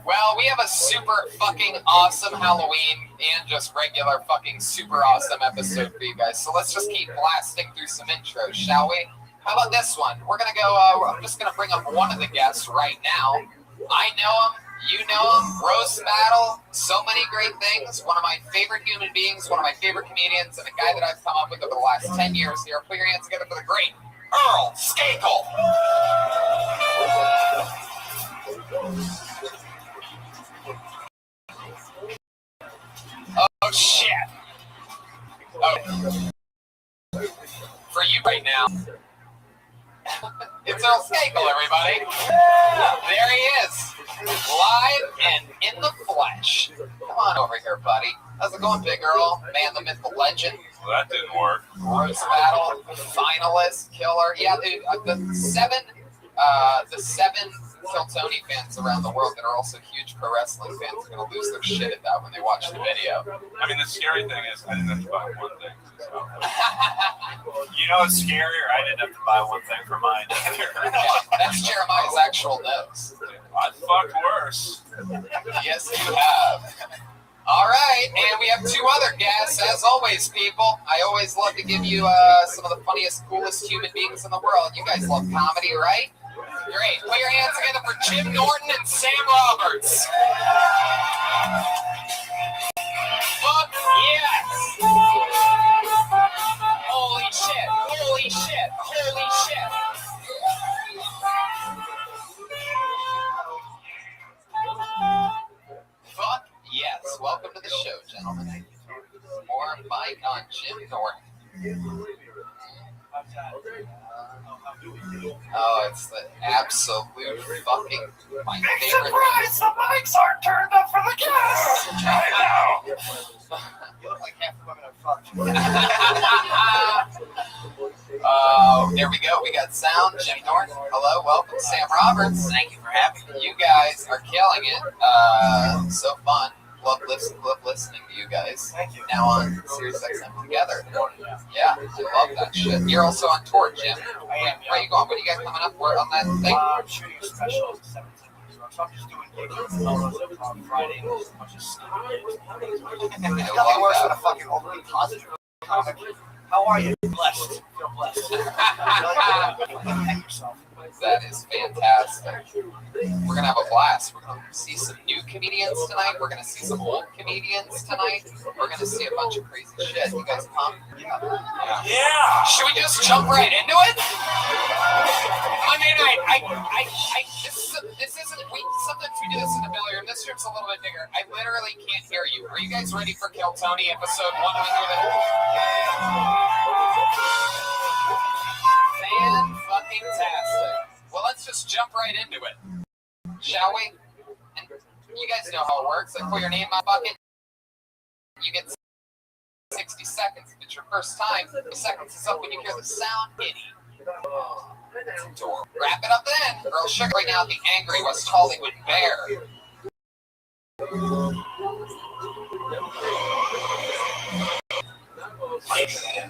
Speaker 4: Well, we have a super fucking awesome Halloween and just regular fucking super awesome episode for you guys. So let's just keep blasting through some intros, shall we? How about this one? We're going to go, I'm just going to bring up one of the guests right now. I know him. You know him. Roast Battle. So many great things. One of my favorite human beings, one of my favorite comedians, and a guy that I've come up with over the last 10 years here. Put your hands together for the great Earl Skakel. Oh, shit. Oh. For you right now. It's Earl Skakel, everybody. There he is. Live and in the flesh. Come on over here, buddy. How's it going, Big Earl? Man, the myth, the legend.
Speaker 12: Well, that didn't work.
Speaker 4: Roast Battle, finalist, killer. Yeah, dude, the seven Kiltony fans around the world that are also huge pro wrestling fans are going to lose their shit at that when they watch the video.
Speaker 12: I mean, the scary thing is I didn't have to buy one thing. So. You know what's scarier? I didn't have to buy one thing for mine either.
Speaker 4: That's Jeremiah's actual nose.
Speaker 12: I fucked worse.
Speaker 4: Yes, you have. All right, and we have two other guests. As always, people, I always love to give you some of the funniest, coolest human beings in the world. You guys love comedy, right? Great. Put your hands together for Jim Norton and Sam Roberts. Fuck yes. Holy shit. Holy shit. Holy shit. Fuck yes. Welcome to the show, gentlemen. More mic on Jim Norton. Oh, it's the absolute fucking my
Speaker 3: Big
Speaker 4: favorite.
Speaker 3: surprise! The mics aren't turned up for the guests! I know!
Speaker 4: You look like half the women I've fucked. There we go. We got sound. Jim Norton. Hello, welcome. Sam Roberts. Thank you for having me. You guys are killing it. So fun. Love listening to you guys.
Speaker 3: Thank you.
Speaker 4: Now on Sirius XM together. Yeah, I love that shit. You're also on tour, Jim. Where are you going? What do you got coming up on that thing?
Speaker 3: I'm shooting a special the 17th. So I'm just doing gigs on Friday. A bunch of stuff. Nothing worse than a fucking overly positive comic. How are you? Blessed. Feel blessed. Hang yourself.
Speaker 4: That is fantastic. We're going to have a blast. We're going to see some new comedians tonight. We're going to see some old comedians tonight. We're going to see a bunch of crazy shit. You guys pumped?
Speaker 3: Yeah.
Speaker 4: Should we just jump right into it? Monday night. This isn't, sometimes we do this in the billiard. This room's a little bit bigger. I literally can't hear you. Are you guys ready for Kiltony episode 100? Fan-fucking-tastic. Well, let's just jump right into it, shall we? And you guys know how it works. I put your name in my bucket. You get 60 seconds. If it's your first time, the seconds is up when you hear the sound. Itty. That's adorable. Wrap it up then. Earl Sugar right now at the Angry West Hollywood Bear.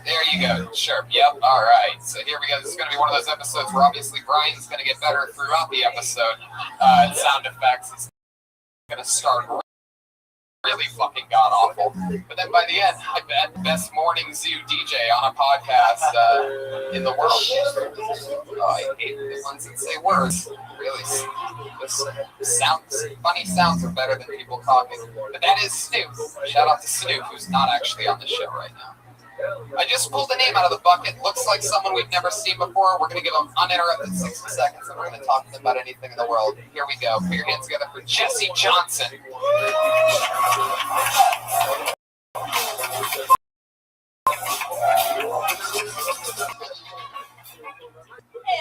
Speaker 4: There you go. Sure. Yep. All right. So here we go. This is going to be one of those episodes where obviously Brian's going to get better throughout the episode. Sound effects. It's going to start really fucking god awful. But then by the end, I bet best morning zoo DJ on a podcast in the world. Oh, I hate the ones that say words. Really, funny sounds are better than people talking. But that is Snoop. Shout out to Snoop, who's not actually on the show right now. I just pulled the name out of the bucket. Looks like someone we've never seen before. We're going to give them uninterrupted 60 seconds, and we're going to talk to them about anything in the world. Here we go. Put your hands together for Jesse Johnson.
Speaker 1: Hey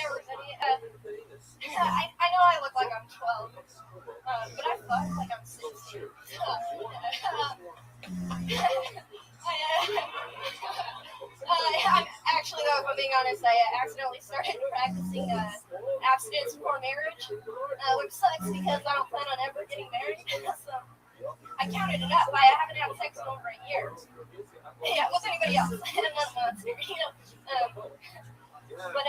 Speaker 1: everybody, I know I look like I'm 12, but I fuck like I'm 16. I'm actually, though, if I'm being honest, I accidentally started practicing abstinence before marriage, which sucks because I don't plan on ever getting married. So I counted it up. I haven't had sex in over a year. Yeah, what's anybody else? But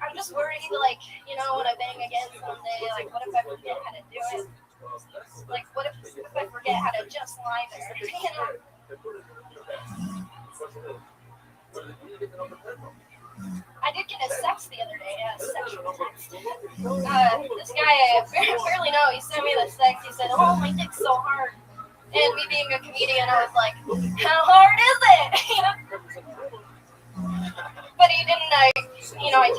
Speaker 1: I'm just worried, like, you know, when I bang again someday, like, what if I forget how to do it? Like, what if I forget how to just lie there, you know? I did get a sex the other day, a sexual text. This guy I barely know, he sent me the sex, he said, oh, my dick's so hard. And me being a comedian, I was like, how hard is it? You know? But he didn't, I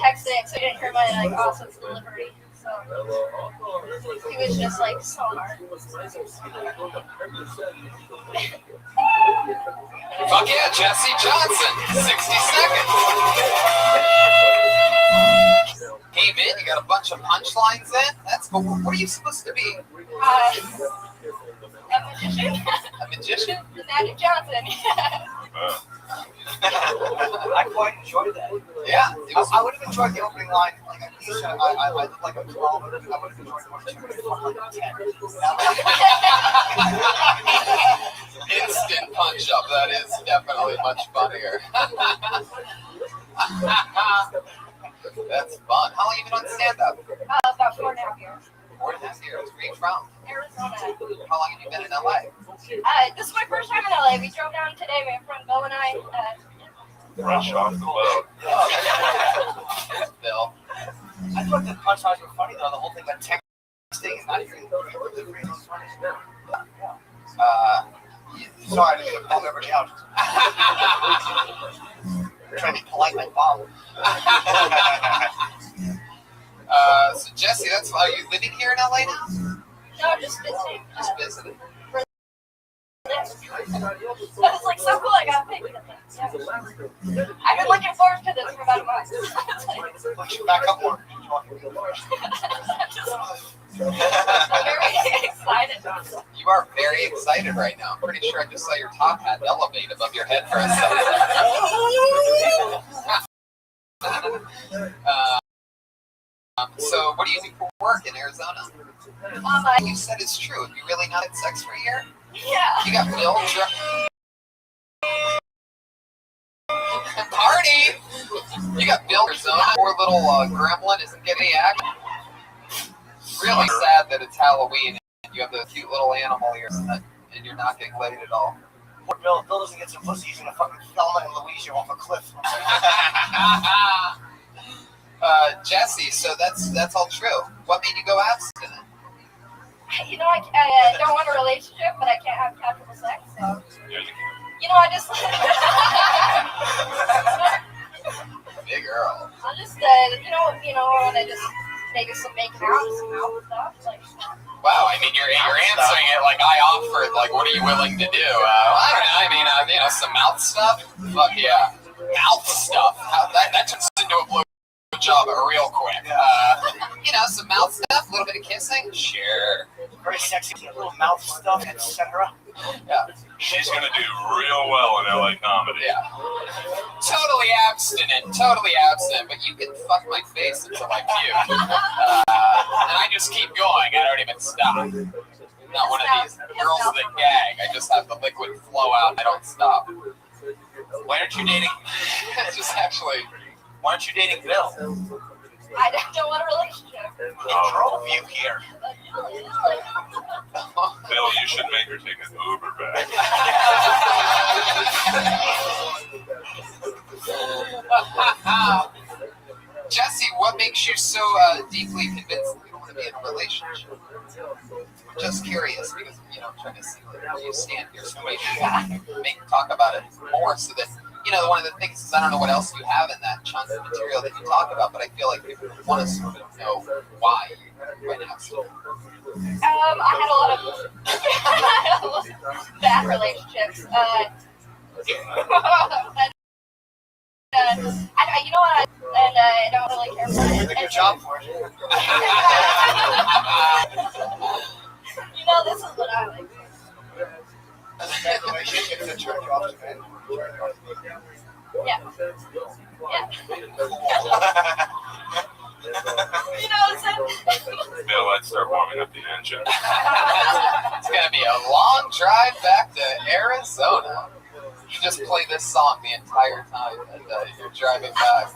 Speaker 1: texted, so he didn't hear my, awesome delivery. So he was just, so hard.
Speaker 4: Fuck yeah, Jesse Johnson. 60 seconds. Came in, you got a bunch of punchlines in. That's cool. What are you supposed to be?
Speaker 1: A magician.
Speaker 4: A magician?
Speaker 1: The Magic Johnson.
Speaker 3: I quite enjoyed that.
Speaker 4: Yeah.
Speaker 3: I would have enjoyed the opening line. Like, I look like I'm 12. I would have enjoyed more too. Like 10.
Speaker 4: Instant punch up. That is definitely much funnier. That's fun. How long have you been on stand-up?
Speaker 1: About 4.5 years.
Speaker 4: 4.5 years. Where are you from?
Speaker 1: Arizona.
Speaker 4: How long have you been in LA?
Speaker 1: This is my first time in LA. We drove down today. My friend Bill and I.
Speaker 14: Fresh off the boat.
Speaker 4: Bill.
Speaker 3: I thought the punchlines were funny though. The whole thing about texting is not even delivery was funny. Sorry, I didn't get a bum everybody out. Trying to be polite like Bob.
Speaker 4: So Jesse, are you living here in LA now?
Speaker 1: No, just visiting.
Speaker 4: Just visiting.
Speaker 1: But it's so cool. I got picked. Yeah. I've been looking forward to this for about a month.
Speaker 3: Back up more.
Speaker 1: I'm very excited.
Speaker 4: You are very excited right now. I'm pretty sure I just saw your top hat elevate above your head for a second. So what do you do for work in Arizona? You said it's true. Have you really not had sex for a year?
Speaker 1: Yeah.
Speaker 4: You got Bill Party! You got Bill Arizona. Poor little gremlin isn't getting any action. Really sad that it's Halloween and you have the cute little animal here and you're not getting laid at all.
Speaker 3: Poor Bill. Bill doesn't get some pussy. He's gonna fucking Thelma and Louise you off a cliff.
Speaker 4: Jesse, so that's all true. What made you go abstinent?
Speaker 1: You know, I don't want a relationship, but I can't have casual sex, so. You know, I just.
Speaker 4: Big girl.
Speaker 1: I'll just, when I just make out some mouth stuff,
Speaker 4: Wow, I mean, you're answering it like I offered. Like, what are you willing to do? I don't know. I mean, some mouth stuff. Fuck yeah, mouth stuff. That turns into a blow job real quick. Some mouth stuff, a little bit of kissing. Sure.
Speaker 3: Very sexy, little mouth stuff, etc.
Speaker 4: Yeah.
Speaker 14: She's gonna do real well in LA comedy.
Speaker 4: Yeah. Totally abstinent, but you can fuck my face until I puke. And I just keep going, I don't even stop. Not one of these girls that gag, I just have the liquid flow out, I don't stop. Why aren't you dating? just actually.
Speaker 19: Why aren't you dating Bill?
Speaker 1: I don't want a relationship.
Speaker 19: He drove you here.
Speaker 14: Bill, you should make her take an Uber back.
Speaker 4: Jesse, what makes you so deeply convinced that you want to be in a relationship? I'm just curious because I'm trying to see where you stand here. So maybe talk about it more so that one of the things is I don't know what else you have in that chunk of material that you talk about, but I feel like people want to sort of know why you went out.
Speaker 1: I had a lot of bad relationships. You know what? I don't really care for it.
Speaker 19: Good job for it.
Speaker 1: This is what I like.
Speaker 19: Relationships that turn you off to men.
Speaker 1: Yeah.
Speaker 14: Bill, let's start warming up the engine.
Speaker 4: It's going to be a long drive back to Arizona. You just play this song the entire time and you're driving back.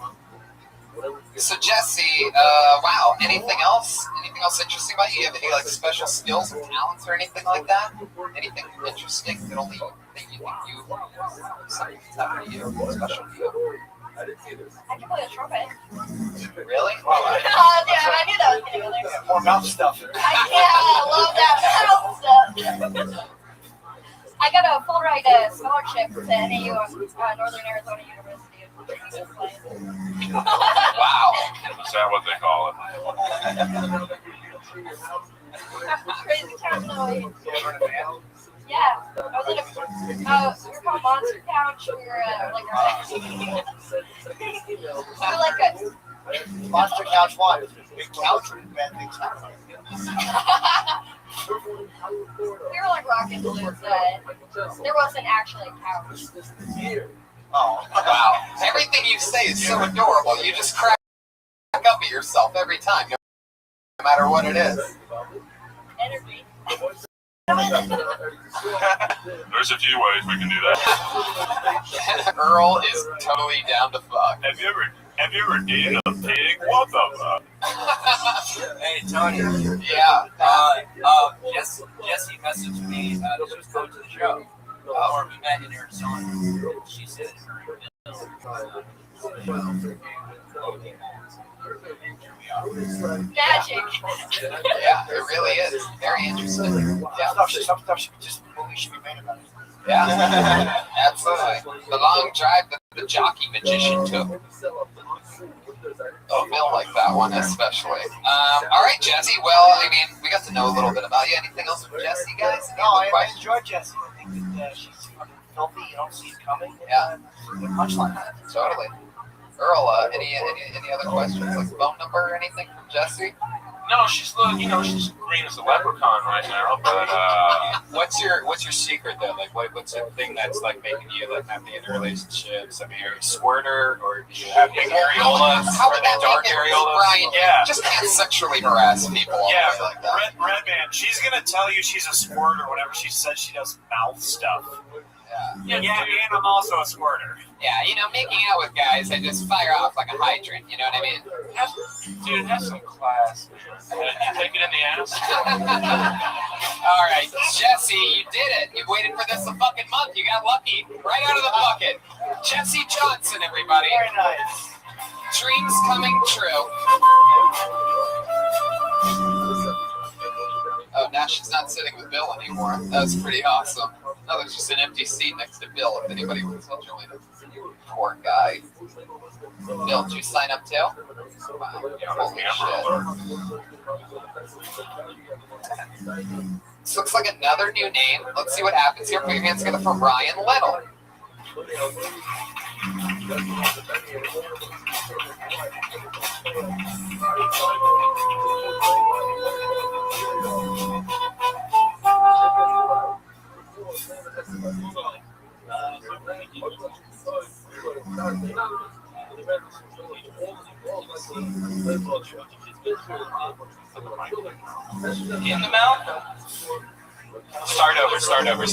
Speaker 4: So Jesse, wow, anything else? Anything else interesting about you? Do you have any special skills or talents or anything like that? Anything interesting that only you think you something that's happened to you special to you?
Speaker 1: I can play the trumpet.
Speaker 4: Really?
Speaker 1: Yeah, I knew that was going to go there.
Speaker 19: More mouth stuff.
Speaker 1: I love that mouth stuff. I got a full ride scholarship to NAU, Northern Arizona University.
Speaker 4: Wow.
Speaker 14: Is that what they call it?
Speaker 1: Crazy town, yeah. I was in we were called Monster Couch. We were like a
Speaker 19: Monster Couch one. Big couch or big couch?
Speaker 1: We were like rocking balloons. There wasn't actually a couch.
Speaker 4: Oh, wow. Everything you say is so adorable. You just crack up at yourself every time, no matter what it is.
Speaker 1: Energy.
Speaker 14: There's a few ways we can do that.
Speaker 4: Earl is totally down to fuck.
Speaker 14: Have you ever dated a pig? What the fuck?
Speaker 19: Hey, Tony.
Speaker 4: Yeah.
Speaker 19: Jesse messaged me. She was coming to the show. Or we met in Arizona. She said
Speaker 1: Magic.
Speaker 4: Yeah, it really is. Very interesting. Yeah.
Speaker 19: Some stuff should be made about it.
Speaker 4: Yeah, absolutely. The long drive that the jockey magician took. Oh, Bill liked that one especially. All right, Jesse. Well, I mean, we got to know a little bit about you. Anything else from Jesse, guys?
Speaker 19: No, I enjoyed Jesse. I think that she's fucking filthy. You don't see it coming.
Speaker 4: Yeah.
Speaker 19: Good punchline.
Speaker 4: Totally. Earl, any other questions, like phone number or anything from Jesse?
Speaker 14: No, she's she's green as a leprechaun right now. But
Speaker 13: what's your secret though? Like, what's the thing that's like making you like happy in relationships? I mean, are you a squirter or do you have big areolas?
Speaker 4: How would that
Speaker 13: dark
Speaker 4: make it,
Speaker 13: areolas?
Speaker 4: Brian?
Speaker 19: Yeah.
Speaker 4: Just can't sexually harass people.
Speaker 19: Yeah,
Speaker 4: like that.
Speaker 19: Red Man. She's gonna tell you she's a squirter whenever she says she does mouth stuff.
Speaker 4: Yeah,
Speaker 19: and I'm also a squirter.
Speaker 4: Yeah, making out with guys, I just fire off like a hydrant. You know what I mean?
Speaker 19: Dude, have some class. You take it in the ass.
Speaker 4: All right, Jesse, you did it. You've waited for this a fucking month. You got lucky. Right out of the bucket. Jesse Johnson, everybody.
Speaker 19: Very nice.
Speaker 4: Dreams coming true. Oh, now she's not sitting with Bill anymore. That was pretty awesome. Now there's just an empty seat next to Bill if anybody wants to join him. Poor guy. Bill, did you sign up too? Wow. Holy shit. This looks like another new name. Let's see what happens here. Put your hands together for Ryan Little.
Speaker 19: In the mouth?
Speaker 5: Start over. Guys,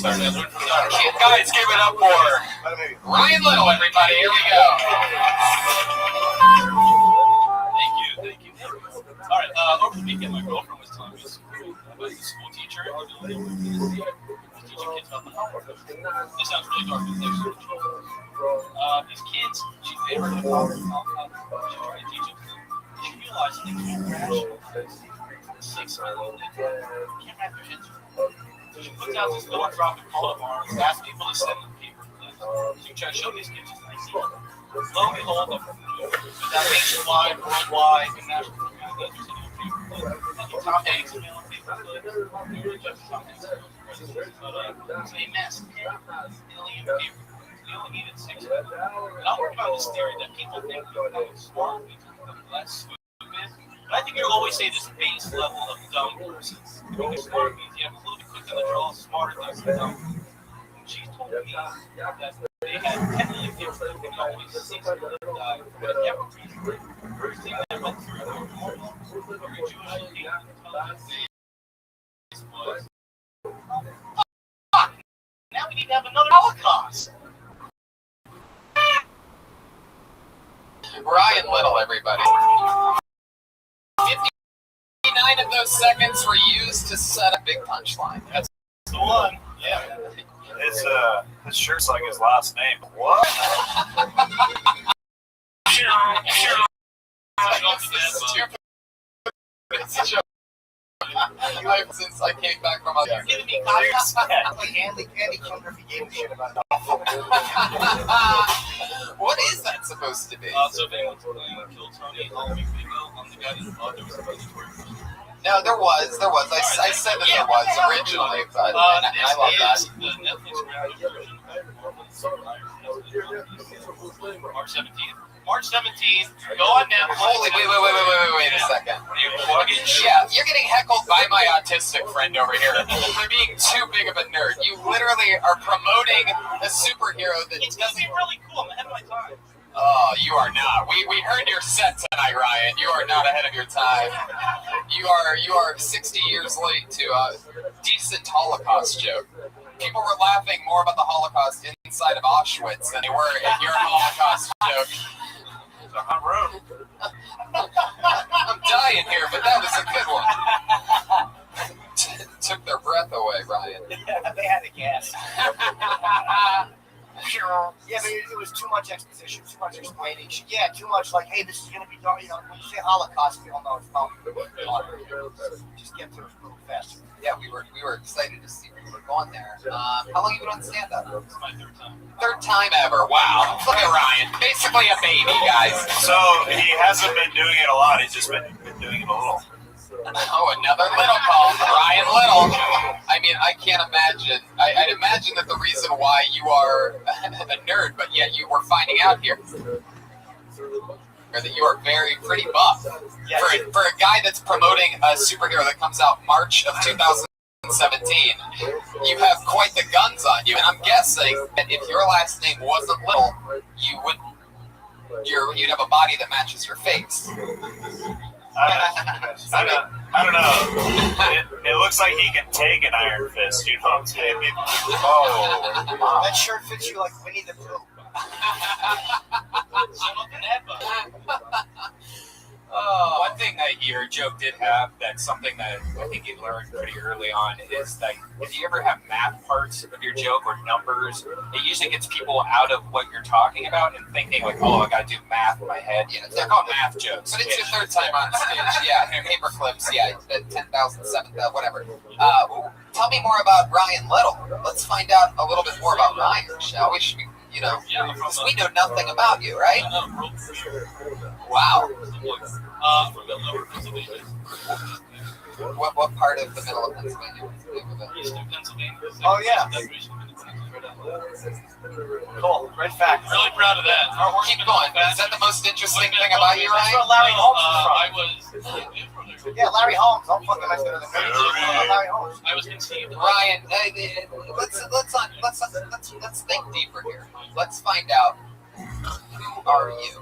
Speaker 5: give it up for Ryan Little, everybody. Here we go.
Speaker 20: Thank you. All right, over the weekend, my girlfriend was telling me a story about a school teacher teaching kids about the homework. This sounds really dark, but it's actually true. These kids, they heard of the power of compound. She tried to teach them. She realized they can't rationalize 6 million. Can't wrap their heads around it. So she puts out this philanthropic call to arms, asks people to send them paper clips. So you try to show these kids it's nice. Lo and behold, that nationwide, worldwide, and national community, they're sending paper clips. And the Tom Hanks mailing paper clips. We were just Tom Hanks. It's a mess. Alien paper. They only needed 6 of them. And I'm working on this theory that people think they're smart, we become less stupid. But I think you'll always say this base level of dumb person. Being smart means you have a little bit quick on the draw, smarter than dumb. She told me that they had 10 million people that could only 6 of them died for whatever reason. First thing that went through their normal, very Jewish intelligence was, fuck! Now we need to have another Holocaust.
Speaker 5: Ryan Little, everybody. 59 of those seconds were used to set a big punchline.
Speaker 20: That's the one.
Speaker 5: Yeah.
Speaker 12: His shirt's like his last name. What?
Speaker 5: Since I came back from a
Speaker 6: You're giving me comments like Andy Kunder if he gave a shit about it.
Speaker 5: What is that supposed to be?
Speaker 20: So if anyone's planning to kill Tony Halloween video, I'm the guy that thought there was supposed to be.
Speaker 5: No, there was. I said that there was originally, but and I love that.
Speaker 20: The Netflix reality version of March 17th. Go on Netflix.
Speaker 5: Holy, wait a second. Yeah, you're getting heckled by my autistic friend over here for being too big of a nerd. You literally are promoting a superhero that
Speaker 20: it's gonna be really cool. I'm ahead of my time.
Speaker 5: Oh, you are not. We heard your set tonight, Ryan. You are not ahead of your time. You are 60 years late to a decent Holocaust joke. People were laughing more about the Holocaust inside of Auschwitz than they were at your Holocaust joke. I'm dying here, but that was a good one. Took their breath away, Ryan.
Speaker 6: They had a gas. Yeah, but it was too much exposition, too much explaining. Yeah, too much like, hey, this is going to be done. You know, when you say Holocaust, we all know it's not. Just get to it a little faster.
Speaker 5: Yeah, we were excited to see where you were going there. How long have you been on stand-up?
Speaker 20: It's my third time.
Speaker 5: Third time ever. Wow. Look at Ryan. Basically a baby, guys.
Speaker 12: So he hasn't been doing it a lot. He's just been doing it a little.
Speaker 5: Oh, another Little call. Ryan Little. I mean, I can't imagine. I'd imagine that the reason why you are a nerd, but yet you were finding out here, or that you are very pretty buff. For a guy that's promoting a superhero that comes out March of 2017, you have quite the guns on you. And I'm guessing that if your last name wasn't Little, you'd have a body that matches your face.
Speaker 12: I don't know. It looks like he can take an iron fist, you know what I'm saying? Oh,
Speaker 6: that shirt fits you like Winnie the Pooh.
Speaker 5: One thing that your joke did have, that's something that I think you learned pretty early on, is that if you ever have math parts of your joke or numbers, it usually gets people out of what you're talking about and thinking like, oh, I gotta do math in my head. Yeah, they're called math jokes. But it's your third time on stage. Yeah, paper clips. Yeah, 10,000, 7,000, whatever. Tell me more about Ryan Little. Let's find out a little bit more about Ryan, shall we? Should we, because we know nothing about you, right? Wow.
Speaker 20: From the lower Pennsylvania.
Speaker 5: What part of the middle of Pennsylvania?
Speaker 20: Eastern Pennsylvania.
Speaker 6: Oh, yeah. Cool. Great fact.
Speaker 20: Really proud of that.
Speaker 5: Keep going. Is that the most interesting thing about you, Ryan?
Speaker 6: That's where Larry Holmes is from. Yeah, Larry Holmes. I'm fucking nice to Larry Holmes.
Speaker 20: I was conceived.
Speaker 5: Ryan, let's think deeper here. Let's find out, who are you?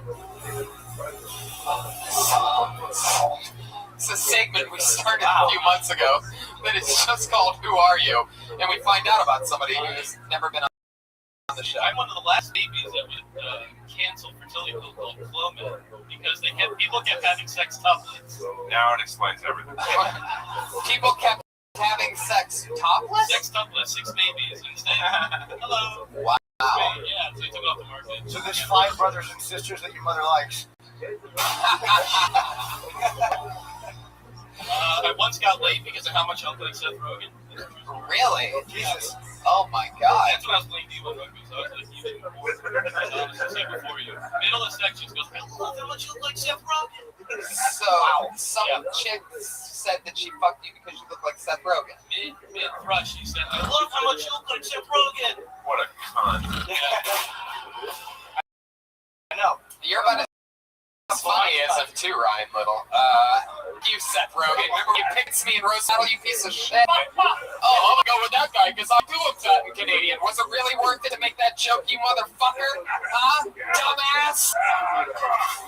Speaker 4: It's a segment we started a few months ago that is just called "Who Are You?" and we find out about somebody who's never been on the show.
Speaker 19: I'm one of the last babies that would cancel fertility pill called Clomid because people kept having sex topless.
Speaker 14: Now it explains everything.
Speaker 4: People kept having sex topless?
Speaker 19: Sex topless, 6 babies instead. Hello.
Speaker 4: Wow.
Speaker 19: Yeah, so they took it off the market.
Speaker 6: So there's 5 brothers and sisters that your mother likes.
Speaker 19: I once got late because of how much I looked like Seth Rogen.
Speaker 4: Really?
Speaker 19: Jesus.
Speaker 4: Oh my God.
Speaker 19: That's when I was playing D1 rugby, so I was like, even before you. Middle of section goes, I love how much you look like Seth Rogen.
Speaker 4: So, some chick said that she fucked you because you look like Seth Rogen.
Speaker 19: Mid-thrush, she said, I love how much you look like Seth Rogen.
Speaker 14: What a cunt.
Speaker 19: I know.
Speaker 4: You're about as funny as him too, Ryan Little. You Seth Rogen. Remember you picked me in Rose Battle, you piece of shit? Oh, I'm gonna go with that guy because I do look fat and Canadian. Was it really worth it to make that joke, you motherfucker? Huh? Dumbass?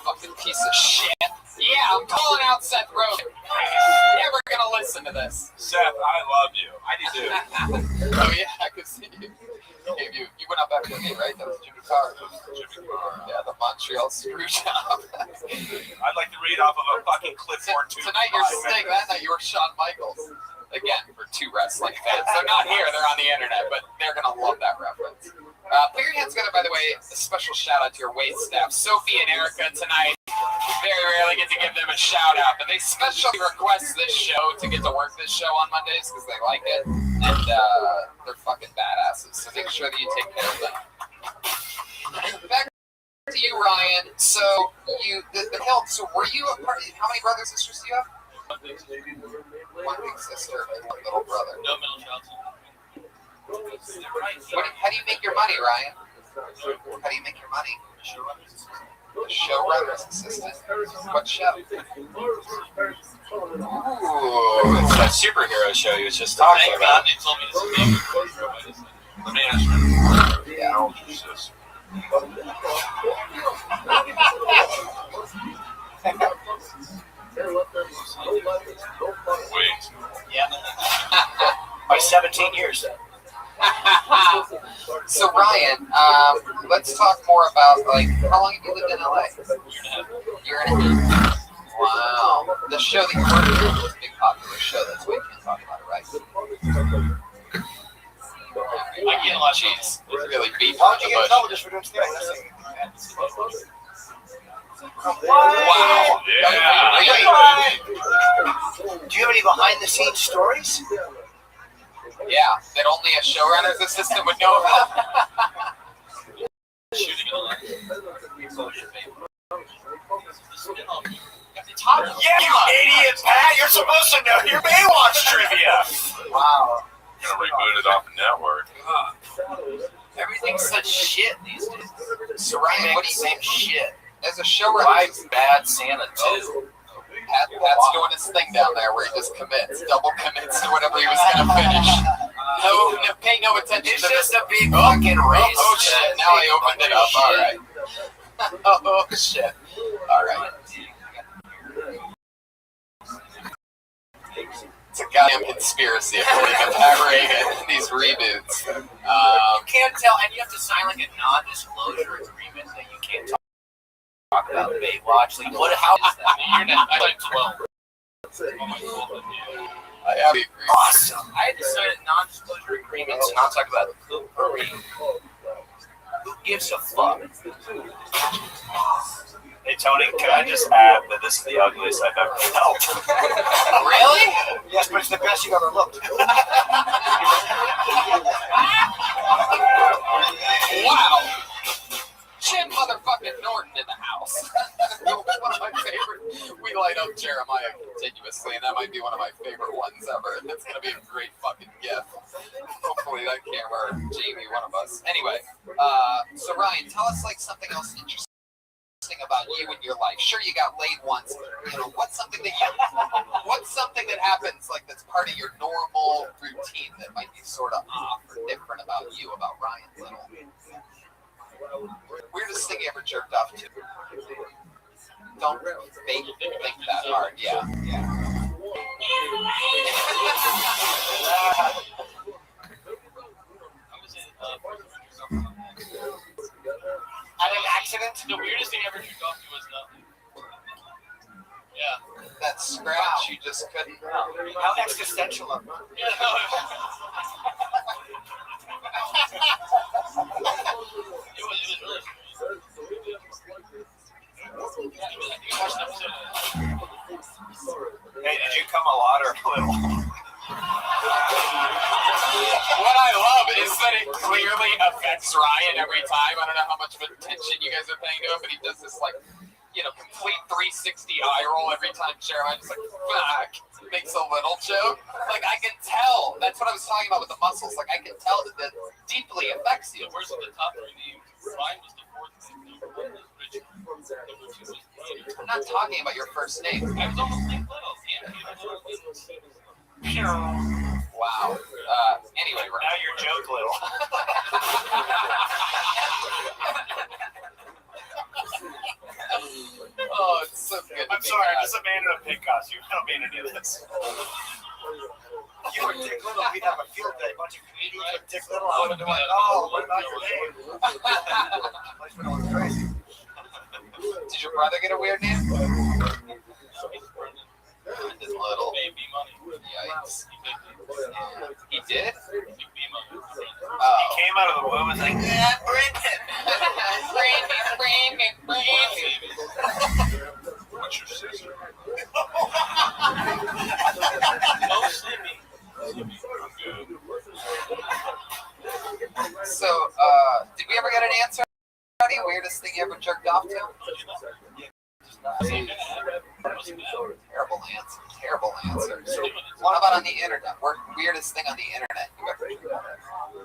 Speaker 4: Fucking piece of shit. Yeah, I'm calling out Seth Rogen. He's never gonna listen to this.
Speaker 14: Seth, I love you. I do too.
Speaker 4: Oh yeah, I could see you. You went up after me, right? That was Jimmy Carr. Yeah, the Montreal screw job.
Speaker 14: I'd like to read off of a fucking clipboard too.
Speaker 4: Tonight you're Sting, that night you were Shawn Michaels. Again, for 2 wrestling fans. They're not here, they're on the internet, but they're gonna love that reference. Put your hands together, by the way, a special shout out to your wait staff. Sophie and Erica tonight. Very rarely get to give them a shout out, but they specially request this show to get to work this show on Mondays because they like it, and they're fucking badasses. So make sure that you take care of them. Back to you, Ryan. So the help. So were you a part? How many brothers and sisters do you have? One big sister and one little brother.
Speaker 19: No middle child.
Speaker 4: How do you make your money, Ryan? How do you make your money? The showrunner's assistant. What show?
Speaker 5: Ooh, it's that superhero show you was just talking about.
Speaker 19: They told me this is
Speaker 14: The management.
Speaker 4: Yeah.
Speaker 14: Wait.
Speaker 19: Yeah.
Speaker 6: By 17 years then.
Speaker 4: So Ryan, let's talk more about like how long have you lived in LA? Year and a half. Wow. The show that you're working on is a big popular show. That's why you can't talk about it, right?
Speaker 19: I get a lot of
Speaker 4: Jeez, really beat
Speaker 6: Why
Speaker 4: from
Speaker 6: don't you
Speaker 4: the
Speaker 6: get in
Speaker 4: bush.
Speaker 6: trouble just for doing today?
Speaker 4: Wow.
Speaker 14: Yeah.
Speaker 6: Do you have any behind the scenes stories?
Speaker 4: Yeah, that only a showrunner's assistant would know about.
Speaker 19: shooting it.
Speaker 6: Yeah, you idiot, Pat! You're supposed to know your Baywatch trivia! Wow.
Speaker 14: Gonna reboot it off the network.
Speaker 4: Everything's such shit these days. So Ryan, what do you think? Shit. As a showrunner,
Speaker 5: Why Bad Santa too?
Speaker 4: Pat's doing his thing down there where he just double commits to whatever he was gonna finish. No, pay no attention.
Speaker 5: It's
Speaker 4: to
Speaker 5: just
Speaker 4: this.
Speaker 5: a big fucking race.
Speaker 4: Oh shit! Now I opened it up. All right. Oh shit! All right. It's a goddamn conspiracy according to Pat Reagan. These reboots.
Speaker 5: You can't tell, and you have to sign like a non-disclosure agreement that you can't talk about Baywatch. Like, what? How is that?
Speaker 19: You're not. I'm like 12.
Speaker 5: Awesome. I had to sign a non-disclosure agreement to not talk about Curry. Who gives a fuck?
Speaker 15: Hey Tony, can I just add that this is the ugliest I've ever felt?
Speaker 4: Really?
Speaker 6: Yes, but it's the best you've ever looked.
Speaker 4: Wow. Jim motherfucking Norton in the house. One of my favorite. We light up Jeremiah continuously, and that might be one of my favorite ones ever. It's gonna be a great fucking gift. Hopefully that camera, or Jamie, one of us. Anyway, so Ryan, tell us like something else interesting about you and your life. Sure, you got laid once. You know, what's something that happens like that's part of your normal routine that might be sort of off or different about you, about Ryan Little? Weirdest thing you ever jerked off to? Don't think that hard. Yeah. just couldn't.
Speaker 6: How existential of them.
Speaker 5: Hey, did you come a lot or a little?
Speaker 4: What I love is that it clearly affects Ryan every time. I don't know how much of attention you guys are paying to him, but he does this complete 360 eye roll every time Jeremiah's like, fuck, makes a little joke. Like, I can tell. That's what I was talking about with the muscles. Like, I can tell that that deeply affects you.
Speaker 20: Where's the top three names? Ryan was the fourth name. Number one was Richard. Number two was Peter.
Speaker 4: I'm not talking about your first name.
Speaker 20: I was almost like little.
Speaker 4: Wow. Anyway,
Speaker 5: now you're joke little.
Speaker 4: Oh, it's so good.
Speaker 5: I'm sorry, I'm just a man in a pig costume. I don't mean to do this.
Speaker 6: If you were Dick Little, we'd have a field day. A bunch of comedians with Dick Little. I would have been like, oh, what about your name? Place went all crazy.
Speaker 4: Did your brother get a weird name? Brendan Little. Yikes. He did?
Speaker 5: He came out of the womb and like, yeah, Brendan.
Speaker 4: Brendan.
Speaker 5: What's your sister?
Speaker 20: No, Simi.
Speaker 4: So, did we ever get an answer? Weirdest thing you ever jerked off to? Terrible answer. Terrible answer. So, what about on the internet? Weirdest thing on the internet you ever jerked off to?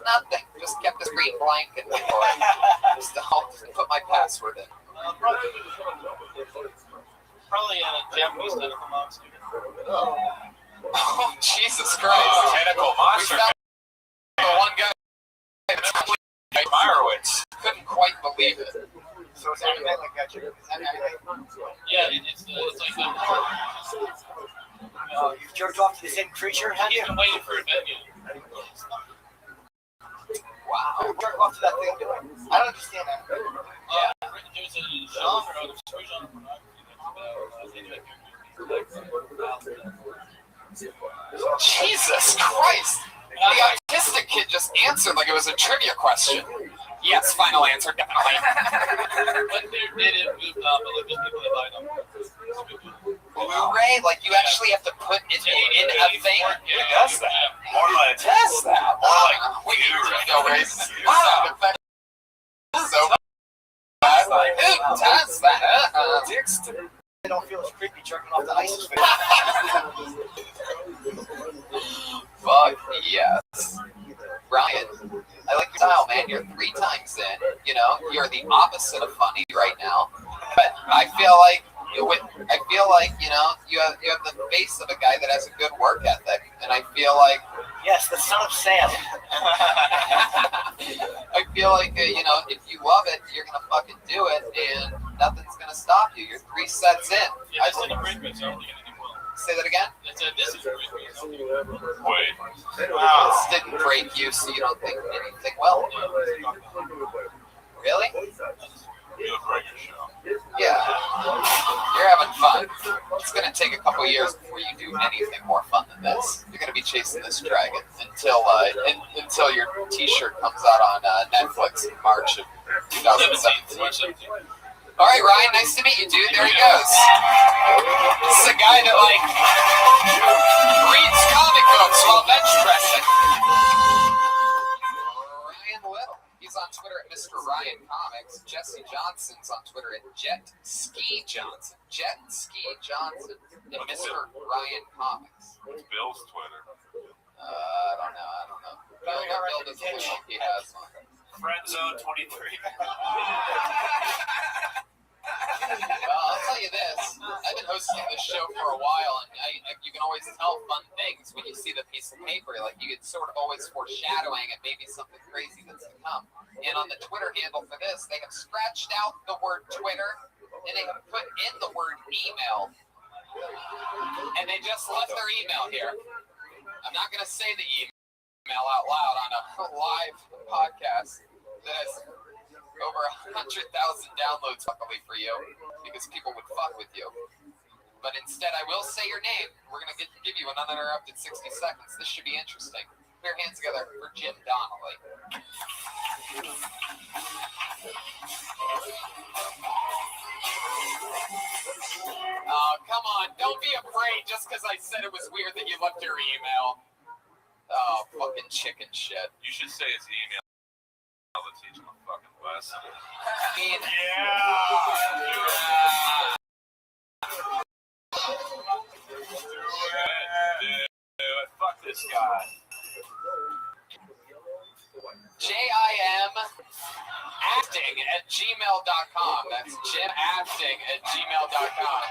Speaker 4: Nothing. Just kept the screen blank and just put my password in.
Speaker 20: Probably a Japanese tentacle monster.
Speaker 4: Oh, Jesus Christ.
Speaker 5: Tentacle monster.
Speaker 4: The one guy
Speaker 5: Meyerowitz.
Speaker 4: couldn't quite believe it.
Speaker 6: So it's everything like that.
Speaker 20: Yeah, it's like that.
Speaker 6: You've jerked off to the same creature, have you?
Speaker 20: He's been waiting for a venue.
Speaker 4: Wow.
Speaker 6: You jerk off to that thing. I don't understand that.
Speaker 20: There's a genre, there's two genre
Speaker 4: Jesus Christ! The autistic kid just answered like it was a trivia question. Yes, final answer, definitely.
Speaker 20: But they didn't move up, but like those people that buy them.
Speaker 4: Blu-ray, like you actually have to put it in a thing? Who does that?
Speaker 5: More like
Speaker 4: Does that?
Speaker 5: More like
Speaker 4: we need
Speaker 5: Blu-ray.
Speaker 4: sound effects. So who does that? Dicks to
Speaker 6: They don't feel as creepy jerking off the ISIS face.
Speaker 4: Fuck yes. Ryan, I like your style, man. You're 3 times in. You know, you're the opposite of funny right now. But I feel like you know, you have the face of a guy that has a good work ethic, and I feel like
Speaker 6: Yes, the son of Sam.
Speaker 4: I feel like you know, if you love it, you're gonna fucking do it, and nothing's gonna stop you. You're 3 sets in.
Speaker 20: Yeah, this didn't break me, so I don't think anything will.
Speaker 4: Say that again.
Speaker 20: This is break me, so
Speaker 5: Wait.
Speaker 4: Wow, this didn't break you, so you don't think anything will. Really?
Speaker 5: You'll break your show.
Speaker 4: Yeah. You're having fun. It's gonna take a couple years before you do anything more fun than this. You're gonna be chasing this dragon until your T-shirt comes out on Netflix in March of 2017. All right, Ryan, nice to meet you, dude. There he goes. This is a guy that reads comic books while bench pressing. Ryan Little. He's on Twitter at Mr. Ryan Comics. Jesse Johnson's on Twitter at Jet Ski Johnson. Jet Ski Johnson and Mr. Ryan Comics.
Speaker 14: What's Bill's Twitter?
Speaker 4: I don't know. Bill doesn't look like he has one.
Speaker 5: Friend Zone 23.
Speaker 4: Well, I'll tell you this. I've been hosting this show for a while, and you can always tell fun things when you see the piece of paper. Like, you can sort of always foreshadowing it, maybe something crazy that's to come. And on the Twitter handle for this, they have scratched out the word Twitter, and they have put in the word email, and they just left their email here. I'm not going to say the email out loud on a live podcast that has over 100,000 downloads, luckily for you, because people would fuck with you. but instead I will say your name. We're going to give you an uninterrupted 60 seconds. This should be interesting. Put your hands together for Jim Donnelly. Oh, come on. Don't be afraid just because I said it was weird that you left your email. Oh, fucking chicken shit.
Speaker 14: You should say his email. I'll teach him a fucking lesson.
Speaker 4: I mean,
Speaker 14: Fuck this guy.
Speaker 4: JIMacting@gmail.com. That's JimActing@gmail.com.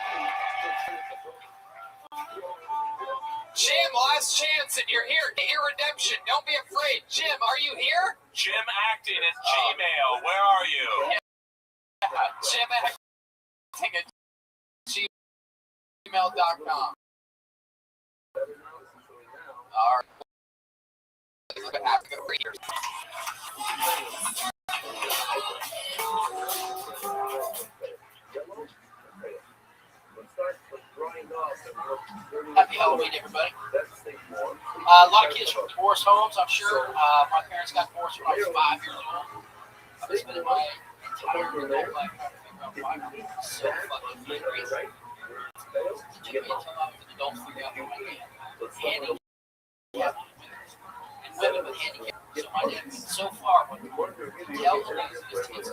Speaker 4: Jim, last chance, and you're here. Get your redemption. Don't be afraid. Jim, are you here?
Speaker 14: Jim Acting at Gmail. Where are you?
Speaker 4: Jim Acting at gmail.com. All right.
Speaker 7: Happy Halloween, everybody. A lot of kids from divorce homes, I'm sure. My parents got divorced when I was 5 years old. I've been spending my entire adult life trying to figure out why I'm so fucking crazy. It took me until I was an adult to figure out who I am. Handicapped and women with handicaps. So my dad went so far when he tell the ladies in his kids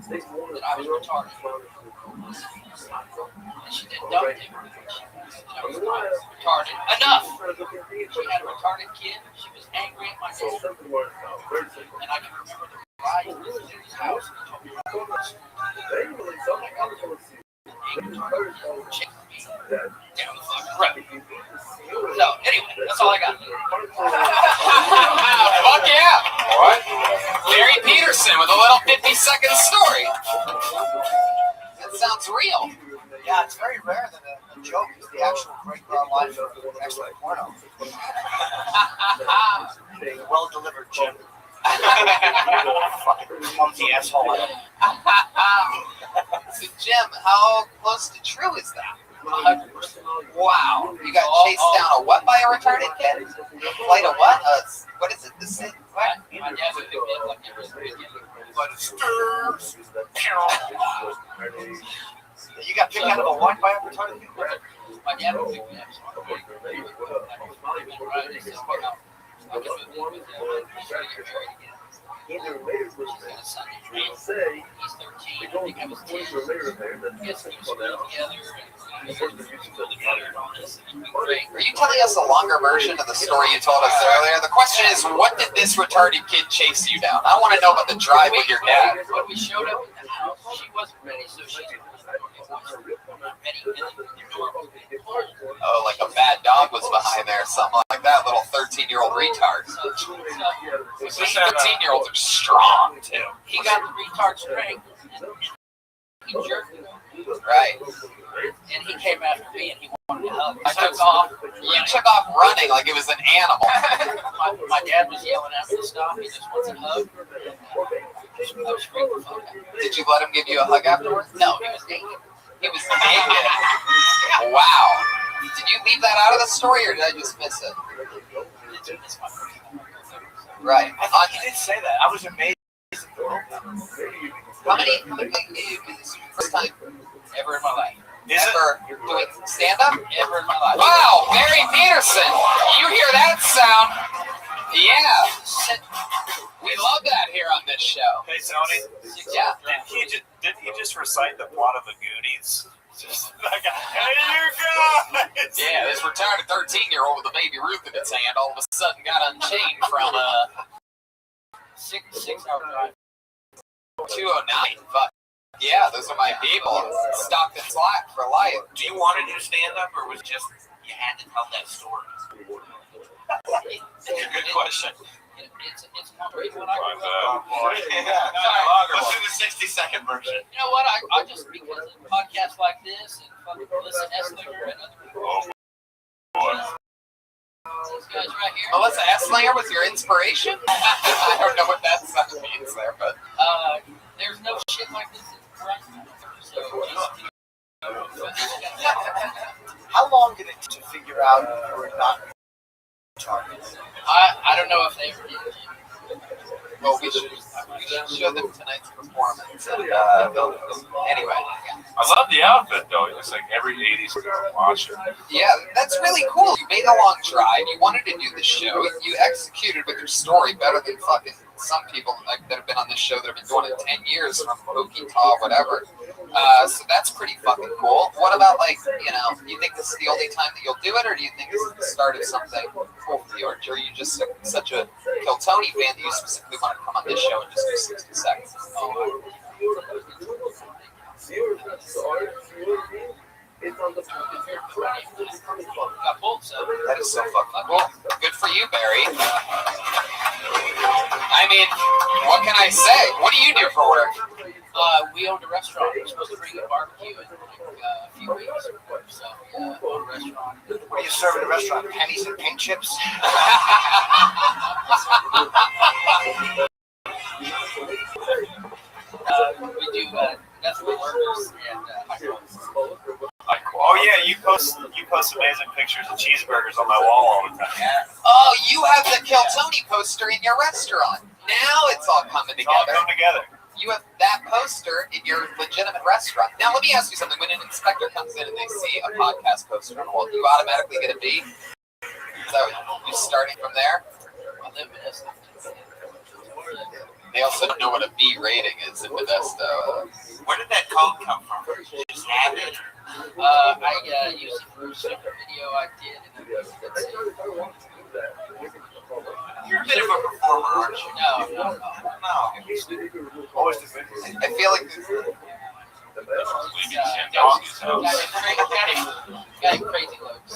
Speaker 7: that I was retarded. And she didn't dump him. I was retarded. Enough! She had a retarded kid. She was angry at my dad. And I can remember the ride in his house. And told me about this. And I got the angry retarded chick me down the fucking road. So, anyway, that's all I got.
Speaker 4: Fuck yeah! What? Larry Peterson with a little 50-second story. That sounds real.
Speaker 22: Yeah, it's very rare that a joke is the actual great life of an excellent porno. Well delivered, Jim. Fucking clumsy asshole.
Speaker 4: So, Jim, how close to true is that? 100%. Wow. You got chased down a what by a retarded kid? Played a what? What is it? The sin? What?
Speaker 7: My dad would pick me up like every weekend.
Speaker 22: But it stirs. You got picked out of a what by a retarded kid?
Speaker 7: My dad would pick me up. He's 13. I think I was 10. Yes, we were together.
Speaker 4: Are you telling us a longer version of the story you told us earlier? The question is, what did this retarded kid chase you down? I want to know about the drive with your dad.
Speaker 7: When we showed up at the house, she wasn't ready, so she ready.
Speaker 4: Oh, like a bad dog was behind there, something like that. Little 13-year-old retard. 13-year-olds are strong too.
Speaker 7: He got the retard strength. He jerked him.
Speaker 4: Right.
Speaker 7: And he came after me and he wanted to hug. I took off.
Speaker 4: You took off running like it was an animal.
Speaker 7: my dad was yelling at me to stop. He just wants a hug. I was freaking fuck out.
Speaker 4: Did you let him give you a hug afterwards?
Speaker 7: No, he was naked.
Speaker 4: He was naked. Wow. Did you leave that out of the story or did I just miss it? Right.
Speaker 22: He did say that. I was amazed.
Speaker 4: How many this is your first time
Speaker 7: ever in my life?
Speaker 4: Ever doing stand-up?
Speaker 7: Ever in my life.
Speaker 4: Wow, Barry Peterson. You hear that sound? Yeah. We love that here on this show.
Speaker 14: Hey, Tony.
Speaker 4: Yeah.
Speaker 14: Didn't he just recite the plot of the Goonies? Just like, hey, you guys!
Speaker 4: Yeah, this retarded 13-year-old with a baby Ruth in its hand all of a sudden got unchained from a
Speaker 7: 6-hour drive.
Speaker 4: 209. Fuck. Yeah, those are my people. Stockton Slack for life.
Speaker 22: Do you want to do stand-up or was it just you had to tell that story?
Speaker 14: Good question.
Speaker 7: It's one reason when I grew up.
Speaker 22: Let's do the 60-second version.
Speaker 7: You know what? I just, because of podcasts like this and fucking Melissa Esslinger and other people. These guys right here.
Speaker 4: Melissa Esslinger was your inspiration? I don't know what that means there, but.
Speaker 7: There's no shit like this in front. So just,
Speaker 22: How long did it take to figure out you were not retarded?
Speaker 7: I don't know if they ever did.
Speaker 4: Well, we should show them tonight's performance. And, anyway.
Speaker 12: I love the outfit, though. It looks like every 80s watcher.
Speaker 4: Yeah, that's really cool. You made a long drive. You wanted to do the show. You executed with your story better than fucking some people like, that have been on this show that have been doing it 10 years from Pokita, whatever. So that's pretty fucking cool. What about, like, you think this is the only time that you'll do it, or do you think this is the start of something cool for you? Or are you just such a Kill Tony fan that you specifically want to come on this show and just do 60 seconds? That is so fucking cool. Good for you, Barry. I mean, what can I say? What do you do for work?
Speaker 7: We owned a restaurant. We're supposed to bring a barbecue in a few weeks. So, own a restaurant.
Speaker 22: What do you serve in a restaurant? Pennies and paint chips?
Speaker 7: We do nothing but workers and
Speaker 12: Oh yeah, you post amazing pictures of cheeseburgers on my wall all the time.
Speaker 4: Oh, you have the Kill Tony poster in your restaurant. Now it's all coming together.
Speaker 12: It's all come together.
Speaker 4: You have that poster in your legitimate restaurant. Now, let me ask you something. When an inspector comes in and they see a podcast poster on the wall, do you automatically get a B? So you're starting from there? They also don't know what a B rating is in Modesto.
Speaker 5: Where did that code come from? Did you just add it?
Speaker 7: I used it for a separate video I did. And that's it.
Speaker 5: You're a bit of a performer, aren't you?
Speaker 7: No.
Speaker 22: Always the
Speaker 4: I feel like
Speaker 7: got crazy looks.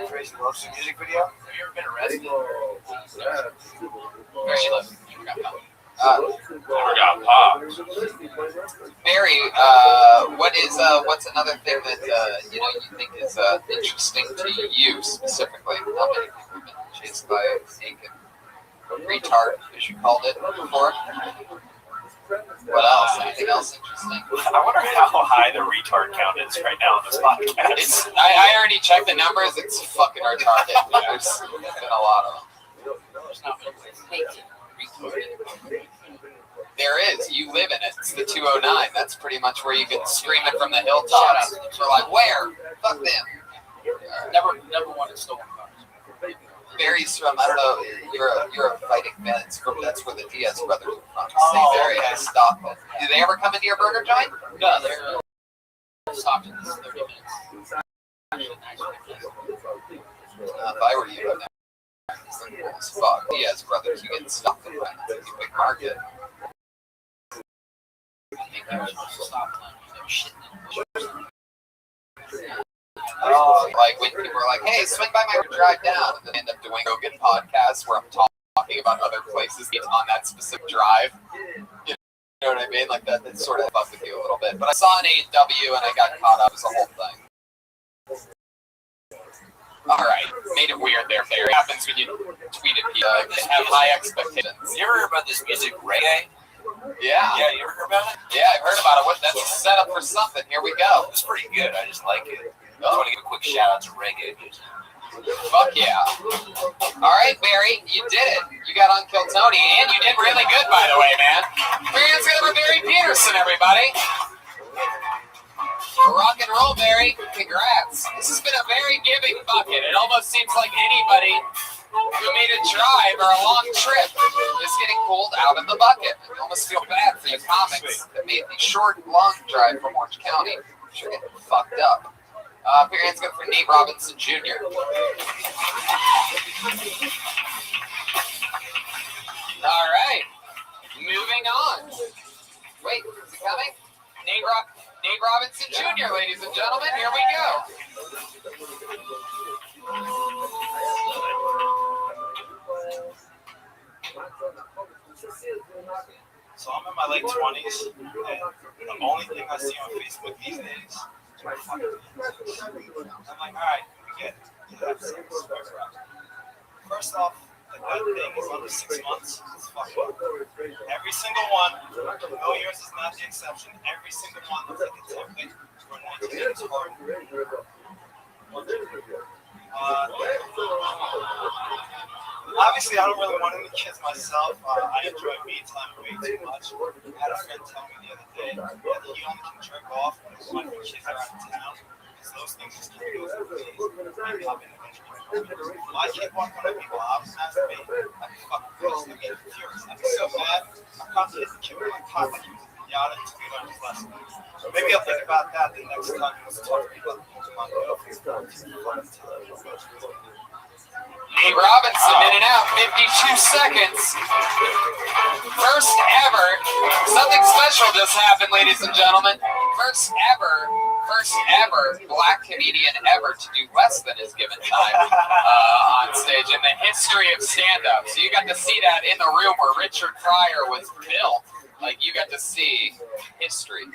Speaker 22: Crazy Looks, a music video?
Speaker 7: Have you ever been arrested? Crazy looks.
Speaker 12: Never got popped.
Speaker 4: Mary, what's another thing that you think is interesting to you specifically? How many people have been chased by a naked retard, as you called it before? What else? Anything else interesting?
Speaker 12: I wonder how high the retard count is right now on this podcast.
Speaker 4: I already checked the numbers. It's fucking retarded. There's been a lot of them.
Speaker 7: There's not many places.
Speaker 4: There is. You live in it. It's the 209. That's pretty much where you can scream it from the hilltops. We're like, where? Fuck them.
Speaker 7: Never wanted stolen cars.
Speaker 4: Barry's from, I don't know, you're a fighting fan. That's where the Diaz brothers are from. Barry has stopped it. Do they ever come into your burger joint?
Speaker 7: No, they're stopped in this 30 minutes.
Speaker 4: If I were you, I'd never. Fuck, Diaz brothers, you get stopped in right now. It's a big market.
Speaker 7: I think they were supposed to stop them. They were shitting in
Speaker 4: Like when people are like, hey, swing by my drive down, and then end up doing Rogan podcasts where I'm talking about other places on that specific drive. You know what I mean? Like that sort of fuck with you a little bit. But I saw an A&W and I got caught up. It was a whole thing. All right, made it weird there, Barry. What happens when you tweet at people and have high expectations?
Speaker 5: You ever heard about this music, reggae?
Speaker 4: Yeah.
Speaker 5: Yeah, you ever heard about it?
Speaker 4: Yeah, I've heard about it. That's a setup for something. Here we go.
Speaker 5: It's pretty good. I just like it. I just want to give a quick shout out to reggae music.
Speaker 4: Fuck yeah. All right, Barry, you did it. You got on Kill Tony, and you did really good, by the way, man. Hands together for Barry Peterson, everybody. Rock and roll, Barry. Congrats. This has been a very giving bucket. It almost seems like anybody who made a drive or a long trip is getting pulled out of the bucket. I almost feel bad for you comics that made the short, long drive from Orange County. You're getting fucked up. Put your hands together for Nate Robinson Jr. All right. Moving on. Wait, is it coming? Nate Robinson Jr., ladies and gentlemen. Here we go.
Speaker 5: So I'm in my late 20s, and the only thing I see on Facebook these days is my fucking videos. I'm like, all right, we get it. You have sex. First off, the good thing is under 6 months. It's fucked up. Every single one, no, yours is not the exception. Every single one looks like a template
Speaker 16: 19 is hard. Obviously, I don't really want any kids myself. I enjoy me time way too much. I had a friend tell me the other day that he only can jerk off when his wife and kids are out of town, because those things just can't go through days. They pop in eventually. If my kid walked on people, I was masturbating. I'd be fucking pissed. I'd be furious. I'd be so mad. I'd probably hit the kid with my cock like he was a pinata until he learned his lesson. So maybe I'll think about that the next time he wants to talk to me about the things in my girlfriend.
Speaker 4: Nate Robinson in and out, 52 seconds. First ever, something special just happened, ladies and gentlemen. First ever black comedian ever to do less than his given time on stage in the history of stand-up. So you got to see that in the room where Richard Pryor was built. Like, you got to see history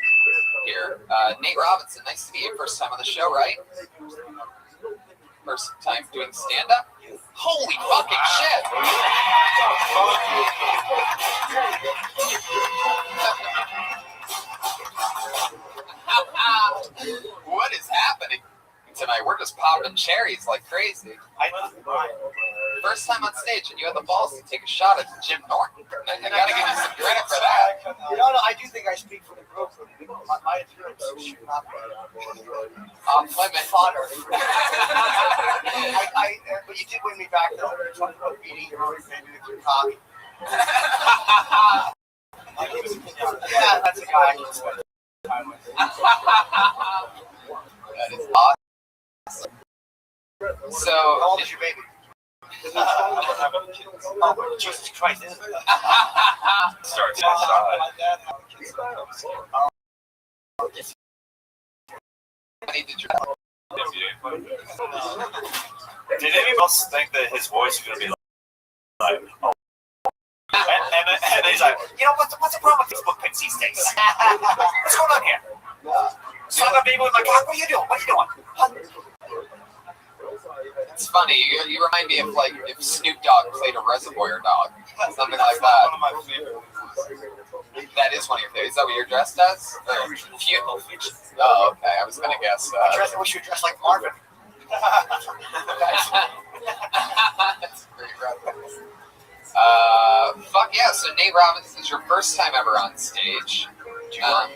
Speaker 4: here. Nate Robinson, nice to meet you. First time on the show, right? First time doing stand-up? Holy fucking shit! What is happening tonight? We're just popping cherries like crazy. First time on stage, and you had the balls to take a shot at Jim Norton. I gotta give you some credit for that.
Speaker 22: No, I do think I speak for the group. My appearance should not be
Speaker 4: limit.
Speaker 22: Fodder. But you did win me back though. You're talking about beating your maybe with your cock. Yeah, that's a guy I can spend time with.
Speaker 4: That is awesome. So,
Speaker 22: how old is your baby? Oh, Jesus Christ.
Speaker 16: Sorry,
Speaker 22: my dad had a kid.
Speaker 14: Did anyone else think that his voice was going to be like, oh? And he's like, you know, what's the problem with Facebook pics these days? What's going on here? So I'm going to be with my cock. What are you doing? What are you doing?
Speaker 4: It's funny. You remind me of like if Snoop Dogg played a Reservoir Dog, something like that.
Speaker 16: One of my favorite movies.
Speaker 4: That is one of your favorites. Is that what you're dressed as? Oh, okay. I was gonna guess.
Speaker 22: I wish you were dressed like Marvin.
Speaker 4: That's a great reference. Fuck yeah! So Nate Robinson is your first time ever on stage. Yeah.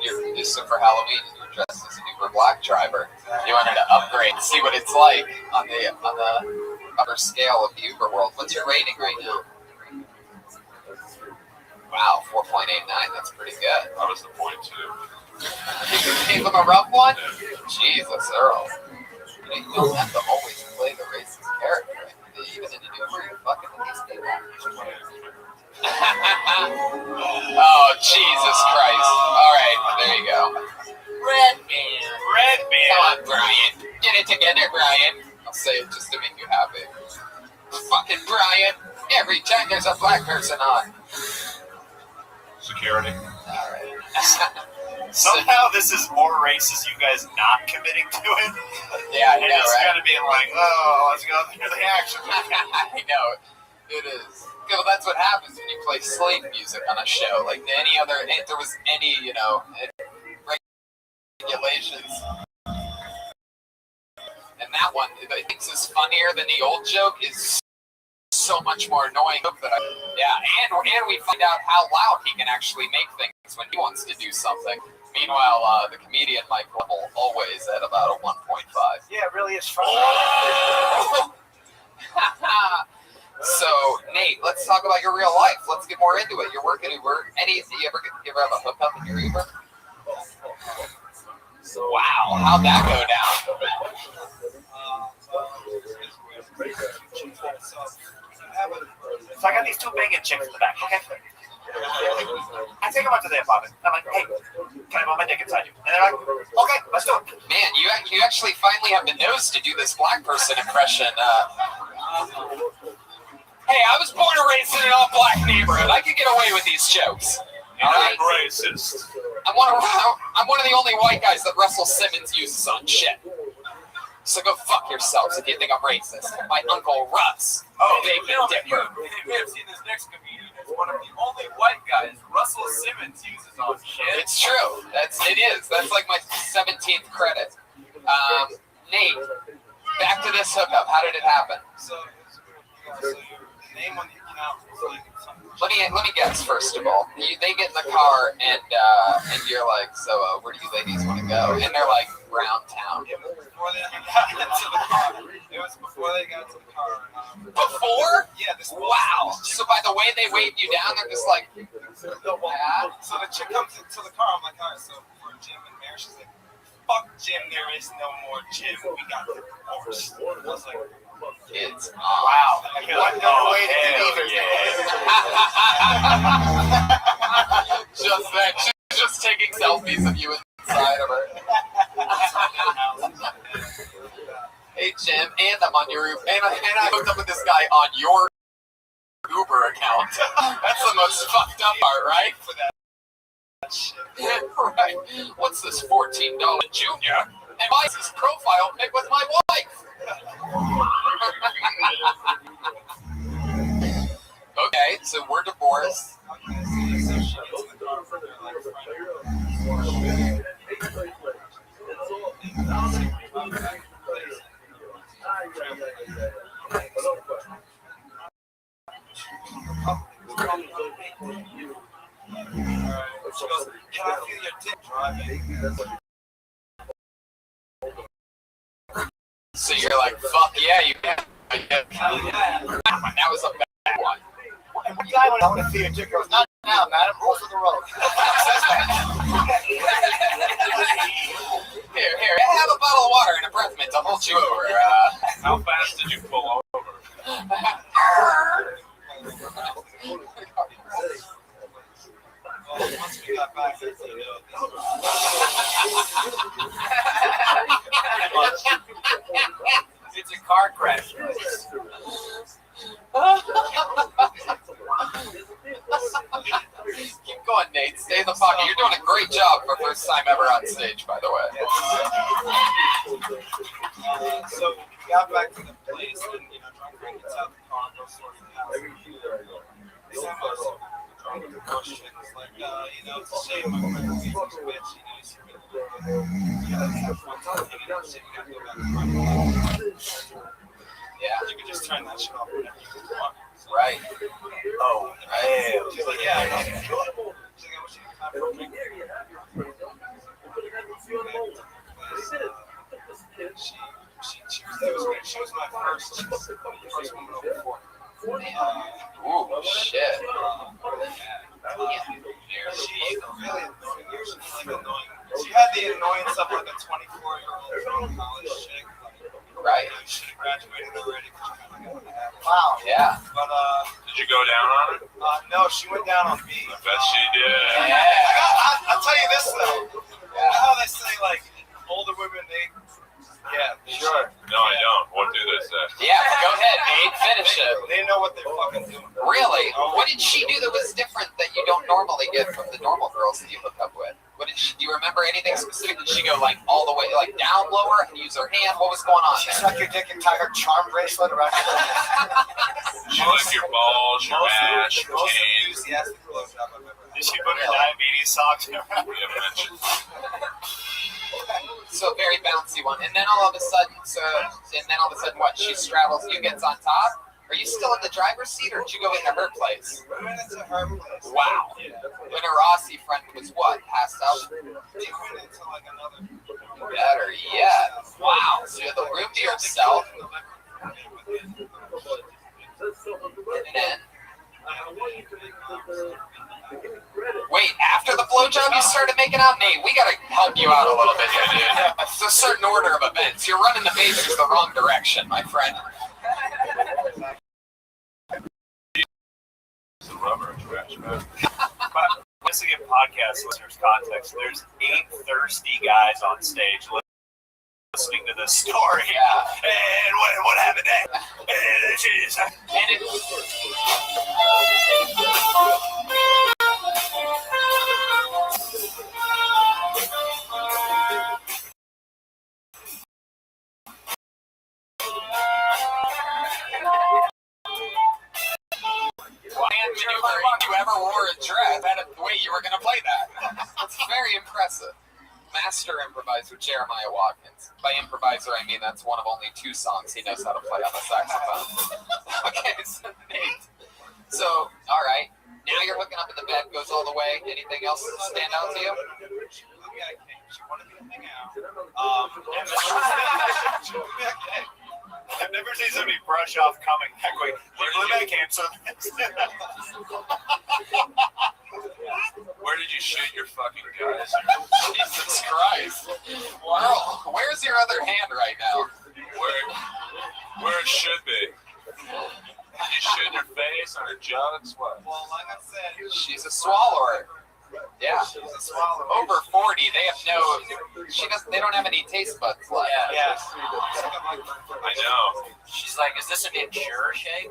Speaker 4: You're so for Halloween, you're dressed as an Uber black driver. You wanted to upgrade, see what it's like on the upper scale of the Uber world. What's your rating right now? Wow, 4.89. That's pretty good.
Speaker 14: That was the point too.
Speaker 4: You gave him a rough one? Jesus, Earl. You don't have to always play the racist character. Even in an Uber, you're fucking with these people. Oh, Jesus Christ. All right, there you go. Red man. Come on, Brian. Get it together, Brian. I'll say it just to make you happy. Fucking Brian. Every time there's a black person on.
Speaker 14: Security.
Speaker 4: All right.
Speaker 14: Somehow this is more racist, you guys not committing to it.
Speaker 4: Yeah, I know,
Speaker 14: and it's
Speaker 4: right?
Speaker 14: gonna be like, oh, let's go through the action.
Speaker 4: I know. It is. Well, that's what happens when you play slave music on a show. Like any other, if there was any, regulations. And that one, I think is funnier than the old joke, is so much more annoying. And we find out how loud he can actually make things when he wants to do something. Meanwhile, the comedian mic level always at about a 1.5.
Speaker 22: Yeah, it really is fun.
Speaker 4: Oh! So, Nate, let's talk about your real life. Let's get more into it. You're working Uber. Do you ever have a hookup in your Uber? Wow, how'd that go down?
Speaker 14: So I got these two banging chicks in the back, okay? I take them up to their apartment. I'm like, hey, can I put my dick inside you? And they're like, okay, let's do it.
Speaker 4: Man, you actually finally have the nose to do this black person impression. Hey, I was born and raised in an all-black neighborhood. I can get away with these jokes. All right?
Speaker 14: Racist.
Speaker 4: I'm one of the only white guys that Russell Simmons uses on shit. So go fuck yourselves if you think I'm racist. My Uncle Russ.
Speaker 19: Oh,
Speaker 4: Big
Speaker 19: you
Speaker 4: Dipper.
Speaker 19: may have seen this next comedian.
Speaker 5: one of the only white guys Russell Simmons uses on shit.
Speaker 4: It's true. It is. That's like my 17th credit. Nate, back to this hookup. How did it happen?
Speaker 6: So your name on the account was like something.
Speaker 4: Let me guess. First of all, they get in the car and you're like, so where do you ladies want to go? And they're like, round town.
Speaker 6: It was before they got into the car. It was before they got to the car.
Speaker 4: Before?
Speaker 6: Yeah.
Speaker 4: Wow. So by the way they waved you down, they're just like,
Speaker 6: So the chick comes into the car. I'm like, all right, so for Jim and Mary, she's like, fuck Jim, there is no more Jim. We got divorced. I was like,
Speaker 4: it's
Speaker 6: wow.
Speaker 4: What better way to do either? Just that. She's just taking selfies of you inside of her. Hey Jim, and I'm on your and I hooked up with this guy on your Uber account. That's the most fucked up part, right? For that shit. Right. What's this $14 Junior? And why is his profile pic with my wife? Okay, so we're divorced.
Speaker 6: She goes, can I feel your dick driving?
Speaker 4: So you're like, fuck yeah, you can. That was a bad one.
Speaker 22: And when I want to feel your dick, goes, not now, madam. Rules of the road.
Speaker 4: Here, have a bottle of water and a breath mint. I'll hold you over.
Speaker 12: How fast did you pull over?
Speaker 6: Once we got back,
Speaker 5: It's a car crash.
Speaker 4: Keep going, Nate. Stay in the pocket. You're doing a great job for first time ever on stage, by the way.
Speaker 6: So we got back to the place and, trying to bring it out the car and go sort of out. The questions like, it's a shame my friend was a bitch, he's
Speaker 4: yeah,
Speaker 6: you can just turn that shit off whenever you want.
Speaker 4: Right.
Speaker 6: Oh,
Speaker 4: right.
Speaker 6: She's like, yeah, she's like, I wish you could have her drink. She was my first woman over 40.
Speaker 4: Ooh, shit.
Speaker 6: She really annoying. She had the annoyance of like a 24-year-old college chick.
Speaker 4: Right.
Speaker 6: She should have graduated already.
Speaker 22: Wow.
Speaker 4: Yeah.
Speaker 6: But
Speaker 12: did you go down on it?
Speaker 6: No, she went down on me.
Speaker 12: I bet she did.
Speaker 4: Yeah.
Speaker 6: I'll tell you this though. You know how they say like older women yeah,
Speaker 12: sure. No, I don't. What do they say?
Speaker 4: Yeah, go ahead, Nate. Finish it.
Speaker 6: They know what they're fucking doing.
Speaker 4: Really? What did she do that was different that you don't normally get from the normal girls that you hook up with? Do you remember anything specific? Did she go like all the way like down lower and use her hand? What was going on?
Speaker 22: She suck your dick and tie her charm bracelet around your neck.
Speaker 12: She licked your balls, your ass, your
Speaker 6: Most
Speaker 12: cane.
Speaker 6: enthusiastic blowjob I've ever had.
Speaker 12: Did she put her diabetes socks in her mouth?
Speaker 4: So very bouncy one, and then all of a sudden, what? She straddles you, gets on top. Are you still in the driver's seat, or did you go into her place?
Speaker 6: We went into her place.
Speaker 4: Wow. When her Aussie friend was what? Passed out.
Speaker 6: We went into like another.
Speaker 4: Better yet. Wow. So you had the room to yourself. And then. Wait, after the blowjob, you started making out? Nate, we gotta help you out a little bit here, dude. It's a certain order of events. You're running the bases the wrong direction, my friend.
Speaker 12: It's a rubber trash, man. But just to give podcast listeners context, there's 8 thirsty guys on stage listening to this story.
Speaker 4: Yeah.
Speaker 12: And what happened next?
Speaker 4: impressive. Master improviser Jeremiah Watkins. By improviser, I mean that's one of only 2 songs he knows how to play on the saxophone. Okay, so Nate. So, all right. Now you're hooking up in the bed, goes all the way. Anything else stand out to you?
Speaker 3: She wanted me to hang out.
Speaker 14: I've never seen somebody brush off coming that quick. They cancel.
Speaker 5: Where did you shoot your fucking guys?
Speaker 4: Jesus Christ. Girl, where's your other hand right now?
Speaker 5: Where it should be. Did you shoot in her face, on her jugs? What?
Speaker 3: Well, like I said,
Speaker 4: She's a swallower. Yeah. She's a swallower. Over 40, they have no. They don't have any taste buds left.
Speaker 19: Yeah.
Speaker 5: I know.
Speaker 19: She's like, is this an Ensure shake?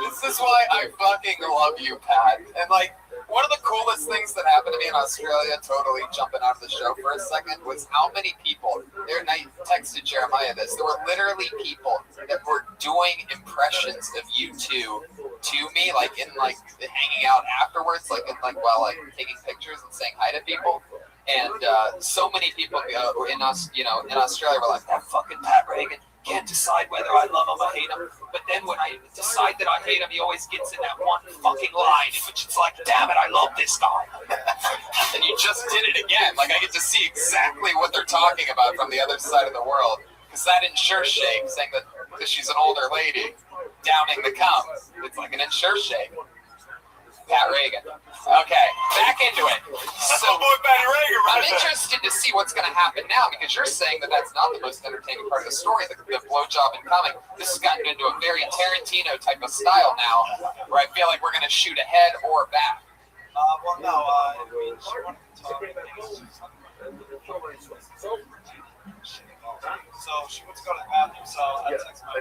Speaker 4: This is why I fucking love you, Pat. And like, one of the coolest things that happened to me in Australia, totally jumping out of the show for a second, was how many people, and I texted Jeremiah this, there were literally people that were doing impressions of you two to me, like in like hanging out afterwards, like in like while like taking pictures and saying hi to people. And so many people in us, in Australia were like, that fucking Pat Reagan can't decide whether I love him or hate him. But then when I decide that I hate him, he always gets in that one fucking line in which it's like, damn it, I love this guy. And you just did it again. Like, I get to see exactly what they're talking about from the other side of the world. Because that Ensure shake, saying that because she's an older lady, downing the cum, it's like an Ensure shake. Pat Reagan. Okay, back into it. So I'm interested to see what's going to happen now, because you're saying that that's not the most entertaining part of the story, the blowjob and coming. This has gotten into a very Tarantino type of style now, where I feel like we're going to shoot ahead or back.
Speaker 3: well, no, I mean, she wanted to talk So she went to go to the bathroom, so I texted my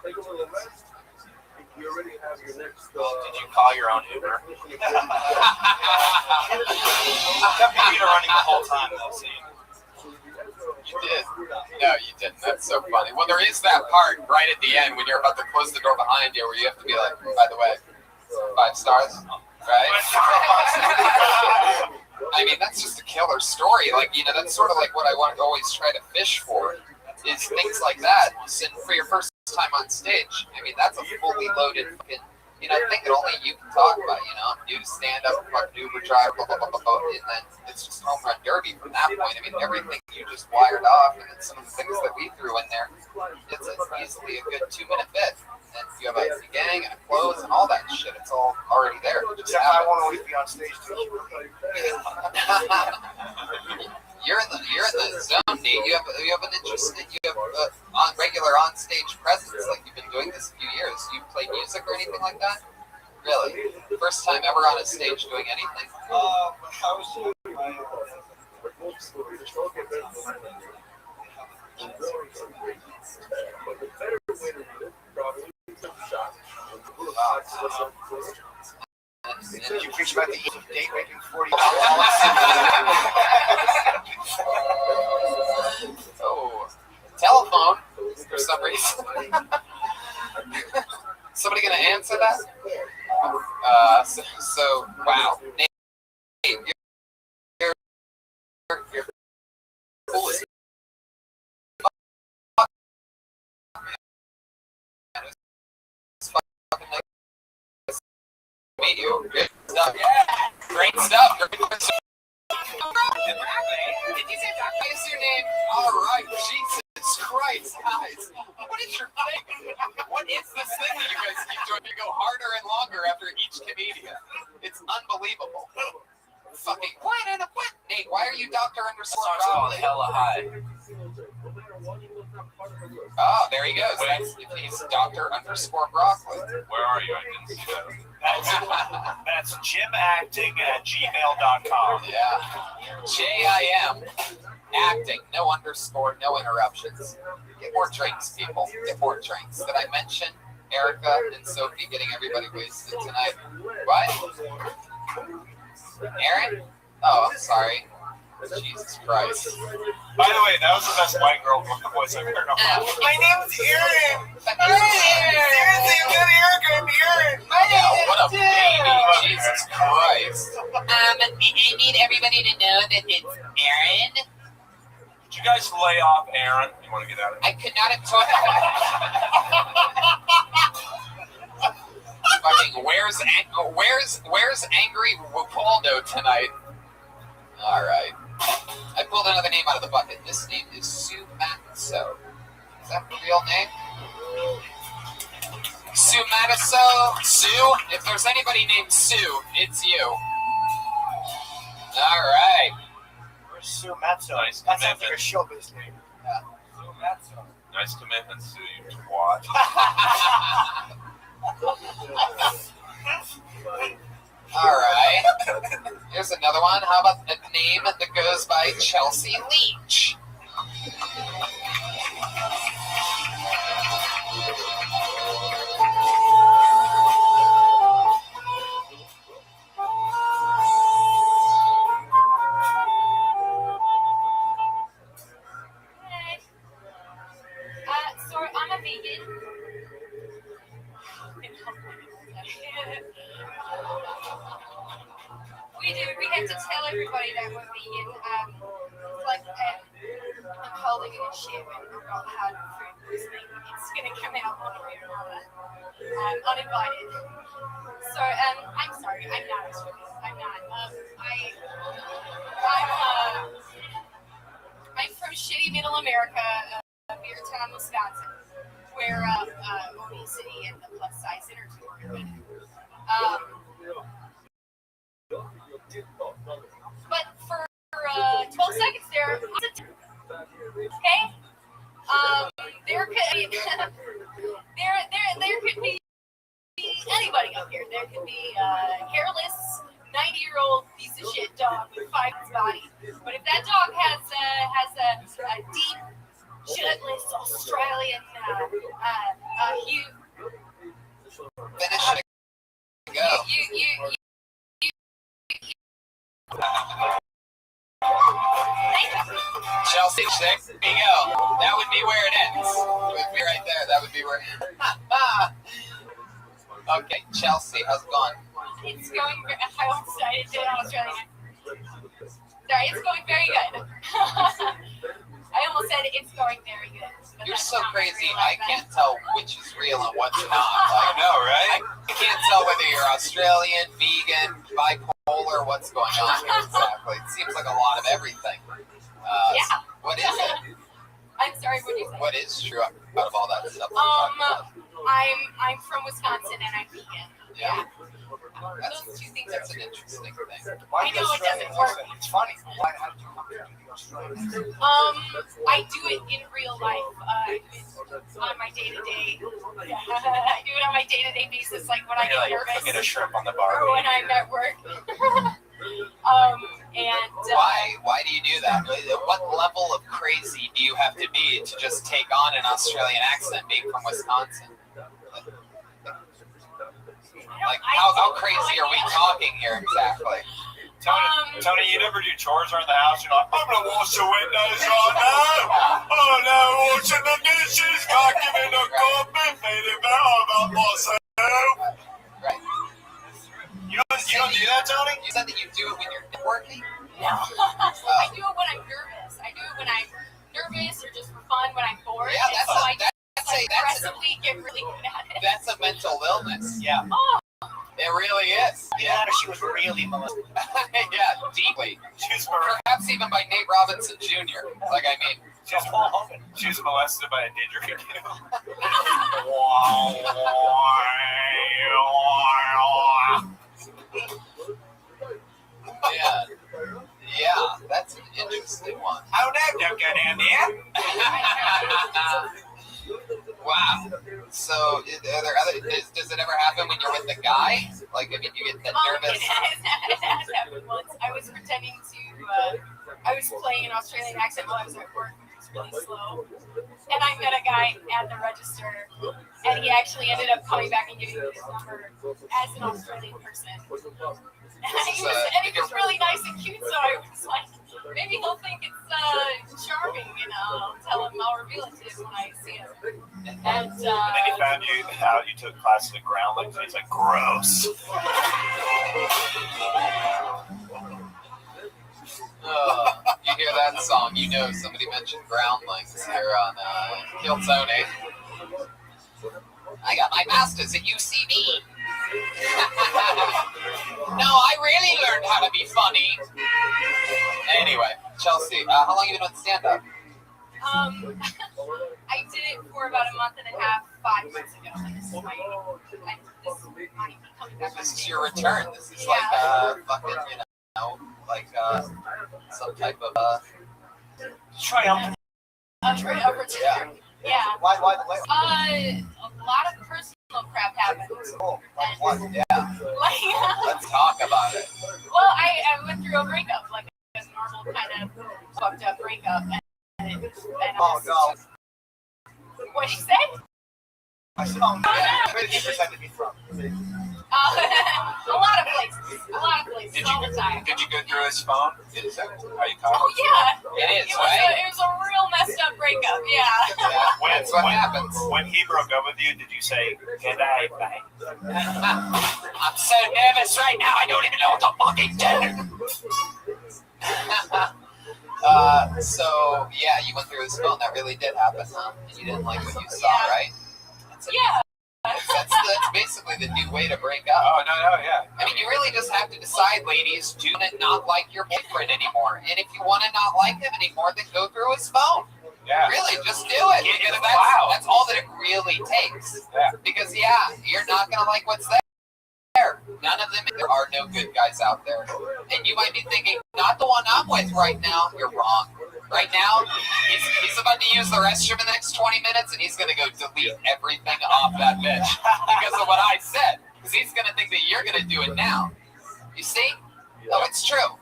Speaker 8: Take a little rest. You already have your next.
Speaker 19: Did you call your own Uber?
Speaker 3: I kept my meter running the whole time, though, see?
Speaker 4: You did. No, you didn't. That's so funny. Well, there is that part right at the end when you're about to close the door behind you where you have to be like, by the way, 5 stars, right? I mean, that's just a killer story. Like, that's sort of like what I want to always try to fish for, is things like that. And for your first time on stage, I mean, that's a fully loaded fucking, thing that only you can talk about, do stand up, fucking Uber driver, blah, blah, blah, blah, blah, and then it's just home run derby from that point. I mean, everything you just wired off, and then some of the things that we threw in there, it's easily a good 2-minute bit. And you have a gang and a clothes and all that shit. It's all already there. It just
Speaker 22: I won't always be on stage too.
Speaker 4: You're in the zone, Nate. You have an interest. You have regular on stage presence. Like, you've been doing this a few years. You play music or anything like that? Really? First time ever on a stage doing anything?
Speaker 3: I was doing my
Speaker 22: Did you preach about the date making $40?
Speaker 4: Oh, telephone for some reason. Somebody gonna answer that? So wow, Nate, you're cool as fuck. Meet you. Great stuff. Great stuff. Did you say that is your name? All right. Jesus Christ, guys. What is your thing? What is this thing that you guys keep doing? You go harder and longer after each comedian. It's unbelievable. Fucking what? Nate, why are you Dr.
Speaker 19: Broccoli? Hella high.
Speaker 4: Oh, there he goes. He's Dr. Broccoli.
Speaker 5: Where are you? I didn't see that. That's jimacting@gmail.com.
Speaker 4: Yeah. JIM. Acting. No underscore, no interruptions. Get more drinks, people. Get more drinks. Did I mention Erica and Sophie getting everybody wasted tonight? What? Aaron? Oh, I'm sorry. Jesus Christ.
Speaker 12: By the way, that was the best white girl voice I've heard in a while.
Speaker 6: My name's Aaron. Seriously, I'm not Eric. I'm Aaron.
Speaker 4: Yeah, what a baby. Jesus Christ.
Speaker 11: I need everybody to know that it's Aaron.
Speaker 12: Did you guys lay off Aaron? You want to get out of here?
Speaker 11: I could not have told
Speaker 4: Fucking, where's Angry Waldo tonight? Alright. I pulled another name out of the bucket. This name is Sue Matiso. Is that the real name? Sue Matiso? Sue? If there's anybody named Sue, it's you. Alright.
Speaker 22: Where's Sue Matzo?
Speaker 12: Nice
Speaker 22: That sounds like a
Speaker 12: commitment.
Speaker 22: showbiz name.
Speaker 4: Yeah.
Speaker 22: Sue Matzo.
Speaker 12: Nice commitment, Sue, you twat.
Speaker 4: Alright. Here's another one. How about a name that goes by Chelsea Leach?
Speaker 9: Hey. Sorry, I'm a vegan. We have to tell everybody that we're vegan. I'm holding it in shit when we're not had food poisoning. It's gonna come out one way or another. Uninvited. So, I'm sorry, I'm not Australian. I'm not. I'm from shitty middle America, Beertown, Wisconsin, where obesity and the plus size energy are invented. But for 12 seconds there, okay? There could be there could be anybody up here. There could be a hairless 90-year-old piece of shit dog with 5 inch body. But if that dog has a deep, shirtless Australian hue,
Speaker 4: Finish it. Go. Chelsea, there you go. That would be where it ends. It would be right there. That would be where. Okay, Chelsea, how's it going?
Speaker 9: it's going. I almost started doing Australian. Sorry, it's going very good. I almost said it's going very good.
Speaker 4: You're so crazy. I can't tell which is real and what's not. I
Speaker 5: know, right?
Speaker 4: I can't tell whether you're Australian, vegan, bipolar, what's going on here exactly. It seems like a lot of everything.
Speaker 9: Yeah.
Speaker 4: What is it?
Speaker 9: I'm sorry, what did you say?
Speaker 4: What is true out of all that stuff?
Speaker 9: I'm from Wisconsin and I'm vegan.
Speaker 4: Yeah. Those two things are an interesting thing.
Speaker 9: I know it doesn't work.
Speaker 22: It's funny. Why how do you do Australian?
Speaker 9: I do it in real life. On my day-to-day. I do it on my day-to-day basis, like when I get nervous.
Speaker 5: Get a shrimp on the bar.
Speaker 9: Or when I'm at work.
Speaker 4: Why do you do that? What level of crazy do you have to be to just take on an Australian accent being from Wisconsin? Like, how crazy are we talking here exactly?
Speaker 12: Tony, you never do chores around the house. You're like, I'm gonna wash the windows right now. Oh no, washing the dishes, vacuuming the carpet, feeling better about myself.
Speaker 4: Right.
Speaker 12: You don't do that, Tony?
Speaker 4: You said that you do it when you're working?
Speaker 9: No. I do it when I'm nervous. I do it when I'm nervous or just for fun when I'm bored.
Speaker 4: Yeah, that's
Speaker 9: aggressively get really good at it.
Speaker 4: That's a mental illness.
Speaker 5: Yeah.
Speaker 9: Oh.
Speaker 4: It really is.
Speaker 22: Yeah, she was really molested.
Speaker 4: Yeah, deeply. Perhaps even by Nate Robinson Jr. Like, I mean,
Speaker 12: She was molested by a didgeridoo.
Speaker 4: Yeah, that's an interesting one.
Speaker 12: Oh no, don't go down there.
Speaker 4: Wow. So, are there other? Does it ever happen when you're with the guy? Like, I mean, you get that nervous.
Speaker 9: It has happened once. I was pretending to. I was playing an Australian accent while I was at work, which was
Speaker 17: really slow. And I met a guy at the register, and he actually ended up coming back and giving me his number as an Australian person. And he was really nice and cute, so I was like, maybe he'll think it's charming, you know. I'll tell him, I'll reveal it to him when I see him. And
Speaker 15: And then he found you out you took classes at Groundlings, and he's like, gross.
Speaker 4: You hear that song, you know somebody mentioned Groundlings here on Killzone. I got my master's at UCB. No, I really learned how to be funny. Anyway, Chelsea, how long have you been doing stand-up?
Speaker 17: I did it for about a month and a half, 5 months ago. And this is my coming back.
Speaker 4: This is your return. This is like fucking, you know, like some type of
Speaker 19: triumph.
Speaker 17: Return. Yeah.
Speaker 22: Why the way?
Speaker 17: A lot of personal crap happened.
Speaker 22: Cool. Like what?
Speaker 4: Yeah. Let's talk about it.
Speaker 17: Well, I went through a breakup, like a normal kind of fucked up breakup, and
Speaker 22: Oh no.
Speaker 17: What'd you say?
Speaker 22: I said, oh no. Where did you pretend to be from?
Speaker 17: A lot of places.
Speaker 15: Did
Speaker 17: All the time.
Speaker 15: Did you go through his phone? Are you caught?
Speaker 17: Oh yeah.
Speaker 4: It is,
Speaker 17: right? It was a real messed up breakup. Yeah.
Speaker 4: That's what happens.
Speaker 15: When he broke up with you, did you say, "Good night, bye"?
Speaker 4: I'm so nervous right now. I don't even know what to fucking do. So yeah, you went through his phone. That really did happen, huh? And you didn't like what you saw, right? That's basically the new way to break up.
Speaker 15: Oh, no, yeah.
Speaker 4: I mean, you really just have to decide, ladies, do you not like your boyfriend anymore? And if you want to not like him anymore, then go through his phone.
Speaker 15: Yeah.
Speaker 4: Really, just do it. Because that's all that it really takes.
Speaker 15: Yeah.
Speaker 4: Because, you're not going to like what's there. None of them, there are no good guys out there. And you might be thinking, not the one I'm with right now. You're wrong. Right now, he's about to use the restroom in the next 20 minutes, and he's going to go delete everything off that bitch because of what I said. Because he's going to think that you're going to do it now. You see? Oh, it's true.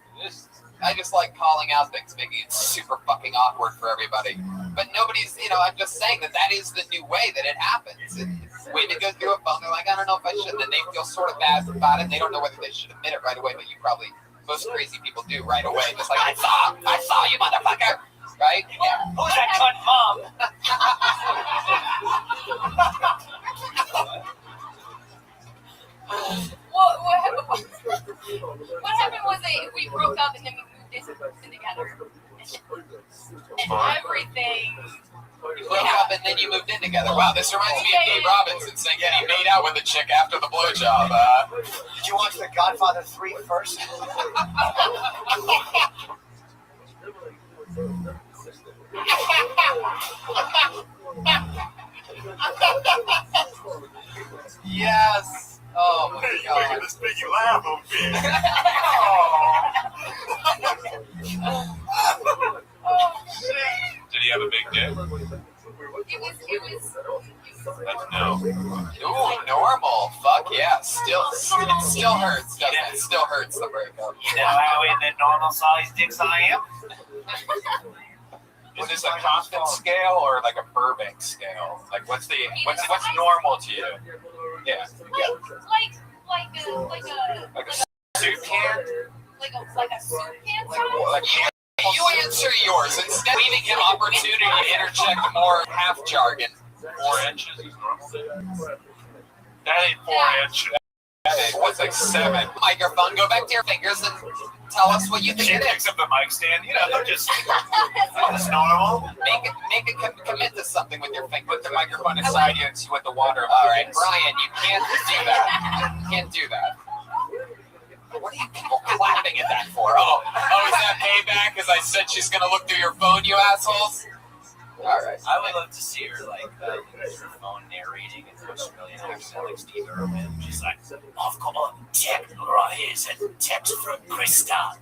Speaker 4: I just like calling out things, making it super fucking awkward for everybody. But nobody's, I'm just saying that is the new way that it happens. Women go through a phone, they're like, I don't know if I should. Then they feel sort of bad about it. They don't know whether they should admit it right away, but you probably... Most crazy people do right away. Just like, I saw you, motherfucker. Right? Yeah.
Speaker 19: Who's that cunt mom?
Speaker 17: What happened was we broke up and then we moved in together. And everything.
Speaker 4: You broke up and then you moved in together. Wow, this reminds me of Dave Robinson saying that he made out with a chick after the blowjob.
Speaker 22: Did you watch The Godfather 3 first?
Speaker 4: Yes. Oh my God.
Speaker 14: You're making this big laugh over here.
Speaker 17: Oh shit.
Speaker 15: Did he have a big dick?
Speaker 17: It was
Speaker 15: That's no.
Speaker 4: Ooh, normal. Fuck yeah. It still hurts, doesn't it? It still hurts the breakup.
Speaker 19: You know how in the normal size dicks I am?
Speaker 15: Is this a constant scale or like a Burbank scale? Like what's normal to you? Yeah.
Speaker 17: like a
Speaker 15: soup can?
Speaker 17: Like a soup can size?
Speaker 4: You answer yours instead of leaving him opportunity to interject more half jargon.
Speaker 15: 4 inches is normal. That ain't 4 inch.
Speaker 4: That ain't, what's like 7? Microphone, go back to your fingers and tell us what you think
Speaker 15: She
Speaker 4: it
Speaker 15: picks
Speaker 4: is.
Speaker 15: up the mic stand, just it's normal.
Speaker 4: Make a commit to something with your finger. Put the microphone inside you and see what the water. All right, Brian, you can't do that. You can't do that. What are you people clapping at that for? Oh, is that payback? Because I said she's gonna look through your phone, you assholes. All right.
Speaker 19: I would love to see her her phone narrating in an Australian accent like Steve Irwin. She's like, I've got a text right here's a text from Krista.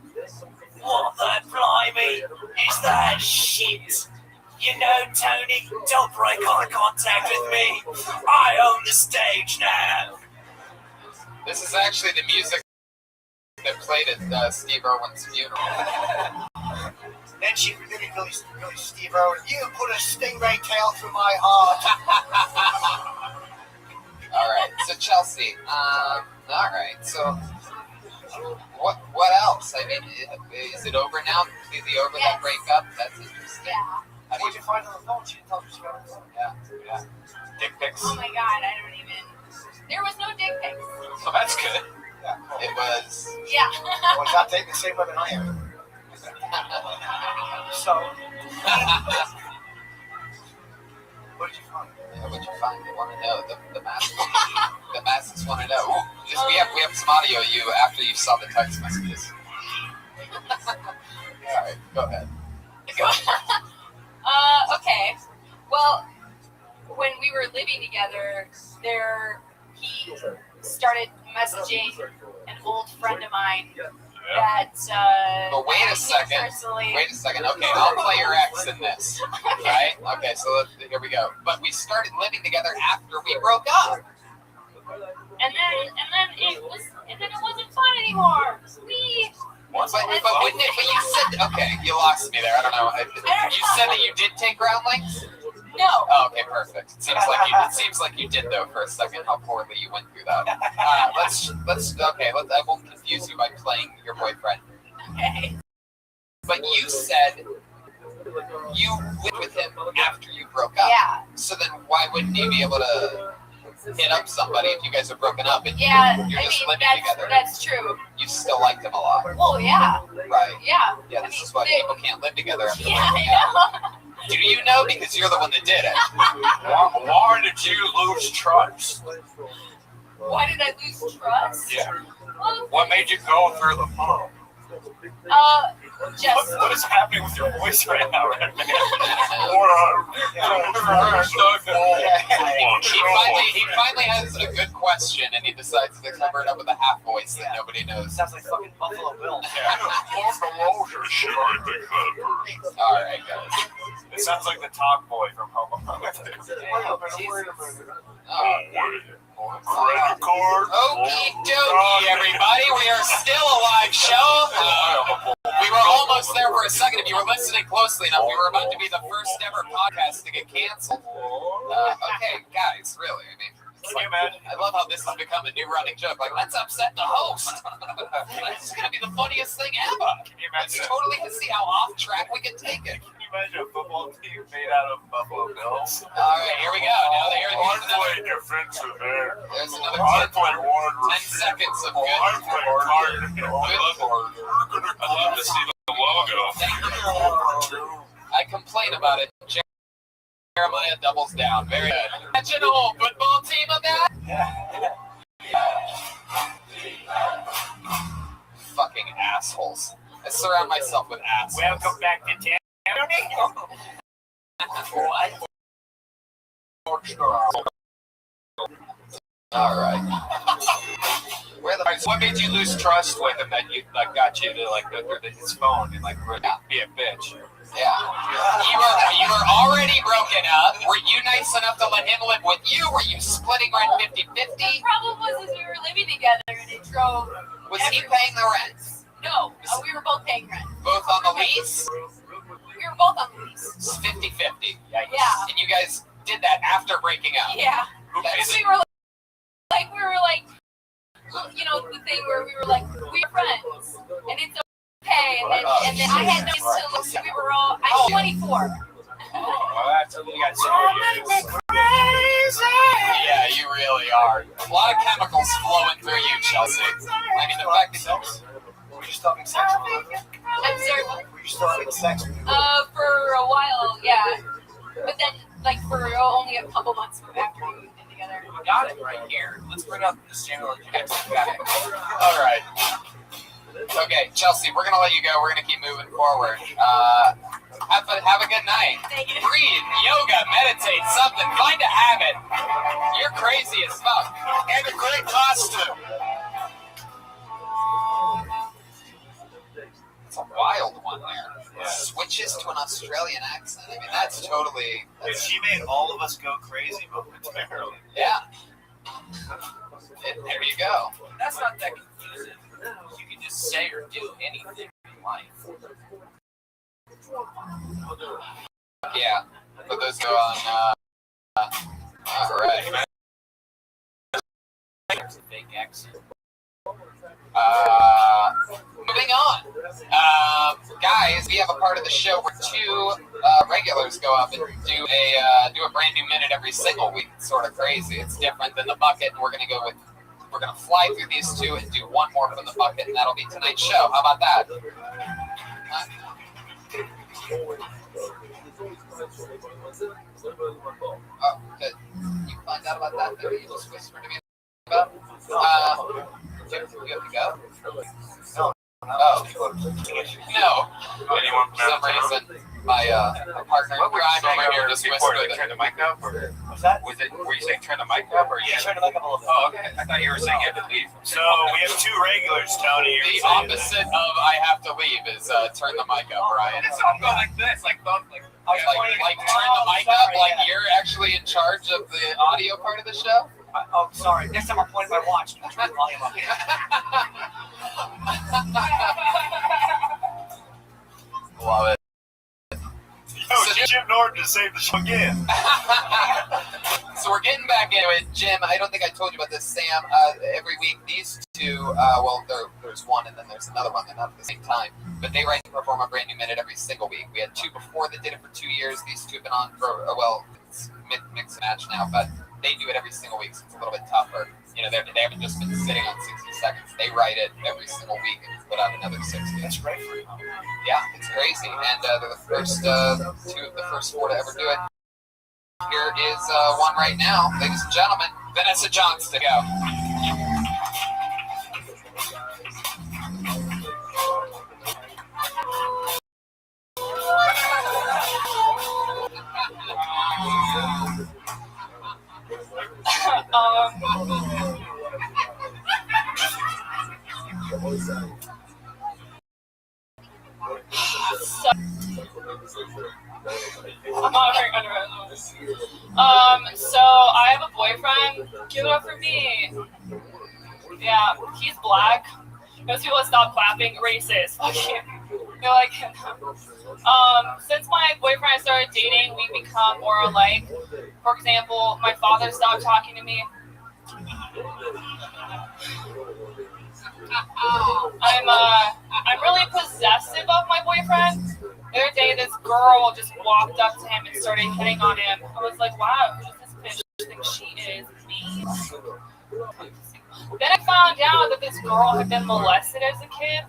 Speaker 19: What the blimey is that shit? You know, Tony, don't break eye contact with me. I own the stage now.
Speaker 4: This is actually the music that played at Steve Irwin's funeral.
Speaker 22: Hey, then she really Steve Irwin, you put a stingray tail through my heart.
Speaker 4: All right, so Chelsea. All right, so what else? I mean, is it over now? Completely over that breakup? That's interesting.
Speaker 21: Yeah.
Speaker 22: What'd you find on the phone? She didn't tell me she got on the phone.
Speaker 4: Yeah. Dick pics.
Speaker 21: Oh my god, I don't even. There was no dick pics.
Speaker 4: So that's good. Yeah. It was.
Speaker 21: Yeah.
Speaker 22: Well, he's not dating the same women I am. So. What did you find?
Speaker 4: Yeah, what'd you find? They want to know. The masses. The masses want to know. Ooh, we have some audio of you after you saw the text messages. All right, go ahead.
Speaker 21: Okay. Well, when we were living together, he started messaging an old friend of mine that.
Speaker 4: But wait a second. Okay, I'll play your ex in this. Right? Okay, so here we go. But we started living together after we broke up.
Speaker 21: And then it wasn't fun anymore.
Speaker 4: But you said, okay, you lost me there. I don't know. You said that you did take ground links?
Speaker 21: No.
Speaker 4: Oh, okay, perfect. It seems like you did though for a second. How poorly you went through that. I won't confuse you by playing your boyfriend.
Speaker 21: Okay.
Speaker 4: But you said you lived with him after you broke up.
Speaker 21: Yeah.
Speaker 4: So then why wouldn't you be able to hit up somebody if you guys have broken up and you're just living together?
Speaker 21: That's true.
Speaker 4: You still liked him a lot.
Speaker 21: Oh yeah.
Speaker 4: Right.
Speaker 21: Yeah.
Speaker 4: Yeah, this is why people can't live together after
Speaker 21: breaking up. I know.
Speaker 4: Do you know? Because you're the one that did it.
Speaker 5: Why did you lose trust?
Speaker 21: Why did I lose trust?
Speaker 5: Yeah. What made you go through the phone?
Speaker 21: Just.
Speaker 5: What is happening with your voice right now, Red Man?
Speaker 4: He finally has a good question, and he decides to cover it up with a half voice that nobody knows.
Speaker 22: Sounds like fucking Buffalo Bill.
Speaker 4: All right, guys.
Speaker 5: It sounds like the talk boy from Home Alone.
Speaker 4: Credit card. Okie dokie, everybody. We are still a live show. We were almost there for a second. If you were listening closely enough, we were about to be the first ever podcast to get canceled. Okay, guys, really. I mean, I love how this has become a new running joke. Like, let's upset the host. This is going to be the funniest thing ever. Let's totally see how off track we can take it.
Speaker 5: Can you imagine a football team made out of Buffalo Bills?
Speaker 4: All right, here we go. Now here's
Speaker 14: I play defensive there.
Speaker 4: There's another
Speaker 14: I play wide
Speaker 4: 10 seconds of good.
Speaker 14: I play hard.
Speaker 5: I'd love to see the logo.
Speaker 4: I complain about it. Jeremiah doubles down. Very good. Imagine a whole football team of that? Fucking assholes. I surround myself with assholes.
Speaker 3: Welcome back to town.
Speaker 4: All right.
Speaker 5: What made you lose trust with him that you got you to go through his phone and be a bitch?
Speaker 4: Yeah. You were already broken up. Were you nice enough to let him live with you? Were you splitting rent 50-50?
Speaker 21: The problem was we were living together and it drove.
Speaker 4: Was he paying the rent?
Speaker 21: No, we were both paying rent.
Speaker 4: Both on the lease?
Speaker 21: We were both on the lease.
Speaker 4: It's 50-50.
Speaker 21: Yeah.
Speaker 4: And you guys did that after breaking up?
Speaker 21: Yeah. We were like, you know, the thing where we were like, we were friends, and it's okay. And then I had no to so we were all. I'm 24.
Speaker 5: Well, that's you got 2 years.
Speaker 4: Yeah, you really are. A lot of chemicals flowing through you, Chelsea. I mean, the fact that
Speaker 22: Were you still having sex with him?
Speaker 21: I'm sorry.
Speaker 22: Were you still having sex with him?
Speaker 21: For a while, yeah. But then, for only a couple months after we moved in together.
Speaker 3: We got it right here. Let's bring up this channel.
Speaker 4: All right. Okay, Chelsea, we're going to let you go. We're going to keep moving forward. Have a good night. Breathe, yoga, meditate, something. Find a habit. You're crazy as fuck.
Speaker 2: And a great costume.
Speaker 4: It's a wild one there. Yeah. Switches to an Australian accent. I mean, that's totally...
Speaker 22: She made all of us go crazy momentarily.
Speaker 4: Yeah. And there you go.
Speaker 3: That's not that confusing. You can just say or do anything in life.
Speaker 4: Yeah, put those go on. All right.
Speaker 7: Fake accent.
Speaker 4: Moving on. Guys, we have a part of the show where two regulars go up and do a brand new minute every single week. It's sort of crazy. It's different than the bucket, and we're gonna fly through these two and do one more from the bucket, and that'll be tonight's show. How about that? Oh, good. You find out about that? That you just whispered to me about? Do you have to go? No. Oh. No.
Speaker 12: Anyone?
Speaker 4: For some reason, my partner in crime over here just whispered that.
Speaker 13: Turn the mic up, or
Speaker 22: What's that?
Speaker 13: were you saying turn the mic up, or
Speaker 22: Yeah, turn the mic up a little bit.
Speaker 13: Oh, okay. I thought you were saying you had to leave.
Speaker 12: So we have two regulars, Tony.
Speaker 4: The opposite of I have to leave is turn the mic up, Ryan.
Speaker 13: It's all go like this, like both, like.
Speaker 4: Like turn the mic up, like you're actually in charge of the audio part of the show?
Speaker 22: Oh, sorry. Next time I'm pointing my watch. Turn the volume up.
Speaker 4: Love it.
Speaker 12: Yo, Jim Norton to save the show again.
Speaker 4: So we're getting back into it. Jim, I don't think I told you about this. Sam, every week these two, there's one and then there's another one. They're not at the same time. But they write and perform a brand new minute every single week. We had two before that did it for 2 years. These two have been on for, it's mix and match now, but they do it every single week, so it's a little bit tougher. You know, they haven't just been sitting on 60 seconds. They write it every single week and put out another 60.
Speaker 22: That's great for you.
Speaker 4: Yeah, it's crazy. And they're the first two of the first four to ever do it. Here is one right now, ladies and gentlemen. Vanessa Johnston, go.
Speaker 17: So I have a boyfriend. Give it up for me. Yeah, he's black. Most people stop clapping. Racist. Fuck you. You're like, since my boyfriend and I started dating, we become more alike. For example, my father stopped talking to me. I'm really possessive of my boyfriend. The other day, this girl just walked up to him and started hitting on him. I was like, wow, who does this bitch think she is? Me? Then I found out that this girl had been molested as a kid.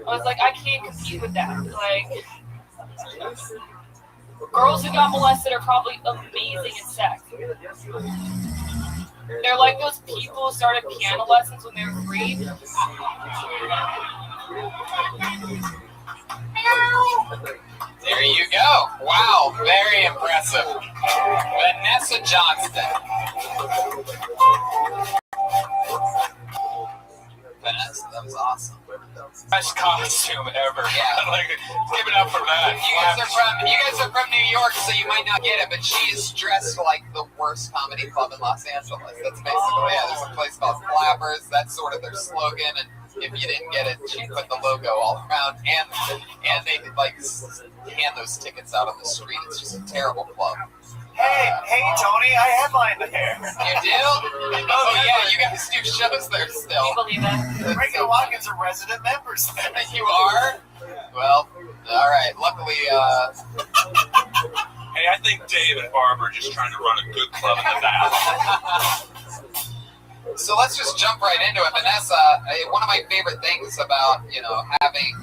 Speaker 17: I was like, I can't compete with that. Like, girls who got molested are probably amazing at sex. They're like those people who started piano lessons when they were 3.
Speaker 4: There you go. Wow, very impressive. Vanessa Johnston. Vanessa, that was awesome.
Speaker 13: Best costume ever.
Speaker 4: Yeah.
Speaker 13: Like, give it up for that.
Speaker 4: You guys are from New York, so you might not get it, but she's dressed like the worst comedy club in Los Angeles. That's basically it. There's a place called Flappers. That's sort of their slogan, and if you didn't get it, she put the logo all around, and they like hand those tickets out on the street. It's just a terrible club.
Speaker 22: Hey, Tony, I headlined there.
Speaker 4: You do? Oh yeah, you guys do shows there still.
Speaker 17: Can you believe it?
Speaker 22: Reagan Watkins are resident members there.
Speaker 4: You are? Well, all right. Luckily,
Speaker 14: Hey, I think Dave and Barb are just trying to run a good club in the valley.
Speaker 4: So let's just jump right into it. Vanessa, one of my favorite things about, having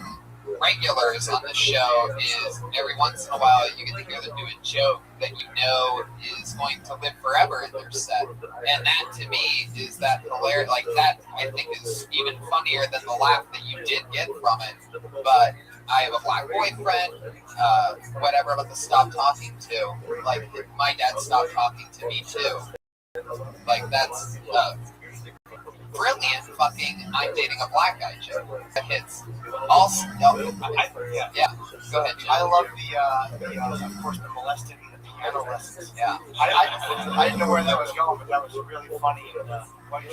Speaker 4: regulars on the show is every once in a while you get to hear them do a joke that you know is going to live forever in their set. And that to me is that hilarious. Like that I think is even funnier than the laugh that you did get from it. But I have a black boyfriend, whatever about the stop talking to. Like my dad stopped talking to me too. Like that's brilliant fucking I'm dating a black guy joke. That hits. Also, yeah. Go ahead, Jim.
Speaker 22: I love the of course, the molested adolescence.
Speaker 4: Yeah.
Speaker 22: I didn't know where that was going, but that was really funny and funny.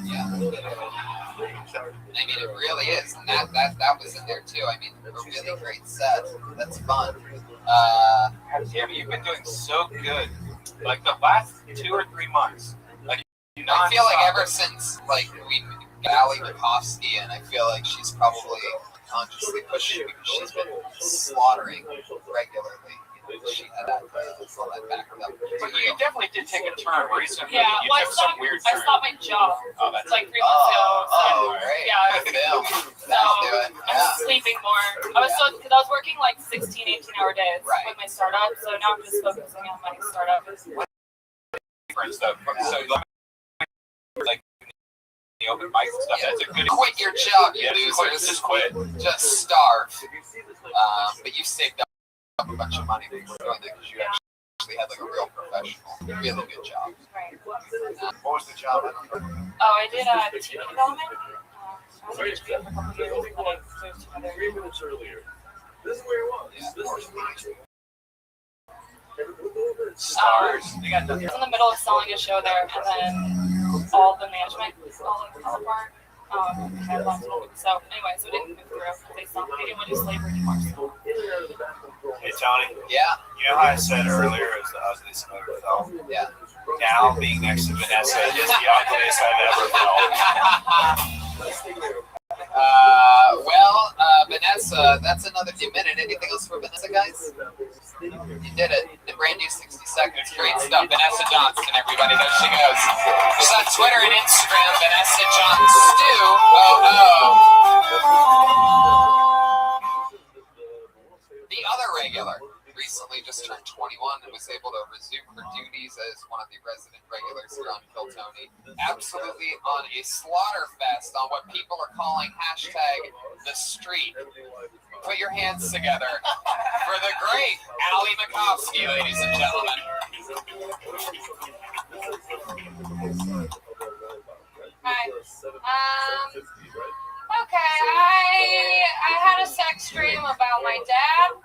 Speaker 4: Yeah. I mean, it really is, and that was in there too. I mean, a really great set. That's fun.
Speaker 13: Yeah, but you've been doing so good. Like the last 2 or 3 months. Like
Speaker 4: I feel like ever since like we got Ali Makovsky, and I feel like she's probably consciously pushing because she's been slaughtering regularly. She had that all that backed up.
Speaker 13: But you definitely did take a turn recently.
Speaker 17: Yeah,
Speaker 13: You
Speaker 17: well,
Speaker 13: took some weird
Speaker 17: I
Speaker 13: turn.
Speaker 17: stopped my job.
Speaker 13: Oh, that's
Speaker 17: Like 3 months ago. So,
Speaker 4: great.
Speaker 17: yeah.
Speaker 4: That'll do it.
Speaker 17: I'm sleeping more. I was because I was working like 16, 18-hour days with my startup. So now I'm just focusing on my startup.
Speaker 13: Different stuff. So like the open mic and stuff.
Speaker 4: Yeah.
Speaker 13: That's a good.
Speaker 4: Quit your job, you losers.
Speaker 13: Just quit.
Speaker 4: Just starve. But you saved up a bunch of money before doing that because you actually had like a real professional, really good job.
Speaker 17: Right.
Speaker 22: What was the job?
Speaker 17: Oh, I did TV development. I was in TV for a couple of years, and then I moved to another.
Speaker 8: 3 minutes earlier. This is where it was.
Speaker 4: Yeah.
Speaker 8: This is
Speaker 13: Stars. They got
Speaker 17: I was in the middle of selling a show there, and then all the management all fell apart. So anyway, so it didn't move through. They didn't want to do slavery anymore. So.
Speaker 5: Hey Tony.
Speaker 4: Yeah.
Speaker 5: You know how I said earlier it was the ugliest I've ever felt?
Speaker 4: Yeah.
Speaker 5: Now being next to Vanessa is the ugliest I've ever felt.
Speaker 4: Vanessa, that's another minute. Anything else for Vanessa, guys? You did it. The brand new 60 seconds. Great stuff. Vanessa Johnson, everybody. There she goes. She's on Twitter and Instagram. Vanessa Johnson. The other regular recently just turned 21 and was able to resume her duties as one of the resident regulars here on Kill Tony. Absolutely on a slaughter fest on what people are calling #the street. Put your hands together for the great Ali Makovsky, ladies and gentlemen.
Speaker 17: Hi. Okay, I had a sex dream about my dad.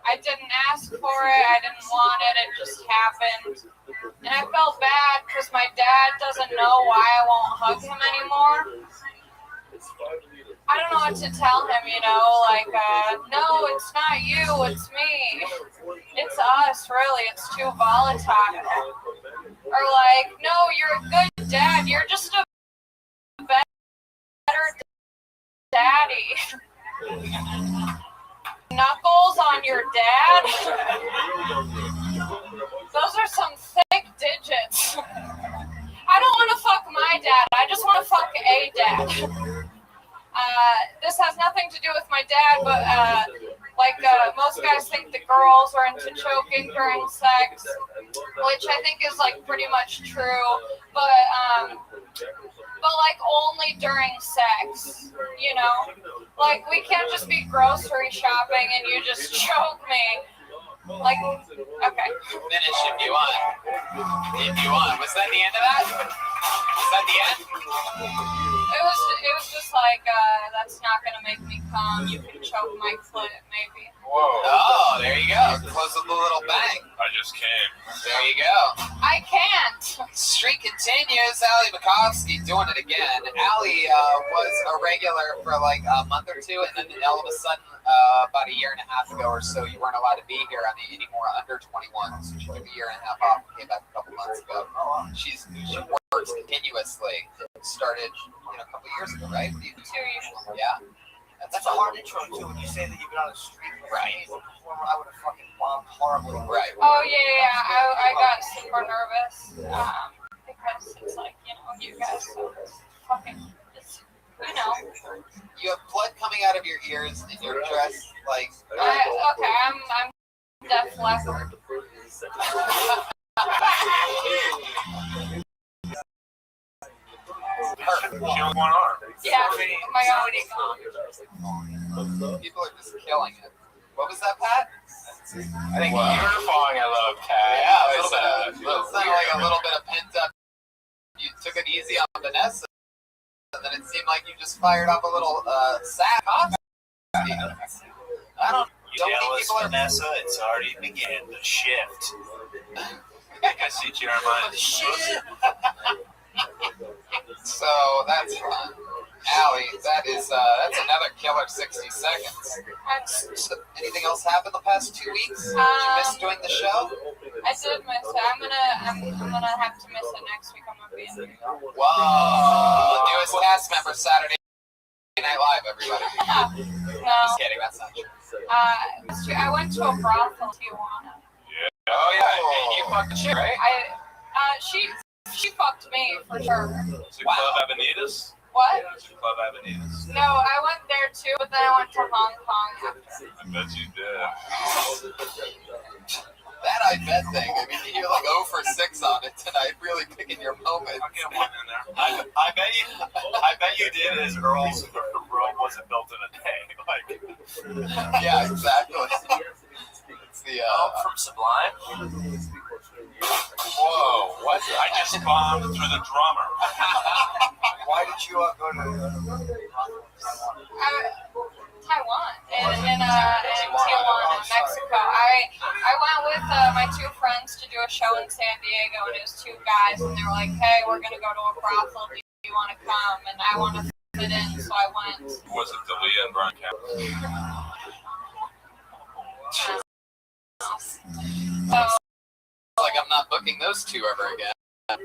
Speaker 17: I didn't ask for it. I didn't want it. It just happened. And I felt bad because my dad doesn't know why I won't hug him anymore. I don't know what to tell him, like, no, it's not you, it's me. It's us, really. It's too volatile. Or like, no, you're a good dad. You're just a better daddy. Knuckles on your dad? Those are some thick digits. I don't want to fuck my dad. I just want to fuck a dad. This has nothing to do with my dad, but most guys think the girls are into choking during sex, which I think is like pretty much true. But like only during sex, Like we can't just be grocery shopping and you just choke me. Like, okay.
Speaker 4: Finish if you want. Was that the end of that? Was that the end?
Speaker 17: It was just like, that's not gonna make me come. You can choke my foot, maybe.
Speaker 4: Whoa. Oh, there you go. Close with a little bang.
Speaker 5: I just came.
Speaker 4: There you go.
Speaker 17: I can't.
Speaker 4: Streak continues. Ali Makovsky doing it again. Ali was a regular for like a month or two, and then all of a sudden, about a year and a half ago or so, you weren't allowed to be here anymore under 21. So she took a year and a half off and came back a couple months ago. She works continuously. Started a couple years ago, right? 2
Speaker 17: years.
Speaker 4: Yeah.
Speaker 22: That's a hard intro too. When you say that you've been on the street,
Speaker 4: right?
Speaker 22: I would have fucking bombed horribly.
Speaker 4: Right.
Speaker 17: Oh yeah. I got super nervous because it's like you guys fucking
Speaker 4: You have blood coming out of your ears and you're dressed like.
Speaker 17: Okay, I'm Def Leppard.
Speaker 5: Perfect. She has one arm.
Speaker 17: Yeah, my own.
Speaker 4: People are just killing it. What was that, Pat?
Speaker 5: I think you're falling in love, Kat.
Speaker 4: Yeah, it sounded like a little bit of pent up. You took it easy on Vanessa, and then it seemed like you just fired up a little sack. I don't. So many
Speaker 19: Dallas,
Speaker 4: people are-
Speaker 19: Vanessa, it's already began to shift. I think I see Jeremiah.
Speaker 4: So that's fun. Allie, that's another killer 60 seconds. So, anything else happened the past 2 weeks? Did you miss doing the show?
Speaker 17: I did miss it. I'm gonna have to miss it next week. I'm gonna be in New York.
Speaker 4: Whoa! Newest cast member Saturday Night Live, everybody.
Speaker 17: No.
Speaker 4: Just kidding, that's not true.
Speaker 17: I went to a brothel in Tijuana.
Speaker 4: Oh yeah, and you fucked the chick, right?
Speaker 17: She fucked me for sure.
Speaker 19: Is it Club Avenidas?
Speaker 17: What?
Speaker 19: Is it Club Avenidas?
Speaker 17: No, I went there too, but then I went to Hong Kong after.
Speaker 19: I bet you did.
Speaker 4: That I bet thing. I mean, you're like 0 for 6 on it tonight, really picking your moments.
Speaker 19: I'll get one in there. I bet you did, as Earl's room wasn't built in a day. Like,
Speaker 4: yeah, exactly. It's the
Speaker 19: from Sublime.
Speaker 4: Whoa! What?
Speaker 19: I just bombed through the drummer.
Speaker 22: Why did you go to
Speaker 17: Taiwan in Tijuana, Mexico. I went with my 2 friends to do a show in San Diego, and it was 2 guys, and they were like, "Hey, we're gonna go to a brothel. Do you want to come?" And I want to fit in, so I went.
Speaker 19: Was it Dalia and Brian Campbell?
Speaker 17: So,
Speaker 4: like I'm not booking those 2 ever again.
Speaker 17: we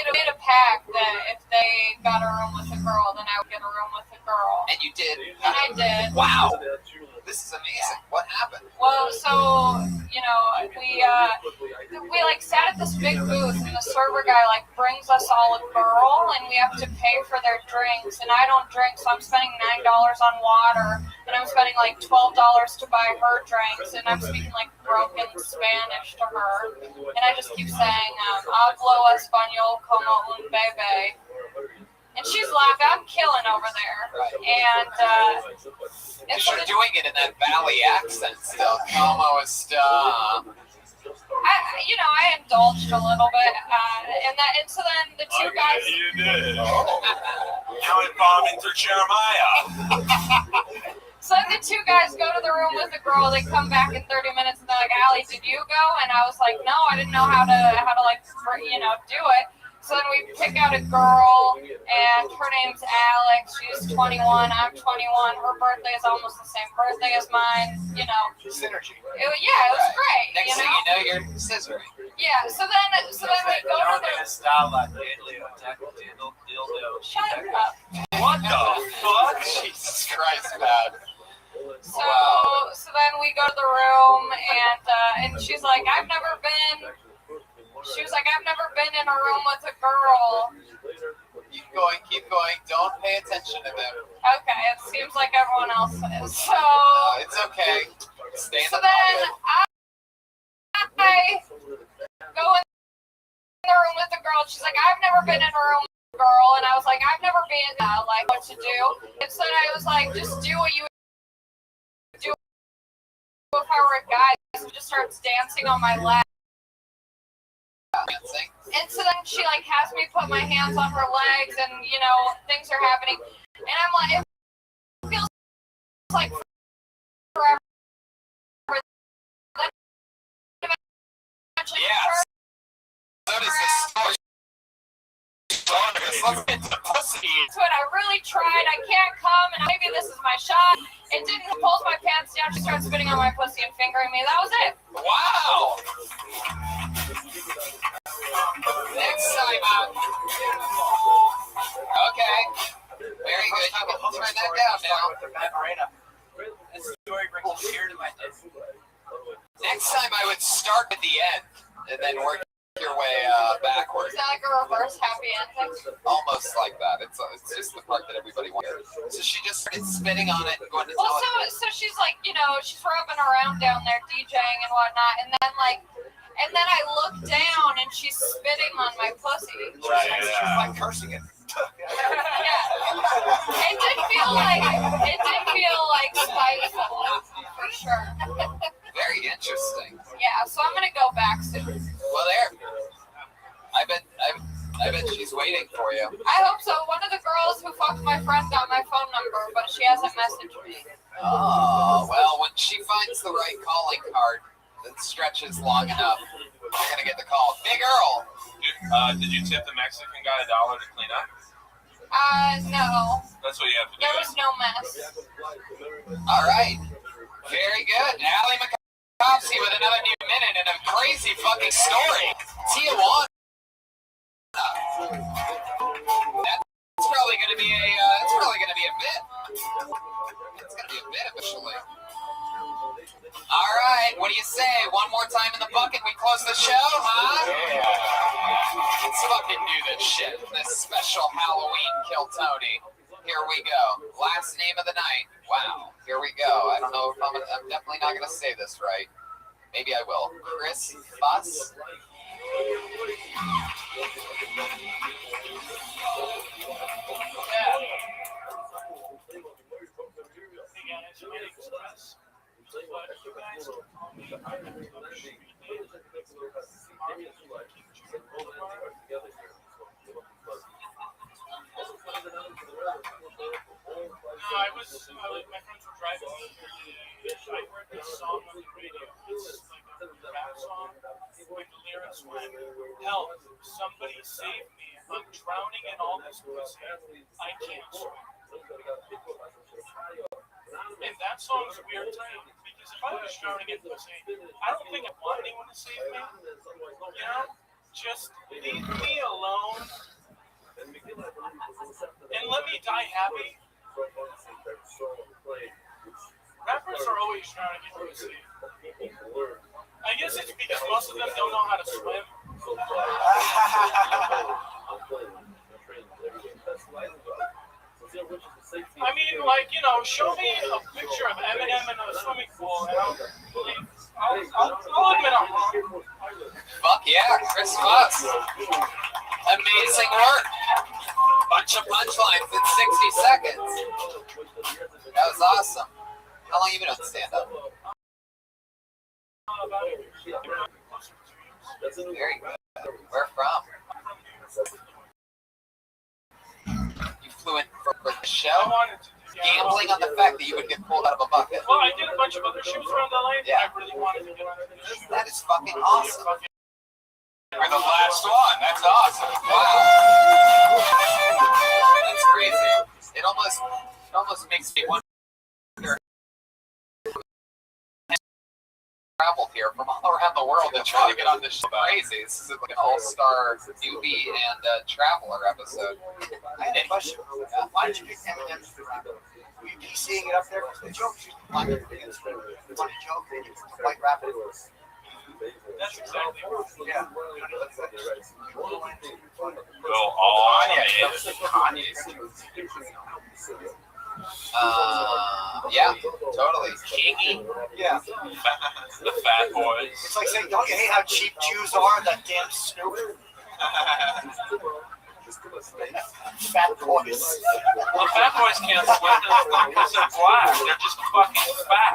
Speaker 17: made a pact that if they got a room with a girl, then I would get a room with a girl.
Speaker 4: And you did.
Speaker 17: And I did.
Speaker 4: Wow. This is amazing. What happened?
Speaker 17: Well, so we like sat at this big booth, and the server guy like brings us all a girl, and we have to pay for their drinks. And I don't drink, so I'm spending $9 on water, and I'm spending like $12 to buy her drinks, and I'm speaking like broken Spanish to her, and I just keep saying, "Hablo español como un bebé." And she's laughing. I'm killing over there. And
Speaker 4: Because you're doing it in that valley accent still. Como está?
Speaker 17: I indulged a little bit, and so then the 2 guys.
Speaker 19: You did. Now I'm bombing through Jeremiah.
Speaker 17: So the 2 guys go to the room with the girl. They come back in 30 minutes, and they're like, "Allie, did you go?" And I was like, "No, I didn't know how to like do it." So then we pick out a girl, and her name's Alex. She's 21. I'm 21. Her birthday is almost the same birthday as mine.
Speaker 4: Synergy.
Speaker 17: It was great.
Speaker 4: Next thing you know, you're scissoring.
Speaker 17: Yeah. So then we go to the. Shut up.
Speaker 19: What the fuck?
Speaker 4: Jesus Christ, man.
Speaker 17: So then we go to the room, and she's like, I've never been in a room with a girl.
Speaker 4: Keep going. Don't pay attention to them.
Speaker 17: Okay, it seems like everyone else is. So
Speaker 4: it's okay. Stay in
Speaker 17: so
Speaker 4: the
Speaker 17: then I go in the room with the girl. She's like, I've never been in a room with a girl, and I was like, I've never been like what to do. And so then I was like, just do what you would do if I were a guy. So just starts dancing on my lap. And so then she like has me put my hands on her legs, and things are happening, and I'm like, it feels like forever.
Speaker 4: Yes. So does this story. Let's get to pussy.
Speaker 17: That's what I really tried. I can't come, and maybe this is my shot. It didn't. Pulls my pants down. She starts spitting on my pussy and fingering me. That was it.
Speaker 4: Wow. Next time out. Okay. Very good. You can turn that down now.
Speaker 7: This story brings a tear to my head.
Speaker 4: Next time I would start at the end and then work your way backwards.
Speaker 17: Is that like a reverse happy ending?
Speaker 4: Almost like that. It's just the part that everybody wants. So she just started spitting on it and going to tell it.
Speaker 17: So she's like, she's rubbing around down there DJing and whatnot, and then I look down and she's spitting on my pussy.
Speaker 4: She's like cursing it.
Speaker 17: Yeah. It did feel like spiteful for sure.
Speaker 4: Very interesting.
Speaker 17: Yeah, so I'm gonna go back soon.
Speaker 4: Well, there. I I bet she's waiting for you.
Speaker 21: I hope so. One of the girls who fucked my friend got my phone number, but she hasn't messaged me.
Speaker 4: Oh, well, when she finds the right calling card that stretches long enough, you're going to get the call. Big Earl!
Speaker 14: Did you tip the Mexican guy $1 to clean up?
Speaker 21: No.
Speaker 14: That's what you have to do.
Speaker 21: There was no mess.
Speaker 4: All right. Very good. Allie McCopsey with another new minute and a crazy fucking story. Tijuana. That's probably going to be a bit. It's going to be a bit officially. All right. What do you say? One more time in the bucket. We close the show, huh? Yeah. Let's fucking do this shit. This special Halloween Kill Tony. Here we go. Last name of the night. Wow. Here we go. I don't know if I'm definitely not going to say this right. Maybe I will. Chris Fuss.
Speaker 12: My friends were driving me here today. I heard this song on the radio. It's like a rap song with the lyrics went, "Help, somebody save me. I'm drowning in all this pussy. I can't swim." And that song's weird to me because if I was drowning in pussy, I don't think I'd want anyone to save me. You know? Just leave me alone and let me die happy. Rappers are always drowning in pussy. I guess it's because most of them don't know how to swim. I mean, like, you know, show me a picture of Eminem in a swimming pool, and I'll admit I'm wrong.
Speaker 4: Fuck yeah, Chris Fuss. Amazing work. Bunch of punchlines in 60 seconds. That was awesome. How long have you been on stand-up? Very good. Where from? You flew in for the show? Gambling on the fact that you would get pulled out of a bucket.
Speaker 12: Well, I did a bunch of other shows around LA,
Speaker 4: yeah.
Speaker 12: I really wanted to get on this show.
Speaker 4: That is fucking awesome.
Speaker 14: You're the last one. That's awesome.
Speaker 4: Wow. That's crazy. It almost makes me wonder. Traveled here from all around the world to try to get on this show. Crazy. This is like an all-star newbie and traveler episode.
Speaker 22: I had a question. Why did you pick Eminem for rap? Were you seeing it up there for the jokes? You wanted to be a funny joke and you like rap it?
Speaker 12: That's exactly right.
Speaker 22: Yeah.
Speaker 14: Well, all Kanye's.
Speaker 4: Yeah, totally.
Speaker 22: Kingy? Yeah.
Speaker 14: The Fat Boys.
Speaker 22: It's like saying, don't you hate how cheap Jews are? That damn Snoop. Fat Boys.
Speaker 12: Well, Fat Boys can't swim because they're black. They're just fucking fat.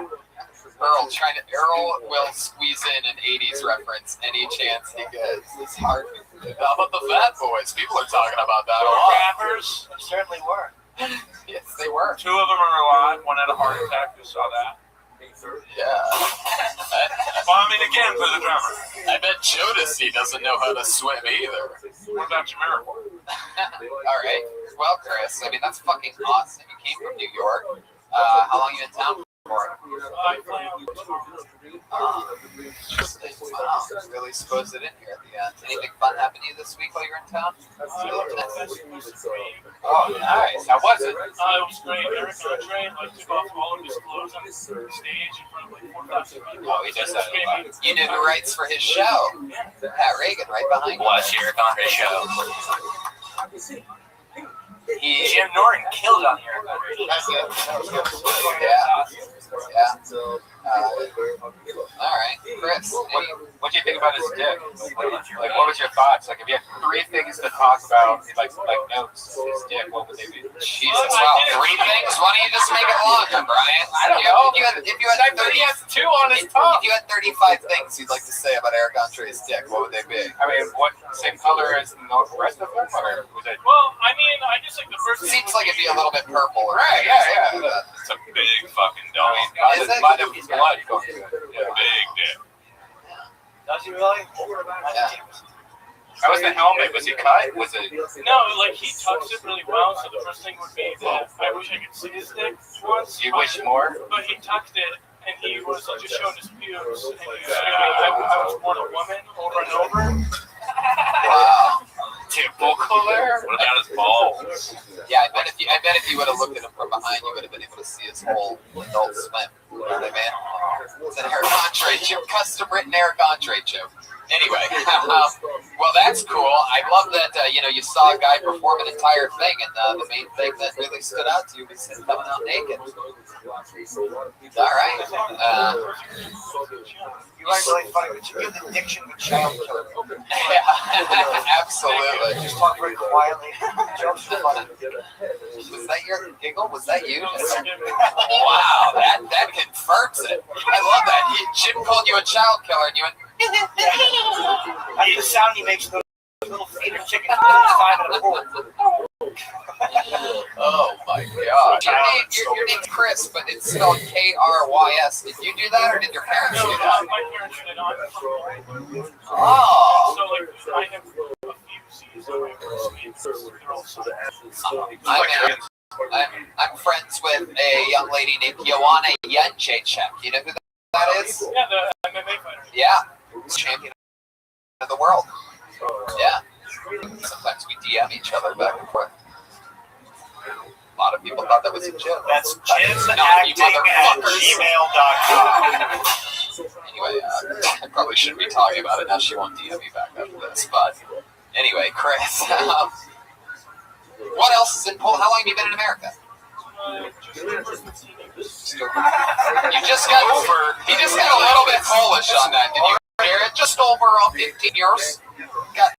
Speaker 4: Earl will squeeze in an 80s reference any chance he gets. It's hard. How about the Fat Boys? People are talking about that a lot.
Speaker 12: Rappers?
Speaker 22: They certainly were.
Speaker 4: Yes, they were.
Speaker 14: 2 of them are alive. One had a heart attack. You saw that?
Speaker 4: Yeah.
Speaker 14: Bombing again for the drummer.
Speaker 4: I bet Jodeci doesn't know how to swim either.
Speaker 14: What about Jamiroquai?
Speaker 4: All right. Well, Chris, I mean, that's fucking awesome. You came from New York. How long are you in town for?
Speaker 12: I play on the guitar.
Speaker 4: Interesting. Wow. Really supposed it in here at the end. Anything fun happen to you this week while you were in town? Oh, nice. How was it?
Speaker 12: It was great. Eric Andre took off all of his clothes on the stage in front of 4,000 people.
Speaker 4: Oh, he does that a lot. You knew who writes for his show. Pat Reagan, right behind you.
Speaker 5: Watch Eric Andre show.
Speaker 4: Jim
Speaker 5: Norton killed on Eric Andre.
Speaker 4: That's it. Yeah. All right, Chris.
Speaker 13: What do you think about his dick? Like, what was your thoughts? Like, if you had 3 things to talk about, like notes, his dick, what would they be?
Speaker 4: Jesus, wow, 3 things? Why don't you just make it longer, Brian?
Speaker 13: I don't know.
Speaker 4: If you had 30,
Speaker 13: he has 2 on his tongue.
Speaker 4: If you had 35 things you'd like to say about Eric Andre's dick, what would they be?
Speaker 13: I mean, what same color as the rest of them, or was it?
Speaker 20: Well, I mean, I just like the first thing.
Speaker 4: Seems like it'd be a little bit purple.
Speaker 13: Right? Yeah.
Speaker 14: It's a big fucking dog.
Speaker 4: Is it?
Speaker 13: Blood going through it. Yeah.
Speaker 14: Big dick.
Speaker 22: Does he really?
Speaker 4: Yeah.
Speaker 13: How was the helmet? Was he cut? Was it?
Speaker 20: No, like he tucks it really well. So the first thing would be that I wish I could see his dick once.
Speaker 13: You wish more?
Speaker 20: But he tucked it, and he was just showing his pubes. And he was screaming, I was born a woman over and over.
Speaker 4: Wow.
Speaker 13: Typical.
Speaker 14: What about his balls?
Speaker 4: Yeah, I bet if you would have looked at him from behind, you would have been able to see his whole Adult Swim. Hey, man. It's an Eric Andre joke, custom written Eric Andre joke. Anyway, well, that's cool. I love that, you saw a guy perform an entire thing, and the main thing that really stood out to you was him coming out naked. All right.
Speaker 22: You are really funny, but you give the diction of a child killer.
Speaker 4: Yeah, absolutely.
Speaker 22: Just talk very quietly. Jokes are funny.
Speaker 4: Was that your giggle? Was that you? Wow, that confirms it. I love that. Jim called you a child killer, and you went.
Speaker 22: I need the sound he makes with those little feeder chickens inside of the pool.
Speaker 4: Oh my God! Your name's Chris, but it's spelled Krys. Did you do that, or did your parents do that?
Speaker 20: My parents did on.
Speaker 4: Oh.
Speaker 20: So like I have a few C's on my
Speaker 4: I'm friends with a young lady named Joanna Jędrzejczyk. You know who that is?
Speaker 20: Yeah, the MMA fighter.
Speaker 4: Yeah, champion of the world. Yeah. Sometimes we DM each other back and forth. A lot of people thought that was a joke.
Speaker 22: That's jimacting@gmail.com.
Speaker 4: Anyway, I probably shouldn't be talking about it now. She won't DM me back after this. But anyway, Chris, what else is in Poland? How long have you been in America? You just got over. He just got a little bit Polish on that. Did you hear it? Just over 15 years.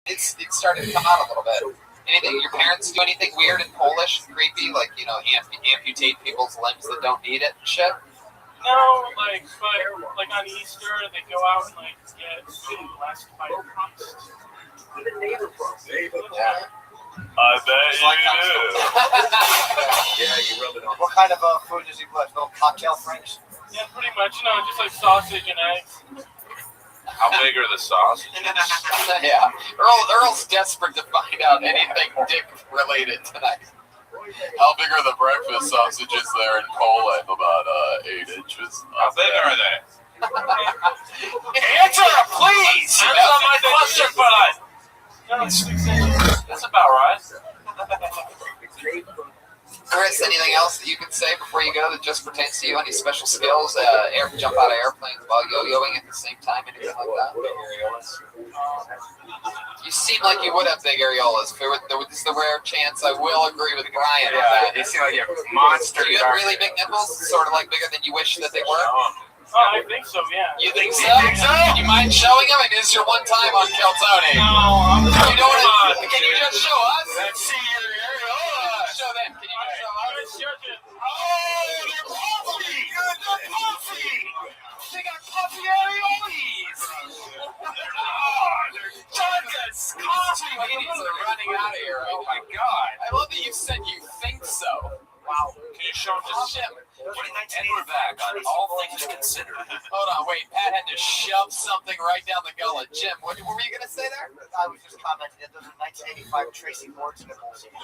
Speaker 4: It started to come out a little bit. Anything? Your parents do anything weird in Polish, creepy, like amputate people's limbs that don't need it and shit?
Speaker 20: No, but on Easter they go out and get blessed by a priest.
Speaker 4: Yeah.
Speaker 14: I bet you do.
Speaker 22: Yeah, you rub it on. What kind of food does he put? Little cocktail drinks?
Speaker 20: Yeah, pretty much. Just like sausage and eggs.
Speaker 14: How big are the sausages?
Speaker 4: Yeah. Earl's desperate to find out anything dick related tonight. How big are the breakfast sausages there in Poland? About 8 inches.
Speaker 14: How big are they?
Speaker 19: Answer, please! Answer my question, but that's about right.
Speaker 4: Chris, anything else that you can say before you go that just pertains to you? Any special skills? Jump out of airplanes while yo-yoing at the same time? Anything like that? You seem like you would have big areolas. This is the rare chance I will agree with Brian on that.
Speaker 13: You seem like a monster.
Speaker 4: Do you have really big nipples? Sort of like bigger than you wish that they were?
Speaker 20: Oh, I think so, yeah.
Speaker 4: You think so? You mind showing them? It is your one time on Keltoni.
Speaker 20: No,
Speaker 4: you don't want to, can you just show us?
Speaker 14: Let's see your areola.
Speaker 4: Show them. Can you just show us?
Speaker 14: Oh, they're puffy. They're puffy.
Speaker 4: They got puffy areoles. They're just coffee ladies are running out of here. Oh my God. I love that you said you think so.
Speaker 19: Wow. Can you show them just shit? And we're back on All Things Considered.
Speaker 4: Hold on, wait. Pat had to shove something right down the gullet. Jim, what were you going to say there?
Speaker 22: I was just commenting that those are 1985 Tracy Morton nipples.
Speaker 14: Yeah,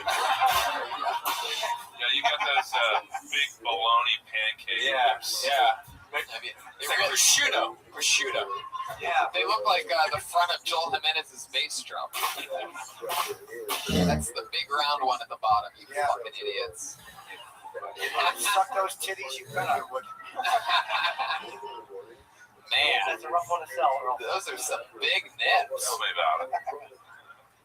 Speaker 14: you got those big bologna pancake lips.
Speaker 4: Yeah. It's like prosciutto. Yeah, they look like the front of Joel Jimenez's bass drum. That's the big round one at the bottom, you fucking idiots.
Speaker 22: Suck those titties, you bet I would.
Speaker 4: Man,
Speaker 22: that's a rough one to sell, Earl.
Speaker 4: Those are some big nips.
Speaker 14: Tell me about it.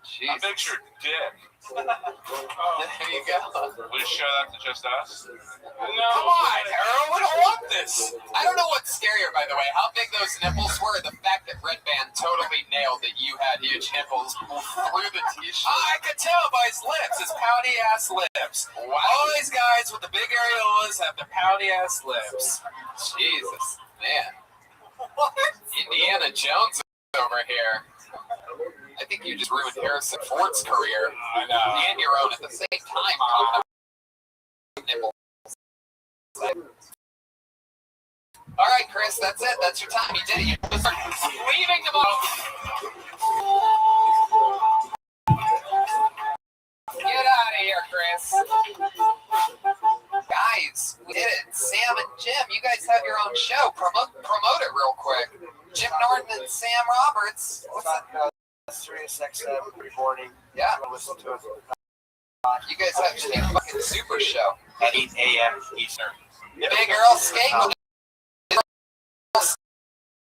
Speaker 4: Jeez.
Speaker 14: A picture dick.
Speaker 4: There you go.
Speaker 14: Will you show that to just us?
Speaker 4: No. Come on, Harold. We don't want this. I don't know what's scarier, by the way. How big those nipples were, or the fact that Red Band totally nailed that you had huge nipples through the t-shirt. I could tell by his lips, his pouty ass lips. Wow. All these guys with the big areolas have the pouty ass lips. Jesus, man. What? Indiana Jones over here. I think you just ruined Harrison Ford's career. I know. And your own at the same time. All right, Chris, that's it. That's your time. You did it. You're leaving tomorrow. Get out of here, Chris. Guys, we did it. Sam and Jim, you guys have your own show. Promote it real quick. Jim Norton and Sam Roberts. What's that?
Speaker 22: Sirius XM every morning.
Speaker 4: Yeah.
Speaker 22: Listen to it.
Speaker 4: You guys have a fucking super show.
Speaker 19: At 8 a.m. Eastern.
Speaker 4: Big Earl Skankle.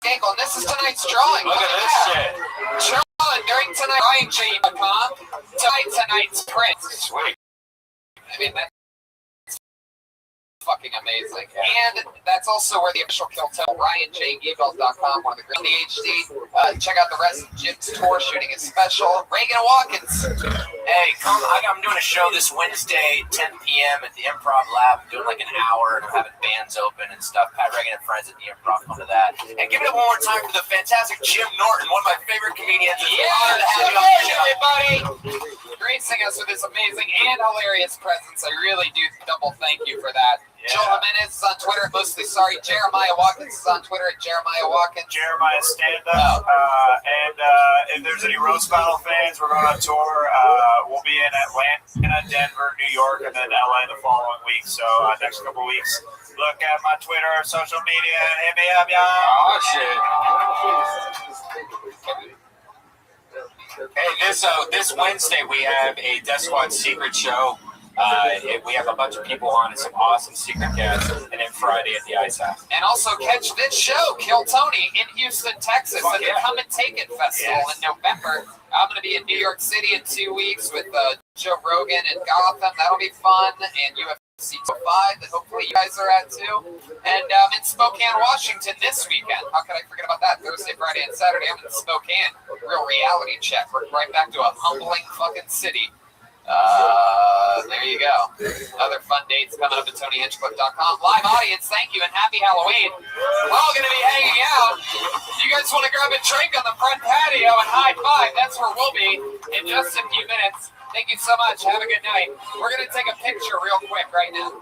Speaker 4: And this is tonight's drawing.
Speaker 19: Look at this shit.
Speaker 4: Drawing during tonight. RyanJ.com. Tonight's print. Sweet. I mean, that's fucking amazing. And that's also where the official Kill Tell, RyanJGeebelt.com, one of the great in the HD. Check out the rest of Jim's tour shooting his special. Reagan Watkins.
Speaker 19: Hey, come! I'm doing a show this Wednesday, 10 p.m. at the Improv Lab. I'm doing like an hour, and I'm having bands open and stuff. Pat Reagan and friends at the Improv, come to that. And give it up one more time for the fantastic Jim Norton, one of my favorite comedians. It's an honor to have you on the show,
Speaker 4: everybody. Gracing us with this amazing and hilarious presence. I really do double thank you for that.
Speaker 19: Yeah.
Speaker 4: Joe Jimenez is on Twitter, mostly sorry. Jeremiah Watkins is on Twitter at Jeremiah Watkins.
Speaker 10: Jeremiah stand-up. And if there's any Roast Battle fans, we're going on tour. We'll be in Atlanta, Denver, New York, and then LA the following week. So next couple weeks, look at my Twitter, social media, and hit me up, y'all.
Speaker 19: Oh, shit. Hey, this Wednesday we have a Death Squad secret show. We have a bunch of people on and some awesome secret guests, and then Friday at the Ice House.
Speaker 4: And also catch this show, Kill Tony, in Houston, Texas, at the Come and Take It Festival in November. I'm going to be in New York City in 2 weeks with Joe Rogan and Gotham. That'll be fun. And UFC 5 that hopefully you guys are at too. And in Spokane, Washington this weekend. How could I forget about that? Thursday, Friday, and Saturday I'm in Spokane. Real reality check. We're right back to a humbling fucking city. There you go. Other fun dates coming up at TonyHinchcliffe.com. Live audience, thank you and happy Halloween. We're all going to be hanging out. You guys want to grab a drink on the front patio and high five? That's where we'll be in just a few minutes. Thank you so much. Have a good night. We're going to take a picture real quick right now.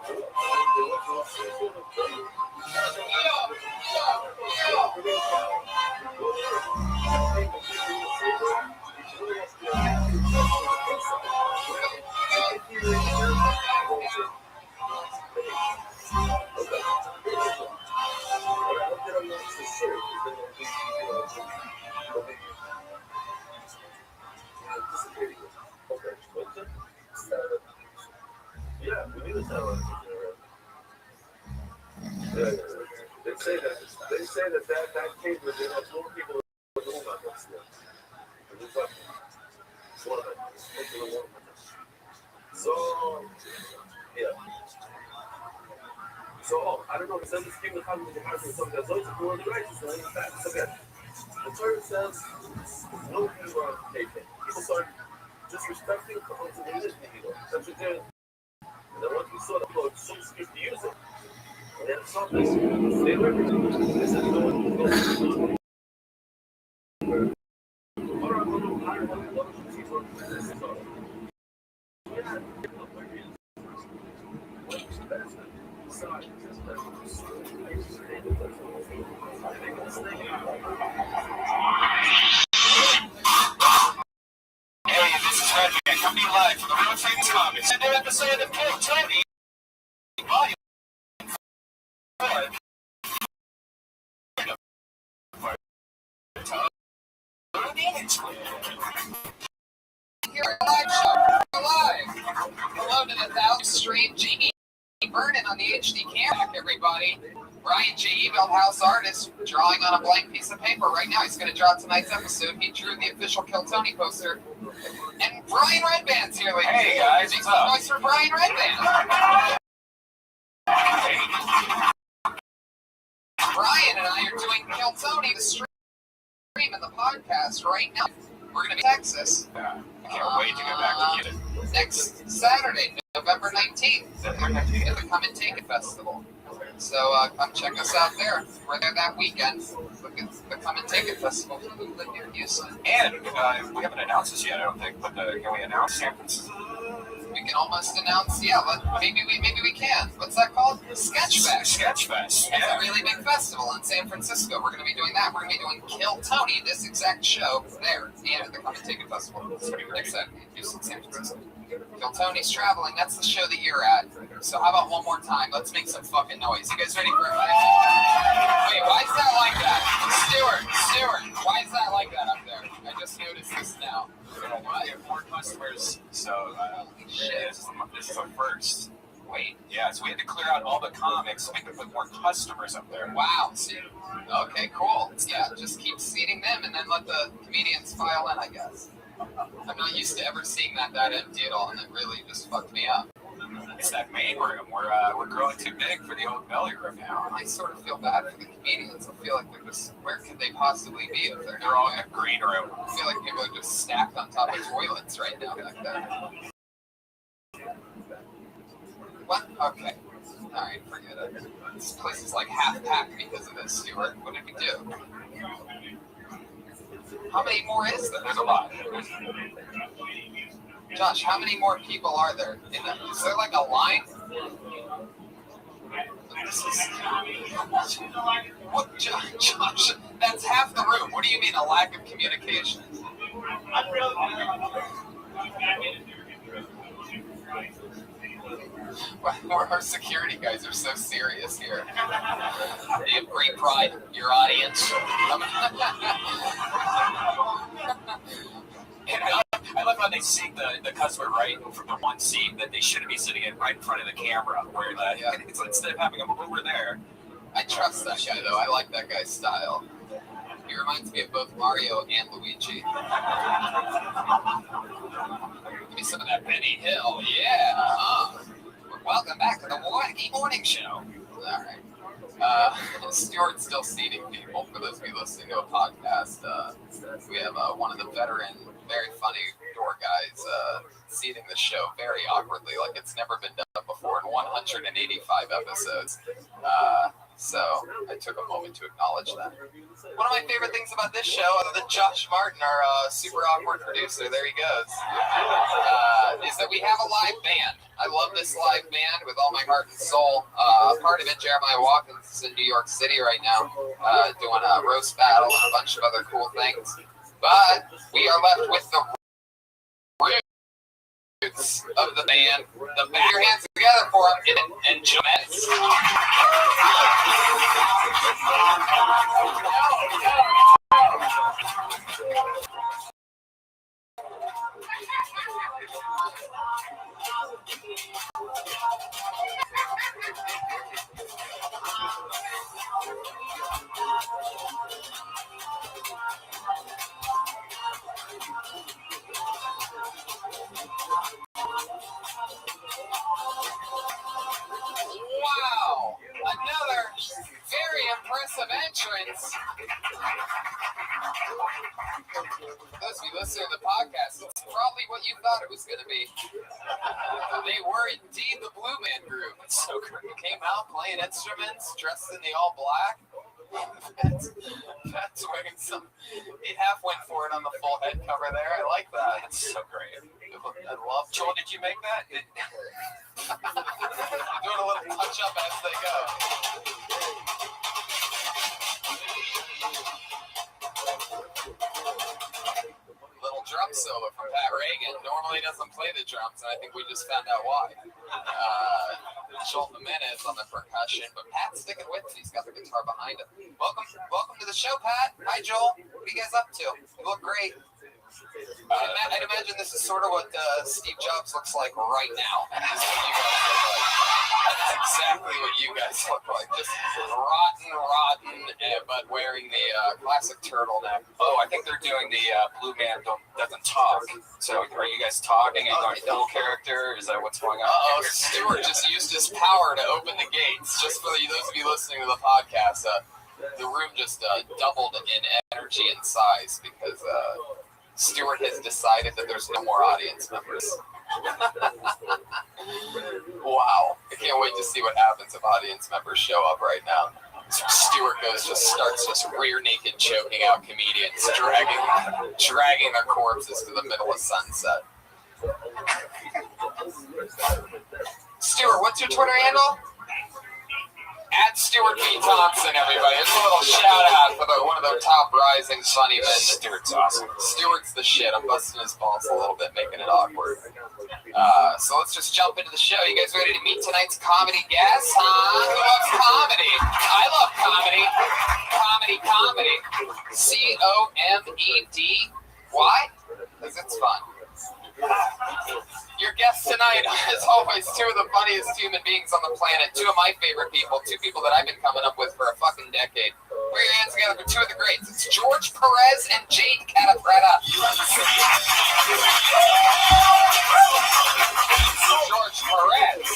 Speaker 8: Yeah, we need to tell them. They say that came with it has more people in the room at once. So, yeah. So, I don't know, it says this king will come to the house and something. So, it's a world of righteousness. So, again, the Torah says, no evil on taken. People start disrespecting the house of the evil. That's what they're. And then once we saw the Lord, so scared to use it. And then it's not this. They learned. This is no one.
Speaker 19: Hey, this is Red Man coming live from the Real Famous Comics. A new episode of Kill Tony. Volume 4.
Speaker 4: Here at live show. We're live. Hello to the 1,000 stream G. Vernon on the HD camera, everybody. Ryan J. Ebelt, house artist, drawing on a blank piece of paper right now. He's going to draw tonight's episode. He drew the official Kill Tony poster. And Brian Redband's here, ladies.
Speaker 15: Hey, guys,
Speaker 4: Make
Speaker 15: what's
Speaker 4: some
Speaker 15: up?
Speaker 4: noise for Brian Redband. Brian and I are doing Kill Tony, the stream and the podcast right now. We're going to be in Texas.
Speaker 15: I can't wait to get back to you.
Speaker 4: Next Saturday, November 19th, at the Come and Take It Festival. So come check us out there. We're there that weekend. Look at the Come and Take It Festival near Houston.
Speaker 15: And we haven't announced this yet, I don't think, but can we announce San Francisco?
Speaker 4: We can almost announce, maybe we can. What's that called? Sketchfest.
Speaker 15: Sketchfest.
Speaker 4: It's a really big festival in San Francisco. We're going to be doing that. We're going to be doing Kill Tony, this exact show, there, and at the Come and Take It Festival. It's going to be next Saturday in Houston, San Francisco. Kill Tony's traveling. That's the show that you're at. So how about one more time? Let's make some fucking noise. You guys ready for it? Wait, why is that like that? Stuart, why is that like that up there? I just noticed this now.
Speaker 15: We have more customers, so this is a first.
Speaker 4: Wait.
Speaker 15: Yeah, so we had to clear out all the comics so we could put more customers up there.
Speaker 4: Wow. Okay, cool. Yeah, just keep seating them and then let the comedians file in, I guess. I'm not used to ever seeing that empty at all, and it really just fucked me up.
Speaker 15: It's that main room. We're growing too big for the old belly room now.
Speaker 4: I sort of feel bad for the comedians. I feel like they're just, where could they possibly be if they're
Speaker 15: all in a green room?
Speaker 4: I feel like people are just stacked on top of toilets right now back there. What? Okay. Alright, forget it. This place is like half packed because of this, Stuart. What did we do? How many more is there?
Speaker 15: There's a lot.
Speaker 4: Josh, how many more people are there? Is there like a line? What, Josh? That's half the room. What do you mean a lack of communication? Our security guys are so serious here. You have great pride in your audience.
Speaker 15: And I love how they seat the customer right from the one seat that they shouldn't be sitting in right in front of the camera. Where it's instead of having them over there.
Speaker 4: I trust that guy though. I like that guy's style. He reminds me of both Mario and Luigi. Give me some of that Benny Hill. Yeah. Welcome back to the Wacky Morning Show. All right. Stuart's still seating people. For those of you listening to a podcast, we have one of the veteran, very funny door guys seating the show very awkwardly, like it's never been done before in 185 episodes. So I took a moment to acknowledge that. One of my favorite things about this show, other than Josh Martin, our super awkward producer, there he goes, is that we have a live band. I love this live band with all my heart and soul. Part of it, Jeremiah Watkins, is in New York City right now, doing a roast battle and a bunch of other cool things. But we are left with the roots of the band. Back your hands together for them and Jomettes. Wow, another very impressive entrance. Those of you listening to the podcast, it's probably what you thought it was going to be. They were indeed the Blue Man Group. So came out playing instruments, dressed in the all black. That's wearing some. He half went for it on the full head cover there. I like that. It's so great. I love. Joel, did you make that? Doing a little touch up as they go. Little drum solo from Pat Reagan. Normally doesn't play the drums, and I think we just found out why. Joel Jimenez on the percussion, but Pat's sticking with it. He's got the guitar behind him. Welcome to the show, Pat. Hi, Joel. What are you guys up to? You look great. I'd imagine this is sort of what Steve Jobs looks like right now. This is what you guys look like. exactly what you guys look like. Just rotten, but wearing the classic turtleneck.
Speaker 13: Oh, I think they're doing the Blue Man doesn't talk. So are you guys talking and going full character? Is that what's going on?
Speaker 4: Uh-oh, Stuart just used his power to open the gates. Just for those of you listening to the podcast, the room just doubled in energy and size because Stuart has decided that there's no more audience members. Wow. I can't wait to see what happens if audience members show up right now. Stuart starts rear naked choking out comedians, dragging their corpses to the middle of sunset. Stuart, what's your Twitter handle? At Stuart B. Thompson, everybody. There's a little shout out for one of their top rising funny men.
Speaker 13: Stuart's awesome.
Speaker 4: Stuart's the shit. I'm busting his balls a little bit, making it awkward. So let's just jump into the show. You guys ready to meet tonight's comedy guest, huh? Who loves comedy? I love comedy. Comedy. COMED. Why? Because it's fun. Your guests tonight, as always, two of the funniest human beings on the planet. Two of my favorite people. Two people that I've been coming up with for a fucking decade. Put your hands together for two of the greats. It's George Perez and Jade Catapretta. George Perez,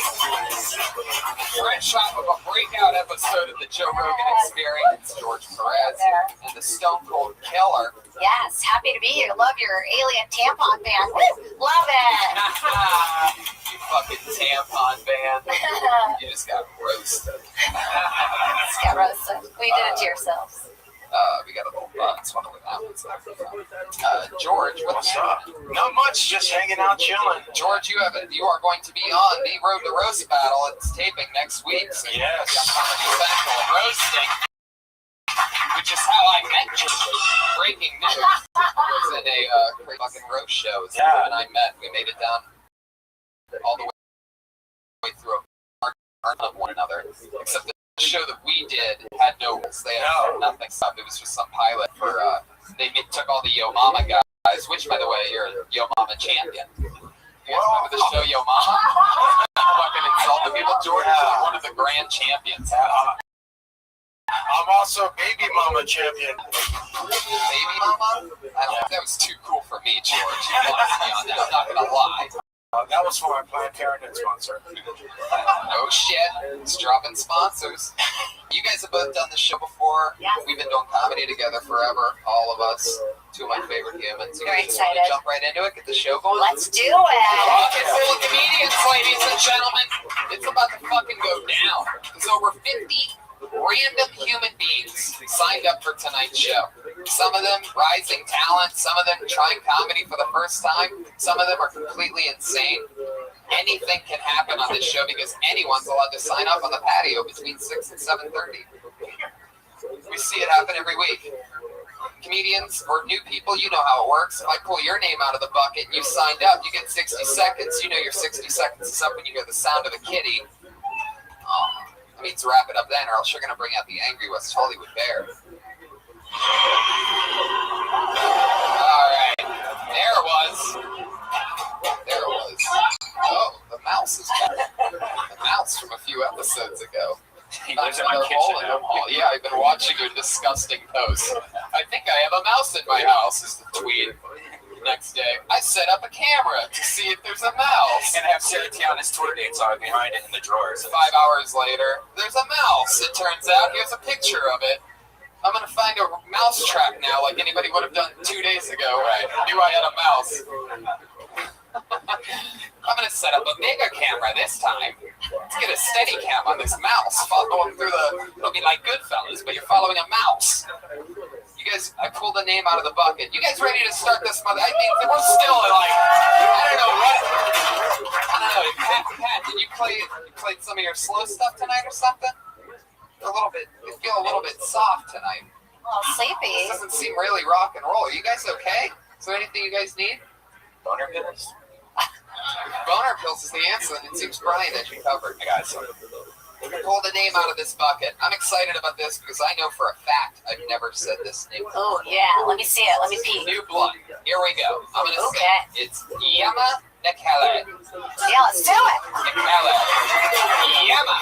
Speaker 4: fresh off of a breakout episode of the Joe Rogan Experience. George Perez and the Stone Cold Killer.
Speaker 1: Yes, happy to be here. Love your alien tampon band. Woo, love it.
Speaker 4: You fucking tampon band. You just got roasted.
Speaker 1: Just got roasted. We did it to yourselves.
Speaker 4: We got a little buzz. One of the mountains. George, what's up?
Speaker 10: Not much, just hanging out, chilling.
Speaker 4: George, you are going to be on the Road to Roast Battle. It's taping next week. So
Speaker 10: yes.
Speaker 4: Comedy Central roasting, which is how I met you. Breaking news. It was in a great fucking roast show. It was him and I met. We made it down all the way through of one another. Except the show that we did had no rules. They had nothing stuff. It was just some pilot for they took all the Yo Mama guys, which by the way, you're a Yo Mama champion. You guys remember the show Yo Mama? Fucking insulted people. George is one of the grand champions.
Speaker 10: I'm also Baby Mama champion.
Speaker 4: Baby Mama? I don't think that was too cool for me, George. You lost me on that, I'm not gonna lie.
Speaker 10: That was for my Planned Parenthood sponsor.
Speaker 4: Oh shit, it's dropping sponsors. You guys have both done the show before.
Speaker 1: Yes.
Speaker 4: We've been doing comedy together forever, all of us. Two of my favorite humans.
Speaker 1: Very
Speaker 4: You guys want
Speaker 1: excited.
Speaker 4: to jump right into it, get the show going?
Speaker 1: Let's do it.
Speaker 4: Pocket full of comedians, ladies and gentlemen. It's about to fucking go down. There's over 50 random human beings signed up for tonight's show. Some of them rising talent, some of them trying comedy for the first time, some of them are completely insane. Anything can happen on this show because anyone's allowed to sign up on the patio between 6 and 7:30. We see it happen every week. Comedians or new people, you know how it works. If I pull your name out of the bucket and you signed up, you get 60 seconds. You know your 60 seconds is up when you hear the sound of a kitty. I mean, to wrap it up then, or else you're going to bring out the angry West Hollywood Bear. All right. There it was. Oh, the mouse is back. The mouse from a few episodes ago.
Speaker 13: He lives in my kitchen now.
Speaker 4: Yeah, I've been watching your disgusting posts. I think I have a mouse in my house, is the tweet. Next day, I set up a camera to see if there's a mouse.
Speaker 13: And I have Sarah Tiana's Twitter dates on behind it in the drawers.
Speaker 4: 5 hours later, there's a mouse. It turns out here's a picture of it. I'm going to find a mouse trap now like anybody would have done 2 days ago. Right? I knew I had a mouse. I'm going to set up a bigger camera this time. Let's get a steady cam on this mouse. Following through it'll be like Goodfellas, but you're following a mouse. You guys, I pulled a name out of the bucket. You guys ready to start this mother? I mean, we're still like, I don't know, Pat, did you played some of your slow stuff tonight or something? A little bit, you feel a little bit soft tonight.
Speaker 1: A little sleepy.
Speaker 4: This doesn't seem really rock and roll. Are you guys okay? Is there anything you guys need?
Speaker 13: Boner pills?
Speaker 4: Boner pills is the answer, and it seems Brian has you covered. I got some. Pull the name out of this bucket. I'm excited about this because I know for a fact I've never said this name.
Speaker 1: Oh, yeah. Let me see it. Let me peek.
Speaker 4: New blood. Here we go. I'm going to say it. It's Yama Nekele.
Speaker 1: Yeah, let's do it.
Speaker 4: Nekele. Yama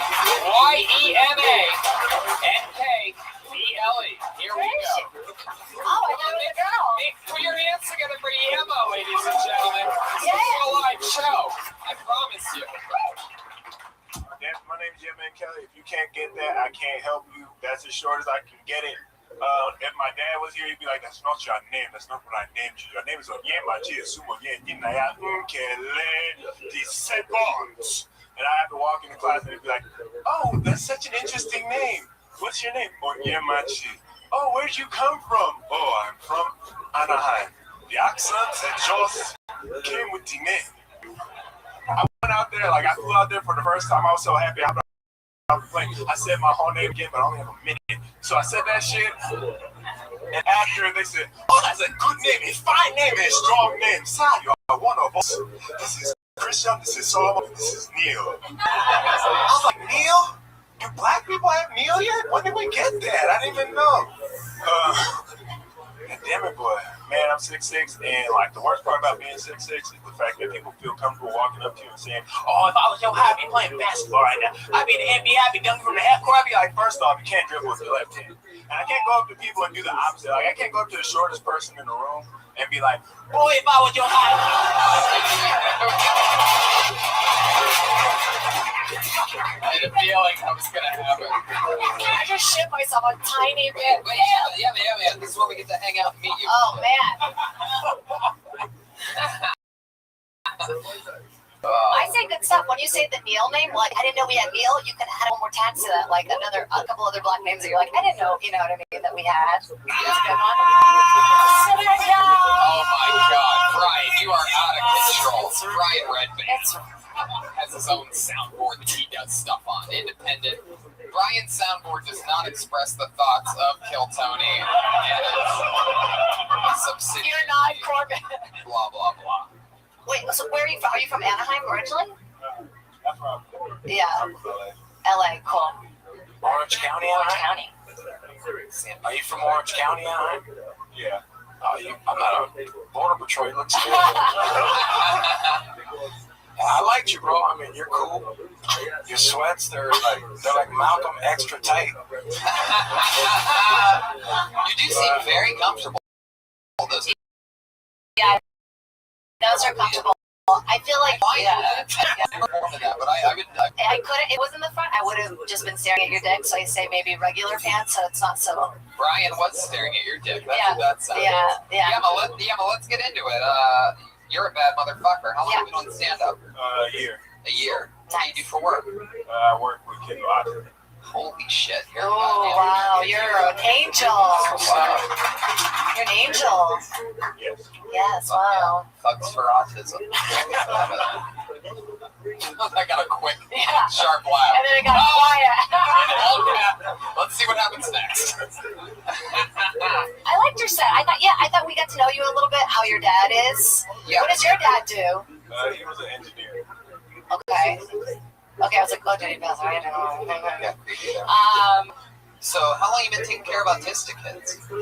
Speaker 12: can't get that, I can't help you. That's as short as I can get it. If my dad was here, he'd be like, that's not your name. That's not what I named you. Your name is Onyemachi Esumo Yenaya Nkele Disebons. And I have to walk into class and they'd be like, oh, that's such an interesting name. What's your name? Onyemachi. Oh, where'd you come from? Oh, I'm from Anaheim. The accents and just came with the name. I went out there, like I flew out there for the first time. I was so happy. I said my whole name again, but I only have a minute. So I said that shit. And after they said, oh, that's a good name, a fine name, a strong name. Sir, you are one of us. This is Christian, this is Solomon, this is Neil. I was like, Neil? Do black people have Neil yet? When did we get that? I didn't even know. Damn it, boy. Man, I'm 6'6", and like the worst part about being 6'6" is the fact that people feel comfortable walking up to you and saying, oh, if I was your high, I'd be playing basketball right now. I'd be in the NBA, I'd be dunking from the half court. I'd be like, first off, you can't dribble with your left hand. And I can't go up to people and do the opposite. Like, I can't go up to the shortest person in the room and be like, boy, if I was your high.
Speaker 4: I had a feeling that was going to happen.
Speaker 1: I just shit myself a tiny bit.
Speaker 4: But yeah, this is where we get to hang out and meet you.
Speaker 1: Oh, man. I say good stuff. When you say the Neil name, like, I didn't know we had Neil, you can add one more tag to that, like a couple other black names that you're like, I didn't know, you know what I mean, that we had. That's a good one.
Speaker 4: Oh my God, Brian, you are out of control. Brian Redband has his own soundboard that he does stuff on, independent. Brian's soundboard does not express the thoughts of Kill Tony and subsidiary.
Speaker 1: You're not Corbin.
Speaker 4: Blah, blah, blah.
Speaker 1: Wait, so where are you from? Are you from Anaheim originally?
Speaker 12: That's right.
Speaker 1: Yeah. LA, cool.
Speaker 5: Orange County,
Speaker 1: Orange County.
Speaker 5: Are you from Orange County, Anaheim?
Speaker 12: Yeah.
Speaker 5: I'm not a border patrol. You look good. I liked you, bro. I mean, you're cool. Your sweats, they're like Malcolm extra tight.
Speaker 4: You do seem very comfortable.
Speaker 1: Yeah, those are comfortable. I feel like
Speaker 4: but
Speaker 1: I couldn't. It was in the front. I would have just been staring at your dick. So I say maybe regular pants, so it's not so.
Speaker 4: Brian was staring at your dick. That's
Speaker 1: Yeah.
Speaker 4: what that sounds.
Speaker 1: Yeah.
Speaker 4: But let's get into it. You're a bad motherfucker. How long have you been on stand-up?
Speaker 12: A year.
Speaker 4: A year. What do you do for work?
Speaker 12: I work with kids with autism.
Speaker 4: Holy shit.
Speaker 1: Oh, wow. You're an angel.
Speaker 4: Wow.
Speaker 1: You're an angel.
Speaker 12: Yes.
Speaker 1: Yes, wow.
Speaker 4: Thugs for autism. I got a quick, sharp laugh.
Speaker 1: And then it got quiet.
Speaker 4: Let's see what happens next.
Speaker 1: I liked your set. I thought we got to know you a little bit, how your dad is.
Speaker 4: Yeah.
Speaker 1: What does your dad do?
Speaker 12: He was an engineer.
Speaker 1: Okay. Okay, I was like, oh, did he pass away?
Speaker 4: So, how long have you been taking care of autistic kids?
Speaker 12: A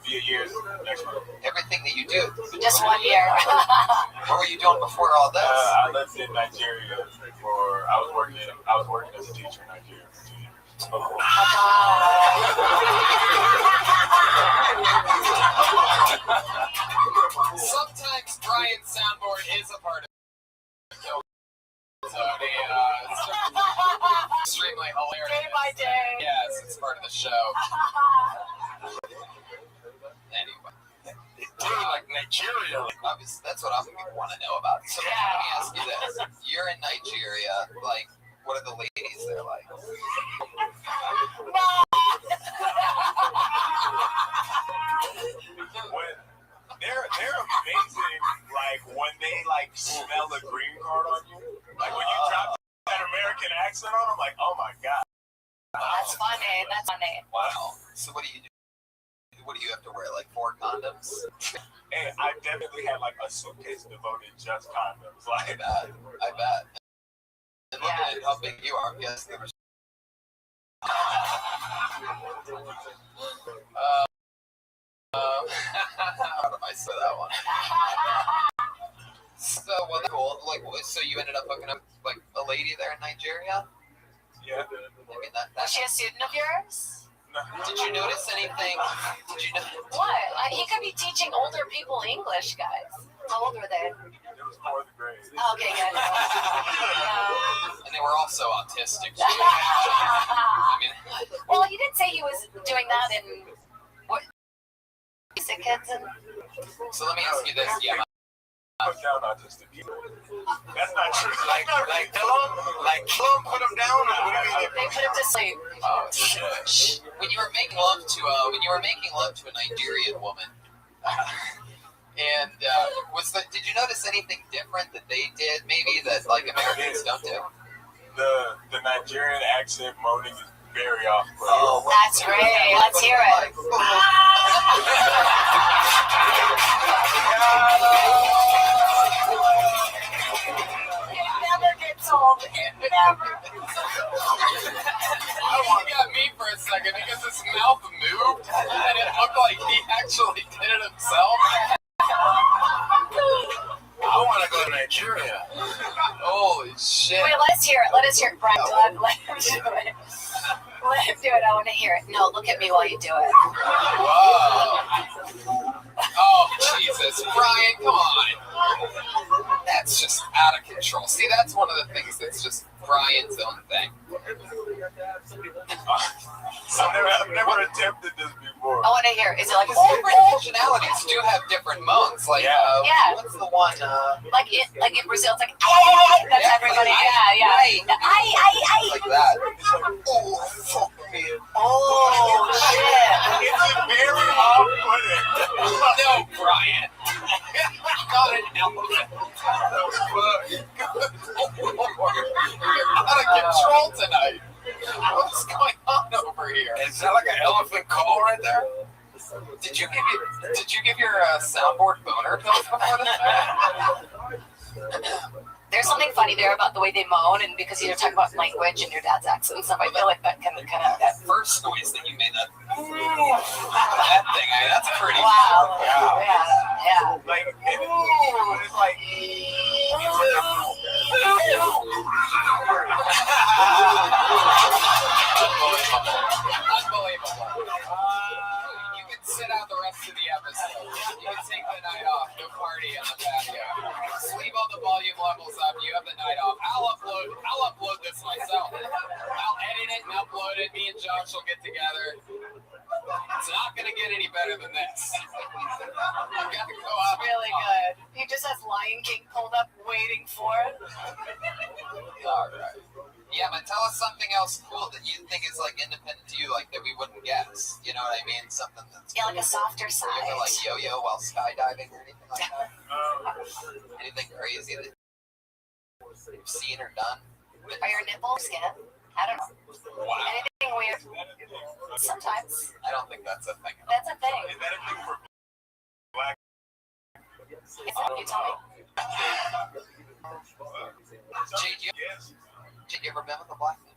Speaker 12: few years next month.
Speaker 4: Everything that you do?
Speaker 1: Just 1 year.
Speaker 4: What were you doing before all this?
Speaker 12: I lived in Nigeria I was working as a teacher in Nigeria for 2 years.
Speaker 4: Sometimes Brian's soundboard is a part of it. Extremely hilarious.
Speaker 1: Day by day.
Speaker 4: Yes, it's part of the show. Anyway.
Speaker 5: Like Nigeria.
Speaker 4: That's what I want to know about. So let me ask you this. You're in Nigeria, like, what are the ladies there like?
Speaker 12: They're amazing, like, when they, like, smell a green card on you. Like, when you drop that American accent on them, like, oh, my God.
Speaker 1: That's funny. That's funny.
Speaker 4: Wow. So what do you do? What do you have to wear, like 4 condoms?
Speaker 12: And I definitely had, like, a suitcase devoted just condoms. Like,
Speaker 4: I bet. And look at how big you are. Yes, there was. How did I say that one? So, well, cool. Like, so you ended up hooking up like a lady there in Nigeria?
Speaker 12: Yeah.
Speaker 4: I mean, that.
Speaker 1: Was she a student of yours?
Speaker 12: No.
Speaker 4: Did you notice anything? Did you know?
Speaker 1: What? He could be teaching older people English, guys. How old were they?
Speaker 12: It was 4th grade.
Speaker 1: Okay, good.
Speaker 4: And they were also autistic. I mean,
Speaker 1: well, he did say he was doing that in what? Sick kids and.
Speaker 4: So let me ask you this, yeah.
Speaker 14: Put down autistic. That's not true.
Speaker 5: Like kill him, put him down. Or what do you mean?
Speaker 1: They put him to sleep.
Speaker 4: Oh shit! When you were making love to a Nigerian woman, and did you notice anything different that they did? Maybe that like Americans don't do.
Speaker 14: The Nigerian accent moaning is very off-putting.
Speaker 1: Oh, that's great. Let's hear it. It never gets old. It never.
Speaker 4: You got me for a second because his mouth moved and it looked like he actually did it himself.
Speaker 5: I want to go to Nigeria.
Speaker 4: Holy shit!
Speaker 1: Wait, let us hear it. Let us hear it, Brian. Let him do it. Let him do it. I want to hear it. No, look at me while you do it.
Speaker 4: Whoa! Oh Jesus, Brian, come on! That's just out of control. See, that's one of the things that's just Brian's own thing.
Speaker 14: I've never attempted this before.
Speaker 1: I want to hear it. Is it like
Speaker 4: different nationalities do have different moans? Like,
Speaker 1: yeah.
Speaker 4: What's the one?
Speaker 1: Like in Brazil, it's like that's everybody. Yeah.
Speaker 4: Right. Like that.
Speaker 14: Oh, fuck me.
Speaker 1: Oh shit!
Speaker 14: It's very off-putting.
Speaker 4: No, Brian. Not an elephant. Good Lord. You're out of control tonight. What's going on over here?
Speaker 5: Is that like an elephant call right there?
Speaker 4: Did you give your soundboard boner pills before this?
Speaker 1: There's something funny there about the way they moan, and because you're talking about language and your dad's accent and stuff, I feel like that kind of
Speaker 4: that first noise that you made, that thing, I mean, that's pretty.
Speaker 1: Wow. Yeah.
Speaker 14: Like, it's like.
Speaker 4: Unbelievable. You can sit out the rest of the episode. You can take the night off. Go party on the patio. Just leave all the volume levels up. You have the night off. I'll upload this myself. I'll edit it and upload it. Me and Josh will get together. It's not going to get any better than this. You got to go up.
Speaker 1: Really good. He just has Lion King pulled up, waiting for it.
Speaker 4: All right. Yeah, but tell us something else cool that you think is like independent to you, like that we wouldn't guess. You know what I mean? Something that's
Speaker 1: like a softer side.
Speaker 4: You ever like yo-yo while skydiving or anything like that? Anything crazy that you've seen or done?
Speaker 1: Are your nipples skin? I don't know.
Speaker 4: Wow.
Speaker 1: Anything weird? Sometimes.
Speaker 4: I don't think that's a thing.
Speaker 1: That's a thing.
Speaker 14: Is that a thing for black?
Speaker 1: Is it? You tell me.
Speaker 4: Jade, you ever been with a black man?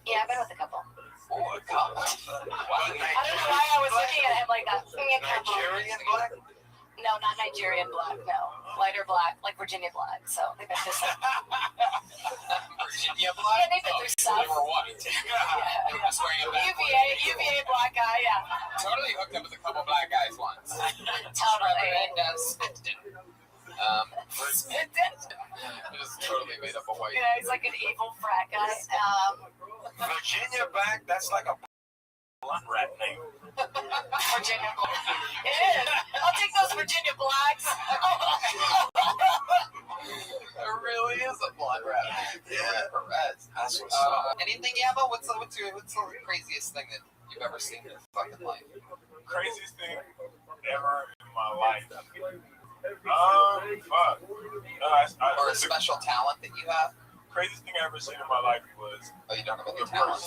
Speaker 1: Yeah, I've been with a couple.
Speaker 4: Oh, a couple.
Speaker 1: I don't know why I was looking at him like that.
Speaker 5: Nigerian black?
Speaker 1: No, not Nigerian black. No, lighter black, like Virginia black. So they've been through some.
Speaker 4: Virginia black?
Speaker 1: Yeah, they've been through some.
Speaker 4: They were white. They were just wearing a
Speaker 1: UVA black guy. Yeah.
Speaker 4: Totally hooked up with a couple black guys once.
Speaker 1: Totally.
Speaker 4: And Spitton. Just totally made up a white.
Speaker 1: Yeah, he's like an evil frat guy.
Speaker 5: Virginia black? That's like a blood rat name.
Speaker 1: Virginia black. It is. I'll take those Virginia blacks.
Speaker 4: There really is a blood rat.
Speaker 5: Yeah.
Speaker 4: Perez.
Speaker 5: That's what's up.
Speaker 4: Anything, Yabba? What's the craziest thing that you've ever seen in your fucking life?
Speaker 14: Craziest thing ever in my life. Fuck.
Speaker 4: Or a special talent that you have?
Speaker 14: Craziest thing I ever seen in my life was.
Speaker 4: Oh, you don't have any talents?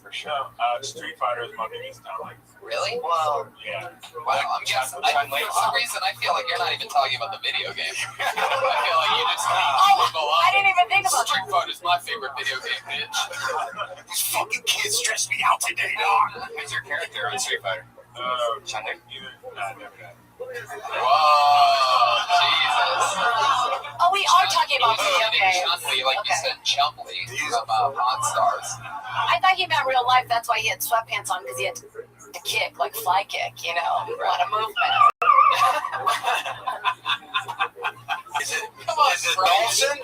Speaker 14: For sure. Street Fighter is my biggest talent.
Speaker 4: Really?
Speaker 14: Well, yeah.
Speaker 4: Wow, I'm guessing. For some reason, I feel like you're not even talking about the video game. I feel like you just
Speaker 1: I didn't even think about
Speaker 4: Street Fighter's my favorite video game, bitch.
Speaker 5: These fucking kids stress me out today, dog.
Speaker 4: Who's your character on Street Fighter?
Speaker 14: Chun-Li. Never that.
Speaker 4: Whoa, Jesus.
Speaker 1: Oh, we are talking about video games.
Speaker 4: Chun-Li, like you said, Chun-Li from Monstars.
Speaker 1: I thought he meant real life. That's why he had sweatpants on, because he had to kick, like fly kick, you know, a lot of movement.
Speaker 5: Is it Dawson?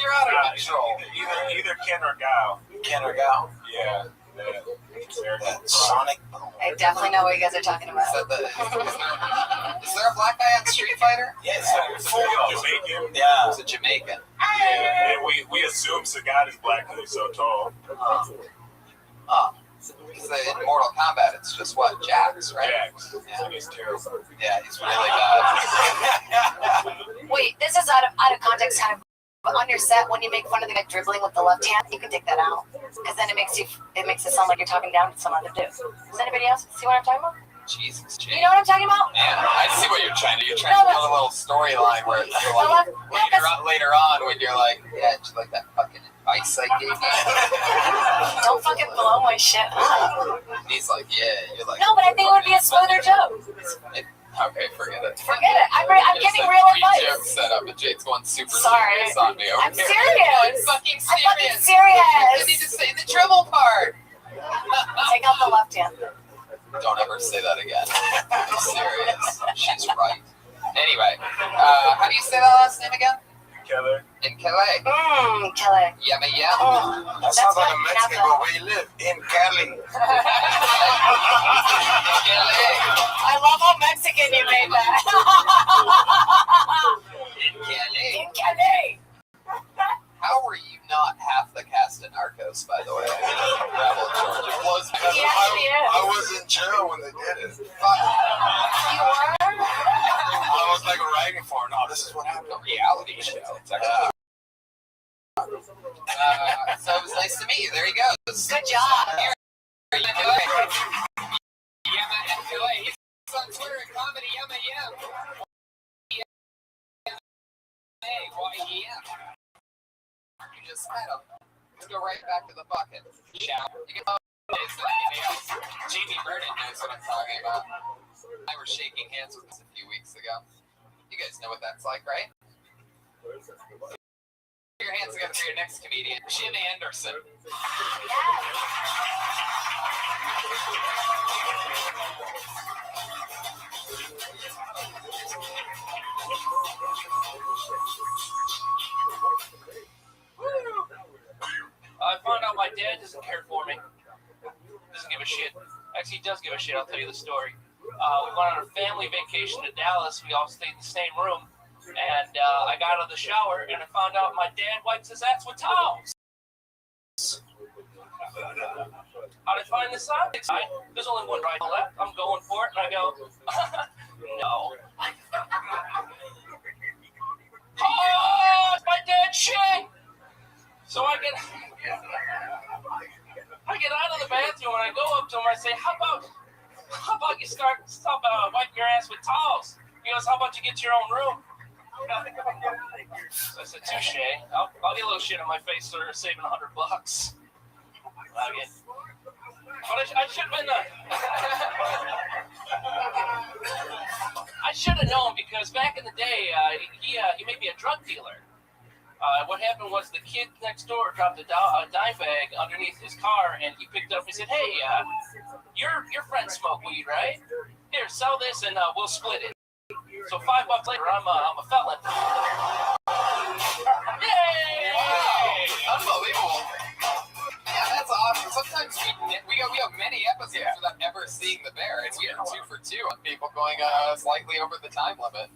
Speaker 4: You're out of control.
Speaker 14: Either
Speaker 10: Ken or Gal?
Speaker 5: Ken or Gal?
Speaker 10: Yeah.
Speaker 5: Sonic.
Speaker 1: I definitely know what you guys are talking about.
Speaker 4: Is there a black guy on Street Fighter?
Speaker 5: Yes.
Speaker 10: Jamaican.
Speaker 5: Yeah.
Speaker 4: He's a Jamaican.
Speaker 10: Yeah. And we assume Sagat is black because he's so tall.
Speaker 4: Oh. Because in Mortal Kombat, it's just what? Jax, right?
Speaker 10: Jax.
Speaker 4: Yeah.
Speaker 10: He's terrible.
Speaker 4: Yeah, he's really bad.
Speaker 1: Wait, this is out of context, kind of. But on your set, when you make fun of the guy dribbling with the left hand, you can take that out, because then it makes it sound like you're talking down to some other dude. Does anybody else see what I'm talking about?
Speaker 4: Jesus,
Speaker 1: You know what I'm talking about?
Speaker 4: Man, I see what you're trying to do. You're trying to build a little storyline where it's like, later on when you're like, yeah, just like that fucking advice I gave you.
Speaker 1: Don't fucking blow my shit up.
Speaker 4: And he's like, yeah. You're like,
Speaker 1: No, but I think it would be a smoother joke.
Speaker 4: Okay, forget it.
Speaker 1: Forget it. I'm giving real advice.
Speaker 4: Joke set up, and Jade's going super
Speaker 1: Sorry.
Speaker 4: serious on me.
Speaker 1: I'm serious.
Speaker 4: I'm fucking
Speaker 1: I'm fucking
Speaker 4: serious.
Speaker 1: serious.
Speaker 4: You need to say the dribble part.
Speaker 1: Take out the left hand.
Speaker 4: Don't ever say that again. I'm serious. She's right. Anyway, how do you say that last name again?
Speaker 10: Keller.
Speaker 4: In Calais.
Speaker 1: Kelly.
Speaker 4: Yummy yum.
Speaker 5: That sounds like a Mexican, but where you live? In Cali.
Speaker 1: I love how Mexican you made that. In Calais.
Speaker 4: How were you not half the cast of Narcos, by the way? Rebel Georgia.
Speaker 2: It was because I was in jail when they did it.
Speaker 1: You were?
Speaker 5: I was like writing for it. No, this is what happened.
Speaker 4: A reality show. It's actually so it was nice to meet you. There he goes.
Speaker 1: Good job.
Speaker 4: Here. Yama MQA. He's on Twitter at comedy Yama Yam. YEM. You just met him. Let's go right back to the bucket. Shout. You can anything else. Jamie Vernon knows what I'm talking about. I were shaking hands with us a few weeks ago. You guys know what that's like, right? Put your hands together for your next comedian, Jim Anderson.
Speaker 19: I found out my dad doesn't care for me. Doesn't give a shit. Actually, he does give a shit. I'll tell you the story. We went on a family vacation to Dallas. We all stayed in the same room. And I got out of the shower, and I found out my dad wipes his ass with towels. How did I find this out? There's only one right and left. I'm going for it, and I go, no. Oh, it's my dad's shit! So I get out of the bathroom, and I go up to him, and I say, how about you stop wiping your ass with towels? He goes, how about you get your own room? So I said, touche. I'll get a little shit on my face for saving $100. Again. But I should have been I should have known, because back in the day, he made me a drug dealer. What happened was the kid next door dropped a dime bag underneath his car, and he picked it up and he said, hey, your friends smoke weed, right? Here, sell this and we'll split it. So $5 later, I'm a felon. Yay!
Speaker 4: Wow. Unbelievable. Yeah, that's awesome. Sometimes we have many episodes without ever seeing the bear, and we are 2 for 2 on people going slightly over the time limit.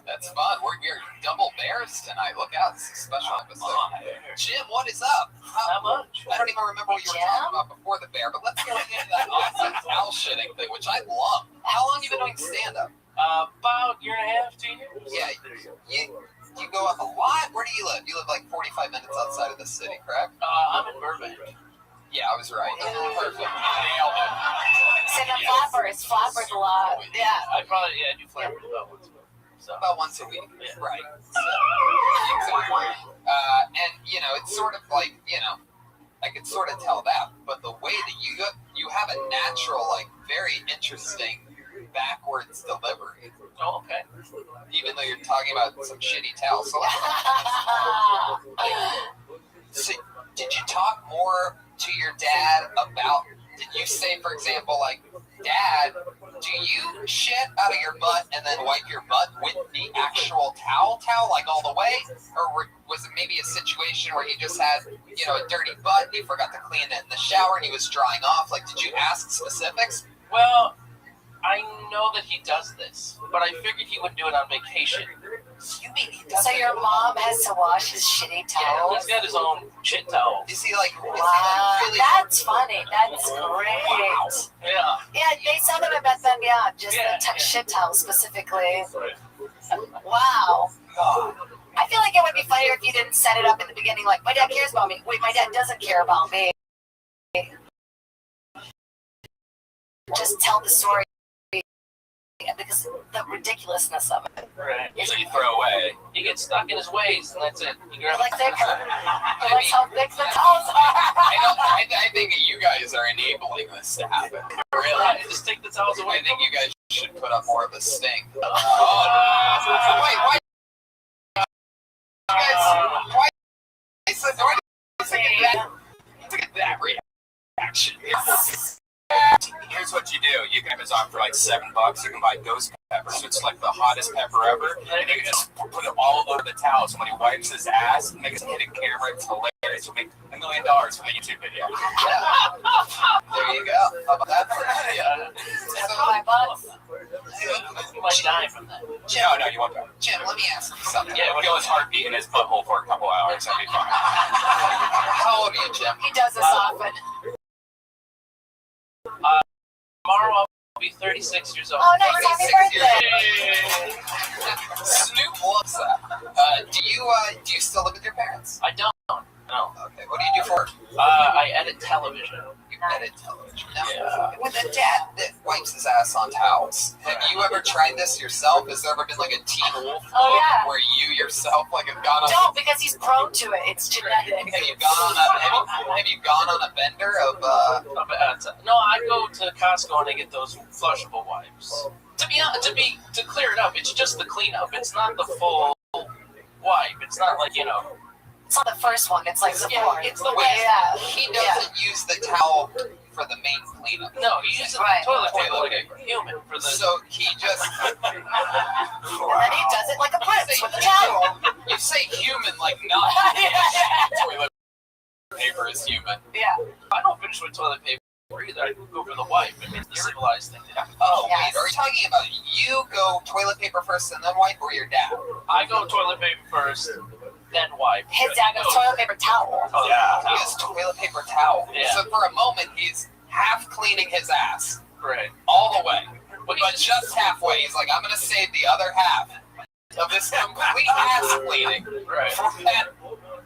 Speaker 4: That's fun. We are double bears tonight. Look out, this is a special episode. Jim, what is up?
Speaker 19: How much?
Speaker 4: I don't even remember what you were talking about before the bear, but let's get into that awesome towel shitting thing, which I love. How long have you been doing stand-up?
Speaker 19: About a year and a half, 2 years.
Speaker 4: Yeah, you go up a lot. Where do you live? You live like 45 minutes outside of the city, correct?
Speaker 19: I'm in Burbank.
Speaker 4: Yeah, I was right. Perfect. Nailed it.
Speaker 1: Say the flappers a lot. Yeah.
Speaker 19: I do flappers about once a week. So.
Speaker 4: About once a week. Yeah. Right. So, exactly. And, it's sort of like, I could sort of tell that, but the way that you have a natural, like, very interesting backwards delivery.
Speaker 19: Oh, okay.
Speaker 4: Even though you're talking about some shitty towels. So did you talk more to your dad about, did you say, for example, like, Dad, Do you shit out of your butt and then wipe your butt with the actual towel, like all the way? Or was it maybe a situation where he just had, you know, a dirty butt and he forgot to clean it in the shower and he was drying off? Like, did you ask specifics?
Speaker 7: Well, I know that he does this, but I figured he would do it on vacation.
Speaker 4: You mean he does
Speaker 1: So your mom has to wash his shitty
Speaker 7: Yeah,
Speaker 1: towels?
Speaker 7: he's got his own shit towel.
Speaker 4: Is he like,
Speaker 1: Wow,
Speaker 4: really?
Speaker 1: that's funny. That's great.
Speaker 7: Wow. Yeah.
Speaker 1: Yeah, they sell them at Beth Then Beyond, just
Speaker 7: Yeah,
Speaker 1: the shit towel specifically.
Speaker 7: Right.
Speaker 1: Wow. I feel like it would be funnier if you didn't set it up in the beginning like, my dad cares about me. Wait, my dad doesn't care about me. Just tell the story because the ridiculousness of it.
Speaker 7: Right. So you throw away. He gets stuck in his ways, and that's it. You grab
Speaker 1: Like how big the towels are.
Speaker 4: I think you guys are enabling this to happen.
Speaker 7: Really? Just take the towels away.
Speaker 4: I think you guys should put up more of a sting. Wait, why look at that reaction.
Speaker 5: Here's what you do. You can Amazon for like $7. You can buy ghost pepper. So it's like the hottest pepper ever. And you can just put it all over the towel. So when he wipes his ass and makes a hidden camera, it's hilarious. You'll make $1 million from the YouTube video.
Speaker 4: There you go. How about that?
Speaker 7: Yeah. You might die from that.
Speaker 5: No, you won't die.
Speaker 4: Jim, let me ask you something.
Speaker 5: Yeah, we'll feel his heartbeat in his butthole for a couple hours. That'll be fine.
Speaker 4: How old are you, Jim?
Speaker 1: He does this often.
Speaker 7: Tomorrow I'll be 36 years old.
Speaker 1: Oh, nice. Happy birthday.
Speaker 4: Snoop loves that. Do you still live with your parents?
Speaker 7: I don't. No.
Speaker 4: Okay. What do you do for work?
Speaker 7: I edit television.
Speaker 4: You edit television. Now,
Speaker 7: Yeah.
Speaker 4: with a dad that wipes his ass on towels, have you ever tried this yourself? Has there ever been like a Teen Wolf
Speaker 1: Oh, yeah.
Speaker 4: where you yourself like have gone on?
Speaker 1: Don't, because he's prone to it. It's genetic.
Speaker 4: Have you gone on a bender of
Speaker 7: No, I go to Costco and I get those flushable wipes. To clear it up, it's just the cleanup. It's not the full wipe. It's not like, you know.
Speaker 1: It's not the first one. It's like the fourth.
Speaker 7: It's the
Speaker 1: way. Yeah.
Speaker 4: He doesn't use the towel for the main cleanup.
Speaker 7: No, he uses toilet paper like a human for the.
Speaker 4: So he just.
Speaker 1: And then he does it like a prince with a towel.
Speaker 4: You say human like not toilet paper is human.
Speaker 1: Yeah.
Speaker 7: I don't finish with toilet paper either. I go for the wipe. I mean, it's the civilized thing to do.
Speaker 4: Oh, wait. Are we talking about you go toilet paper first and then wipe, or your dad?
Speaker 7: I go toilet paper first, then wipe.
Speaker 1: His dad goes toilet paper towel.
Speaker 7: Oh,
Speaker 4: Yeah, he has toilet paper towel.
Speaker 7: Yeah.
Speaker 4: So for a moment, he's half cleaning his ass.
Speaker 7: Right.
Speaker 4: All the way. But just halfway. He's like, I'm going to save the other half of this complete ass cleaning for that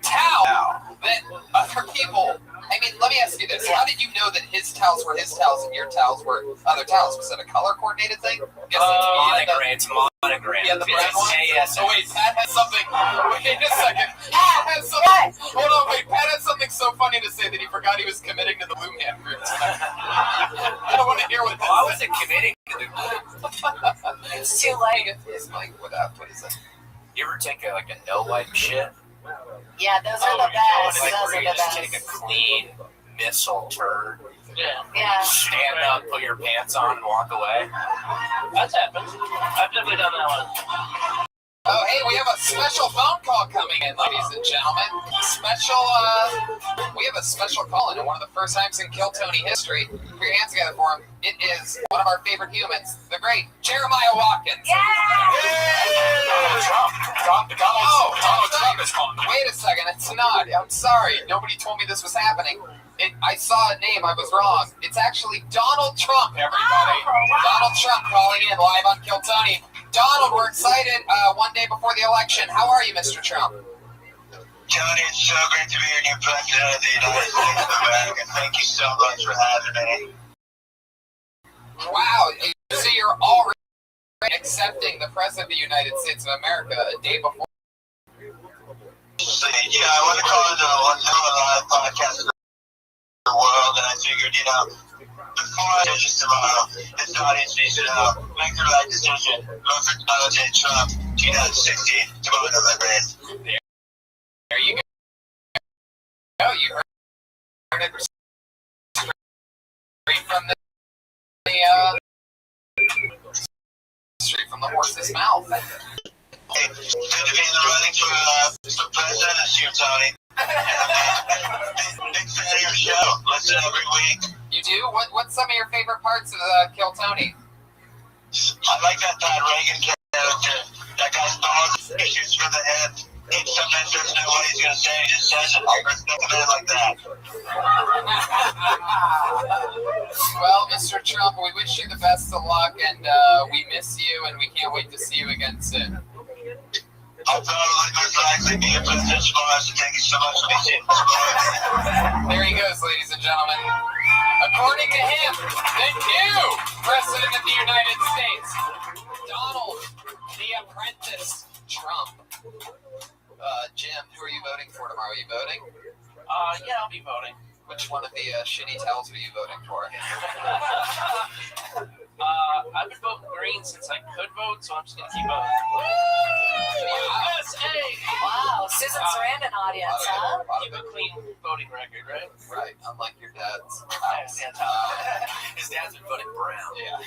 Speaker 4: towel that other people. I mean, let me ask you this. How did you know that his towels were his towels and your towels were other towels? Was it a color-coordinated thing?
Speaker 5: It's monogram.
Speaker 4: Yeah, the brown one?
Speaker 5: Yes.
Speaker 4: Oh, wait, Pat has something. Wait a second. Pat has something. Hold on, wait. Pat had something so funny to say that he forgot he was committing to the Blue Man group tonight. I want to hear what this is.
Speaker 5: I wasn't committing to the
Speaker 1: It's too late.
Speaker 4: It's like, what is it?
Speaker 5: You ever take a no-wipe shit?
Speaker 1: Yeah, those are the best.
Speaker 5: Like
Speaker 1: Those
Speaker 5: where
Speaker 1: are
Speaker 5: you
Speaker 1: the
Speaker 5: just take a
Speaker 1: best.
Speaker 5: clean missile turd,
Speaker 1: Yeah.
Speaker 5: stand up, put your pants on, and walk away.
Speaker 7: That's happened. I've definitely done that one.
Speaker 4: Oh, hey, we have a special phone call coming in, ladies and gentlemen. We have a special call in, and one of the first times in Kill Tony history. Put your hands together for him. It is one of our favorite humans, the great Jeremiah Watkins.
Speaker 1: Yeah!
Speaker 5: Donald Trump is calling.
Speaker 4: Wait a second, it's not. I'm sorry. Nobody told me this was happening. I saw a name, I was wrong. It's actually Donald Trump, everybody. Donald Trump calling in live on Kill Tony. Donald, we're excited one day before the election. How are you, Mr. Trump?
Speaker 16: Tony, it's so great to be your new president of the United States of America. Thank you so much for having me.
Speaker 4: Wow, so you're already accepting the president of the United States of America a day before?
Speaker 16: Yeah, I want to call it a live podcast of the world, and I figured, before I judge tomorrow, this audience needs to know, make the right decision, vote for Donald J. Trump, 2016, tomorrow November 8th.
Speaker 4: There you go. You heard it straight from the Watch this mouth.
Speaker 16: Hey, good to be in the running for president this year, Tony. Big fan of your show. Listen every week.
Speaker 4: You do? What's some of your favorite parts of Kill Tony?
Speaker 16: I like that Todd Reagan character. That guy's balls, he shoots for the head. He sometimes doesn't know what he's going to say. He just says it. I respect a man like that.
Speaker 4: Well, Mr. Trump, we wish you the best of luck, and we miss you, and we can't wait to see you again soon.
Speaker 16: I'll probably most likely be a president tomorrow, so thank you so much for being
Speaker 4: There he goes, ladies and gentlemen. According to him, the new President of the United States, Donald the Apprentice Trump. Jim, who are you voting for tomorrow? Are you voting?
Speaker 19: Yeah, I'll be voting.
Speaker 4: Which one of the shitty tells are you voting for?
Speaker 19: I've been voting green since I could vote, so I'm just gonna keep voting. USA!
Speaker 1: Wow, Susan Sarandon audience, huh?
Speaker 19: Keep a clean voting record, right?
Speaker 4: Right, unlike your dad's.
Speaker 5: His dad's been voting brown.
Speaker 4: Yeah.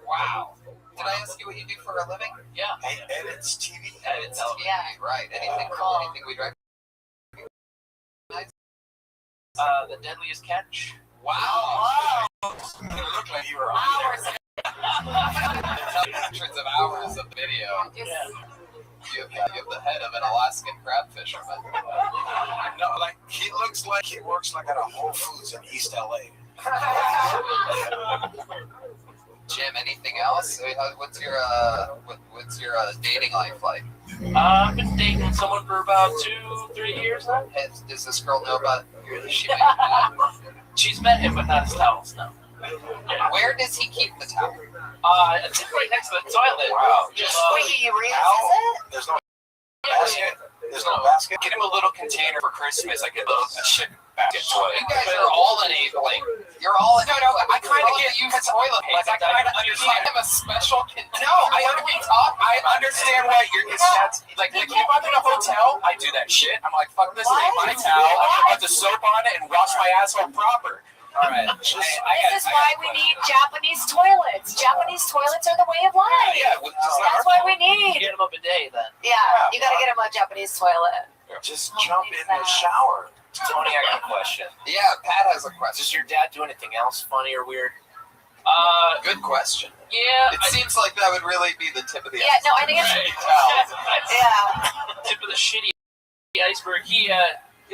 Speaker 4: Wow. Did I ask you what you do for a living?
Speaker 19: Yeah.
Speaker 5: Edits TV.
Speaker 4: Edits TV. Yeah. Right. Anything cool? Anything we'd recognize?
Speaker 19: The Deadliest Catch.
Speaker 4: Wow.
Speaker 5: It looked like you were on
Speaker 1: Hours.
Speaker 4: Hundreds of hours of video.
Speaker 19: Yeah.
Speaker 4: You have the head of an Alaskan crab fisherman.
Speaker 5: No, like he looks like he works like at a Whole Foods in East LA.
Speaker 4: Jim, anything else? What's your dating life like?
Speaker 19: I've been dating someone for about 2-3 years now.
Speaker 4: Does this girl know about your shit?
Speaker 19: She's met him, but not his towels, no.
Speaker 4: Where does he keep the towel?
Speaker 19: It's right next to the toilet.
Speaker 5: Wow.
Speaker 1: Wait, you realize it?
Speaker 5: There's no basket. There's no basket.
Speaker 15: Get him a little container for Christmas, like a shit basket toilet.
Speaker 4: You guys are all enabling. You're all
Speaker 15: No, I kind of get
Speaker 4: use toilet paper.
Speaker 15: Like, I kind of understand.
Speaker 4: I'm a special container.
Speaker 15: No, I understand what you're. That's like if I'm in a hotel, I do that shit. I'm like, fuck this, ain't my towel. I'm gonna put the soap on it and wash my asshole proper. All right.
Speaker 1: This is why we need Japanese toilets. Japanese toilets are the way of life.
Speaker 15: Yeah,
Speaker 1: That's why we need.
Speaker 19: Get him a bidet then.
Speaker 1: Yeah, you gotta get him a Japanese toilet.
Speaker 5: Just jump in the shower.
Speaker 19: Tony, I got a question.
Speaker 4: Yeah, Pat has a question.
Speaker 19: Does your dad do anything else funny or weird?
Speaker 4: Good question.
Speaker 19: Yeah.
Speaker 4: It seems like that would really be the tip of the
Speaker 1: Yeah, no, I think it's. Yeah.
Speaker 19: Tip of the shitty iceberg. He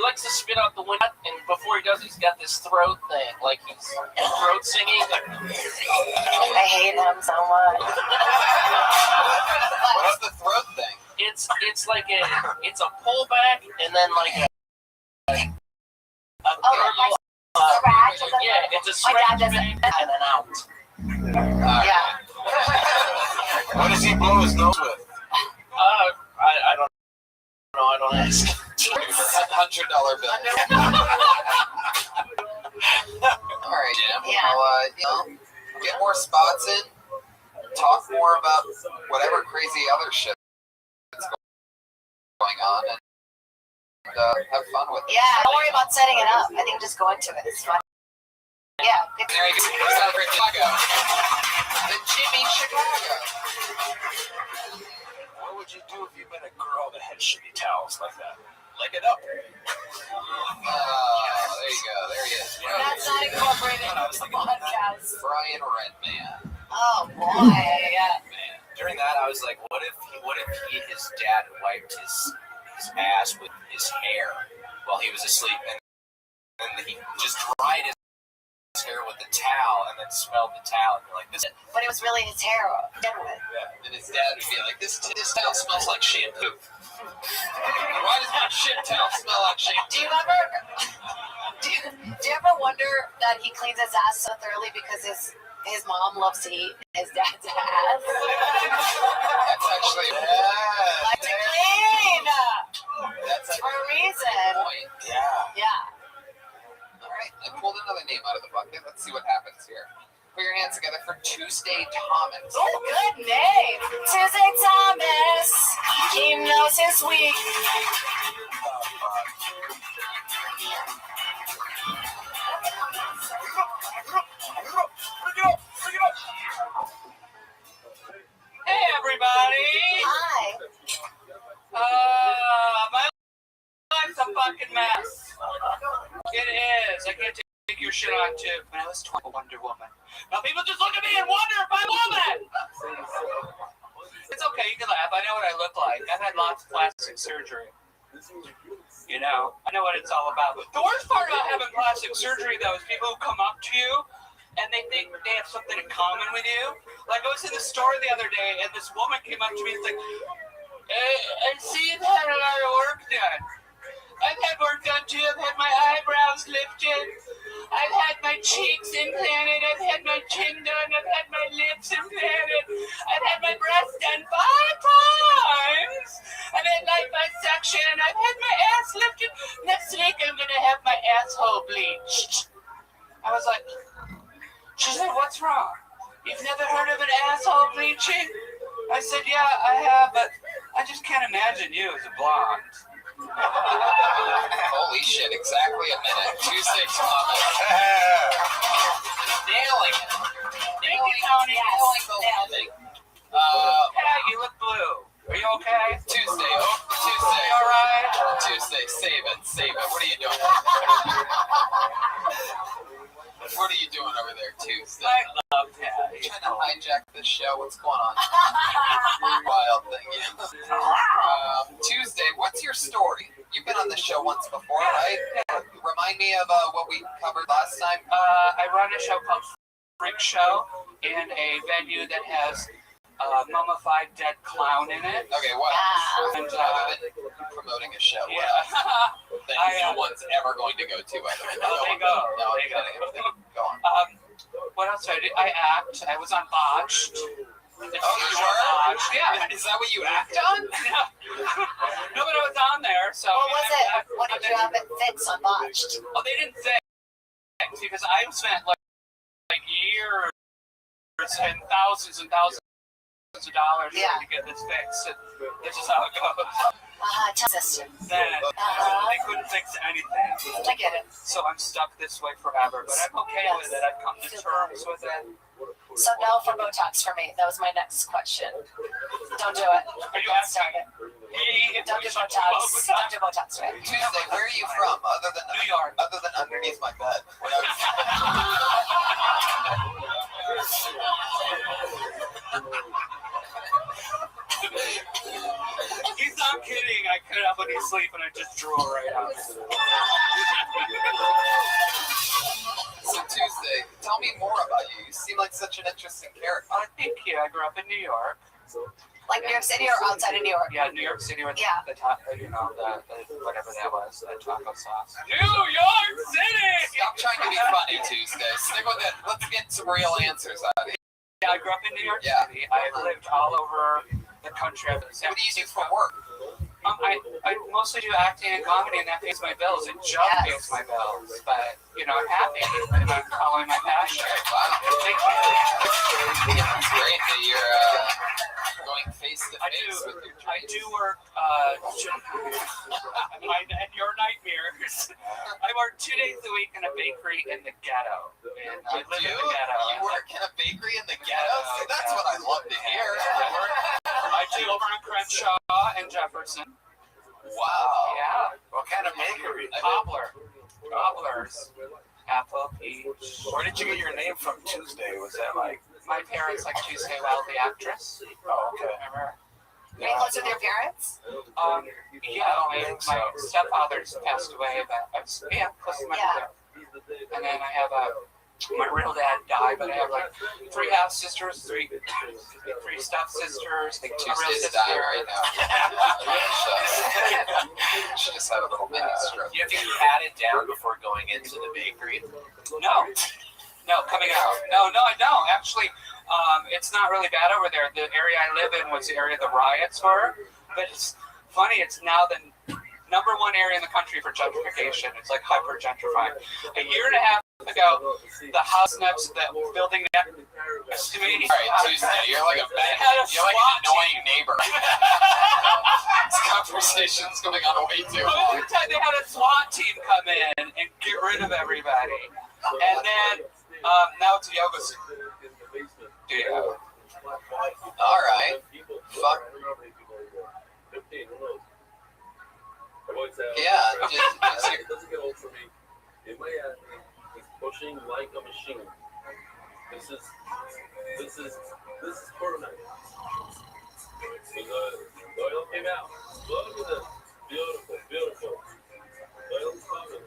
Speaker 19: likes to spit out the window, and before he does, he's got this throat thing, like he's throat singing. Like,
Speaker 1: I hate him so much.
Speaker 4: What's the throat thing?
Speaker 19: It's like it's a pullback, and then like a yeah, it's a scratch back and then out.
Speaker 1: Yeah.
Speaker 5: What does he blow his nose with?
Speaker 19: I don't know. I don't ask.
Speaker 4: $100 bill. All right, Jim.
Speaker 1: Yeah.
Speaker 4: Well, get more spots in. Talk more about whatever crazy other shit that's going on, and have fun with it.
Speaker 1: Yeah, don't worry about setting it up. I think just go into it. It's fun. Yeah.
Speaker 4: There you go. Celebrate Chicago. The Jimmy Chicago.
Speaker 5: What would you do if you met a girl that had shitty towels like that? Lick it up.
Speaker 4: There you go. There he is.
Speaker 1: That's not incorporated into the podcast.
Speaker 4: Brian Redman.
Speaker 1: Oh boy. Yeah.
Speaker 5: During that, I was like, what if his dad wiped his ass with his hair while he was asleep, and then he just dried his hair with the towel and then smelled the towel, and you're like, this.
Speaker 1: But it was really his hair to begin with.
Speaker 4: Yeah. And his dad would be like, this towel smells like shampoo. Why does my shit towel smell like shampoo?
Speaker 1: Do you ever wonder that he cleans his ass so thoroughly because his mom loves to eat his dad's ass?
Speaker 4: That's actually
Speaker 1: Like to clean.
Speaker 4: That's
Speaker 1: for a reason.
Speaker 4: Point.
Speaker 1: Yeah.
Speaker 4: All right, I pulled another name out of the bucket. Let's see what happens here. Put your hands together for Tuesday Thomas.
Speaker 1: Oh, good name. Tuesday Thomas. He knows his week.
Speaker 7: to when I was 12, Wonder Woman. Now people just look at me and wonder if I'm a woman. It's okay, you can laugh. I know what I look like. I've had lots of plastic surgery. You know, I know what it's all about. The worst part about having plastic surgery, though, is people who come up to you and they think they have something in common with you. Like, I was in the store the other day, and this woman came up to me and was like, I see you've had a lot of work done. I've had work done, too. I've had my eyebrows lifted. I've had my cheeks implanted. I've had my chin done. I've had my lips implanted. I've had my breasts done 5 times. I've had liposuction. I've had my ass lifted. Next week, I'm going to have my asshole bleached. I was like, she said, what's wrong? You've never heard of an asshole bleaching? I said, yeah, I have, but I just can't imagine you as a blonde.
Speaker 4: Holy shit, exactly a minute. Tuesday comment. Nailing it. Nailing the landing.
Speaker 7: Hey, you look blue. Are you okay?
Speaker 4: Tuesday.
Speaker 7: You alright?
Speaker 4: Tuesday, save it. What are you doing? What are you doing over there, Tuesday?
Speaker 7: I love that.
Speaker 4: Are you trying to hijack this show? What's going on? Wild thing, yeah. Tuesday, what's your story? You've been on the show once before, right? Yeah. Remind me of what we covered last time.
Speaker 7: I run a show called Freak Show in a venue that has a mummified dead clown in it.
Speaker 4: Okay, what?
Speaker 7: And,
Speaker 4: other than promoting a show,
Speaker 7: yeah.
Speaker 4: that no one's ever going to go to.
Speaker 7: They go.
Speaker 4: Go on.
Speaker 7: What else did I do? I act. I was on Botched.
Speaker 4: Oh, you were?
Speaker 7: Yeah.
Speaker 4: Is that what you act on?
Speaker 7: No, but I was on there. So
Speaker 1: what was it? What did you have it fix on Botched?
Speaker 7: Oh, they didn't say because I spent like years and thousands of dollars trying to get this fixed. This is how it goes.
Speaker 1: Sister.
Speaker 7: Then they couldn't fix anything.
Speaker 1: I get it.
Speaker 7: So I'm stuck this way forever, but I'm okay with it. I've come to terms with it.
Speaker 1: So no for Botox for me. That was my next question. Don't do it.
Speaker 7: Are you asking?
Speaker 1: Don't do Botox. Don't do Botox for me.
Speaker 4: Tuesday, where are you from? Other than
Speaker 7: New York.
Speaker 4: Other than underneath my bed.
Speaker 7: He's not kidding. I cut up when he's sleeping. I just drew it right out.
Speaker 4: So Tuesday, tell me more about you. You seem like such an interesting character.
Speaker 7: Thank you. I grew up in New York.
Speaker 1: Like New York City or outside of New York?
Speaker 7: Yeah, New York City with the whatever that was, the taco sauce. New York City!
Speaker 4: Stop trying to be funny, Tuesday. Stick with it. Let's get some real answers out of you.
Speaker 7: Yeah, I grew up in New York City. I've lived all over the country.
Speaker 4: What do you do for work?
Speaker 7: I mostly do acting and comedy, and that pays my bills. It just pays my bills, but I'm happy, and I'm following my passion.
Speaker 4: Wow.
Speaker 7: Thank you.
Speaker 4: Yeah, it's great that you're going face to face with your dreams.
Speaker 7: I do work and your nightmares. I work 2 days a week in a bakery in the ghetto. And I live in the ghetto.
Speaker 4: You work in a bakery in the ghetto? See, that's what I love to hear.
Speaker 7: I do over on Crenshaw and Jefferson.
Speaker 4: Wow.
Speaker 7: Yeah.
Speaker 10: What kind of bakery?
Speaker 7: Cobblers. Apple, peach.
Speaker 10: Where did you get your name from, Tuesday? Was that like...
Speaker 7: My parents like Tuesday Well, the actress.
Speaker 10: Oh, okay.
Speaker 7: Remember?
Speaker 1: Are you close with your parents?
Speaker 7: Yeah, my stepfather's passed away, but I was close to my mother. And then I have my real dad died, but I have like 3 half sisters, three step sisters, a real sister.
Speaker 4: Right now. She just had a little mini stroke.
Speaker 5: You have to pat it down before going into the bakery.
Speaker 7: No, coming out. No, I don't. Actually, it's not really bad over there. The area I live in was the area the riots were. But it's funny, it's now the #1 area in the country for gentrification. It's like hyper gentrifying. A year and a half ago, the house next, the building next to me.
Speaker 4: All right, Tuesday, you're like you're like an annoying neighbor. This conversation's going on way too long.
Speaker 7: They had a SWAT team come in and get rid of everybody. And then now it's a yoga studio.
Speaker 4: All right. Fuck. Yeah.
Speaker 8: Doesn't get old for me. In Miami, he's pushing like This is for tonight. Doyle came out. Look at this. Beautiful, beautiful. Doyle's coming.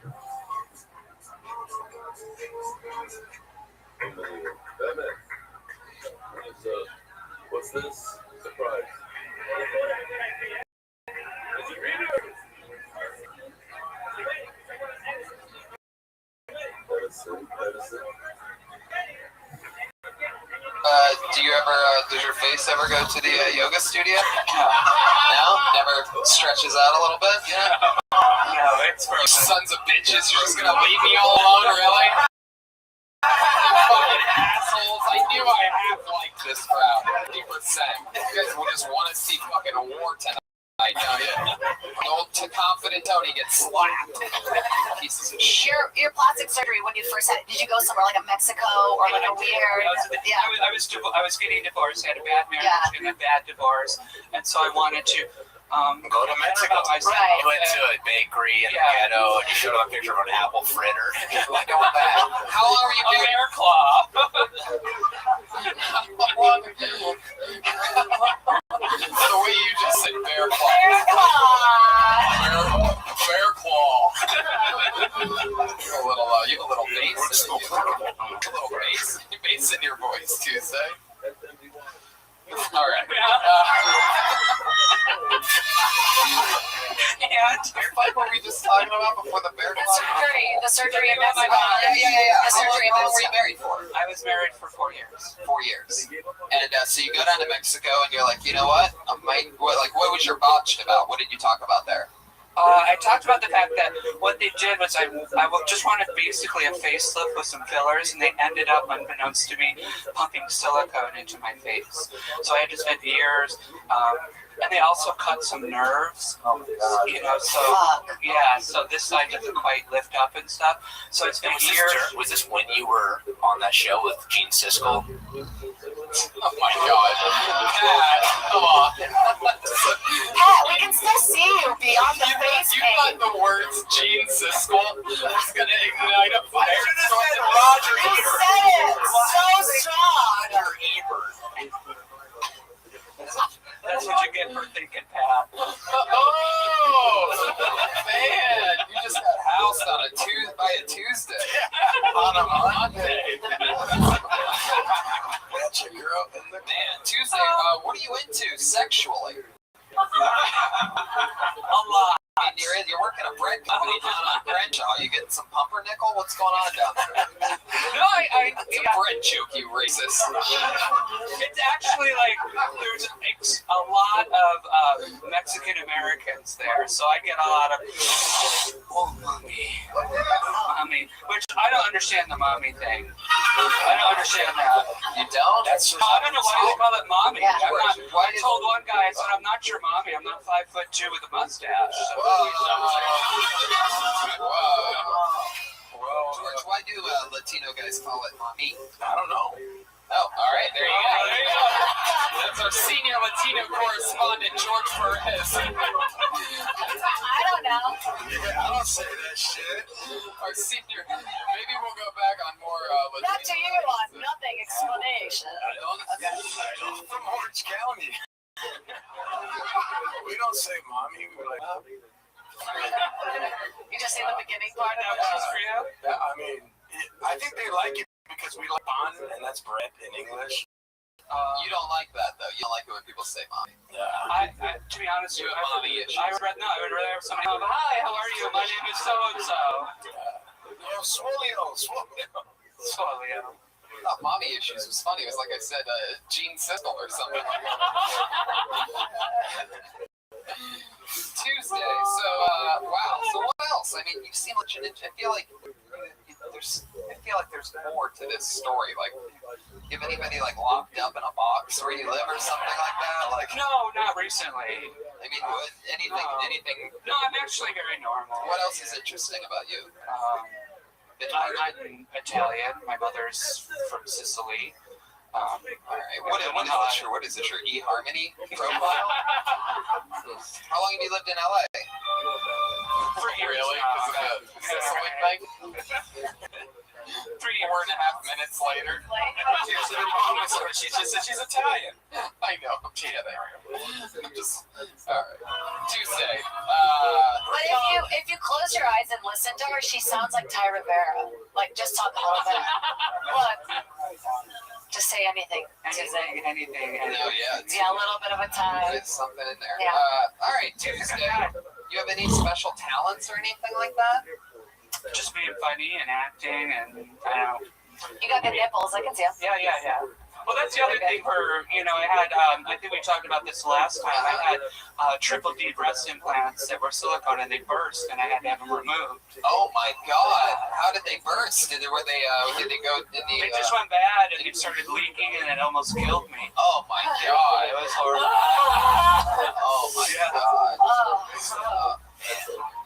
Speaker 8: Batman. What's this? Surprise. Did you read it? Medicine.
Speaker 4: Do you ever, does your face ever go to the yoga studio? No? Never stretches out a little bit? Yeah.
Speaker 15: No, it's for
Speaker 4: sons of bitches, you're just gonna leave me all alone, really? Fucking assholes. I knew I'd have to like this crowd, 50%. You guys will just want to see fucking a war tonight. The old confident Tony gets slapped. Pieces of shit.
Speaker 1: Your plastic surgery when you first had it, did you go somewhere like a Mexico or like a weird?
Speaker 15: I was getting divorced. I had a bad marriage and a bad divorce, and so I wanted to
Speaker 5: go to Mexico. I went to a bakery in the ghetto, and you showed a picture of an apple fritter. Like,
Speaker 4: how long were you
Speaker 15: a bear claw?
Speaker 4: The way you just said bear claw. Bear claw. You have a little bass. A little bass in your voice, Tuesday. All right. And what were we just talking about before the bear claw?
Speaker 1: The surgery in Mexico.
Speaker 4: Yeah.
Speaker 1: The surgery in
Speaker 4: How long were
Speaker 1: Mexico.
Speaker 4: you married for?
Speaker 15: I was married for 4 years.
Speaker 4: 4 years. And so you go down to Mexico and you're like, you know what? What was your botched about? What did you talk about there?
Speaker 15: I talked about the fact that what they did was I just wanted basically a facelift with some fillers, and they ended up, unbeknownst to me, pumping silicone into my face. So I had to spend years, and they also cut some nerves, so this side doesn't quite lift up and stuff. So it's been years.
Speaker 5: Was this when you were on that show with Gene Siskel?
Speaker 4: Oh my God. Pat, come on.
Speaker 1: Pat, we can still see you beyond the face
Speaker 4: You
Speaker 1: paint.
Speaker 4: thought the words Gene Siskel was going to ignite a fire?
Speaker 5: Roger
Speaker 1: You said it so strong.
Speaker 5: Roger Ebert.
Speaker 15: That's what you get for thinking, Pat.
Speaker 4: Oh, man. You just got housed on by a Tuesday. On a Monday. Gotcha, girl. Man, Tuesday, what are you into sexually?
Speaker 15: A lot.
Speaker 4: I mean, you're working a bread company down on Crenshaw. You getting some pumpernickel? What's going on down there?
Speaker 15: No,
Speaker 4: It's a bread joke, you racist.
Speaker 15: It's actually like there's a lot of Mexican Americans there, so I get a lot of mommy, which I don't understand the mommy thing. I don't understand that.
Speaker 4: You don't?
Speaker 15: I don't know why they call it mommy.
Speaker 1: Yeah.
Speaker 15: I told one guy, I said, I'm not your mommy. I'm not 5'2" with a mustache. So
Speaker 4: Whoa. George, why do Latino guys call it mommy? I don't know. Oh, all right, there you go. That's our senior Latino correspondent, George Perez.
Speaker 1: I don't know.
Speaker 2: Yeah, I don't say that shit.
Speaker 4: Our senior, maybe we'll go back on more Latino.
Speaker 1: Not to you on nothing explanation.
Speaker 2: I'm from Orange County. We don't say mommy, we're like, mommy.
Speaker 1: You just say the beginning part of it.
Speaker 15: for you?
Speaker 2: Yeah, I mean, I think they like it because we like pan, and that's bread in English.
Speaker 4: You don't like that, though. You don't like it when people say mommy.
Speaker 15: I to be honest,
Speaker 4: You have mommy issues.
Speaker 15: I would rather have somebody go, hi, how are you? My name is so-and-so.
Speaker 2: Swolio.
Speaker 15: Swolio.
Speaker 4: I thought mommy issues was funny. It was like I said, Gene Siskel or something like that. Tuesday. So, wow. So what else? I mean, you seem legit. I feel like there's more to this story. Like, you have anybody like locked up in a box where you live or something like that? Like,
Speaker 15: No, not recently.
Speaker 4: I mean, anything.
Speaker 15: No, I'm actually very normal.
Speaker 4: What else is interesting about you?
Speaker 15: I'm Italian. My mother's from Sicily.
Speaker 4: All right. What is this? Your eHarmony profile? How long have you lived in LA?
Speaker 15: For years
Speaker 4: Really?
Speaker 15: now.
Speaker 4: Because of the Sicily thing?
Speaker 11: 4.5 minutes later. She just said she's Italian. I know. Yeah, they are. I'm just all right. Tuesday.
Speaker 1: But if you close your eyes and listen to her, she sounds like Ty Rivera. Like just talk a little bit. Look. Just say anything.
Speaker 15: Anything.
Speaker 11: No, yeah.
Speaker 1: Yeah, a little bit of a Ty.
Speaker 11: There's something in there.
Speaker 1: Yeah.
Speaker 11: All right, Tuesday. You have any special talents or anything like that?
Speaker 15: Just being funny and acting and I don't know.
Speaker 1: You got good nipples, I can see them.
Speaker 15: Yeah. Well, that's the other thing for, I had, I think we talked about this last time. I had triple D breast implants that were silicone and they burst and I had to have them removed.
Speaker 11: Oh my God. How did they burst? Did they go in the...
Speaker 15: It just went bad and it started leaking and it almost killed me.
Speaker 11: Oh my God.
Speaker 15: It was horrible.
Speaker 11: Oh my God.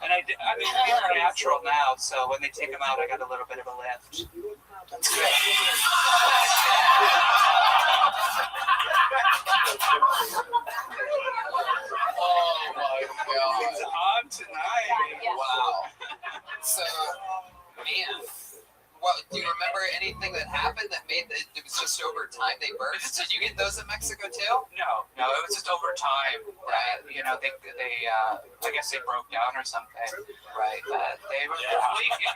Speaker 15: And I mean, they're natural now, so when they take them out, I got a little bit of a lift.
Speaker 11: That's good. Oh my God.
Speaker 15: It's on tonight.
Speaker 11: Wow. So, man. Well, do you remember anything that happened that made it was just over time they burst? Did you get those in Mexico too?
Speaker 15: No, it was just over time. Right. They I guess they broke down or something.
Speaker 11: Right.
Speaker 15: They were leaking.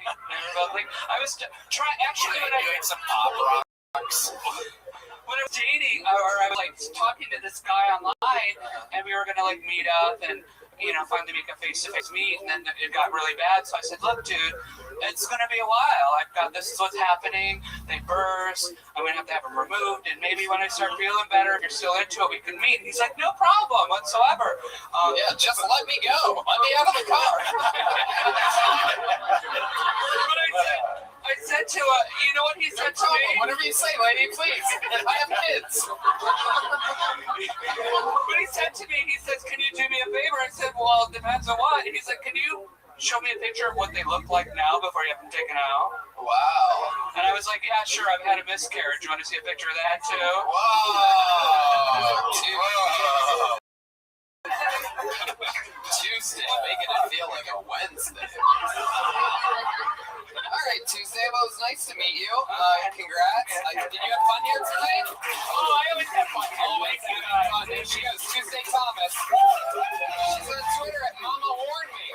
Speaker 15: I was trying. Actually, when I
Speaker 11: doing some pop rocks.
Speaker 15: When I was dating, or I was like talking to this guy online, and we were gonna like meet up and finally make a face-to-face meet, and then it got really bad. So I said, "Look, dude, it's gonna be a while. I've got this is what's happening. They burst. I'm gonna have to have them removed, and maybe when I start feeling better, if you're still into it, we can meet." And he's like, "No problem whatsoever."
Speaker 11: Yeah, just let me go. Let me out of the car.
Speaker 15: But I said to you know what he said to me?
Speaker 11: Whatever you say, lady, please. I have kids.
Speaker 15: But he said to me, he says, "Can you do me a favor?" I said, "Well, it depends on what." And he's like, "Can you show me a picture of what they look like now before you have them taken out?"
Speaker 11: Wow.
Speaker 15: And I was like, "Yeah, sure. I've had a miscarriage. You want to see a picture of that too?"
Speaker 11: Whoa. Tuesday, making it feel like a Wednesday. All right, Tuesday. Well, it was nice to meet you. Congrats. Did you have fun here tonight?
Speaker 15: Oh, I always have fun.
Speaker 11: Always have fun. There she goes, Tuesday Thomas. She's on Twitter at Mama Warned Me.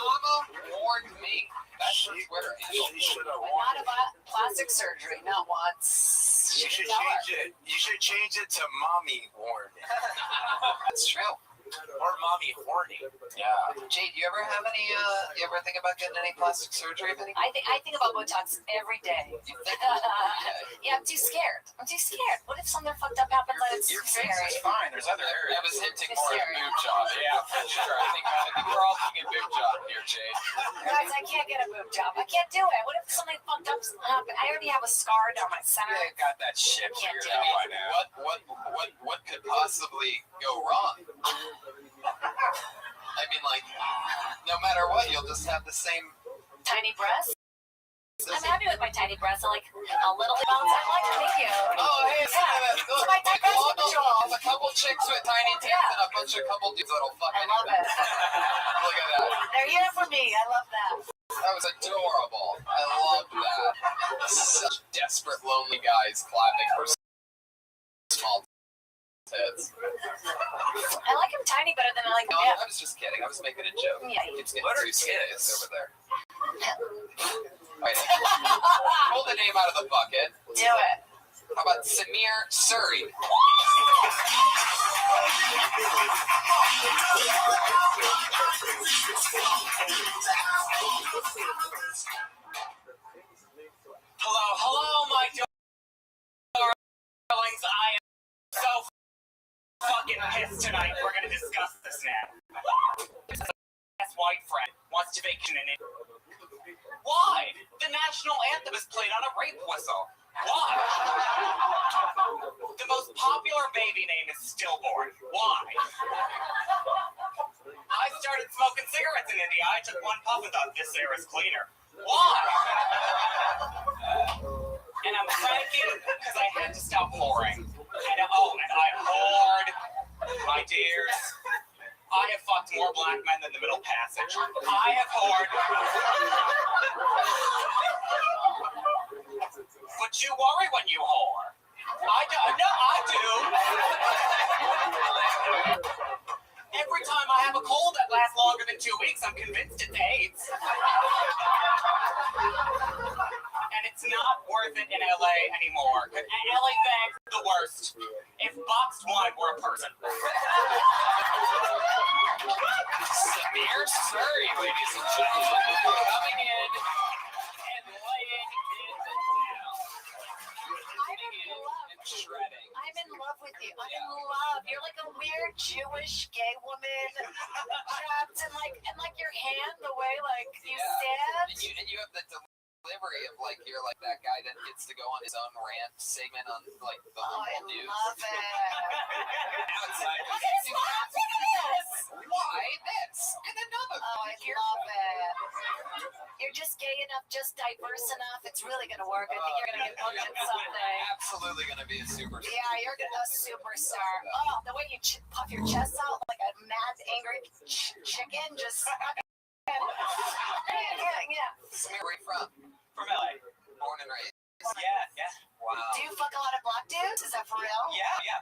Speaker 11: Mama Warned Me. That's her Twitter handle.
Speaker 2: She should have
Speaker 1: Not about plastic surgery, not once.
Speaker 2: You should change it. You should change it to Mommy Warned Me.
Speaker 11: That's true.
Speaker 2: Or Mommy Horny.
Speaker 11: Yeah. Jade, do you ever have any, you ever think about getting any plastic surgery?
Speaker 1: I think about Botox every day. Yeah, I'm too scared. What if something fucked up happens and it's
Speaker 11: Your
Speaker 1: too
Speaker 11: face
Speaker 1: scary?
Speaker 11: is fine. There's other areas. I was hinting more at
Speaker 1: scary.
Speaker 11: boob job. Yeah, for sure. I think we're all thinking boob job here, Jade.
Speaker 1: Guys, I can't get a boob job. I can't do it. What if something fucked up happened? I already have a scar down my center.
Speaker 11: I got that shit
Speaker 1: Can't
Speaker 11: figured
Speaker 1: do
Speaker 11: out
Speaker 1: it.
Speaker 11: by now. What could possibly go wrong? I mean, like, no matter what, you'll just have the same
Speaker 1: tiny breasts. I'm happy with my tiny breasts. I like a little bounce. I like thank you.
Speaker 11: Oh, hey, look,
Speaker 1: my tiny breasts
Speaker 11: there's a couple chicks with tiny tits and a bunch of couple dudes that'll fuck
Speaker 1: I love it.
Speaker 11: Look at that.
Speaker 1: They're here for me. I love that.
Speaker 11: That was adorable. I love that. Such desperate, lonely guys clapping for small tits.
Speaker 1: I like him tiny better than I like him.
Speaker 11: I was just kidding. I was making a joke.
Speaker 1: Yeah,
Speaker 11: It's getting too serious over there. Right. Pull the name out of the bucket.
Speaker 1: Do it.
Speaker 11: How about Samir Suri?
Speaker 6: Hello, my darlings. I am so fucking pissed tonight. We're gonna discuss this now. This white friend wants to vacation in it. Why? The national anthem is played on a rape whistle. Why? The most popular baby name is Stillborn. Why? I started smoking cigarettes in India. I took one puff and thought this air is cleaner. Why? And I'm cranky because I had to stop whoring. And I whored, my dears. I have fucked more black men than the Middle Passage. I have whored. in 2 weeks. I'm convinced it's AIDS. And it's not worth it in LA anymore. LA bags are the worst. If boxed wine were a person.
Speaker 4: Samir Surrey, ladies and gentlemen, coming in and laying it down. And shredding.
Speaker 1: I'm in love with you. I'm in love. You're like a weird Jewish gay woman trapped in like your hand, the way like you stand.
Speaker 4: And you have the delivery of like you're like that guy that gets to go on his own rant segment on like the local news.
Speaker 1: I love it.
Speaker 4: Now it's like,
Speaker 1: Look at his laugh. Look at this.
Speaker 4: why this? And another.
Speaker 1: Oh, I love it. You're just gay enough, just diverse enough. It's really gonna work. I think you're gonna get booked in something.
Speaker 4: Absolutely gonna be a superstar.
Speaker 1: Yeah, you're a superstar. Oh, the way you puff your chest out like a mad, angry chicken, just. Yeah.
Speaker 4: Samir, where are you from?
Speaker 6: From LA.
Speaker 4: Born and raised.
Speaker 6: Yeah.
Speaker 4: Wow.
Speaker 1: Do you fuck a lot of black dudes? Is that for real?
Speaker 6: Yeah.
Speaker 1: Yeah.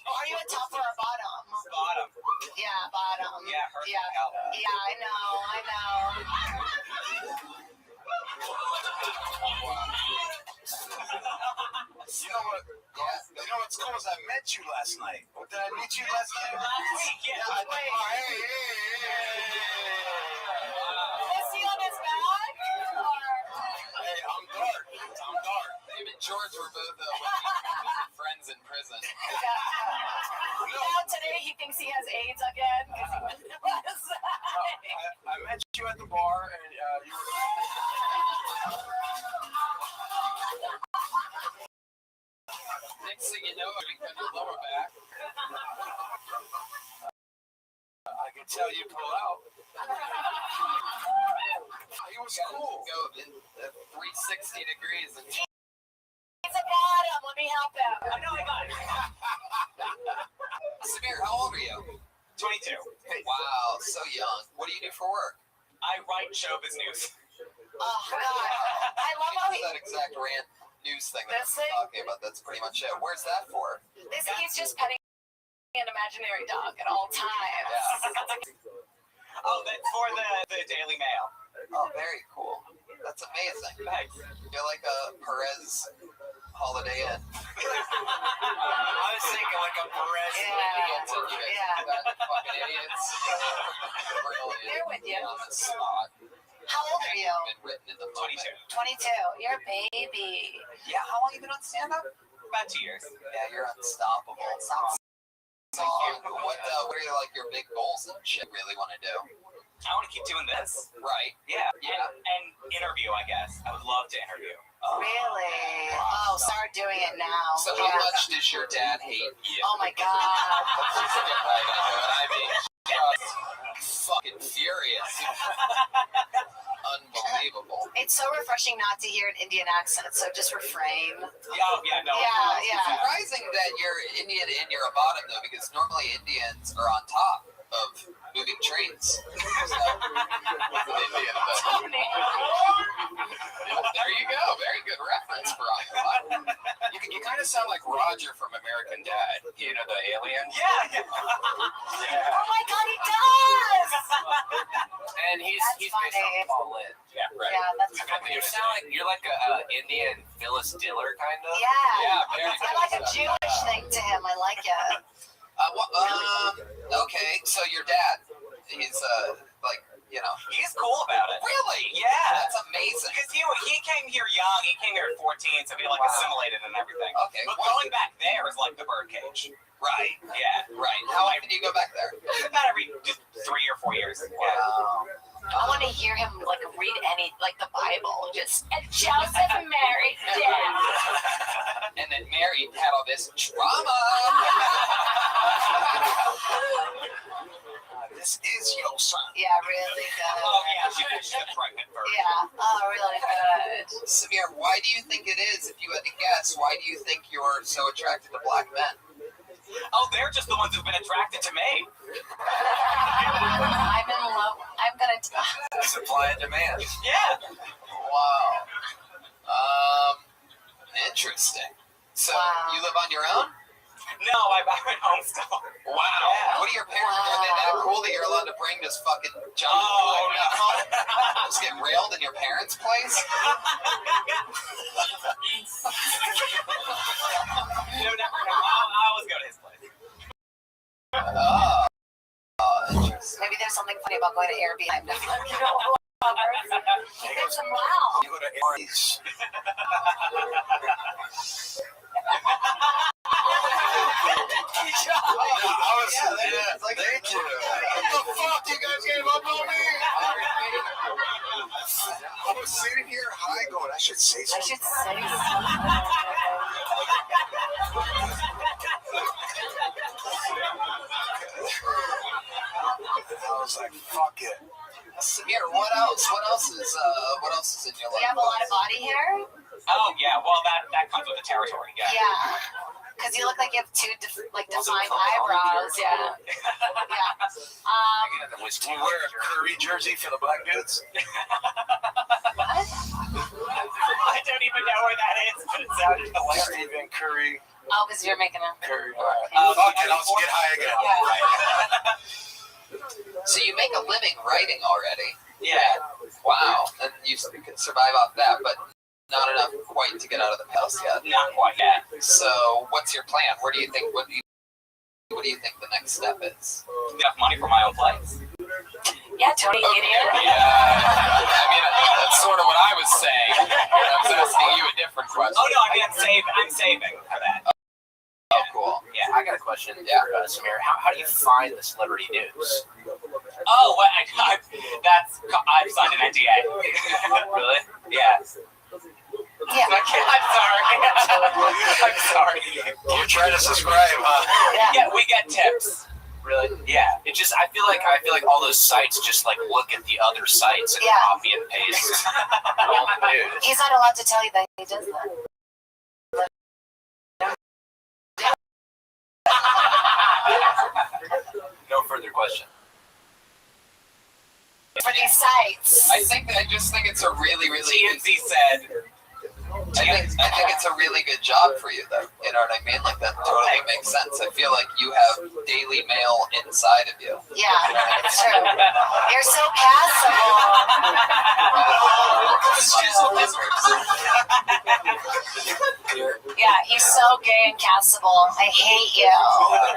Speaker 1: Are you a top or a bottom?
Speaker 6: Bottom.
Speaker 1: Yeah, bottom.
Speaker 6: Yeah, her.
Speaker 1: Yeah, I know.
Speaker 2: You know what's cool is I met you last night. Did I meet you last night?
Speaker 6: Last week, yeah.
Speaker 2: Hey.
Speaker 1: Is he on his back?
Speaker 2: Hey, I'm dark.
Speaker 4: Him and George were both friends in prison.
Speaker 1: Now today he thinks he has AIDS again because he went to last night.
Speaker 2: I met you at the bar and you were.
Speaker 4: Next thing you know, I got your lower back.
Speaker 2: I can tell you pull out. He was cool.
Speaker 4: Go in 360 degrees and.
Speaker 1: He's a bottom. Let me help him.
Speaker 6: I know I got it.
Speaker 4: Samir, how old are you?
Speaker 6: 22.
Speaker 4: Wow, so young. What do you do for work?
Speaker 6: I write showbiz news.
Speaker 1: Oh God, I love how he.
Speaker 4: That exact rant news thing that
Speaker 1: This
Speaker 4: we're
Speaker 1: thing?
Speaker 4: talking about. That's pretty much it. Where's that for?
Speaker 1: He's just petting an imaginary dog at all times.
Speaker 6: Oh, that's for the Daily Mail.
Speaker 4: Oh, very cool. That's amazing.
Speaker 6: Thanks.
Speaker 4: You're like a Perez Holiday Inn.
Speaker 5: I was thinking like a Perez.
Speaker 4: Idiots and you guys do that, fucking idiots.
Speaker 1: They're with you.
Speaker 4: On the spot.
Speaker 1: How old are you?
Speaker 4: Been written in the
Speaker 6: 22.
Speaker 1: 22. You're a baby.
Speaker 4: Yeah, how long you been on stand-up?
Speaker 6: About 2 years.
Speaker 4: Yeah, you're unstoppable. What are your like your big goals and shit you really want to do?
Speaker 6: I want to keep doing this.
Speaker 4: Right.
Speaker 6: Yeah. And interview, I guess. I would love to interview.
Speaker 1: Really? Oh, start doing it now.
Speaker 4: So how much does your dad hate you?
Speaker 1: Oh my God.
Speaker 4: Let's just get right into it. I mean, just fucking furious. Unbelievable.
Speaker 1: It's so refreshing not to hear an Indian accent, so just refrain.
Speaker 6: No.
Speaker 4: It's surprising that you're Indian and you're a bottom, though, because normally Indians are on top of moving trains. There you go. Very good reference for on the bottom. You kind of sound like Roger from American Dad. You know, the alien?
Speaker 6: Yeah.
Speaker 1: Oh my God, he does!
Speaker 5: And he's based on Paul Lynn.
Speaker 4: Yeah, right.
Speaker 1: Yeah, that's
Speaker 5: You sound like you're like a Indian Phyllis Diller kind of.
Speaker 1: Yeah.
Speaker 4: Very
Speaker 1: I like a Jewish thing to him. I like it.
Speaker 4: Okay, so your dad, he's like, you know,
Speaker 6: He's cool about it.
Speaker 4: really?
Speaker 6: Yeah.
Speaker 4: That's amazing.
Speaker 6: Because he came here young. He came here at 14, so he like assimilated and everything.
Speaker 4: Okay.
Speaker 6: But going back there is like the birdcage.
Speaker 4: Right.
Speaker 6: Yeah.
Speaker 4: Right. How often do you go back there?
Speaker 6: About every 3 or 4 years.
Speaker 4: Wow.
Speaker 1: I want to hear him like read like the Bible. Just and Joseph married Dad.
Speaker 4: And then Mary had all this drama.
Speaker 2: This is your son.
Speaker 1: Yeah, really good.
Speaker 6: Oh yeah, she's the pregnant version.
Speaker 1: Yeah. Oh, really good.
Speaker 4: Samir, why do you think it is, if you had to guess, why do you think you're so attracted to black men?
Speaker 6: Oh, they're just the ones who've been attracted to me.
Speaker 1: I'm in love. I'm gonna.
Speaker 5: Supply and demand.
Speaker 6: Yeah.
Speaker 4: Wow. Interesting. So, you live on your own?
Speaker 6: No, I'm at home still.
Speaker 4: Wow. Yeah. What are your parents? Wow. Are they cool that you're allowed to bring this fucking junk?
Speaker 6: Oh, no.
Speaker 4: Just get railed in your parents' place?
Speaker 6: No, never. I always go to his place.
Speaker 4: Oh. Interesting.
Speaker 1: Maybe there's something funny about going to Airbnb. Wow.
Speaker 2: You go to Aries. Thank you. What the fuck? You guys gave up on me? I was sitting here high going, I should say something.
Speaker 1: I should say
Speaker 2: I was like, fuck it.
Speaker 4: Samir, what else? What else is in your life?
Speaker 1: You have a lot of body hair?
Speaker 6: Oh, yeah. Well, that comes with the territory. Yeah.
Speaker 1: Yeah. Because you look like you have two defined eyebrows. Yeah. Yeah.
Speaker 2: Do you wear a Curry jersey for the black dudes?
Speaker 1: What?
Speaker 6: I don't even know where that is, but it sounded hilarious.
Speaker 2: Stephen Curry.
Speaker 1: Oh, because you're making a
Speaker 2: Curry. Fuck it, I'll get high again.
Speaker 1: Yeah.
Speaker 4: So you make a living writing already?
Speaker 6: Yeah.
Speaker 4: Wow. And you can survive off that, but not enough quite to get out of the house yet.
Speaker 6: Not quite yet.
Speaker 4: So what's your plan? What do you think? What do you think the next step is?
Speaker 6: Enough money for my own place.
Speaker 1: Yeah, Tony, idiot.
Speaker 4: Yeah. I mean, that's sort of what I was saying. I was asking you a different question.
Speaker 6: Oh no, I mean I'm saving for that.
Speaker 4: Oh, cool.
Speaker 19: Yeah, I got a question for Samir. How do you find the celebrity news?
Speaker 6: Oh, well, I've signed an NDA.
Speaker 19: Really?
Speaker 6: Yeah.
Speaker 1: Yeah.
Speaker 6: I'm sorry. I'm sorry.
Speaker 2: You're trying to subscribe, huh?
Speaker 6: Yeah, we get tips.
Speaker 19: Really?
Speaker 6: Yeah.
Speaker 19: It just I feel like all those sites just like look at the other sites and copy and paste all the news.
Speaker 1: He's not allowed to tell you that he does that.
Speaker 19: No further question.
Speaker 1: For these sites.
Speaker 4: I just think it's a really
Speaker 6: TNC said.
Speaker 4: I think it's a really good job for you, though. You know what I mean? Like, that totally makes sense. I feel like you have Daily Mail inside of you.
Speaker 1: Yeah, it's true. You're so passable. Yeah, he's so gay and castable. I hate you.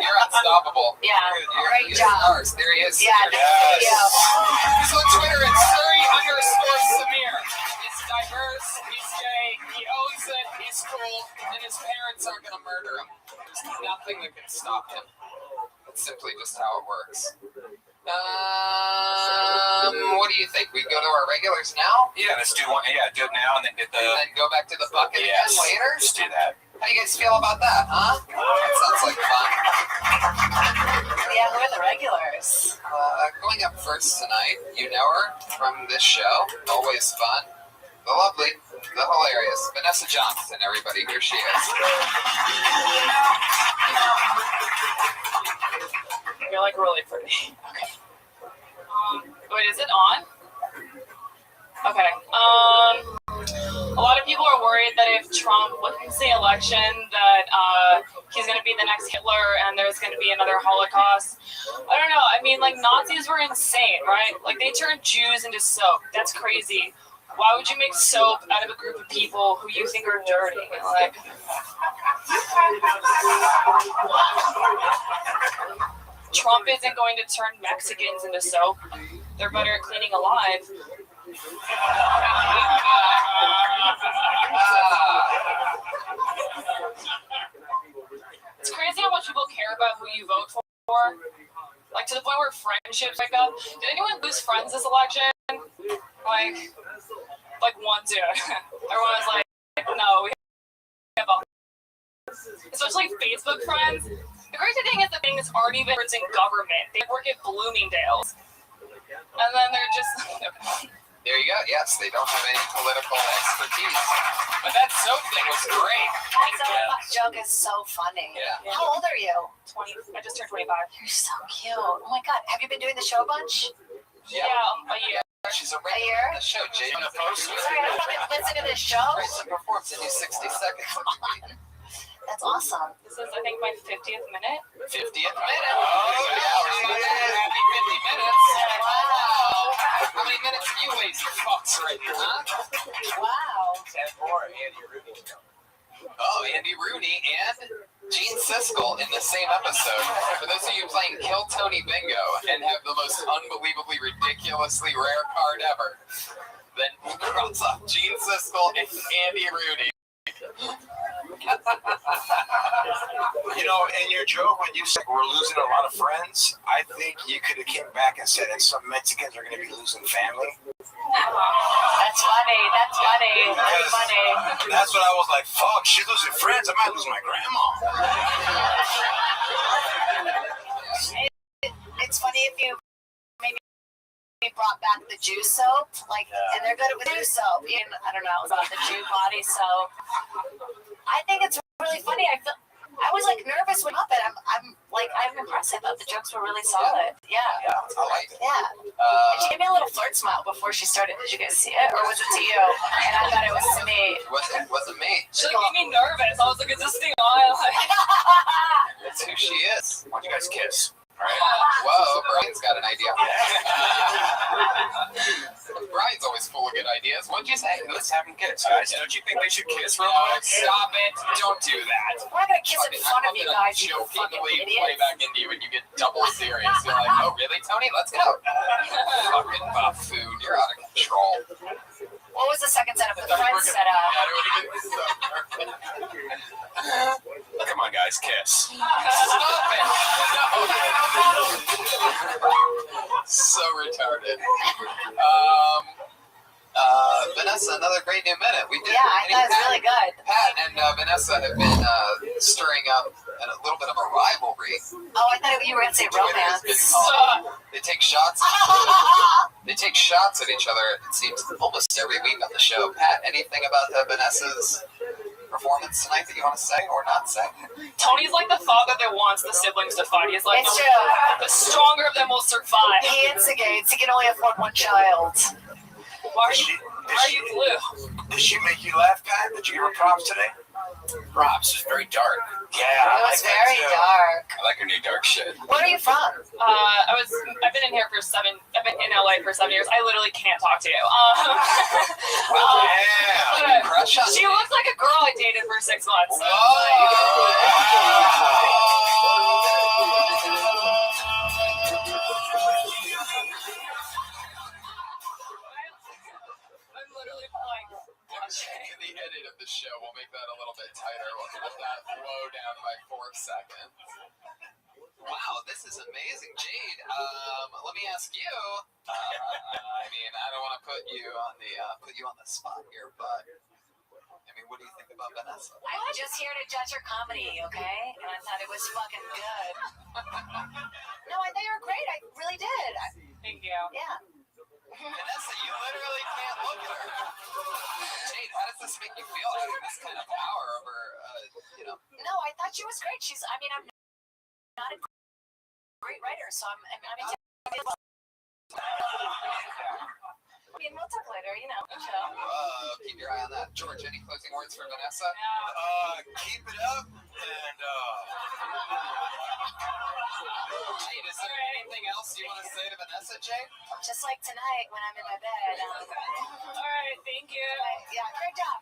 Speaker 4: You're unstoppable.
Speaker 1: Yeah, great job.
Speaker 4: There he is.
Speaker 1: Yeah, thank you.
Speaker 4: He's on Twitter. It's @Surrey_Samir. He's diverse. He's gay. He owns it. He's cool. And his parents aren't going to murder him. There's nothing that can stop him. That's simply just how it works. What do you think? We go to our regulars now?
Speaker 5: Yeah, let's do one. Yeah, do it now and then get the.
Speaker 4: And then go back to the bucket again later?
Speaker 5: Just do that.
Speaker 4: How do you guys feel about that, huh? That sounds like fun.
Speaker 1: Yeah, who are the regulars?
Speaker 4: Going up first tonight, you know her from this show. Always fun. The lovely, the hilarious Vanessa Johnson, everybody. Here she is.
Speaker 21: You're like really pretty. Okay. Wait, is it on? Okay. A lot of people are worried that if Trump wins the election, that he's going to be the next Hitler and there's going to be another Holocaust. I don't know. I mean, like, Nazis were insane, right? Like, they turned Jews into soap. That's crazy. Why would you make soap out of a group of people who you think are dirty? Like, Trump isn't going to turn Mexicans into soap. They're better at cleaning alive. It's crazy how much people care about who you vote for. Like, to the point where friendships break up. Did anyone lose friends this election? Like one dude. Everyone was like, no, we have a... Especially Facebook friends. The crazy thing is the things aren't even in government. They work at Bloomingdale's. And then they're just...
Speaker 4: There you go. Yes, they don't have any political expertise. But that soap thing was great.
Speaker 1: That joke is so funny.
Speaker 4: Yeah.
Speaker 1: How old are you?
Speaker 21: 20. I just turned 25.
Speaker 1: You're so cute. Oh my God. Have you been doing the show a bunch?
Speaker 21: Yeah, a year.
Speaker 4: She's a regular in the show. Jay
Speaker 1: Sorry, I haven't listened to this show.
Speaker 4: Grayson performs in 60 seconds.
Speaker 1: That's awesome.
Speaker 17: This is, I think, my 50th minute.
Speaker 4: 50th minute. Oh, yeah, we're about to have happy 50 minutes. Wow. How many minutes have you wasted, fucks, right now, huh?
Speaker 1: Wow.
Speaker 5: 10 more, Andy Rooney.
Speaker 4: Oh, Andy Rooney and Gene Siskel in the same episode. For those of you playing Kill Tony Bingo and have the most unbelievably, ridiculously rare card ever, then cross off Gene Siskel and Andy Rooney.
Speaker 10: You know, in your joke when you said we're losing a lot of friends, I think you could have came back and said that some Mexicans are going to be losing family.
Speaker 1: That's funny. That's funny. That's funny.
Speaker 10: That's what I was like, fuck, she's losing friends. I might lose my grandma.
Speaker 1: It's funny if you maybe brought back the Jew soap, like, and they're good with Jew soap. Even, I don't know about the Jew body soap. I think it's really funny. I was like nervous when up it. I'm impressed. I thought the jokes were really solid. Yeah.
Speaker 4: Yeah, I like it.
Speaker 1: Yeah. And she gave me a little flirt smile before she started. Did you guys see it, or was it to you? And I thought it was to me.
Speaker 4: It wasn't me.
Speaker 17: She made me nervous. I was like, is this thing on?
Speaker 4: That's who she is.
Speaker 10: Why don't you guys kiss?
Speaker 4: Right? Whoa, Brian's got an idea. Brian's always full of good ideas. What'd you say?
Speaker 5: Let's have them kiss, guys. Don't you think they should kiss real quick?
Speaker 4: Stop it. Don't do that.
Speaker 1: We're not gonna kiss in front of you guys, you fucking
Speaker 4: Jokingly
Speaker 1: idiots.
Speaker 4: play back into you and you get double serious. You're like, oh, really, Tony? Let's go. Fucking buffoon. You're out of control.
Speaker 1: What was the second setup? The front setup.
Speaker 5: Come on, guys, kiss.
Speaker 4: Stop it. So retarded. Vanessa, another great new minute. We did.
Speaker 1: Yeah, I thought it was really good.
Speaker 4: Pat and Vanessa have been stirring up a little bit of a rivalry.
Speaker 1: Oh, I thought you were gonna say romance.
Speaker 4: They take shots. They take shots at each other. It seems almost every week on the show. Pat, anything about Vanessa's performance tonight that you want to say or not say?
Speaker 17: Tony's like the father that wants the siblings to fight. He's like,
Speaker 1: It's true.
Speaker 17: The stronger of them will survive.
Speaker 1: He instigates. He can only afford one child.
Speaker 17: Why are you blue?
Speaker 10: Did she make you laugh, Pat? Did you give her props today?
Speaker 5: Props is very dark.
Speaker 10: Yeah,
Speaker 1: It was very dark.
Speaker 5: I like her new dark shit.
Speaker 1: Where are you from?
Speaker 17: I've been in here for I've been in LA for 7 years. I literally can't talk to you.
Speaker 4: Crush on
Speaker 17: She looks like a girl I dated for 6 months. So I'm literally like,
Speaker 4: In the edit of the show, we'll make that a little bit tighter. We'll cut that low down by 4 seconds. Wow, this is amazing, Jade. Let me ask you. I mean, I don't want to put you on the spot here, but I mean, what do you think about Vanessa?
Speaker 1: I'm just here to judge her comedy, okay? And I thought it was fucking good. No, I thought you were great. I really did.
Speaker 17: thank you.
Speaker 1: Yeah.
Speaker 4: Vanessa, you literally can't look at her. Jade, how does this make you feel having this kind of power over,
Speaker 1: No, I thought she was great. I'm not a great writer, so I mean, we'll talk later, chill.
Speaker 4: Keep your eye on that. George, any closing words for Vanessa?
Speaker 10: Keep it up, and
Speaker 4: Jade, is there anything else you want to say to Vanessa, Jade?
Speaker 1: Just like tonight when I'm in my bed.
Speaker 17: All right, thank you.
Speaker 1: Yeah, great job.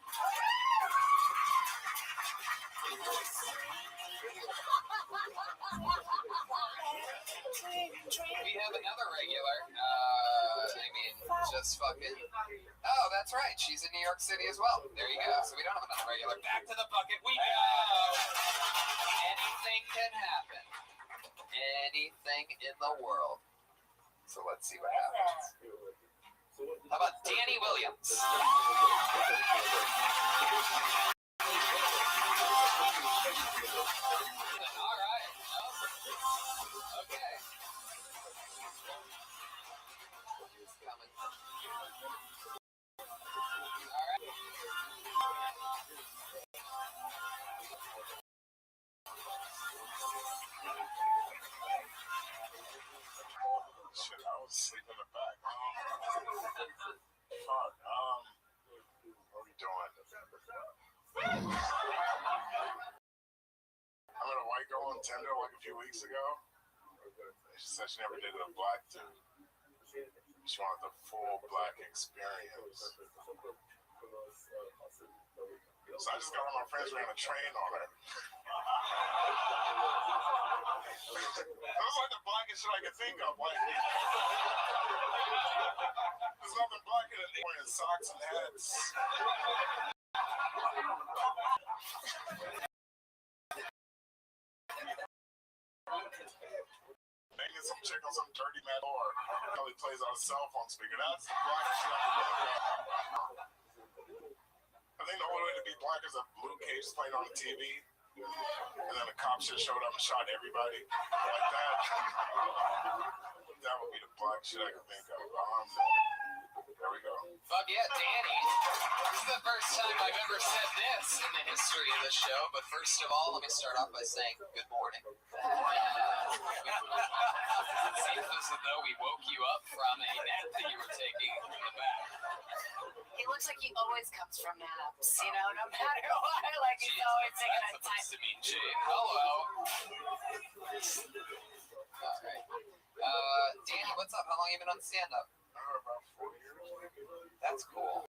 Speaker 4: We have another regular. Just fucking. Oh, that's right. She's in New York City as well. There you go. So we don't have another regular. Back to the bucket we go. Anything can happen. Anything in the world. So let's see what happens. How about Danny Williams? All right. Okay. He's coming.
Speaker 14: Shit, I was asleep in the back. Fuck. What are we doing?
Speaker 2: met a white girl on Tinder like a few weeks ago. She said she never dated a black dude. She wanted the full black experience. So I just got all my friends ran a train on her. That was like the blackest shit I could think of. Like, there's nothing blacker than wearing socks and hats. Maybe some chick on some dirty man or probably plays on a cell phone speaker. That's the blackest shit I can think of. I think the only way to be black is a blue cage playing on the TV, and then a cop just showed up and shot everybody like that. That would be the black shit I could think of. There we go.
Speaker 4: Fuck yeah, Danny. This is the first time I've ever said this in the history of the show, but first of all, let me start off by saying good morning. It seems as though we woke you up from a nap that you were taking in the back.
Speaker 1: He looks like he always comes from naps, you know, no matter what. Like he's always taking a time.
Speaker 4: Supposed to mean Jade. Hello. All right. Danny, what's up? How long have you been on stand-up?
Speaker 2: About 4 years.
Speaker 4: That's cool.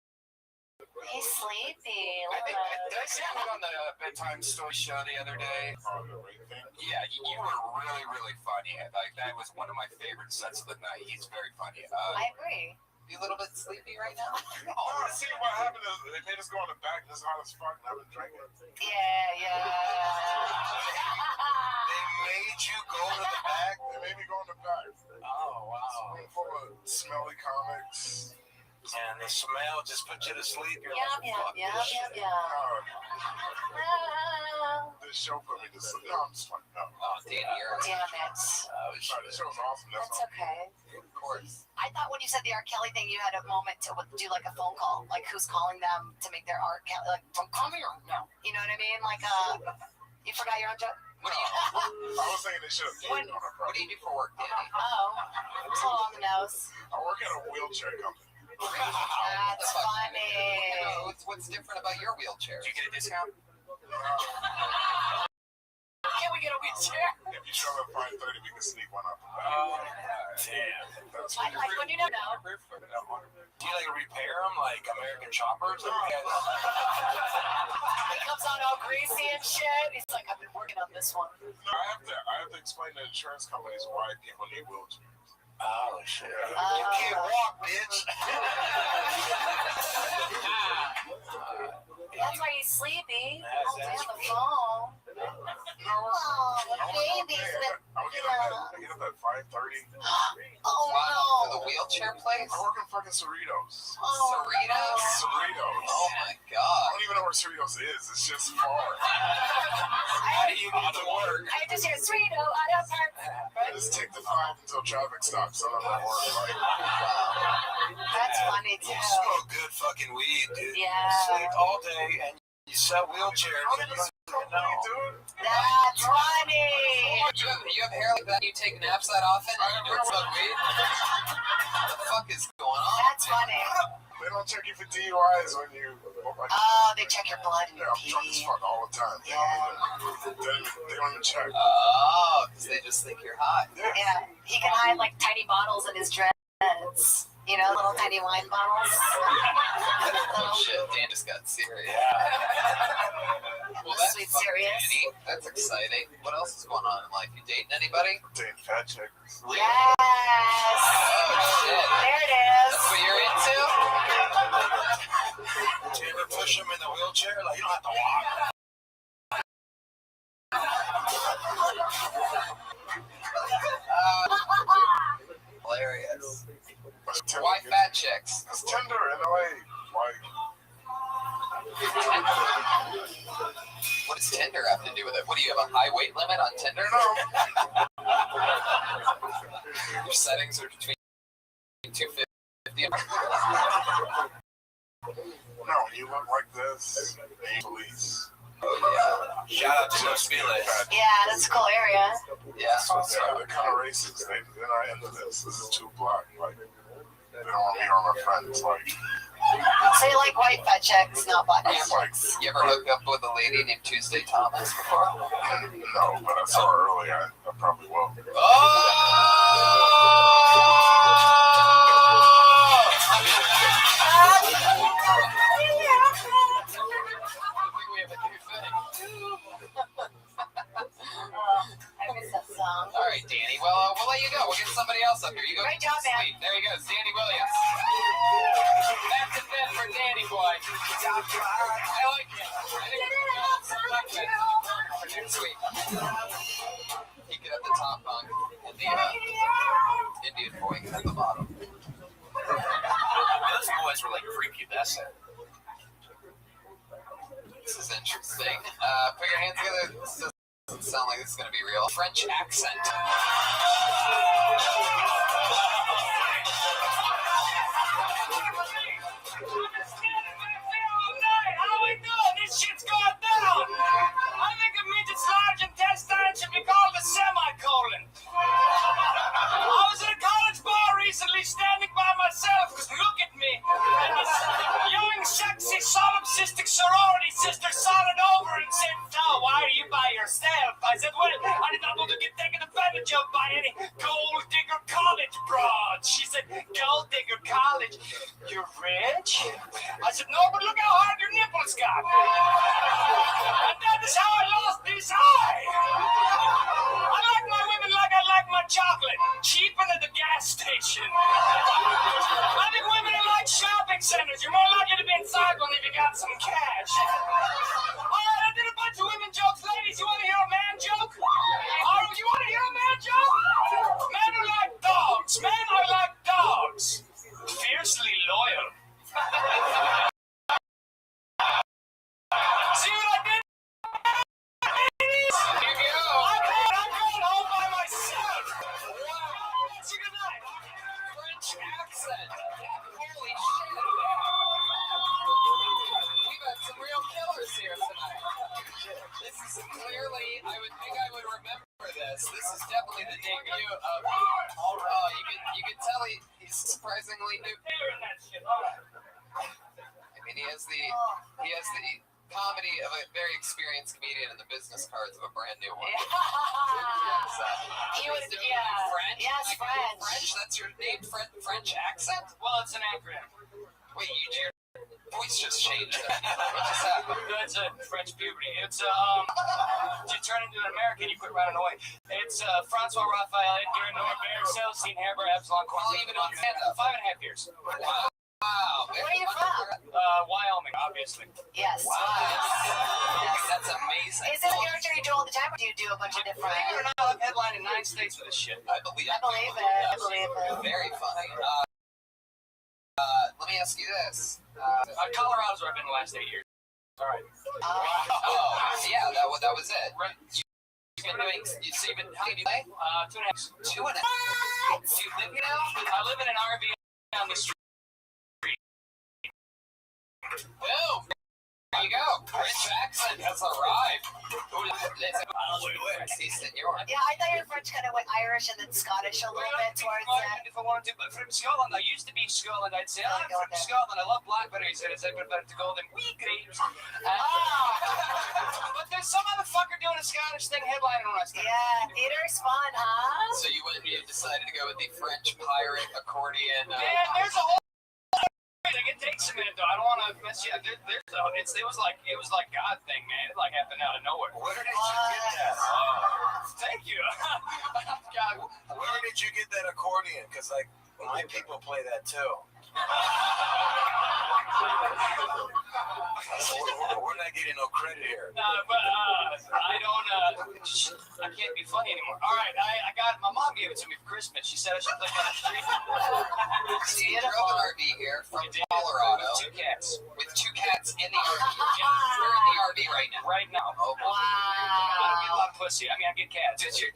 Speaker 1: He's sleepy.
Speaker 4: Did I see you on the bedtime story show the other day? Yeah, you were really, really funny. Like that was one of my favorite sets of the night. He's very funny.
Speaker 1: I agree.
Speaker 4: You a little bit sleepy right now?
Speaker 2: Oh, see what happened is they made us go in the back. This is hot as fuck, and I've been drinking.
Speaker 1: Yeah.
Speaker 2: They made you go to the back? They made me go in the back.
Speaker 5: Oh, wow.
Speaker 2: Room full of smelly comics.
Speaker 5: And the smell just put you to sleep. You're
Speaker 1: Yum.
Speaker 2: This show put me to sleep. No, I'm just like, no.
Speaker 4: Oh, Danny, you're...
Speaker 1: Damn it.
Speaker 2: Sorry, this show's awesome.
Speaker 1: That's okay.
Speaker 4: Of course.
Speaker 1: I thought when you said the R. Kelly thing, you had a moment to do like a phone call, like who's calling them to make their R. Kelly, like from call me or no? You know what I mean? Like, you forgot your own joke?
Speaker 2: No. I was thinking they should have
Speaker 1: What
Speaker 4: do you do for work, Danny?
Speaker 1: Oh, it's a little on the nose.
Speaker 2: I work at a wheelchair company.
Speaker 1: That's funny.
Speaker 4: What's different about your wheelchair?
Speaker 5: Did you get a discount?
Speaker 1: Can we get a wheelchair?
Speaker 2: If you show up at 5:30, we can sneak one up.
Speaker 5: Oh, damn.
Speaker 1: I like when you don't know.
Speaker 5: Do you like repair them like American choppers?
Speaker 1: He comes on all greasy and shit. He's like, I've been working on this one.
Speaker 2: No, I have to explain to insurance companies why people need wheelchairs.
Speaker 5: Oh, shit.
Speaker 2: You can't walk, bitch.
Speaker 1: That's why he's sleepy.
Speaker 5: That's
Speaker 1: On the phone. Oh, the baby's been.
Speaker 2: I get up at 5:30.
Speaker 1: Oh,
Speaker 4: For the
Speaker 1: no.
Speaker 4: wheelchair place?
Speaker 2: I work in fucking Cerritos.
Speaker 4: Cerritos?
Speaker 2: Cerritos.
Speaker 4: Oh my
Speaker 2: I
Speaker 4: god.
Speaker 2: don't even know where Cerritos is. It's just far.
Speaker 4: How do you get to work?
Speaker 1: I just hear Cerrito out of her.
Speaker 2: I just take the 5 until traffic stops. So I'm at work. Like,
Speaker 1: That's funny too.
Speaker 5: You smoke good fucking weed, dude.
Speaker 1: Yeah.
Speaker 5: You sleep all day and you sell wheelchairs. And you don't know.
Speaker 1: That's funny.
Speaker 4: You have hair like that? You take naps that often? And you don't smoke weed? What the fuck is going on?
Speaker 1: That's funny.
Speaker 2: they don't check you for DUIs when you.
Speaker 1: Oh, they check your blood and your
Speaker 2: I'm drunk as fuck all the time. They don't even check.
Speaker 4: Oh, because they just think you're hot.
Speaker 1: Yeah, he can hide like tiny bottles in his dreads. You know, little tiny wine bottles.
Speaker 4: Oh shit, Dan just got serious. Well, that's
Speaker 1: Sweet
Speaker 4: fucking
Speaker 1: serious.
Speaker 4: Danny. That's exciting. What else is going on in life? You dating anybody?
Speaker 2: Dating fat chicks.
Speaker 1: Yes.
Speaker 4: Oh shit.
Speaker 1: There it is.
Speaker 4: That's what you're into?
Speaker 5: Do you ever push them in the wheelchair? Like, you don't have to walk.
Speaker 4: Hilarious. Why fat chicks?
Speaker 2: It's Tinder in a way.
Speaker 4: What does Tinder have to do with it? What do you have, a high weight limit on Tinder? Your settings are between 250 and...
Speaker 2: No, you look like this. Police.
Speaker 4: Oh, yeah.
Speaker 5: Shout out to those feelings.
Speaker 1: Yeah, that's a cool area.
Speaker 4: Yeah.
Speaker 2: They're kind of racist. They're not into this. This is too black. Like, all me or my friends like.
Speaker 1: So you like white butt chicks, not black butt chicks?
Speaker 4: You ever hooked up with a lady named Tuesday Thomas before?
Speaker 2: No, but I saw her earlier. I probably will.
Speaker 1: I miss that song.
Speaker 4: All right, Danny. Well, we'll let you go. We'll get somebody else up here. You go.
Speaker 1: Great job, man.
Speaker 4: There you go. It's Danny Williams. That's a bit for Danny boy. I like it. I think for next week. He could have the top bunk and the Indian boy can have the bottom.
Speaker 5: Those boys were like freaky Bessa.
Speaker 4: This is interesting. Put your hands together. This doesn't sound like this is going to be real. French accent.
Speaker 6: This shit's going down. I think a midget's large intestine should be called a semicolon. I was at a college bar recently standing by myself, because look at me. And this young, sexy, solipsistic sorority sister sauntered over and said, "So, why are you by yourself?" I said, "Well, I did not want to get taken advantage of by any gold digger college broad." She said, "Gold digger college? You're rich?" I said, "No, but look how hard your nipples got." And that is how I lost this eye. I like my women like I like my chocolate, cheap and at the gas station. I think women are like shopping centers. You're more likely to be inside one if you got some cash. All right, I did a bunch of women jokes. Ladies, you want to hear a man joke? You want to hear a man joke? Men are like dogs. Men are like dogs. Fiercely loyal. See what I did? Here you go. I'm going home by myself. Wow. See, good night.
Speaker 4: French accent. Holy shit. We've had some real killers here tonight. This is clearly, I would think I would remember this. This is definitely the debut of, you can tell he's surprisingly new. I mean, he has the comedy of a very experienced comedian and the business cards of a brand new one.
Speaker 1: He was,
Speaker 4: French?
Speaker 1: Yes, French.
Speaker 4: French? That's your name? French accent?
Speaker 6: Well, it's an acronym.
Speaker 4: Wait, your voice just changed. What just happened?
Speaker 6: It's a French puberty. It's you turn into an American, you quit running away. It's Francois Raphael, Edgar Norbert, Celestine Herbert, Epsilon Quantum.
Speaker 4: Even on Santa.
Speaker 6: 5.5 years.
Speaker 4: Wow.
Speaker 1: Where are you from?
Speaker 6: Wyoming, obviously.
Speaker 1: Yes.
Speaker 4: Wow. That's amazing.
Speaker 1: Is it a character you do all the time, or do you do a bunch of different?
Speaker 6: Believe it or not, I've headlined in 9 states with this shit.
Speaker 4: I believe it.
Speaker 1: I believe it.
Speaker 4: Very funny. Let me ask you this.
Speaker 6: Colorado's where I've been the last 8 years. All right.
Speaker 4: Yeah, that was it. Right. You've been doing. You've been. How did you play? 2.5. 2.5. Do you live here now?
Speaker 6: I live in an RV on the street.
Speaker 4: Boom. There you go. French accent has arrived.
Speaker 1: Yeah, I thought you were French, kind of like Irish and then Scottish a little bit towards that.
Speaker 6: If I wanted to, but from Scotland, I used to be in Scotland. I'd say, I'm from Scotland. I love blackberries. And I prefer to call them wee grapes. But there's some motherfucker doing a Scottish thing headlining on us.
Speaker 1: Yeah, theater's fun, huh?
Speaker 4: So you decided to go with the French pirate accordion.
Speaker 6: Man, there's a whole. It takes a minute though. I don't want to mess you up. It was like God thing, man. It like happened out of nowhere.
Speaker 5: Where did you get that?
Speaker 6: Thank you.
Speaker 5: God, where did you get that accordion? Because like my people play that too. We're not getting no credit here.
Speaker 6: But I can't be funny anymore. All right, I got my mom gave it to me for Christmas. She said I should play on the street.
Speaker 4: See, you drove an RV here from Colorado.
Speaker 6: With 2 cats.
Speaker 4: With 2 cats in the RV. We're in the RV right now.
Speaker 6: Right now.
Speaker 4: Oh,
Speaker 1: wow.
Speaker 6: I don't get a lot of pussy. I mean, I get cats.
Speaker 5: Does your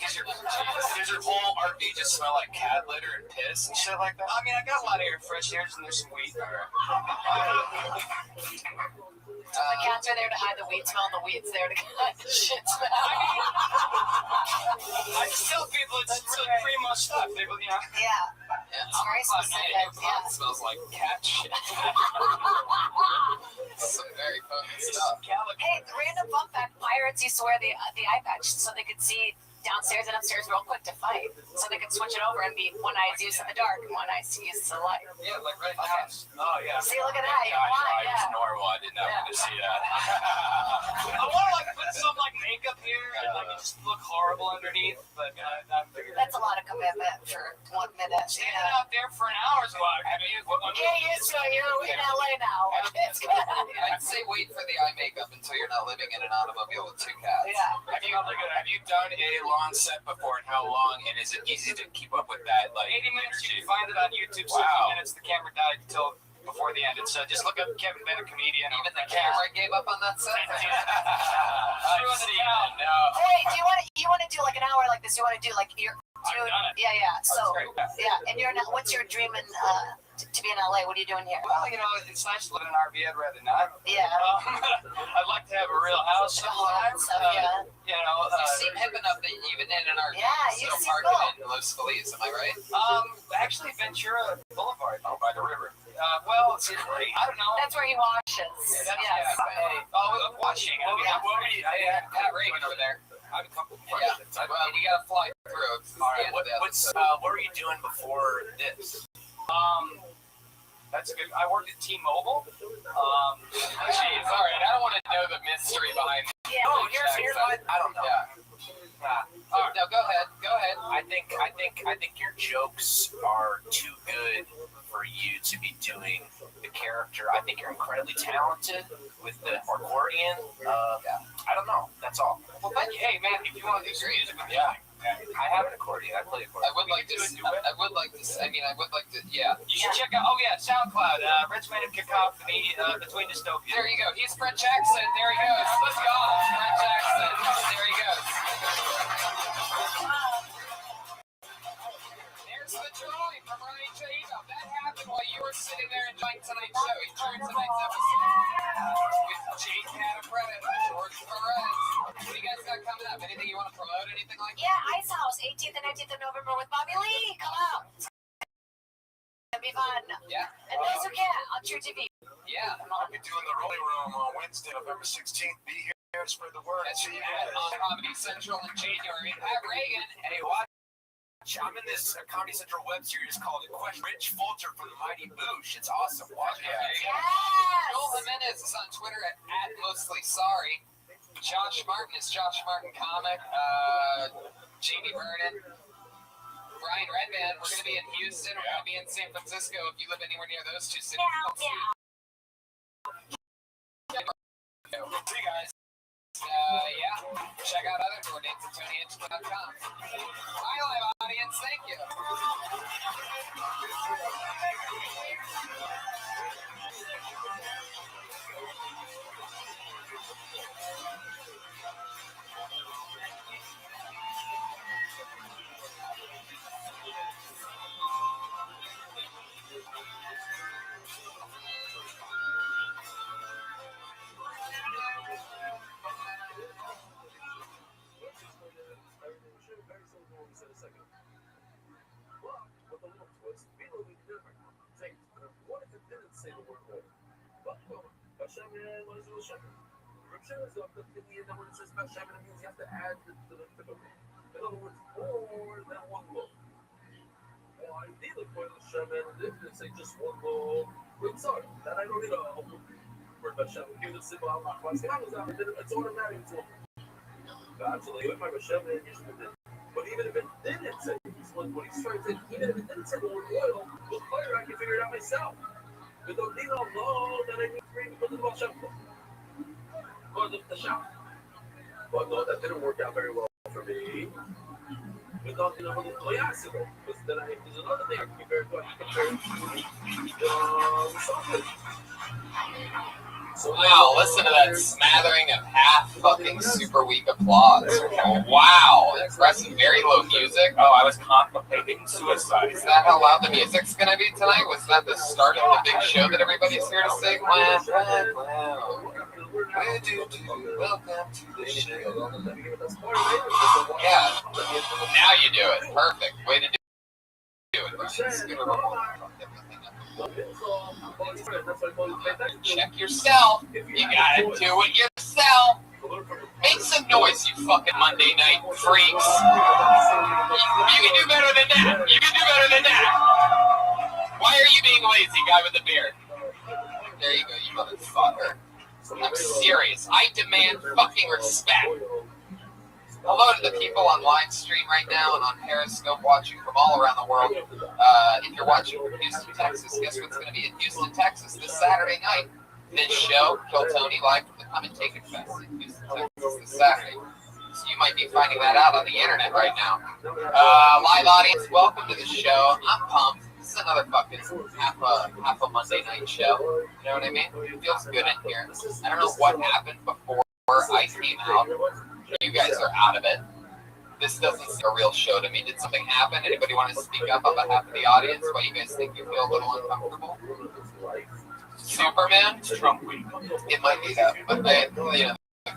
Speaker 5: whole RV just smell like cat litter and piss and shit like that?
Speaker 6: I mean, I got a lot of air fresheners and there's some weed.
Speaker 1: The cats are there to hide the weed smell, and the weed's there to hide the shit smell.
Speaker 6: I just tell people it's really primo stuff. People, you know.
Speaker 1: Yeah. It's very specific. Yeah.
Speaker 4: It smells like cat shit. Some very potent stuff.
Speaker 1: Hey, random fun fact: pirates used to wear the eye patch so they could see downstairs and upstairs real quick to fight, so they could switch it over and be one eye is used in the dark and one eye is used in the light.
Speaker 5: Yeah, like right now. Oh yeah.
Speaker 1: See, look at that. You
Speaker 5: Gosh,
Speaker 1: blind,
Speaker 5: I was
Speaker 1: yeah.
Speaker 5: normal. I did not want to see that.
Speaker 19: I want to like put some like makeup here and like just look horrible underneath, but I figured
Speaker 1: That's a lot of commitment for 1 minute.
Speaker 19: standing out there for an hour is like, I mean,
Speaker 1: Yeah, you're in LA now. It's good.
Speaker 4: I'd say wait for the eye makeup until you're not living in an automobile with 2 cats.
Speaker 1: Yeah.
Speaker 5: Have you done a long set before, and how long? And is it easy to keep up with that? Like
Speaker 19: 80 minutes. You can find it on YouTube. 60 minutes. The camera died until before the end. It's just look up Kevin Bennett comedian.
Speaker 4: Even the camera gave up on that set.
Speaker 1: Hey, do you want to do like an hour like this? You want to do like your yeah. So yeah, and what's your dream in to be in LA? What are you doing here?
Speaker 19: Well, you know, it's nice to live in an RV. I'd rather not.
Speaker 1: Yeah.
Speaker 19: I'd like to have a real house somewhere.
Speaker 1: Yeah.
Speaker 19: You know,
Speaker 4: you seem hip enough that even in an RV, you still park in Los Feliz. Am I right?
Speaker 19: Actually, Ventura Boulevard. Oh, by the river. Well, it's I don't know.
Speaker 1: That's where he washes.
Speaker 19: Yes. Washing.
Speaker 4: I had Pat Reagan over there.
Speaker 5: I have a couple questions.
Speaker 4: Yeah. Well, we gotta fly through.
Speaker 5: All right. What were you doing before this?
Speaker 19: That's good. I worked at T-Mobile.
Speaker 4: Jeez, all right. I don't want to know the mystery behind.
Speaker 1: Yeah.
Speaker 5: Oh, here's what I don't know.
Speaker 4: No, go ahead. Go ahead.
Speaker 5: I think your jokes are too good for you to be doing the character. I think you're incredibly talented with the accordion. I don't know. That's all.
Speaker 19: Well, thank you. Hey, man, if you want to do some music with me,
Speaker 5: I have an accordion. I play accordion.
Speaker 4: I would like to. Yeah.
Speaker 19: You should check out. Oh yeah, SoundCloud. Regimented Cacophony between dystopias.
Speaker 4: There you go. He's French accent. There he goes. Let's go. French accent. There he goes. There's the drawing from Ryan Chaino. That happened while you were sitting there enjoying tonight's show. He joined tonight's episode with Jake Catapret and George Perez. What do you guys got coming up? Anything you want to promote? Anything like that?
Speaker 1: Yeah, Ice House, 18th and 19th of November with Bobby Lee. Come out. It'll be fun.
Speaker 4: Yeah.
Speaker 1: And those who can on True TV.
Speaker 4: Yeah.
Speaker 2: I'll be doing the Rolling Room on Wednesday, November 16th. Be here, spread the word.
Speaker 4: That's on Comedy Central in January. Pat Reagan.
Speaker 5: Hey, watch. I'm in this Comedy Central web series called Rich Fulcher from the Mighty Boosh. It's awesome. Watch it.
Speaker 1: Yes.
Speaker 4: Joel Jimenez is on Twitter at Mostly Sorry. Josh Martin is Josh Martin Comic. Jamie Vernon. Brian Redband. We're going to be in Houston. We're going to be in San Francisco. If you live anywhere near those two cities. See you guys. Check out other tour dates at TonyHitchcock.com. Hi, live audience. Thank you.
Speaker 8: Say just one more sorry, that I don't need a word Hashem. Give it a simple Allah. It's automatic to actually if my Hashem but even if it didn't say when he's trying to say, even if it didn't say the word oil, with fire I can figure it out myself. With the need of law that I need to bring because of Hashem. Or the Hashem. But no, that didn't work out very well for me. Without the because then there's another thing I can be very good compared to
Speaker 4: Wow, listen to that smattering of half fucking super weak applause. Wow, impressive. Very low music.
Speaker 5: Oh, I was contemplating suicide.
Speaker 4: Is that how loud the music's gonna be tonight? Was that the start of the big show that everybody's here to sing? Wow. Welcome to the show. Yeah. Now you do it. Perfect. Way to do it. check yourself. You gotta do it yourself. Make some noise, you fucking Monday night freaks. You can do better than that. You can do better than that. Why are you being lazy, guy with the beard? There you go, you motherfucker. I'm serious. I demand fucking respect. Hello to the people on live stream right now and on Periscope watching from all around the world. If you're watching from Houston, Texas, guess what's going to be in Houston, Texas this Saturday night? This show, Kill Tony, live from the Come and Take It Fest in Houston, Texas this Saturday. So you might be finding that out on the internet right now. Live audience, welcome to the show. I'm pumped. This is another fucking half a Monday night show. You know what I mean? It feels good in here. I don't know what happened before I came out. You guys are out of it. This doesn't seem a real show to me. Did something happen? Anybody want to speak up on behalf of the audience? Why you guys think you feel a little uncomfortable? Superman? Trump week. It might be that. But the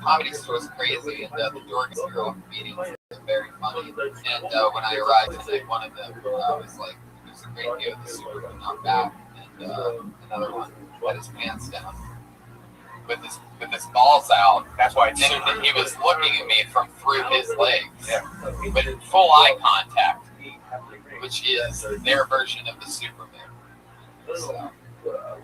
Speaker 4: comedy store is crazy, and the Dorgan Girl comedians are very funny. And when I arrived tonight, one of them was like, there's a great view of the Superman out back, and another one had his pants down. With his balls out. That's why he was looking at me from through his legs, with full eye contact, which is their version of the Superman. So,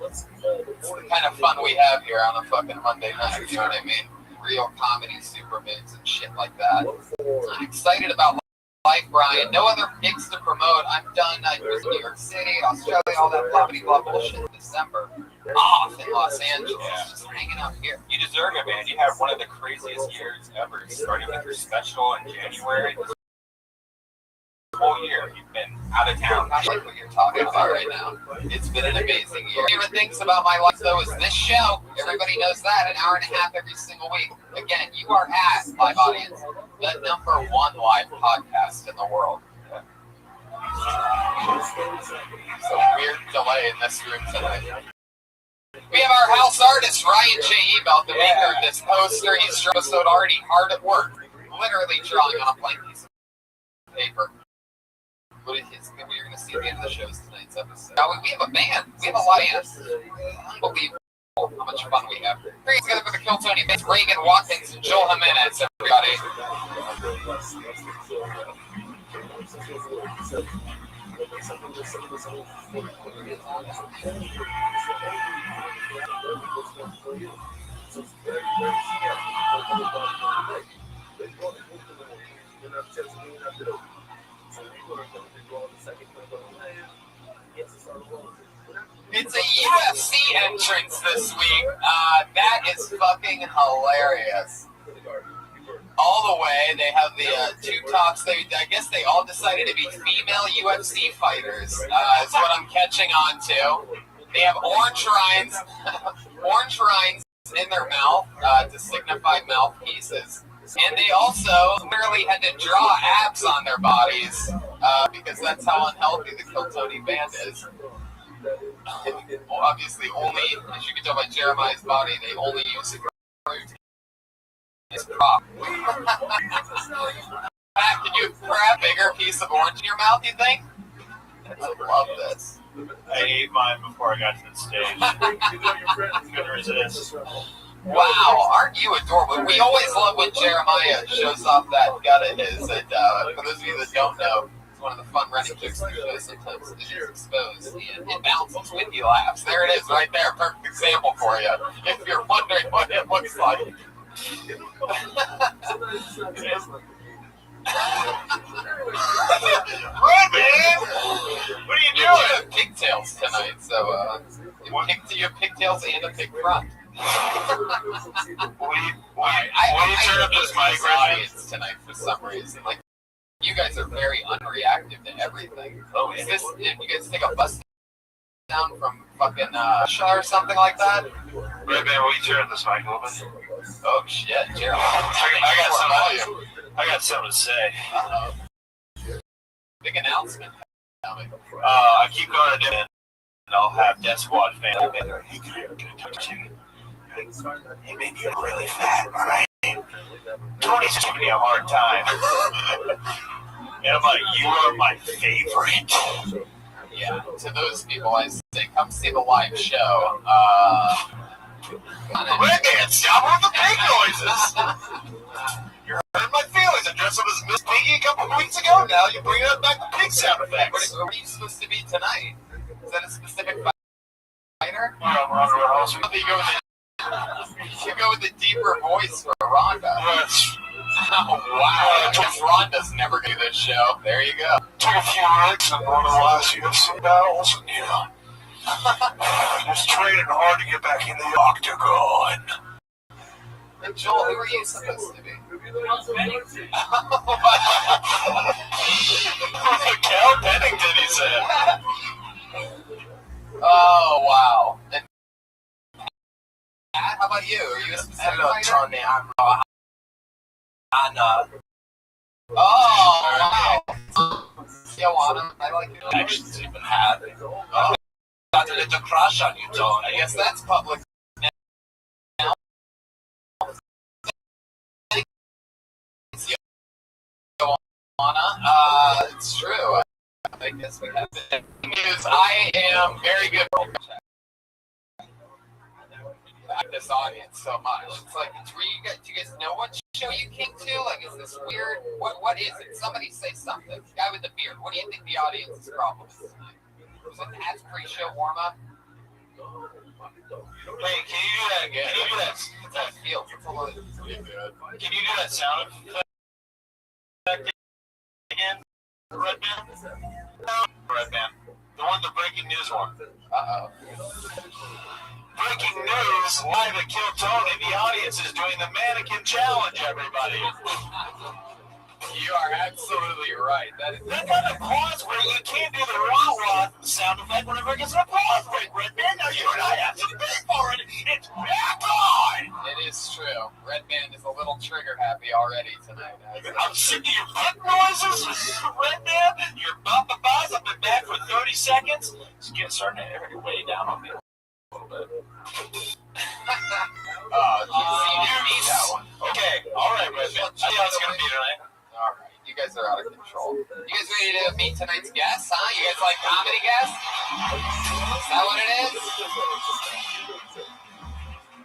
Speaker 4: it's the kind of fun we have here on a fucking Monday night. You know what I mean? Real comedy Supermans and shit like that. I'm excited about life, Brian. No other gigs to promote. I'm done. I was in New York City, Australia, all that blah blah bullshit in December. Off in Los Angeles, just hanging out here.
Speaker 5: You deserve it, man. You have one of the craziest years ever. Starting with your special in January. This whole year, you've been out of town.
Speaker 4: I like what you're talking about right now. It's been an amazing year. Favorite things about my life, though, is this show. Everybody knows that. An hour and a half every single week. Again, you are at, live audience, the #1 live podcast in the world. It's a weird delay in this room tonight. We have our house artist, Ryan J. Ebelt, the maker of this poster. He's already hard at work, literally drawing on a blank piece of paper. What is his, we're going to see at the end of the shows tonight's episode. Now, we have a band. We have a lot of bands. Unbelievable how much fun we have. Bring it together for the Kill Tony Bands. Reagan Watkins and Joel Jimenez, everybody. It's a UFC entrance this week. That is fucking hilarious. All the way, they have the two tops. I guess they all decided to be female UFC fighters. Is what I'm catching on to. They have orange rinds in their mouth to signify mouthpieces. And they also literally had to draw abs on their bodies because that's how unhealthy the Kill Tony band is. Obviously, only, as you can tell by Jeremiah's body, they only use fruit as prop. Matt, can you grab a bigger piece of orange in your mouth, you think? I love this.
Speaker 10: I ate mine before I got to the stage. Couldn't resist.
Speaker 4: Wow, aren't you adorable? We always love when Jeremiah shows off that gut of his. And for those of you that don't know, it's one of the fun running jokes of the show sometimes. It is exposed and it bounces when he laughs. There it is right there. Perfect example for you. If you're wondering what it looks like.
Speaker 10: Run, man! What are you doing?
Speaker 4: You have pigtails tonight, so you have pigtails and a pig front.
Speaker 10: Will you turn up this mic
Speaker 4: audience tonight for some reason? Like, you guys are very unreactive to everything. Oh, is this? Did you guys take a bus down from fucking Russia or something like that?
Speaker 10: Right, man, will you turn up this mic a little bit?
Speaker 4: Oh shit, Jeremy!
Speaker 10: I got something to say.
Speaker 4: Uh-oh. Big announcement coming.
Speaker 10: I keep going to dinner, and I'll have Death Squad fans. Hey, can I touch you? Hey, baby, you're really fat, alright? Tony's just giving me a hard time. And I'm like, you are my favorite.
Speaker 4: Yeah, to those people, I say, come see the live show.
Speaker 2: Redman, stop with the pig noises! You hurt my feelings. I dressed up as Miss Piggy a couple weeks ago. Now you're bringing up back the pig sound effects.
Speaker 4: What are you supposed to be tonight? Is that a specific fighter?
Speaker 2: You
Speaker 4: go with the deeper voice for Rhonda. Oh, wow. Rhonda's never going to do this show. There you go.
Speaker 2: Took a few licks in one of the last UFC battles, and just training hard to get back in the octagon.
Speaker 4: And Joel, who are you supposed to be?
Speaker 2: Cal Pennington, he said.
Speaker 4: Oh, wow. And Matt, how about you? Are you a specific
Speaker 5: Hello,
Speaker 4: fighter?
Speaker 5: Tony. I'm
Speaker 4: Oh, wow. Joanna, I like you.
Speaker 5: actions even had. Oh, got a little crush on you, Tony.
Speaker 4: I guess that's public now. Joanna, it's true. I guess we have it. Because I am very good. This audience so much. It's like, do you guys know what show you came to? Like, is this weird? What is it? Somebody say something. The guy with the beard. What do you think the audience's problem is tonight? Was it Pat's pre-show warm-up?
Speaker 2: Wait, can you do that again? Can you do that?
Speaker 4: It's that field. It's a little pretty good.
Speaker 2: Can you do that sound effect again? Redman? Redman. The one, the breaking news one.
Speaker 4: Uh-oh.
Speaker 2: Breaking news, live at Kill Tony. The audience is doing the mannequin challenge, everybody.
Speaker 4: You are absolutely right. That
Speaker 2: kind of pause break, you can't do the wah-wah sound effect whenever it gets a pause break, Redman. Now you and I have to pay for it. It's back on!
Speaker 4: It is true. Redman is a little trigger happy already tonight.
Speaker 2: I'm sick of your butt noises, Redman. Your ba-ba-bas. I've been back for 30 seconds. It's getting starting to every way down on me. Okay, alright, Redman. I know it's gonna be tonight.
Speaker 4: Alright, you guys are out of control. You guys ready to meet tonight's guests, huh? You guys like comedy guests? Is that what it is?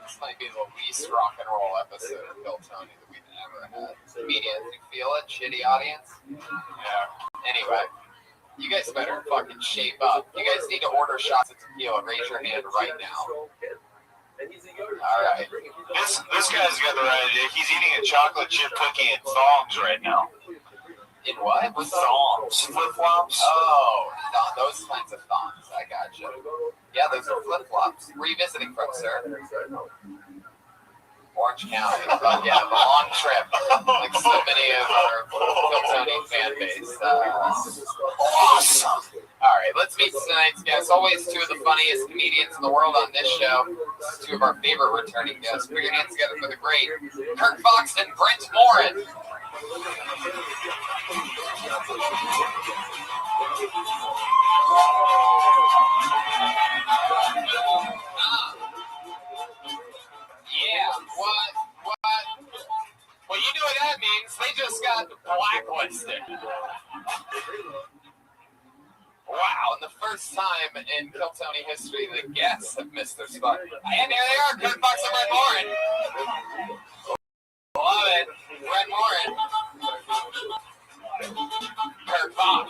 Speaker 4: This might be the least rock and roll episode of Bill Tony that we've ever had. Comedians, you feel it? Shitty audience? Yeah. Anyway. You guys better fucking shape up. You guys need to order shots of tequila. Raise your hand right now. All right.
Speaker 2: This guy's got the right idea. He's eating a chocolate chip cookie in thongs right now.
Speaker 4: In what?
Speaker 2: With thongs. Flip-flops.
Speaker 4: Oh, those kinds of thongs. I gotcha. Yeah, those are flip-flops. Where are you visiting from, sir? Orange County. Yeah, the long trip. Like so many of our Phil fan base. Awesome. All right, let's meet tonight's guests. Always two of the funniest comedians in the world on this show. Two of our favorite returning guests. Put your hands together for the great Kirk Fox and Brent Morin. Yeah, what? Well, you know what that means. They just got blacklisted. Wow, and the first time in Kill Tony history, the guests have missed their spot. And there they are, Kirk Fox and Brent Morin. Love it. Brent Morin. Kirk Fox.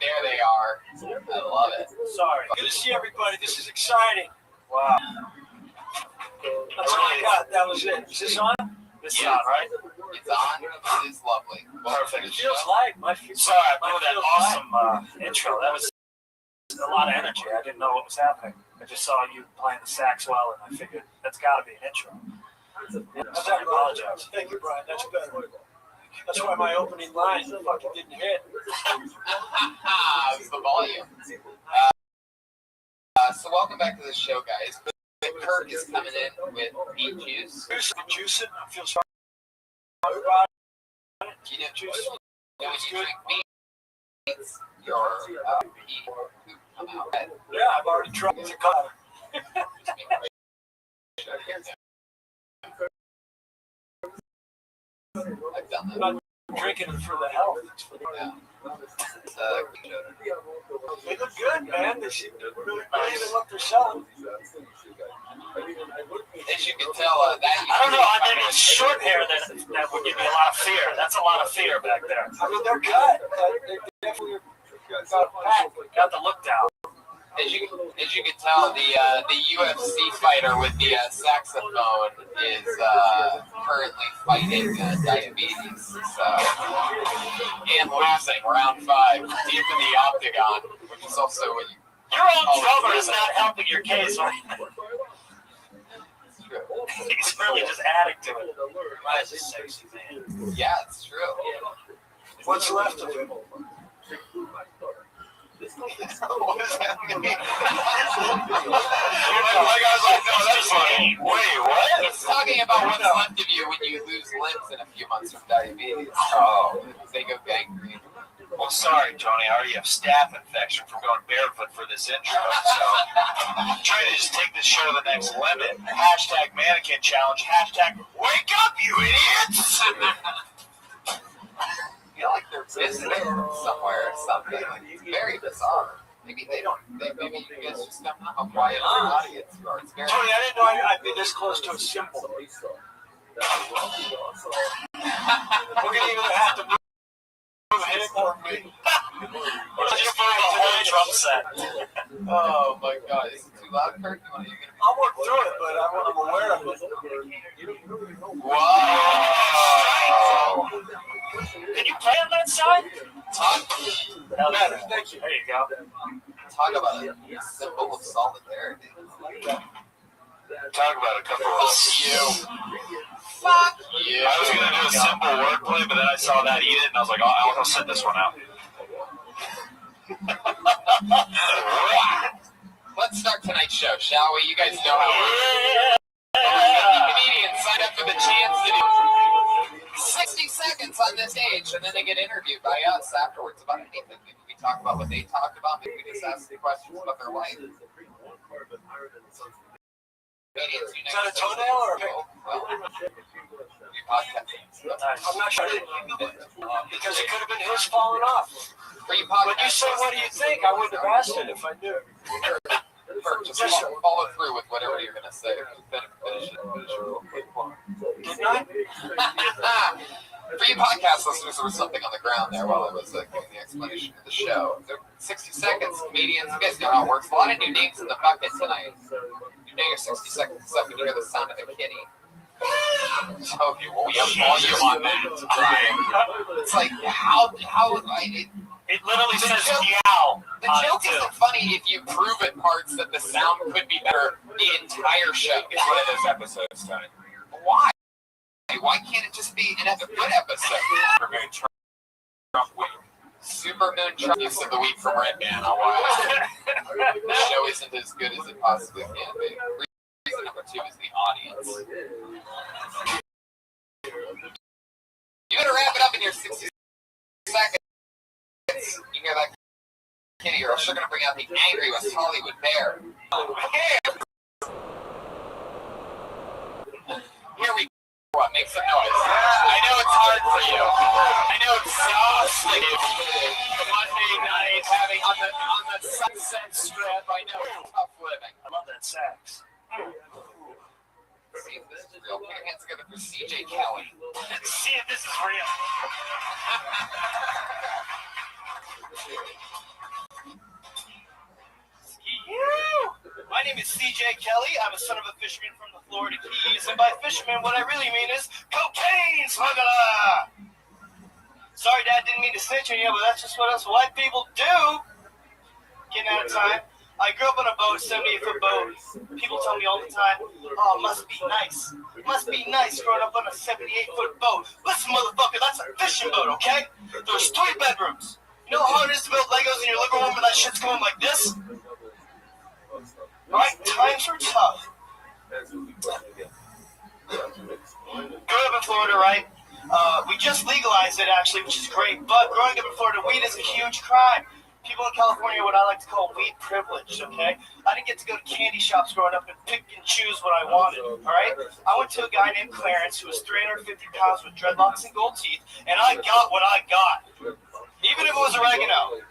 Speaker 4: There they are. I love it.
Speaker 19: Sorry. Good to see everybody. This is exciting. Wow. That's all I got. That was it. Is this on? This is on, right?
Speaker 4: It's on. It is lovely.
Speaker 19: Perfect. It feels like my
Speaker 2: Sorry, I blew that awesome
Speaker 19: intro. That was a lot of energy. I didn't know what was happening. I just saw you playing the sax well, and I figured that's got to be an intro. I apologize. Thank you, Brian. That's better. That's why my opening line fucking didn't hit.
Speaker 4: It was the volume. So welcome back to the show, guys. Kirk is coming in with beet juice.
Speaker 19: Juice it. I feel sorry about it.
Speaker 4: You know, juice. When you drink beets, your pee poop come out.
Speaker 19: Yeah, I've already tried the car.
Speaker 4: I've done that.
Speaker 19: I'm not drinking it for the health. It's for the They look good, man. They seem to really believe in what they're selling.
Speaker 4: As you can tell, that
Speaker 3: I don't know. I mean, it's short hair that would give me a lot of fear. That's a lot of fear back there.
Speaker 22: I mean, they're cut. They definitely
Speaker 3: got the look down.
Speaker 4: As you can tell, the UFC fighter with the saxophone is currently fighting diabetes, and losing round 5 deep in the octagon, which is also what
Speaker 3: your own drummer is not helping your case right now. He's really just adding to it. Rise is sexy, man.
Speaker 4: Yeah, it's true.
Speaker 22: What's left of him?
Speaker 4: What does that mean?
Speaker 2: Like I was like, no, that's funny. Wait, what?
Speaker 4: He's talking about what's left of you when you lose limbs in a few months from diabetes. Oh, they go gangrene.
Speaker 10: Well, sorry, Tony. I already have staph infection from going barefoot for this intro. So I'm trying to just take this show to the next limit. Hashtag mannequin challenge. Hashtag wake up, you idiots!
Speaker 4: I feel like they're visiting somewhere or something. Like, it's very bizarre. Maybe they don't. Maybe you guys just don't know how quiet the audience are. It's very.
Speaker 22: Tony, I didn't know I'd be this close to a symbol. We're gonna either have to move him or me.
Speaker 3: Or just find a whole drum set.
Speaker 4: Oh my God! Is it too loud, Kirk?
Speaker 22: I'll work through it, but I'm aware of it.
Speaker 4: Wow!
Speaker 3: Can you play on that side?
Speaker 22: Thank you.
Speaker 3: There you go.
Speaker 4: Talk about a symbol of solidarity.
Speaker 10: Talk about a couple of
Speaker 4: you. Fuck you.
Speaker 10: I was going to do a simple wordplay, but then I saw that eat it, and I was like, oh, I'll sit this one out.
Speaker 4: Let's start tonight's show, shall we? You guys know how we're 50 comedians signed up for the chance to do 60 seconds on this stage, and then they get interviewed by us afterwards about anything. Maybe we talk about what they talked about. Maybe we just ask them questions about their life. Comedians,
Speaker 22: Is that a toenail or a pick?
Speaker 4: Your podcast.
Speaker 22: I'm not sure. Because it could have been his falling off.
Speaker 4: For you
Speaker 22: When you say, what do you think? I wouldn't have asked it if I knew.
Speaker 4: Just follow through with whatever you're going to say. Finish it real quick.
Speaker 22: Didn't I?
Speaker 4: For you podcast listeners, there was something on the ground there while I was giving the explanation of the show. 60 seconds, comedians, you guys know how it works. A lot of new names in the bucket tonight. You know your 60 seconds is up when you hear the sound of a kitty. Okay, well, we have volume on that. It's like, how
Speaker 3: it literally says yow.
Speaker 4: The joke isn't funny if you prove at parts that the sound could be better the entire show.
Speaker 5: It's one of those episodes, Tony.
Speaker 4: Why? Why can't it just be a good episode?
Speaker 5: Supermoon Trump week.
Speaker 4: Supermoon Trump use of the week from Red Man. The show isn't as good as it possibly can be. Reason number 2 is the audience. You better wrap it up in your 60 seconds. You hear that kitty, or else you're going to bring out the angry West Hollywood bear. Here we go. Make some noise. I know it's hard for you. I know it's exhausting. Monday night having on the Sunset Strip. I know it's tough living.
Speaker 3: I love that sax.
Speaker 4: See if this is real. Put your hands together for CJ Kelly.
Speaker 3: See if this is real.
Speaker 22: My name is CJ Kelly. I'm a son of a fisherman from the Florida Keys. And by fisherman, what I really mean is cocaine smuggler. Sorry, Dad, didn't mean to snitch on you, but that's just what us white people do. Getting out of time. I grew up on a boat, 78-foot boat. People tell me all the time, oh, must be nice. Must be nice growing up on a 78-foot boat. Listen, motherfucker, that's a fishing boat, okay? There's 3 bedrooms. You know how hard it is to build Legos in your living room when that shit's going like this? Alright, times are tough. Grew up in Florida, right? We just legalized it, actually, which is great. But growing up in Florida, weed is a huge crime. People in California are what I like to call weed privilege, okay? I didn't get to go to candy shops growing up and pick and choose what I wanted, all right? I went to a guy named Clarence who was 350 pounds with dreadlocks and gold teeth, and I got what I got. Even if it was oregano.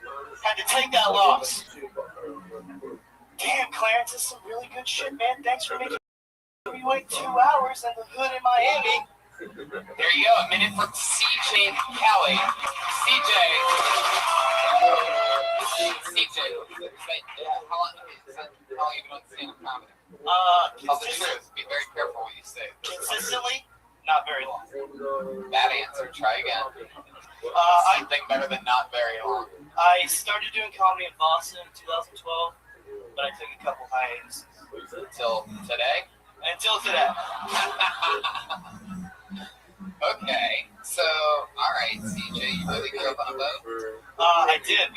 Speaker 22: Had to take that loss. Damn, Clarence, this is some really good shit, man. Thanks for making me we wait 2 hours in the hood in Miami.
Speaker 4: There you go, a minute for CJ Kelly. CJ, how long have you been on stand-up comedy? Tell the truth. Be very careful what you say.
Speaker 22: Consistently, not very long.
Speaker 4: Bad answer. Try again. Something better than not very long.
Speaker 22: I started doing comedy in Boston in 2012, but I took a couple hiatus.
Speaker 4: Until today?
Speaker 22: Until today.
Speaker 4: Okay, so, alright, CJ, you really grew up on a boat?
Speaker 22: I did.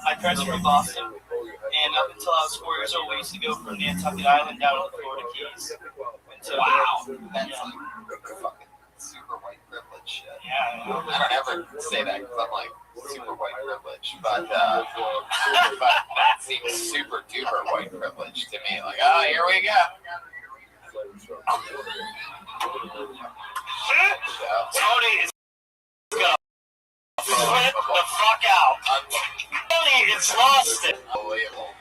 Speaker 22: My parents were in Boston, and up until I was 4 years old, we used to go from Nantucket Island down to the Florida Keys.
Speaker 4: Wow, that's like fucking super white privilege shit.
Speaker 22: Yeah,
Speaker 4: I don't ever say that because I'm like super white privilege, but that seems super duper white privilege to me. Like, oh, here we go.
Speaker 22: Tony is gonna flip the fuck out. Tony is lost it.
Speaker 4: Unbelievable.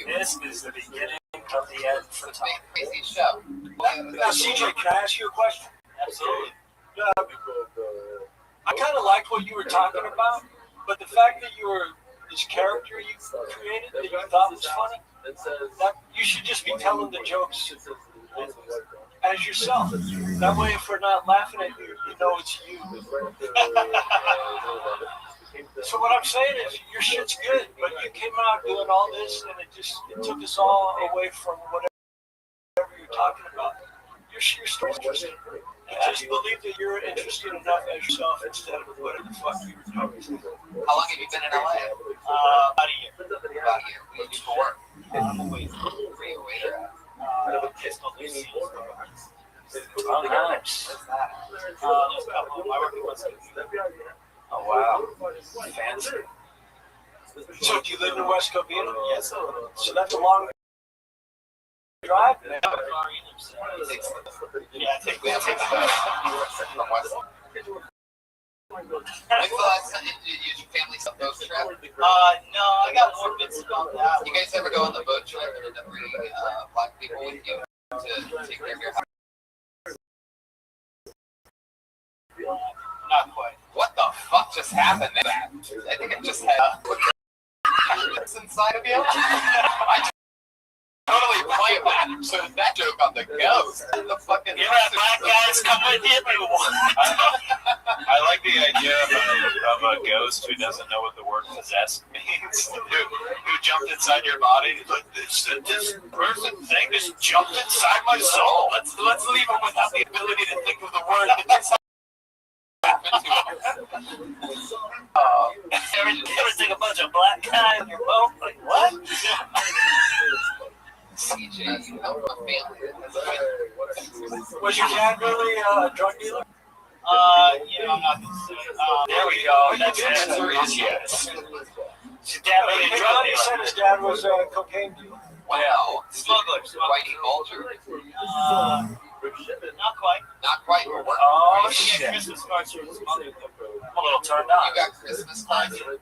Speaker 9: This is the beginning of the end for Tom.
Speaker 4: Crazy show.
Speaker 9: Now, CJ, can I ask you a question?
Speaker 22: Absolutely.
Speaker 9: I kind of liked what you were talking about, but the fact that this character you created that you thought was funny, that you should just be telling the jokes as yourself. That way, if we're not laughing at you, you know it's you. So what I'm saying is, your shit's good, but you came out doing all this, and it took us all away from whatever you're talking about. Your story's interesting. I just believe that you're interested enough as yourself instead of whatever the fuck you were doing.
Speaker 4: How long have you been in LA?
Speaker 22: About a year.
Speaker 4: About a year. What do you do for work?
Speaker 22: I'm a waiter.
Speaker 4: Where are you a waiter at?
Speaker 22: It's called Lucille's.
Speaker 9: Oh, nice.
Speaker 22: There's a couple of them. I work at West Coast.
Speaker 9: Oh, wow. Fancy. So, do you live in West Covina?
Speaker 22: Yes.
Speaker 9: So, that's a long drive?
Speaker 22: Yeah, it takes
Speaker 4: from West. When's the last time you used your family some boat trip?
Speaker 22: No, I got more bits about that.
Speaker 4: You guys ever go on the boat trip and end up bringing black people with you to take care of your house?
Speaker 22: Not quite.
Speaker 4: What the fuck just happened there? I think it just had what's inside of you? I totally played that. So that joke on the ghost. The fucking
Speaker 22: You have black guys come with you?
Speaker 10: I like the idea of a ghost who doesn't know what the word possessed means, who jumped inside your body. Like, this person thing just jumped inside my soul. Let's leave him without the ability to think of the word that just happened to him.
Speaker 22: Ever take a bunch of black guys in your boat? Like, what?
Speaker 4: CJ, you know my family.
Speaker 9: Was your dad really a drug dealer?
Speaker 22: I'm not gonna say.
Speaker 9: There we go.
Speaker 22: That's
Speaker 9: The answer is
Speaker 22: yes. Your dad really a drug
Speaker 9: He
Speaker 22: dealer.
Speaker 9: said his dad was a cocaine dealer.
Speaker 4: Wow.
Speaker 22: Smuggler.
Speaker 4: Whitey Bulger?
Speaker 22: Not quite.
Speaker 4: Not quite. We're working.
Speaker 9: Oh,
Speaker 22: You
Speaker 9: shit.
Speaker 22: get Christmas cards from his mother.
Speaker 9: I'm a little turned on.
Speaker 4: You got Christmas cards from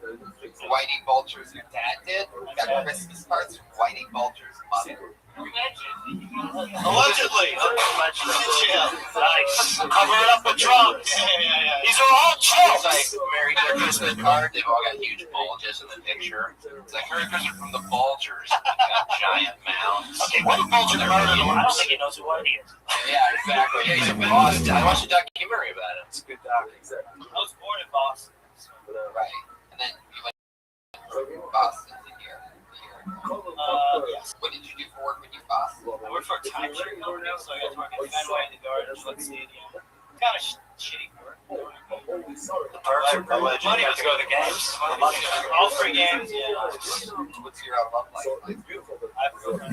Speaker 4: Whitey Bulger's your dad did? You got Christmas cards from Whitey Bulger's mother.
Speaker 22: Allegedly. Yeah. Nice. Cover it up with drugs. Yeah. These are all
Speaker 5: It's
Speaker 22: jokes.
Speaker 5: like Merry Christmas card. They've all got huge bulges in the picture. It's like Merry Christmas from the Bulgers. Got giant mounds.
Speaker 22: Okay, what the Bulger murdered him? I don't think he knows what it is.
Speaker 5: Yeah, exactly. Yeah, he's in Boston. I watched a documentary about it. It's a good doc.
Speaker 22: I was born in Boston.
Speaker 4: Right. And then you went to Boston to here.
Speaker 22: Yes.
Speaker 4: What did you do for work when you Boston?
Speaker 22: I worked for a timeshare company, so I got to work at Fenway in the Gardens, Gillette Stadium. Kind of shitty work.
Speaker 9: The perks are good.
Speaker 22: Money
Speaker 9: You have to go to the games. The money.
Speaker 22: All free games, yeah.
Speaker 4: What's your love life like?
Speaker 9: Oh, yeah.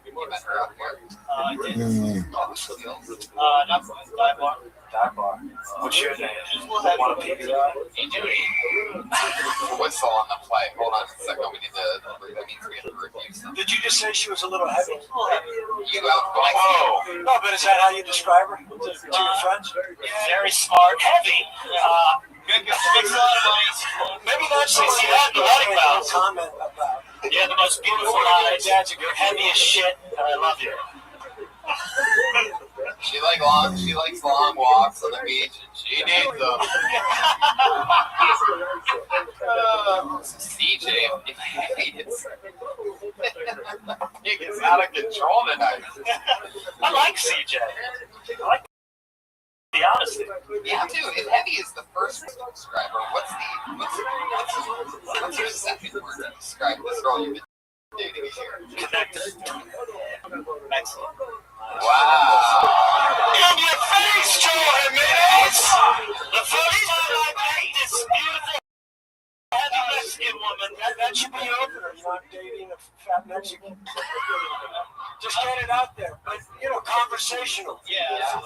Speaker 4: You met her out here?
Speaker 22: I did.
Speaker 4: All the skills.
Speaker 22: Not quite. Dive bar.
Speaker 9: Dive bar. What's your name? Want a pizza?
Speaker 4: You do whistle on the play. Hold on a second. We need to. That means we have to review something.
Speaker 9: Did you just say she was a little heavy?
Speaker 4: You outgoing?
Speaker 9: Oh, no, but is that how you describe her to your friends?
Speaker 22: Very smart. Heavy. Good. Makes a lot of money. Maybe not since you had the wedding vows.
Speaker 9: Comment about.
Speaker 22: Yeah, the most beautiful eyes. You're heavy as shit, and I love you.
Speaker 4: She likes long walks on the beach, and she needs them. CJ, it's out of control tonight.
Speaker 9: I like CJ. I like the honesty.
Speaker 4: Yeah, dude. If heavy is the first word to describe her, what's your second word to describe this girl you've been dating here?
Speaker 9: Connected. Excellent.
Speaker 4: Wow.
Speaker 22: In your face, Joe Jimenez! The first time I met this beautiful heavy Mexican woman,
Speaker 9: That should be your opener. You're not dating a fat Mexican. Just get it out there. But, conversational.
Speaker 22: yeah.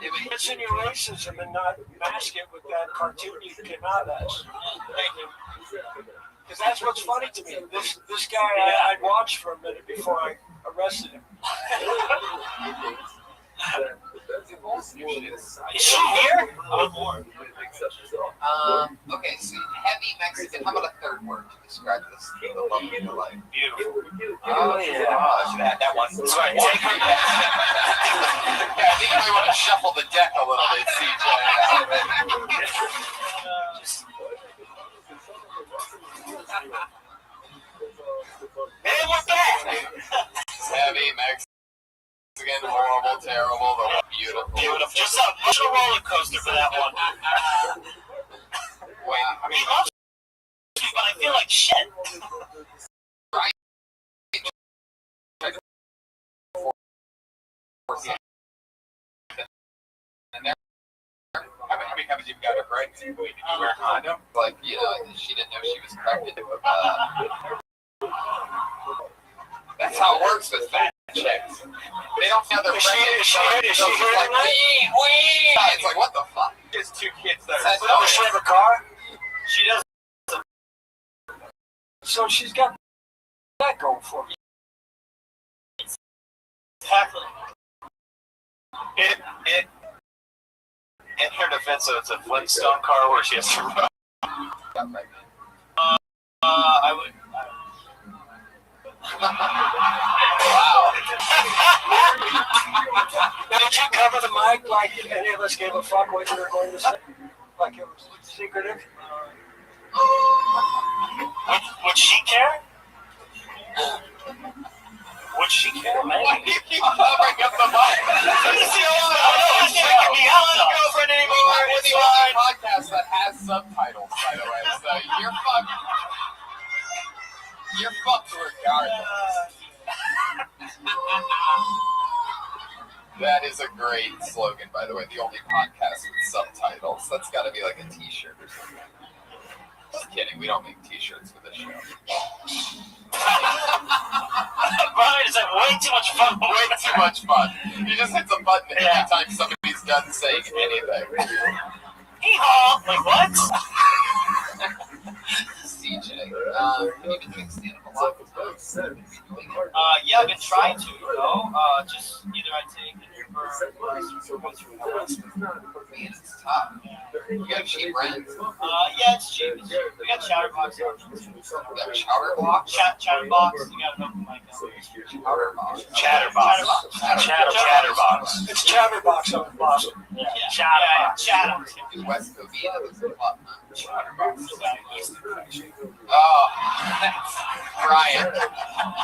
Speaker 9: It's in your racism and not mask it with that cartoon you came out as.
Speaker 22: Thank you.
Speaker 9: Because that's what's funny to me. This guy, I'd watch for a minute before I arrested him.
Speaker 22: Is she here? I'm bored.
Speaker 4: Okay, so heavy Mexican. How about a third word to describe this? The love of your life.
Speaker 22: Beautiful.
Speaker 4: Oh yeah.
Speaker 22: That one.
Speaker 4: Sorry, take her back. Yeah, I think you might want to shuffle the deck a little bit, CJ.
Speaker 22: And we're back.
Speaker 4: Heavy Mexican, horrible, terrible, but beautiful.
Speaker 22: Beautiful. Just a roller coaster for that one.
Speaker 4: Wow. I mean,
Speaker 22: He loves me, but I feel like shit.
Speaker 4: right. And there, how many times you've got her pregnant? Did you wear a condom? Like, she didn't know she was pregnant. That's how it works with fat chicks. They don't know they're pregnant.
Speaker 9: Is she here
Speaker 4: like,
Speaker 9: tonight?
Speaker 4: It's like, what the fuck?
Speaker 22: There's 2 kids there.
Speaker 9: Does she have a car?
Speaker 22: She does.
Speaker 9: So she's got that going for her.
Speaker 22: Exactly.
Speaker 10: In her defense, so it's a Flintstone car where she has to run.
Speaker 22: I would.
Speaker 4: Wow.
Speaker 9: Did you cover the mic like any of us gave a fuck what you were going to say? Like it was secretive?
Speaker 22: Would she care? Would she care? Maybe.
Speaker 4: Why do you keep covering up the mic?
Speaker 22: It's freaking me out. I'm not a girlfriend anymore.
Speaker 4: We're
Speaker 22: It's
Speaker 4: the only
Speaker 22: fine.
Speaker 4: podcast that has subtitles, by the way, so you're fucked. You're fucked regardless. That is a great slogan, by the way. The only podcast with subtitles. That's got to be like a T-shirt or something. Just kidding. We don't make T-shirts for this show.
Speaker 22: Brian is having way too much fun.
Speaker 4: Way too much fun. You just hit the button every time somebody's done saying anything.
Speaker 22: Hee-haw! Like what?
Speaker 4: CJ, have you been doing stand-up a lot?
Speaker 22: Yeah, I've been trying to, just either I take an Uber or once or once.
Speaker 4: Man, it's tough. You got cheap rent?
Speaker 22: Yeah, it's cheap. It's cheap. We got Chatterbox.
Speaker 4: Chatterbox?
Speaker 22: Chatterbox. You got an open mic.
Speaker 10: Chatterbox.
Speaker 9: It's Chatterbox up in Boston.
Speaker 22: Chatterbox.
Speaker 4: West Covina was a lot. Chatterbox. Oh, Brian.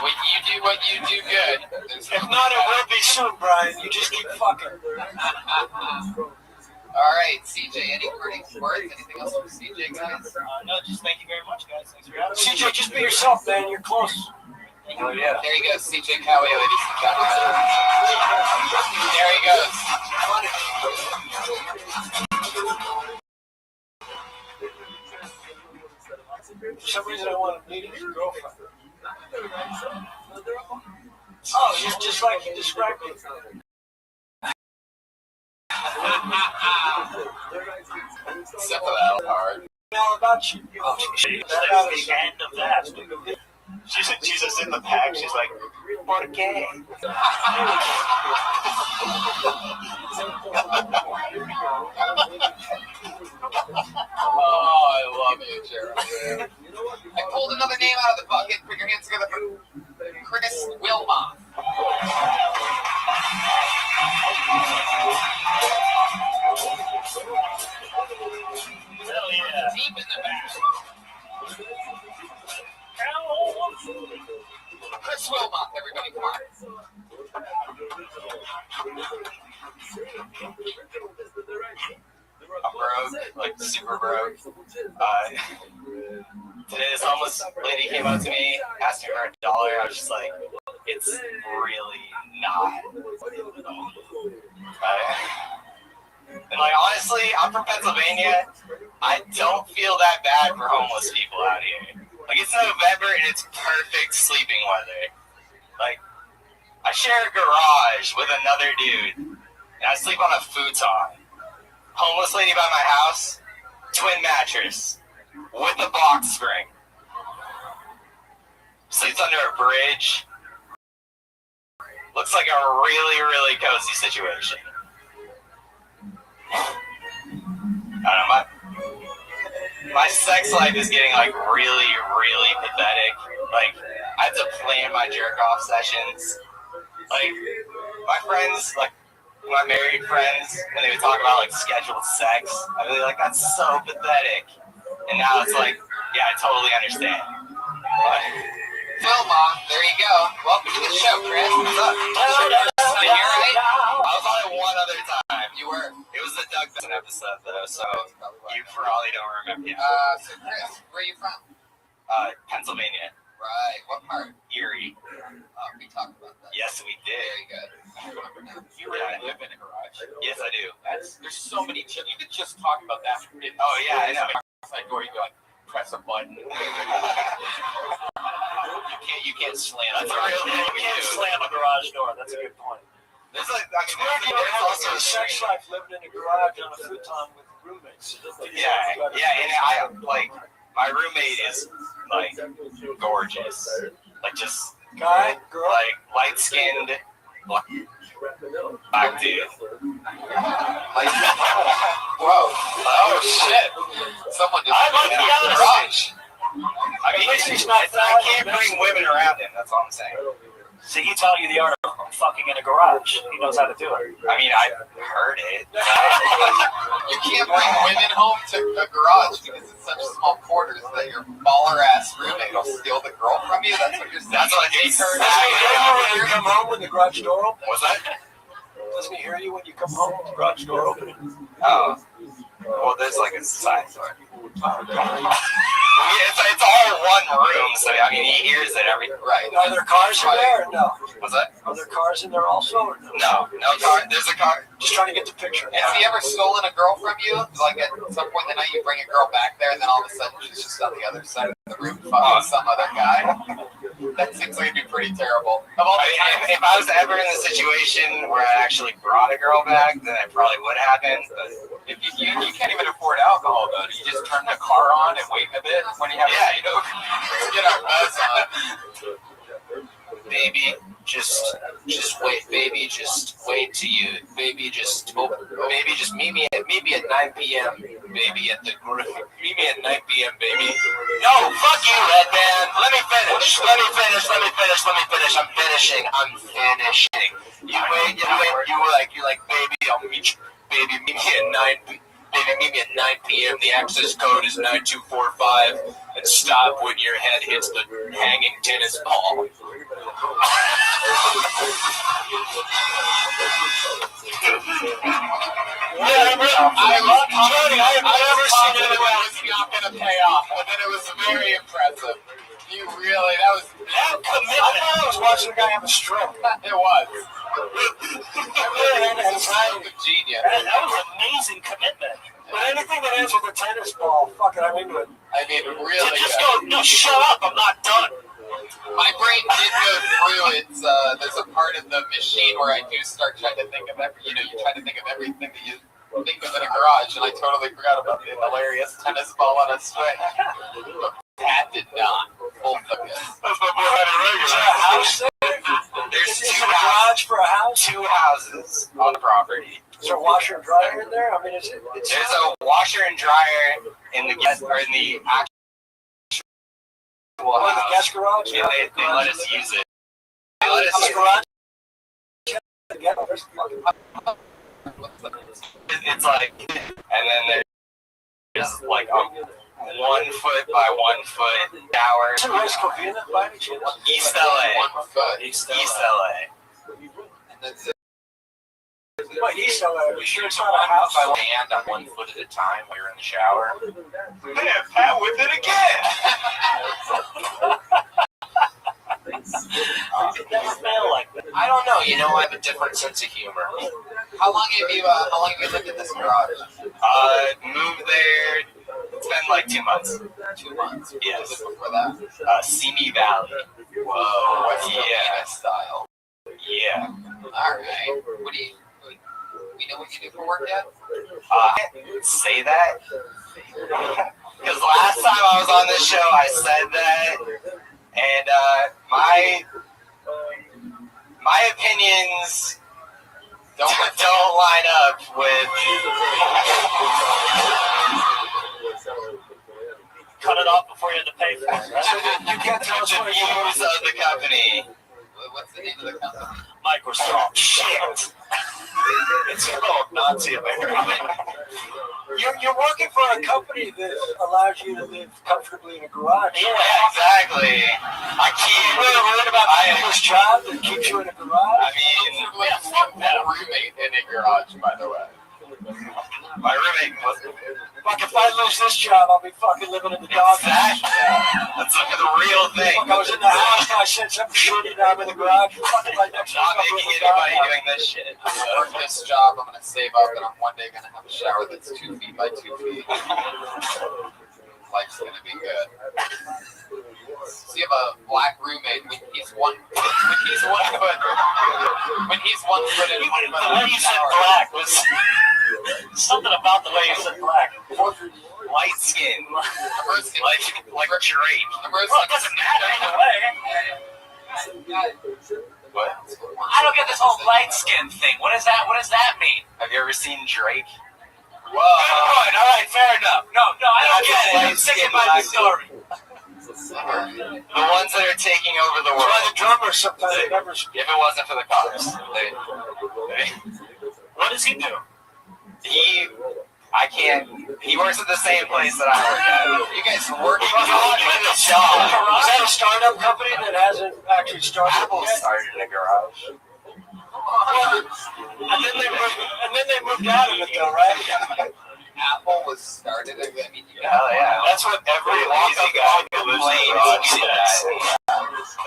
Speaker 4: When you do what you do good.
Speaker 9: If not, it will be soon, Brian. You just keep fucking.
Speaker 4: All right, CJ, any parting words? Anything else from CJ, guys?
Speaker 22: No, just thank you very much, guys. Thanks for having me.
Speaker 9: CJ, just be yourself, man. You're close.
Speaker 10: Oh, yeah.
Speaker 4: There you go, CJ Kelly, ladies and gentlemen. There he goes.
Speaker 9: For some reason, I want to meet his girlfriend. Oh, you're just like you described me.
Speaker 4: Except for that part.
Speaker 9: Now about you. Oh, shit.
Speaker 22: That was the end of that. She's just in the back. She's like,
Speaker 9: Por qué?
Speaker 4: Oh, I love you, Jeremy. I pulled another name out of the bucket. Put your hands together for Chris Wilmot.
Speaker 7: deep in the back. Chris Wilmot, everybody, come on.
Speaker 10: I'm broke, like super broke. Today this homeless lady came up to me, asked me for $1. I was just like, it's really not. And like honestly, I'm from Pennsylvania. I don't feel that bad for homeless people out here. Like it's November and it's perfect sleeping weather. Like I share a garage with another dude, and I sleep on a futon. Homeless lady by my house, twin mattress with a box spring. Sleeps under a bridge. Looks like a really, really cozy situation. I don't know, my sex life is getting like really, really pathetic. Like I have to plan my jerk off sessions. Like my friends, like my married friends, and they would talk about like scheduled sex. I'd be like, that's so pathetic. And now it's like, yeah, I totally understand.
Speaker 7: Wilmot, there you go. Welcome to the show, Chris. What's up? Are you right?
Speaker 10: I was on it one other time.
Speaker 7: You were.
Speaker 10: It was the Doug Benson episode though, so you probably don't remember. Yeah.
Speaker 7: So Chris, where are you from?
Speaker 10: Pennsylvania.
Speaker 7: Right. What part?
Speaker 10: Erie.
Speaker 7: We talked about that.
Speaker 10: Yes, we did.
Speaker 7: Very good.
Speaker 13: You really live in a garage.
Speaker 10: Yes, I do.
Speaker 13: There's so many. You could just talk about that.
Speaker 10: Oh yeah, I know.
Speaker 13: Outside door, you go like press a button. You can't slam.
Speaker 10: That's a real thing.
Speaker 9: You can't slam a garage door. That's a good point.
Speaker 10: There's like, I mean,
Speaker 9: There's also a sex life living in a garage on a futon with roommates.
Speaker 10: Yeah, and I like my roommate is like gorgeous, like just
Speaker 9: guy, girl,
Speaker 10: like light skinned, black dude.
Speaker 7: Whoa! Oh shit! Someone just
Speaker 9: I like the
Speaker 7: garage.
Speaker 10: I mean, I can't bring women around him. That's all I'm saying.
Speaker 9: See, he taught you the art of fucking in a garage. He knows how to do it.
Speaker 10: I mean, I've heard it.
Speaker 7: You can't bring women home to a garage because it's such small quarters that your baller ass roommate will steal the girl from you. That's what you're saying.
Speaker 10: That's what he heard.
Speaker 9: When you come home when the garage door opens.
Speaker 10: What's that?
Speaker 9: Doesn't he hear you when you come home with the garage door opening?
Speaker 10: Oh. Well, there's like a side door. It's all one room, so I mean, he hears it every right.
Speaker 9: Are there cars in there or no?
Speaker 10: What's that?
Speaker 9: Are there cars in there also or no?
Speaker 10: No car. There's a car.
Speaker 9: Just trying to get the picture.
Speaker 7: Has he ever stolen a girl from you? Like at some point in the night, you bring a girl back there, and then all of a sudden she's just on the other side of the room fucking some other guy. That seems like it'd be pretty terrible.
Speaker 10: If I was ever in the situation where I actually brought a girl back, then it probably would happen. But
Speaker 13: if you can't even afford alcohol, though. You just turn the car on and wait a bit when you have
Speaker 7: get our buzz on.
Speaker 10: Baby, just wait. Baby, just wait till you. Baby, just meet me at 9 p.m. Baby, meet me at 9 p.m. Baby. No, fuck you, Red Man. Let me finish. I'm finishing. You wait. You're like, baby, I'll meet you. Baby, meet me at 9. Baby, meet me at 9 p.m. The access code is 9245. And stop when your head hits the hanging tennis ball.
Speaker 7: I've never seen anyone was not going to pay off, but then it was very impressive. You really, that was commitment.
Speaker 9: I thought I was watching a guy have a stroke.
Speaker 7: It was.
Speaker 9: It's
Speaker 7: genius.
Speaker 9: That was amazing commitment. But anything that ends with a tennis ball, fuck it, I'm into it.
Speaker 7: I mean, really.
Speaker 9: Just go, no, shut up, I'm not done.
Speaker 7: My brain did go through. It's there's a part of the machine where I do start trying to think of you try to think of everything that you think of in a garage, and I totally forgot about the hilarious tennis ball on a string. That did not. Full focus.
Speaker 9: That's my boy had a house there?
Speaker 10: There's
Speaker 9: two garage for a house?
Speaker 10: 2 houses on the property.
Speaker 9: Is there a washer and dryer in there? I mean, there's
Speaker 10: a washer and dryer in the actual house.
Speaker 9: The guest garage?
Speaker 10: Yeah, they let us use it.
Speaker 9: They let us use garage.
Speaker 10: It's like, and then there's like 1 foot by 1 foot shower.
Speaker 9: Is it West Covina by any chance?
Speaker 10: East LA.
Speaker 4: 1 foot.
Speaker 10: East LA.
Speaker 4: And that's it.
Speaker 9: What, East LA? Are you sure it's not a house?
Speaker 5: By hand on 1 foot at a time while you're in the shower.
Speaker 10: Man, Pat with it again.
Speaker 9: It never felt like that.
Speaker 5: I don't know. You know, I have a different sense of humor.
Speaker 4: How long have you lived in this garage?
Speaker 10: Moved there. It's been like 2 months.
Speaker 4: 2 months.
Speaker 10: Yes.
Speaker 4: What was it before that?
Speaker 10: Simi Valley.
Speaker 4: Whoa. West
Speaker 10: Yeah.
Speaker 4: Covina style.
Speaker 10: Yeah.
Speaker 4: All right. What do you know what you do for work yet?
Speaker 10: Say that. Because last time I was on this show, I said that, and my opinions don't line up with.
Speaker 9: Cut it off before you had to pay for it, right?
Speaker 10: You can't tell us the views of the company.
Speaker 4: What's the name of the company?
Speaker 9: Microsoft. Shit.
Speaker 10: It's called Nazi America.
Speaker 9: You're working for a company that allows you to live comfortably in a garage.
Speaker 10: Yeah, exactly. I can't.
Speaker 9: You're really worried about this job that keeps you in a garage?
Speaker 10: I mean,
Speaker 4: That roommate in a garage, by the way.
Speaker 10: my roommate wasn't.
Speaker 9: Fuck, if I lose this job, I'll be fucking living in the dog.
Speaker 10: Exactly. That's like the real thing.
Speaker 9: Fuck, I was in the house and I said something shitty, now I'm in the garage. Fucking like next
Speaker 10: Not making anybody doing this shit.
Speaker 4: For this job, I'm gonna save up, and I'm one day gonna have a shower that's 2 feet by 2 feet. Life's gonna be good. So you have a black roommate when he's one foot. When he's 1 foot in front of
Speaker 9: The way you said black was something about the way you said black.
Speaker 10: Light skin. Like Drake.
Speaker 9: Well, it doesn't matter either way.
Speaker 10: What?
Speaker 7: I don't get this whole light skin thing. What does that mean?
Speaker 10: Have you ever seen Drake?
Speaker 7: Whoa. All right, fair enough. No, I don't get it. I'm sick of my story.
Speaker 10: The ones that are taking over the world.
Speaker 9: Why the drummer sometimes never.
Speaker 10: If it wasn't for the cops,
Speaker 9: What does he do?
Speaker 10: He works at the same place that I work at.
Speaker 4: You guys working
Speaker 10: in the shop.
Speaker 9: Is that a startup company that hasn't actually started?
Speaker 10: Apple started in a garage.
Speaker 9: And then they moved out of it, though, right?
Speaker 4: Apple was started. I mean,
Speaker 10: Hell yeah. That's what every lazy guy complains about.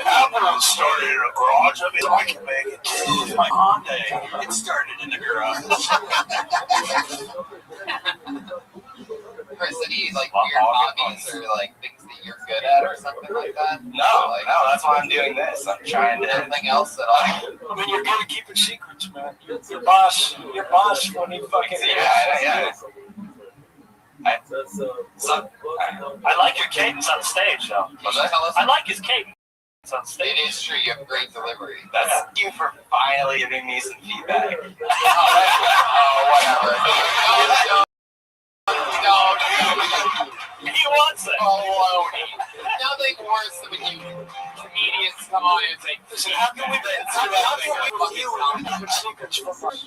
Speaker 9: Apple started in a garage. I mean, I can make it. My Hyundai.
Speaker 10: It started in the garage.
Speaker 4: Chris, any like weird hobbies or like things that you're good at or something like that?
Speaker 10: No, that's why I'm doing this. I'm trying to.
Speaker 4: Anything else at all?
Speaker 9: I mean, you're good at keeping secrets, man. Your boss when he fucking.
Speaker 10: Yeah.
Speaker 9: I like your cadence on stage, though. I like his cadence on stage.
Speaker 4: It is true. You have great delivery.
Speaker 10: Thank you for finally giving me some feedback.
Speaker 4: Whatever. No.
Speaker 9: He wants it.
Speaker 4: Baloney. Nothing worse than when you comedians come on and say,
Speaker 9: Listen, how can we keep secrets from us?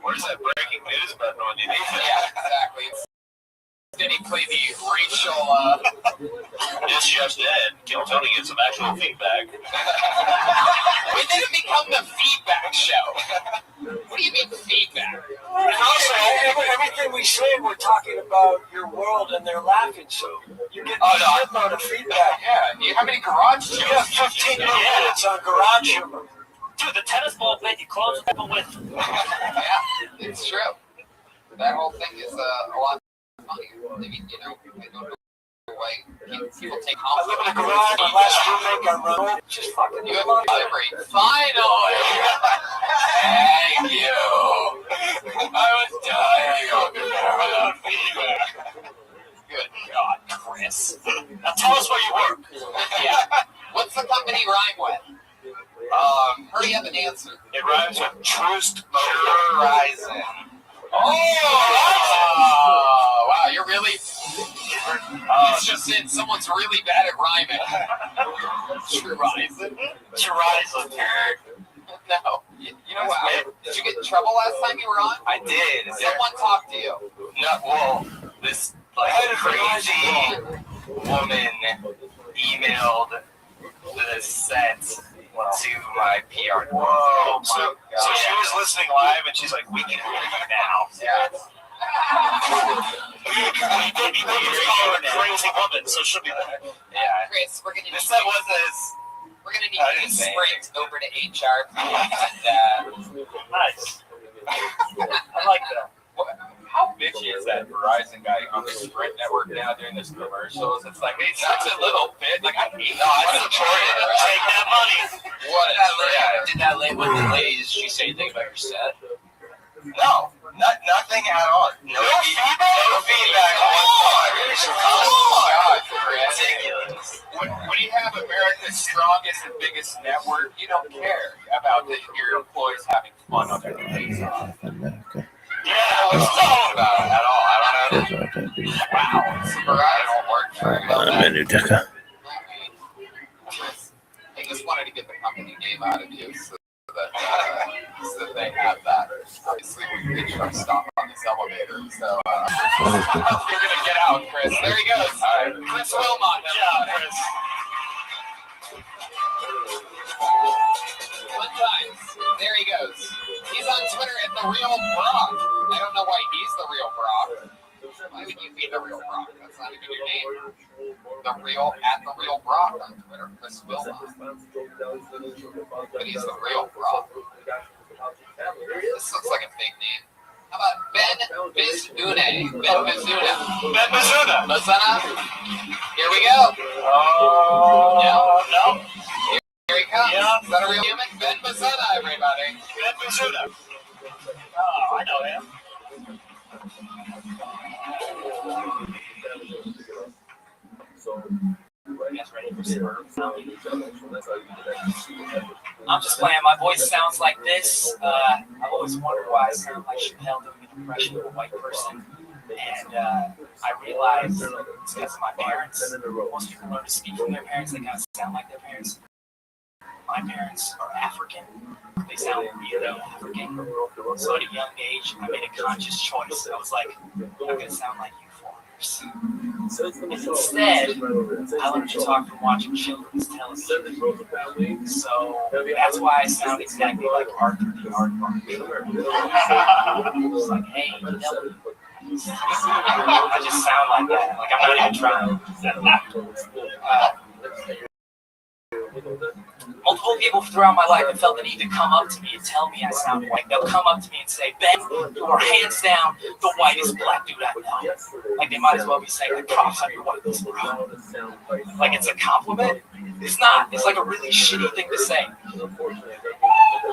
Speaker 10: Where's that breaking news button on you?
Speaker 4: Yeah, exactly. Did he play the racial,
Speaker 10: It's just Ed. Kill Tony get some actual feedback.
Speaker 4: When did it become the feedback show? What do you mean feedback?
Speaker 9: And also, everything we say, we're talking about your world, and they're laughing, so you get a shitload of feedback.
Speaker 4: Yeah, how many garage
Speaker 9: You have 15 minutes on garage humor.
Speaker 19: Dude, the tennis ball thing you close people with.
Speaker 4: Yeah, it's true. That whole thing is a lot funny. I mean, I don't know why people take
Speaker 9: I live in a garage, my last roommate got run over. Just fucking
Speaker 4: you have delivery. Finally! Thank you! I was dying over there without feedback. Good God, Chris.
Speaker 9: Now tell us where you work.
Speaker 4: Yeah. What's the company rhyme with? Hurry up and answer.
Speaker 10: It rhymes with Trust Horizon.
Speaker 4: Oh, wow, you're really. It's just that someone's really bad at rhyming. Horizon? No. You know what? Did you get in trouble last time you were on?
Speaker 10: I did.
Speaker 4: Someone talked to you.
Speaker 10: No, well, this like crazy woman emailed the set to my PR.
Speaker 22: Whoa. So
Speaker 10: she was listening live and she's like, we can hear you now. Yeah.
Speaker 22: Crazy woman, so she'll be back.
Speaker 10: Yeah.
Speaker 4: Chris, we're gonna need
Speaker 10: This set was
Speaker 4: we're gonna need you to sprint over to HR and
Speaker 22: Nice. I like that.
Speaker 13: How bitchy is that Verizon guy on the Sprint network now doing this commercials? It's like, hey, such a little bit. Like, I hate
Speaker 22: I support it. Take that money.
Speaker 13: What?
Speaker 7: Did that lady, what the ladies, she say anything about your set?
Speaker 10: No, nothing at all. No feedback.
Speaker 13: God, ridiculous. When you have America's strongest and biggest network, you don't care about your employees having fun on their days off.
Speaker 10: Yeah, I was talking about it at all. I don't know.
Speaker 13: Wow, Verizon won't work very well. I just wanted to get the company name out of you so that they have that. Obviously, we reached our stop on this elevator, so you're gonna get out, Chris. There he goes. All right. Chris Wilmot. Good job, Chris. One time. There he goes. He's on Twitter at The Real Brock. I don't know why he's The Real Brock. Why would you be The Real Brock? That's not even your name. The Real Brock on Twitter. Chris Wilmot. But he's The Real Brock. This looks like a fake name. How about Ben Bizuna? Ben Bizuna. Here we go. No. Here he comes. Yeah. Is that a real human? Ben Bizuna, everybody.
Speaker 22: Ben Bizuna. Oh, I know him.
Speaker 18: I'm just playing. My voice sounds like this. I've always wondered why I sound like Chappelle doing an impression of a white person. And I realized it's because of my parents. Most people learn to speak from their parents. They kind of sound like their parents. My parents are African. They sound really African. So at a young age, I made a conscious choice. I was like, I'm going to sound like you foreigners. And instead, I learned to talk from watching children's television. So that's why I sound exactly like Arthur the Aardvark. It's like, hey, Nelly. I just sound like that. Like I'm not even trying. Multiple people throughout my life have felt the need to come up to me and tell me I sound white. They'll come up to me and say, Ben, you are hands down the whitest black dude I know. Like they might as well be saying, like, props on your whiteness, bro. Like it's a compliment. It's not. It's like a really shitty thing to say.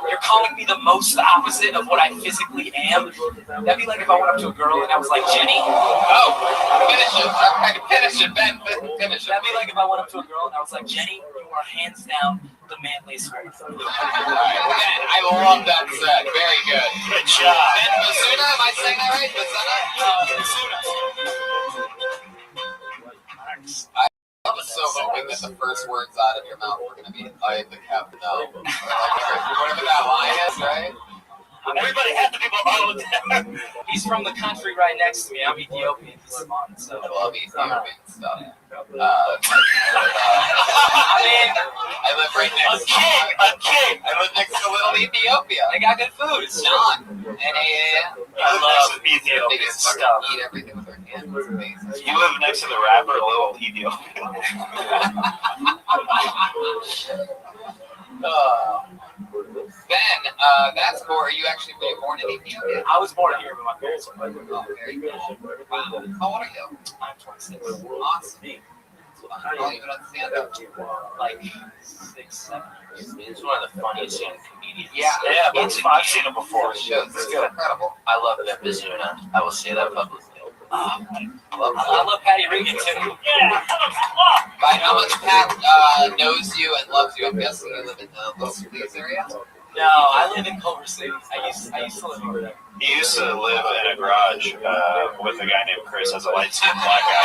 Speaker 18: You're calling me the most opposite of what I physically am. That'd be like if I went up to a girl and I was like, Jenny.
Speaker 13: Oh, finish it, Ben. Finish it.
Speaker 18: That'd be like if I went up to a girl and I was like, Jenny, you are hands down the manliest woman.
Speaker 13: All right, Ben, I love that set. Very good.
Speaker 22: Good job.
Speaker 13: Ben Bizuna, am I saying that right? Bizuna? I was so hoping that the first words out of your mouth were going to be, I am the captain of. Whatever that line is, right?
Speaker 22: Everybody had to be below.
Speaker 18: He's from the country right next to me. I'm Ethiopian. He's Samoan, so.
Speaker 13: I love Ethiopian stuff.
Speaker 18: I mean,
Speaker 13: I live right next to I live next to Little Ethiopia.
Speaker 18: They got good food.
Speaker 13: It's not. I
Speaker 22: love Ethiopian stuff.
Speaker 13: Eat everything with their hands. It's amazing.
Speaker 10: You live next to the rapper Lil Ethiopia.
Speaker 13: Ben, that's cool. Are you actually born in Ethiopia?
Speaker 18: I was born here, but my parents were born.
Speaker 13: Oh, very cool. Wow. How old are you?
Speaker 18: I'm 26.
Speaker 13: Awesome. I don't even understand that.
Speaker 18: Like 6, 7 years.
Speaker 7: He's one of the funniest young comedians.
Speaker 18: Yeah,
Speaker 10: I've seen him before.
Speaker 13: It's incredible.
Speaker 7: I love Ben Bizuna. I will say that publicly.
Speaker 18: I love Patty Regan too.
Speaker 13: By how much Pat knows you and loves you, I'm guessing you live in the Los Feliz area?
Speaker 18: No, I live in Culver City. I used to live over there.
Speaker 10: He used to live in a garage with a guy named Chris as a light-skinned black guy.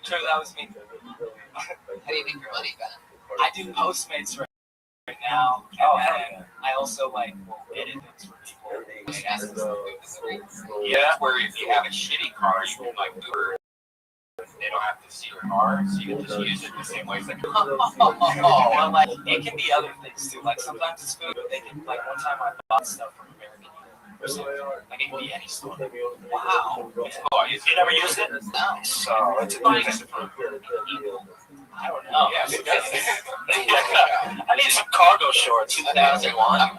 Speaker 18: True, that was me.
Speaker 13: How do you make your money, Ben?
Speaker 18: I do Postmates right now. And I also will edit things for people.
Speaker 13: Yeah, where if you have a shitty car, you can like Uber. They don't have to see your car, so you can just use it the same way. It's like, well, like it can be other things too. Like sometimes it's food, but they can. Like one time I bought stuff from American Eagle or something. Like it can be any store. Wow. Oh, you never used it? No. So it's a nice for Eagle. I don't know. Yeah, I need some cargo shorts. 2001.
Speaker 4: I'm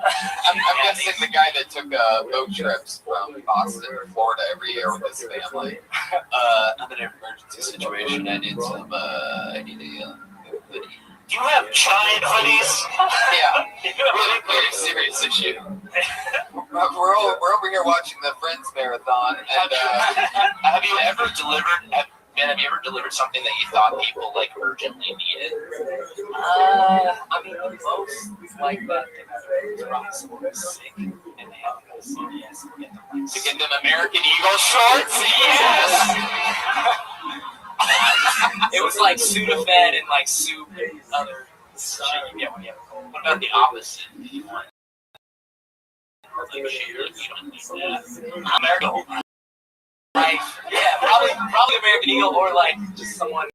Speaker 4: guessing the guy that took boat trips from Boston to Florida every year with his family.
Speaker 5: I'm in an emergency situation. I need some. I need a hoodie.
Speaker 22: Do you have giant hoodies?
Speaker 4: Yeah, really serious issue. We're over here watching the Friends marathon, and
Speaker 5: Have you ever delivered something that you thought people like urgently needed?
Speaker 13: I mean, the most like that thing I brought someone sick, and they have to go to CVS and
Speaker 4: to get them American Eagle shorts. Yes.
Speaker 13: It was like Sudafed and like soup and other shit you get when you have a cold.
Speaker 5: What about the opposite? You want like shit, like you don't need that.
Speaker 13: American. Like, yeah, probably American Eagle or like just someone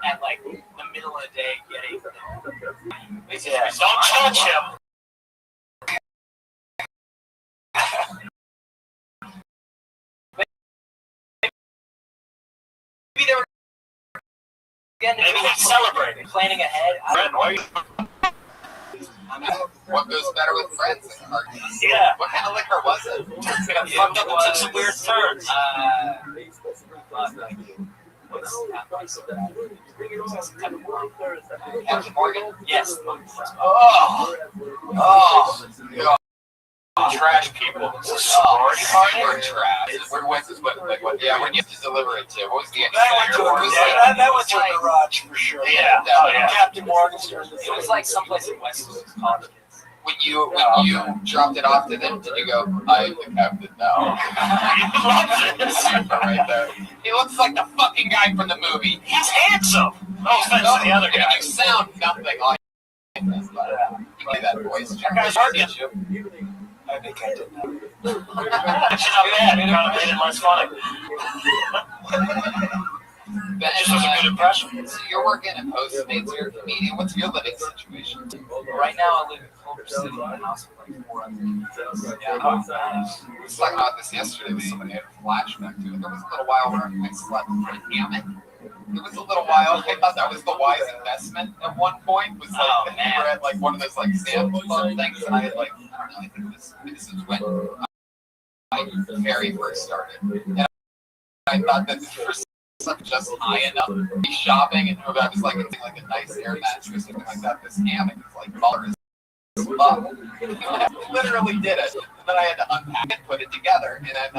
Speaker 13: at like the middle of the day getting.
Speaker 22: Yeah. Don't touch him.
Speaker 13: Maybe they were maybe celebrating, planning ahead.
Speaker 4: What goes better with friends than cards?
Speaker 22: Yeah.
Speaker 4: What kind of liquor was it?
Speaker 22: It got fucked up and took some weird turns.
Speaker 4: Captain Morgan?
Speaker 13: Yes.
Speaker 5: Trash people.
Speaker 4: Sorority party or trash? Yeah, when you have to deliver it to. What was the
Speaker 9: That went to a garage for sure.
Speaker 22: Yeah.
Speaker 9: Captain Morgan's.
Speaker 13: It was like someplace in Westwood. College kids.
Speaker 4: When you dropped it off to them, did you go, I'm the captain now? Right there. He looks like the fucking guy from the movie.
Speaker 22: He's handsome. No offense to the other guy.
Speaker 4: You sound nothing like him, but you get that voice.
Speaker 22: That guy's working.
Speaker 13: I think I did that.
Speaker 22: It's not bad. It kind of made it less funny.
Speaker 4: This was a good impression. So you're working at Postmates, you're a comedian. What's your living situation?
Speaker 13: Right now, I live in Culver City in a house with like 4 other kids.
Speaker 4: Yeah, we was talking about this yesterday with somebody who had a flashback to it. There was a little while where I slept in a hammock. It was a little while. I thought that was the wise investment at one point. Was like we were at like one of those like sample club things, and I had like I don't know. I think this is when I very first started, and I thought that for just high enough to be shopping, and I was like getting like a nice air mattress or something like that. This hammock is like baller as fuck. I literally did it, and then I had to unpack it, put it together, and then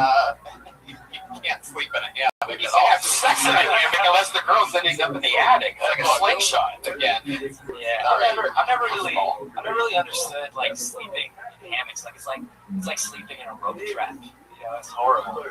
Speaker 4: you can't sleep in a hammock. You can't have sex in a hammock unless the girl's ending up in the attic. It's like a slingshot again.
Speaker 13: Yeah, I've never really understood like sleeping in hammocks. Like it's like sleeping in a rope trap. You know, it's horrible.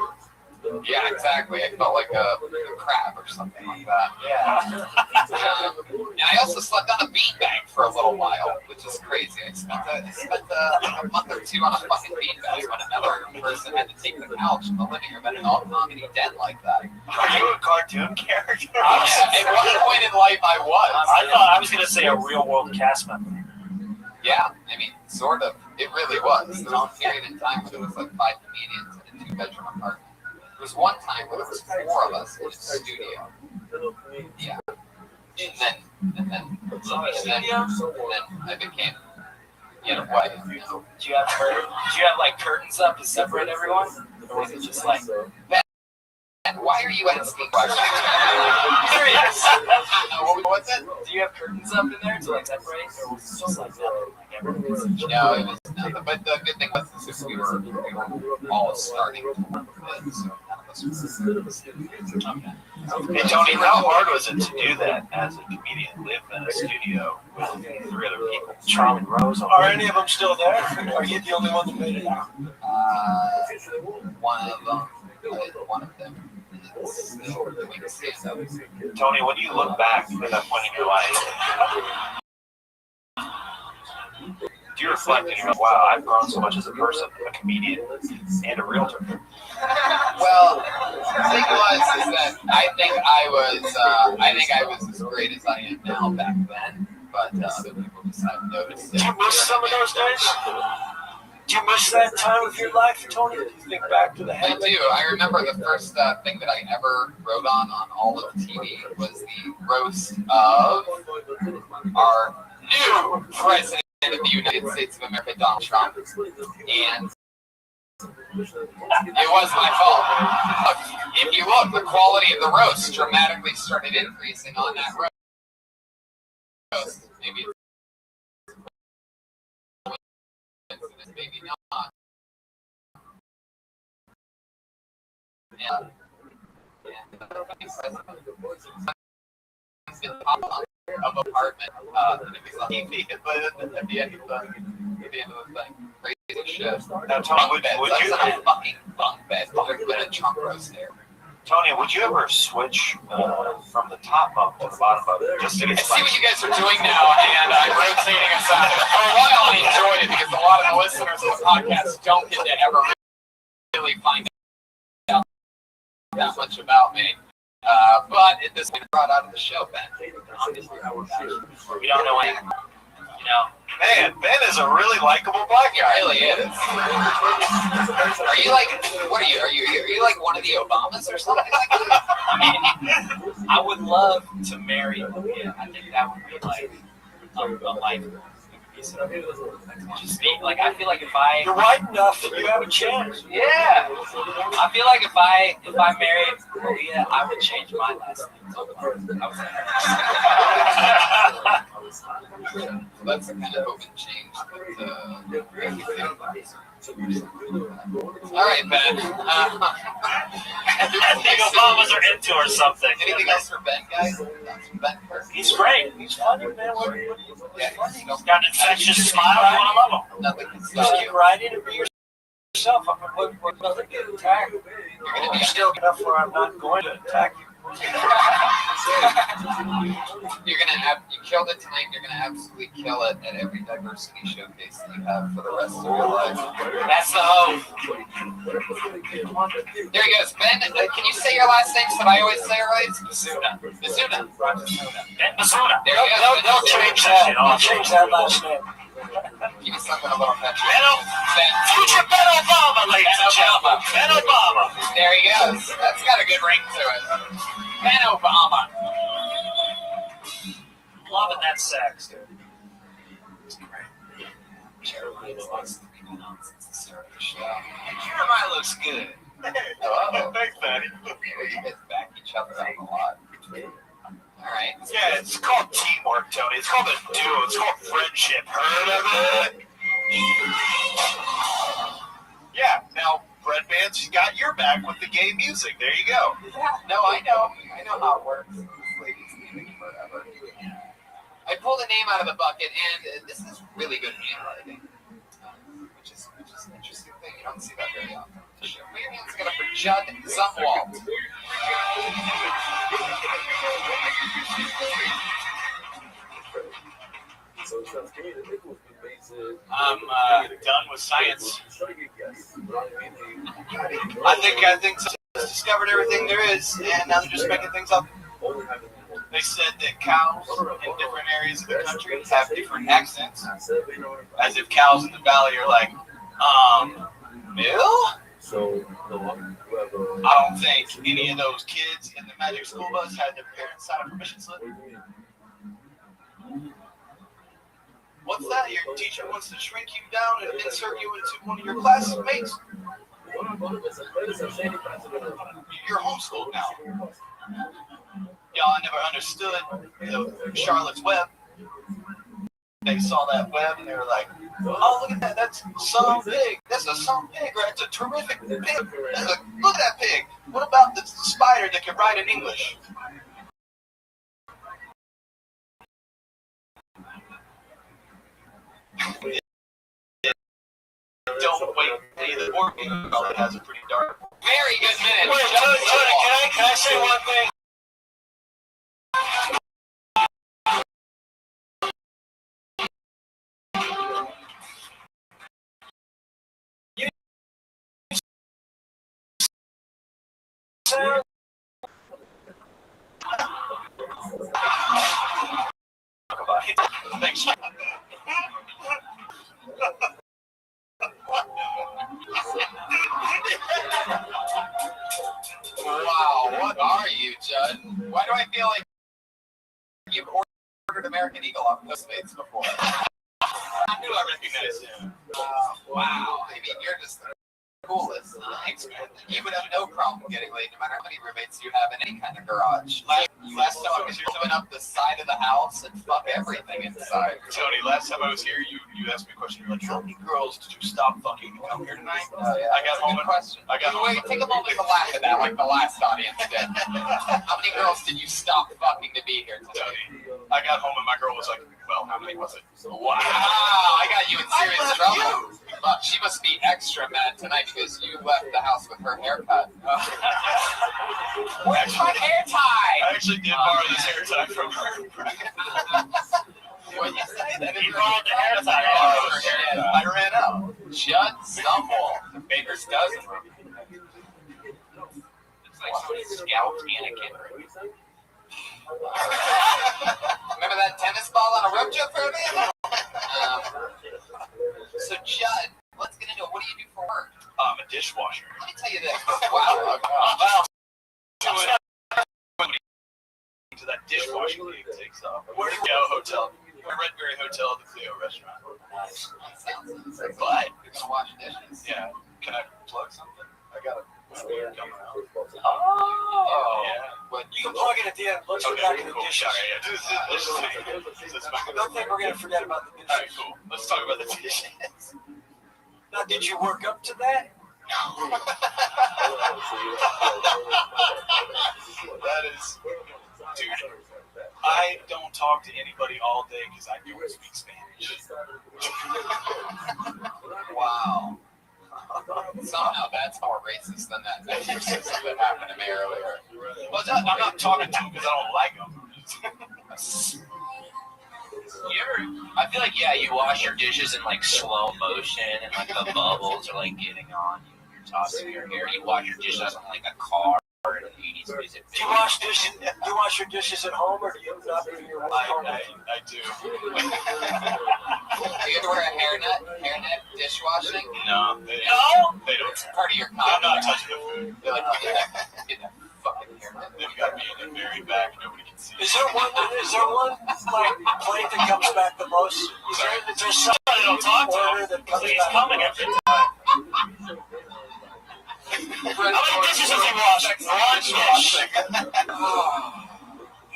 Speaker 4: Yeah, exactly. I felt like a crab or something like that.
Speaker 13: Yeah.
Speaker 4: And I also slept on a beanbag for a little while, which is crazy. I spent a month or two on a fucking beanbag when another person had to take the couch in the living room at an all-comedy den like that.
Speaker 22: Are you a cartoon character?
Speaker 4: At one point in life, I was.
Speaker 22: I thought I was going to say a real-world cast member.
Speaker 4: Yeah, I mean, sort of. It really was. There was a period in time when there was like 5 comedians in a 2-bedroom apartment. There was one time where there was 4 of us in the studio. Yeah. And then I became, white.
Speaker 13: Did you have like curtains up to separate everyone? Or was it just like
Speaker 4: And why are you asking questions? What's it?
Speaker 13: Do you have curtains up in there to like separate? Or was it just like nothing? Like everyone
Speaker 4: No, it was nothing. But the good thing was is we were all starting to work with it, so none of us were.
Speaker 22: Hey Tony, how hard was it to do that as a comedian? Live in a studio with 3 other people. Charlie Rose.
Speaker 9: Are any of them still there? Are you the only one that made it out?
Speaker 4: One of them is still doing stand-up.
Speaker 22: Tony, when do you look back at that point in your life?
Speaker 10: Do you reflect and you're like, wow, I've grown so much as a person, a comedian, and a realtor?
Speaker 4: Well, the thing was is that I think I was as great as I am now back then, but other people just haven't noticed it.
Speaker 9: Do you miss some of those days? Do you miss that time of your life, Tony? Do you think back to the
Speaker 4: I do. I remember the first thing that I ever wrote on all of TV was the roast of our new president of the United States of America, Donald Trump. And it was my fault. If you look, the quality of the roast dramatically started increasing on that roast. Maybe it's maybe not. And of apartment, and it was like TV, but at the end of the thing, crazy shit.
Speaker 10: Now, Tony,
Speaker 4: Bunk beds.
Speaker 10: would
Speaker 4: That's
Speaker 10: you?
Speaker 4: not a fucking bunk bed. There's been a Trump roast there.
Speaker 10: Tony, would you ever switch from the top up to the bottom up? Just to
Speaker 4: I
Speaker 10: get
Speaker 4: see what you guys are doing now, and I'm rotating us out. For a while, I enjoyed it because a lot of the listeners of the podcast don't get to ever really find out that much about me. But it just brought out of the show, Ben. Obviously, we don't know anything. You know,
Speaker 10: Ben is a really likable black
Speaker 4: he
Speaker 10: guy.
Speaker 4: really is. Are you like? What are you? Are you like one of the Obamas or something like that?
Speaker 18: I mean, I would love to marry Malia. I think that would be like a life piece of just me. Like, I feel like if I
Speaker 9: You're white enough, you have a chance.
Speaker 18: yeah, I feel like if I married Malia, I would change my last name.
Speaker 4: That's the kind of open change. All right, Ben.
Speaker 10: I think Obamas are into or something.
Speaker 4: Anything else for Ben, guys? Ben first.
Speaker 9: He's great. He's funny, man.
Speaker 4: Yeah,
Speaker 10: He's got an infectious smile. You want to love him.
Speaker 4: nothing can
Speaker 9: Just
Speaker 4: stop
Speaker 9: get
Speaker 4: you.
Speaker 9: right in and be yourself. I'm nothing to attack. I'm still enough where I'm not going to attack you.
Speaker 4: You killed it tonight. You're gonna absolutely kill it at every diversity showcase that you have for the rest of your life.
Speaker 18: That's the hope.
Speaker 4: There he goes, Ben. Can you say your last name so that I always say it right? Bazuna.
Speaker 18: Ben
Speaker 10: Bazuna.
Speaker 4: There you go.
Speaker 9: They'll change that. They'll change that last name.
Speaker 4: Give me something a little catchy.
Speaker 10: Future Ben Obama, ladies and gentlemen. Ben Obama.
Speaker 4: There he goes. That's got a good ring to it. Ben Obama.
Speaker 10: Loving that sex, dude.
Speaker 4: Jeremiah wants to be on since the start of the show.
Speaker 10: Jeremiah looks good.
Speaker 4: Oh,
Speaker 10: Thanks, Daddy.
Speaker 4: you guys back each other up a lot. All right.
Speaker 10: Yeah, it's called teamwork, Tony. It's called a duo. It's called friendship. Heard of it? Yeah, now, Red Band's got your back with the gay music. There you go.
Speaker 4: No, I know. I know how it works. This lady's leaving forever. I pulled a name out of the bucket, and this is really good handwriting, which is an interesting thing. You don't see that very often. Put your hands together for Judd Zumwalt.
Speaker 10: I'm done with science. I think discovered everything there is, and now they're just making things up. They said that cows in different areas of the country have different accents, as if cows in the valley are like, Mill? I don't think any of those kids in the Magic School Bus had their parents sign a permission slip. What's that? Your teacher wants to shrink you down and insert you into one of your classmates? You're homeschooled now. Y'all never understood Charlotte's Web. They saw that web and they were like, oh, look at that. That's some pig. That's a some pig, right? It's a terrific pig. Look at that pig. What about the spider that can write in English? Don't wait. Hey, the board game probably has a pretty dark.
Speaker 4: Very good minute.
Speaker 9: Wait, Tony, can I say one thing? sound.
Speaker 5: Thanks.
Speaker 4: Wow, what are you, Judd? Why do I feel like you've ordered American Eagle off Postmates before?
Speaker 5: I knew I recognized him.
Speaker 4: Wow, I mean, you're just the coolest. Thanks, man. You would have no problem getting laid no matter how many roommates you have in any kind of garage. Last time I was here, open up the side of the house and fuck everything inside.
Speaker 5: Tony, last time I was here, you asked me a question. You're like, how many girls did you stop fucking to come here tonight?
Speaker 4: Oh, yeah.
Speaker 5: I got home.
Speaker 4: Question.
Speaker 5: Wait,
Speaker 4: take a moment to laugh at that, like the last audience did. How many girls did you stop fucking to be here today?
Speaker 5: Tony, I got home and my girl was like, well, how many was it?
Speaker 4: Wow, I got you in serious trouble. But she must be extra mad tonight because you left the house with her haircut. Where's my hair tie?
Speaker 5: I actually did borrow this hair tie from her.
Speaker 4: What you say? That
Speaker 22: He borrowed the hair tie.
Speaker 5: I ran out.
Speaker 4: Judd Stumble, the baker's dozen.
Speaker 13: It's like somebody scalped Anakin.
Speaker 4: Remember that tennis ball on a rope jump for me? So Judd, let's get into it. What do you do for work?
Speaker 5: I'm a dishwasher.
Speaker 4: Let me tell you this. Wow.
Speaker 5: To that dishwashing gig takes off. Where do you go? Hotel. Redberry Hotel at the Clio restaurant. But
Speaker 4: You're gonna wash dishes.
Speaker 5: yeah, can I plug something? I got it.
Speaker 9: Oh.
Speaker 5: Yeah.
Speaker 4: But
Speaker 9: You can plug it at the end. Let's go back to the
Speaker 5: cool.
Speaker 9: dishes.
Speaker 5: Sorry, yeah. This is
Speaker 9: I don't think we're going to forget about the dishes.
Speaker 5: all right, cool. Let's talk about the dishes.
Speaker 9: Now, did you work up to that?
Speaker 5: That is, dude. I don't talk to anybody all day because I don't speak Spanish.
Speaker 4: wow. Somehow that's more racist than that exorcism that happened to me earlier.
Speaker 5: Well, I'm not talking to them because I don't like them.
Speaker 13: I feel like, yeah, you wash your dishes in like slow motion and like the bubbles are like getting on you when you're tossing your hair. You wash your dishes on like a car or an 80s music
Speaker 9: Do you
Speaker 13: video.
Speaker 9: wash dishes? Do you wash your dishes at home, or do you not do your home?
Speaker 5: I do.
Speaker 4: Do you have to wear a hairnet dishwashing?
Speaker 5: No, they don't.
Speaker 4: It's part of your
Speaker 5: I'm
Speaker 4: contract.
Speaker 5: not touching the food.
Speaker 4: They're like, get that fucking hairnet.
Speaker 5: They've got me in the very back. Nobody can see.
Speaker 9: Is there one like plate that comes back the most? Is there somebody
Speaker 22: don't talk to
Speaker 9: order
Speaker 22: him
Speaker 9: that
Speaker 22: because
Speaker 9: comes
Speaker 22: he's
Speaker 9: back?
Speaker 22: coming every time. How many dishes has he washed? One dish.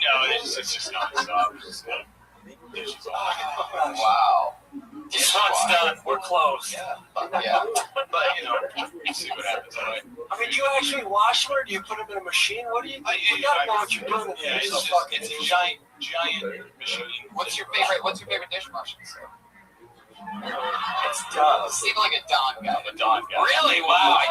Speaker 5: No, it's just nonstop. It's just like dishes all night.
Speaker 4: Wow.
Speaker 22: This one's done. We're closed.
Speaker 4: Yeah.
Speaker 5: But you know, we'll see what happens. All right.
Speaker 9: I mean, do you actually wash them, or do you put them in a machine? What do you? You gotta know what you're doing.
Speaker 5: Yeah, it's a giant machine.
Speaker 4: What's your favorite dishwashing soap?
Speaker 9: It's done.
Speaker 4: You seem like a Don guy.
Speaker 5: I'm a Don guy.
Speaker 4: Really? Wow. I